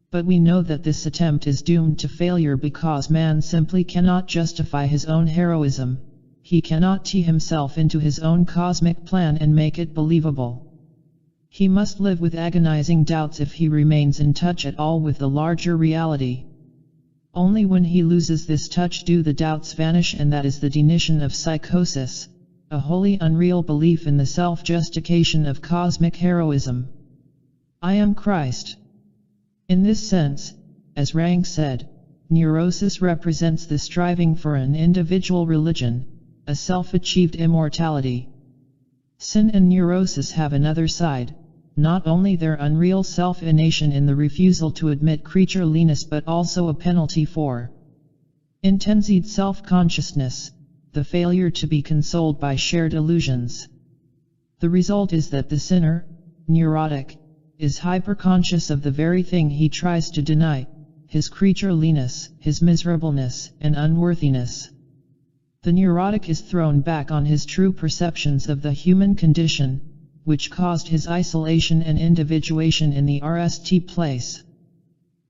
Speaker 1: But we know that this attempt is doomed to failure because man simply cannot justify his own heroism, he cannot tee himself into his own cosmic plan and make it believable. He must live with agonizing doubts if he remains in touch at all with the larger reality. Only when he loses this touch do the doubts vanish, and that is the definition of psychosis, a wholly unreal belief in the self-justification of cosmic heroism. I am Christ. In this sense, as Rank said, neurosis represents the striving for an individual religion, a self-achieved immortality. Sin and neurosis have another side, not only their unreal self-ination in the refusal to admit creatureliness but also a penalty for intensed self-consciousness, the failure to be consoled by shared illusions. The result is that the sinner, neurotic, is hyperconscious of the very thing he tries to deny, his creatureliness, his miserableness, and unworthiness. The neurotic is thrown back on his true perceptions of the human condition, which caused his isolation and individuation in the RST place.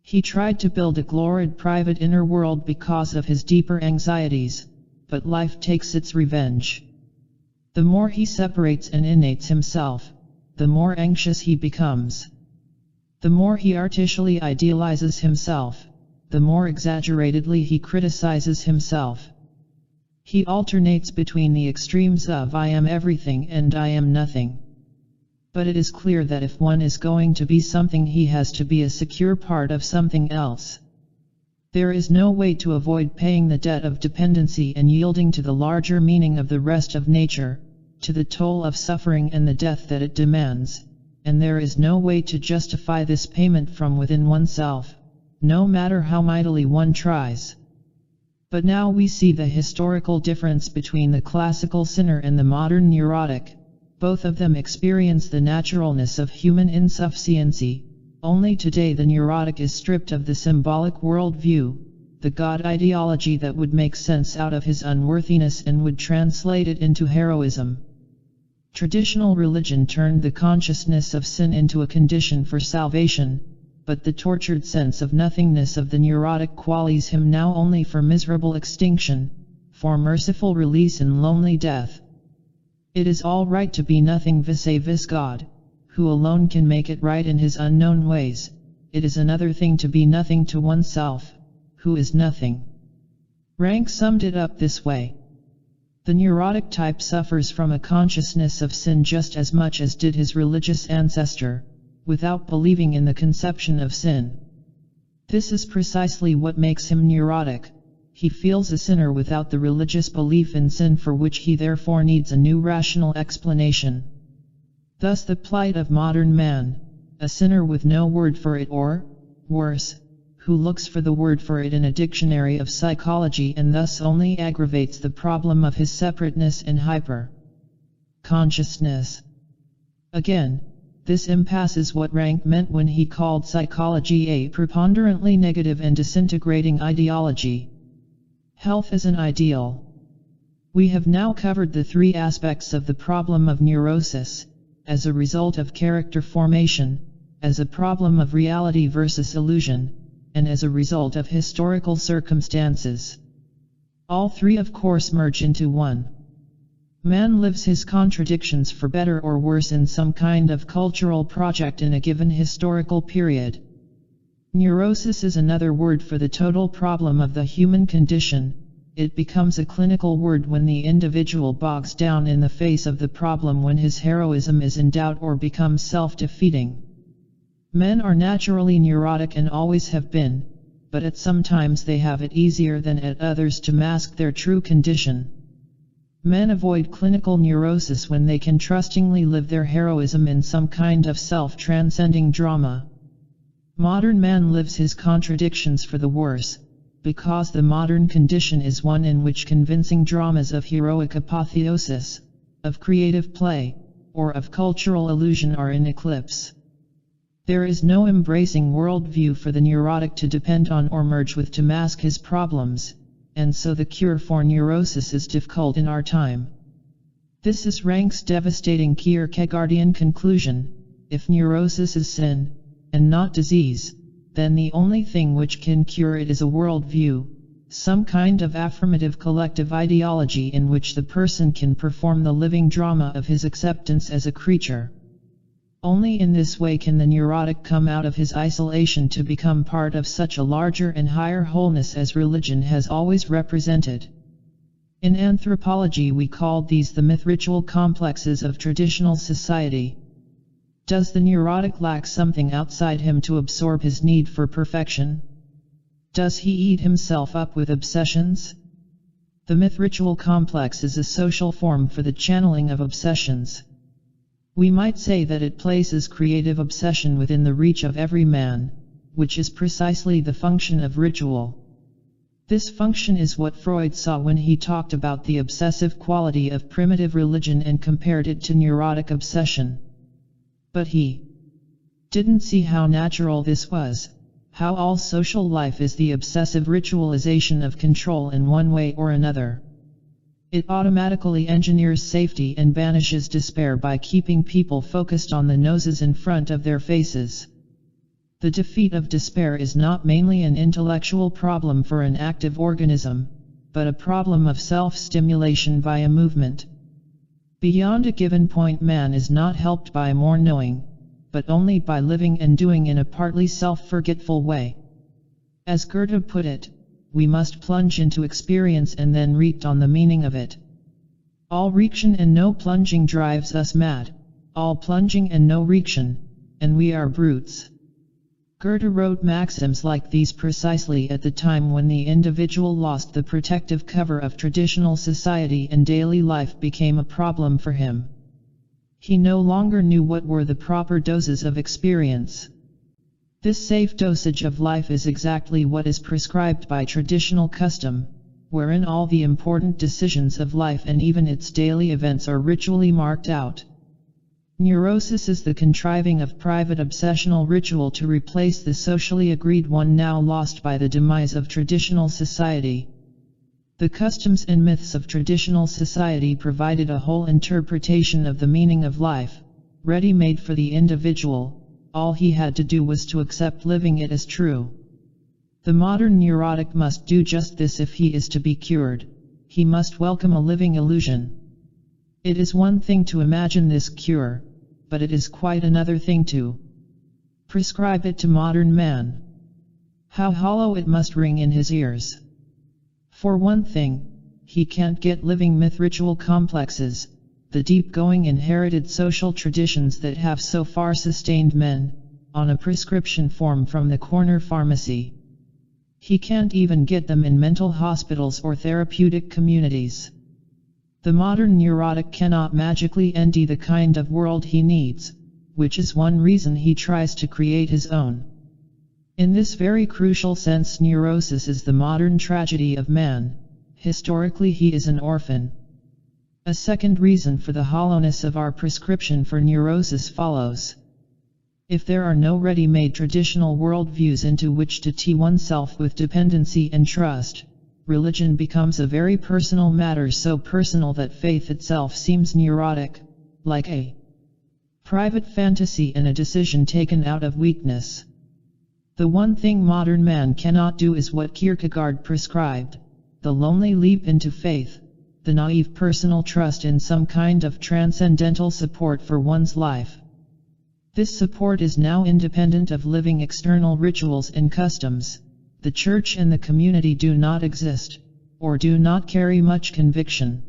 Speaker 1: He tried to build a gloried private inner world because of his deeper anxieties, but life takes its revenge. The more he separates and innates himself, the more anxious he becomes. The more he artificially idealizes himself, the more exaggeratedly he criticizes himself. He alternates between the extremes of I am everything and I am nothing. But it is clear that if one is going to be something, he has to be a secure part of something else. There is no way to avoid paying the debt of dependency and yielding to the larger meaning of the rest of nature, to the toll of suffering and the death that it demands, and there is no way to justify this payment from within oneself, no matter how mightily one tries. But now we see the historical difference between the classical sinner and the modern neurotic. Both of them experience the naturalness of human insufficiency. Only today the neurotic is stripped of the symbolic worldview, the God ideology that would make sense out of his unworthiness and would translate it into heroism. Traditional religion turned the consciousness of sin into a condition for salvation, but the tortured sense of nothingness of the neurotic qualifies him now only for miserable extinction, for merciful release and lonely death. It is all right to be nothing vis-a-vis God, who alone can make it right in his unknown ways. It is another thing to be nothing to oneself, who is nothing. Rank summed it up this way. The neurotic type suffers from a consciousness of sin just as much as did his religious ancestor, without believing in the conception of sin. This is precisely what makes him neurotic. He feels a sinner without the religious belief in sin, for which he therefore needs a new rational explanation. Thus the plight of modern man, a sinner with no word for it, or, worse, who looks for the word for it in a dictionary of psychology and thus only aggravates the problem of his separateness and hyper-consciousness. Again, this impasse is what Rank meant when he called psychology a preponderantly negative and disintegrating ideology. Health as an ideal. We have now covered the three aspects of the problem of neurosis, as a result of character formation, as a problem of reality versus illusion, and as a result of historical circumstances. All three of course merge into one. Man lives his contradictions for better or worse in some kind of cultural project in a given historical period. Neurosis is another word for the total problem of the human condition. it becomes a clinical word when the individual bogs down in the face of the problem, when his heroism is in doubt or becomes self-defeating. Men are naturally neurotic and always have been, but at some times they have it easier than at others to mask their true condition. Men avoid clinical neurosis when they can trustingly live their heroism in some kind of self-transcending drama. Modern man lives his contradictions for the worse, because the modern condition is one in which convincing dramas of heroic apotheosis, of creative play, or of cultural illusion are in eclipse. There is no embracing worldview for the neurotic to depend on or merge with to mask his problems, and so the cure for neurosis is difficult in our time. This is Rank's devastating Kierkegaardian conclusion: if neurosis is sin, and not disease, then the only thing which can cure it is a worldview, some kind of affirmative collective ideology in which the person can perform the living drama of his acceptance as a creature. Only in this way can the neurotic come out of his isolation to become part of such a larger and higher wholeness as religion has always represented. In anthropology we called these the myth-ritual complexes of traditional society. Does the neurotic lack something outside him to absorb his need for perfection? Does he eat himself up with obsessions? The myth-ritual complex is a social form for the channeling of obsessions. We might say that it places creative obsession within the reach of every man, which is precisely the function of ritual. This function is what Freud saw when he talked about the obsessive quality of primitive religion and compared it to neurotic obsession. But he didn't see how natural this was, how all social life is the obsessive ritualization of control in one way or another. It automatically engineers safety and banishes despair by keeping people focused on the noses in front of their faces. The defeat of despair is not mainly an intellectual problem for an active organism, but a problem of self-stimulation via movement. Beyond a given point, man is not helped by more knowing, but only by living and doing in a partly self-forgetful way. As Goethe put it, we must plunge into experience and then react on the meaning of it. All reaction and no plunging drives us mad, all plunging and no reaction, and we are brutes. Goethe wrote maxims like these precisely at the time when the individual lost the protective cover of traditional society and daily life became a problem for him. He no longer knew what were the proper doses of experience. This safe dosage of life is exactly what is prescribed by traditional custom, wherein all the important decisions of life and even its daily events are ritually marked out. Neurosis is the contriving of private obsessional ritual to replace the socially agreed one now lost by the demise of traditional society. The customs and myths of traditional society provided a whole interpretation of the meaning of life, ready-made for the individual. All he had to do was to accept living it as true. The modern neurotic must do just this if he is to be cured. He must welcome a living illusion. It is one thing to imagine this cure, but it is quite another thing to prescribe it to modern man. How hollow it must ring in his ears. For one thing, he can't get living myth-ritual complexes, the deep-going inherited social traditions that have so far sustained men, on a prescription form from the corner pharmacy. He can't even get them in mental hospitals or therapeutic communities. The modern neurotic cannot magically embody the kind of world he needs, which is one reason he tries to create his own. In this very crucial sense, neurosis is the modern tragedy of man. Historically, he is an orphan. A second reason for the hollowness of our prescription for neurosis follows. If there are no ready-made traditional worldviews into which to tie oneself with dependency and trust, religion becomes a very personal matter, so personal that faith itself seems neurotic, like a private fantasy and a decision taken out of weakness. The one thing modern man cannot do is what Kierkegaard prescribed, the lonely leap into faith, the naive personal trust in some kind of transcendental support for one's life. This support is now independent of living external rituals and customs. The church and the community do not exist. or do not carry much conviction.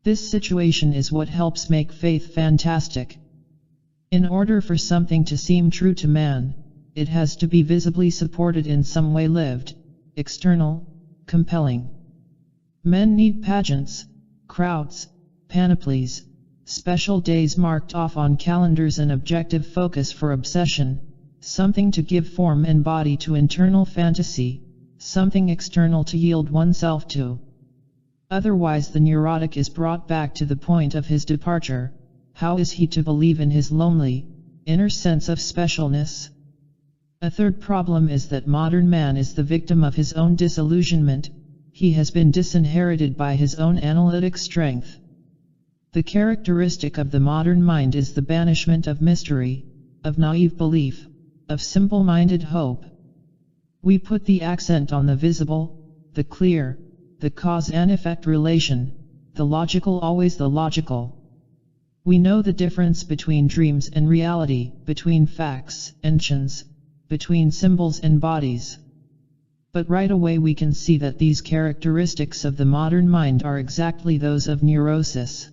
Speaker 1: This situation is what helps make faith fantastic. In order for something to seem true to man, it has to be visibly supported in some way, lived, external, compelling. Men need pageants, crowds, panoplies, special days marked off on calendars, and objective focus for obsession, something to give form and body to internal fantasy, something external to yield oneself to. Otherwise the neurotic is brought back to the point of his departure. How is he to believe in his lonely, inner sense of specialness? A third problem is that modern man is the victim of his own disillusionment. He has been disinherited by his own analytic strength. The characteristic of the modern mind is the banishment of mystery, of naive belief, of simple-minded hope. We put the accent on the visible, the clear, the cause and effect relation, the logical, always the logical. We know the difference between dreams and reality, between facts and fictions, between symbols and bodies. But right away we can see that these characteristics of the modern mind are exactly those of neurosis.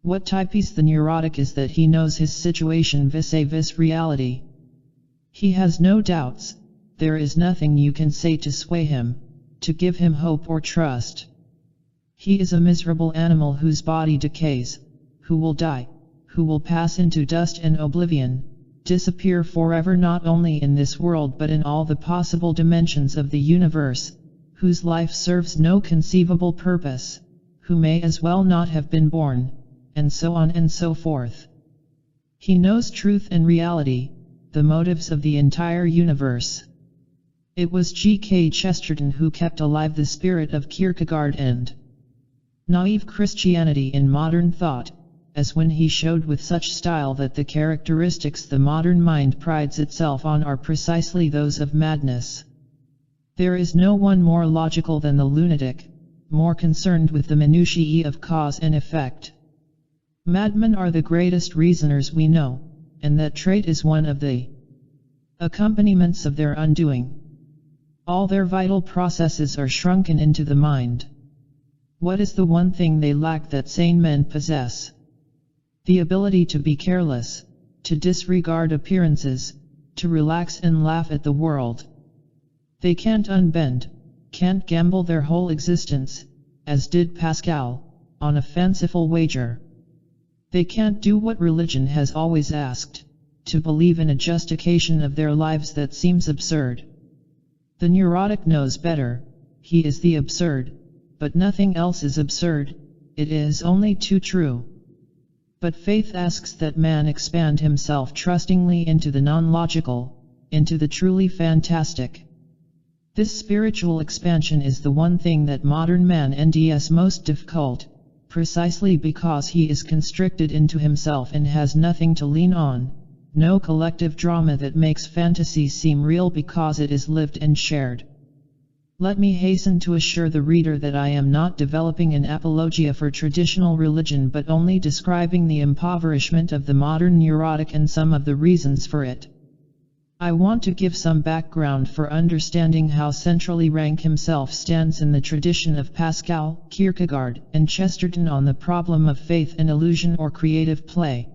Speaker 1: What types the neurotic is that he knows his situation vis-a-vis reality. He has no doubts. There is nothing you can say to sway him, to give him hope or trust. He is a miserable animal whose body decays, who will die, who will pass into dust and oblivion, disappear forever not only in this world but in all the possible dimensions of the universe, whose life serves no conceivable purpose, who may as well not have been born, and so on and so forth. He knows truth and reality, the motives of the entire universe. It was G.K. Chesterton who kept alive the spirit of Kierkegaard and naive Christianity in modern thought, as when he showed with such style that the characteristics the modern mind prides itself on are precisely those of madness. There is no one more logical than the lunatic, more concerned with the minutiae of cause and effect. Madmen are the greatest reasoners we know, and that trait is one of the accompaniments of their undoing. All their vital processes are shrunken into the mind. What is the one thing they lack that sane men possess? The ability to be careless, to disregard appearances, to relax and laugh at the world. They can't unbend, can't gamble their whole existence, as did Pascal, on a fanciful wager. They can't do what religion has always asked, to believe in a justification of their lives that seems absurd. The neurotic knows better. He is the absurd, but nothing else is absurd, it is only too true. But faith asks that man expand himself trustingly into the non-logical, into the truly fantastic. This spiritual expansion is the one thing that modern man finds most difficult, precisely because he is constricted into himself and has nothing to lean on, no collective drama that makes fantasy seem real because it is lived and shared. Let me hasten to assure the reader that I am not developing an apologia for traditional religion but only describing the impoverishment of the modern neurotic and some of the reasons for it. I want to give some background for understanding how centrally Rank himself stands in the tradition of Pascal, Kierkegaard, and Chesterton on the problem of faith and illusion or creative play.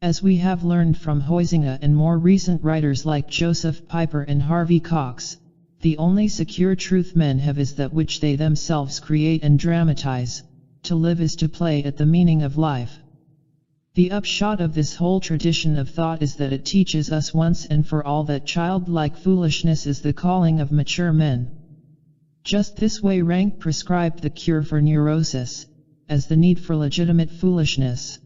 Speaker 1: As we have learned from Huizinga and more recent writers like Joseph Piper and Harvey Cox, the only secure truth men have is that which they themselves create and dramatize. To live is to play at the meaning of life. The upshot of this whole tradition of thought is that it teaches us once and for all that childlike foolishness is the calling of mature men. Just this way Rank prescribed the cure for neurosis, as the need for legitimate foolishness.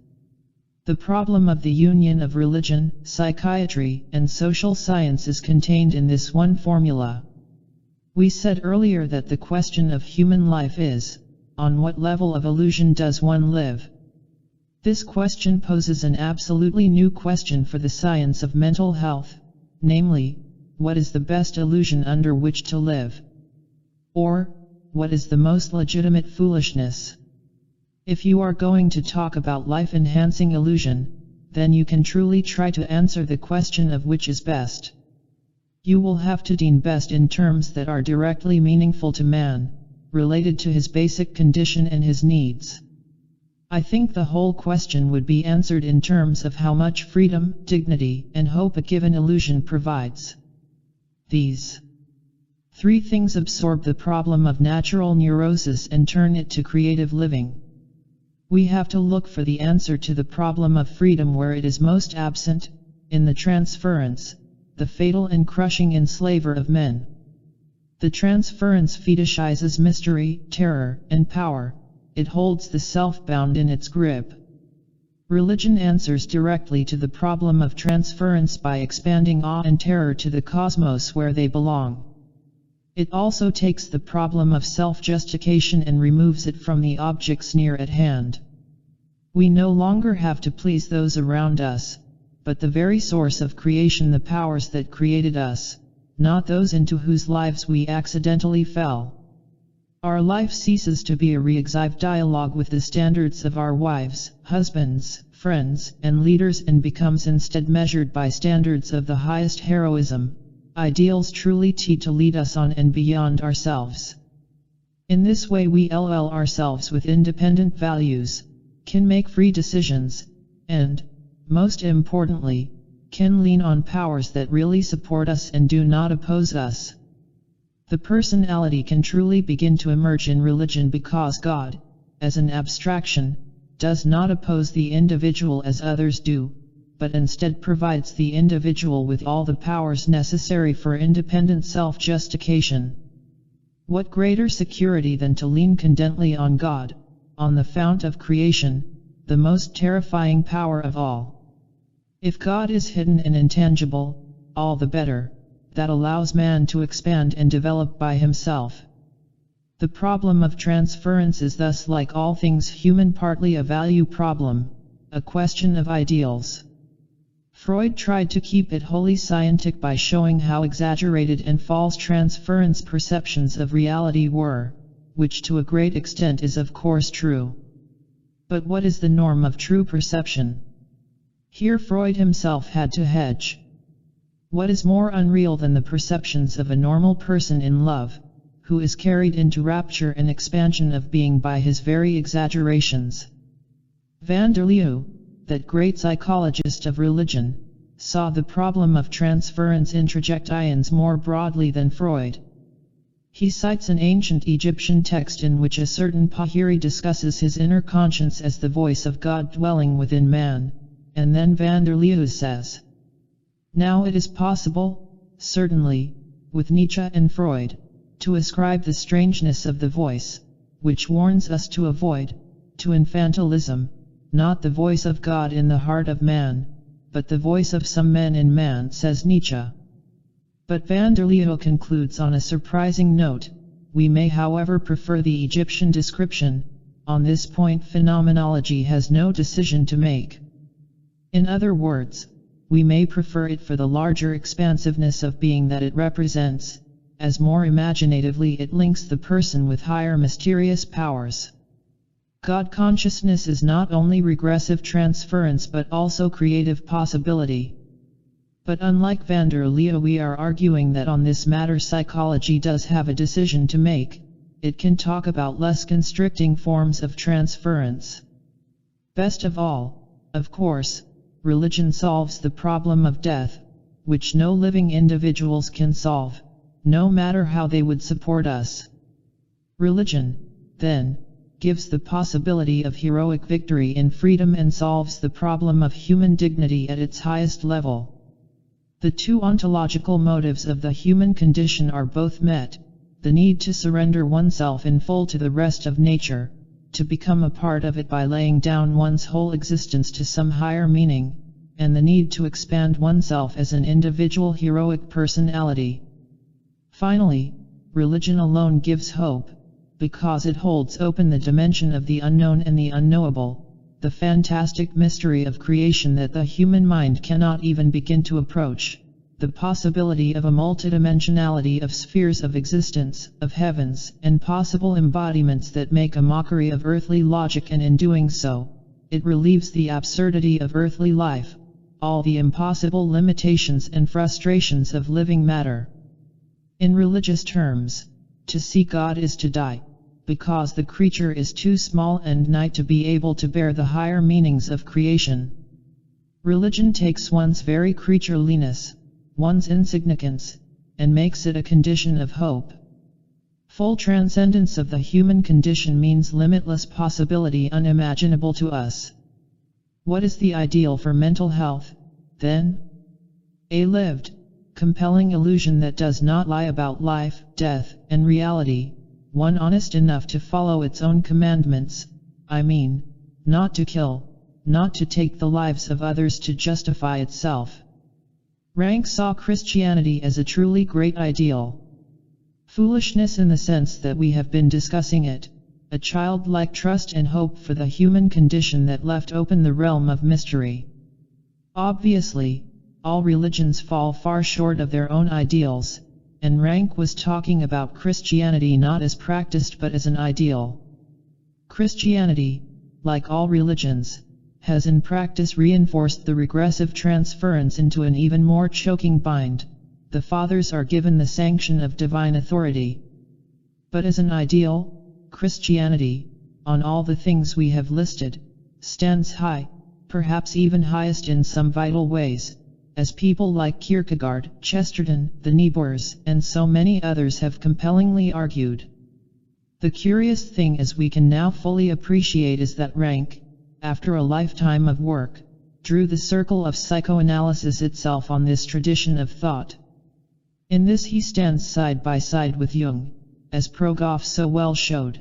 Speaker 1: The problem of the union of religion, psychiatry, and social science is contained in this one formula. We said earlier that the question of human life is, on what level of illusion does one live? This question poses an absolutely new question for the science of mental health, namely, what is the best illusion under which to live? Or, what is the most legitimate foolishness? If you are going to talk about life-enhancing illusion, then you can truly try to answer the question of which is best. You will have to deem best in terms that are directly meaningful to man, related to his basic condition and his needs. I think the whole question would be answered in terms of how much freedom, dignity, and hope a given illusion provides. These three things absorb the problem of natural neurosis and turn it to creative living. We have to look for the answer to the problem of freedom where it is most absent, in the transference, the fatal and crushing enslaver of men. The transference fetishizes mystery, terror, and power. It holds the self bound in its grip. Religion answers directly to the problem of transference by expanding awe and terror to the cosmos where they belong. It also takes the problem of self-justification and removes it from the objects near at hand. We no longer have to please those around us, but the very source of creation, the powers that created us, not those into whose lives we accidentally fell. Our life ceases to be a reexived dialogue with the standards of our wives, husbands, friends, and leaders and becomes instead measured by standards of the highest heroism, ideals truly to lead us on and beyond ourselves. In this way we ourselves with independent values, can make free decisions, and, most importantly, can lean on powers that really support us and do not oppose us. The personality can truly begin to emerge in religion because God, as an abstraction, does not oppose the individual as others do, but instead provides the individual with all the powers necessary for independent self-justification. What greater security than to lean contentedly on God, on the fount of creation, the most terrifying power of all. If God is hidden and intangible, all the better. That allows man to expand and develop by himself. The problem of transference is thus, like all things human, partly a value problem, a question of ideals. Freud tried to keep it wholly scientific by showing how exaggerated and false transference perceptions of reality were, which to a great extent is of course true. But what is the norm of true perception? Here Freud himself had to hedge. What is more unreal than the perceptions of a normal person in love, who is carried into rapture and expansion of being by his very exaggerations? Van der Leeuw, that great psychologist of religion, saw the problem of transference introjections more broadly than Freud. He cites an ancient Egyptian text in which a certain Pahiri discusses his inner conscience as the voice of God dwelling within man, and then Van der Leeuw says, "Now it is possible, certainly, with Nietzsche and Freud, to ascribe the strangeness of the voice, which warns us to avoid, to infantilism, not the voice of God in the heart of man, but the voice of some men in man," says Nietzsche. But Van der Leeuw concludes on a surprising note: we may however prefer the Egyptian description. On this point phenomenology has no decision to make. In other words, we may prefer it for the larger expansiveness of being that it represents, as more imaginatively it links the person with higher mysterious powers. God consciousness is not only regressive transference but also creative possibility. But unlike Van der Leeuw, we are arguing that on this matter psychology does have a decision to make. It can talk about less constricting forms of transference. Best of all, of course, religion solves the problem of death, which no living individuals can solve, no matter how they would support us. Religion, then, gives the possibility of heroic victory in freedom and solves the problem of human dignity at its highest level. The two ontological motives of the human condition are both met: the need to surrender oneself in full to the rest of nature, to become a part of it by laying down one's whole existence to some higher meaning, and the need to expand oneself as an individual heroic personality. Finally, religion alone gives hope, because it holds open the dimension of the unknown and the unknowable, the fantastic mystery of creation that the human mind cannot even begin to approach, the possibility of a multidimensionality of spheres of existence, of heavens, and possible embodiments that make a mockery of earthly logic, and in doing so, it relieves the absurdity of earthly life, all the impossible limitations and frustrations of living matter. In religious terms, to see God is to die. because the creature is too small and night to be able to bear the higher meanings of creation. Religion takes one's very creatureliness, one's insignificance, and makes it a condition of hope. Full transcendence of the human condition means limitless possibility unimaginable to us. What is the ideal for mental health, then? A lived, compelling illusion that does not lie about life, death, and reality, one honest enough to follow its own commandments, I mean, not to kill, not to take the lives of others to justify itself. Rank saw Christianity as a truly great ideal. Foolishness in the sense that we have been discussing it, a childlike trust and hope for the human condition that left open the realm of mystery. Obviously, all religions fall far short of their own ideals, and Rank was talking about Christianity not as practiced but as an ideal. Christianity, like all religions, has in practice reinforced the regressive transference into an even more choking bind. The fathers are given the sanction of divine authority. But as an ideal, Christianity, on all the things we have listed, stands high, perhaps even highest in some vital ways, as people like Kierkegaard, Chesterton, the Niebuhrs, and so many others have compellingly argued. The curious thing as we can now fully appreciate is that Rank, after a lifetime of work, drew the circle of psychoanalysis itself on this tradition of thought. In this he stands side by side with Jung, as Progoff so well showed.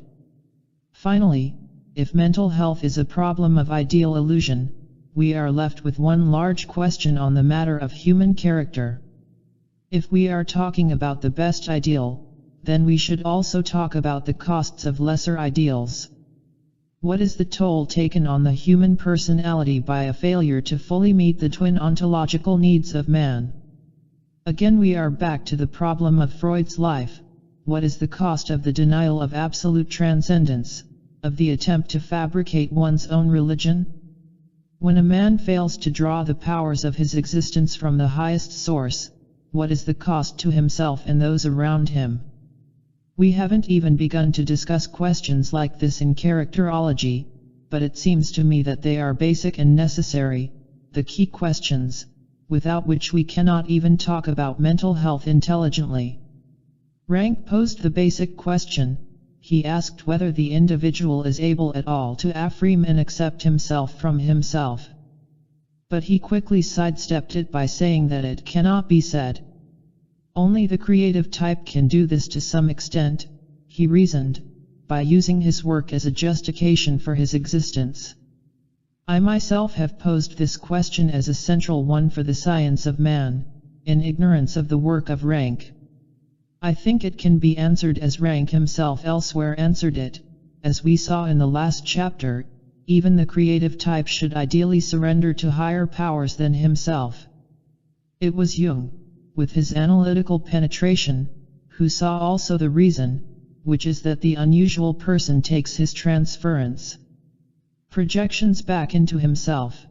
Speaker 1: Finally, if mental health is a problem of ideal illusion, we are left with one large question on the matter of human character. If we are talking about the best ideal, then we should also talk about the costs of lesser ideals. What is the toll taken on the human personality by a failure to fully meet the twin ontological needs of man? Again we are back to the problem of Freud's life. What is the cost of the denial of absolute transcendence, of the attempt to fabricate one's own religion? When a man fails to draw the powers of his existence from the highest source, what is the cost to himself and those around him? We haven't even begun to discuss questions like this in characterology, but it seems to me that they are basic and necessary, the key questions, without which we cannot even talk about mental health intelligently. Rank posed the basic question. He asked whether the individual is able at all to affirm and accept himself from himself. But he quickly sidestepped it by saying that it cannot be said. Only the creative type can do this to some extent, he reasoned, by using his work as a justification for his existence. I myself have posed this question as a central one for the science of man, in ignorance of the work of Rank. I think it can be answered as Rank himself elsewhere answered it. As we saw in the last chapter, even the creative type should ideally surrender to higher powers than himself. It was Jung, with his analytical penetration, who saw also the reason, which is that the unusual person takes his transference, projections back into himself.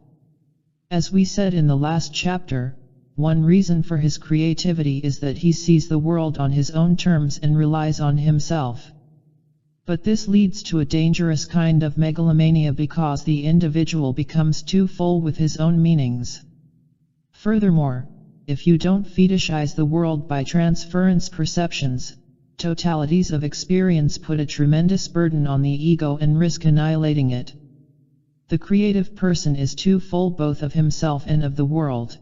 Speaker 1: As we said in the last chapter, one reason for his creativity is that he sees the world on his own terms and relies on himself. But this leads to a dangerous kind of megalomania because the individual becomes too full with his own meanings. Furthermore, if you don't fetishize the world by transference perceptions, totalities of experience put a tremendous burden on the ego and risk annihilating it. The creative person is too full both of himself and of the world.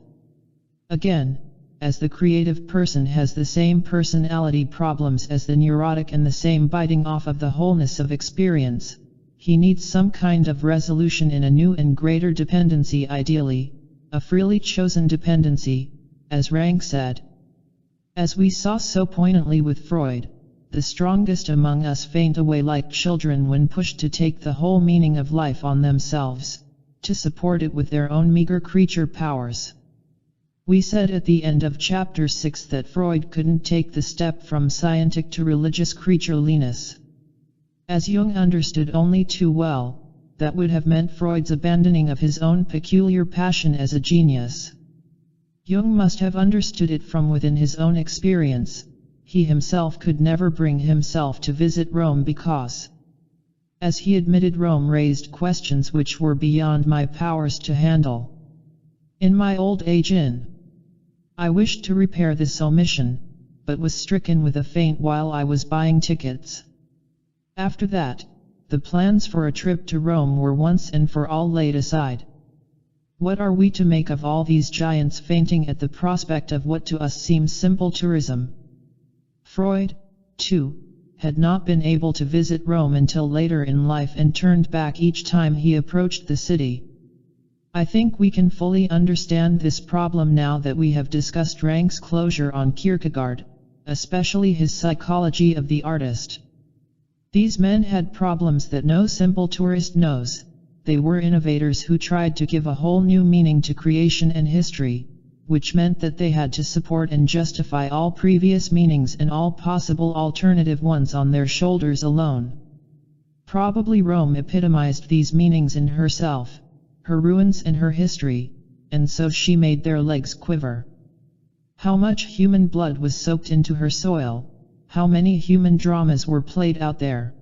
Speaker 1: Again, as the creative person has the same personality problems as the neurotic and the same biting off of the wholeness of experience, he needs some kind of resolution in a new and greater dependency, ideally, a freely chosen dependency, as Rank said. As we saw so poignantly with Freud, the strongest among us faint away like children when pushed to take the whole meaning of life on themselves, to support it with their own meager creature powers. We said at the end of chapter 6 that Freud couldn't take the step from scientific to religious creatureliness. As Jung understood only too well, that would have meant Freud's abandoning of his own peculiar passion as a genius. Jung must have understood it from within his own experience. he himself could never bring himself to visit Rome because, as he admitted, Rome raised questions which were beyond my powers to handle. In my old age I wished to repair this omission, but was stricken with a faint while I was buying tickets. After that, the plans for a trip to Rome were once and for all laid aside. What are we to make of all these giants fainting at the prospect of what to us seems simple tourism? Freud, too, had not been able to visit Rome until later in life and turned back each time he approached the city. I think we can fully understand this problem now that we have discussed Ranke's closure on Kierkegaard, especially his psychology of the artist. These men had problems that no simple tourist knows. They were innovators who tried to give a whole new meaning to creation and history, which meant that they had to support and justify all previous meanings and all possible alternative ones on their shoulders alone. Probably Rome epitomized these meanings in herself, her ruins and her history, and so she made their legs quiver. How much human blood was soaked into her soil, how many human dramas were played out there.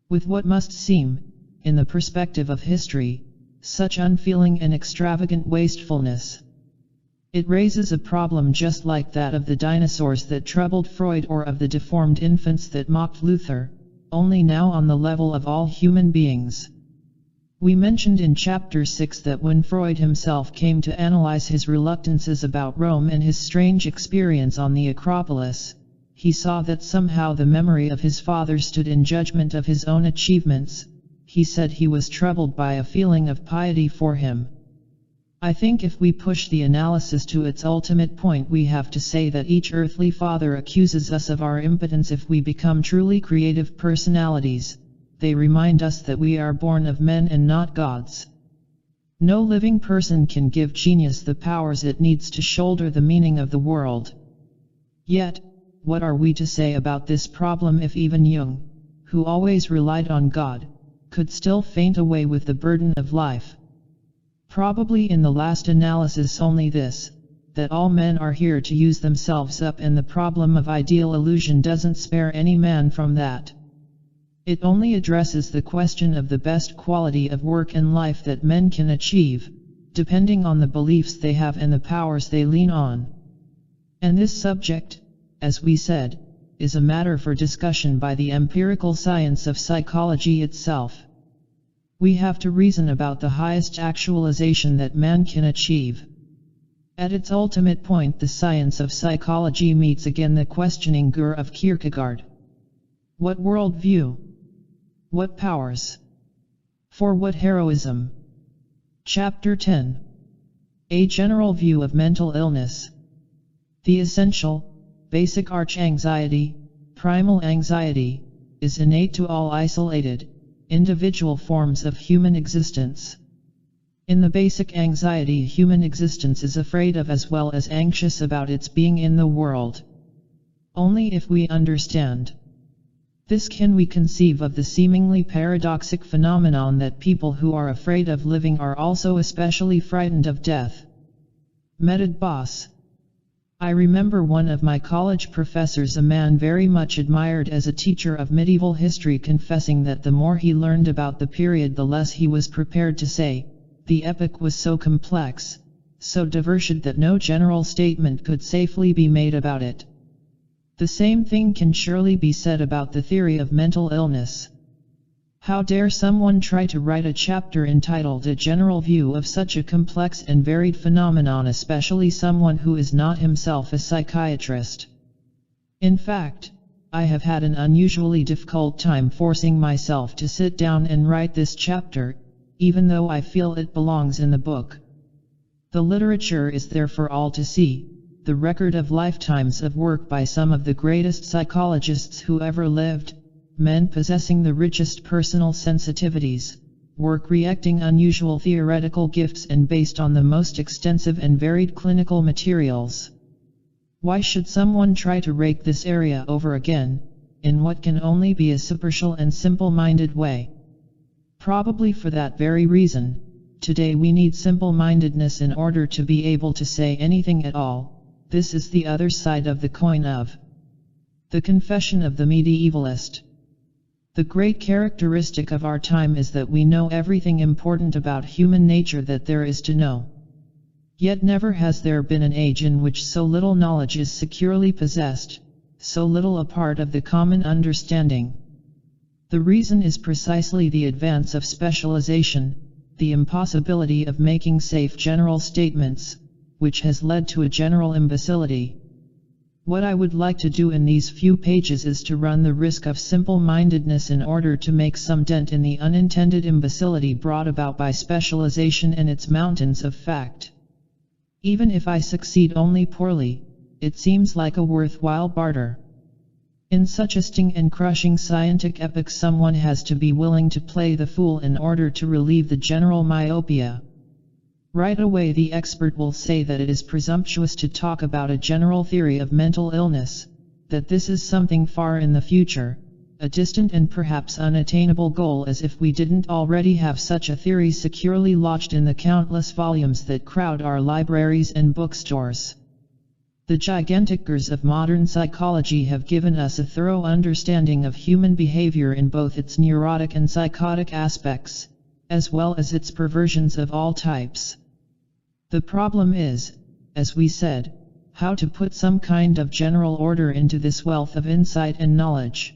Speaker 1: With what must seem, in the perspective of history, such unfeeling and extravagant wastefulness. It raises a problem just like that of the dinosaurs that troubled Freud or of the deformed infants that mocked Luther, only now on the level of all human beings. We mentioned in Chapter 6 that when Freud himself came to analyze his reluctances about Rome and his strange experience on the Acropolis, he saw that somehow the memory of his father stood in judgment of his own achievements. He said he was troubled by a feeling of piety for him. I think if we push the analysis to its ultimate point, we have to say that each earthly father accuses us of our impotence if we become truly creative personalities. They remind us that we are born of men and not gods. No living person can give genius the powers it needs to shoulder the meaning of the world. Yet, what are we to say about this problem if even Jung, who always relied on God, could still faint away with the burden of life? Probably in the last analysis only this, that all men are here to use themselves up, and the problem of ideal illusion doesn't spare any man from that. It only addresses the question of the best quality of work and life that men can achieve, depending on the beliefs they have and the powers they lean on. And this subject, as we said, is a matter for discussion by the empirical science of psychology itself. We have to reason about the highest actualization that man can achieve. At its ultimate point, the science of psychology meets again the questioning gur of Kierkegaard. What worldview? What powers? For what heroism? Chapter 10. A general view of mental illness. The essential, basic arch-anxiety, primal anxiety, is innate to all isolated, individual forms of human existence. In the basic anxiety human existence is afraid of as well as anxious about its being in the world. Only if we understand this can we conceive of the seemingly paradoxic phenomenon that people who are afraid of living are also especially frightened of death. Medad Boss. I remember one of my college professors, a man very much admired as a teacher of medieval history, confessing that the more he learned about the period the less he was prepared to say. The epoch was so complex, so diverse that no general statement could safely be made about it. The same thing can surely be said about the theory of mental illness. How dare someone try to write a chapter entitled A General View of such a complex and varied phenomenon, especially someone who is not himself a psychiatrist? In fact, I have had an unusually difficult time forcing myself to sit down and write this chapter, even though I feel it belongs in the book. The literature is there for all to see, the record of lifetimes of work by some of the greatest psychologists who ever lived, men possessing the richest personal sensitivities, work reacting unusual theoretical gifts and based on the most extensive and varied clinical materials. Why should someone try to rake this area over again, in what can only be a superficial and simple-minded way? Probably for that very reason, today we need simple-mindedness in order to be able to say anything at all. This is the other side of the coin of The confession of the medievalist. The great characteristic of our time is that we know everything important about human nature that there is to know. Yet never has there been an age in which so little knowledge is securely possessed, so little a part of the common understanding. The reason is precisely the advance of specialization, the impossibility of making safe general statements, which has led to a general imbecility. What I would like to do in these few pages is to run the risk of simple-mindedness in order to make some dent in the unintended imbecility brought about by specialization and its mountains of fact. Even if I succeed only poorly, it seems like a worthwhile barter. In such a sting and crushing scientific epic, someone has to be willing to play the fool in order to relieve the general myopia. Right away the expert will say that it is presumptuous to talk about a general theory of mental illness, that this is something far in the future, a distant and perhaps unattainable goal, as if we didn't already have such a theory securely lodged in the countless volumes that crowd our libraries and bookstores. The giganticers of modern psychology have given us a thorough understanding of human behavior in both its neurotic and psychotic aspects, as well as its perversions of all types. The problem is, as we said, how to put some kind of general order into this wealth of insight and knowledge.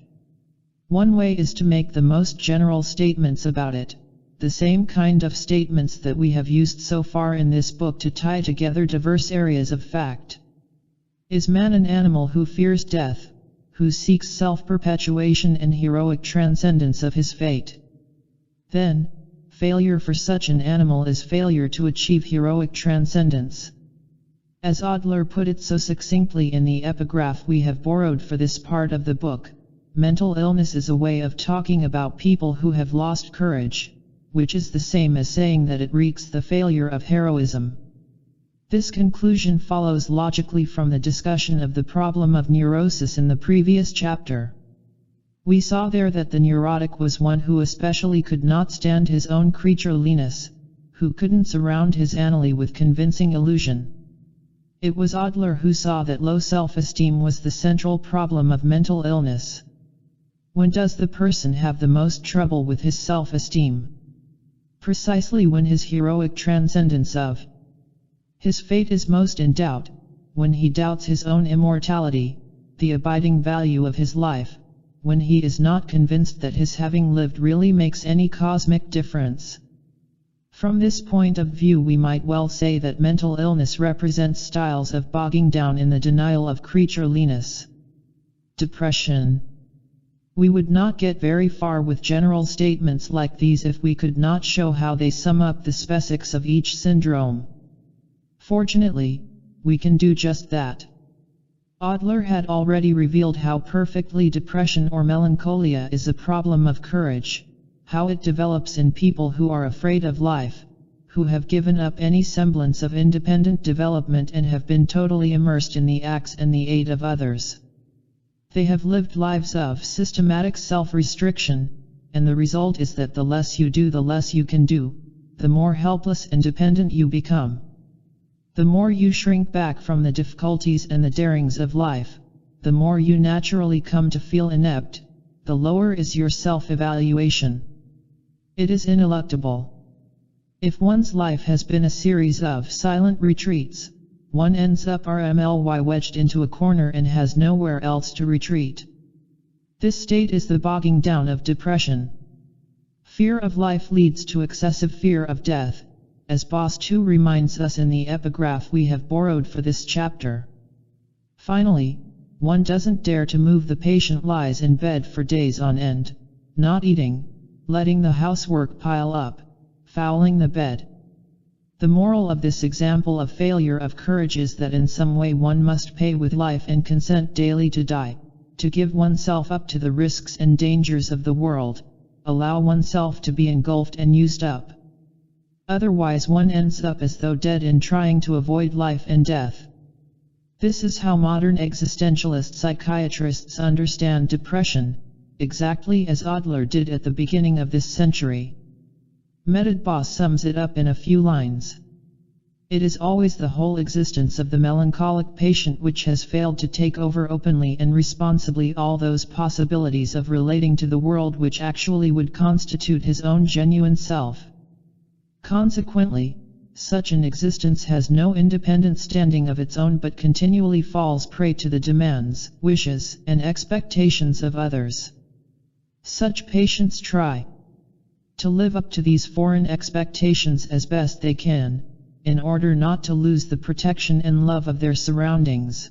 Speaker 1: One way is to make the most general statements about it, the same kind of statements that we have used so far in this book to tie together diverse areas of fact. Is man an animal who fears death, who seeks self-perpetuation and heroic transcendence of his fate? Then, failure for such an animal is failure to achieve heroic transcendence. As Adler put it so succinctly in the epigraph we have borrowed for this part of the book, mental illness is a way of talking about people who have lost courage, which is the same as saying that it reeks the failure of heroism. This conclusion follows logically from the discussion of the problem of neurosis in the previous chapter. We saw there that the neurotic was one who especially could not stand his own creatureliness, who couldn't surround his analy with convincing illusion. It was Adler who saw that low self-esteem was the central problem of mental illness. When does the person have the most trouble with his self-esteem? Precisely when his heroic transcendence of his fate is most in doubt, when he doubts his own immortality, the abiding value of his life, when he is not convinced that his having lived really makes any cosmic difference. From this point of view we might well say that mental illness represents styles of bogging down in the denial of creatureliness. Depression. We would not get very far with general statements like these if we could not show how they sum up the specifics of each syndrome. Fortunately, we can do just that. Adler had already revealed how perfectly depression or melancholia is a problem of courage, how it develops in people who are afraid of life, who have given up any semblance of independent development and have been totally immersed in the acts and the aid of others. They have lived lives of systematic self-restriction, and the result is that the less you do, the less you can do, the more helpless and dependent you become. The more you shrink back from the difficulties and the darings of life, the more you naturally come to feel inept, the lower is your self-evaluation. It is ineluctable. If one's life has been a series of silent retreats, one ends up RMLY wedged into a corner and has nowhere else to retreat. This state is the bogging down of depression. Fear of life leads to excessive fear of death, as Boss 2 reminds us in the epigraph we have borrowed for this chapter. Finally, one doesn't dare to move. The patient lies in bed for days on end, not eating, letting the housework pile up, fouling the bed. The moral of this example of failure of courage is that in some way one must pay with life and consent daily to die, to give oneself up to the risks and dangers of the world, allow oneself to be engulfed and used up. Otherwise one ends up as though dead in trying to avoid life and death. This is how modern existentialist psychiatrists understand depression, exactly as Adler did at the beginning of this century. Medad Boss sums it up in a few lines. It is always the whole existence of the melancholic patient which has failed to take over openly and responsibly all those possibilities of relating to the world which actually would constitute his own genuine self. Consequently, such an existence has no independent standing of its own but continually falls prey to the demands, wishes, and expectations of others. Such patients try to live up to these foreign expectations as best they can, in order not to lose the protection and love of their surroundings.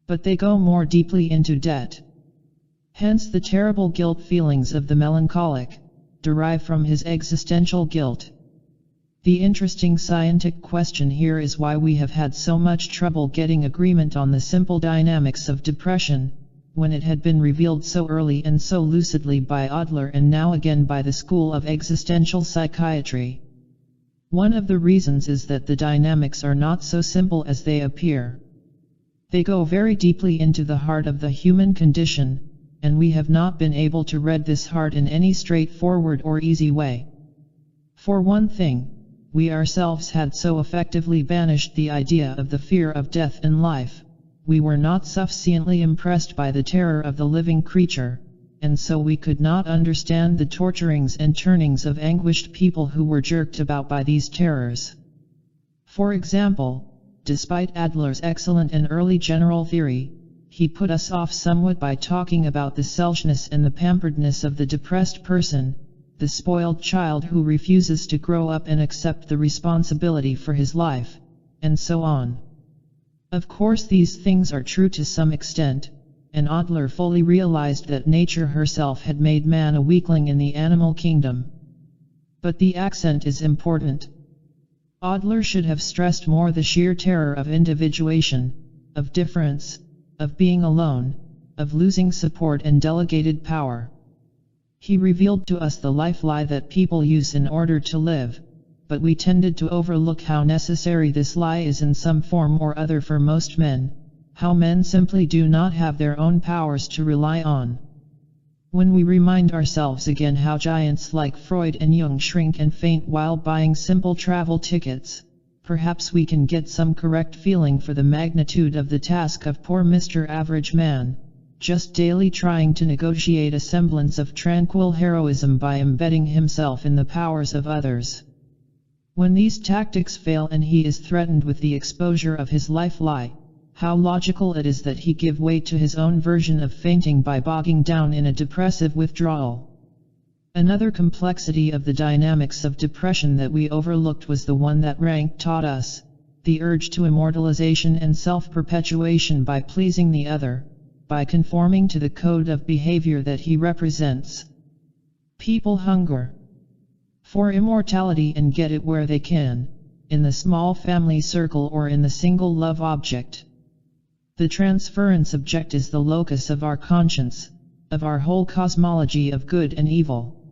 Speaker 1: But they go more deeply into debt. Hence the terrible guilt feelings of the melancholic, derive from his existential guilt. The interesting scientific question here is why we have had so much trouble getting agreement on the simple dynamics of depression, when it had been revealed so early and so lucidly by Adler and now again by the school of existential psychiatry. One of the reasons is that the dynamics are not so simple as they appear. They go very deeply into the heart of the human condition, and we have not been able to read this heart in any straightforward or easy way. For one thing, we ourselves had so effectively banished the idea of the fear of death in life, we were not sufficiently impressed by the terror of the living creature, and so we could not understand the torturings and turnings of anguished people who were jerked about by these terrors. For example, despite Adler's excellent and early general theory, he put us off somewhat by talking about the selfishness and the pamperedness of the depressed person, the spoiled child who refuses to grow up and accept the responsibility for his life, and so on. Of course these things are true to some extent, and Adler fully realized that nature herself had made man a weakling in the animal kingdom. But the accent is important. Adler should have stressed more the sheer terror of individuation, of difference, of being alone, of losing support and delegated power. He revealed to us the life lie that people use in order to live, but we tended to overlook how necessary this lie is in some form or other for most men, how men simply do not have their own powers to rely on. When we remind ourselves again how giants like Freud and Jung shrink and faint while buying simple travel tickets, perhaps we can get some correct feeling for the magnitude of the task of poor Mr. Average Man, just daily trying to negotiate a semblance of tranquil heroism by embedding himself in the powers of others. When these tactics fail and he is threatened with the exposure of his life lie, how logical it is that he give way to his own version of fainting by bogging down in a depressive withdrawal. Another complexity of the dynamics of depression that we overlooked was the one that Rank taught us, the urge to immortalization and self-perpetuation by pleasing the other, by conforming to the code of behavior that he represents. People hunger for immortality and get it where they can, in the small family circle or in the single love object. The transference object is the locus of our conscience, of our whole cosmology of good and evil.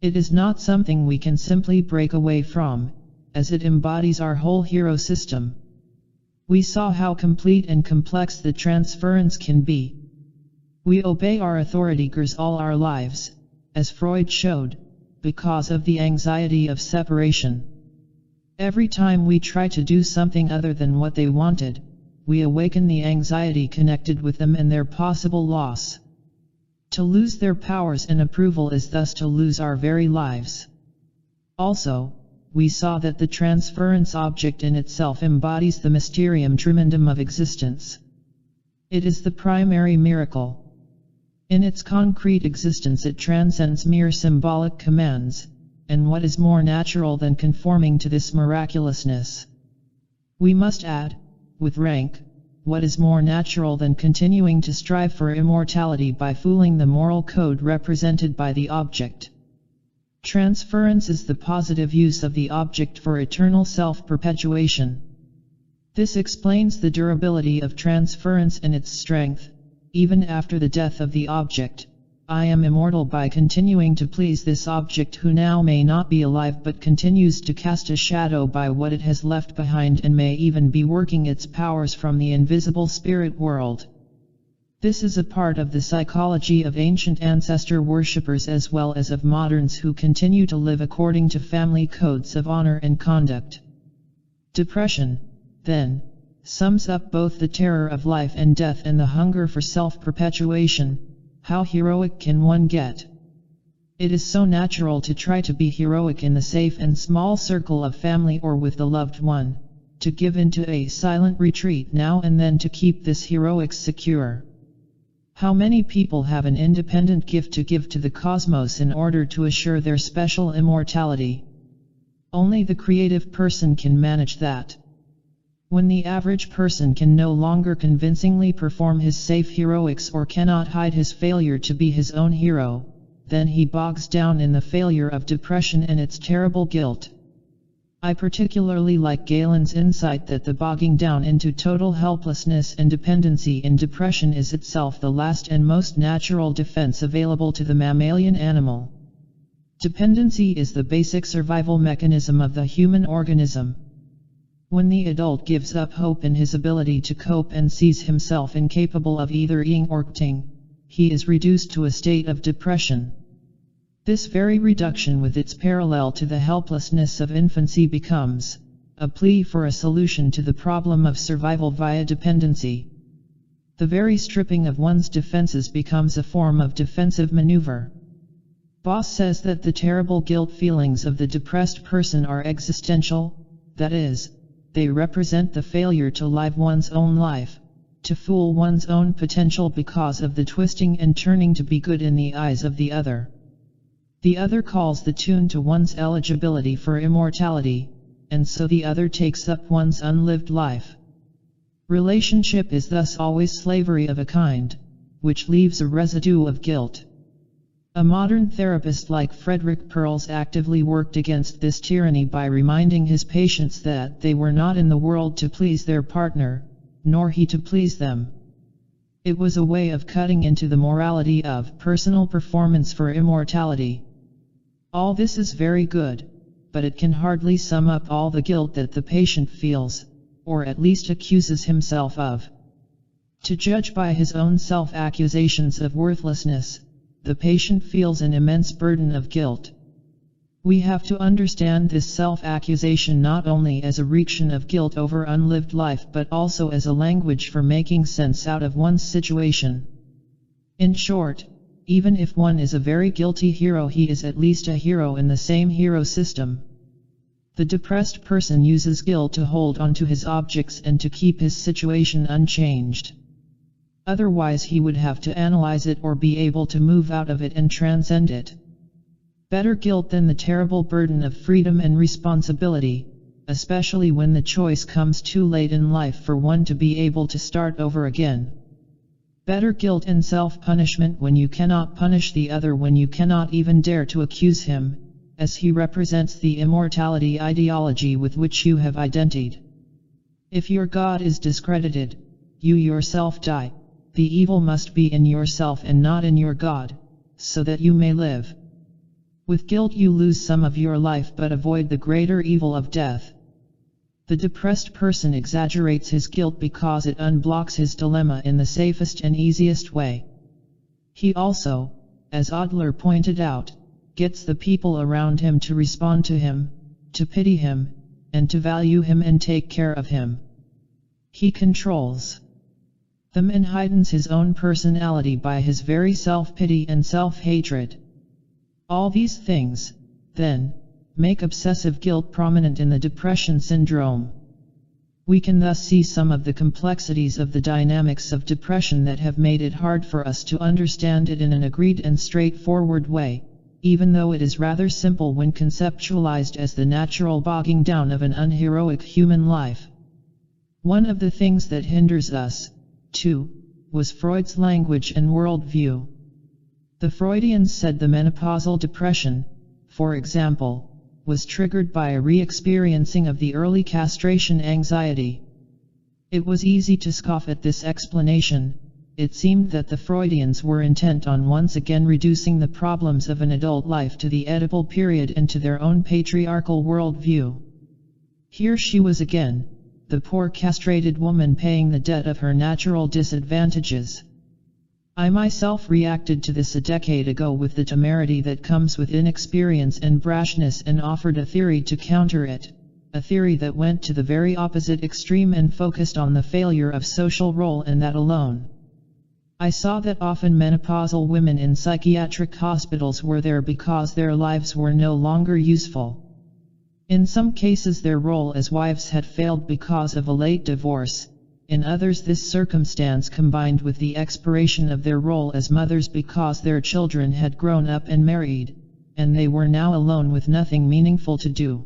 Speaker 1: It is not something we can simply break away from, as it embodies our whole hero system. We saw how complete and complex the transference can be. We obey our authorities all our lives, as Freud showed, because of the anxiety of separation. Every time we try to do something other than what they wanted, we awaken the anxiety connected with them and their possible loss. To lose their powers and approval is thus to lose our very lives. Also, we saw that the transference object in itself embodies the mysterium tremendum of existence. It is the primary miracle. In its concrete existence it transcends mere symbolic commands, and what is more natural than conforming to this miraculousness? We must add, with Rank, what is more natural than continuing to strive for immortality by fooling the moral code represented by the object? Transference is the positive use of the object for eternal self-perpetuation. This explains the durability of transference and its strength. Even after the death of the object, I am immortal by continuing to please this object who now may not be alive but continues to cast a shadow by what it has left behind and may even be working its powers from the invisible spirit world. This is a part of the psychology of ancient ancestor worshippers as well as of moderns who continue to live according to family codes of honor and conduct. Depression, then, sums up both the terror of life and death and the hunger for self-perpetuation. How heroic can one get? It is so natural to try to be heroic in the safe and small circle of family or with the loved one, to give into a silent retreat now and then to keep this heroics secure. How many people have an independent gift to give to the cosmos in order to assure their special immortality? Only the creative person can manage that. When the average person can no longer convincingly perform his safe heroics or cannot hide his failure to be his own hero, then he bogs down in the failure of depression and its terrible guilt. I particularly like Galen's insight that the bogging down into total helplessness and dependency in depression is itself the last and most natural defense available to the mammalian animal. Dependency is the basic survival mechanism of the human organism. When the adult gives up hope in his ability to cope and sees himself incapable of either ing or acting, he is reduced to a state of depression. This very reduction with its parallel to the helplessness of infancy becomes a plea for a solution to the problem of survival via dependency. The very stripping of one's defenses becomes a form of defensive maneuver. Boss says that the terrible guilt feelings of the depressed person are existential, that is, they represent the failure to live one's own life, to fool one's own potential because of the twisting and turning to be good in the eyes of the other. The other calls the tune to one's eligibility for immortality, and so the other takes up one's unlived life. Relationship is thus always slavery of a kind, which leaves a residue of guilt. A modern therapist like Frederick Perls actively worked against this tyranny by reminding his patients that they were not in the world to please their partner, nor he to please them. It was a way of cutting into the morality of personal performance for immortality. All this is very good, but it can hardly sum up all the guilt that the patient feels, or at least accuses himself of. To judge by his own self-accusations of worthlessness, the patient feels an immense burden of guilt. We have to understand this self-accusation not only as a reaction of guilt over unlived life but also as a language for making sense out of one's situation. In short, even if one is a very guilty hero, he is at least a hero in the same hero system. The depressed person uses guilt to hold onto his objects and to keep his situation unchanged. Otherwise he would have to analyze it or be able to move out of it and transcend it. Better guilt than the terrible burden of freedom and responsibility, especially when the choice comes too late in life for one to be able to start over again. Better guilt and self-punishment when you cannot punish the other, when you cannot even dare to accuse him, as he represents the immortality ideology with which you have identified. If your God is discredited, you yourself die. The evil must be in yourself and not in your God, so that you may live. With guilt you lose some of your life but avoid the greater evil of death. The depressed person exaggerates his guilt because it unblocks his dilemma in the safest and easiest way. He also, as Adler pointed out, gets the people around him to respond to him, to pity him, and to value him and take care of him. He controls them and heightens his own personality by his very self-pity and self-hatred. All these things, then, make obsessive guilt prominent in the depression syndrome. We can thus see some of the complexities of the dynamics of depression that have made it hard for us to understand it in an agreed and straightforward way, even though it is rather simple when conceptualized as the natural bogging down of an unheroic human life. One of the things that hinders us, too, was Freud's language and worldview. The Freudians said the menopausal depression, for example, was triggered by a re-experiencing of the early castration anxiety. It was easy to scoff at this explanation. It seemed that the Freudians were intent on once again reducing the problems of an adult life to the Oedipal period and to their own patriarchal worldview. Here she was again, the poor castrated woman paying the debt of her natural disadvantages. I myself reacted to this a decade ago with the temerity that comes with inexperience and brashness and offered a theory to counter it, a theory that went to the very opposite extreme and focused on the failure of social role and that alone. I saw that often menopausal women in psychiatric hospitals were there because their lives were no longer useful. In some cases their role as wives had failed because of a late divorce, in others this circumstance combined with the expiration of their role as mothers because their children had grown up and married, and they were now alone with nothing meaningful to do.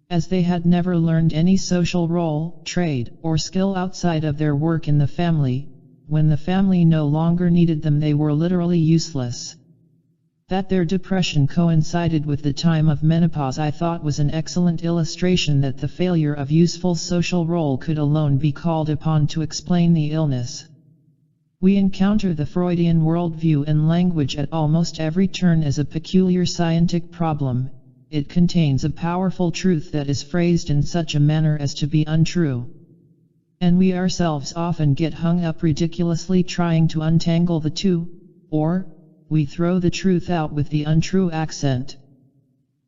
Speaker 1: As they had never learned any social role, trade, or skill outside of their work in the family, when the family no longer needed them they were literally useless. That their depression coincided with the time of menopause I thought was an excellent illustration that the failure of useful social role could alone be called upon to explain the illness. We encounter the Freudian worldview and language at almost every turn as a peculiar scientific problem. It contains a powerful truth that is phrased in such a manner as to be untrue. And we ourselves often get hung up ridiculously trying to untangle the two, or we throw the truth out with the untrue accent.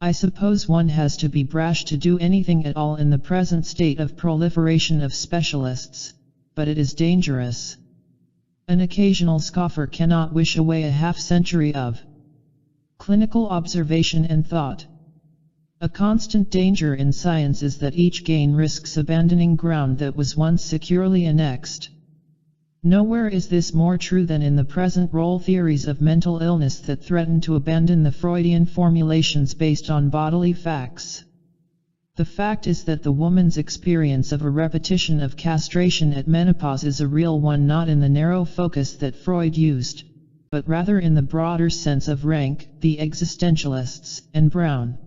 Speaker 1: I suppose one has to be brash to do anything at all in the present state of proliferation of specialists, but it is dangerous. An occasional scoffer cannot wish away a half-century of clinical observation and thought. A constant danger in science is that each gain risks abandoning ground that was once securely annexed. Nowhere is this more true than in the present role theories of mental illness that threaten to abandon the Freudian formulations based on bodily facts. The fact is that the woman's experience of a repetition of castration at menopause is a real one, not in the narrow focus that Freud used, but rather in the broader sense of Rank, the existentialists, and Brown.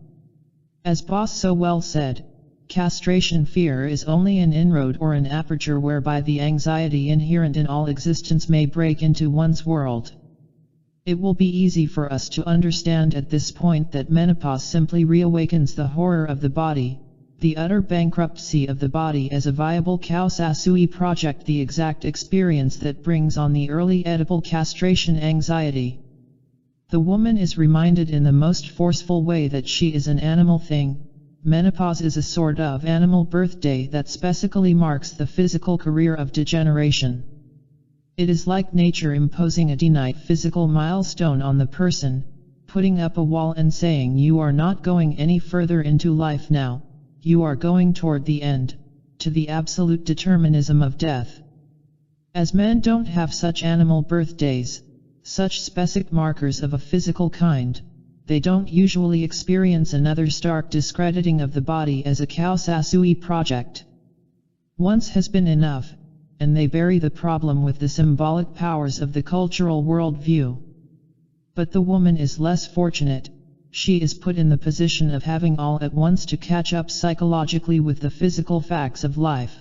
Speaker 1: As Boss so well said, castration fear is only an inroad or an aperture whereby the anxiety inherent in all existence may break into one's world. It will be easy for us to understand at this point that menopause simply reawakens the horror of the body, the utter bankruptcy of the body as a viable Kausasui project, the exact experience that brings on the early Oedipal castration anxiety. The woman is reminded in the most forceful way that she is an animal thing. Menopause is a sort of animal birthday that specifically marks the physical career of degeneration. It is like nature imposing a finite physical milestone on the person, putting up a wall and saying you are not going any further into life now, you are going toward the end, to the absolute determinism of death. As men don't have such animal birthdays, such specific markers of a physical kind, they don't usually experience another stark discrediting of the body as a Kausasui project. Once has been enough, and they bury the problem with the symbolic powers of the cultural worldview. But the woman is less fortunate. She is put in the position of having all at once to catch up psychologically with the physical facts of life.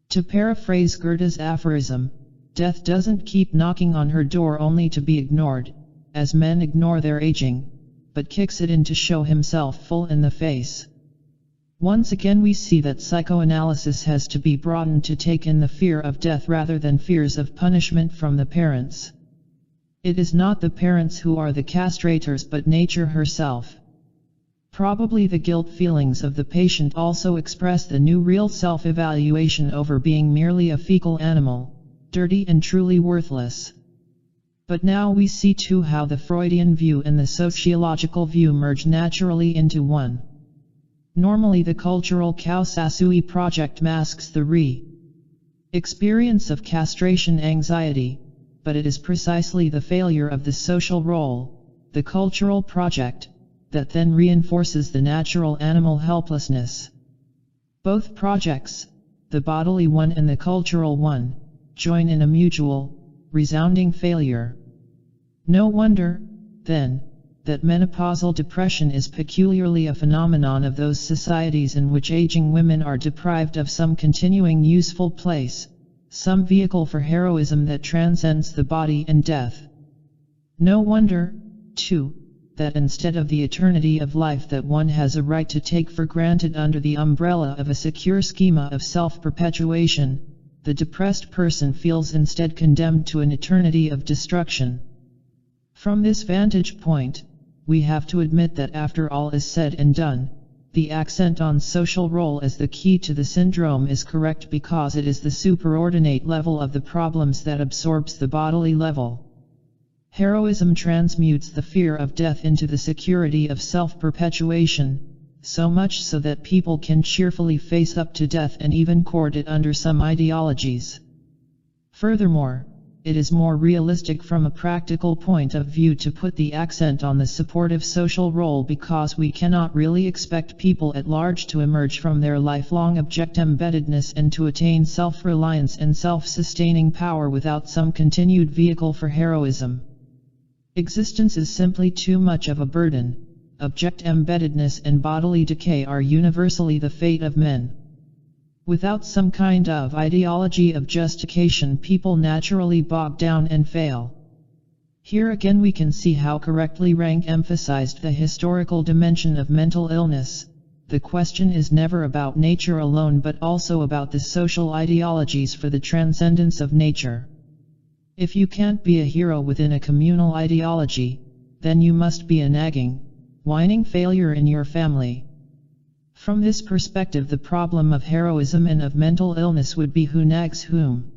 Speaker 1: To paraphrase Goethe's aphorism, death doesn't keep knocking on her door only to be ignored, as men ignore their aging, but kicks it in to show himself full in the face. Once again we see that psychoanalysis has to be broadened to take in the fear of death rather than fears of punishment from the parents. It is not the parents who are the castrators but nature herself. Probably the guilt feelings of the patient also express the new real self-evaluation over being merely a fecal animal, dirty and truly worthless. But now we see too how the Freudian view and the sociological view merge naturally into one. Normally the cultural Kausasui project masks the experience of castration anxiety, but it is precisely the failure of the social role, the cultural project, that then reinforces the natural animal helplessness. Both projects, the bodily one and the cultural one, join in a mutual, resounding failure. No wonder, then, that menopausal depression is peculiarly a phenomenon of those societies in which aging women are deprived of some continuing useful place, some vehicle for heroism that transcends the body and death. No wonder, too, that instead of the eternity of life that one has a right to take for granted under the umbrella of a secure schema of self-perpetuation, the depressed person feels instead condemned to an eternity of destruction. From this vantage point, we have to admit that after all is said and done, the accent on social role as the key to the syndrome is correct because it is the superordinate level of the problems that absorbs the bodily level. Heroism transmutes the fear of death into the security of self-perpetuation, so much so that people can cheerfully face up to death and even court it under some ideologies. Furthermore, it is more realistic from a practical point of view to put the accent on the supportive social role because we cannot really expect people at large to emerge from their lifelong object embeddedness and to attain self-reliance and self-sustaining power without some continued vehicle for heroism. Existence is simply too much of a burden. Object embeddedness and bodily decay are universally the fate of men. Without some kind of ideology of justification, people naturally bog down and fail. Here again we can see how correctly Rank emphasized the historical dimension of mental illness. The question is never about nature alone but also about the social ideologies for the transcendence of nature. If you can't be a hero within a communal ideology, then you must be a nagging, whining failure in your family. From this perspective, the problem of heroism and of mental illness would be who nags whom.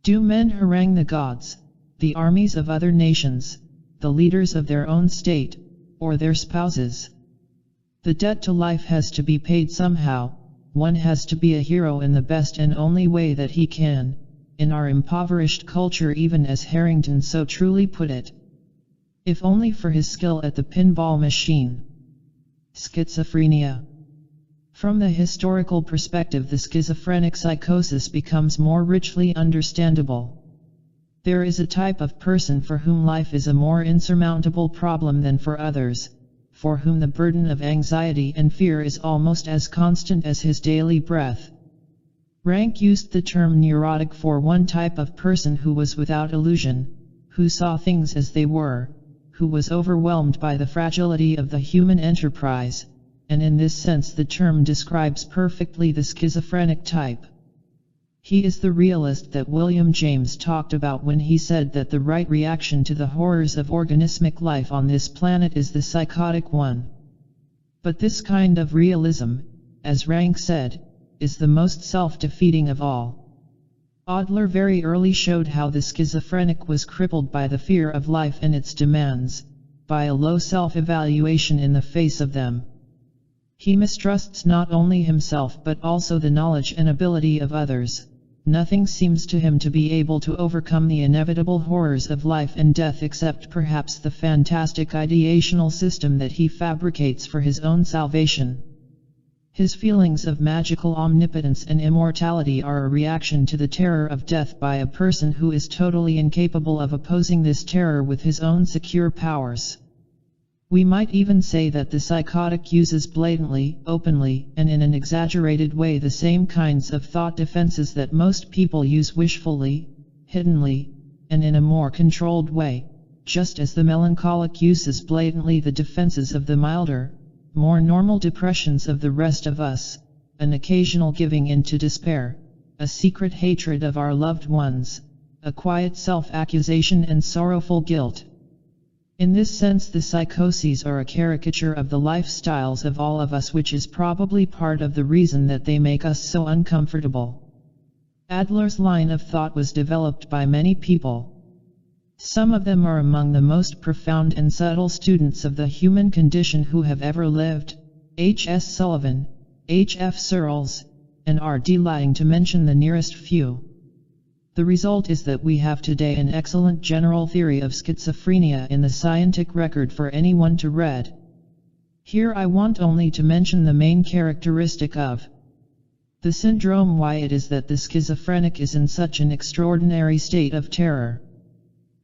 Speaker 1: Do men harangue the gods, the armies of other nations, the leaders of their own state, or their spouses? The debt to life has to be paid somehow. One has to be a hero in the best and only way that he can, in our impoverished culture, even as Harrington so truly put it. If only for his skill at the pinball machine. Schizophrenia. From the historical perspective, the schizophrenic psychosis becomes more richly understandable. There is a type of person for whom life is a more insurmountable problem than for others, for whom the burden of anxiety and fear is almost as constant as his daily breath. Rank used the term neurotic for one type of person who was without illusion, who saw things as they were, who was overwhelmed by the fragility of the human enterprise. And in this sense the term describes perfectly the schizophrenic type. He is the realist that William James talked about when he said that the right reaction to the horrors of organismic life on this planet is the psychotic one. But this kind of realism, as Rank said, is the most self-defeating of all. Adler very early showed how the schizophrenic was crippled by the fear of life and its demands, by a low self-evaluation in the face of them. He mistrusts not only himself but also the knowledge and ability of others. Nothing seems to him to be able to overcome the inevitable horrors of life and death except perhaps the fantastic ideational system that he fabricates for his own salvation. His feelings of magical omnipotence and immortality are a reaction to the terror of death by a person who is totally incapable of opposing this terror with his own secure powers. We might even say that the psychotic uses blatantly, openly, and in an exaggerated way the same kinds of thought defenses that most people use wishfully, hiddenly, and in a more controlled way, just as the melancholic uses blatantly the defenses of the milder, more normal depressions of the rest of us, an occasional giving in to despair, a secret hatred of our loved ones, a quiet self-accusation and sorrowful guilt. In this sense the psychoses are a caricature of the lifestyles of all of us, which is probably part of the reason that they make us so uncomfortable. Adler's line of thought was developed by many people. Some of them are among the most profound and subtle students of the human condition who have ever lived: H. S. Sullivan, H. F. Searles, and R. D. Laing, to mention the nearest few. The result is that we have today an excellent general theory of schizophrenia in the scientific record for anyone to read. Here I want only to mention the main characteristic of the syndrome, why it is that the schizophrenic is in such an extraordinary state of terror.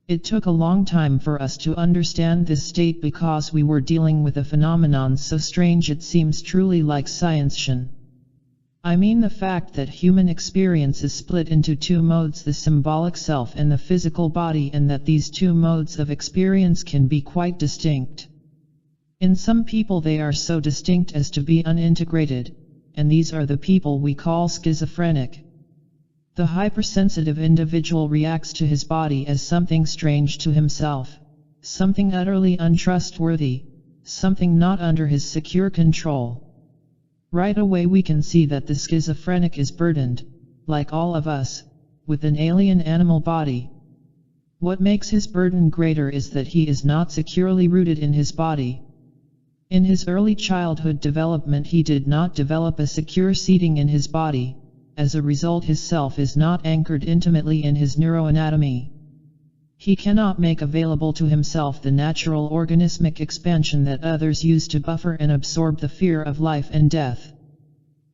Speaker 1: It took a long time for us to understand this state because we were dealing with a phenomenon so strange it seems truly like science fiction. I mean the fact that human experience is split into two modes, the symbolic self and the physical body, and that these two modes of experience can be quite distinct. In some people they are so distinct as to be unintegrated, and these are the people we call schizophrenic. The hypersensitive individual reacts to his body as something strange to himself, something utterly untrustworthy, something not under his secure control. Right away we can see that the schizophrenic is burdened, like all of us, with an alien animal body. What makes his burden greater is that he is not securely rooted in his body. In his early childhood development he did not develop a secure seating in his body. As a result, his self is not anchored intimately in his neuroanatomy. He cannot make available to himself the natural organismic expansion that others use to buffer and absorb the fear of life and death.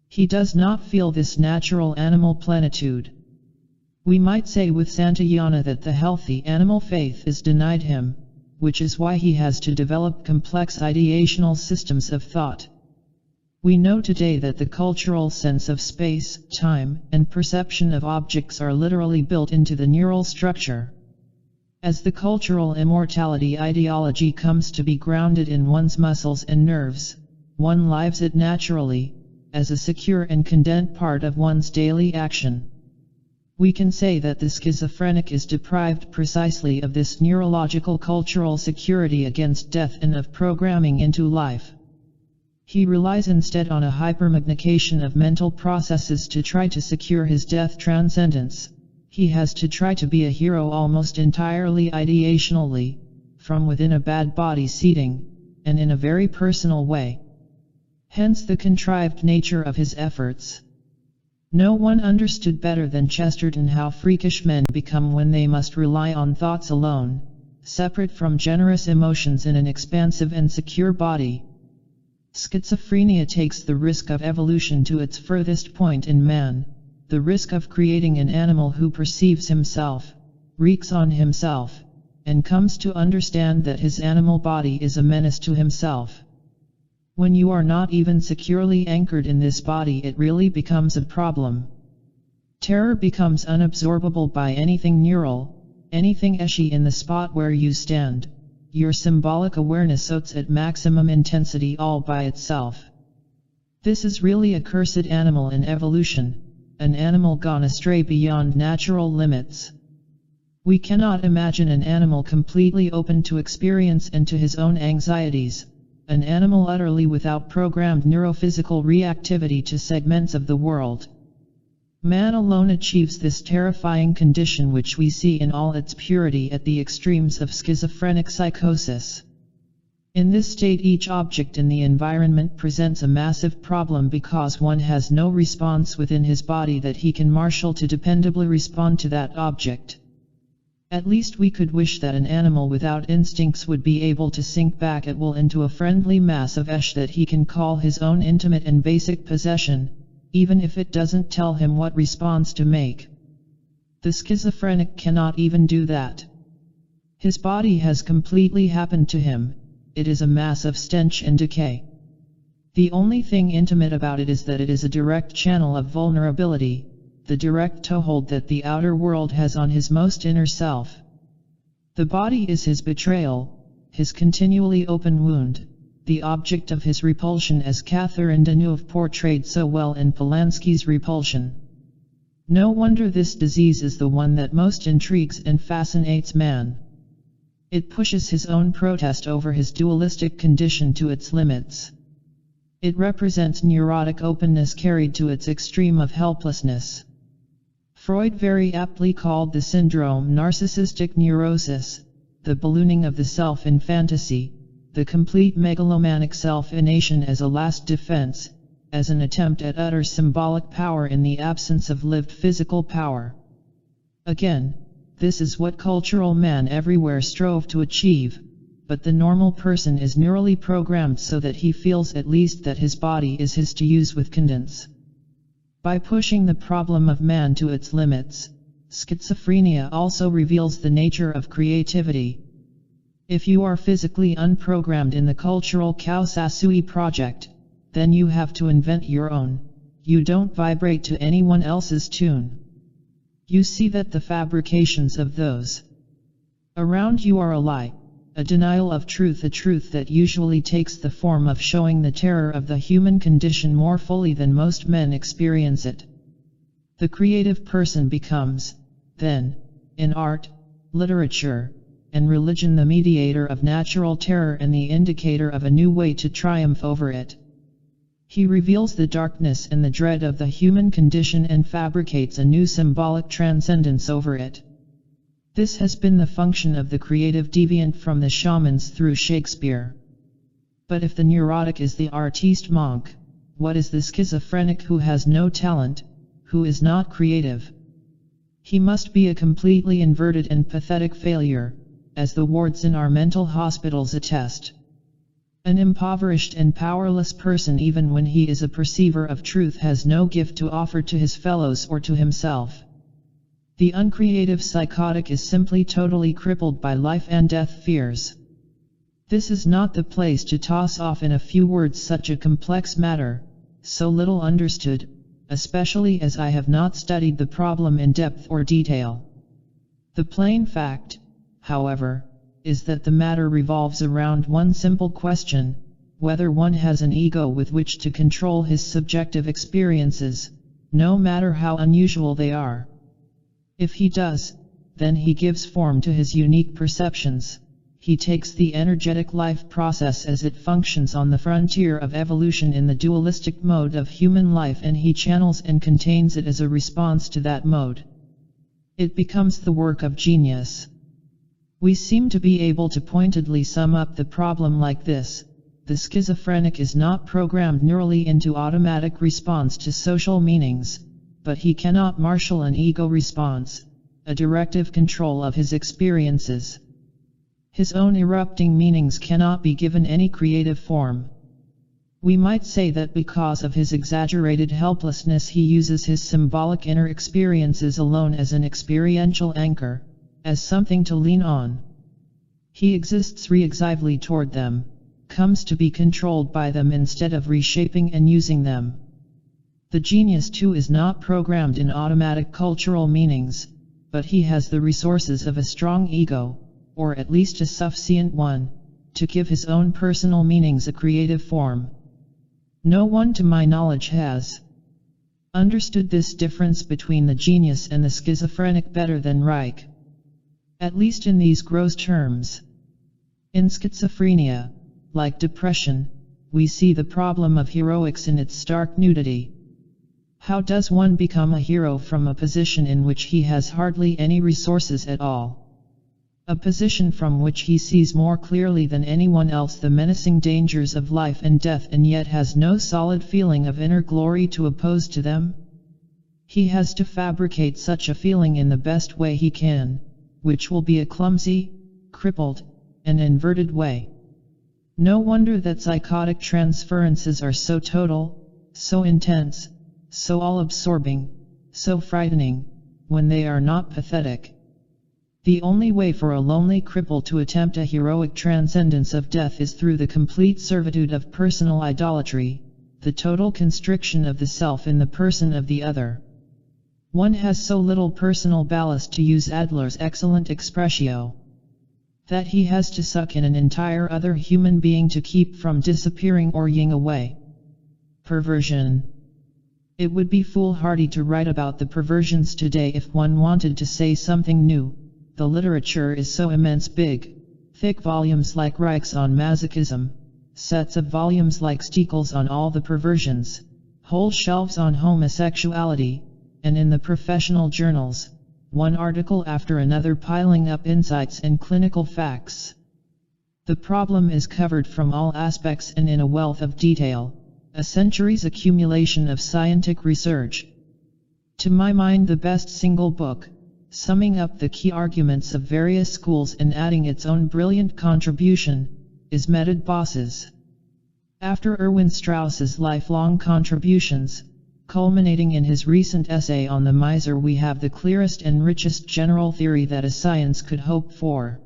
Speaker 1: He does not feel this natural animal plenitude. We might say with Santayana that the healthy animal faith is denied him, which is why he has to develop complex ideational systems of thought. We know today that the cultural sense of space, time, and perception of objects are literally built into the neural structure. As the cultural immortality ideology comes to be grounded in one's muscles and nerves, one lives it naturally, as a secure and condensed part of one's daily action. We can say that the schizophrenic is deprived precisely of this neurological cultural security against death and of programming into life. He relies instead on a hypermagnification of mental processes to try to secure his death transcendence. He has to try to be a hero almost entirely ideationally, from within a bad body seating, and in a very personal way. Hence the contrived nature of his efforts. No one understood better than Chesterton how freakish men become when they must rely on thoughts alone, separate from generous emotions in an expansive and secure body. Schizophrenia takes the risk of evolution to its furthest point in man, the risk of creating an animal who perceives himself, reeks on himself, and comes to understand that his animal body is a menace to himself. When you are not even securely anchored in this body, it really becomes a problem. Terror becomes unabsorbable by anything neural, anything eshy in the spot where you stand. Your symbolic awareness oats at maximum intensity all by itself. This is really a cursed animal in evolution, an animal gone astray beyond natural limits. We cannot imagine an animal completely open to experience and to his own anxieties, an animal utterly without programmed neurophysical reactivity to segments of the world. Man alone achieves this terrifying condition which we see in all its purity at the extremes of schizophrenic psychosis. In this state, each object in the environment presents a massive problem because one has no response within his body that he can marshal to dependably respond to that object. At least we could wish that an animal without instincts would be able to sink back at will into a friendly mass of ash that he can call his own intimate and basic possession, even if it doesn't tell him what response to make. The schizophrenic cannot even do that. His body has completely happened to him. It is a mass of stench and decay. The only thing intimate about it is that it is a direct channel of vulnerability, the direct toehold that the outer world has on his most inner self. The body is his betrayal, his continually open wound, the object of his repulsion, as Catherine Deneuve portrayed so well in Polanski's Repulsion. No wonder this disease is the one that most intrigues and fascinates man. It pushes his own protest over his dualistic condition to its limits. It represents neurotic openness carried to its extreme of helplessness. Freud very aptly called the syndrome narcissistic neurosis, the ballooning of the self in fantasy, the complete megalomaniac self-ination as a last defense, as an attempt at utter symbolic power in the absence of lived physical power. Again, this is what cultural man everywhere strove to achieve, but the normal person is neurally programmed so that he feels at least that his body is his to use with condence. By pushing the problem of man to its limits, schizophrenia also reveals the nature of creativity. If you are physically unprogrammed in the cultural Kausasui project, then you have to invent your own. You don't vibrate to anyone else's tune. You see that the fabrications of those around you are a lie, a denial of truth, a truth that usually takes the form of showing the terror of the human condition more fully than most men experience it. The creative person becomes, then, in art, literature, and religion, the mediator of natural terror and the indicator of a new way to triumph over it. He reveals the darkness and the dread of the human condition and fabricates a new symbolic transcendence over it. This has been the function of the creative deviant from the shamans through Shakespeare. But if the neurotic is the artiste monk, what is the schizophrenic who has no talent, who is not creative? He must be a completely inverted and pathetic failure, as the wards in our mental hospitals attest. An impoverished and powerless person, even when he is a perceiver of truth, has no gift to offer to his fellows or to himself. The uncreative psychotic is simply totally crippled by life and death fears. This is not the place to toss off in a few words such a complex matter, so little understood, especially as I have not studied the problem in depth or detail. The plain fact, however, is that the matter revolves around one simple question: whether one has an ego with which to control his subjective experiences, no matter how unusual they are. If he does, then he gives form to his unique perceptions. He takes the energetic life process as it functions on the frontier of evolution in the dualistic mode of human life, and he channels and contains it as a response to that mode. It becomes the work of genius. We seem to be able to pointedly sum up the problem like this: the schizophrenic is not programmed neurally into automatic response to social meanings, but he cannot marshal an ego response, a directive control of his experiences. His own erupting meanings cannot be given any creative form. We might say that because of his exaggerated helplessness, he uses his symbolic inner experiences alone as an experiential anchor, as something to lean on. He exists reactively toward them, comes to be controlled by them instead of reshaping and using them. The genius too is not programmed in automatic cultural meanings, but he has the resources of a strong ego, or at least a sufficient one, to give his own personal meanings a creative form. No one to my knowledge has understood this difference between the genius and the schizophrenic better than Reich. At least in these gross terms. In schizophrenia, like depression, we see the problem of heroics in its stark nudity. How does one become a hero from a position in which he has hardly any resources at all? A position from which he sees more clearly than anyone else the menacing dangers of life and death, and yet has no solid feeling of inner glory to oppose to them? He has to fabricate such a feeling in the best way he can, which will be a clumsy, crippled, and inverted way. No wonder that psychotic transferences are so total, so intense, so all-absorbing, so frightening, when they are not pathetic. The only way for a lonely cripple to attempt a heroic transcendence of death is through the complete servitude of personal idolatry, the total constriction of the self in the person of the other. One has so little personal ballast, to use Adler's excellent expressio, that he has to suck in an entire other human being to keep from disappearing or ying away. Perversion. It would be foolhardy to write about the perversions today if one wanted to say something new. The literature is so immense, big, thick volumes like Reich's on masochism, sets of volumes like Stekel's on all the perversions, whole shelves on homosexuality, and in the professional journals, one article after another piling up insights and clinical facts. The problem is covered from all aspects and in a wealth of detail, a century's accumulation of scientific research. To my mind, the best single book, summing up the key arguments of various schools and adding its own brilliant contribution, is Meted Bosses. After Erwin Strauss's lifelong contributions, culminating in his recent essay on the miser, we have the clearest and richest general theory that a science could hope for.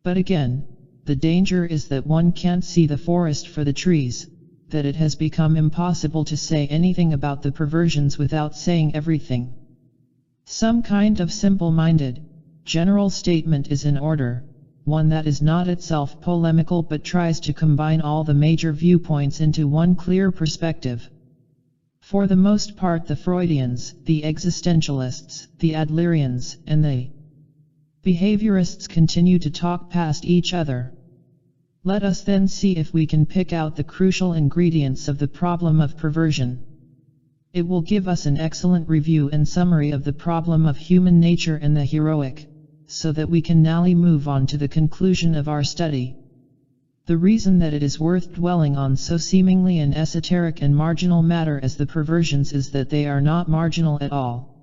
Speaker 1: But again, the danger is that one can't see the forest for the trees, that it has become impossible to say anything about the perversions without saying everything. Some kind of simple-minded, general statement is in order, one that is not itself polemical but tries to combine all the major viewpoints into one clear perspective. For the most part, the Freudians, the existentialists, the Adlerians, and the behaviorists continue to talk past each other. Let us then see if we can pick out the crucial ingredients of the problem of perversion. It will give us an excellent review and summary of the problem of human nature and the heroic, so that we can now move on to the conclusion of our study. The reason that it is worth dwelling on so seemingly an esoteric and marginal matter as the perversions is that they are not marginal at all.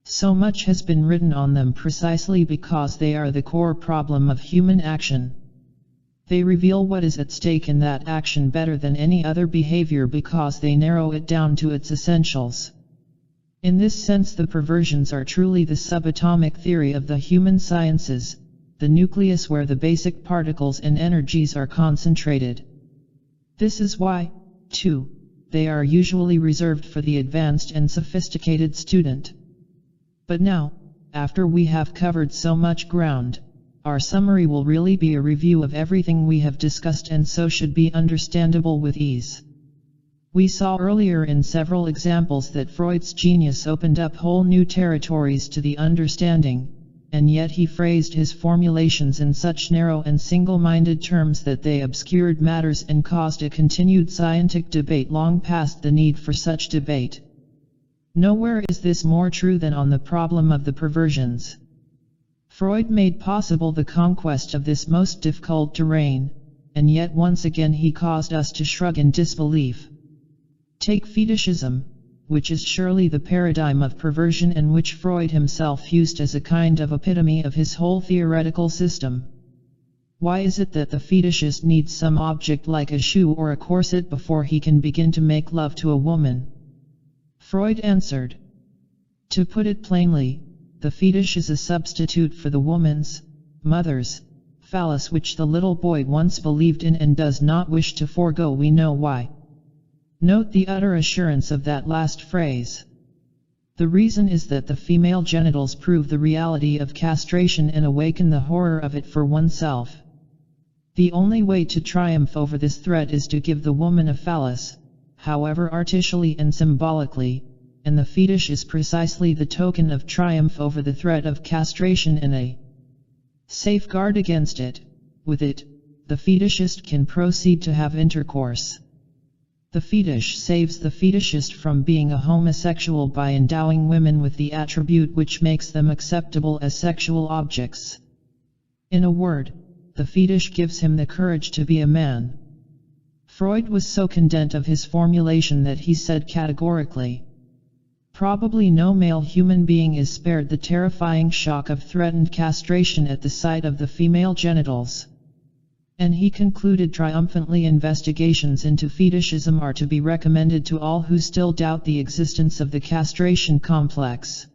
Speaker 1: So much has been written on them precisely because they are the core problem of human action. They reveal what is at stake in that action better than any other behavior because they narrow it down to its essentials. In this sense, the perversions are truly the subatomic theory of the human sciences, the nucleus where the basic particles and energies are concentrated. This is why, too, they are usually reserved for the advanced and sophisticated student. But now, after we have covered so much ground, our summary will really be a review of everything we have discussed and so should be understandable with ease. We saw earlier in several examples that Freud's genius opened up whole new territories to the understanding, and yet he phrased his formulations in such narrow and single-minded terms that they obscured matters and caused a continued scientific debate long past the need for such debate. Nowhere is this more true than on the problem of the perversions. Freud made possible the conquest of this most difficult terrain, and yet once again he caused us to shrug in disbelief. Take fetishism, which is surely the paradigm of perversion and which Freud himself used as a kind of epitome of his whole theoretical system. Why is it that the fetishist needs some object like a shoe or a corset before he can begin to make love to a woman? Freud answered. To put it plainly, the fetish is a substitute for the woman's, mother's, phallus which the little boy once believed in and does not wish to forego. We know why. Note the utter assurance of that last phrase. The reason is that the female genitals prove the reality of castration and awaken the horror of it for oneself. The only way to triumph over this threat is to give the woman a phallus, however artificially and symbolically, and the fetish is precisely the token of triumph over the threat of castration and a safeguard against it. With it, the fetishist can proceed to have intercourse. The fetish saves the fetishist from being a homosexual by endowing women with the attribute which makes them acceptable as sexual objects. In a word, the fetish gives him the courage to be a man. Freud was so content of his formulation that he said categorically, probably no male human being is spared the terrifying shock of threatened castration at the sight of the female genitals. And he concluded triumphantly, investigations into fetishism are to be recommended to all who still doubt the existence of the castration complex.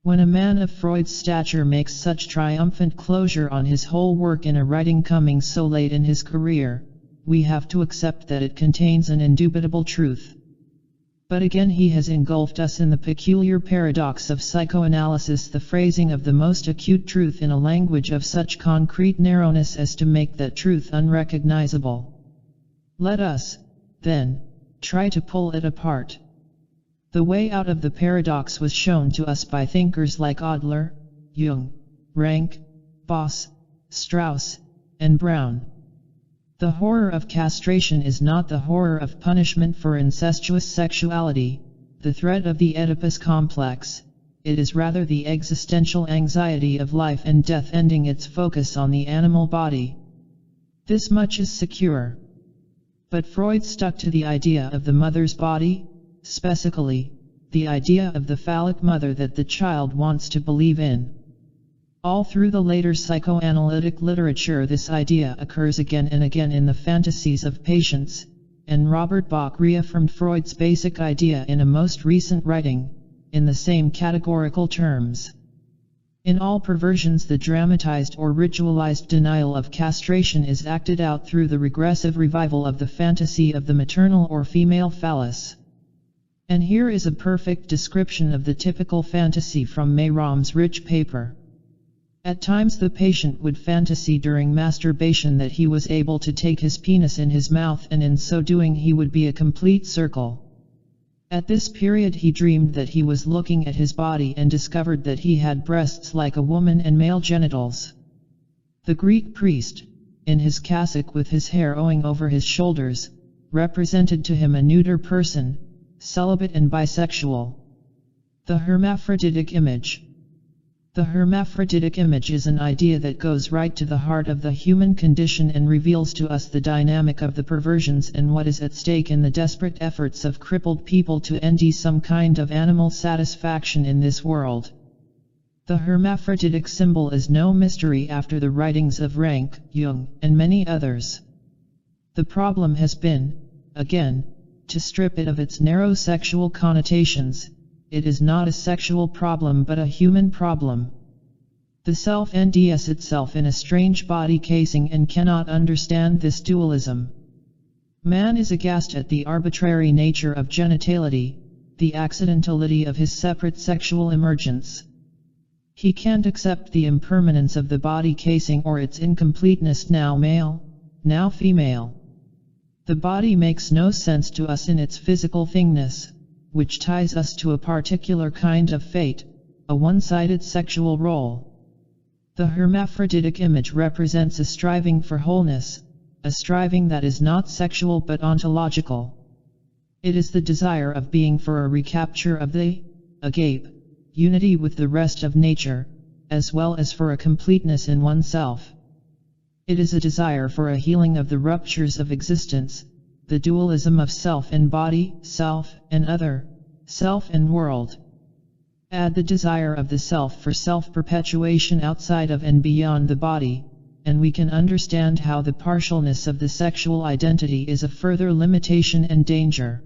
Speaker 1: When a man of Freud's stature makes such triumphant closure on his whole work in a writing coming so late in his career, we have to accept that it contains an indubitable truth. But again he has engulfed us in the peculiar paradox of psychoanalysis, the phrasing of the most acute truth in a language of such concrete narrowness as to make that truth unrecognizable. Let us, then, try to pull it apart. The way out of the paradox was shown to us by thinkers like Adler, Jung, Rank, Boss, Strauss, and Brown. The horror of castration is not the horror of punishment for incestuous sexuality, the threat of the Oedipus complex, it is rather the existential anxiety of life and death ending its focus on the animal body. This much is secure. But Freud stuck to the idea of the mother's body, specifically, the idea of the phallic mother that the child wants to believe in. All through the later psychoanalytic literature this idea occurs again and again in the fantasies of patients, and Robert Bach reaffirmed Freud's basic idea in a most recent writing, in the same categorical terms. In all perversions the dramatized or ritualized denial of castration is acted out through the regressive revival of the fantasy of the maternal or female phallus. And here is a perfect description of the typical fantasy from Meyrom's rich paper. At times the patient would fantasy during masturbation that he was able to take his penis in his mouth and in so doing he would be a complete circle. At this period he dreamed that he was looking at his body and discovered that he had breasts like a woman and male genitals. The Greek priest, in his cassock with his hair owing over his shoulders, represented to him a neuter person, celibate and bisexual. The hermaphroditic image. The hermaphroditic image is an idea that goes right to the heart of the human condition and reveals to us the dynamic of the perversions and what is at stake in the desperate efforts of crippled people to end some kind of animal satisfaction in this world. The hermaphroditic symbol is no mystery after the writings of Rank, Jung, and many others. The problem has been, again, to strip it of its narrow sexual connotations. It is not a sexual problem but a human problem. The self ends itself in a strange body casing and cannot understand this dualism. Man is aghast at the arbitrary nature of genitality, the accidentality of his separate sexual emergence. He can't accept the impermanence of the body casing or its incompleteness, now male, now female. The body makes no sense to us in its physical thingness, which ties us to a particular kind of fate, a one-sided sexual role. The hermaphroditic image represents a striving for wholeness, a striving that is not sexual but ontological. It is the desire of being for a recapture of the agape, unity with the rest of nature, as well as for a completeness in oneself. It is a desire for a healing of the ruptures of existence, the dualism of self and body, self and other, self and world. Add the desire of the self for self-perpetuation outside of and beyond the body, and we can understand how the partialness of the sexual identity is a further limitation and danger.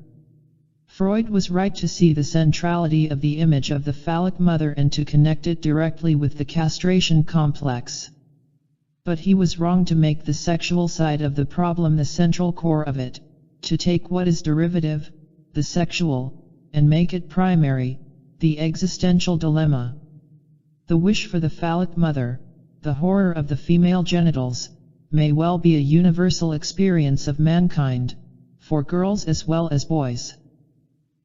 Speaker 1: Freud was right to see the centrality of the image of the phallic mother and to connect it directly with the castration complex. But he was wrong to make the sexual side of the problem the central core of it, to take what is derivative, the sexual, and make it primary, the existential dilemma. The wish for the phallic mother, the horror of the female genitals, may well be a universal experience of mankind, for girls as well as boys.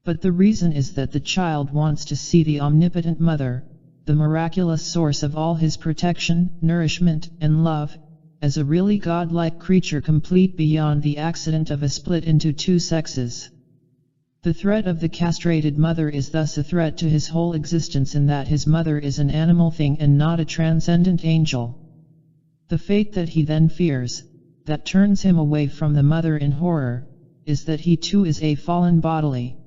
Speaker 1: But the reason is that the child wants to see the omnipotent mother, the miraculous source of all his protection, nourishment, and love, as a really godlike creature complete beyond the accident of a split into two sexes. The threat of the castrated mother is thus a threat to his whole existence in that his mother is an animal thing and not a transcendent angel. The fate that he then fears, that turns him away from the mother in horror, is that he too is a fallen bodily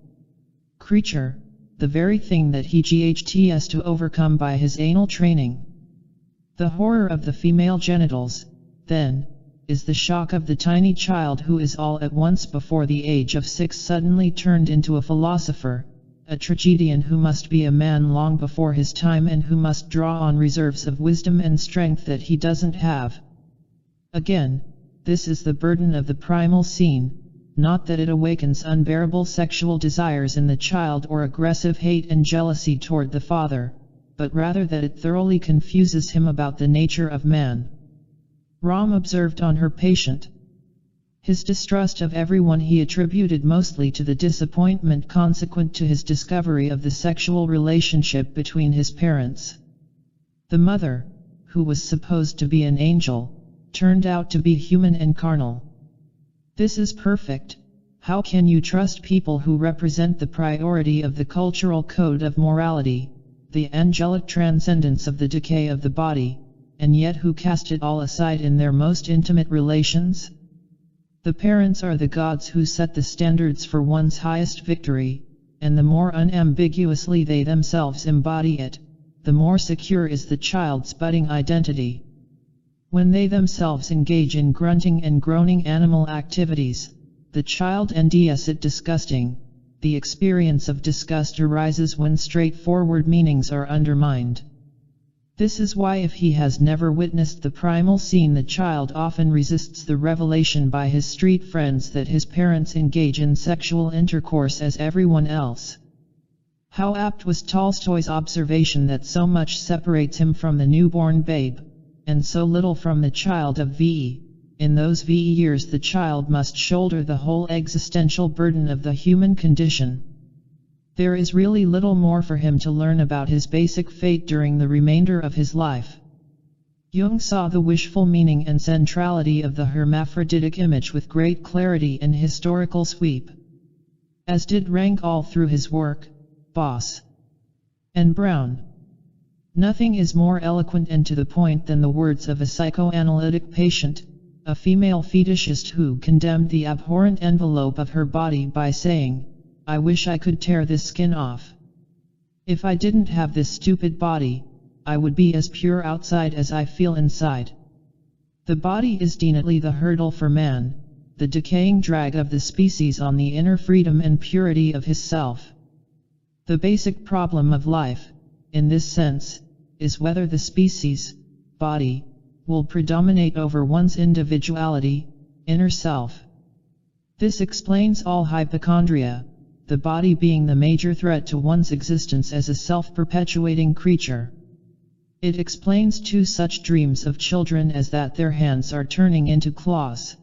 Speaker 1: creature, the very thing that he has to overcome by his anal training. The horror of the female genitals, then, is the shock of the tiny child who is all at once before the age of 6 suddenly turned into a philosopher, a tragedian who must be a man long before his time and who must draw on reserves of wisdom and strength that he doesn't have. Again, this is the burden of the primal scene, not that it awakens unbearable sexual desires in the child or aggressive hate and jealousy toward the father, but rather that it thoroughly confuses him about the nature of man. Ram observed on her patient. His distrust of everyone he attributed mostly to the disappointment consequent to his discovery of the sexual relationship between his parents. The mother, who was supposed to be an angel, turned out to be human and carnal. This is perfect. How can you trust people who represent the priority of the cultural code of morality, the angelic transcendence of the decay of the body, and yet who cast it all aside in their most intimate relations? The parents are the gods who set the standards for one's highest victory, and the more unambiguously they themselves embody it, the more secure is the child's budding identity. When they themselves engage in grunting and groaning animal activities, the child ends it disgusting. The experience of disgust arises when straightforward meanings are undermined. This is why if he has never witnessed the primal scene, the child often resists the revelation by his street friends that his parents engage in sexual intercourse as everyone else. How apt was Tolstoy's observation that so much separates him from the newborn babe, and so little from the child of VE. In those VE years the child must shoulder the whole existential burden of the human condition. There is really little more for him to learn about his basic fate during the remainder of his life. Jung saw the wishful meaning and centrality of the hermaphroditic image with great clarity and historical sweep. As did Rank all through his work, Boss and Brown. Nothing is more eloquent and to the point than the words of a psychoanalytic patient, a female fetishist who condemned the abhorrent envelope of her body by saying, "I wish I could tear this skin off. If I didn't have this stupid body, I would be as pure outside as I feel inside." The body is definitely the hurdle for man, the decaying drag of the species on the inner freedom and purity of his self. The basic problem of life, in this sense, is whether the species, body, will predominate over one's individuality, inner self. This explains all hypochondria, the body being the major threat to one's existence as a self-perpetuating creature. It explains too such dreams of children as that their hands are turning into claws.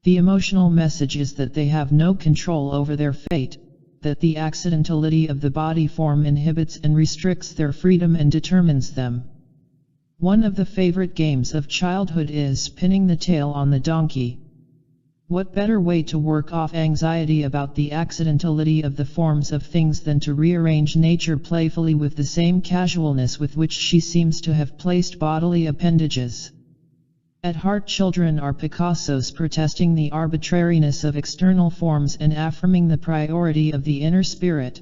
Speaker 1: The emotional message is that they have no control over their fate, that the accidentality of the body form inhibits and restricts their freedom and determines them. One of the favorite games of childhood is pinning the tail on the donkey. What better way to work off anxiety about the accidentality of the forms of things than to rearrange nature playfully with the same casualness with which she seems to have placed bodily appendages? At heart, children are Picassos protesting the arbitrariness of external forms and affirming the priority of the inner spirit.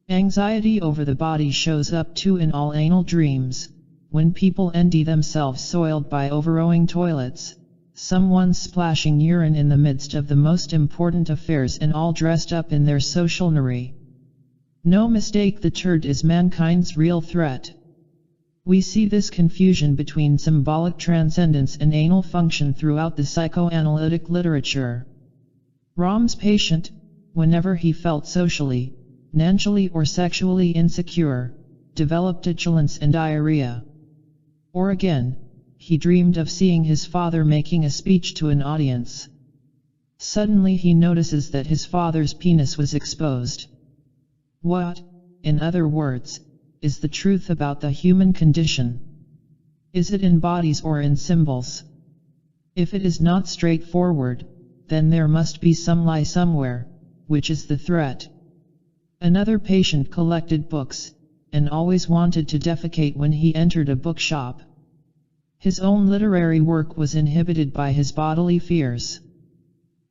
Speaker 1: Anxiety over the body shows up too in all anal dreams, when people envy themselves soiled by overowing toilets, someone splashing urine in the midst of the most important affairs and all dressed up in their socialnery. No mistake, the turd is mankind's real threat. We see this confusion between symbolic transcendence and anal function throughout the psychoanalytic literature. Rom's patient, whenever he felt socially, nanchally or sexually insecure, developed petulance and diarrhea. Or again, he dreamed of seeing his father making a speech to an audience. Suddenly he notices that his father's penis was exposed. What, in other words, is the truth about the human condition? Is it in bodies or in symbols? If it is not straightforward, then there must be some lie somewhere, which is the threat. Another patient collected books, and always wanted to defecate when he entered a bookshop. His own literary work was inhibited by his bodily fears.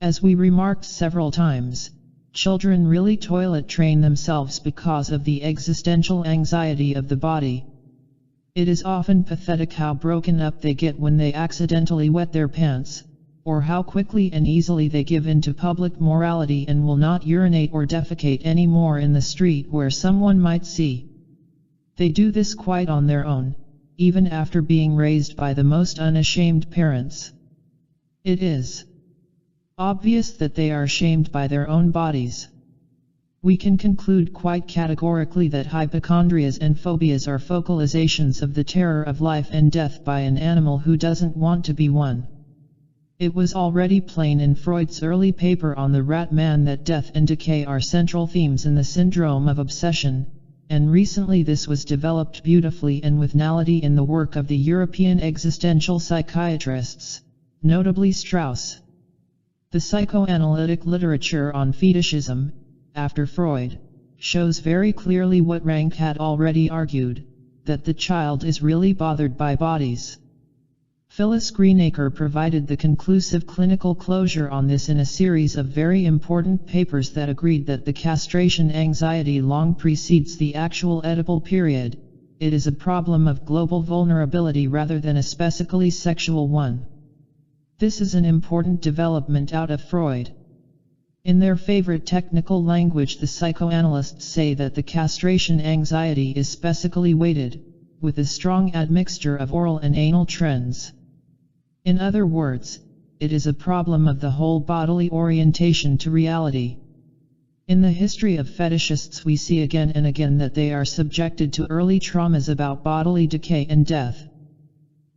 Speaker 1: As we remarked several times, children really toilet train themselves because of the existential anxiety of the body. It is often pathetic how broken up they get when they accidentally wet their pants, or how quickly and easily they give in to public morality and will not urinate or defecate anymore in the street where someone might see. They do this quite on their own, even after being raised by the most unashamed parents. It is obvious that they are shamed by their own bodies. We can conclude quite categorically that hypochondrias and phobias are vocalizations of the terror of life and death by an animal who doesn't want to be one. It was already plain in Freud's early paper on the rat man that death and decay are central themes in the syndrome of obsession, and recently this was developed beautifully and with finality in the work of the European existential psychiatrists, notably Strauss. The psychoanalytic literature on fetishism, after Freud, shows very clearly what Rank had already argued, that the child is really bothered by bodies. Phyllis Greenacre provided the conclusive clinical closure on this in a series of very important papers that agreed that the castration anxiety long precedes the actual Oedipal period. It is a problem of global vulnerability rather than a specifically sexual one. This is an important development out of Freud. In their favorite technical language, the psychoanalysts say that the castration anxiety is specifically weighted, with a strong admixture of oral and anal trends. In other words, it is a problem of the whole bodily orientation to reality. In the history of fetishists, we see again and again that they are subjected to early traumas about bodily decay and death.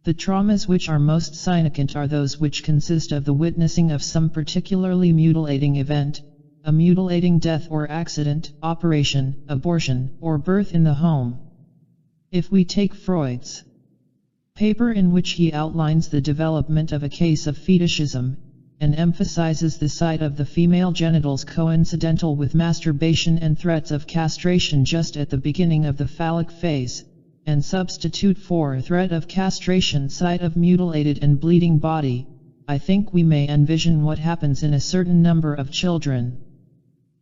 Speaker 1: The traumas which are most significant are those which consist of the witnessing of some particularly mutilating event, a mutilating death or accident, operation, abortion, or birth in the home. If we take Freud's paper in which he outlines the development of a case of fetishism, and emphasizes the sight of the female genitals coincidental with masturbation and threats of castration just at the beginning of the phallic phase, and substitute for threat of castration sight of mutilated and bleeding body, I think we may envision what happens in a certain number of children.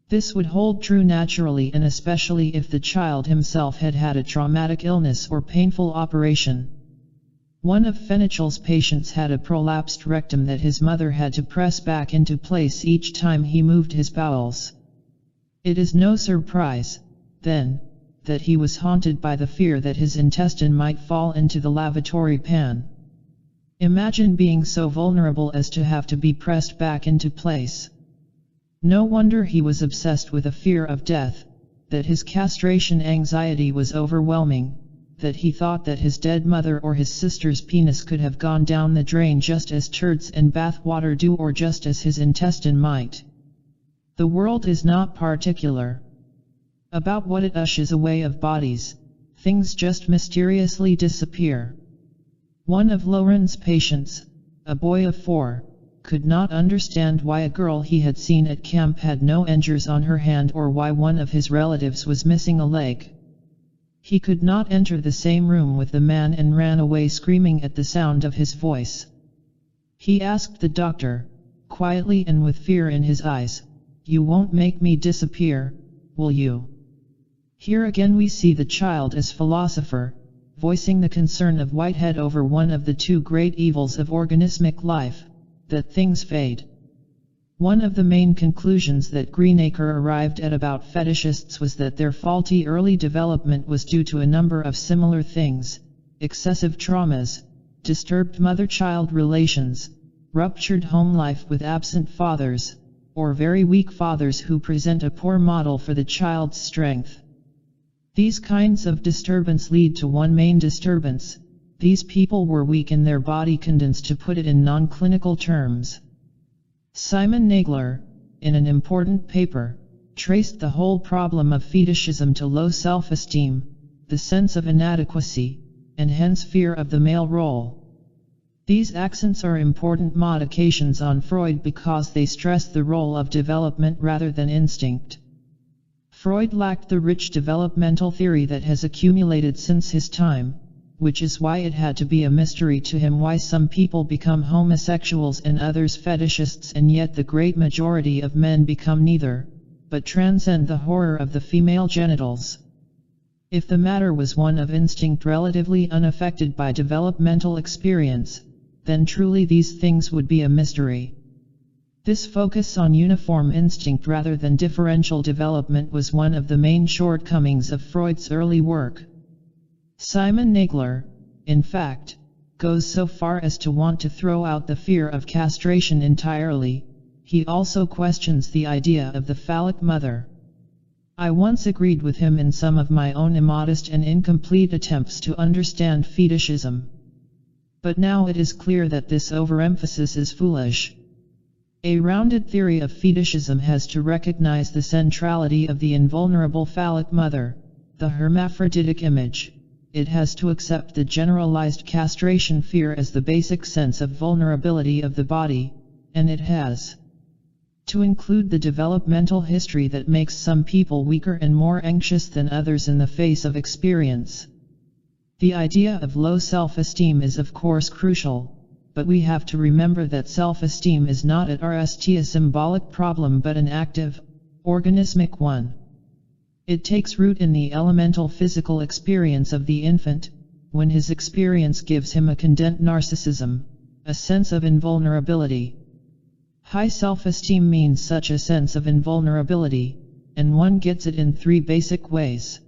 Speaker 1: This would hold true naturally, and especially if the child himself had had a traumatic illness or painful operation. One of Fenichel's patients had a prolapsed rectum that his mother had to press back into place each time he moved his bowels. It is no surprise, then, that he was haunted by the fear that his intestine might fall into the lavatory pan. Imagine being so vulnerable as to have to be pressed back into place. No wonder he was obsessed with a fear of death, that his castration anxiety was overwhelming, that he thought that his dead mother or his sister's penis could have gone down the drain just as turds and bath water do, or just as his intestine might. The world is not particular about what it ushers away of bodies. Things just mysteriously disappear. One of Lauren's patients, a boy of 4, could not understand why a girl he had seen at camp had no injuries on her hand, or why one of his relatives was missing a leg. He could not enter the same room with the man and ran away screaming at the sound of his voice. He asked the doctor, quietly and with fear in his eyes, "You won't make me disappear, will you?" Here again we see the child as philosopher, voicing the concern of Whitehead over one of the two great evils of organismic life, that things fade. One of the main conclusions that Greenacre arrived at about fetishists was that their faulty early development was due to a number of similar things: excessive traumas, disturbed mother-child relations, ruptured home life with absent fathers, or very weak fathers who present a poor model for the child's strength. These kinds of disturbance lead to one main disturbance: these people were weak in their body contents, to put it in non-clinical terms. Simon Nagler, in an important paper, traced the whole problem of fetishism to low self-esteem, the sense of inadequacy, and hence fear of the male role. These accents are important modifications on Freud because they stress the role of development rather than instinct. Freud lacked the rich developmental theory that has accumulated since his time, which is why it had to be a mystery to him why some people become homosexuals and others fetishists, and yet the great majority of men become neither, but transcend the horror of the female genitals. If the matter was one of instinct relatively unaffected by developmental experience, then truly these things would be a mystery. This focus on uniform instinct rather than differential development was one of the main shortcomings of Freud's early work. Simon Nagler, in fact, goes so far as to want to throw out the fear of castration entirely. He also questions the idea of the phallic mother. I once agreed with him in some of my own immodest and incomplete attempts to understand fetishism. But now it is clear that this overemphasis is foolish. A rounded theory of fetishism has to recognize the centrality of the invulnerable phallic mother, the hermaphroditic image. It has to accept the generalized castration fear as the basic sense of vulnerability of the body, and it has to include the developmental history that makes some people weaker and more anxious than others in the face of experience. The idea of low self-esteem is of course crucial, but we have to remember that self-esteem is not at rest a symbolic problem but an active, organismic one. It takes root in the elemental physical experience of the infant, when his experience gives him a condensed narcissism, a sense of invulnerability. High self-esteem means such a sense of invulnerability, and one gets it in 3 basic ways.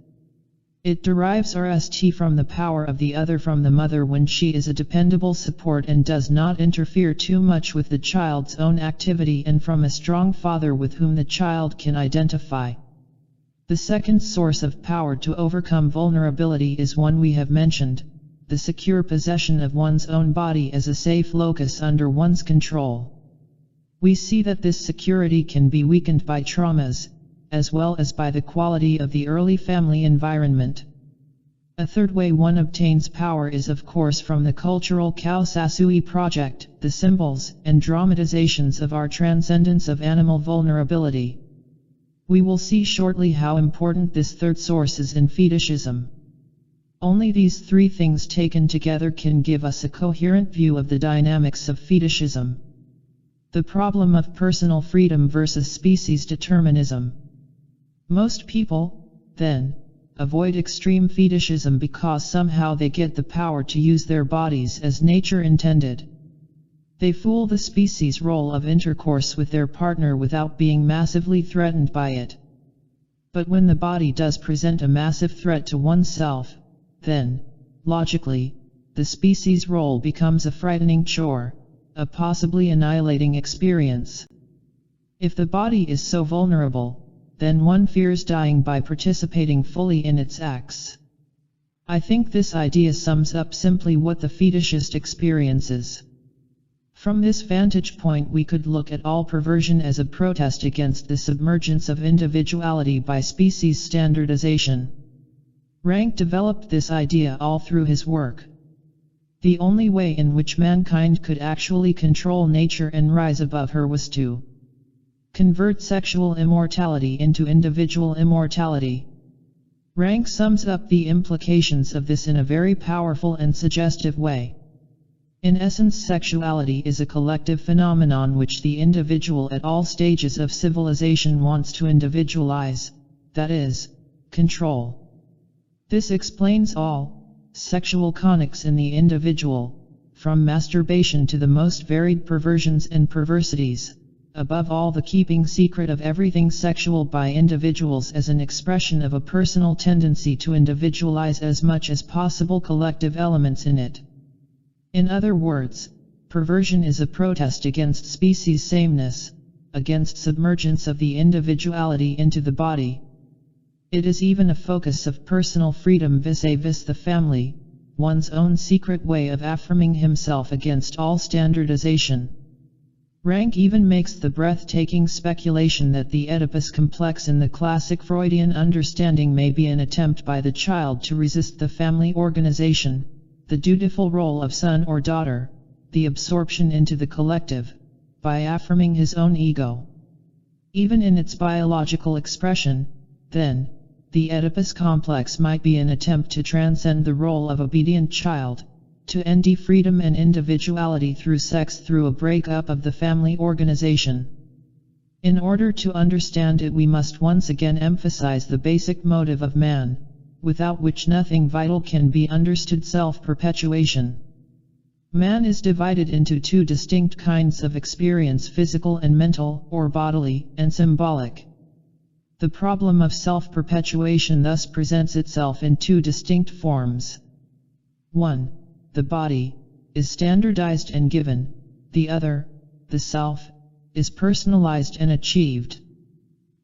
Speaker 1: It derives rest from the power of the other from the mother when she is a dependable support and does not interfere too much with the child's own activity, and from a strong father with whom the child can identify. The second source of power to overcome vulnerability is one we have mentioned: the secure possession of one's own body as a safe locus under one's control. We see that this security can be weakened by traumas, as well as by the quality of the early family environment. A third way one obtains power is of course from the cultural Kaosasui project, the symbols and dramatizations of our transcendence of animal vulnerability. We will see shortly how important this third source is in fetishism. Only these three things taken together can give us a coherent view of the dynamics of fetishism. The problem of personal freedom versus species determinism. Most people, then, avoid extreme fetishism because somehow they get the power to use their bodies as nature intended. They fool the species role of intercourse with their partner without being massively threatened by it. But when the body does present a massive threat to oneself, then, logically, the species role becomes a frightening chore, a possibly annihilating experience. If the body is so vulnerable, then one fears dying by participating fully in its acts. I think this idea sums up simply what the fetishist experiences. From this vantage point we could look at all perversion as a protest against the submergence of individuality by species standardization. Rank developed this idea all through his work. The only way in which mankind could actually control nature and rise above her was to convert sexual immortality into individual immortality. Rank sums up the implications of this in a very powerful and suggestive way. In essence, sexuality is a collective phenomenon which the individual at all stages of civilization wants to individualize, that is, control. This explains all sexual conics in the individual, from masturbation to the most varied perversions and perversities. Above all, the keeping secret of everything sexual by individuals as an expression of a personal tendency to individualize as much as possible collective elements in it. In other words, perversion is a protest against species sameness, against submergence of the individuality into the body. It is even a focus of personal freedom vis-a-vis the family, one's own secret way of affirming himself against all standardization. Rank even makes the breathtaking speculation that the Oedipus complex in the classic Freudian understanding may be an attempt by the child to resist the family organization, the dutiful role of son or daughter, the absorption into the collective, by affirming his own ego. Even in its biological expression, then, the Oedipus complex might be an attempt to transcend the role of obedient child, to end freedom and individuality through sex through a breakup of the family organization. In order to understand it, we must once again emphasize the basic motive of man, without which nothing vital can be understood: self-perpetuation. Man is divided into two distinct kinds of experience: physical and mental, or bodily and symbolic. The problem of self-perpetuation thus presents itself in two distinct forms. 1. The body is standardized and given, the other, the self, is personalized and achieved.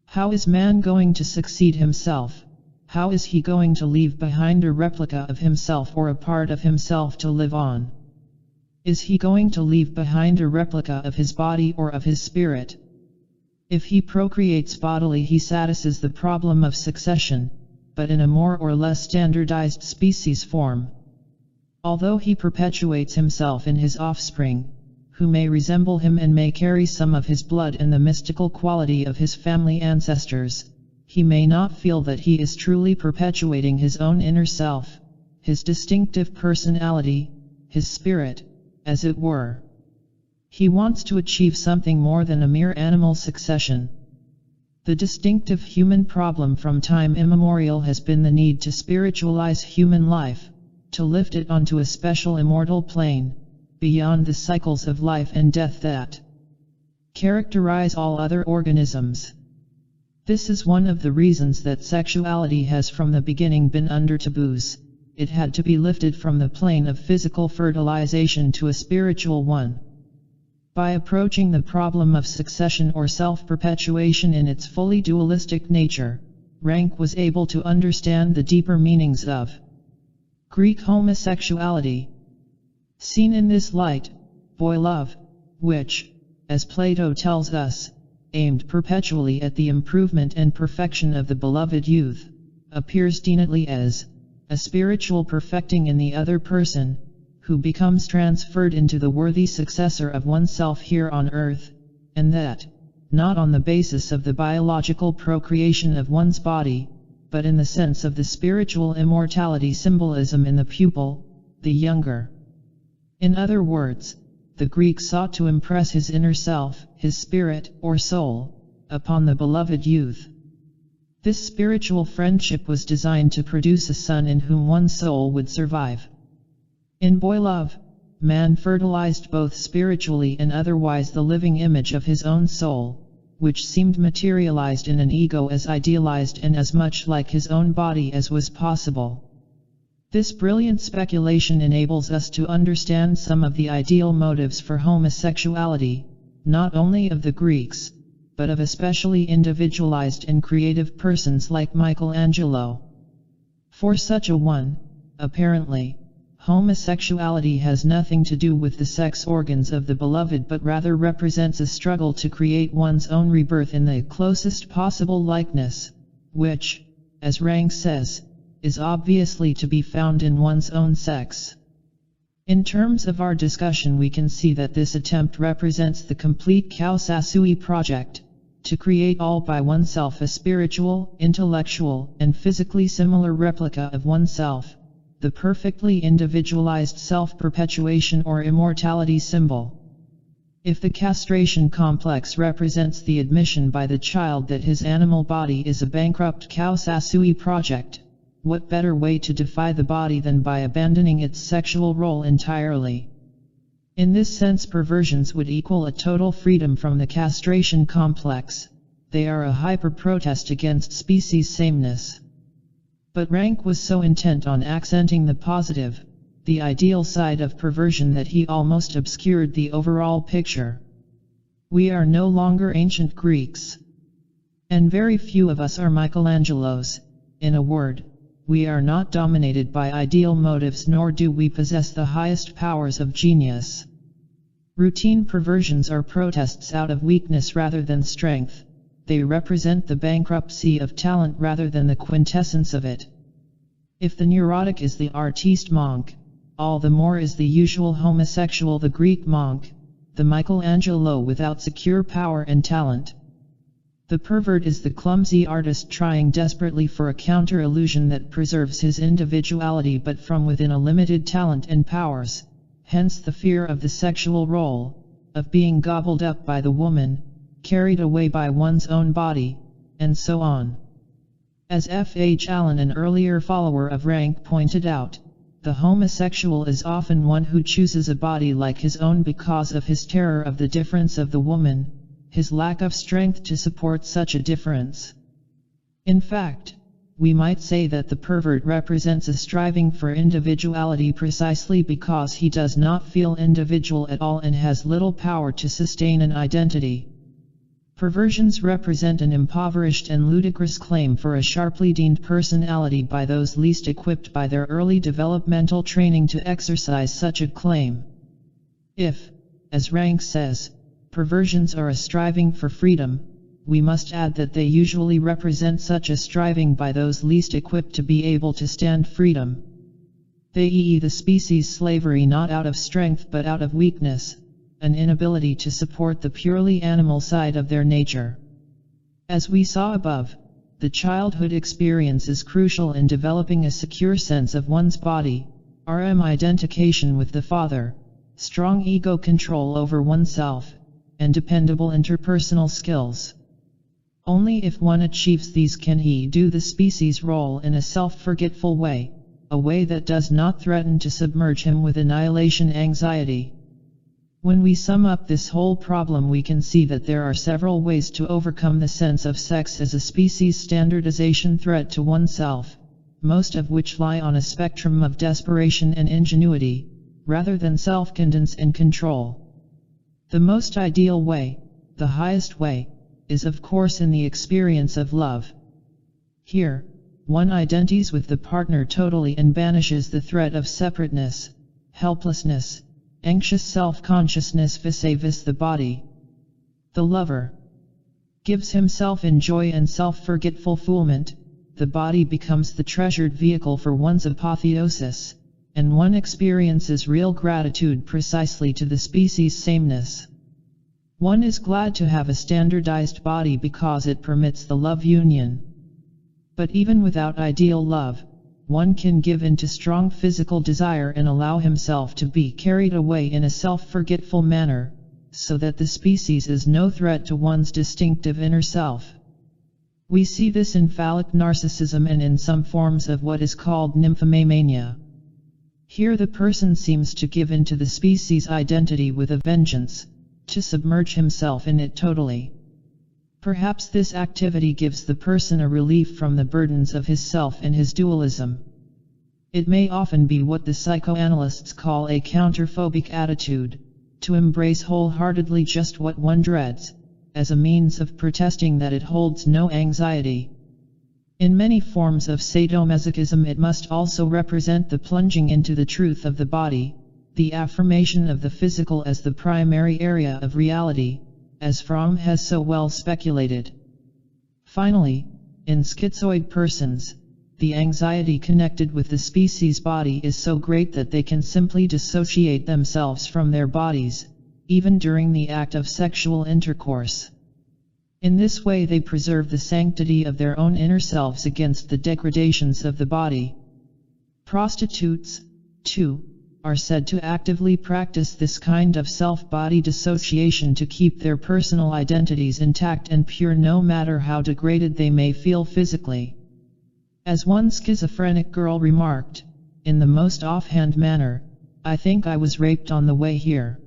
Speaker 1: How is man going to succeed himself? How is he going to leave behind a replica of himself or a part of himself to live on? Is he going to leave behind a replica of his body or of his spirit? If he procreates bodily, he satisfies the problem of succession, but in a more or less standardized species form. Although he perpetuates himself in his offspring, who may resemble him and may carry some of his blood and the mystical quality of his family ancestors, he may not feel that he is truly perpetuating his own inner self, his distinctive personality, his spirit, as it were. He wants to achieve something more than a mere animal succession. The distinctive human problem from time immemorial has been the need to spiritualize human life, to lift it onto a special immortal plane, beyond the cycles of life and death that characterize all other organisms. This is one of the reasons that sexuality has from the beginning been under taboos. It had to be lifted from the plane of physical fertilization to a spiritual one. By approaching the problem of succession or self-perpetuation in its fully dualistic nature, Rank was able to understand the deeper meanings of Greek homosexuality. Seen in this light, boy love, which, as Plato tells us, aimed perpetually at the improvement and perfection of the beloved youth, appears deniedly as a spiritual perfecting in the other person, who becomes transferred into the worthy successor of oneself here on earth, and that, not on the basis of the biological procreation of one's body, but in the sense of the spiritual immortality symbolism in the pupil, the younger. In other words, the Greek sought to impress his inner self, his spirit, or soul, upon the beloved youth. This spiritual friendship was designed to produce a son in whom one's soul would survive. In boy love, man fertilized both spiritually and otherwise the living image of his own soul, which seemed materialized in an ego as idealized and as much like his own body as was possible. This brilliant speculation enables us to understand some of the ideal motives for homosexuality, not only of the Greeks, but of especially individualized and creative persons like Michelangelo. For such a one, apparently, homosexuality has nothing to do with the sex organs of the beloved but rather represents a struggle to create one's own rebirth in the closest possible likeness, which, as Rank says, is obviously to be found in one's own sex. In terms of our discussion, we can see that this attempt represents the complete Kausasui project, to create all by oneself a spiritual, intellectual, and physically similar replica of oneself, the perfectly individualized self-perpetuation or immortality symbol. If the castration complex represents the admission by the child that his animal body is a bankrupt Kausasui project, what better way to defy the body than by abandoning its sexual role entirely? In this sense, perversions would equal a total freedom from the castration complex. They are a hyper-protest against species sameness. But Rank was so intent on accenting the positive, the ideal side of perversion that he almost obscured the overall picture. We are no longer ancient Greeks. And very few of us are Michelangelos. In a word, we are not dominated by ideal motives, nor do we possess the highest powers of genius. Routine perversions are protests out of weakness rather than strength. They represent the bankruptcy of talent rather than the quintessence of it. If the neurotic is the artiste monk, all the more is the usual homosexual the Greek monk, the Michelangelo without secure power and talent. The pervert is the clumsy artist trying desperately for a counter-illusion that preserves his individuality but from within a limited talent and powers, hence the fear of the sexual role, of being gobbled up by the woman, carried away by one's own body, and so on. As F. H. Allen, an earlier follower of Rank, pointed out, the homosexual is often one who chooses a body like his own because of his terror of the difference of the woman, his lack of strength to support such a difference. In fact, we might say that the pervert represents a striving for individuality precisely because he does not feel individual at all and has little power to sustain an identity. Perversions represent an impoverished and ludicrous claim for a sharply defined personality by those least equipped by their early developmental training to exercise such a claim. If, as Rank says, perversions are a striving for freedom, we must add that they usually represent such a striving by those least equipped to be able to stand freedom. i.e. the species slavery not out of strength but out of weakness, an inability to support the purely animal side of their nature. As we saw above, the childhood experience is crucial in developing a secure sense of one's body, RM identification with the father, strong ego control over oneself, and dependable interpersonal skills. Only if one achieves these can he do the species role in a self-forgetful way, a way that does not threaten to submerge him with annihilation anxiety. When we sum up this whole problem, we can see that there are several ways to overcome the sense of sex as a species standardization threat to oneself, most of which lie on a spectrum of desperation and ingenuity, rather than self-confidence and control. The most ideal way, the highest way, is of course in the experience of love. Here, one identifies with the partner totally and banishes the threat of separateness, helplessness, anxious self-consciousness vis-a-vis the body. The lover gives himself in joy and self-forgetfulfulment, the body becomes the treasured vehicle for one's apotheosis, and one experiences real gratitude precisely to the species' sameness. One is glad to have a standardized body because it permits the love union. But even without ideal love, one can give in to strong physical desire and allow himself to be carried away in a self-forgetful manner, so that the species is no threat to one's distinctive inner self. We see this in phallic narcissism and in some forms of what is called nymphomania. Here the person seems to give in to the species' identity with a vengeance, to submerge himself in it totally. Perhaps this activity gives the person a relief from the burdens of his self and his dualism. It may often be what the psychoanalysts call a counterphobic attitude, to embrace wholeheartedly just what one dreads, as a means of protesting that it holds no anxiety. In many forms of sadomasochism it must also represent the plunging into the truth of the body, the affirmation of the physical as the primary area of reality, as Fromm has so well speculated. Finally, in schizoid persons, the anxiety connected with the species body is so great that they can simply dissociate themselves from their bodies, even during the act of sexual intercourse. In this way they preserve the sanctity of their own inner selves against the degradations of the body. Prostitutes, too, are said to actively practice this kind of self-body dissociation to keep their personal identities intact and pure no matter how degraded they may feel physically. As one schizophrenic girl remarked, in the most offhand manner, "I think I was raped on the way here."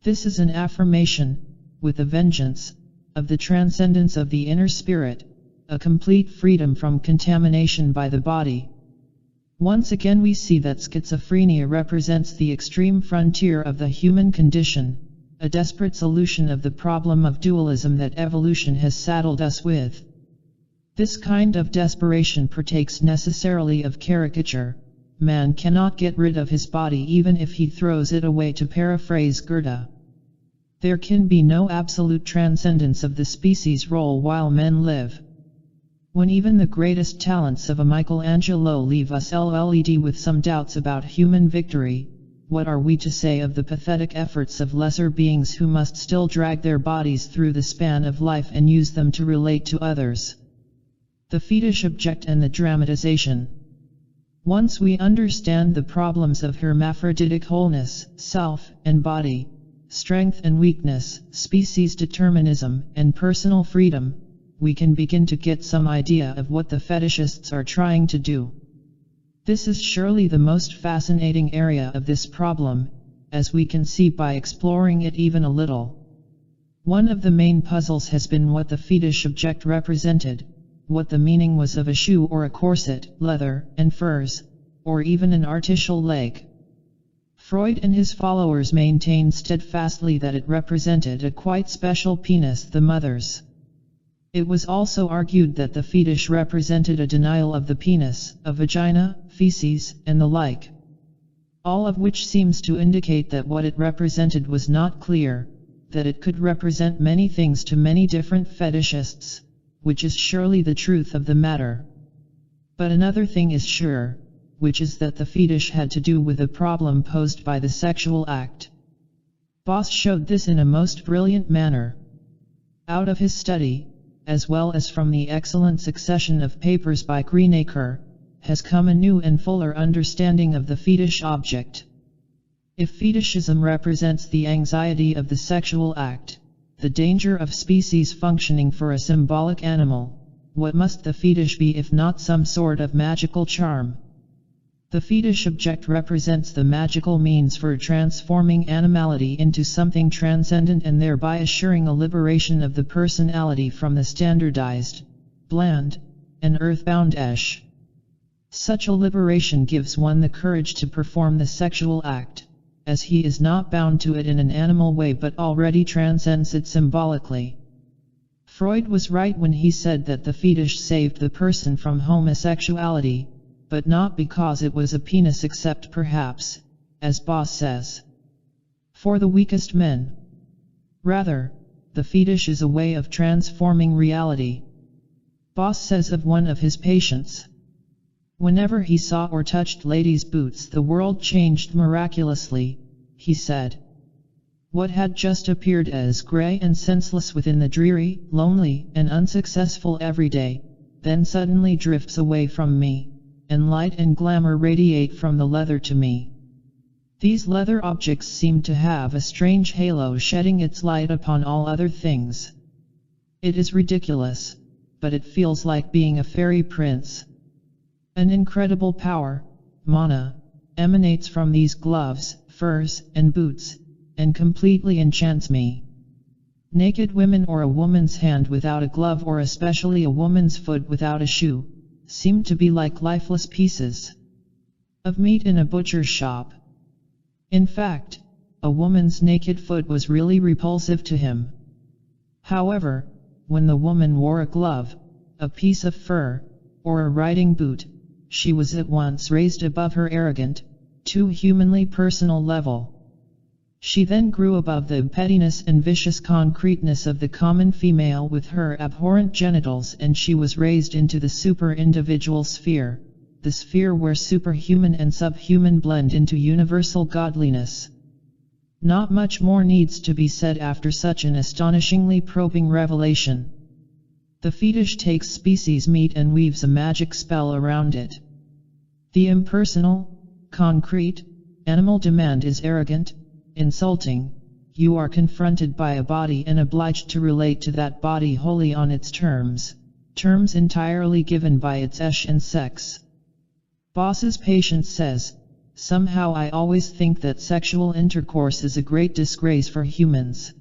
Speaker 1: This is an affirmation, with a vengeance, of the transcendence of the inner spirit, a complete freedom from contamination by the body. Once again we see that schizophrenia represents the extreme frontier of the human condition, a desperate solution of the problem of dualism that evolution has saddled us with. This kind of desperation partakes necessarily of caricature. Man cannot get rid of his body even if he throws it away, to paraphrase Goethe. There can be no absolute transcendence of the species role while men live. When even the greatest talents of a Michelangelo leave us led with some doubts about human victory, what are we to say of the pathetic efforts of lesser beings who must still drag their bodies through the span of life and use them to relate to others? The fetish object and the dramatization. Once we understand the problems of hermaphroditic wholeness, self and body, strength and weakness, species determinism, and personal freedom, we can begin to get some idea of what the fetishists are trying to do. This is surely the most fascinating area of this problem, as we can see by exploring it even a little. One of the main puzzles has been what the fetish object represented, what the meaning was of a shoe or a corset, leather and furs, or even an artificial leg. Freud and his followers maintained steadfastly that it represented a quite special penis, the mother's. It was also argued that the fetish represented a denial of the penis, a vagina, feces, and the like. All of which seems to indicate that what it represented was not clear, that it could represent many things to many different fetishists, which is surely the truth of the matter. But another thing is sure, which is that the fetish had to do with a problem posed by the sexual act. Boss showed this in a most brilliant manner. Out of his study, as well as from the excellent succession of papers by Greenacre, has come a new and fuller understanding of the fetish object. If fetishism represents the anxiety of the sexual act, the danger of species functioning for a symbolic animal, what must the fetish be if not some sort of magical charm? The fetish object represents the magical means for transforming animality into something transcendent and thereby assuring a liberation of the personality from the standardized, bland, and earthbound esh. Such a liberation gives one the courage to perform the sexual act, as he is not bound to it in an animal way but already transcends it symbolically. Freud was right when he said that the fetish saved the person from homosexuality, but not because it was a penis, except perhaps, as Boss says, for the weakest men. Rather, the fetish is a way of transforming reality. Boss says of one of his patients. Whenever he saw or touched ladies' boots, the world changed miraculously, he said. What had just appeared as grey and senseless within the dreary, lonely, and unsuccessful everyday, then suddenly drifts away from me, and light and glamour radiate from the leather to me. These leather objects seem to have a strange halo shedding its light upon all other things. It is ridiculous, but it feels like being a fairy prince. An incredible power, mana, emanates from these gloves, furs, and boots, and completely enchants me. Naked women or a woman's hand without a glove, or especially a woman's foot without a shoe, seem to be like lifeless pieces of meat in a butcher's shop. In fact, a woman's naked foot was really repulsive to him. However, when the woman wore a glove, a piece of fur, or a riding boot, she was at once raised above her arrogant, too humanly personal level. She then grew above the pettiness and vicious concreteness of the common female with her abhorrent genitals, and she was raised into the super-individual sphere, the sphere where superhuman and subhuman blend into universal godliness. Not much more needs to be said after such an astonishingly probing revelation. The fetish takes species meat and weaves a magic spell around it. The impersonal, concrete, animal demand is arrogant, insulting. You are confronted by a body and obliged to relate to that body wholly on its terms entirely given by its esh and sex. Boss's patient says, somehow I always think that sexual intercourse is a great disgrace for humans.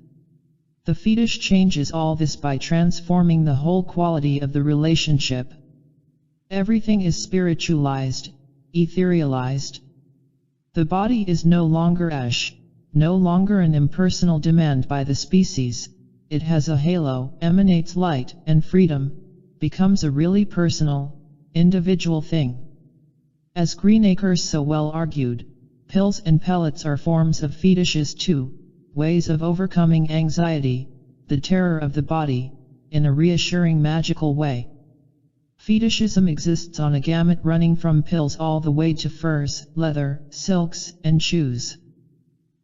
Speaker 1: The fetish changes all this by transforming the whole quality of the relationship. Everything is spiritualized, etherealized. The body is no longer esh, no longer an impersonal demand by the species. It has a halo, emanates light and freedom, becomes a really personal, individual thing. As Greenacres so well argued, pills and pellets are forms of fetishes too, ways of overcoming anxiety, the terror of the body, in a reassuring magical way. Fetishism exists on a gamut running from pills all the way to furs, leather, silks, and shoes.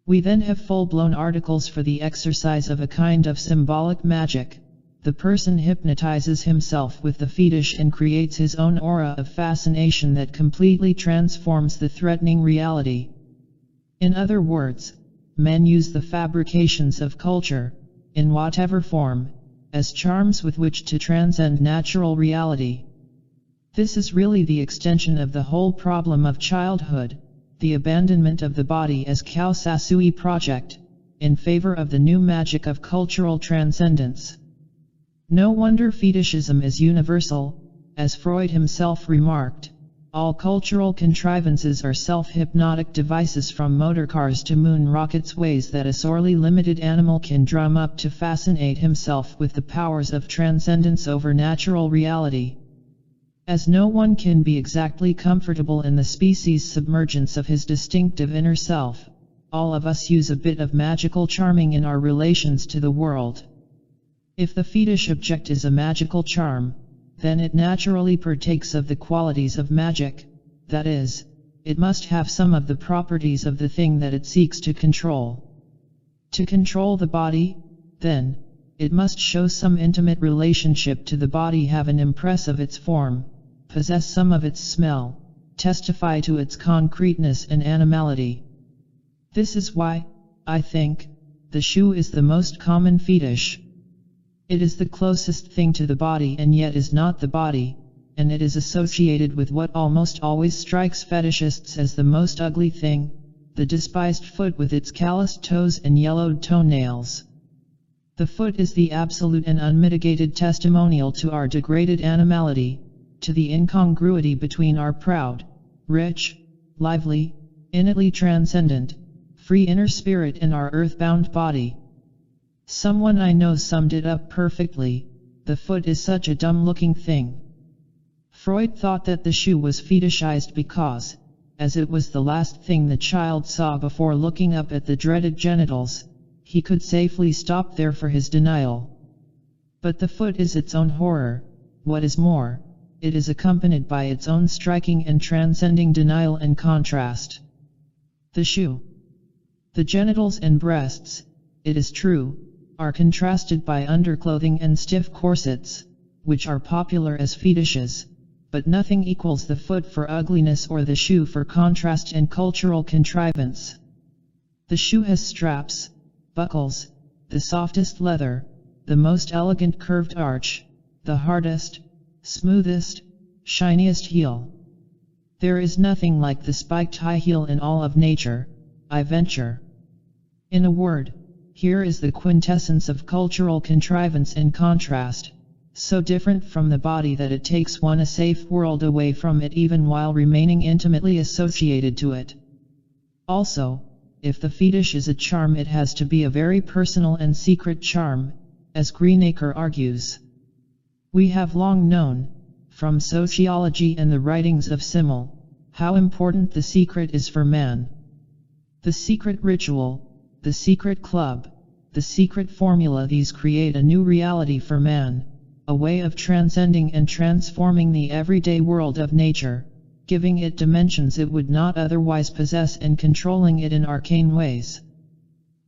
Speaker 1: We then have full-blown articles for the exercise of a kind of symbolic magic. The person hypnotizes himself with the fetish and creates his own aura of fascination that completely transforms the threatening reality. In other words, men use the fabrications of culture, in whatever form, as charms with which to transcend natural reality. This is really the extension of the whole problem of childhood, the abandonment of the body as Kaosasui project, in favor of the new magic of cultural transcendence. No wonder fetishism is universal, as Freud himself remarked. All cultural contrivances are self-hypnotic devices, from motor cars to moon rockets, ways that a sorely limited animal can drum up to fascinate himself with the powers of transcendence over natural reality. As no one can be exactly comfortable in the species' submergence of his distinctive inner self, all of us use a bit of magical charming in our relations to the world. If the fetish object is a magical charm, then it naturally partakes of the qualities of magic, that is, it must have some of the properties of the thing that it seeks to control. To control the body, then, it must show some intimate relationship to the body, have an impress of its form, possess some of its smell, testify to its concreteness and animality. This is why, I think, the shoe is the most common fetish. It is the closest thing to the body and yet is not the body, and it is associated with what almost always strikes fetishists as the most ugly thing, the despised foot with its calloused toes and yellowed toenails. The foot is the absolute and unmitigated testimonial to our degraded animality, to the incongruity between our proud, rich, lively, innately transcendent, free inner spirit and our earthbound body. Someone I know summed it up perfectly: the foot is such a dumb-looking thing. Freud thought that the shoe was fetishized because, as it was the last thing the child saw before looking up at the dreaded genitals, he could safely stop there for his denial. But the foot is its own horror, What is more, it is accompanied by its own striking and transcending denial and contrast. The shoe. The genitals and breasts, it is true, are contrasted by underclothing and stiff corsets, which are popular as fetishes, but nothing equals the foot for ugliness or the shoe for contrast and cultural contrivance. The shoe has straps, buckles, the softest leather, the most elegant curved arch, the hardest, smoothest, shiniest heel. There is nothing like the spiked high heel in all of nature, I venture. In a word, here is the quintessence of cultural contrivance and contrast, so different from the body that it takes one a safe world away from it even while remaining intimately associated to it. Also, if the fetish is a charm, it has to be a very personal and secret charm, as Greenacre argues. We have long known, from sociology and the writings of Simmel, how important the secret is for man. The secret ritual, the secret club, the secret formula, these create a new reality for man, a way of transcending and transforming the everyday world of nature, giving it dimensions it would not otherwise possess and controlling it in arcane ways.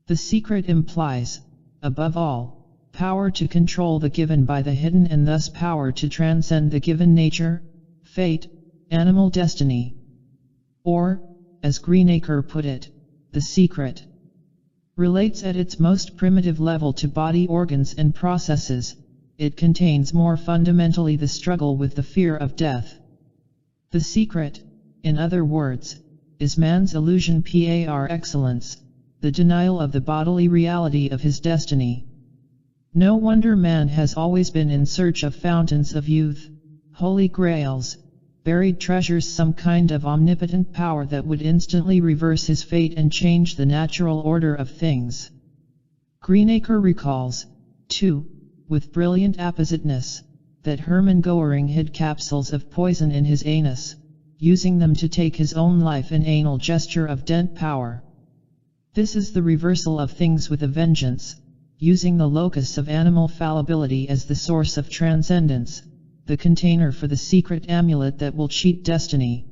Speaker 1: The secret implies, above all, power to control the given by the hidden and thus power to transcend the given nature, fate, animal destiny. Or, as Greenacre put it, the secret relates at its most primitive level to body organs and processes. It contains more fundamentally the struggle with the fear of death. The secret, in other words, is man's illusion par excellence, the denial of the bodily reality of his destiny. No wonder man has always been in search of fountains of youth, holy grails, buried treasures, some kind of omnipotent power that would instantly reverse his fate and change the natural order of things. Greenacre recalls, too, with brilliant appositeness, that Hermann Goering hid capsules of poison in his anus, using them to take his own life, an anal gesture of dent power. This is the reversal of things with a vengeance, using the locus of animal fallibility as the source of transcendence, the container for the secret amulet that will cheat destiny.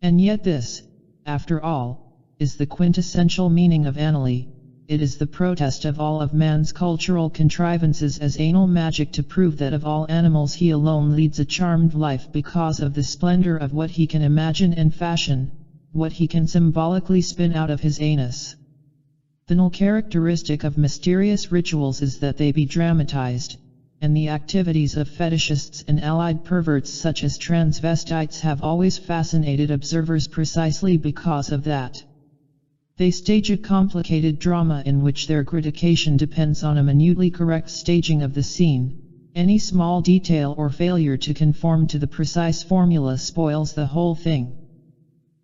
Speaker 1: And yet this, after all, is the quintessential meaning of analy. It is the protest of all of man's cultural contrivances as anal magic to prove that of all animals he alone leads a charmed life because of the splendor of what he can imagine and fashion, what he can symbolically spin out of his anus. The null characteristic of mysterious rituals is that they be dramatized, and the activities of fetishists and allied perverts such as transvestites have always fascinated observers precisely because of that. They stage a complicated drama in which their gratification depends on a minutely correct staging of the scene. Any small detail or failure to conform to the precise formula spoils the whole thing.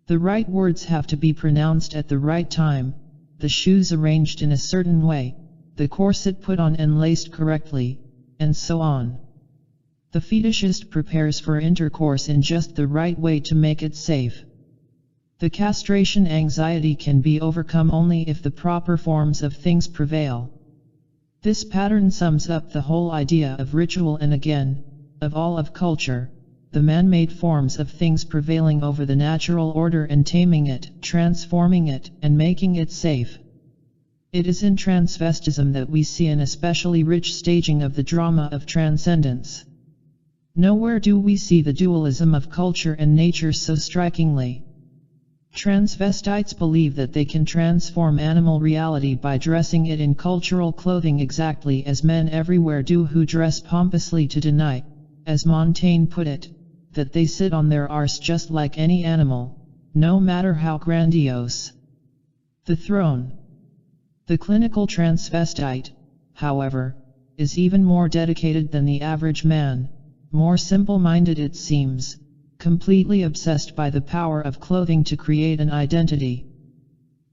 Speaker 1: The right words have to be pronounced at the right time, the shoes arranged in a certain way, the corset put on and laced correctly, and so on. The fetishist prepares for intercourse in just the right way to make it safe. The castration anxiety can be overcome only if the proper forms of things prevail. This pattern sums up the whole idea of ritual and again, of all of culture, the man-made forms of things prevailing over the natural order and taming it, transforming it, and making it safe. It is in transvestism that we see an especially rich staging of the drama of transcendence. Nowhere do we see the dualism of culture and nature so strikingly. Transvestites believe that they can transform animal reality by dressing it in cultural clothing exactly as men everywhere do who dress pompously to deny, as Montaigne put it, that they sit on their arse just like any animal, no matter how grandiose. The throne. The clinical transvestite, however, is even more dedicated than the average man, more simple-minded it seems, completely obsessed by the power of clothing to create an identity.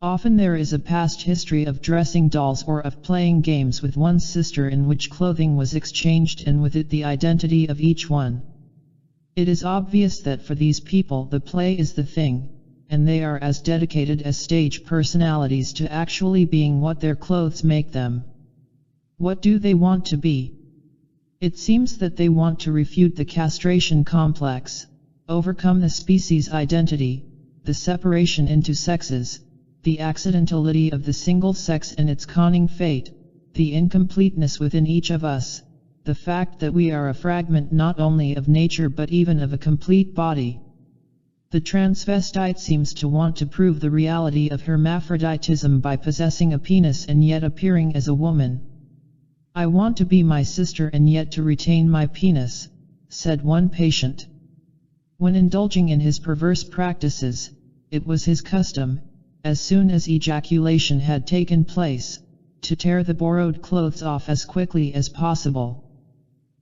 Speaker 1: Often there is a past history of dressing dolls or of playing games with one's sister in which clothing was exchanged and with it the identity of each one. It is obvious that for these people the play is the thing, and they are as dedicated as stage personalities to actually being what their clothes make them. What do they want to be? It seems that they want to refute the castration complex, overcome the species identity, the separation into sexes, the accidentality of the single sex and its conning fate, the incompleteness within each of us, the fact that we are a fragment not only of nature but even of a complete body. The transvestite seems to want to prove the reality of hermaphroditism by possessing a penis and yet appearing as a woman. "I want to be my sister and yet to retain my penis," said one patient. When indulging in his perverse practices, it was his custom, as soon as ejaculation had taken place, to tear the borrowed clothes off as quickly as possible.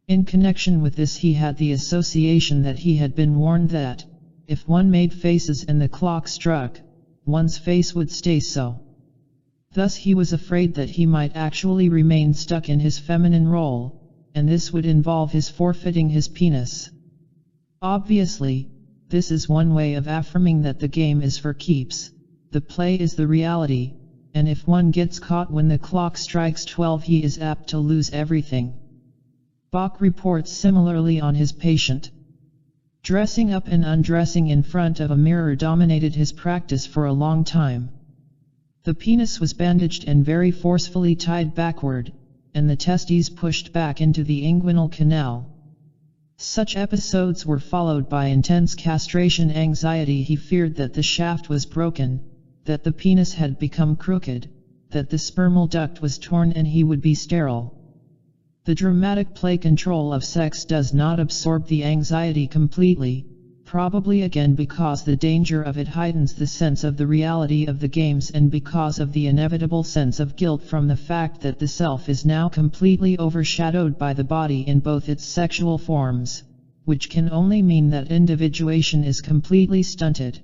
Speaker 1: In connection with this he had the association that he had been warned that, if one made faces and the clock struck, one's face would stay so. Thus he was afraid that he might actually remain stuck in his feminine role, and this would involve his forfeiting his penis. Obviously, this is one way of affirming that the game is for keeps, the play is the reality, and if one gets caught when the clock strikes 12 he is apt to lose everything. Bach reports similarly on his patient. Dressing up and undressing in front of a mirror dominated his practice for a long time. The penis was bandaged and very forcefully tied backward, and the testes pushed back into the inguinal canal. Such episodes were followed by intense castration anxiety. He feared that the shaft was broken, that the penis had become crooked, that the spermal duct was torn and he would be sterile. The dramatic play control of sex does not absorb the anxiety completely, probably again because the danger of it heightens the sense of the reality of the games and because of the inevitable sense of guilt from the fact that the self is now completely overshadowed by the body in both its sexual forms, which can only mean that individuation is completely stunted.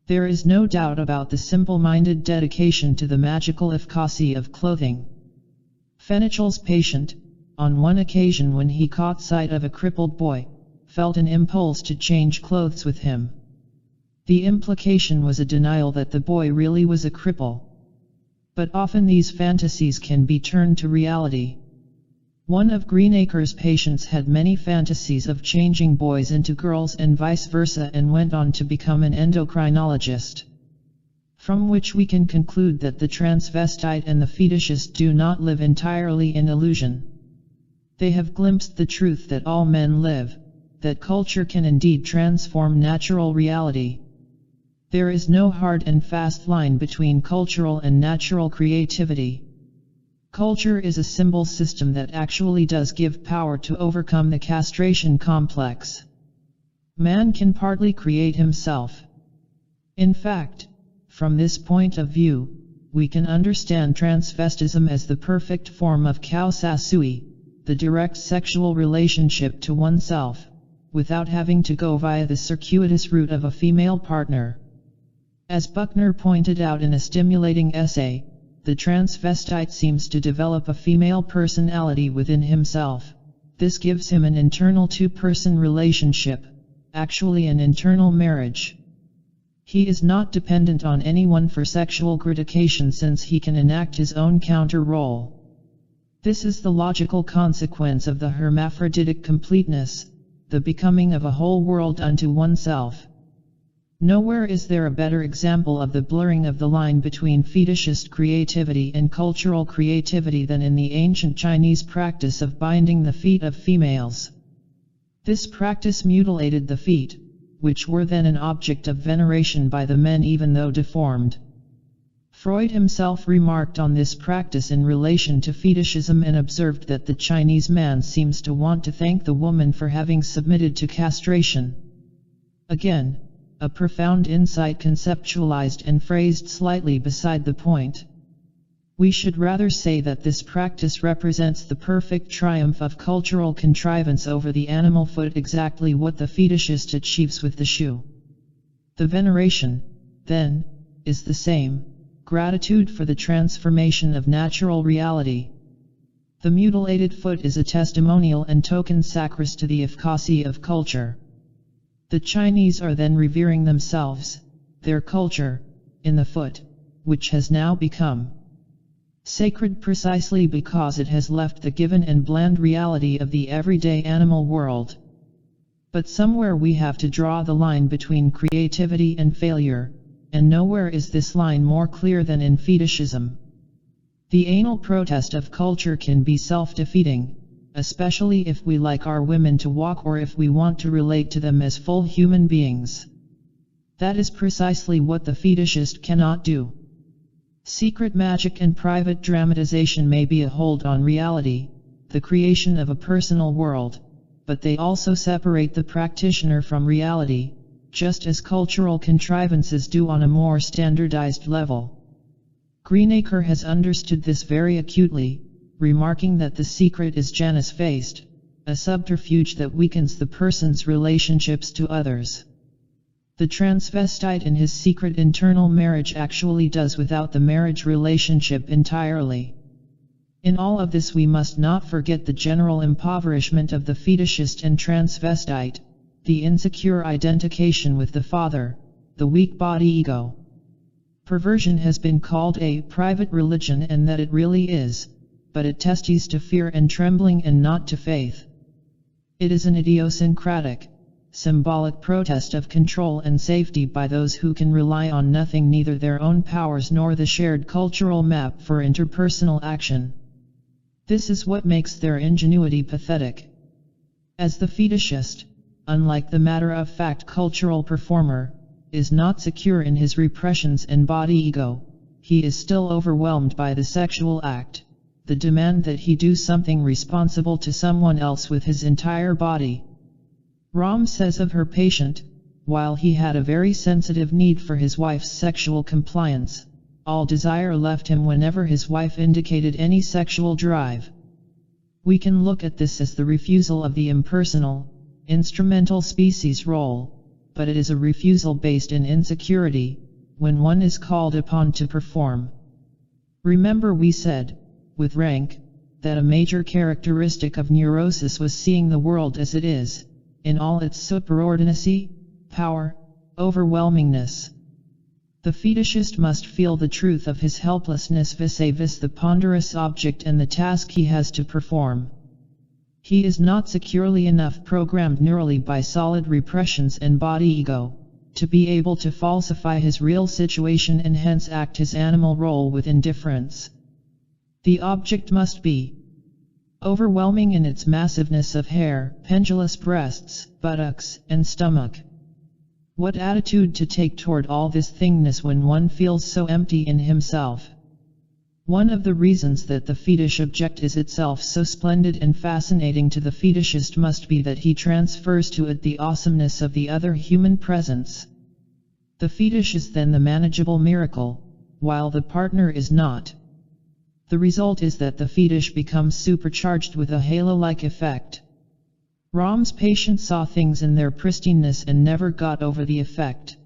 Speaker 1: There is no doubt about the simple-minded dedication to the magical efficacy of clothing. Fenichel's patient, on one occasion when he caught sight of a crippled boy, felt an impulse to change clothes with him. The implication was a denial that the boy really was a cripple. But often these fantasies can be turned to reality. One of Greenacre's patients had many fantasies of changing boys into girls and vice versa and went on to become an endocrinologist. From which we can conclude that the transvestite and the fetishist do not live entirely in illusion. They have glimpsed the truth that all men live, that culture can indeed transform natural reality. There is no hard and fast line between cultural and natural creativity. Culture is a symbol system that actually does give power to overcome the castration complex. Man can partly create himself. In fact, from this point of view, we can understand transvestism as the perfect form of kausasui, the direct sexual relationship to oneself, without having to go via the circuitous route of a female partner. As Buckner pointed out in a stimulating essay, the transvestite seems to develop a female personality within himself. This gives him an internal two-person relationship, actually an internal marriage. He is not dependent on anyone for sexual gratification since he can enact his own counter-role. This is the logical consequence of the hermaphroditic completeness, the becoming of a whole world unto oneself. Nowhere is there a better example of the blurring of the line between fetishist creativity and cultural creativity than in the ancient Chinese practice of binding the feet of females. This practice mutilated the feet, which were then an object of veneration by the men even though deformed. Freud himself remarked on this practice in relation to fetishism and observed that the Chinese man seems to want to thank the woman for having submitted to castration. Again, a profound insight conceptualized and phrased slightly beside the point. We should rather say that this practice represents the perfect triumph of cultural contrivance over the animal foot, exactly what the fetishist achieves with the shoe. The veneration, then, is the same. Gratitude for the transformation of natural reality. The mutilated foot is a testimonial and token sacris to the efficacy of culture. The Chinese are then revering themselves, their culture, in the foot, which has now become Sacred precisely because it has left the given and bland reality of the everyday animal world. But somewhere we have to draw the line between creativity and failure, and nowhere is this line more clear than in fetishism. The anal protest of culture can be self-defeating, especially if we like our women to walk or if we want to relate to them as full human beings. That is precisely what the fetishist cannot do. Secret magic and private dramatization may be a hold on reality, the creation of a personal world, but they also separate the practitioner from reality, just as cultural contrivances do on a more standardized level. Greenacre has understood this very acutely, remarking that the secret is Janus-faced, a subterfuge that weakens the person's relationships to others. The transvestite in his secret internal marriage actually does without the marriage relationship entirely. In all of this we must not forget the general impoverishment of the fetishist and transvestite, the insecure identification with the father, the weak body ego. Perversion has been called a private religion, and that it really is, but it testes to fear and trembling and not to faith. It is an idiosyncratic, symbolic protest of control and safety by those who can rely on nothing, neither their own powers nor the shared cultural map for interpersonal action. This is what makes their ingenuity pathetic. As the fetishist, unlike the matter-of-fact cultural performer, is not secure in his repressions and body ego, he is still overwhelmed by the sexual act, the demand that he do something responsible to someone else with his entire body. Ram says of her patient, while he had a very sensitive need for his wife's sexual compliance, all desire left him whenever his wife indicated any sexual drive. We can look at this as the refusal of the impersonal, instrumental species role, but it is a refusal based in insecurity, when one is called upon to perform. Remember we said, with rank, that a major characteristic of neurosis was seeing the world as it is, in all its superordinacy, power, overwhelmingness. The fetishist must feel the truth of his helplessness vis-a-vis the ponderous object and the task he has to perform. He is not securely enough programmed neurally by solid repressions and body ego, to be able to falsify his real situation and hence act his animal role with indifference. The object must be overwhelming in its massiveness of hair, pendulous breasts, buttocks, and stomach. What attitude to take toward all this thingness when one feels so empty in himself? One of the reasons that the fetish object is itself so splendid and fascinating to the fetishist must be that he transfers to it the awesomeness of the other human presence. The fetish is then the manageable miracle, while the partner is not. The result is that the fetish becomes supercharged with a halo-like effect. Ram's patient saw things in their pristineness and never got over the effect.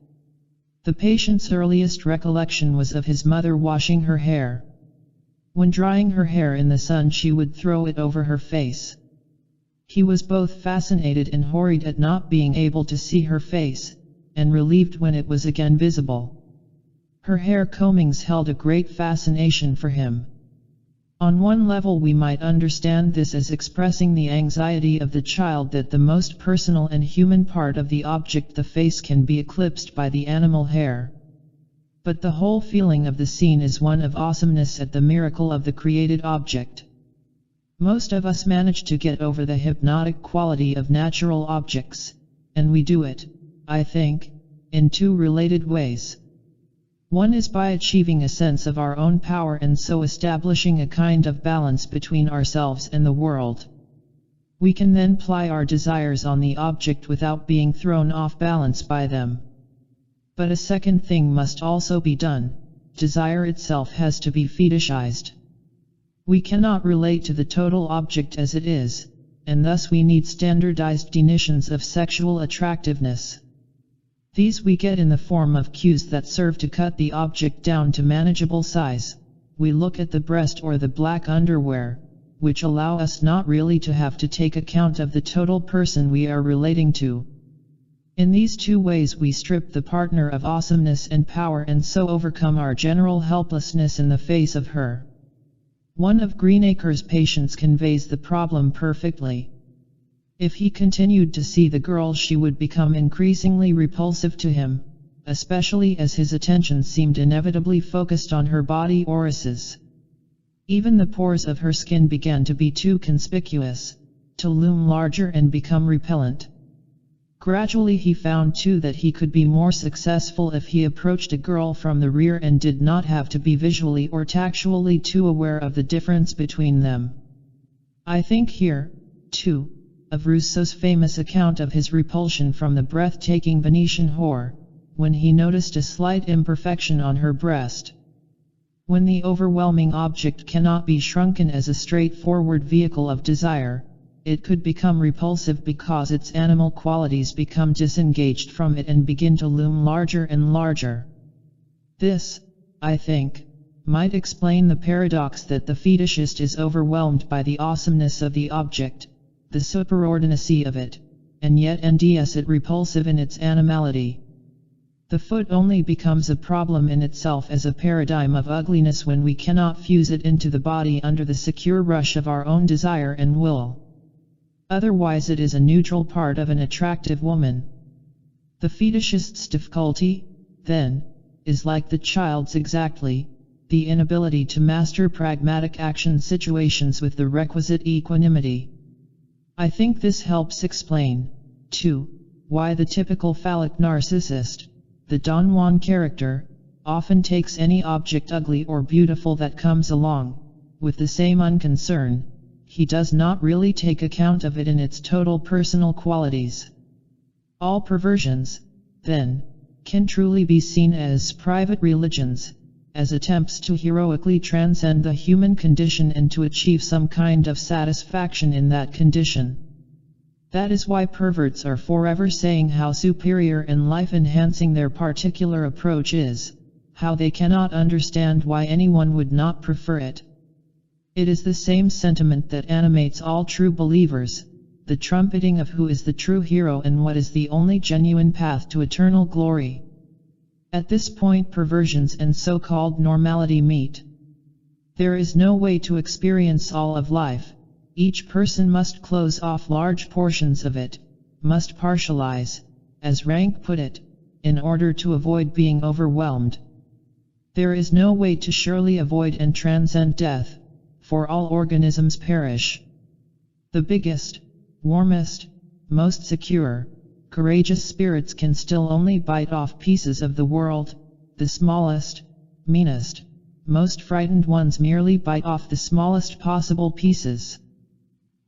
Speaker 1: The patient's earliest recollection was of his mother washing her hair. When drying her hair in the sun, she would throw it over her face. He was both fascinated and horried at not being able to see her face, and relieved when it was again visible. Her hair combings held a great fascination for him. On one level we might understand this as expressing the anxiety of the child that the most personal and human part of the object, the face, can be eclipsed by the animal hair. But the whole feeling of the scene is one of awesomeness at the miracle of the created object. Most of us manage to get over the hypnotic quality of natural objects, and we do it, I think, in two related ways. One is by achieving a sense of our own power and so establishing a kind of balance between ourselves and the world. We can then ply our desires on the object without being thrown off balance by them. But a second thing must also be done: desire itself has to be fetishized. We cannot relate to the total object as it is, and thus we need standardized definitions of sexual attractiveness. These we get in the form of cues that serve to cut the object down to manageable size. We look at the breast or the black underwear, which allow us not really to have to take account of the total person we are relating to. In these two ways we strip the partner of awesomeness and power and so overcome our general helplessness in the face of her. One of Greenacre's patients conveys the problem perfectly. If he continued to see the girl, she would become increasingly repulsive to him, especially as his attention seemed inevitably focused on her body orifices. Even the pores of her skin began to be too conspicuous, to loom larger and become repellent. Gradually he found too that he could be more successful if he approached a girl from the rear and did not have to be visually or tactually too aware of the difference between them. I think here, too, of Rousseau's famous account of his repulsion from the breathtaking Venetian whore, when he noticed a slight imperfection on her breast. When the overwhelming object cannot be shrunken as a straightforward vehicle of desire, it could become repulsive because its animal qualities become disengaged from it and begin to loom larger and larger. This, I think, might explain the paradox that the fetishist is overwhelmed by the awesomeness of the object, the superordinacy of it, and yet nds it repulsive in its animality. The foot only becomes a problem in itself as a paradigm of ugliness when we cannot fuse it into the body under the secure rush of our own desire and will. Otherwise it is a neutral part of an attractive woman. The fetishist's difficulty, then, is like the child's exactly, the inability to master pragmatic action situations with the requisite equanimity. I think this helps explain, too, why the typical phallic narcissist, the Don Juan character, often takes any object ugly or beautiful that comes along, with the same unconcern. He does not really take account of it in its total personal qualities. All perversions, then, can truly be seen as private religions, as attempts to heroically transcend the human condition and to achieve some kind of satisfaction in that condition. That is why perverts are forever saying how superior and life-enhancing their particular approach is, how they cannot understand why anyone would not prefer it. It is the same sentiment that animates all true believers, the trumpeting of who is the true hero and what is the only genuine path to eternal glory. At this point perversions and so-called normality meet. There is no way to experience all of life. Each person must close off large portions of it, must partialize, as Rank put it, in order to avoid being overwhelmed. There is no way to surely avoid and transcend death, for all organisms perish. The biggest, warmest, most secure, courageous spirits can still only bite off pieces of the world. The smallest, meanest, most frightened ones merely bite off the smallest possible pieces.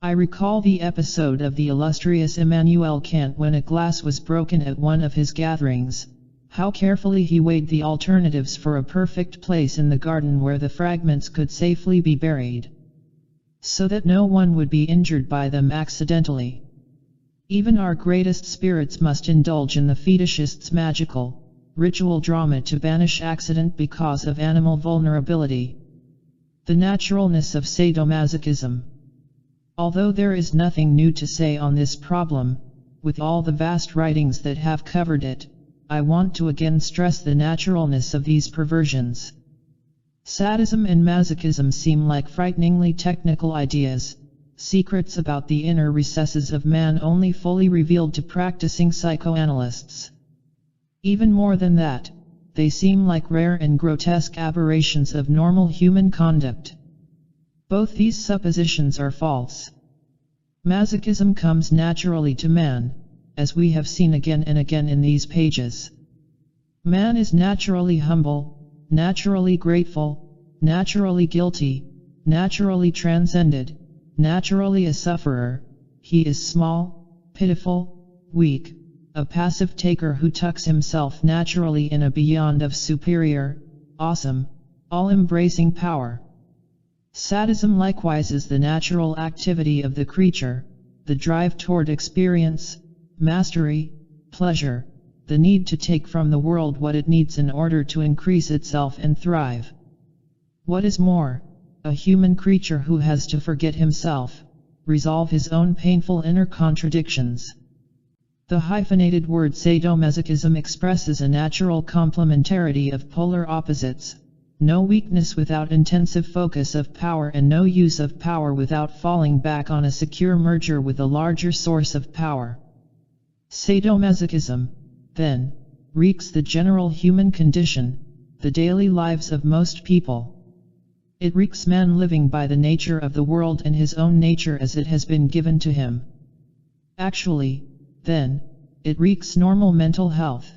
Speaker 1: I recall the episode of the illustrious Immanuel Kant when a glass was broken at one of his gatherings, how carefully he weighed the alternatives for a perfect place in the garden where the fragments could safely be buried, so that no one would be injured by them accidentally. Even our greatest spirits must indulge in the fetishist's magical, ritual drama to banish accident because of animal vulnerability. The naturalness of sadomasochism. Although there is nothing new to say on this problem, with all the vast writings that have covered it, I want to again stress the naturalness of these perversions. Sadism and masochism seem like frighteningly technical ideas, secrets about the inner recesses of man only fully revealed to practicing psychoanalysts. Even more than that, they seem like rare and grotesque aberrations of normal human conduct. Both these suppositions are false. Masochism comes naturally to man, as we have seen again and again in these pages. Man is naturally humble, naturally grateful, naturally guilty, naturally transcended, naturally a sufferer. He is small, pitiful, weak, a passive taker who tucks himself naturally in a beyond of superior, awesome, all-embracing power. Sadism likewise is the natural activity of the creature, the drive toward experience, mastery, pleasure, the need to take from the world what it needs in order to increase itself and thrive. What is more, a human creature who has to forget himself, resolve his own painful inner contradictions. The hyphenated word sadomasochism expresses a natural complementarity of polar opposites, no weakness without intensive focus of power, and no use of power without falling back on a secure merger with a larger source of power. Sadomasochism, then, wreaks the general human condition, the daily lives of most people. It wreaks man living by the nature of the world and his own nature as it has been given to him. Actually, then, it wreaks normal mental health.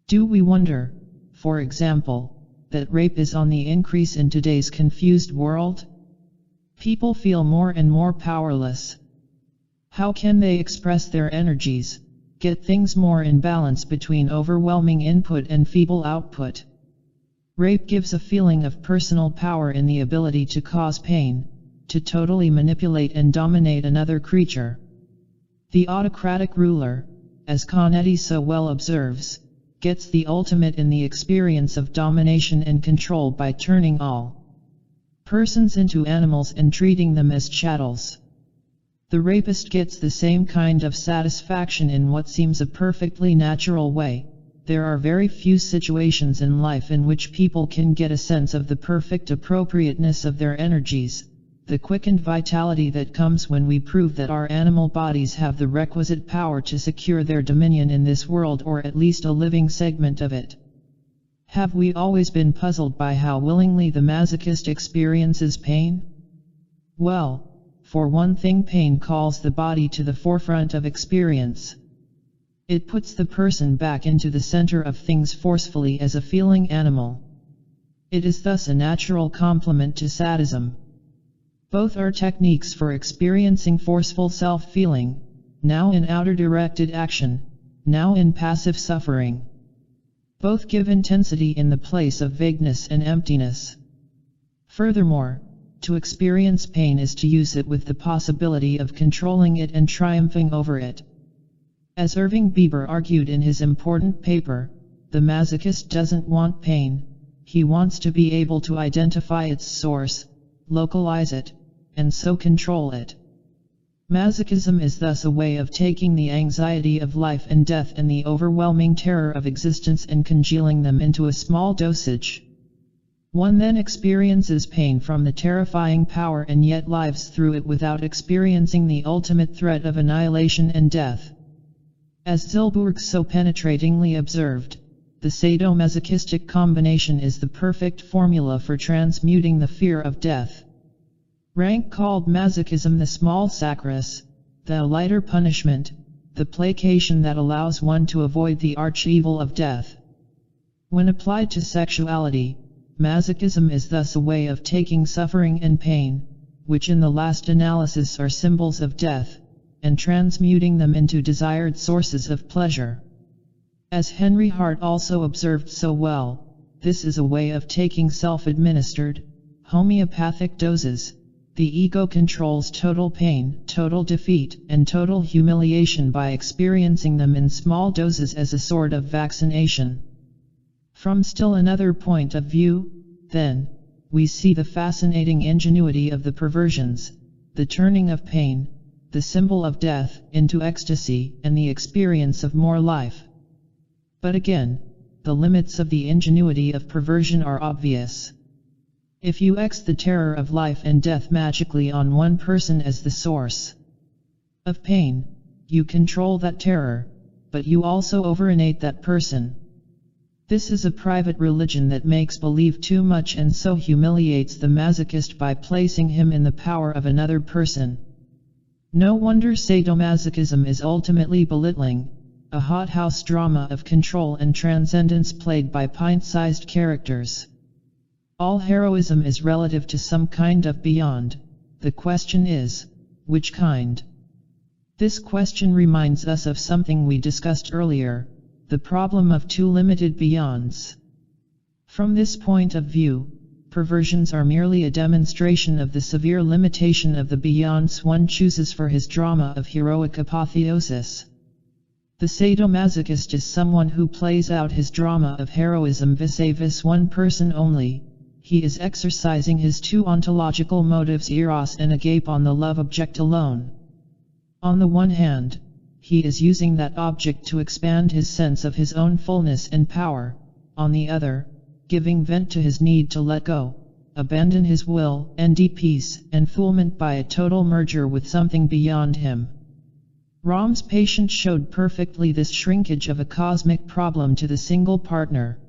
Speaker 1: Do we wonder, for example, that rape is on the increase in today's confused world? People feel more and more powerless. How can they express their energies, get things more in balance between overwhelming input and feeble output? Rape gives a feeling of personal power in the ability to cause pain, to totally manipulate and dominate another creature. The autocratic ruler, as Canetti so well observes, gets the ultimate in the experience of domination and control by turning all persons into animals and treating them as chattels. The rapist gets the same kind of satisfaction in what seems a perfectly natural way. There are very few situations in life in which people can get a sense of the perfect appropriateness of their energies, the quickened vitality that comes when we prove that our animal bodies have the requisite power to secure their dominion in this world, or at least a living segment of it. Have we always been puzzled by how willingly the masochist experiences pain? Well, for one thing, pain calls the body to the forefront of experience. It puts the person back into the center of things forcefully as a feeling animal. It is thus a natural complement to sadism. Both are techniques for experiencing forceful self-feeling, now in outer-directed action, now in passive suffering. Both give intensity in the place of vagueness and emptiness. Furthermore, to experience pain is to use it with the possibility of controlling it and triumphing over it. As Irving Bieber argued in his important paper, the masochist doesn't want pain, he wants to be able to identify its source, localize it, and so control it. Masochism is thus a way of taking the anxiety of life and death and the overwhelming terror of existence and congealing them into a small dosage. One then experiences pain from the terrifying power and yet lives through it without experiencing the ultimate threat of annihilation and death. As Zilberg so penetratingly observed, the sadomasochistic combination is the perfect formula for transmuting the fear of death. Rank called masochism the small sacrifice, the lighter punishment, the placation that allows one to avoid the arch-evil of death. When applied to sexuality, masochism is thus a way of taking suffering and pain, which in the last analysis are symbols of death, and transmuting them into desired sources of pleasure. As Henry Hart also observed so well, this is a way of taking self-administered, homeopathic doses. The ego controls total pain, total defeat, and total humiliation by experiencing them in small doses as a sort of vaccination. From still another point of view, then, we see the fascinating ingenuity of the perversions, the turning of pain, the symbol of death, into ecstasy and the experience of more life. But again, the limits of the ingenuity of perversion are obvious. If you X the terror of life and death magically on one person as the source of pain, you control that terror, but you also overannate that person. This is a private religion that makes believe too much and so humiliates the masochist by placing him in the power of another person. No wonder sadomasochism is ultimately belittling, a hothouse drama of control and transcendence played by pint-sized characters. All heroism is relative to some kind of beyond. The question is, which kind? This question reminds us of something we discussed earlier, the problem of two limited beyonds. From this point of view, perversions are merely a demonstration of the severe limitation of the beyonds one chooses for his drama of heroic apotheosis. The sadomasochist is someone who plays out his drama of heroism vis-a-vis one person only. He is exercising his two ontological motives, eros and agape, on the love object alone. On the one hand, he is using that object to expand his sense of his own fullness and power. On the other, giving vent to his need to let go, abandon his will, and peace, enfulment by a total merger with something beyond him. Ram's patient showed perfectly this shrinkage of a cosmic problem to the single partner.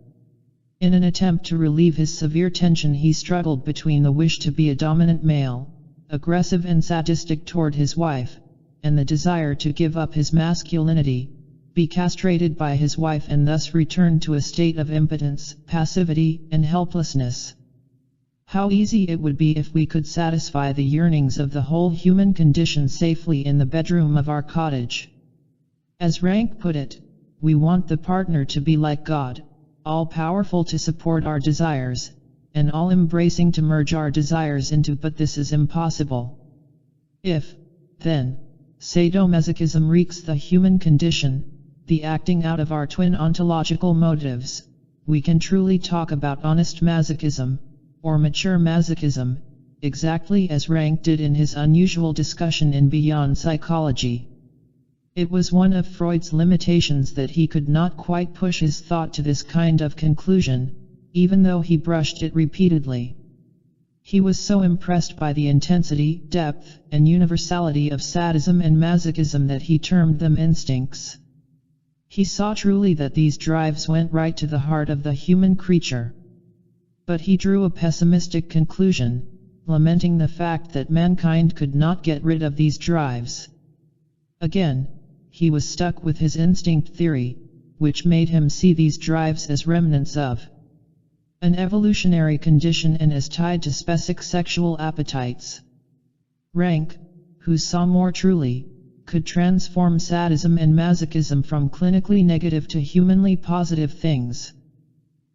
Speaker 1: In an attempt to relieve his severe tension, he struggled between the wish to be a dominant male, aggressive and sadistic toward his wife, and the desire to give up his masculinity, be castrated by his wife, and thus return to a state of impotence, passivity, and helplessness. How easy it would be if we could satisfy the yearnings of the whole human condition safely in the bedroom of our cottage. As Rank put it, we want the partner to be like God, all-powerful to support our desires, and all-embracing to merge our desires into, but this is impossible. If, then, sadomasochism wreaks the human condition, the acting out of our twin ontological motives, we can truly talk about honest masochism, or mature masochism, exactly as Rank did in his unusual discussion in Beyond Psychology. It was one of Freud's limitations that he could not quite push his thought to this kind of conclusion, even though he brushed it repeatedly. He was so impressed by the intensity, depth, and universality of sadism and masochism that he termed them instincts. He saw truly that these drives went right to the heart of the human creature. But he drew a pessimistic conclusion, lamenting the fact that mankind could not get rid of these drives. Again, he was stuck with his instinct theory, which made him see these drives as remnants of an evolutionary condition and as tied to specific sexual appetites. Rank, who saw more truly, could transform sadism and masochism from clinically negative to humanly positive things.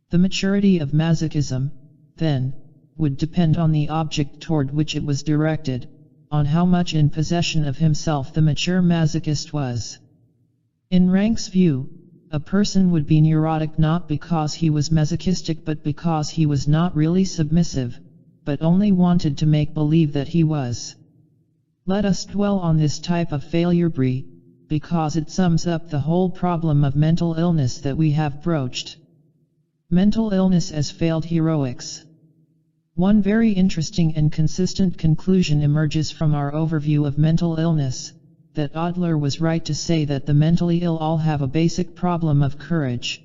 Speaker 1: The maturity of masochism, then, would depend on the object toward which it was directed, on how much in possession of himself the mature masochist was. In Rank's view, a person would be neurotic not because he was masochistic but because he was not really submissive, but only wanted to make believe that he was. Let us dwell on this type of failure because it sums up the whole problem of mental illness that we have broached. Mental illness as failed heroics. One very interesting and consistent conclusion emerges from our overview of mental illness, that Adler was right to say that the mentally ill all have a basic problem of courage.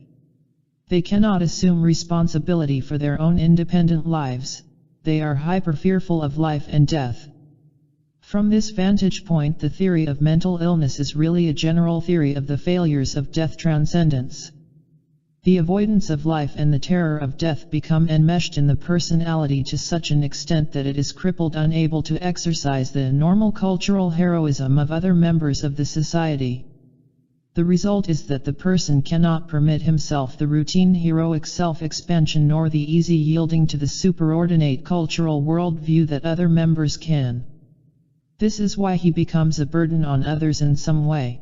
Speaker 1: They cannot assume responsibility for their own independent lives, they are hyper-fearful of life and death. From this vantage point, the theory of mental illness is really a general theory of the failures of death transcendence. The avoidance of life and the terror of death become enmeshed in the personality to such an extent that it is crippled, unable to exercise the normal cultural heroism of other members of the society. The result is that the person cannot permit himself the routine heroic self-expansion nor the easy yielding to the superordinate cultural worldview that other members can. This is why he becomes a burden on others in some way.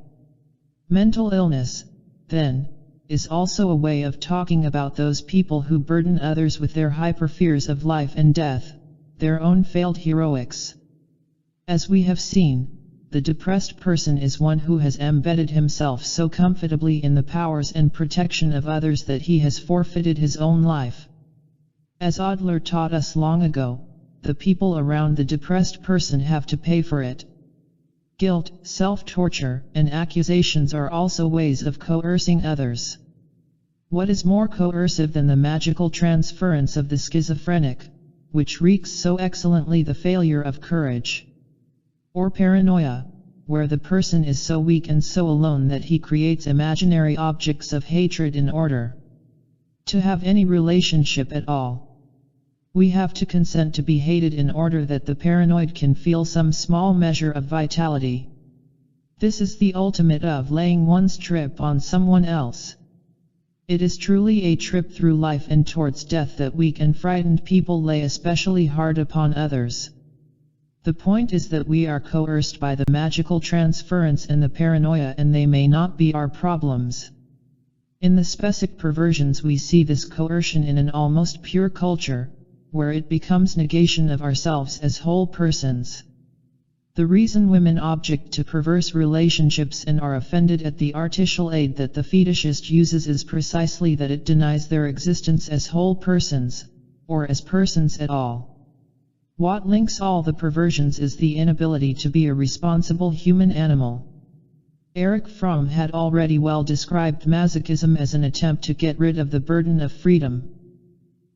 Speaker 1: Mental illness, then, is also a way of talking about those people who burden others with their hyper-fears of life and death, their own failed heroics. As we have seen, the depressed person is one who has embedded himself so comfortably in the powers and protection of others that he has forfeited his own life. As Adler taught us long ago, the people around the depressed person have to pay for it. Guilt, self-torture, and accusations are also ways of coercing others. What is more coercive than the magical transference of the schizophrenic, which reeks so excellently the failure of courage? Or paranoia, where the person is so weak and so alone that he creates imaginary objects of hatred in order to have any relationship at all. We have to consent to be hated in order that the paranoid can feel some small measure of vitality. This is the ultimate of laying one's trip on someone else. It is truly a trip through life and towards death that weak and frightened people lay especially hard upon others. The point is that we are coerced by the magical transference and the paranoia, and they may not be our problems. In the specific perversions we see this coercion in an almost pure culture, where it becomes negation of ourselves as whole persons. The reason women object to perverse relationships and are offended at the artificial aid that the fetishist uses is precisely that it denies their existence as whole persons, or as persons at all. What links all the perversions is the inability to be a responsible human animal. Erich Fromm had already well described masochism as an attempt to get rid of the burden of freedom.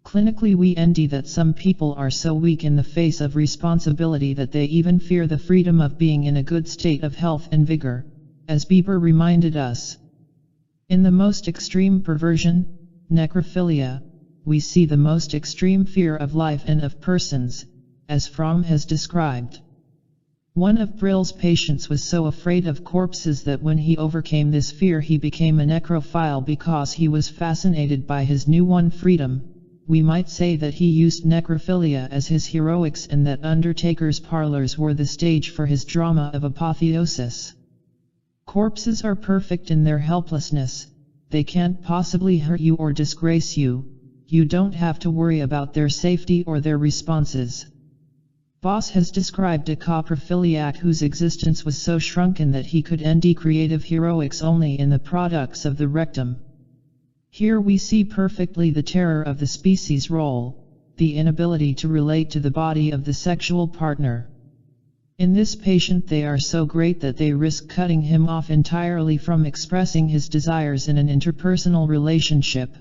Speaker 1: Clinically, we envy that some people are so weak in the face of responsibility that they even fear the freedom of being in a good state of health and vigor, as Bieber reminded us. In the most extreme perversion, necrophilia, we see the most extreme fear of life and of persons, as Fromm has described. One of Brill's patients was so afraid of corpses that when he overcame this fear he became a necrophile because he was fascinated by his new won freedom. We might say that he used necrophilia as his heroics and that undertakers' parlors were the stage for his drama of apotheosis. Corpses are perfect in their helplessness, they can't possibly hurt you or disgrace you, you don't have to worry about their safety or their responses. Voss has described a coprophiliac whose existence was so shrunken that he could endy creative heroics only in the products of the rectum. Here we see perfectly the terror of the species role, the inability to relate to the body of the sexual partner. In this patient they are so great that they risk cutting him off entirely from expressing his desires in an interpersonal relationship.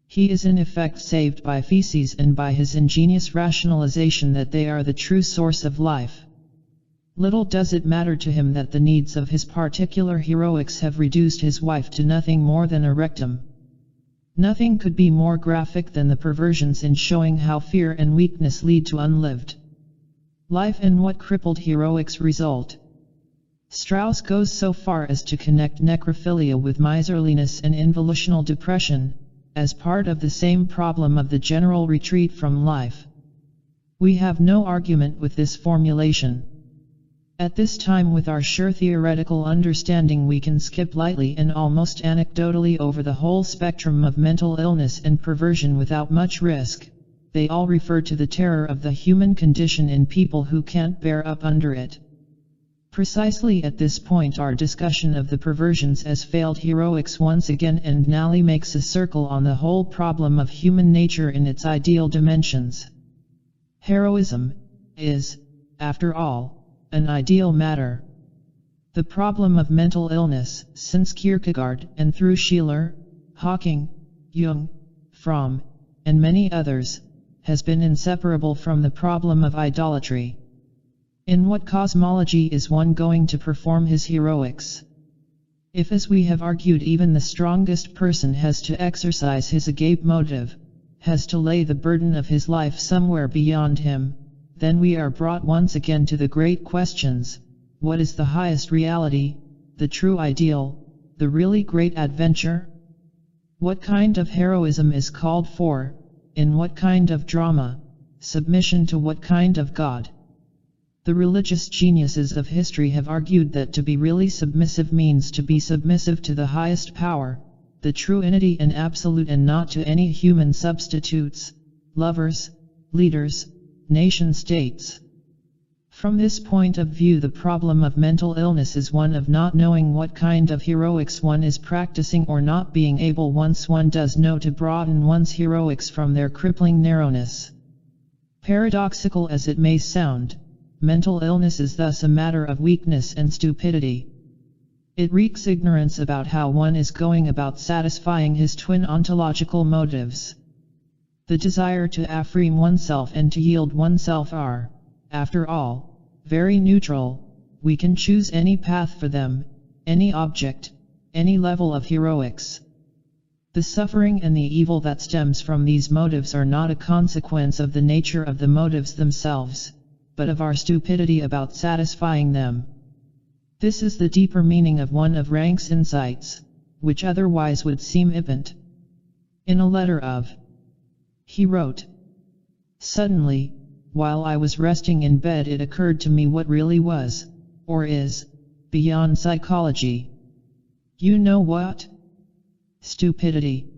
Speaker 1: He is in effect saved by feces and by his ingenious rationalization that they are the true source of life. Little does it matter to him that the needs of his particular heroics have reduced his wife to nothing more than a rectum. Nothing could be more graphic than the perversions in showing how fear and weakness lead to unlived life and what crippled heroics result. Strauss goes so far as to connect necrophilia with miserliness and involutional depression, as part of the same problem of the general retreat from life. We have no argument with this formulation. At this time, with our sure theoretical understanding, we can skip lightly and almost anecdotally over the whole spectrum of mental illness and perversion without much risk. They all refer to the terror of the human condition in people who can't bear up under it. Precisely at this point our discussion of the perversions as failed heroics once again and nally makes a circle on the whole problem of human nature in its ideal dimensions. Heroism is, after all, an ideal matter. The problem of mental illness, since Kierkegaard and through Schiller, Hawking, Jung, Fromm, and many others, has been inseparable from the problem of idolatry. In what cosmology is one going to perform his heroics? If, as we have argued, even the strongest person has to exercise his agape motive, has to lay the burden of his life somewhere beyond him, then we are brought once again to the great questions: what is the highest reality, the true ideal, the really great adventure? What kind of heroism is called for, in what kind of drama, submission to what kind of God? The religious geniuses of history have argued that to be really submissive means to be submissive to the highest power, the true entity and absolute, and not to any human substitutes, lovers, leaders, nation-states. From this point of view, the problem of mental illness is one of not knowing what kind of heroics one is practicing, or not being able, once one does know, to broaden one's heroics from their crippling narrowness. Paradoxical as it may sound, mental illness is thus a matter of weakness and stupidity. It wreaks ignorance about how one is going about satisfying his twin ontological motives. The desire to affirm oneself and to yield oneself are, after all, very neutral. We can choose any path for them, any object, any level of heroics. The suffering and the evil that stems from these motives are not a consequence of the nature of the motives themselves, but of our stupidity about satisfying them. This is the deeper meaning of one of Ranke's insights, which otherwise would seem evident. In a letter of, he wrote, "Suddenly, while I was resting in bed, it occurred to me what really was, or is, beyond psychology. You know what? Stupidity.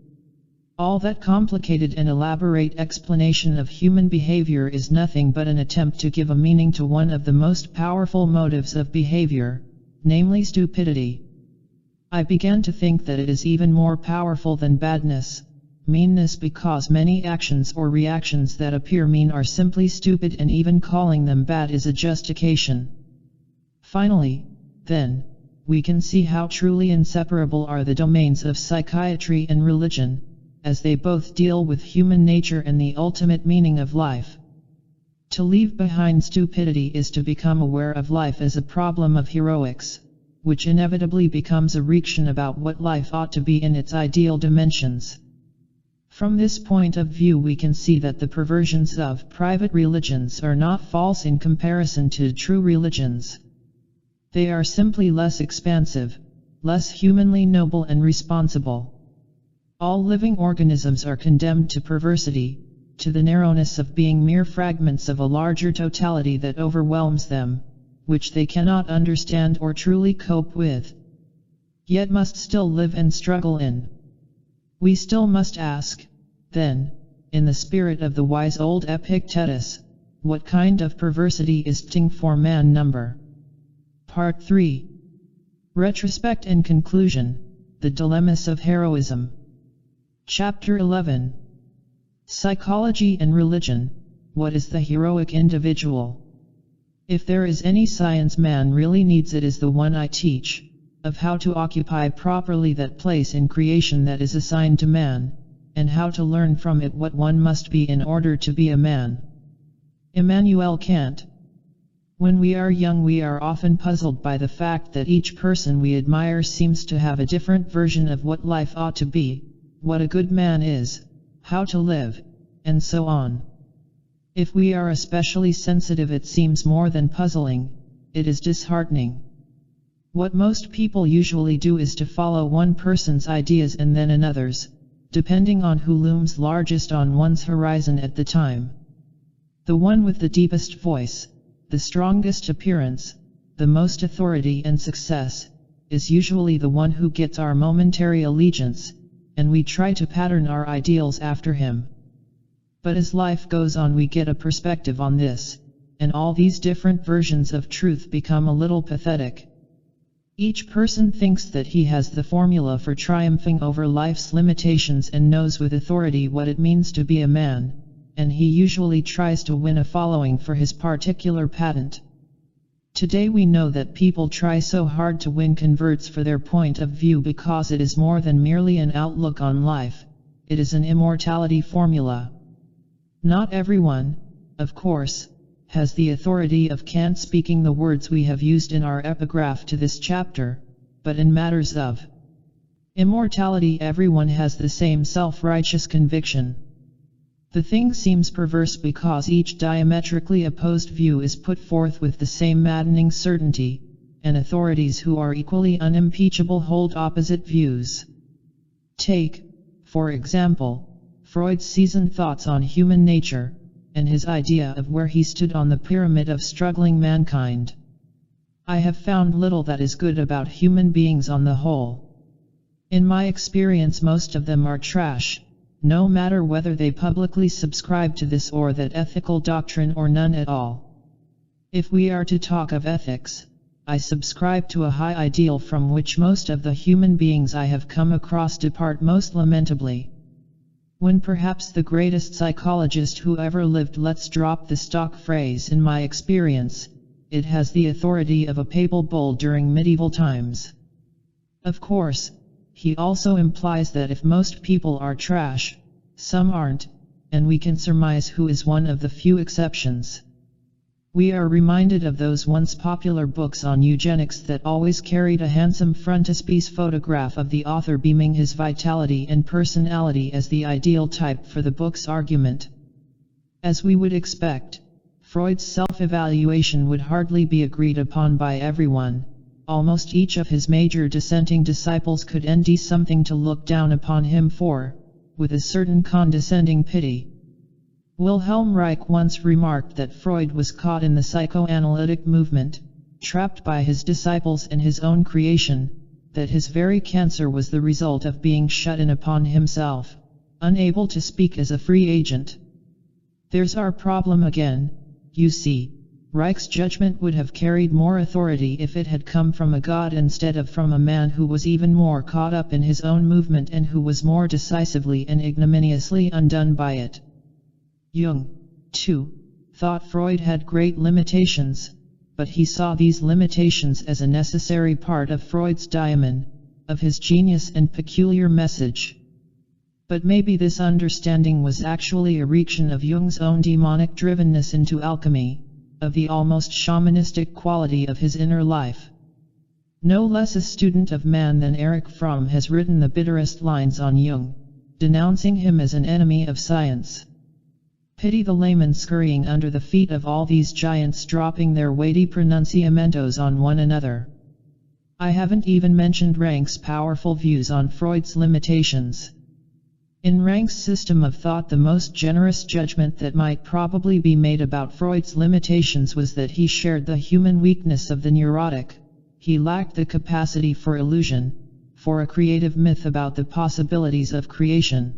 Speaker 1: All that complicated and elaborate explanation of human behavior is nothing but an attempt to give a meaning to one of the most powerful motives of behavior, namely stupidity. I began to think that it is even more powerful than badness, meanness, because many actions or reactions that appear mean are simply stupid, and even calling them bad is a justification. Finally, then, we can see how truly inseparable are the domains of psychiatry and religion, as they both deal with human nature and the ultimate meaning of life. To leave behind stupidity is to become aware of life as a problem of heroics, which inevitably becomes a reaction about what life ought to be in its ideal dimensions. From this point of view, we can see that the perversions of private religions are not false in comparison to true religions. They are simply less expansive, less humanly noble and responsible. All living organisms are condemned to perversity, to the narrowness of being mere fragments of a larger totality that overwhelms them, which they cannot understand or truly cope with, yet must still live and struggle in. We still must ask, then, in the spirit of the wise old Epictetus, what kind of perversity is ting for man number? Part 3. Retrospect and Conclusion, The Dilemmas of Heroism. Chapter 11. Psychology and Religion, What is the Heroic Individual? If there is any science man really needs, it is the one I teach, of how to occupy properly that place in creation that is assigned to man, and how to learn from it what one must be in order to be a man. Immanuel Kant. When we are young, we are often puzzled by the fact that each person we admire seems to have a different version of what life ought to be, what a good man is, how to live, and so on. If we are especially sensitive, it seems more than puzzling, it is disheartening. What most people usually do is to follow one person's ideas and then another's, depending on who looms largest on one's horizon at the time. The one with the deepest voice, the strongest appearance, the most authority and success, is usually the one who gets our momentary allegiance, and we try to pattern our ideals after him. But as life goes on, we get a perspective on this, and all these different versions of truth become a little pathetic. Each person thinks that he has the formula for triumphing over life's limitations and knows with authority what it means to be a man, and he usually tries to win a following for his particular patent. Today we know that people try so hard to win converts for their point of view because it is more than merely an outlook on life, it is an immortality formula. Not everyone, of course, has the authority of Kant speaking the words we have used in our epigraph to this chapter, but in matters of immortality everyone has the same self-righteous conviction. The thing seems perverse because each diametrically opposed view is put forth with the same maddening certainty, and authorities who are equally unimpeachable hold opposite views. Take, for example, Freud's seasoned thoughts on human nature, and his idea of where he stood on the pyramid of struggling mankind. I have found little that is good about human beings on the whole. In my experience, most of them are trash, no matter whether they publicly subscribe to this or that ethical doctrine or none at all. If we are to talk of ethics, I subscribe to a high ideal from which most of the human beings I have come across depart most lamentably. When perhaps the greatest psychologist who ever lived lets drop the stock phrase "in my experience," it has the authority of a papal bull during medieval times. Of course, he also implies that if most people are trash, some aren't, and we can surmise who is one of the few exceptions. We are reminded of those once popular books on eugenics that always carried a handsome frontispiece photograph of the author beaming his vitality and personality as the ideal type for the book's argument. As we would expect, Freud's self-evaluation would hardly be agreed upon by everyone. Almost each of his major dissenting disciples could envy something to look down upon him for, with a certain condescending pity. Wilhelm Reich once remarked that Freud was caught in the psychoanalytic movement, trapped by his disciples and his own creation, that his very cancer was the result of being shut in upon himself. unable to speak as a free agent. There's our problem again, you see. Reich's judgment would have carried more authority if it had come from a god instead of from a man who was even more caught up in his own movement and who was more decisively and ignominiously undone by it. Jung, too, thought Freud had great limitations, but he saw these limitations as a necessary part of Freud's diamond, of his genius and peculiar message. But maybe this understanding was actually a reaction of Jung's own demonic drivenness into alchemy, of the almost shamanistic quality of his inner life. No less a student of man than Erich Fromm has written the bitterest lines on Jung, denouncing him as an enemy of science. Pity the layman scurrying under the feet of all these giants dropping their weighty pronunciamentos on one another. I haven't even mentioned Ranke's powerful views on Freud's limitations. In Ranke's system of thought, the most generous judgment that might probably be made about Freud's limitations was that he shared the human weakness of the neurotic. He lacked the capacity for illusion, for a creative myth about the possibilities of creation.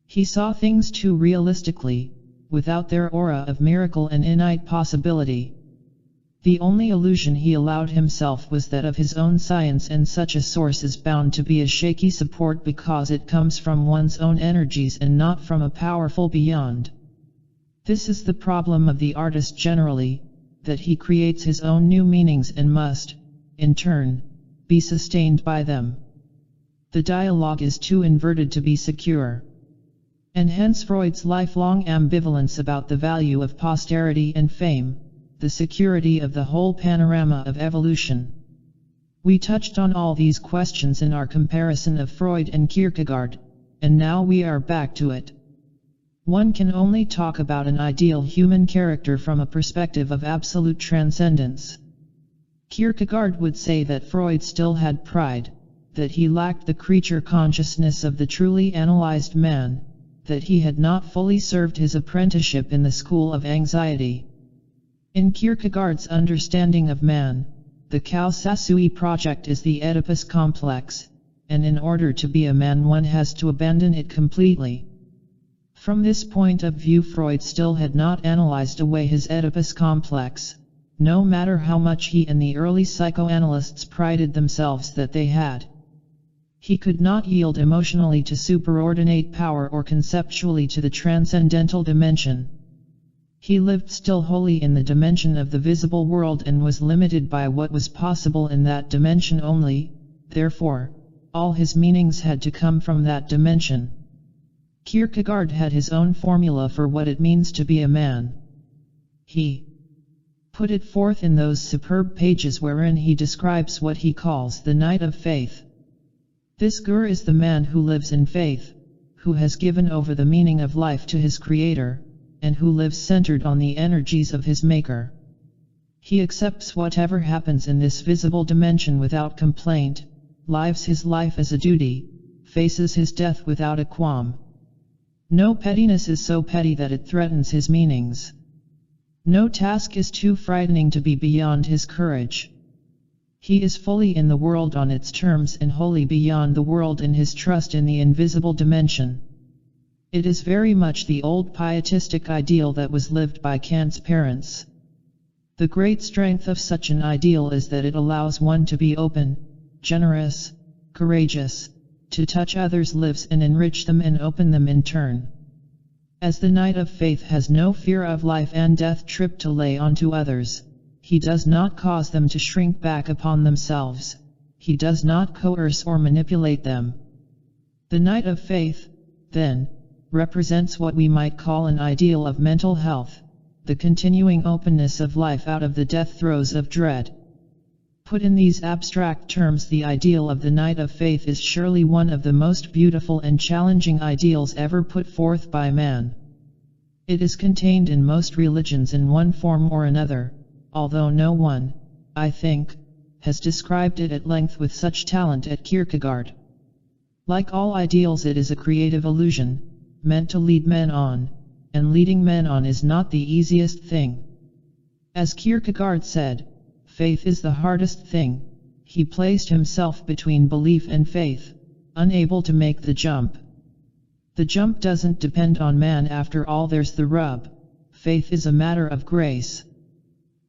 Speaker 1: He saw things too realistically, without their aura of miracle and innate possibility. The only illusion he allowed himself was that of his own science, and such a source is bound to be a shaky support because it comes from one's own energies and not from a powerful beyond. This is the problem of the artist generally, that he creates his own new meanings and must, in turn, be sustained by them. The dialogue is too inverted to be secure. And hence Freud's lifelong ambivalence about the value of posterity and fame, the security of the whole panorama of evolution. We touched on all these questions in our comparison of Freud and Kierkegaard, and now we are back to it. One can only talk about an ideal human character from a perspective of absolute transcendence. Kierkegaard would say that Freud still had pride, that he lacked the creature consciousness of the truly analyzed man, that he had not fully served his apprenticeship in the school of anxiety. In Kierkegaard's understanding of man, the Kausasui project is the Oedipus complex, and in order to be a man one has to abandon it completely. From this point of view, Freud still had not analyzed away his Oedipus complex, no matter how much he and the early psychoanalysts prided themselves that they had. He could not yield emotionally to superordinate power or conceptually to the transcendental dimension. He lived still wholly in the dimension of the visible world and was limited by what was possible in that dimension only, therefore, all his meanings had to come from that dimension. Kierkegaard had his own formula for what it means to be a man. He put it forth in those superb pages wherein he describes what he calls the night of faith. This Gur is the man who lives in faith, who has given over the meaning of life to his Creator, and who lives centered on the energies of his Maker. He accepts whatever happens in this visible dimension without complaint, lives his life as a duty, faces his death without a qualm. No pettiness is so petty that it threatens his meanings. No task is too frightening to be beyond his courage. He is fully in the world on its terms and wholly beyond the world in his trust in the invisible dimension. It is very much the old pietistic ideal that was lived by Kant's parents. The great strength of such an ideal is that it allows one to be open, generous, courageous, to touch others' lives and enrich them and open them in turn. As the knight of faith has no fear of life and death trip to lay onto others, he does not cause them to shrink back upon themselves, he does not coerce or manipulate them. The knight of faith, then, represents what we might call an ideal of mental health, the continuing openness of life out of the death throes of dread. Put in these abstract terms, the ideal of the knight of faith is surely one of the most beautiful and challenging ideals ever put forth by man. It is contained in most religions in one form or another, although no one, I think, has described it at length with such talent as Kierkegaard. Like all ideals, it is a creative illusion, meant to lead men on, and leading men on is not the easiest thing. As Kierkegaard said, faith is the hardest thing. He placed himself between belief and faith, unable to make the jump. The jump doesn't depend on man, after all there's the rub. Faith is a matter of grace.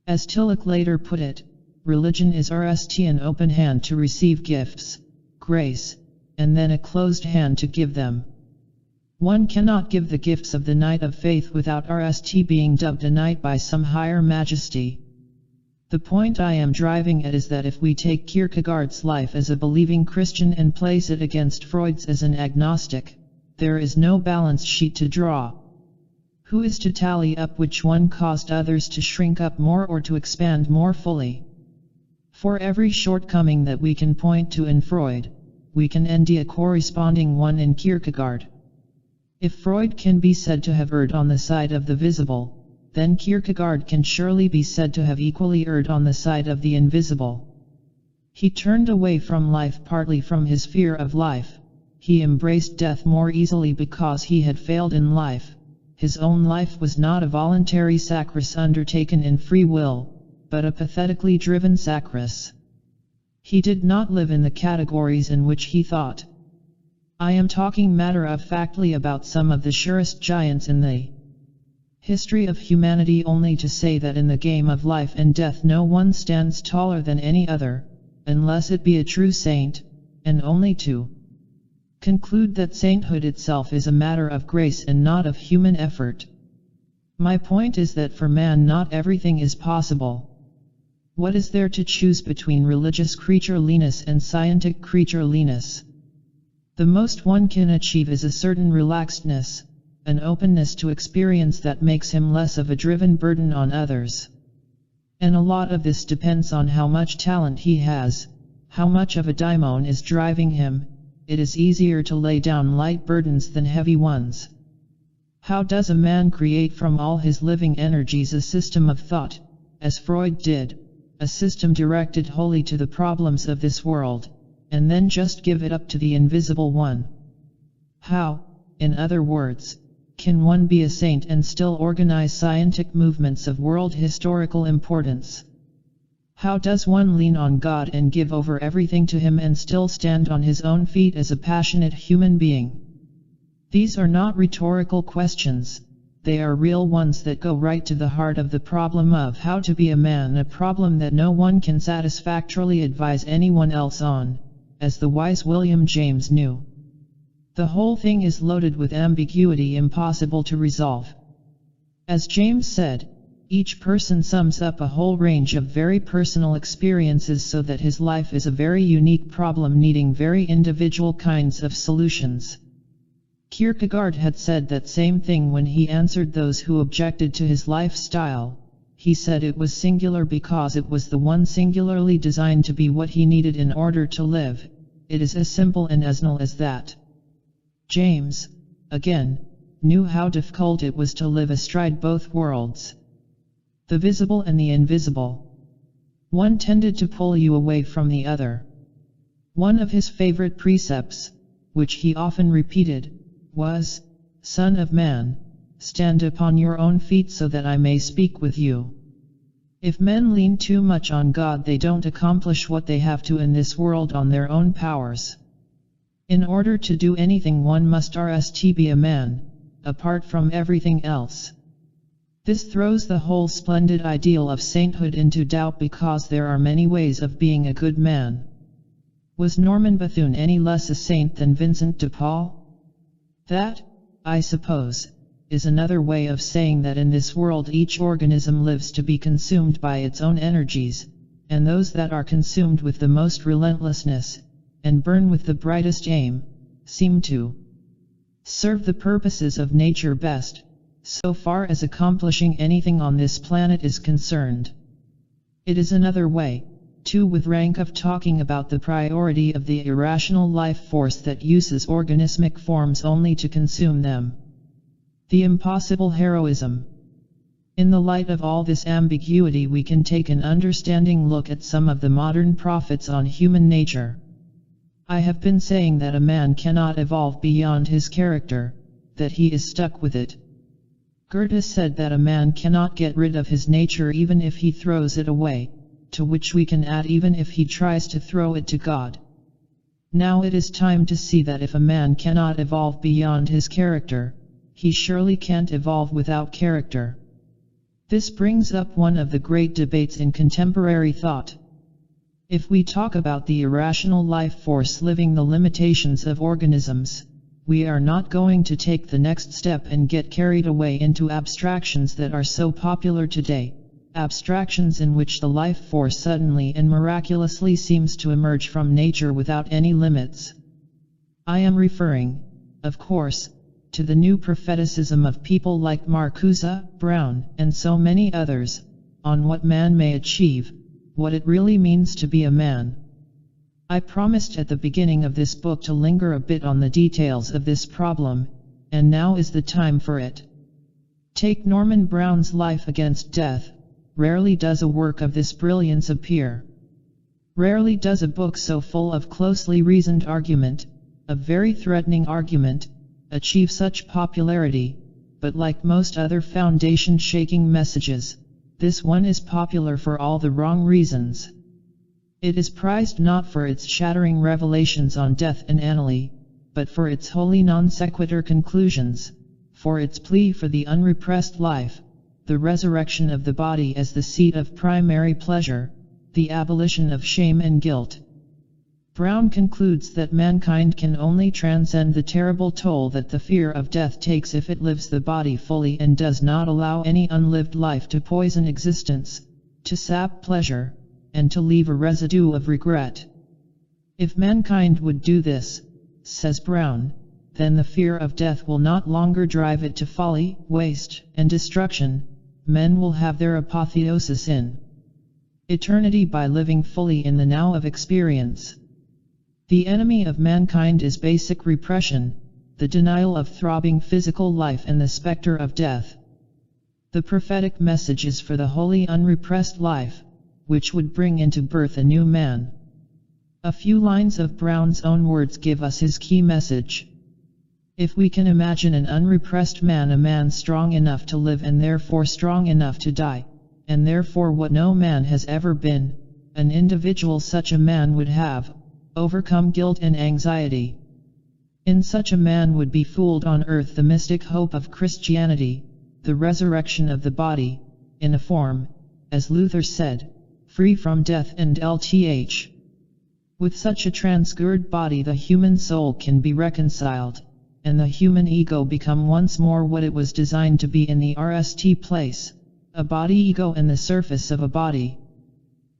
Speaker 1: As Tillich later put it, religion is an open hand to receive gifts, grace, and then a closed hand to give them. One cannot give the gifts of the Knight of Faith without being dubbed a knight by some higher majesty. The point I am driving at is that if we take Kierkegaard's life as a believing Christian and place it against Freud's as an agnostic, there is no balance sheet to draw. Who is to tally up which one caused others to shrink up more or to expand more fully? For every shortcoming that we can point to in Freud, we can envy a corresponding one in Kierkegaard. If Freud can be said to have erred on the side of the visible, then Kierkegaard can surely be said to have equally erred on the side of the invisible. He turned away from life partly from his fear of life. He embraced death more easily because he had failed in life. His own life was not a voluntary sacrifice undertaken in free will, but a pathetically driven sacrifice. He did not live in the categories in which he thought. I am talking matter-of-factly about some of the surest giants in the history of humanity, only to say that in the game of life and death no one stands taller than any other, unless it be a true saint, and only to conclude that sainthood itself is a matter of grace and not of human effort. My point is that for man not everything is possible. What is there to choose between religious creatureliness and scientific creatureliness? The most one can achieve is a certain relaxedness, an openness to experience that makes him less of a driven burden on others. And a lot of this depends on how much talent he has, how much of a daimon is driving him. It is easier to lay down light burdens than heavy ones. How does a man create from all his living energies a system of thought, as Freud did, a system directed wholly to the problems of this world, and then just give it up to the invisible one? How, in other words, can one be a saint and still organize scientific movements of world historical importance? How does one lean on God and give over everything to Him and still stand on his own feet as a passionate human being? These are not rhetorical questions, they are real ones that go right to the heart of the problem of how to be a man, a problem that no one can satisfactorily advise anyone else on, as the wise William James knew. The whole thing is loaded with ambiguity impossible to resolve. As James said, each person sums up a whole range of very personal experiences so that his life is a very unique problem needing very individual kinds of solutions. Kierkegaard had said that same thing when he answered those who objected to his lifestyle. He said it was singular because it was the one singularly designed to be what he needed in order to live. It is as simple and as null as that. James, again, knew how difficult it was to live astride both worlds, the visible and the invisible. One tended to pull you away from the other. One of his favorite precepts, which he often repeated, was, "Son of man, stand upon your own feet so that I may speak with you." If men lean too much on God, they don't accomplish what they have to in this world on their own powers. In order to do anything, one must be a man, apart from everything else. This throws the whole splendid ideal of sainthood into doubt because there are many ways of being a good man. Was Norman Bethune any less a saint than Vincent de Paul? That, I suppose, is another way of saying that in this world each organism lives to be consumed by its own energies, and those that are consumed with the most relentlessness, and burn with the brightest aim, seem to serve the purposes of nature best, so far as accomplishing anything on this planet is concerned. It is another way, too, with rank of talking about the priority of the irrational life force that uses organismic forms only to consume them. The impossible heroism. In the light of all this ambiguity, we can take an understanding look at some of the modern prophets on human nature. I have been saying that a man cannot evolve beyond his character, that he is stuck with it. Goethe said that a man cannot get rid of his nature even if he throws it away, to which we can add even if he tries to throw it to God. Now it is time to see that if a man cannot evolve beyond his character, he surely can't evolve without character. This brings up one of the great debates in contemporary thought. If we talk about the irrational life force living the limitations of organisms, we are not going to take the next step and get carried away into abstractions that are so popular today, abstractions in which the life force suddenly and miraculously seems to emerge from nature without any limits. I am referring, of course, to the new propheticism of people like Marcuse, Brown, and so many others, on what man may achieve, what it really means to be a man. I promised at the beginning of this book to linger a bit on the details of this problem, and now is the time for it. Take Norman Brown's Life Against Death. Rarely does a work of this brilliance appear. Rarely does a book so full of closely reasoned argument, a very threatening argument, achieve such popularity, but like most other foundation-shaking messages, this one is popular for all the wrong reasons. It is prized not for its shattering revelations on death and analy, but for its wholly non sequitur conclusions, for its plea for the unrepressed life, the resurrection of the body as the seat of primary pleasure, the abolition of shame and guilt. Brown concludes that mankind can only transcend the terrible toll that the fear of death takes if it lives the body fully and does not allow any unlived life to poison existence, to sap pleasure, and to leave a residue of regret. If mankind would do this, says Brown, then the fear of death will not longer drive it to folly, waste, and destruction. Men will have their apotheosis in eternity by living fully in the now of experience. The enemy of mankind is basic repression, the denial of throbbing physical life and the specter of death. The prophetic message is for the wholly unrepressed life, which would bring into birth a new man. A few lines of Brown's own words give us his key message. If we can imagine an unrepressed man, a man strong enough to live and therefore strong enough to die, and therefore what no man has ever been, an individual such a man would have overcome guilt and anxiety. In such a man would be fooled on earth the mystic hope of Christianity, the resurrection of the body, in a form, as Luther said, free from death and lth. With such a transfigured body the human soul can be reconciled, and the human ego become once more what it was designed to be in the RST place, a body ego and the surface of a body.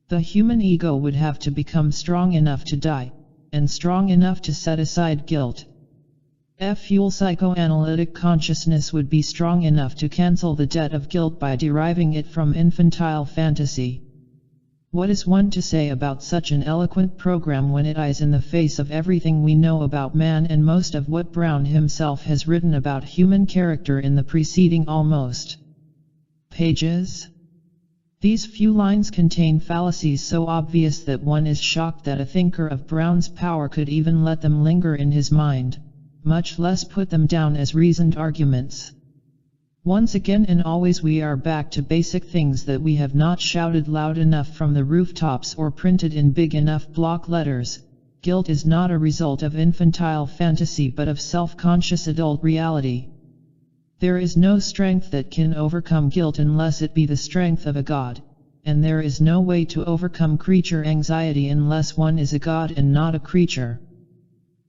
Speaker 1: The human ego would have to become strong enough to die, and strong enough to set aside guilt. Fuel psychoanalytic consciousness would be strong enough to cancel the debt of guilt by deriving it from infantile fantasy. What is one to say about such an eloquent program when it is in the face of everything we know about man and most of what Brown himself has written about human character in the preceding almost pages? These few lines contain fallacies so obvious that one is shocked that a thinker of Brown's power could even let them linger in his mind, much less put them down as reasoned arguments. Once again and always we are back to basic things that we have not shouted loud enough from the rooftops or printed in big enough block letters. Guilt is not a result of infantile fantasy but of self-conscious adult reality. There is no strength that can overcome guilt unless it be the strength of a god, and there is no way to overcome creature anxiety unless one is a god and not a creature.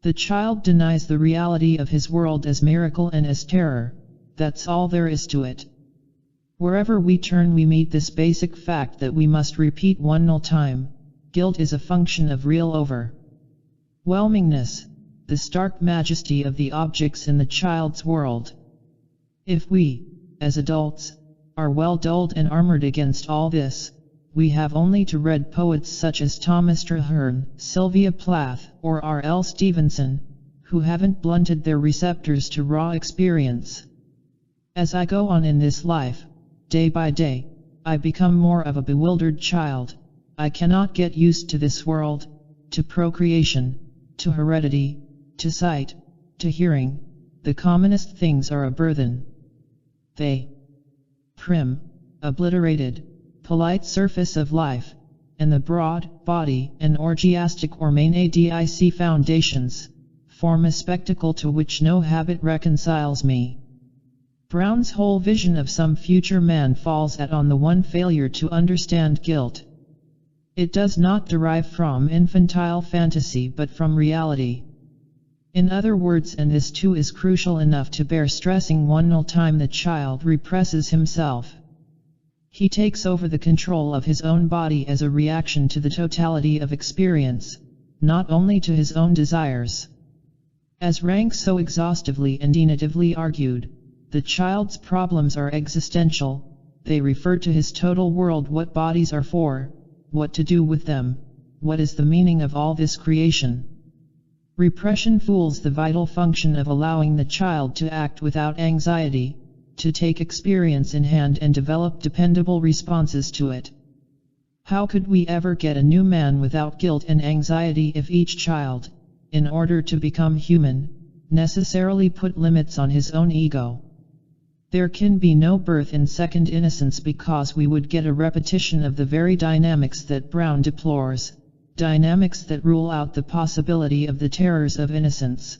Speaker 1: The child denies the reality of his world as miracle and as terror. That's all there is to it. Wherever we turn we meet this basic fact that we must repeat one more time. Guilt is a function of real overwhelmingness, the stark majesty of the objects in the child's world. If we, as adults, are well dulled and armored against all this, we have only to read poets such as Thomas Traherne, Sylvia Plath, or R.L. Stevenson, who haven't blunted their receptors to raw experience. As I go on in this life, day by day, I become more of a bewildered child. I cannot get used to this world, to procreation, to heredity, to sight, to hearing. The commonest things are a burthen. They prim, obliterated, polite surface of life, and the broad, body, and orgiastic or main adic foundations, form a spectacle to which no habit reconciles me. Brown's whole vision of some future man falls on the one failure to understand guilt. It does not derive from infantile fantasy but from reality. In other words, and this too is crucial enough to bear stressing, one time the child represses himself. He takes over the control of his own body as a reaction to the totality of experience, not only to his own desires. As Rank so exhaustively and definitively argued, the child's problems are existential. They refer to his total world, what bodies are for, what to do with them, what is the meaning of all this creation. Repression fools the vital function of allowing the child to act without anxiety, to take experience in hand and develop dependable responses to it. How could we ever get a new man without guilt and anxiety if each child, in order to become human, necessarily put limits on his own ego? There can be no birth in second innocence, because we would get a repetition of the very dynamics that Brown deplores, dynamics that rule out the possibility of the terrors of innocence.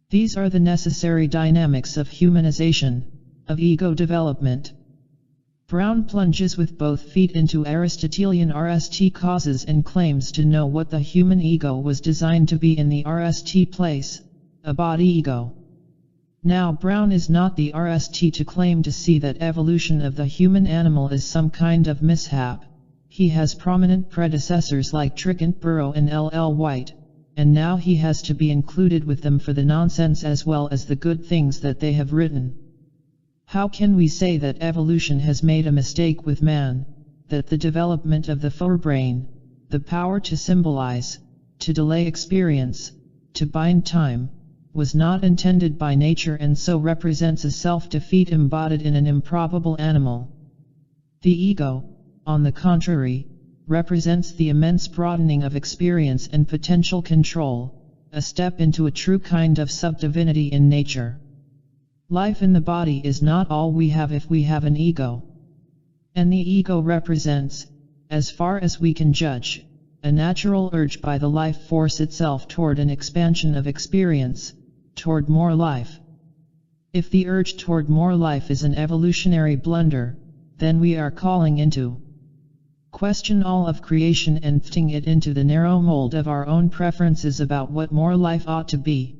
Speaker 1: These are the necessary dynamics of humanization, of ego development. Brown plunges with both feet into Aristotelian RST causes and claims to know what the human ego was designed to be in the RST place, a body ego. Now, Brown is not the RST to claim to see that evolution of the human animal is some kind of mishap. He has prominent predecessors like Tricont Burrow and L.L. White, and now he has to be included with them for the nonsense as well as the good things that they have written. How can we say that evolution has made a mistake with man, that the development of the forebrain, the power to symbolize, to delay experience, to bind time, was not intended by nature and so represents a self-defeat embodied in an improbable animal? The ego, on the contrary, represents the immense broadening of experience and potential control, a step into a true kind of subdivinity in nature. Life in the body is not all we have if we have an ego. And the ego represents, as far as we can judge, a natural urge by the life force itself toward an expansion of experience, toward more life. If the urge toward more life is an evolutionary blunder, then we are calling into question all of creation and fitting it into the narrow mold of our own preferences about what more life ought to be.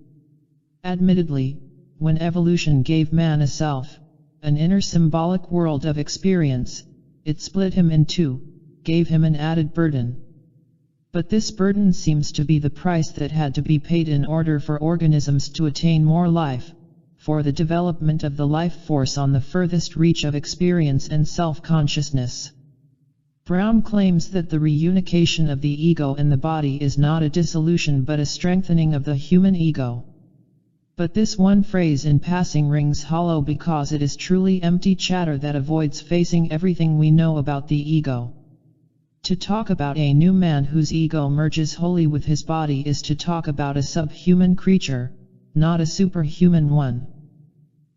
Speaker 1: Admittedly, when evolution gave man a self, an inner symbolic world of experience, it split him in two, gave him an added burden. But this burden seems to be the price that had to be paid in order for organisms to attain more life, for the development of the life force on the furthest reach of experience and self-consciousness. Brown claims that the reunification of the ego and the body is not a dissolution but a strengthening of the human ego. But this one phrase in passing rings hollow because it is truly empty chatter that avoids facing everything we know about the ego. To talk about a new man whose ego merges wholly with his body is to talk about a subhuman creature, not a superhuman one.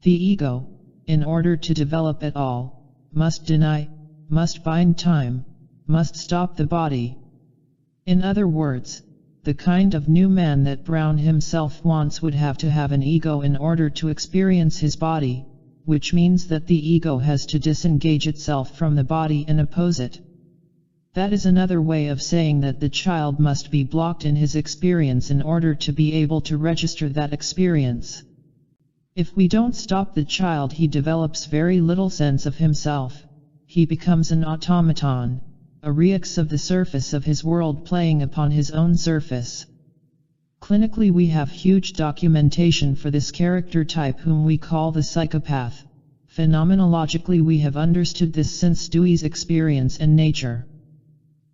Speaker 1: The ego, in order to develop at all, must deny, must bind time, must stop the body. In other words, the kind of new man that Brown himself wants would have to have an ego in order to experience his body, which means that the ego has to disengage itself from the body and oppose it. That is another way of saying that the child must be blocked in his experience in order to be able to register that experience. If we don't stop the child, he develops very little sense of himself. He becomes an automaton, a reax of the surface of his world playing upon his own surface. Clinically, we have huge documentation for this character type whom we call the psychopath. Phenomenologically, we have understood this since Dewey's experience and nature.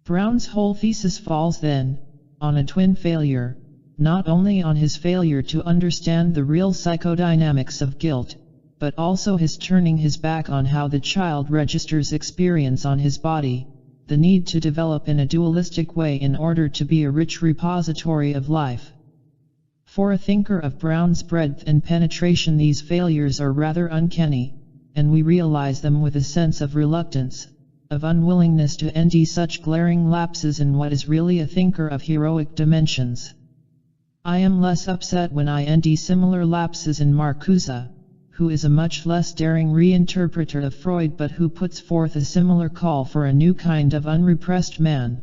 Speaker 1: Brown's whole thesis falls then, on a twin failure, not only on his failure to understand the real psychodynamics of guilt, but also his turning his back on how the child registers experience on his body, the need to develop in a dualistic way in order to be a rich repository of life. For a thinker of Brown's breadth and penetration, these failures are rather uncanny, and we realize them with a sense of reluctance, of unwillingness to end such glaring lapses in what is really a thinker of heroic dimensions. I am less upset when I end similar lapses in Marcuse, who is a much less daring reinterpreter of Freud but who puts forth a similar call for a new kind of unrepressed man.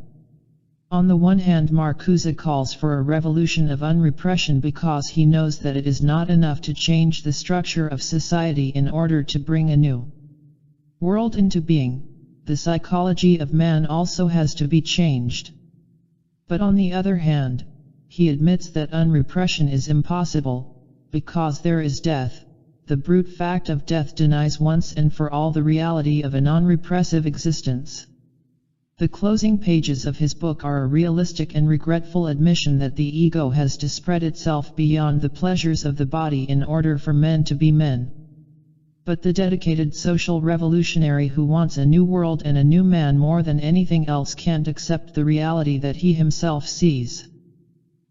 Speaker 1: On the one hand, Marcuse calls for a revolution of unrepression because he knows that it is not enough to change the structure of society in order to bring a new world into being. The psychology of man also has to be changed. But on the other hand, he admits that unrepression is impossible, because there is death. The brute fact of death denies once and for all the reality of a non-repressive existence. The closing pages of his book are a realistic and regretful admission that the ego has to spread itself beyond the pleasures of the body in order for men to be men. But the dedicated social revolutionary who wants a new world and a new man more than anything else can't accept the reality that he himself sees.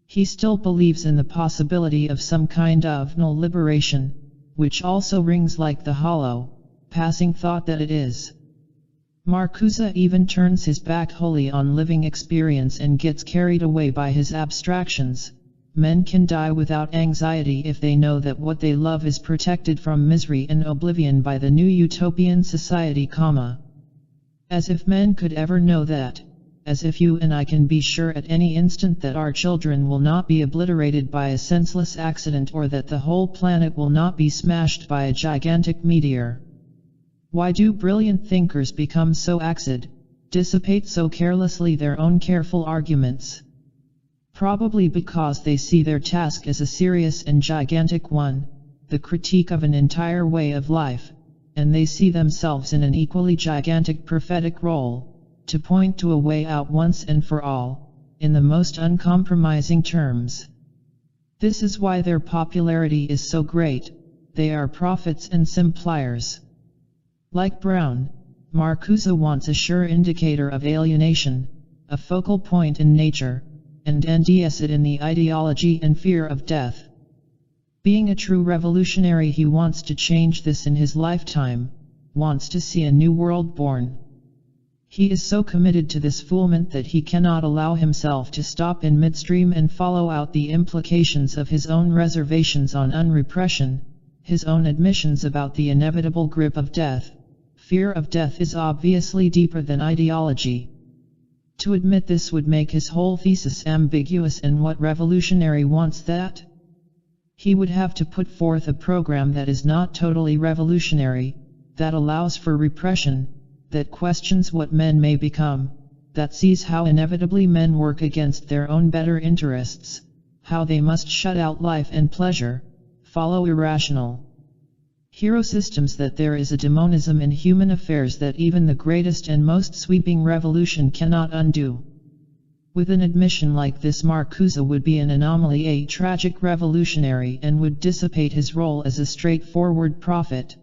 Speaker 1: He still believes in the possibility of some kind of null liberation, which also rings like the hollow, passing thought that it is. Marcuse even turns his back wholly on living experience and gets carried away by his abstractions. Men can die without anxiety if they know that what they love is protected from misery and oblivion by the new utopian society, as if men could ever know that. As if you and I can be sure at any instant that our children will not be obliterated by a senseless accident or that the whole planet will not be smashed by a gigantic meteor. Why do brilliant thinkers become so axed, dissipate so carelessly their own careful arguments? Probably because they see their task as a serious and gigantic one, the critique of an entire way of life, and they see themselves in an equally gigantic prophetic role, to point to a way out once and for all, in the most uncompromising terms. This is why their popularity is so great. They are prophets and simpliers. Like Brown, Marcuse wants a sure indicator of alienation, a focal point in nature, and ends it in the ideology and fear of death. Being a true revolutionary, he wants to change this in his lifetime, wants to see a new world born. He is so committed to this foolment that he cannot allow himself to stop in midstream and follow out the implications of his own reservations on unrepression, his own admissions about the inevitable grip of death. Fear of death is obviously deeper than ideology. To admit this would make his whole thesis ambiguous, and what revolutionary wants that? He would have to put forth a program that is not totally revolutionary, that allows for repression, that questions what men may become, that sees how inevitably men work against their own better interests, how they must shut out life and pleasure, follow irrational hero systems, that there is a demonism in human affairs that even the greatest and most sweeping revolution cannot undo. With an admission like this, Marcuse would be an anomaly, a tragic revolutionary, and would dissipate his role as a straightforward prophet.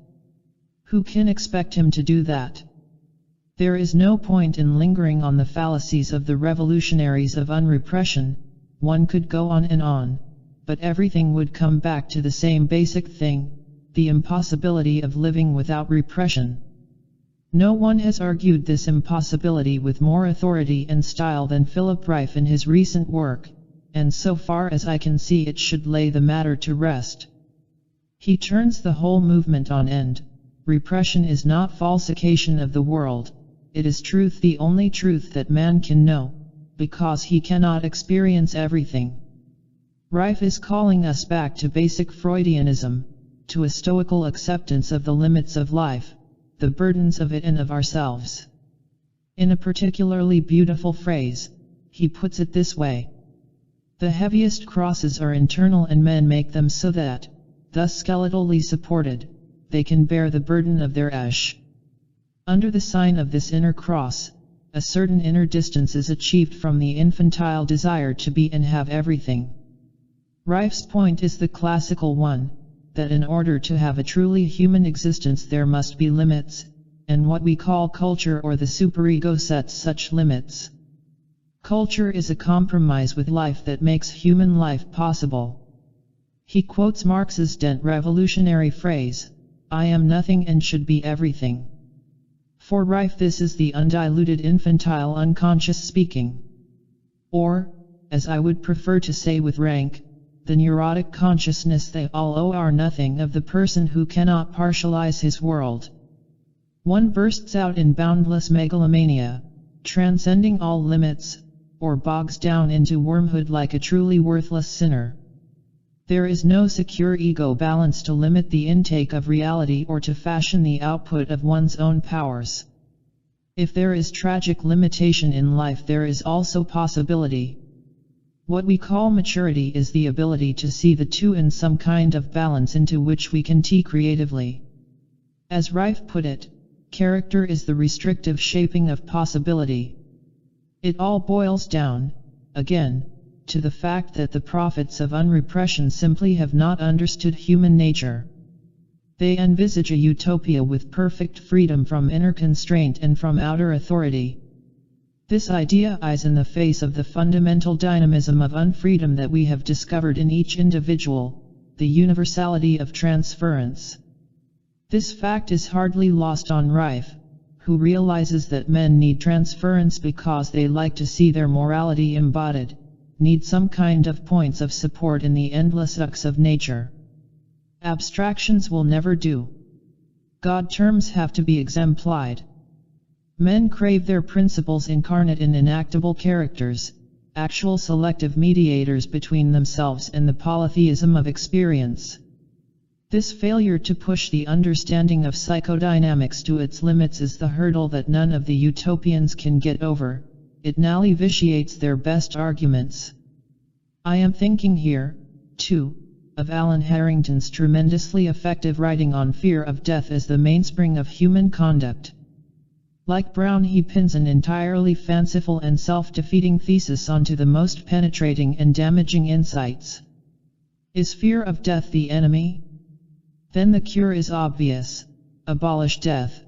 Speaker 1: Who can expect him to do that? There is no point in lingering on the fallacies of the revolutionaries of unrepression. One could go on and on, but everything would come back to the same basic thing, the impossibility of living without repression. No one has argued this impossibility with more authority and style than Philip Reif in his recent work, and so far as I can see it should lay the matter to rest. He turns the whole movement on end. Repression is not falsification of the world. It is truth, the only truth that man can know, because he cannot experience everything. Reif is calling us back to basic Freudianism, to a stoical acceptance of the limits of life, the burdens of it and of ourselves. In a particularly beautiful phrase, he puts it this way: the heaviest crosses are internal, and men make them so that, thus skeletally supported, they can bear the burden of their ash. Under the sign of this inner cross, a certain inner distance is achieved from the infantile desire to be and have everything. Reif's point is the classical one, that in order to have a truly human existence there must be limits, and what we call culture or the superego sets such limits. Culture is a compromise with life that makes human life possible. He quotes Marx's dent revolutionary phrase, "I am nothing and should be everything." For Rife this is the undiluted infantile unconscious speaking. Or, as I would prefer to say with rank, the neurotic consciousness they all owe are nothing of the person who cannot partialize his world. One bursts out in boundless megalomania, transcending all limits, or bogs down into wormhood like a truly worthless sinner. There is no secure ego balance to limit the intake of reality or to fashion the output of one's own powers. If there is tragic limitation in life, there is also possibility. What we call maturity is the ability to see the two in some kind of balance into which we can tee creatively. As Rife put it, character is the restrictive shaping of possibility. It all boils down, again, to the fact that the prophets of unrepression simply have not understood human nature. They envisage a utopia with perfect freedom from inner constraint and from outer authority. This idea is in the face of the fundamental dynamism of unfreedom that we have discovered in each individual, the universality of transference. This fact is hardly lost on Rife, who realizes that men need transference because they like to see their morality embodied, need some kind of points of support in the endless ucks of nature. Abstractions will never do. God terms have to be exemplified. Men crave their principles incarnate in inactable characters, actual selective mediators between themselves and the polytheism of experience. This failure to push the understanding of psychodynamics to its limits is the hurdle that none of the utopians can get over. It nally vitiates their best arguments. I am thinking here, too, of Alan Harrington's tremendously effective writing on fear of death as the mainspring of human conduct. Like Brown, he pins an entirely fanciful and self-defeating thesis onto the most penetrating and damaging insights. Is fear of death the enemy? Then the cure is obvious: abolish death.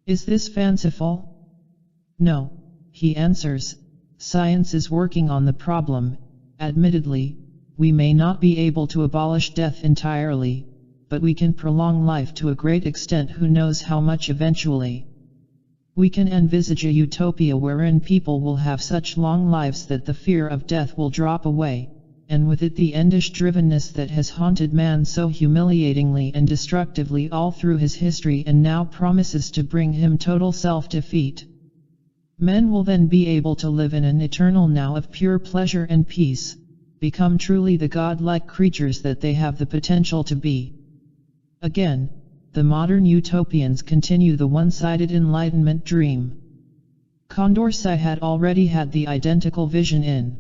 Speaker 1: Is this fanciful? No, he answers. Science is working on the problem. Admittedly, we may not be able to abolish death entirely, but we can prolong life to a great extent, who knows how much eventually. We can envisage a utopia wherein people will have such long lives that the fear of death will drop away, and with it the endish drivenness that has haunted man so humiliatingly and destructively all through his history and now promises to bring him total self-defeat. Men will then be able to live in an eternal now of pure pleasure and peace, become truly the godlike creatures that they have the potential to be. Again, the modern utopians continue the one-sided Enlightenment dream. Condorcet had already had the identical vision in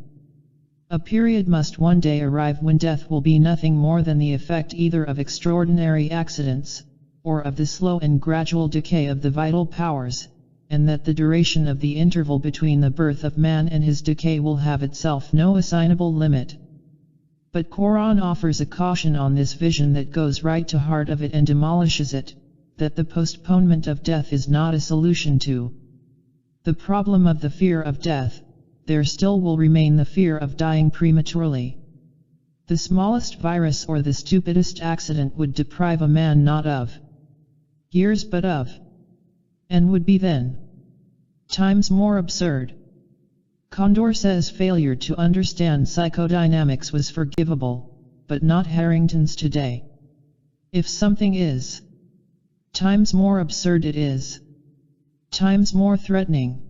Speaker 1: a period must one day arrive when death will be nothing more than the effect either of extraordinary accidents, or of the slow and gradual decay of the vital powers, and that the duration of the interval between the birth of man and his decay will have itself no assignable limit. But Quran offers a caution on this vision that goes right to heart of it and demolishes it, that the postponement of death is not a solution to the problem of the fear of death. There still will remain the fear of dying prematurely. The smallest virus or the stupidest accident would deprive a man not of years but of, and would be then times more absurd. Condorcet's failure to understand psychodynamics was forgivable, but not Harrington's today. If something is times more absurd, it is times more threatening.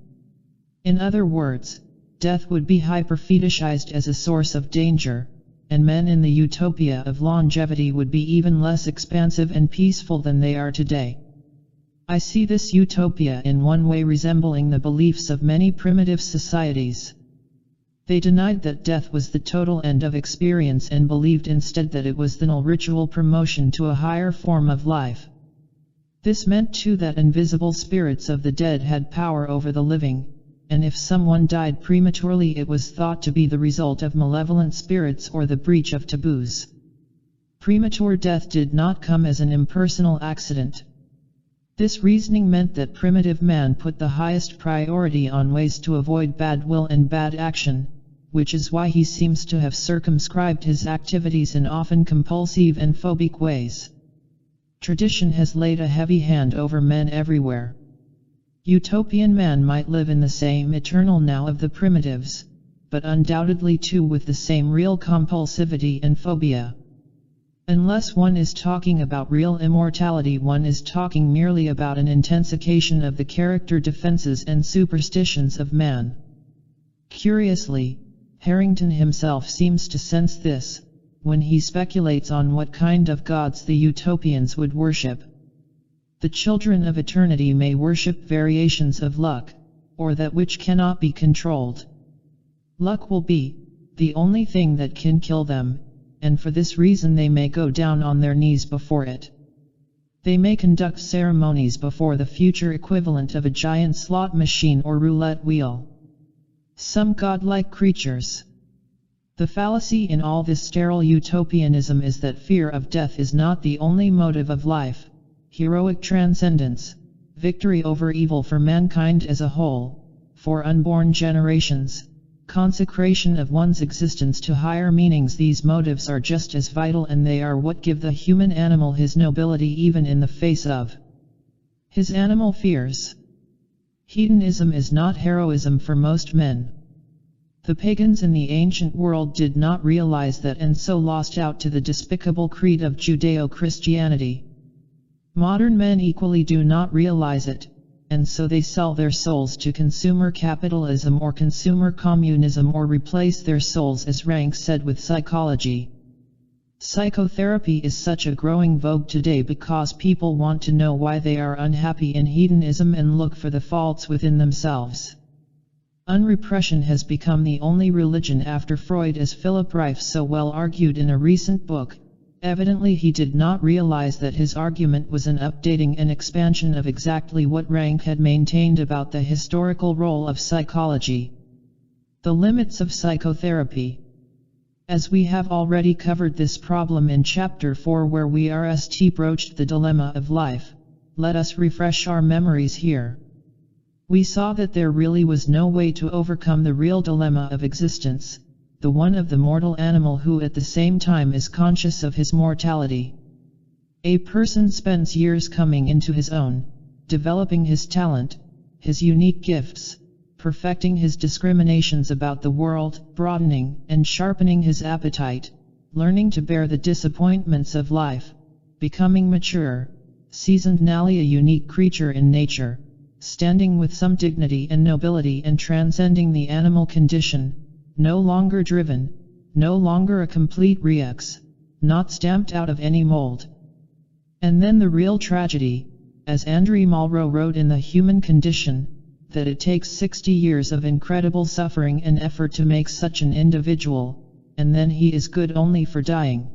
Speaker 1: In other words, death would be hyper-fetishized as a source of danger, and men in the utopia of longevity would be even less expansive and peaceful than they are today. I see this utopia in one way resembling the beliefs of many primitive societies. They denied that death was the total end of experience and believed instead that it was the null ritual promotion to a higher form of life. This meant too that invisible spirits of the dead had power over the living, and if someone died prematurely it was thought to be the result of malevolent spirits or the breach of taboos. Premature death did not come as an impersonal accident. This reasoning meant that primitive man put the highest priority on ways to avoid bad will and bad action, which is why he seems to have circumscribed his activities in often compulsive and phobic ways. Tradition has laid a heavy hand over men everywhere. Utopian man might live in the same eternal now of the primitives, but undoubtedly too with the same real compulsivity and phobia. Unless one is talking about real immortality, one is talking merely about an intensification of the character defenses and superstitions of man. Curiously, Harrington himself seems to sense this, when he speculates on what kind of gods the utopians would worship. The children of eternity may worship variations of luck, or that which cannot be controlled. Luck will be the only thing that can kill them, and for this reason they may go down on their knees before it. They may conduct ceremonies before the future equivalent of a giant slot machine or roulette wheel. Some godlike creatures. The fallacy in all this sterile utopianism is that fear of death is not the only motive of life. Heroic transcendence, victory over evil for mankind as a whole, for unborn generations, consecration of one's existence to higher meanings, these motives are just as vital, and they are what give the human animal his nobility even in the face of his animal fears. Hedonism is not heroism for most men. The pagans in the ancient world did not realize that, and so lost out to the despicable creed of Judeo-Christianity. Modern men equally do not realize it, and so they sell their souls to consumer capitalism or consumer communism, or replace their souls, as Rank said, with psychology. Psychotherapy is such a growing vogue today because people want to know why they are unhappy in hedonism and look for the faults within themselves. Unrepression has become the only religion after Freud, as Philip Reif so well argued in a recent book. Evidently he did not realize that his argument was an updating and expansion of exactly what Rank had maintained about the historical role of psychology. The limits of psychotherapy. As we have already covered this problem in Chapter 4, where we broached the dilemma of life, let us refresh our memories here. We saw that there really was no way to overcome the real dilemma of existence, the one of the mortal animal who at the same time is conscious of his mortality. A person spends years coming into his own, developing his talent, his unique gifts, perfecting his discriminations about the world, broadening and sharpening his appetite, learning to bear the disappointments of life, becoming mature, seasoned, now a unique creature in nature, standing with some dignity and nobility and transcending the animal condition. No longer driven, no longer a complete reax, not stamped out of any mold. And then the real tragedy, as André Malraux wrote in The Human Condition, that it takes 60 years of incredible suffering and effort to make such an individual, and then he is good only for dying.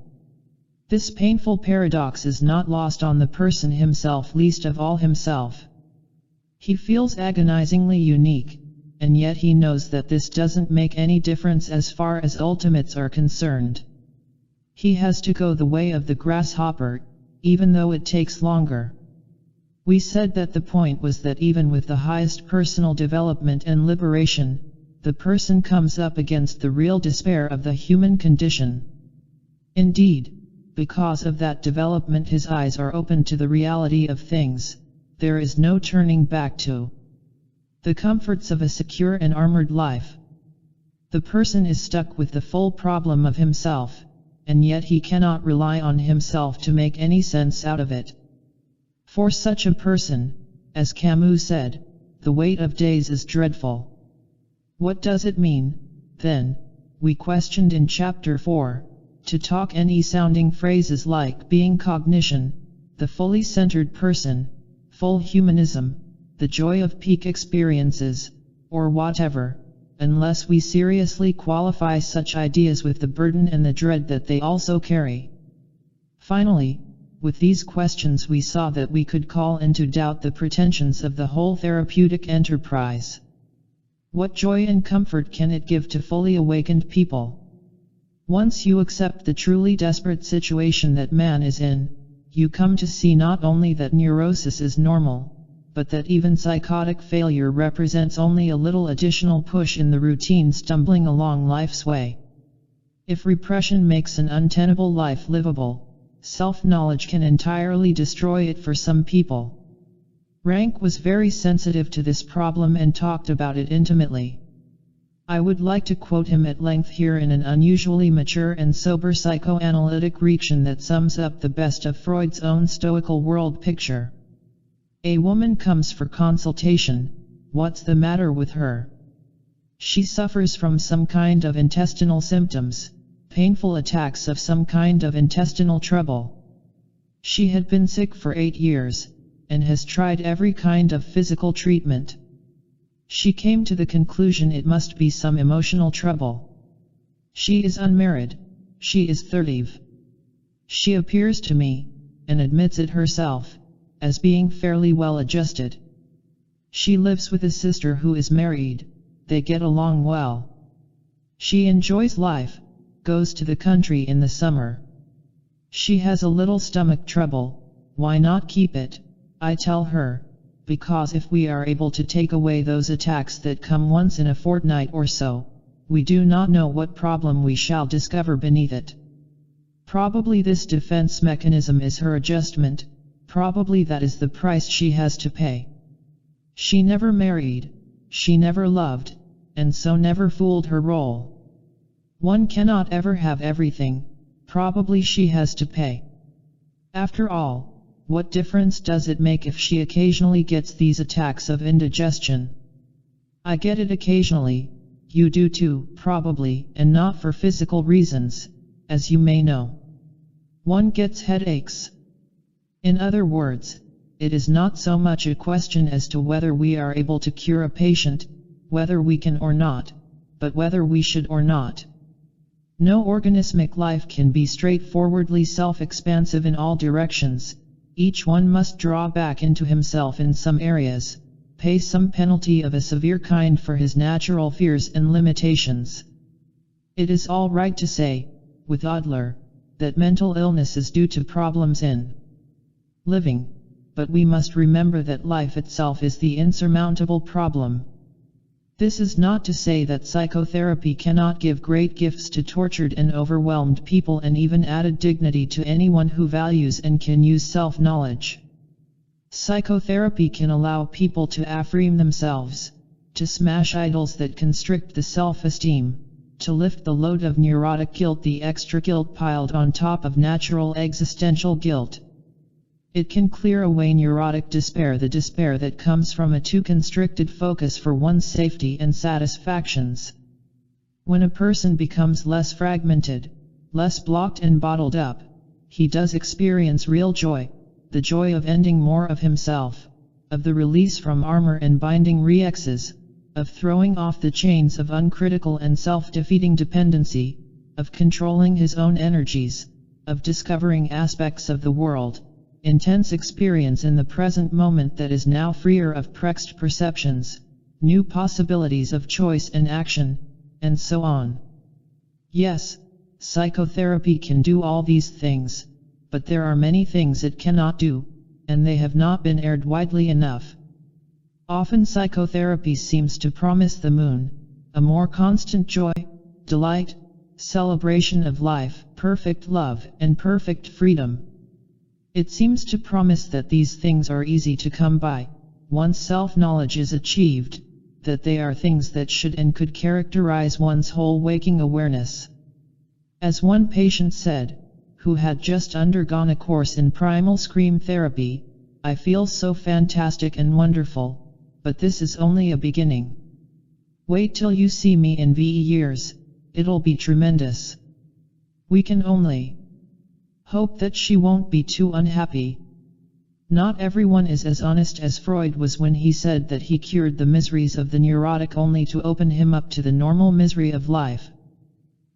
Speaker 1: This painful paradox is not lost on the person himself, least of all himself. He feels agonizingly unique, and yet he knows that this doesn't make any difference as far as ultimates are concerned. He has to go the way of the grasshopper, even though it takes longer. We said that the point was that even with the highest personal development and liberation, the person comes up against the real despair of the human condition. Indeed, because of that development, his eyes are open to the reality of things. There is no turning back to the comforts of a secure and armored life. The person is stuck with the full problem of himself, and yet he cannot rely on himself to make any sense out of it. For such a person, as Camus said, the weight of days is dreadful. What does it mean, then, we questioned in Chapter 4, to talk any sounding phrases like being cognition, the fully centered person, full humanism, the joy of peak experiences, or whatever, unless we seriously qualify such ideas with the burden and the dread that they also carry. Finally, with these questions we saw that we could call into doubt the pretensions of the whole therapeutic enterprise. What joy and comfort can it give to fully awakened people? Once you accept the truly desperate situation that man is in, you come to see not only that neurosis is normal, but that even psychotic failure represents only a little additional push in the routine stumbling along life's way. If repression makes an untenable life livable, self-knowledge can entirely destroy it for some people. Rank was very sensitive to this problem and talked about it intimately. I would like to quote him at length here in an unusually mature and sober psychoanalytic reaction that sums up the best of Freud's own stoical world picture. A woman comes for consultation. What's the matter with her? She suffers from some kind of intestinal symptoms, painful attacks of some kind of intestinal trouble. She had been sick for 8 years, and has tried every kind of physical treatment. She came to the conclusion it must be some emotional trouble. She is unmarried. She is 30. She appears to me, and admits it herself, as being fairly well adjusted. She lives with a sister who is married. They get along well. She enjoys life, goes to the country in the summer. She has a little stomach trouble. Why not keep it? I tell her, because if we are able to take away those attacks that come once in a fortnight or so, we do not know what problem we shall discover beneath it. Probably this defense mechanism is her adjustment, probably that is the price she has to pay. She never married, she never loved, and so never fooled her role. One cannot ever have everything, probably she has to pay. After all, what difference does it make if she occasionally gets these attacks of indigestion? I get it occasionally, you do too, probably, and not for physical reasons, as you may know. One gets headaches. In other words, it is not so much a question as to whether we are able to cure a patient, whether we can or not, but whether we should or not. No organismic life can be straightforwardly self-expansive in all directions. Each one must draw back into himself in some areas, pay some penalty of a severe kind for his natural fears and limitations. It is all right to say, with Adler, that mental illness is due to problems in living, but we must remember that life itself is the insurmountable problem. This is not to say that psychotherapy cannot give great gifts to tortured and overwhelmed people and even added dignity to anyone who values and can use self-knowledge. Psychotherapy can allow people to affirm themselves, to smash idols that constrict the self-esteem, to lift the load of neurotic guilt, the extra guilt piled on top of natural existential guilt. It can clear away neurotic despair, the despair that comes from a too constricted focus for one's safety and satisfactions. When a person becomes less fragmented, less blocked and bottled up, he does experience real joy, the joy of ending more of himself, of the release from armor and binding reexes, of throwing off the chains of uncritical and self-defeating dependency, of controlling his own energies, of discovering aspects of the world. Intense experience in the present moment that is now freer of prexed perceptions, new possibilities of choice and action, and so on. Yes, psychotherapy can do all these things, but there are many things it cannot do, and they have not been aired widely enough. Often psychotherapy seems to promise the moon, a more constant joy, delight, celebration of life, perfect love, and perfect freedom. It seems to promise that these things are easy to come by, once self-knowledge is achieved, that they are things that should and could characterize one's whole waking awareness. As one patient said, who had just undergone a course in primal scream therapy, I feel so fantastic and wonderful, but this is only a beginning. Wait till you see me in VE years, it'll be tremendous. We can only hope that she won't be too unhappy. Not everyone is as honest as Freud was when he said that he cured the miseries of the neurotic only to open him up to the normal misery of life.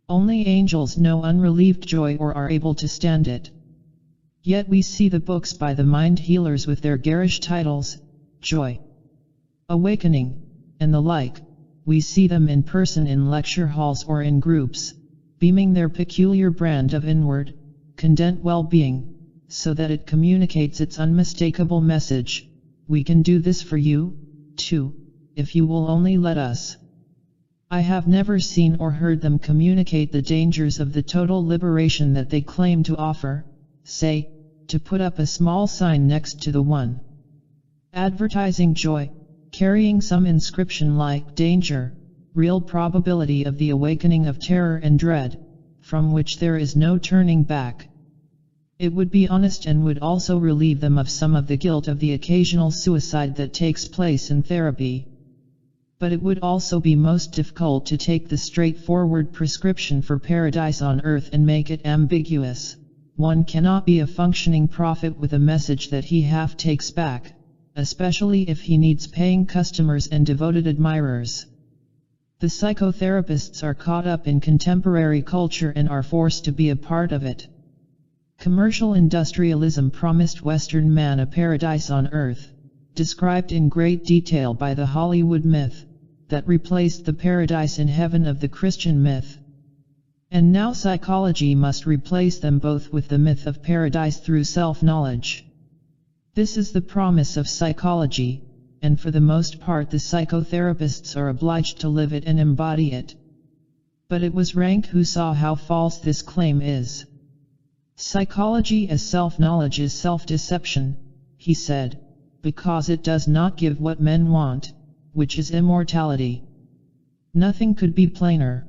Speaker 1: Only angels know unrelieved joy or are able to stand it. Yet we see the books by the mind healers with their garish titles, Joy, Awakening, and the like. We see them in person in lecture halls or in groups, beaming their peculiar brand of inward, content well-being, so that it communicates its unmistakable message. We can do this for you, too, if you will only let us. I have never seen or heard them communicate the dangers of the total liberation that they claim to offer, say, to put up a small sign next to the one advertising joy, carrying some inscription like danger, real probability of the awakening of terror and dread, from which there is no turning back. It would be honest and would also relieve them of some of the guilt of the occasional suicide that takes place in therapy. But it would also be most difficult to take the straightforward prescription for paradise on earth and make it ambiguous. One cannot be a functioning prophet with a message that he half takes back, especially if he needs paying customers and devoted admirers. The psychotherapists are caught up in contemporary culture and are forced to be a part of it. Commercial industrialism promised Western man a paradise on earth, described in great detail by the Hollywood myth, that replaced the paradise in heaven of the Christian myth. And now psychology must replace them both with the myth of paradise through self-knowledge. This is the promise of psychology, and for the most part the psychotherapists are obliged to live it and embody it. But it was Rank who saw how false this claim is. Psychology as self-knowledge is self-deception, he said, because it does not give what men want, which is immortality. Nothing could be plainer.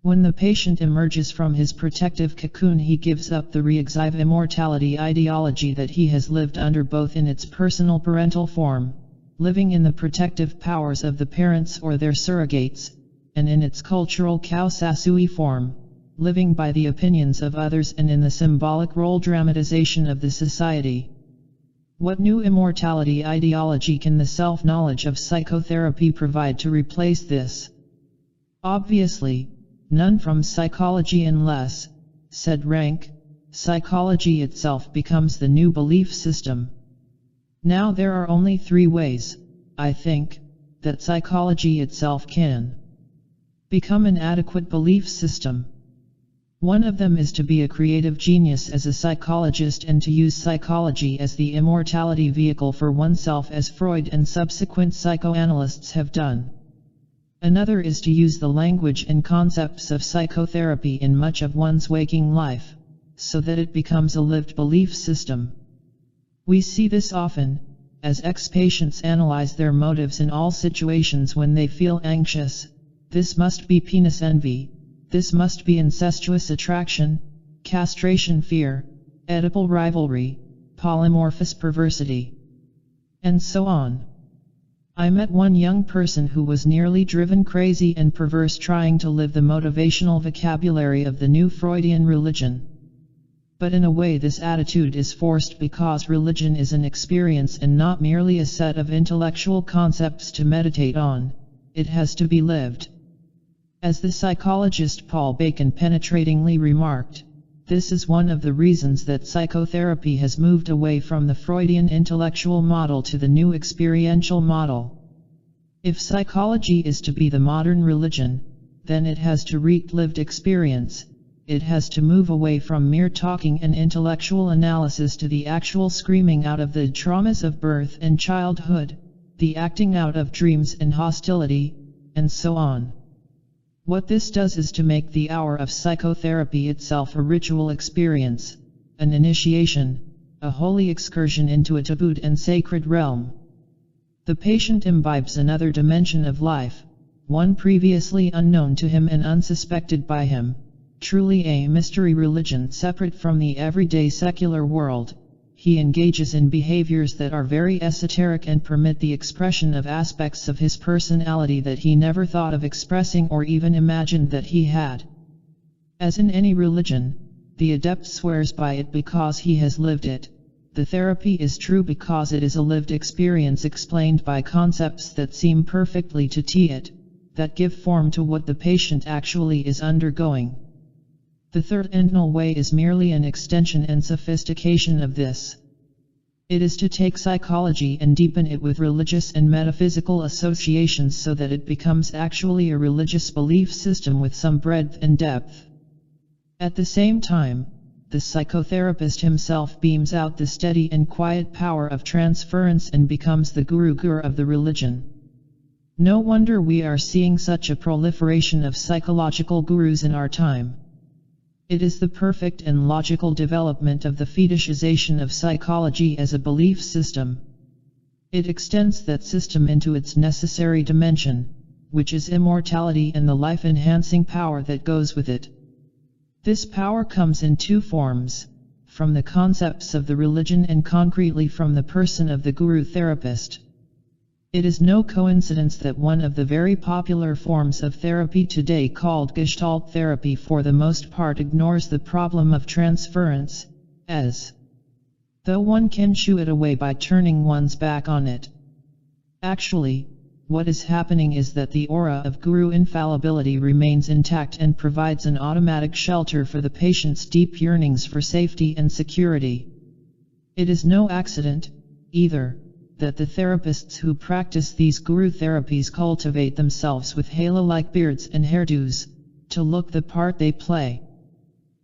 Speaker 1: When the patient emerges from his protective cocoon, he gives up the rearranges immortality ideology that he has lived under, both in its personal parental form, living in the protective powers of the parents or their surrogates, and in its cultural kausasui form, living by the opinions of others and in the symbolic role dramatization of the society. What new immortality ideology can the self-knowledge of psychotherapy provide to replace this? Obviously, none from psychology unless, said Rank, psychology itself becomes the new belief system. Now there are only 3 ways, I think, that psychology itself can become an adequate belief system. One of them is to be a creative genius as a psychologist and to use psychology as the immortality vehicle for oneself, as Freud and subsequent psychoanalysts have done. Another is to use the language and concepts of psychotherapy in much of one's waking life, so that it becomes a lived belief system. We see this often, as ex-patients analyze their motives in all situations when they feel anxious. This must be penis envy. This must be incestuous attraction, castration fear, Oedipal rivalry, polymorphous perversity, and so on. I met one young person who was nearly driven crazy and perverse trying to live the motivational vocabulary of the new Freudian religion. But in a way this attitude is forced because religion is an experience and not merely a set of intellectual concepts to meditate on. It has to be lived. As the psychologist Paul Bacon penetratingly remarked, this is one of the reasons that psychotherapy has moved away from the Freudian intellectual model to the new experiential model. If psychology is to be the modern religion, then it has to reach lived experience. It has to move away from mere talking and intellectual analysis to the actual screaming out of the traumas of birth and childhood, the acting out of dreams and hostility, and so on. What this does is to make the hour of psychotherapy itself a ritual experience, an initiation, a holy excursion into a tabooed and sacred realm. The patient imbibes another dimension of life, one previously unknown to him and unsuspected by him, truly a mystery religion separate from the everyday secular world. He engages in behaviors that are very esoteric and permit the expression of aspects of his personality that he never thought of expressing or even imagined that he had. As in any religion, the adept swears by it because he has lived it. The therapy is true because it is a lived experience explained by concepts that seem perfectly to it, that give form to what the patient actually is undergoing. The third and null way is merely an extension and sophistication of this. It is to take psychology and deepen it with religious and metaphysical associations so that it becomes actually a religious belief system with some breadth and depth. At the same time, the psychotherapist himself beams out the steady and quiet power of transference and becomes the guru of the religion. No wonder we are seeing such a proliferation of psychological gurus in our time. It is the perfect and logical development of the fetishization of psychology as a belief system. It extends that system into its necessary dimension, which is immortality and the life-enhancing power that goes with it. This power comes in two forms, from the concepts of the religion and concretely from the person of the guru therapist. It is no coincidence that one of the very popular forms of therapy today called Gestalt therapy for the most part ignores the problem of transference, as though one can shoo it away by turning one's back on it. Actually, what is happening is that the aura of guru infallibility remains intact and provides an automatic shelter for the patient's deep yearnings for safety and security. It is no accident, either, that the therapists who practice these guru therapies cultivate themselves with halo-like beards and hairdos, to look the part they play.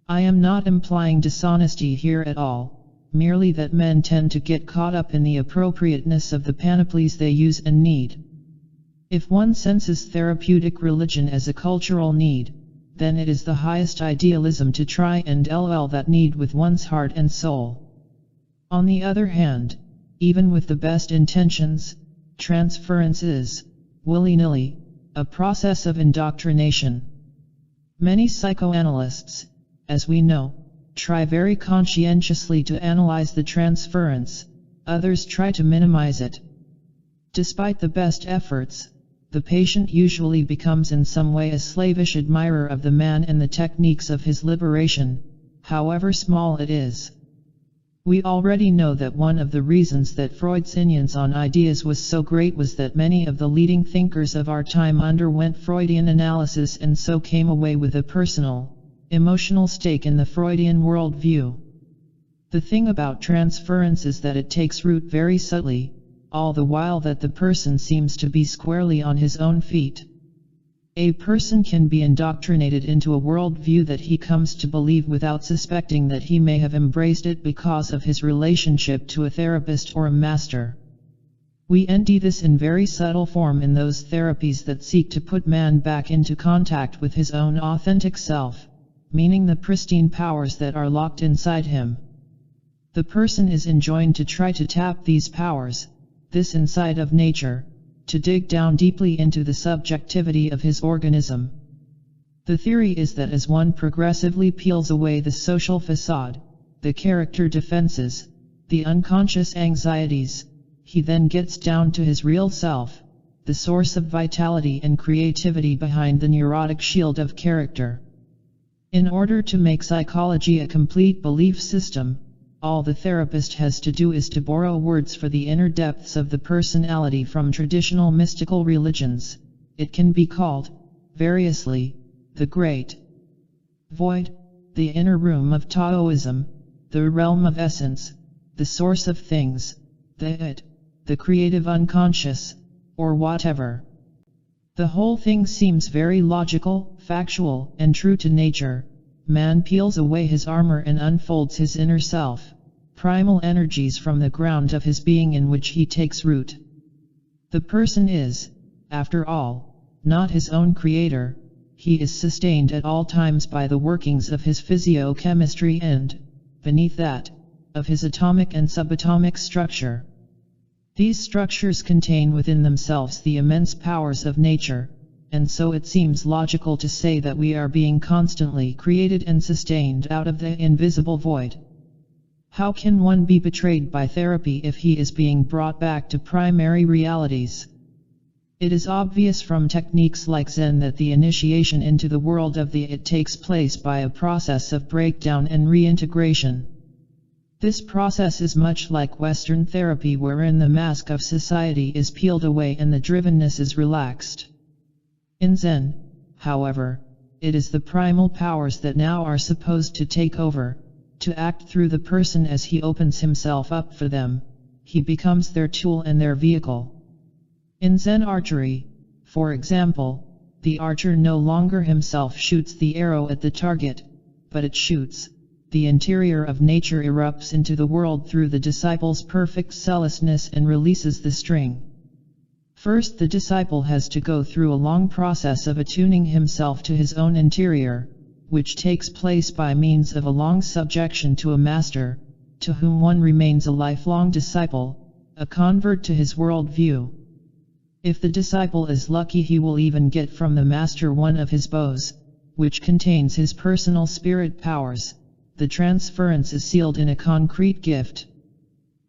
Speaker 1: I am not implying dishonesty here at all, merely that men tend to get caught up in the appropriateness of the panoplies they use and need. If one senses therapeutic religion as a cultural need, then it is the highest idealism to try and LL that need with one's heart and soul. On the other hand, even with the best intentions, transference is, willy-nilly, a process of indoctrination. Many psychoanalysts, as we know, try very conscientiously to analyze the transference, others try to minimize it. Despite the best efforts, the patient usually becomes in some way a slavish admirer of the man and the techniques of his liberation, however small it is. We already know that one of the reasons that Freud's influence on ideas was so great was that many of the leading thinkers of our time underwent Freudian analysis and so came away with a personal, emotional stake in the Freudian worldview. The thing about transference is that it takes root very subtly, all the while that the person seems to be squarely on his own feet. A person can be indoctrinated into a worldview that he comes to believe without suspecting that he may have embraced it because of his relationship to a therapist or a master. We see this in very subtle form in those therapies that seek to put man back into contact with his own authentic self, meaning the pristine powers that are locked inside him. The person is enjoined to try to tap these powers, this inside of nature, to dig down deeply into the subjectivity of his organism. The theory is that as one progressively peels away the social facade, the character defenses, the unconscious anxieties, he then gets down to his real self, the source of vitality and creativity behind the neurotic shield of character. In order to make psychology a complete belief system, all the therapist has to do is to borrow words for the inner depths of the personality from traditional mystical religions. It can be called, variously, the Great Void, the inner room of Taoism, the realm of essence, the source of things, the it, the creative unconscious, or whatever. The whole thing seems very logical, factual, and true to nature. Man peels away his armor and unfolds his inner self, primal energies from the ground of his being in which he takes root. The person is, after all, not his own creator. He is sustained at all times by the workings of his physiochemistry and, beneath that, of his atomic and subatomic structure. These structures contain within themselves the immense powers of nature, and so it seems logical to say that we are being constantly created and sustained out of the invisible void. How can one be betrayed by therapy if he is being brought back to primary realities? It is obvious from techniques like Zen that the initiation into the world of the it takes place by a process of breakdown and reintegration. This process is much like Western therapy, wherein the mask of society is peeled away and the drivenness is relaxed. In Zen, however, it is the primal powers that now are supposed to take over, to act through the person as he opens himself up for them. He becomes their tool and their vehicle. In Zen archery, for example, the archer no longer himself shoots the arrow at the target, but it shoots. The interior of nature erupts into the world through the disciple's perfect selflessness and releases the string. First, the disciple has to go through a long process of attuning himself to his own interior, which takes place by means of a long subjection to a master, to whom one remains a lifelong disciple, a convert to his worldview. If the disciple is lucky, he will even get from the master one of his bows, which contains his personal spirit powers. The transference is sealed in a concrete gift.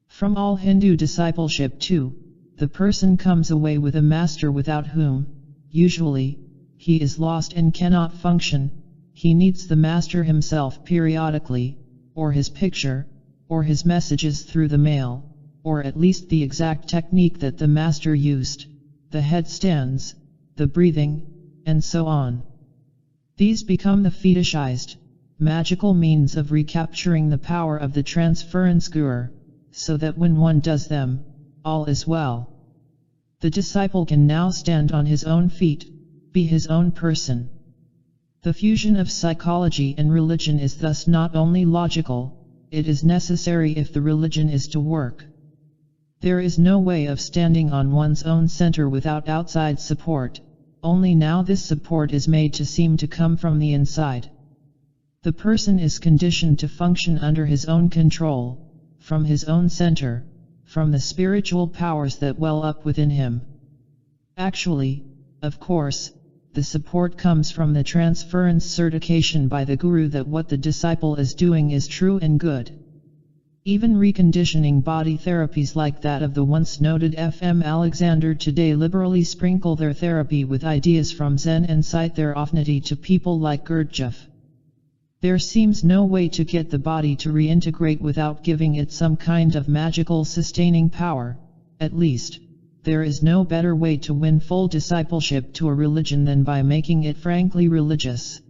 Speaker 1: From all Hindu discipleship too, the person comes away with a master without whom, usually, he is lost and cannot function. He needs the master himself periodically, or his picture, or his messages through the mail, or at least the exact technique that the master used, the headstands, the breathing, and so on. These become the fetishized, magical means of recapturing the power of the transference guru, so that when one does them, all is well. The disciple can now stand on his own feet, be his own person. The fusion of psychology and religion is thus not only logical, it is necessary if the religion is to work. There is no way of standing on one's own center without outside support, only now this support is made to seem to come from the inside. The person is conditioned to function under his own control, from his own center, from the spiritual powers that well up within him. Actually, of course, the support comes from the transference certification by the guru that what the disciple is doing is true and good. Even reconditioning body therapies like that of the once noted F.M. Alexander today liberally sprinkle their therapy with ideas from Zen and cite their affinity to people like Gurdjieff. There seems no way to get the body to reintegrate without giving it some kind of magical sustaining power. At least, there is no better way to win full discipleship to a religion than by making it frankly religious.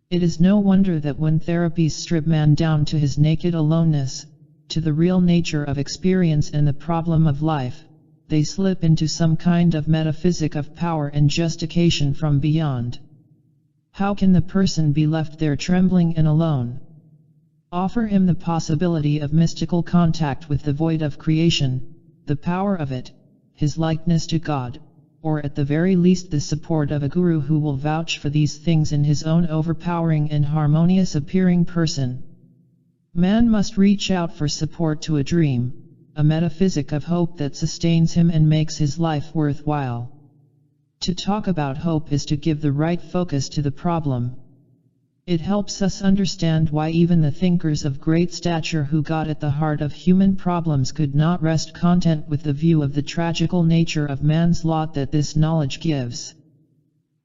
Speaker 1: It is no wonder that when therapies strip man down to his naked aloneness, to the real nature of experience and the problem of life, they slip into some kind of metaphysic of power and justification from beyond. How can the person be left there trembling and alone? Offer him the possibility of mystical contact with the void of creation, the power of it, his likeness to God, or at the very least the support of a guru who will vouch for these things in his own overpowering and harmonious appearing person. Man must reach out for support to a dream, a metaphysic of hope that sustains him and makes his life worthwhile. To talk about hope is to give the right focus to the problem. It helps us understand why even the thinkers of great stature who got at the heart of human problems could not rest content with the view of the tragical nature of man's lot that this knowledge gives.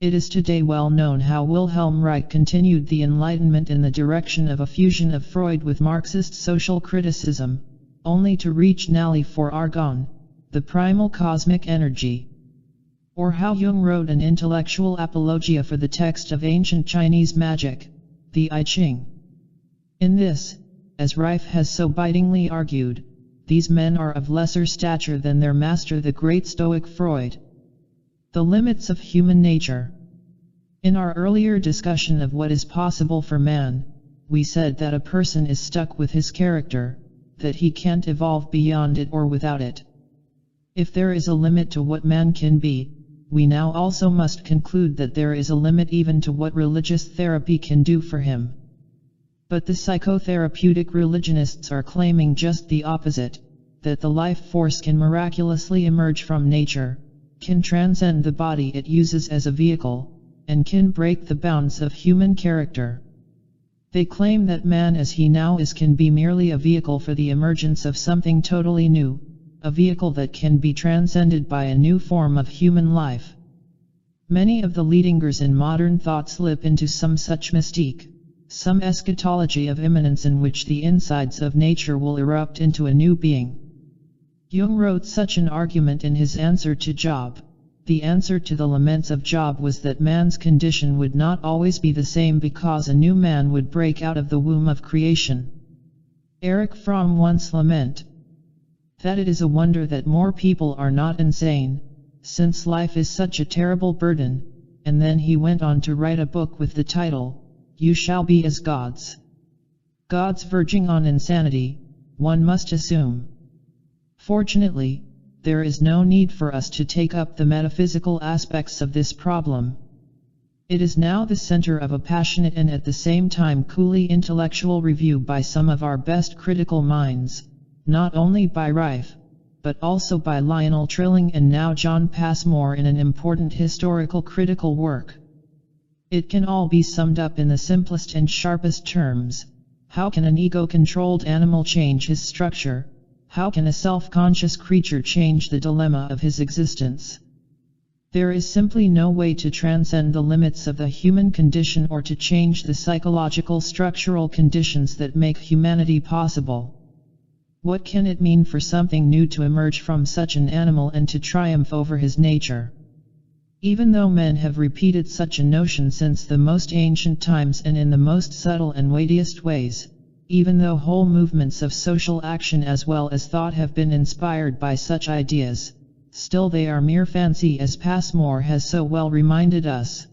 Speaker 1: It is today well known how Wilhelm Reich continued the Enlightenment in the direction of a fusion of Freud with Marxist social criticism, only to reach Nally for argon, the primal cosmic energy. Or how Jung wrote an intellectual apologia for the text of ancient Chinese magic, the I Ching. In this, as Reich has so bitingly argued, these men are of lesser stature than their master the great Stoic Freud. The limits of human nature. In our earlier discussion of what is possible for man, we said that a person is stuck with his character, that he can't evolve beyond it or without it. If there is a limit to what man can be, we now also must conclude that there is a limit even to what religious therapy can do for him. But the psychotherapeutic religionists are claiming just the opposite, that the life force can miraculously emerge from nature, can transcend the body it uses as a vehicle, and can break the bounds of human character. They claim that man as he now is can be merely a vehicle for the emergence of something totally new, a vehicle that can be transcended by a new form of human life. Many of the leadingers in modern thought slip into some such mystique, some eschatology of immanence in which the insides of nature will erupt into a new being. Jung wrote such an argument in his answer to Job. The answer to the laments of Job was that man's condition would not always be the same because a new man would break out of the womb of creation. Erich Fromm once lamented that it is a wonder that more people are not insane, since life is such a terrible burden, and then he went on to write a book with the title, You Shall Be as Gods. Gods verging on insanity, one must assume. Fortunately, there is no need for us to take up the metaphysical aspects of this problem. It is now the center of a passionate and at the same time coolly intellectual review by some of our best critical minds, not only by Reich, but also by Lionel Trilling and now John Passmore in an important historical critical work. It can all be summed up in the simplest and sharpest terms. How can an ego-controlled animal change his structure? How can a self-conscious creature change the dilemma of his existence? There is simply no way to transcend the limits of the human condition or to change the psychological structural conditions that make humanity possible. What can it mean for something new to emerge from such an animal and to triumph over his nature? Even though men have repeated such a notion since the most ancient times and in the most subtle and weightiest ways, even though whole movements of social action as well as thought have been inspired by such ideas, still they are mere fancy, as Passmore has so well reminded us.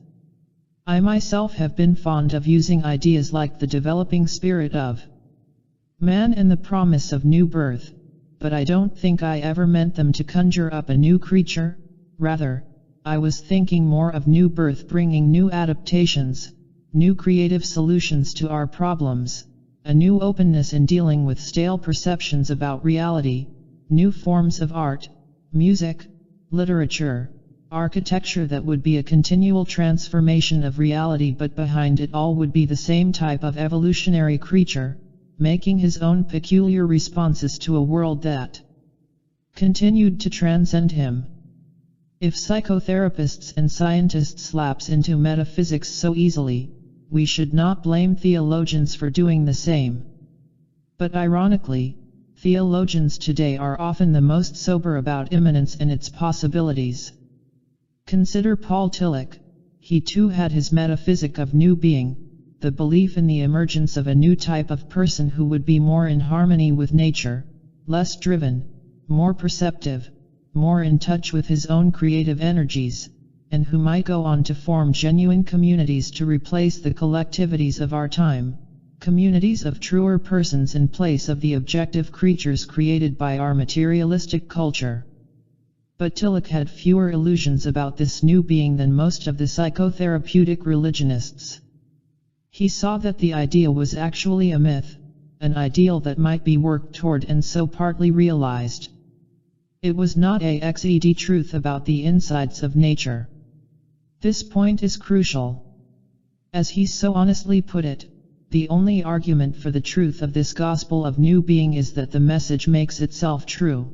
Speaker 1: I myself have been fond of using ideas like the developing spirit of man and the promise of new birth, but I don't think I ever meant them to conjure up a new creature. Rather, I was thinking more of new birth bringing new adaptations, new creative solutions to our problems, a new openness in dealing with stale perceptions about reality, new forms of art, music, literature, architecture that would be a continual transformation of reality, but behind it all would be the same type of evolutionary creature, making his own peculiar responses to a world that continued to transcend him. If psychotherapists and scientists lapse into metaphysics so easily, we should not blame theologians for doing the same. But ironically, theologians today are often the most sober about immanence and its possibilities. Consider Paul Tillich. He too had his metaphysic of new being, the belief in the emergence of a new type of person who would be more in harmony with nature, less driven, more perceptive, more in touch with his own creative energies, and who might go on to form genuine communities to replace the collectivities of our time. Communities of truer persons in place of the objective creatures created by our materialistic culture. But Tillich had fewer illusions about this new being than most of the psychotherapeutic religionists. He saw that the idea was actually a myth, an ideal that might be worked toward and so partly realized. It was not a XED truth about the insides of nature. This point is crucial. As he so honestly put it, the only argument for the truth of this gospel of new being is that the message makes itself true.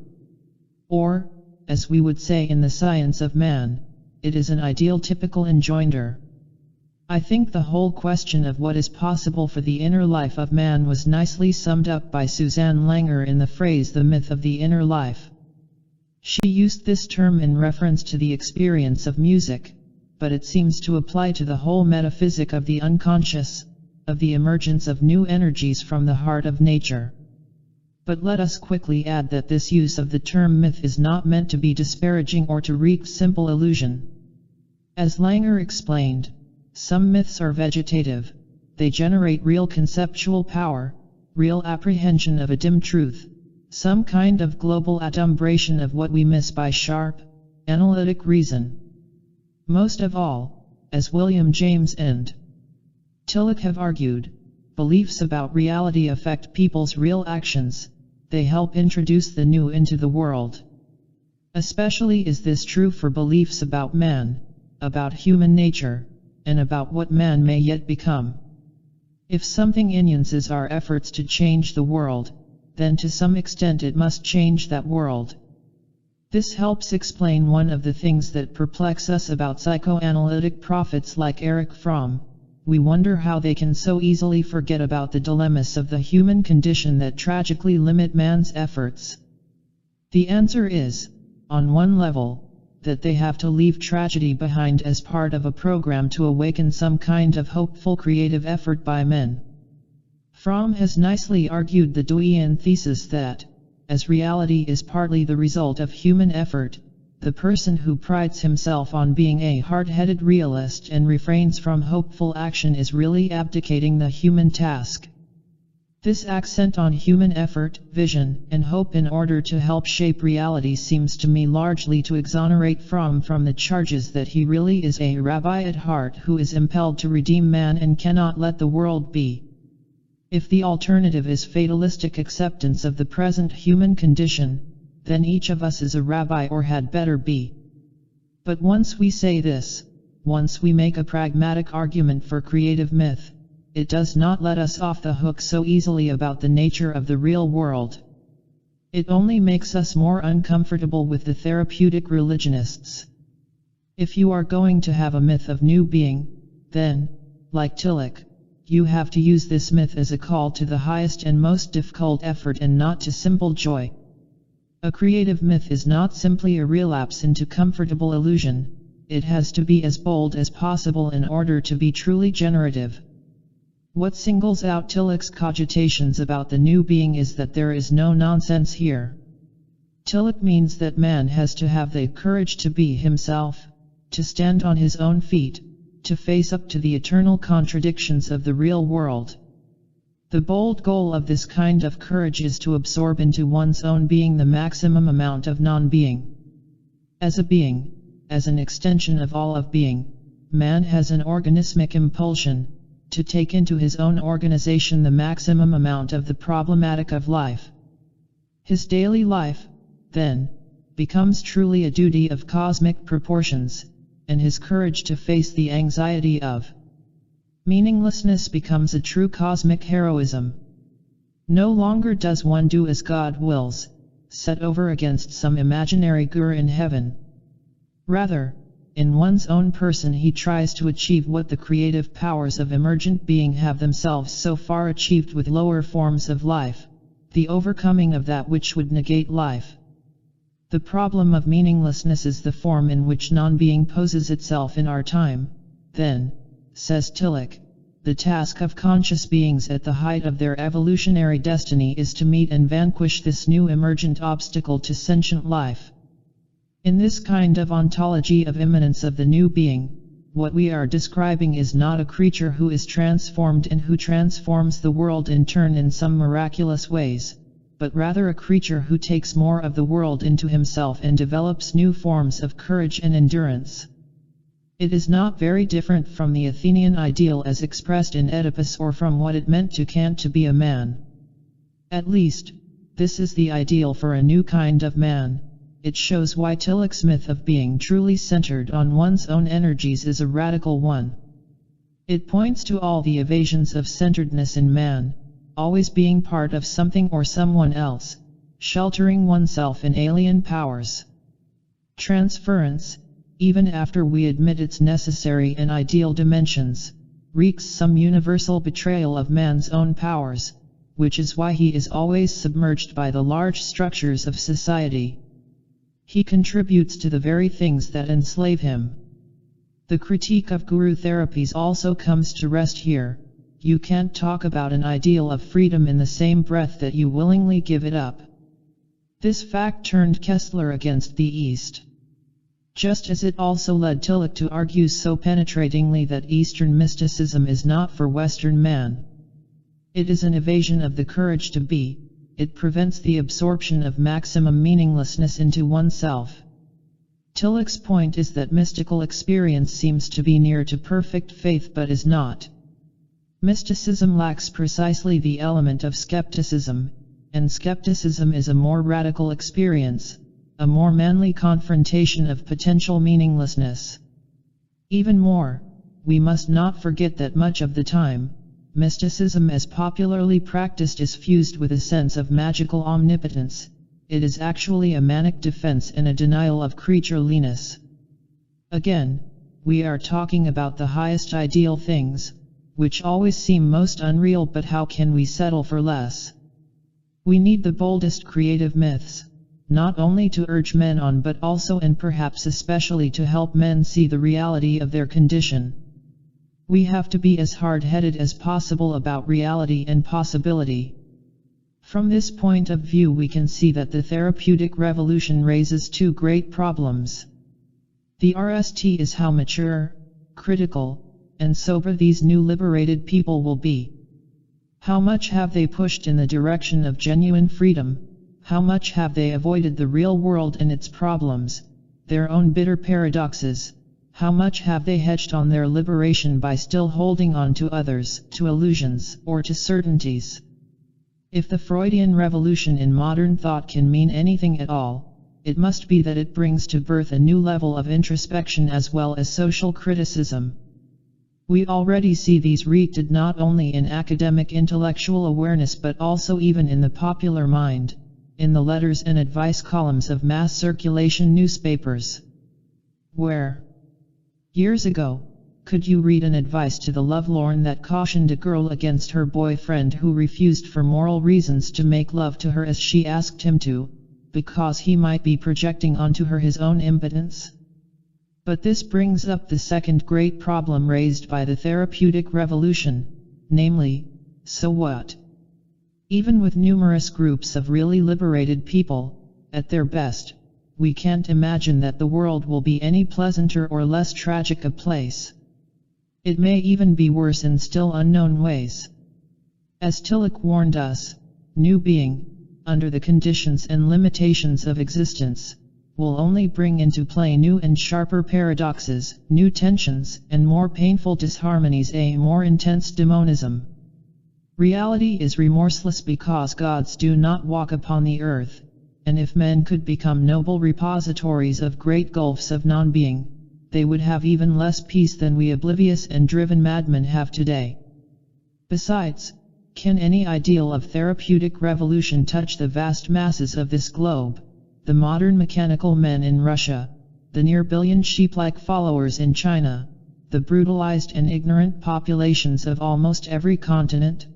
Speaker 1: Or, as we would say in the science of man, it is an ideal typical enjoinder. I think the whole question of what is possible for the inner life of man was nicely summed up by Susanne Langer in the phrase "the myth of the inner life." She used this term in reference to the experience of music, but it seems to apply to the whole metaphysic of the unconscious, of the emergence of new energies from the heart of nature. But let us quickly add that this use of the term myth is not meant to be disparaging or to wreak simple illusion. As Langer explained, some myths are vegetative, they generate real conceptual power, real apprehension of a dim truth, some kind of global adumbration of what we miss by sharp, analytic reason. Most of all, as William James and Tillich have argued, beliefs about reality affect people's real actions, they help introduce the new into the world. Especially is this true for beliefs about man, about human nature, and about what man may yet become. If something influences our efforts to change the world, then to some extent it must change that world. This helps explain one of the things that perplex us about psychoanalytic prophets like Erich Fromm. We wonder how they can so easily forget about the dilemmas of the human condition that tragically limit man's efforts. The answer is, on one level, that they have to leave tragedy behind as part of a program to awaken some kind of hopeful creative effort by men. Fromm has nicely argued the Deweyan thesis that, as reality is partly the result of human effort, the person who prides himself on being a hard-headed realist and refrains from hopeful action is really abdicating the human task. This accent on human effort, vision, and hope in order to help shape reality seems to me largely to exonerate Fromm from the charges that he really is a rabbi at heart who is impelled to redeem man and cannot let the world be. If the alternative is fatalistic acceptance of the present human condition, then each of us is a rabbi or had better be. But once we say this, once we make a pragmatic argument for creative myth, it does not let us off the hook so easily about the nature of the real world. It only makes us more uncomfortable with the therapeutic religionists. If you are going to have a myth of new being, then, like Tillich, you have to use this myth as a call to the highest and most difficult effort and not to simple joy. A creative myth is not simply a relapse into comfortable illusion, it has to be as bold as possible in order to be truly generative. What singles out Tillich's cogitations about the new being is that there is no nonsense here. Tillich means that man has to have the courage to be himself, to stand on his own feet, to face up to the eternal contradictions of the real world. The bold goal of this kind of courage is to absorb into one's own being the maximum amount of non-being. As a being, as an extension of all of being, man has an organismic impulsion to take into his own organization the maximum amount of the problematic of life. His daily life, then, becomes truly a duty of cosmic proportions, and his courage to face the anxiety of meaninglessness becomes a true cosmic heroism. No longer does one do as God wills, set over against some imaginary guru in heaven. Rather, in one's own person he tries to achieve what the creative powers of emergent being have themselves so far achieved with lower forms of life, the overcoming of that which would negate life. The problem of meaninglessness is the form in which non-being poses itself in our time. Then, says Tillich, the task of conscious beings at the height of their evolutionary destiny is to meet and vanquish this new emergent obstacle to sentient life. In this kind of ontology of immanence of the new being, what we are describing is not a creature who is transformed and who transforms the world in turn in some miraculous ways, but rather a creature who takes more of the world into himself and develops new forms of courage and endurance. It is not very different from the Athenian ideal as expressed in Oedipus or from what it meant to Kant to be a man. At least, this is the ideal for a new kind of man. It shows why Tillich's myth of being truly centered on one's own energies is a radical one. It points to all the evasions of centeredness in man, always being part of something or someone else, sheltering oneself in alien powers. Transference, even after we admit its necessary and ideal dimensions, wreaks some universal betrayal of man's own powers, which is why he is always submerged by the large structures of society. He contributes to the very things that enslave him. The critique of guru therapies also comes to rest here. You can't talk about an ideal of freedom in the same breath that you willingly give it up. This fact turned Kessler against the East. Just as it also led Tillich to argue so penetratingly that Eastern mysticism is not for Western man. It is an evasion of the courage to be. It prevents the absorption of maximum meaninglessness into oneself. Tillich's point is that mystical experience seems to be near to perfect faith but is not. Mysticism lacks precisely the element of skepticism, and skepticism is a more radical experience, a more manly confrontation of potential meaninglessness. Even more, we must not forget that much of the time, mysticism as popularly practiced is fused with a sense of magical omnipotence. It is actually a manic defense and a denial of creatureliness. Again, we are talking about the highest ideal things, which always seem most unreal, but how can we settle for less? We need the boldest creative myths, not only to urge men on but also and perhaps especially to help men see the reality of their condition. We have to be as hard-headed as possible about reality and possibility. From this point of view we can see that the therapeutic revolution raises two great problems. The RST is how mature, critical, and sober these new liberated people will be. How much have they pushed in the direction of genuine freedom? How much have they avoided the real world and its problems, their own bitter paradoxes? How much have they hedged on their liberation by still holding on to others, to illusions, or to certainties? If the Freudian revolution in modern thought can mean anything at all, it must be that it brings to birth a new level of introspection as well as social criticism. We already see these rooted not only in academic intellectual awareness but also even in the popular mind, in the letters and advice columns of mass circulation newspapers. Where, years ago, could you read an advice to the lovelorn that cautioned a girl against her boyfriend who refused for moral reasons to make love to her as she asked him to, because he might be projecting onto her his own impotence? But this brings up the second great problem raised by the therapeutic revolution, namely, so what? Even with numerous groups of really liberated people, at their best, we can't imagine that the world will be any pleasanter or less tragic a place. It may even be worse in still unknown ways. As Tillich warned us, new being, under the conditions and limitations of existence, will only bring into play new and sharper paradoxes, new tensions, and more painful disharmonies, a more intense demonism. Reality is remorseless because gods do not walk upon the earth, and if men could become noble repositories of great gulfs of non-being, they would have even less peace than we oblivious and driven madmen have today. Besides, can any ideal of therapeutic revolution touch the vast masses of this globe? The modern mechanical men in Russia, the near billion sheep-like followers in China, the brutalized and ignorant populations of almost every continent?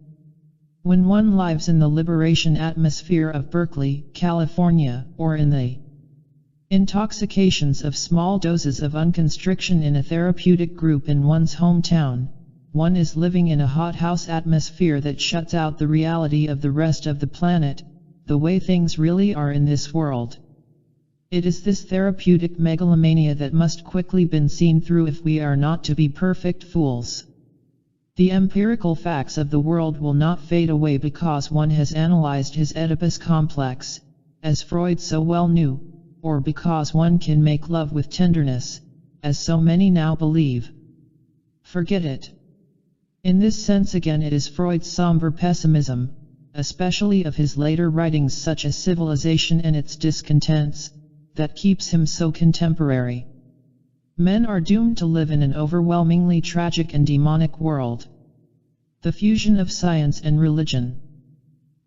Speaker 1: When one lives in the liberation atmosphere of Berkeley, California, or in the intoxications of small doses of unconstriction in a therapeutic group in one's hometown, one is living in a hothouse atmosphere that shuts out the reality of the rest of the planet, the way things really are in this world. It is this therapeutic megalomania that must quickly be seen through if we are not to be perfect fools. The empirical facts of the world will not fade away because one has analyzed his Oedipus complex, as Freud so well knew, or because one can make love with tenderness, as so many now believe. Forget it. In this sense again it is Freud's somber pessimism, especially of his later writings such as Civilization and its Discontents, that keeps him so contemporary. Men are doomed to live in an overwhelmingly tragic and demonic world. The fusion of science and religion.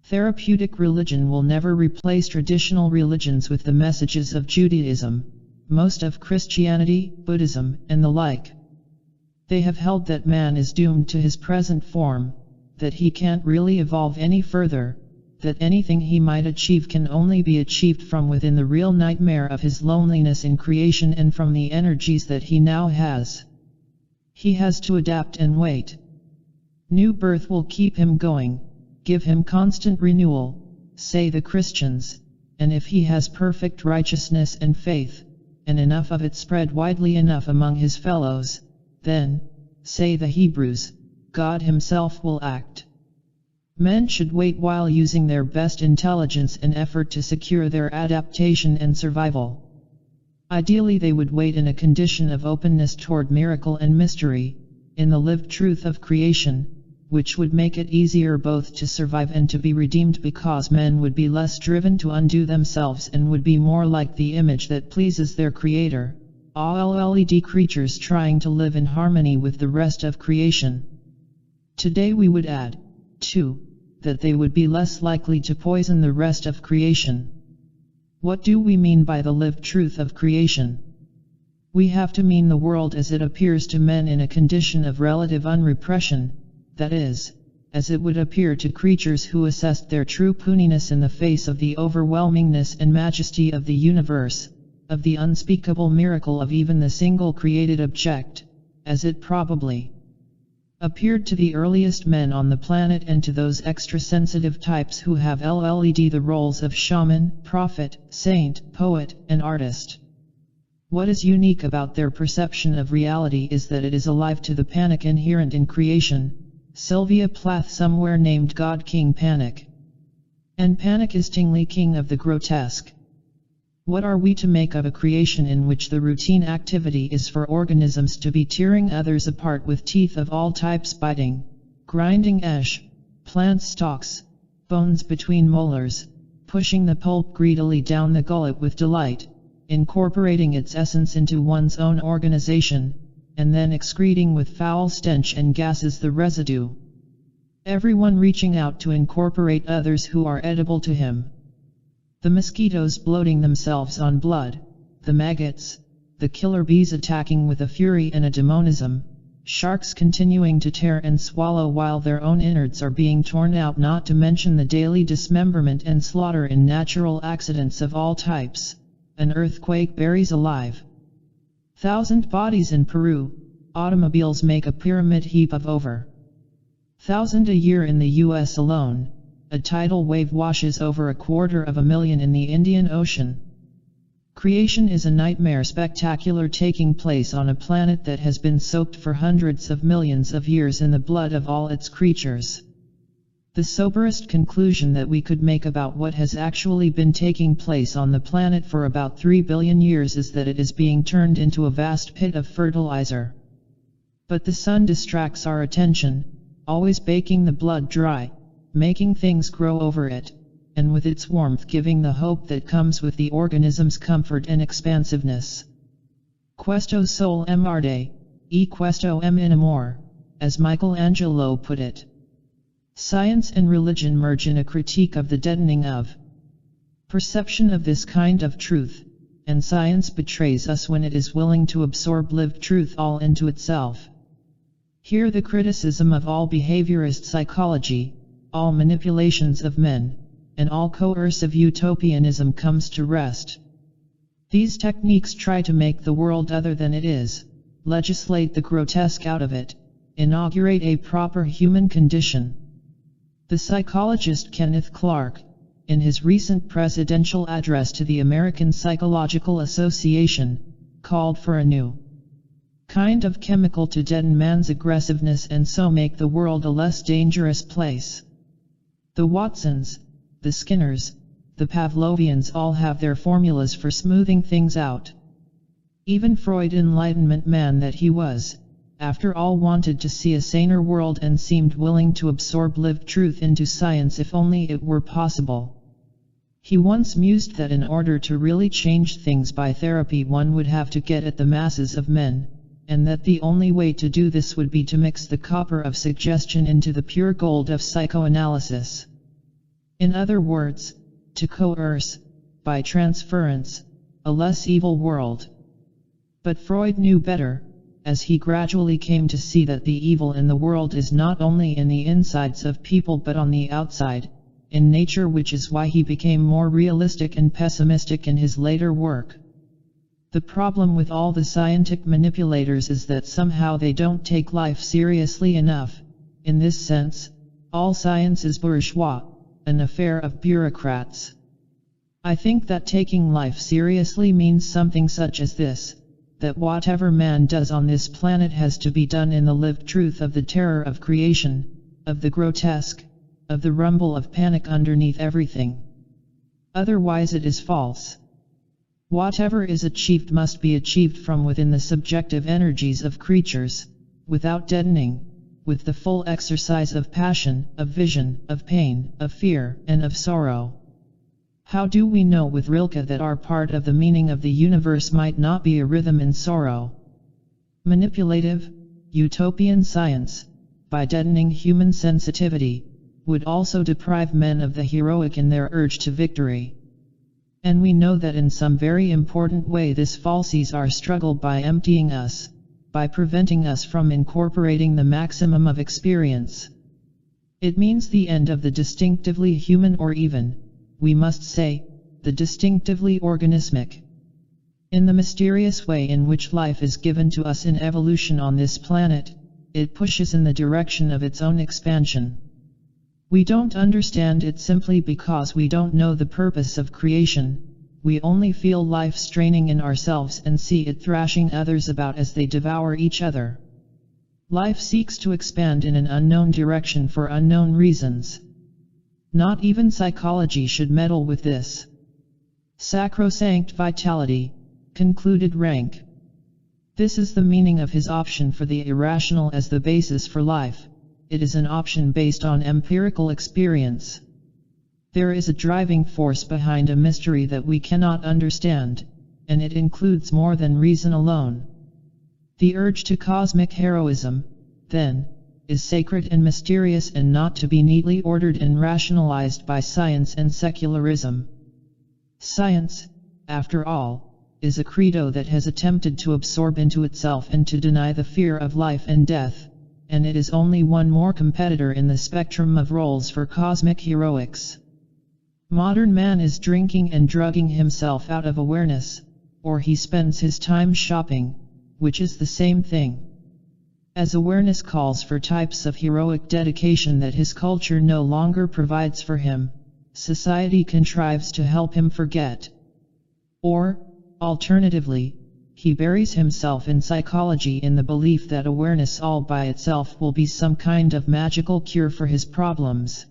Speaker 1: Therapeutic religion will never replace traditional religions with the messages of Judaism, most of Christianity, Buddhism, and the like. They have held that man is doomed to his present form, that he can't really evolve any further, that anything he might achieve can only be achieved from within the real nightmare of his loneliness in creation and from the energies that he now has. He has to adapt and wait. New birth will keep him going, give him constant renewal, say the Christians, and if he has perfect righteousness and faith, and enough of it spread widely enough among his fellows, then, say the Hebrews, God himself will act. Men should wait while using their best intelligence and effort to secure their adaptation and survival. Ideally they would wait in a condition of openness toward miracle and mystery, in the lived truth of creation, which would make it easier both to survive and to be redeemed because men would be less driven to undo themselves and would be more like the image that pleases their Creator, all LED creatures trying to live in harmony with the rest of creation. Today we would add, too, that they would be less likely to poison the rest of creation. What do we mean by the lived truth of creation? We have to mean the world as it appears to men in a condition of relative unrepression, that is, as it would appear to creatures who assessed their true puniness in the face of the overwhelmingness and majesty of the universe, of the unspeakable miracle of even the single created object, as it probably appeared to the earliest men on the planet and to those extrasensitive types who have led the roles of shaman, prophet, saint, poet, and artist. What is unique about their perception of reality is that it is alive to the panic inherent in creation. Sylvia Plath somewhere named God King Panic. And Panic is tingly king of the grotesque. What are we to make of a creation in which the routine activity is for organisms to be tearing others apart with teeth of all types, biting, grinding plant stalks, bones between molars, pushing the pulp greedily down the gullet with delight, incorporating its essence into one's own organization, and then excreting with foul stench and gases the residue. Everyone reaching out to incorporate others who are edible to him. The mosquitoes bloating themselves on blood, the maggots, the killer bees attacking with a fury and a demonism, sharks continuing to tear and swallow while their own innards are being torn out, not to mention the daily dismemberment and slaughter in natural accidents of all types. An earthquake buries alive 1,000 bodies in Peru. Automobiles make a pyramid heap of over 1,000 a year in the US alone. A tidal wave washes over 250,000 in the Indian Ocean. Creation is a nightmare spectacular taking place on a planet that has been soaked for hundreds of millions of years in the blood of all its creatures. The soberest conclusion that we could make about what has actually been taking place on the planet for about 3 billion years is that it is being turned into a vast pit of fertilizer. But the sun distracts our attention, always baking the blood dry, making things grow over it, and with its warmth giving the hope that comes with the organism's comfort and expansiveness. Questo sol arde, e questo in amor, as Michelangelo put it. Science and religion merge in a critique of the deadening of perception of this kind of truth, and science betrays us when it is willing to absorb lived truth all into itself. Here the criticism of all behaviorist psychology, all manipulations of men, and all coercive utopianism comes to rest. These techniques try to make the world other than it is, legislate the grotesque out of it, inaugurate a proper human condition. The psychologist Kenneth Clark, in his recent presidential address to the American Psychological Association, called for a new kind of chemical to deaden man's aggressiveness and so make the world a less dangerous place. The Watsons, the Skinners, the Pavlovians all have their formulas for smoothing things out. Even Freud, Enlightenment man that he was, after all, wanted to see a saner world and seemed willing to absorb lived truth into science if only it were possible. He once mused that in order to really change things by therapy one would have to get at the masses of men, and that the only way to do this would be to mix the copper of suggestion into the pure gold of psychoanalysis. In other words, to coerce, by transference, a less evil world. But Freud knew better, as he gradually came to see that the evil in the world is not only in the insides of people but on the outside, in nature, which is why he became more realistic and pessimistic in his later work. The problem with all the scientific manipulators is that somehow they don't take life seriously enough. In this sense, all science is bourgeois, an affair of bureaucrats. I think that taking life seriously means something such as this, that whatever man does on this planet has to be done in the lived truth of the terror of creation, of the grotesque, of the rumble of panic underneath everything. Otherwise it is false. Whatever is achieved must be achieved from within the subjective energies of creatures, without deadening, with the full exercise of passion, of vision, of pain, of fear, and of sorrow. How do we know with Rilke that our part of the meaning of the universe might not be a rhythm in sorrow? Manipulative, utopian science, by deadening human sensitivity, would also deprive men of the heroic in their urge to victory. And we know that in some very important way this falsies our struggle by emptying us, by preventing us from incorporating the maximum of experience. It means the end of the distinctively human, or even, we must say, the distinctively organismic. In the mysterious way in which life is given to us in evolution on this planet, it pushes in the direction of its own expansion. We don't understand it simply because we don't know the purpose of creation. We only feel life straining in ourselves and see it thrashing others about as they devour each other. Life seeks to expand in an unknown direction for unknown reasons. Not even psychology should meddle with this. Sacrosanct vitality, concluded Rank. This is the meaning of his option for the irrational as the basis for life. It is an option based on empirical experience. There is a driving force behind a mystery that we cannot understand, and it includes more than reason alone. The urge to cosmic heroism, then, is sacred and mysterious and not to be neatly ordered and rationalized by science and secularism. Science, after all, is a credo that has attempted to absorb into itself and to deny the fear of life and death, and it is only one more competitor in the spectrum of roles for cosmic heroics. Modern man is drinking and drugging himself out of awareness, or he spends his time shopping, which is the same thing. As awareness calls for types of heroic dedication that his culture no longer provides for him, society contrives to help him forget. Or, alternatively, he buries himself in psychology in the belief that awareness all by itself will be some kind of magical cure for his problems.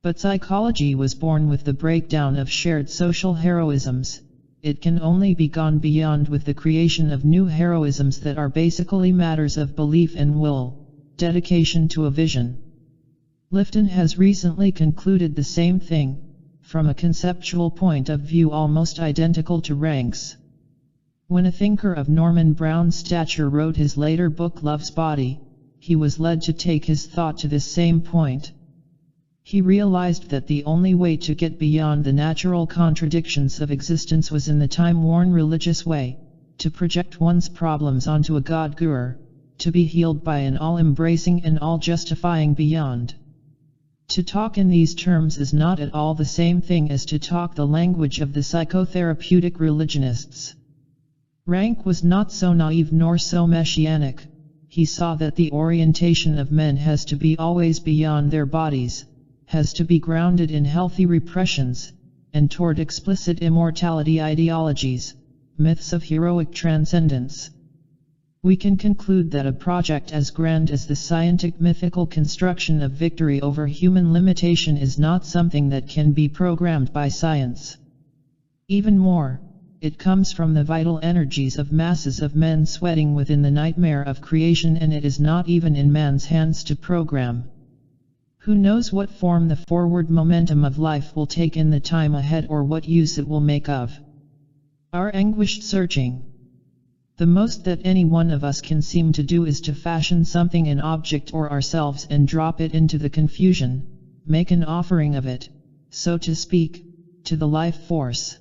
Speaker 1: But psychology was born with the breakdown of shared social heroisms. It can only be gone beyond with the creation of new heroisms that are basically matters of belief and will, dedication to a vision. Lifton has recently concluded the same thing, from a conceptual point of view almost identical to Ranks. When a thinker of Norman Brown's stature wrote his later book Love's Body, he was led to take his thought to this same point. He realized that the only way to get beyond the natural contradictions of existence was in the time-worn religious way, to project one's problems onto a God-giver, to be healed by an all-embracing and all-justifying beyond. To talk in these terms is not at all the same thing as to talk the language of the psychotherapeutic religionists. Rank was not so naive nor so messianic. He saw that the orientation of men has to be always beyond their bodies, has to be grounded in healthy repressions, and toward explicit immortality ideologies, myths of heroic transcendence. We can conclude that a project as grand as the scientific mythical construction of victory over human limitation is not something that can be programmed by science. Even more, it comes from the vital energies of masses of men sweating within the nightmare of creation, and it is not even in man's hands to program. Who knows what form the forward momentum of life will take in the time ahead, or what use it will make of our anguished searching. The most that any one of us can seem to do is to fashion something, an object or ourselves, and drop it into the confusion, make an offering of it, so to speak, to the life force.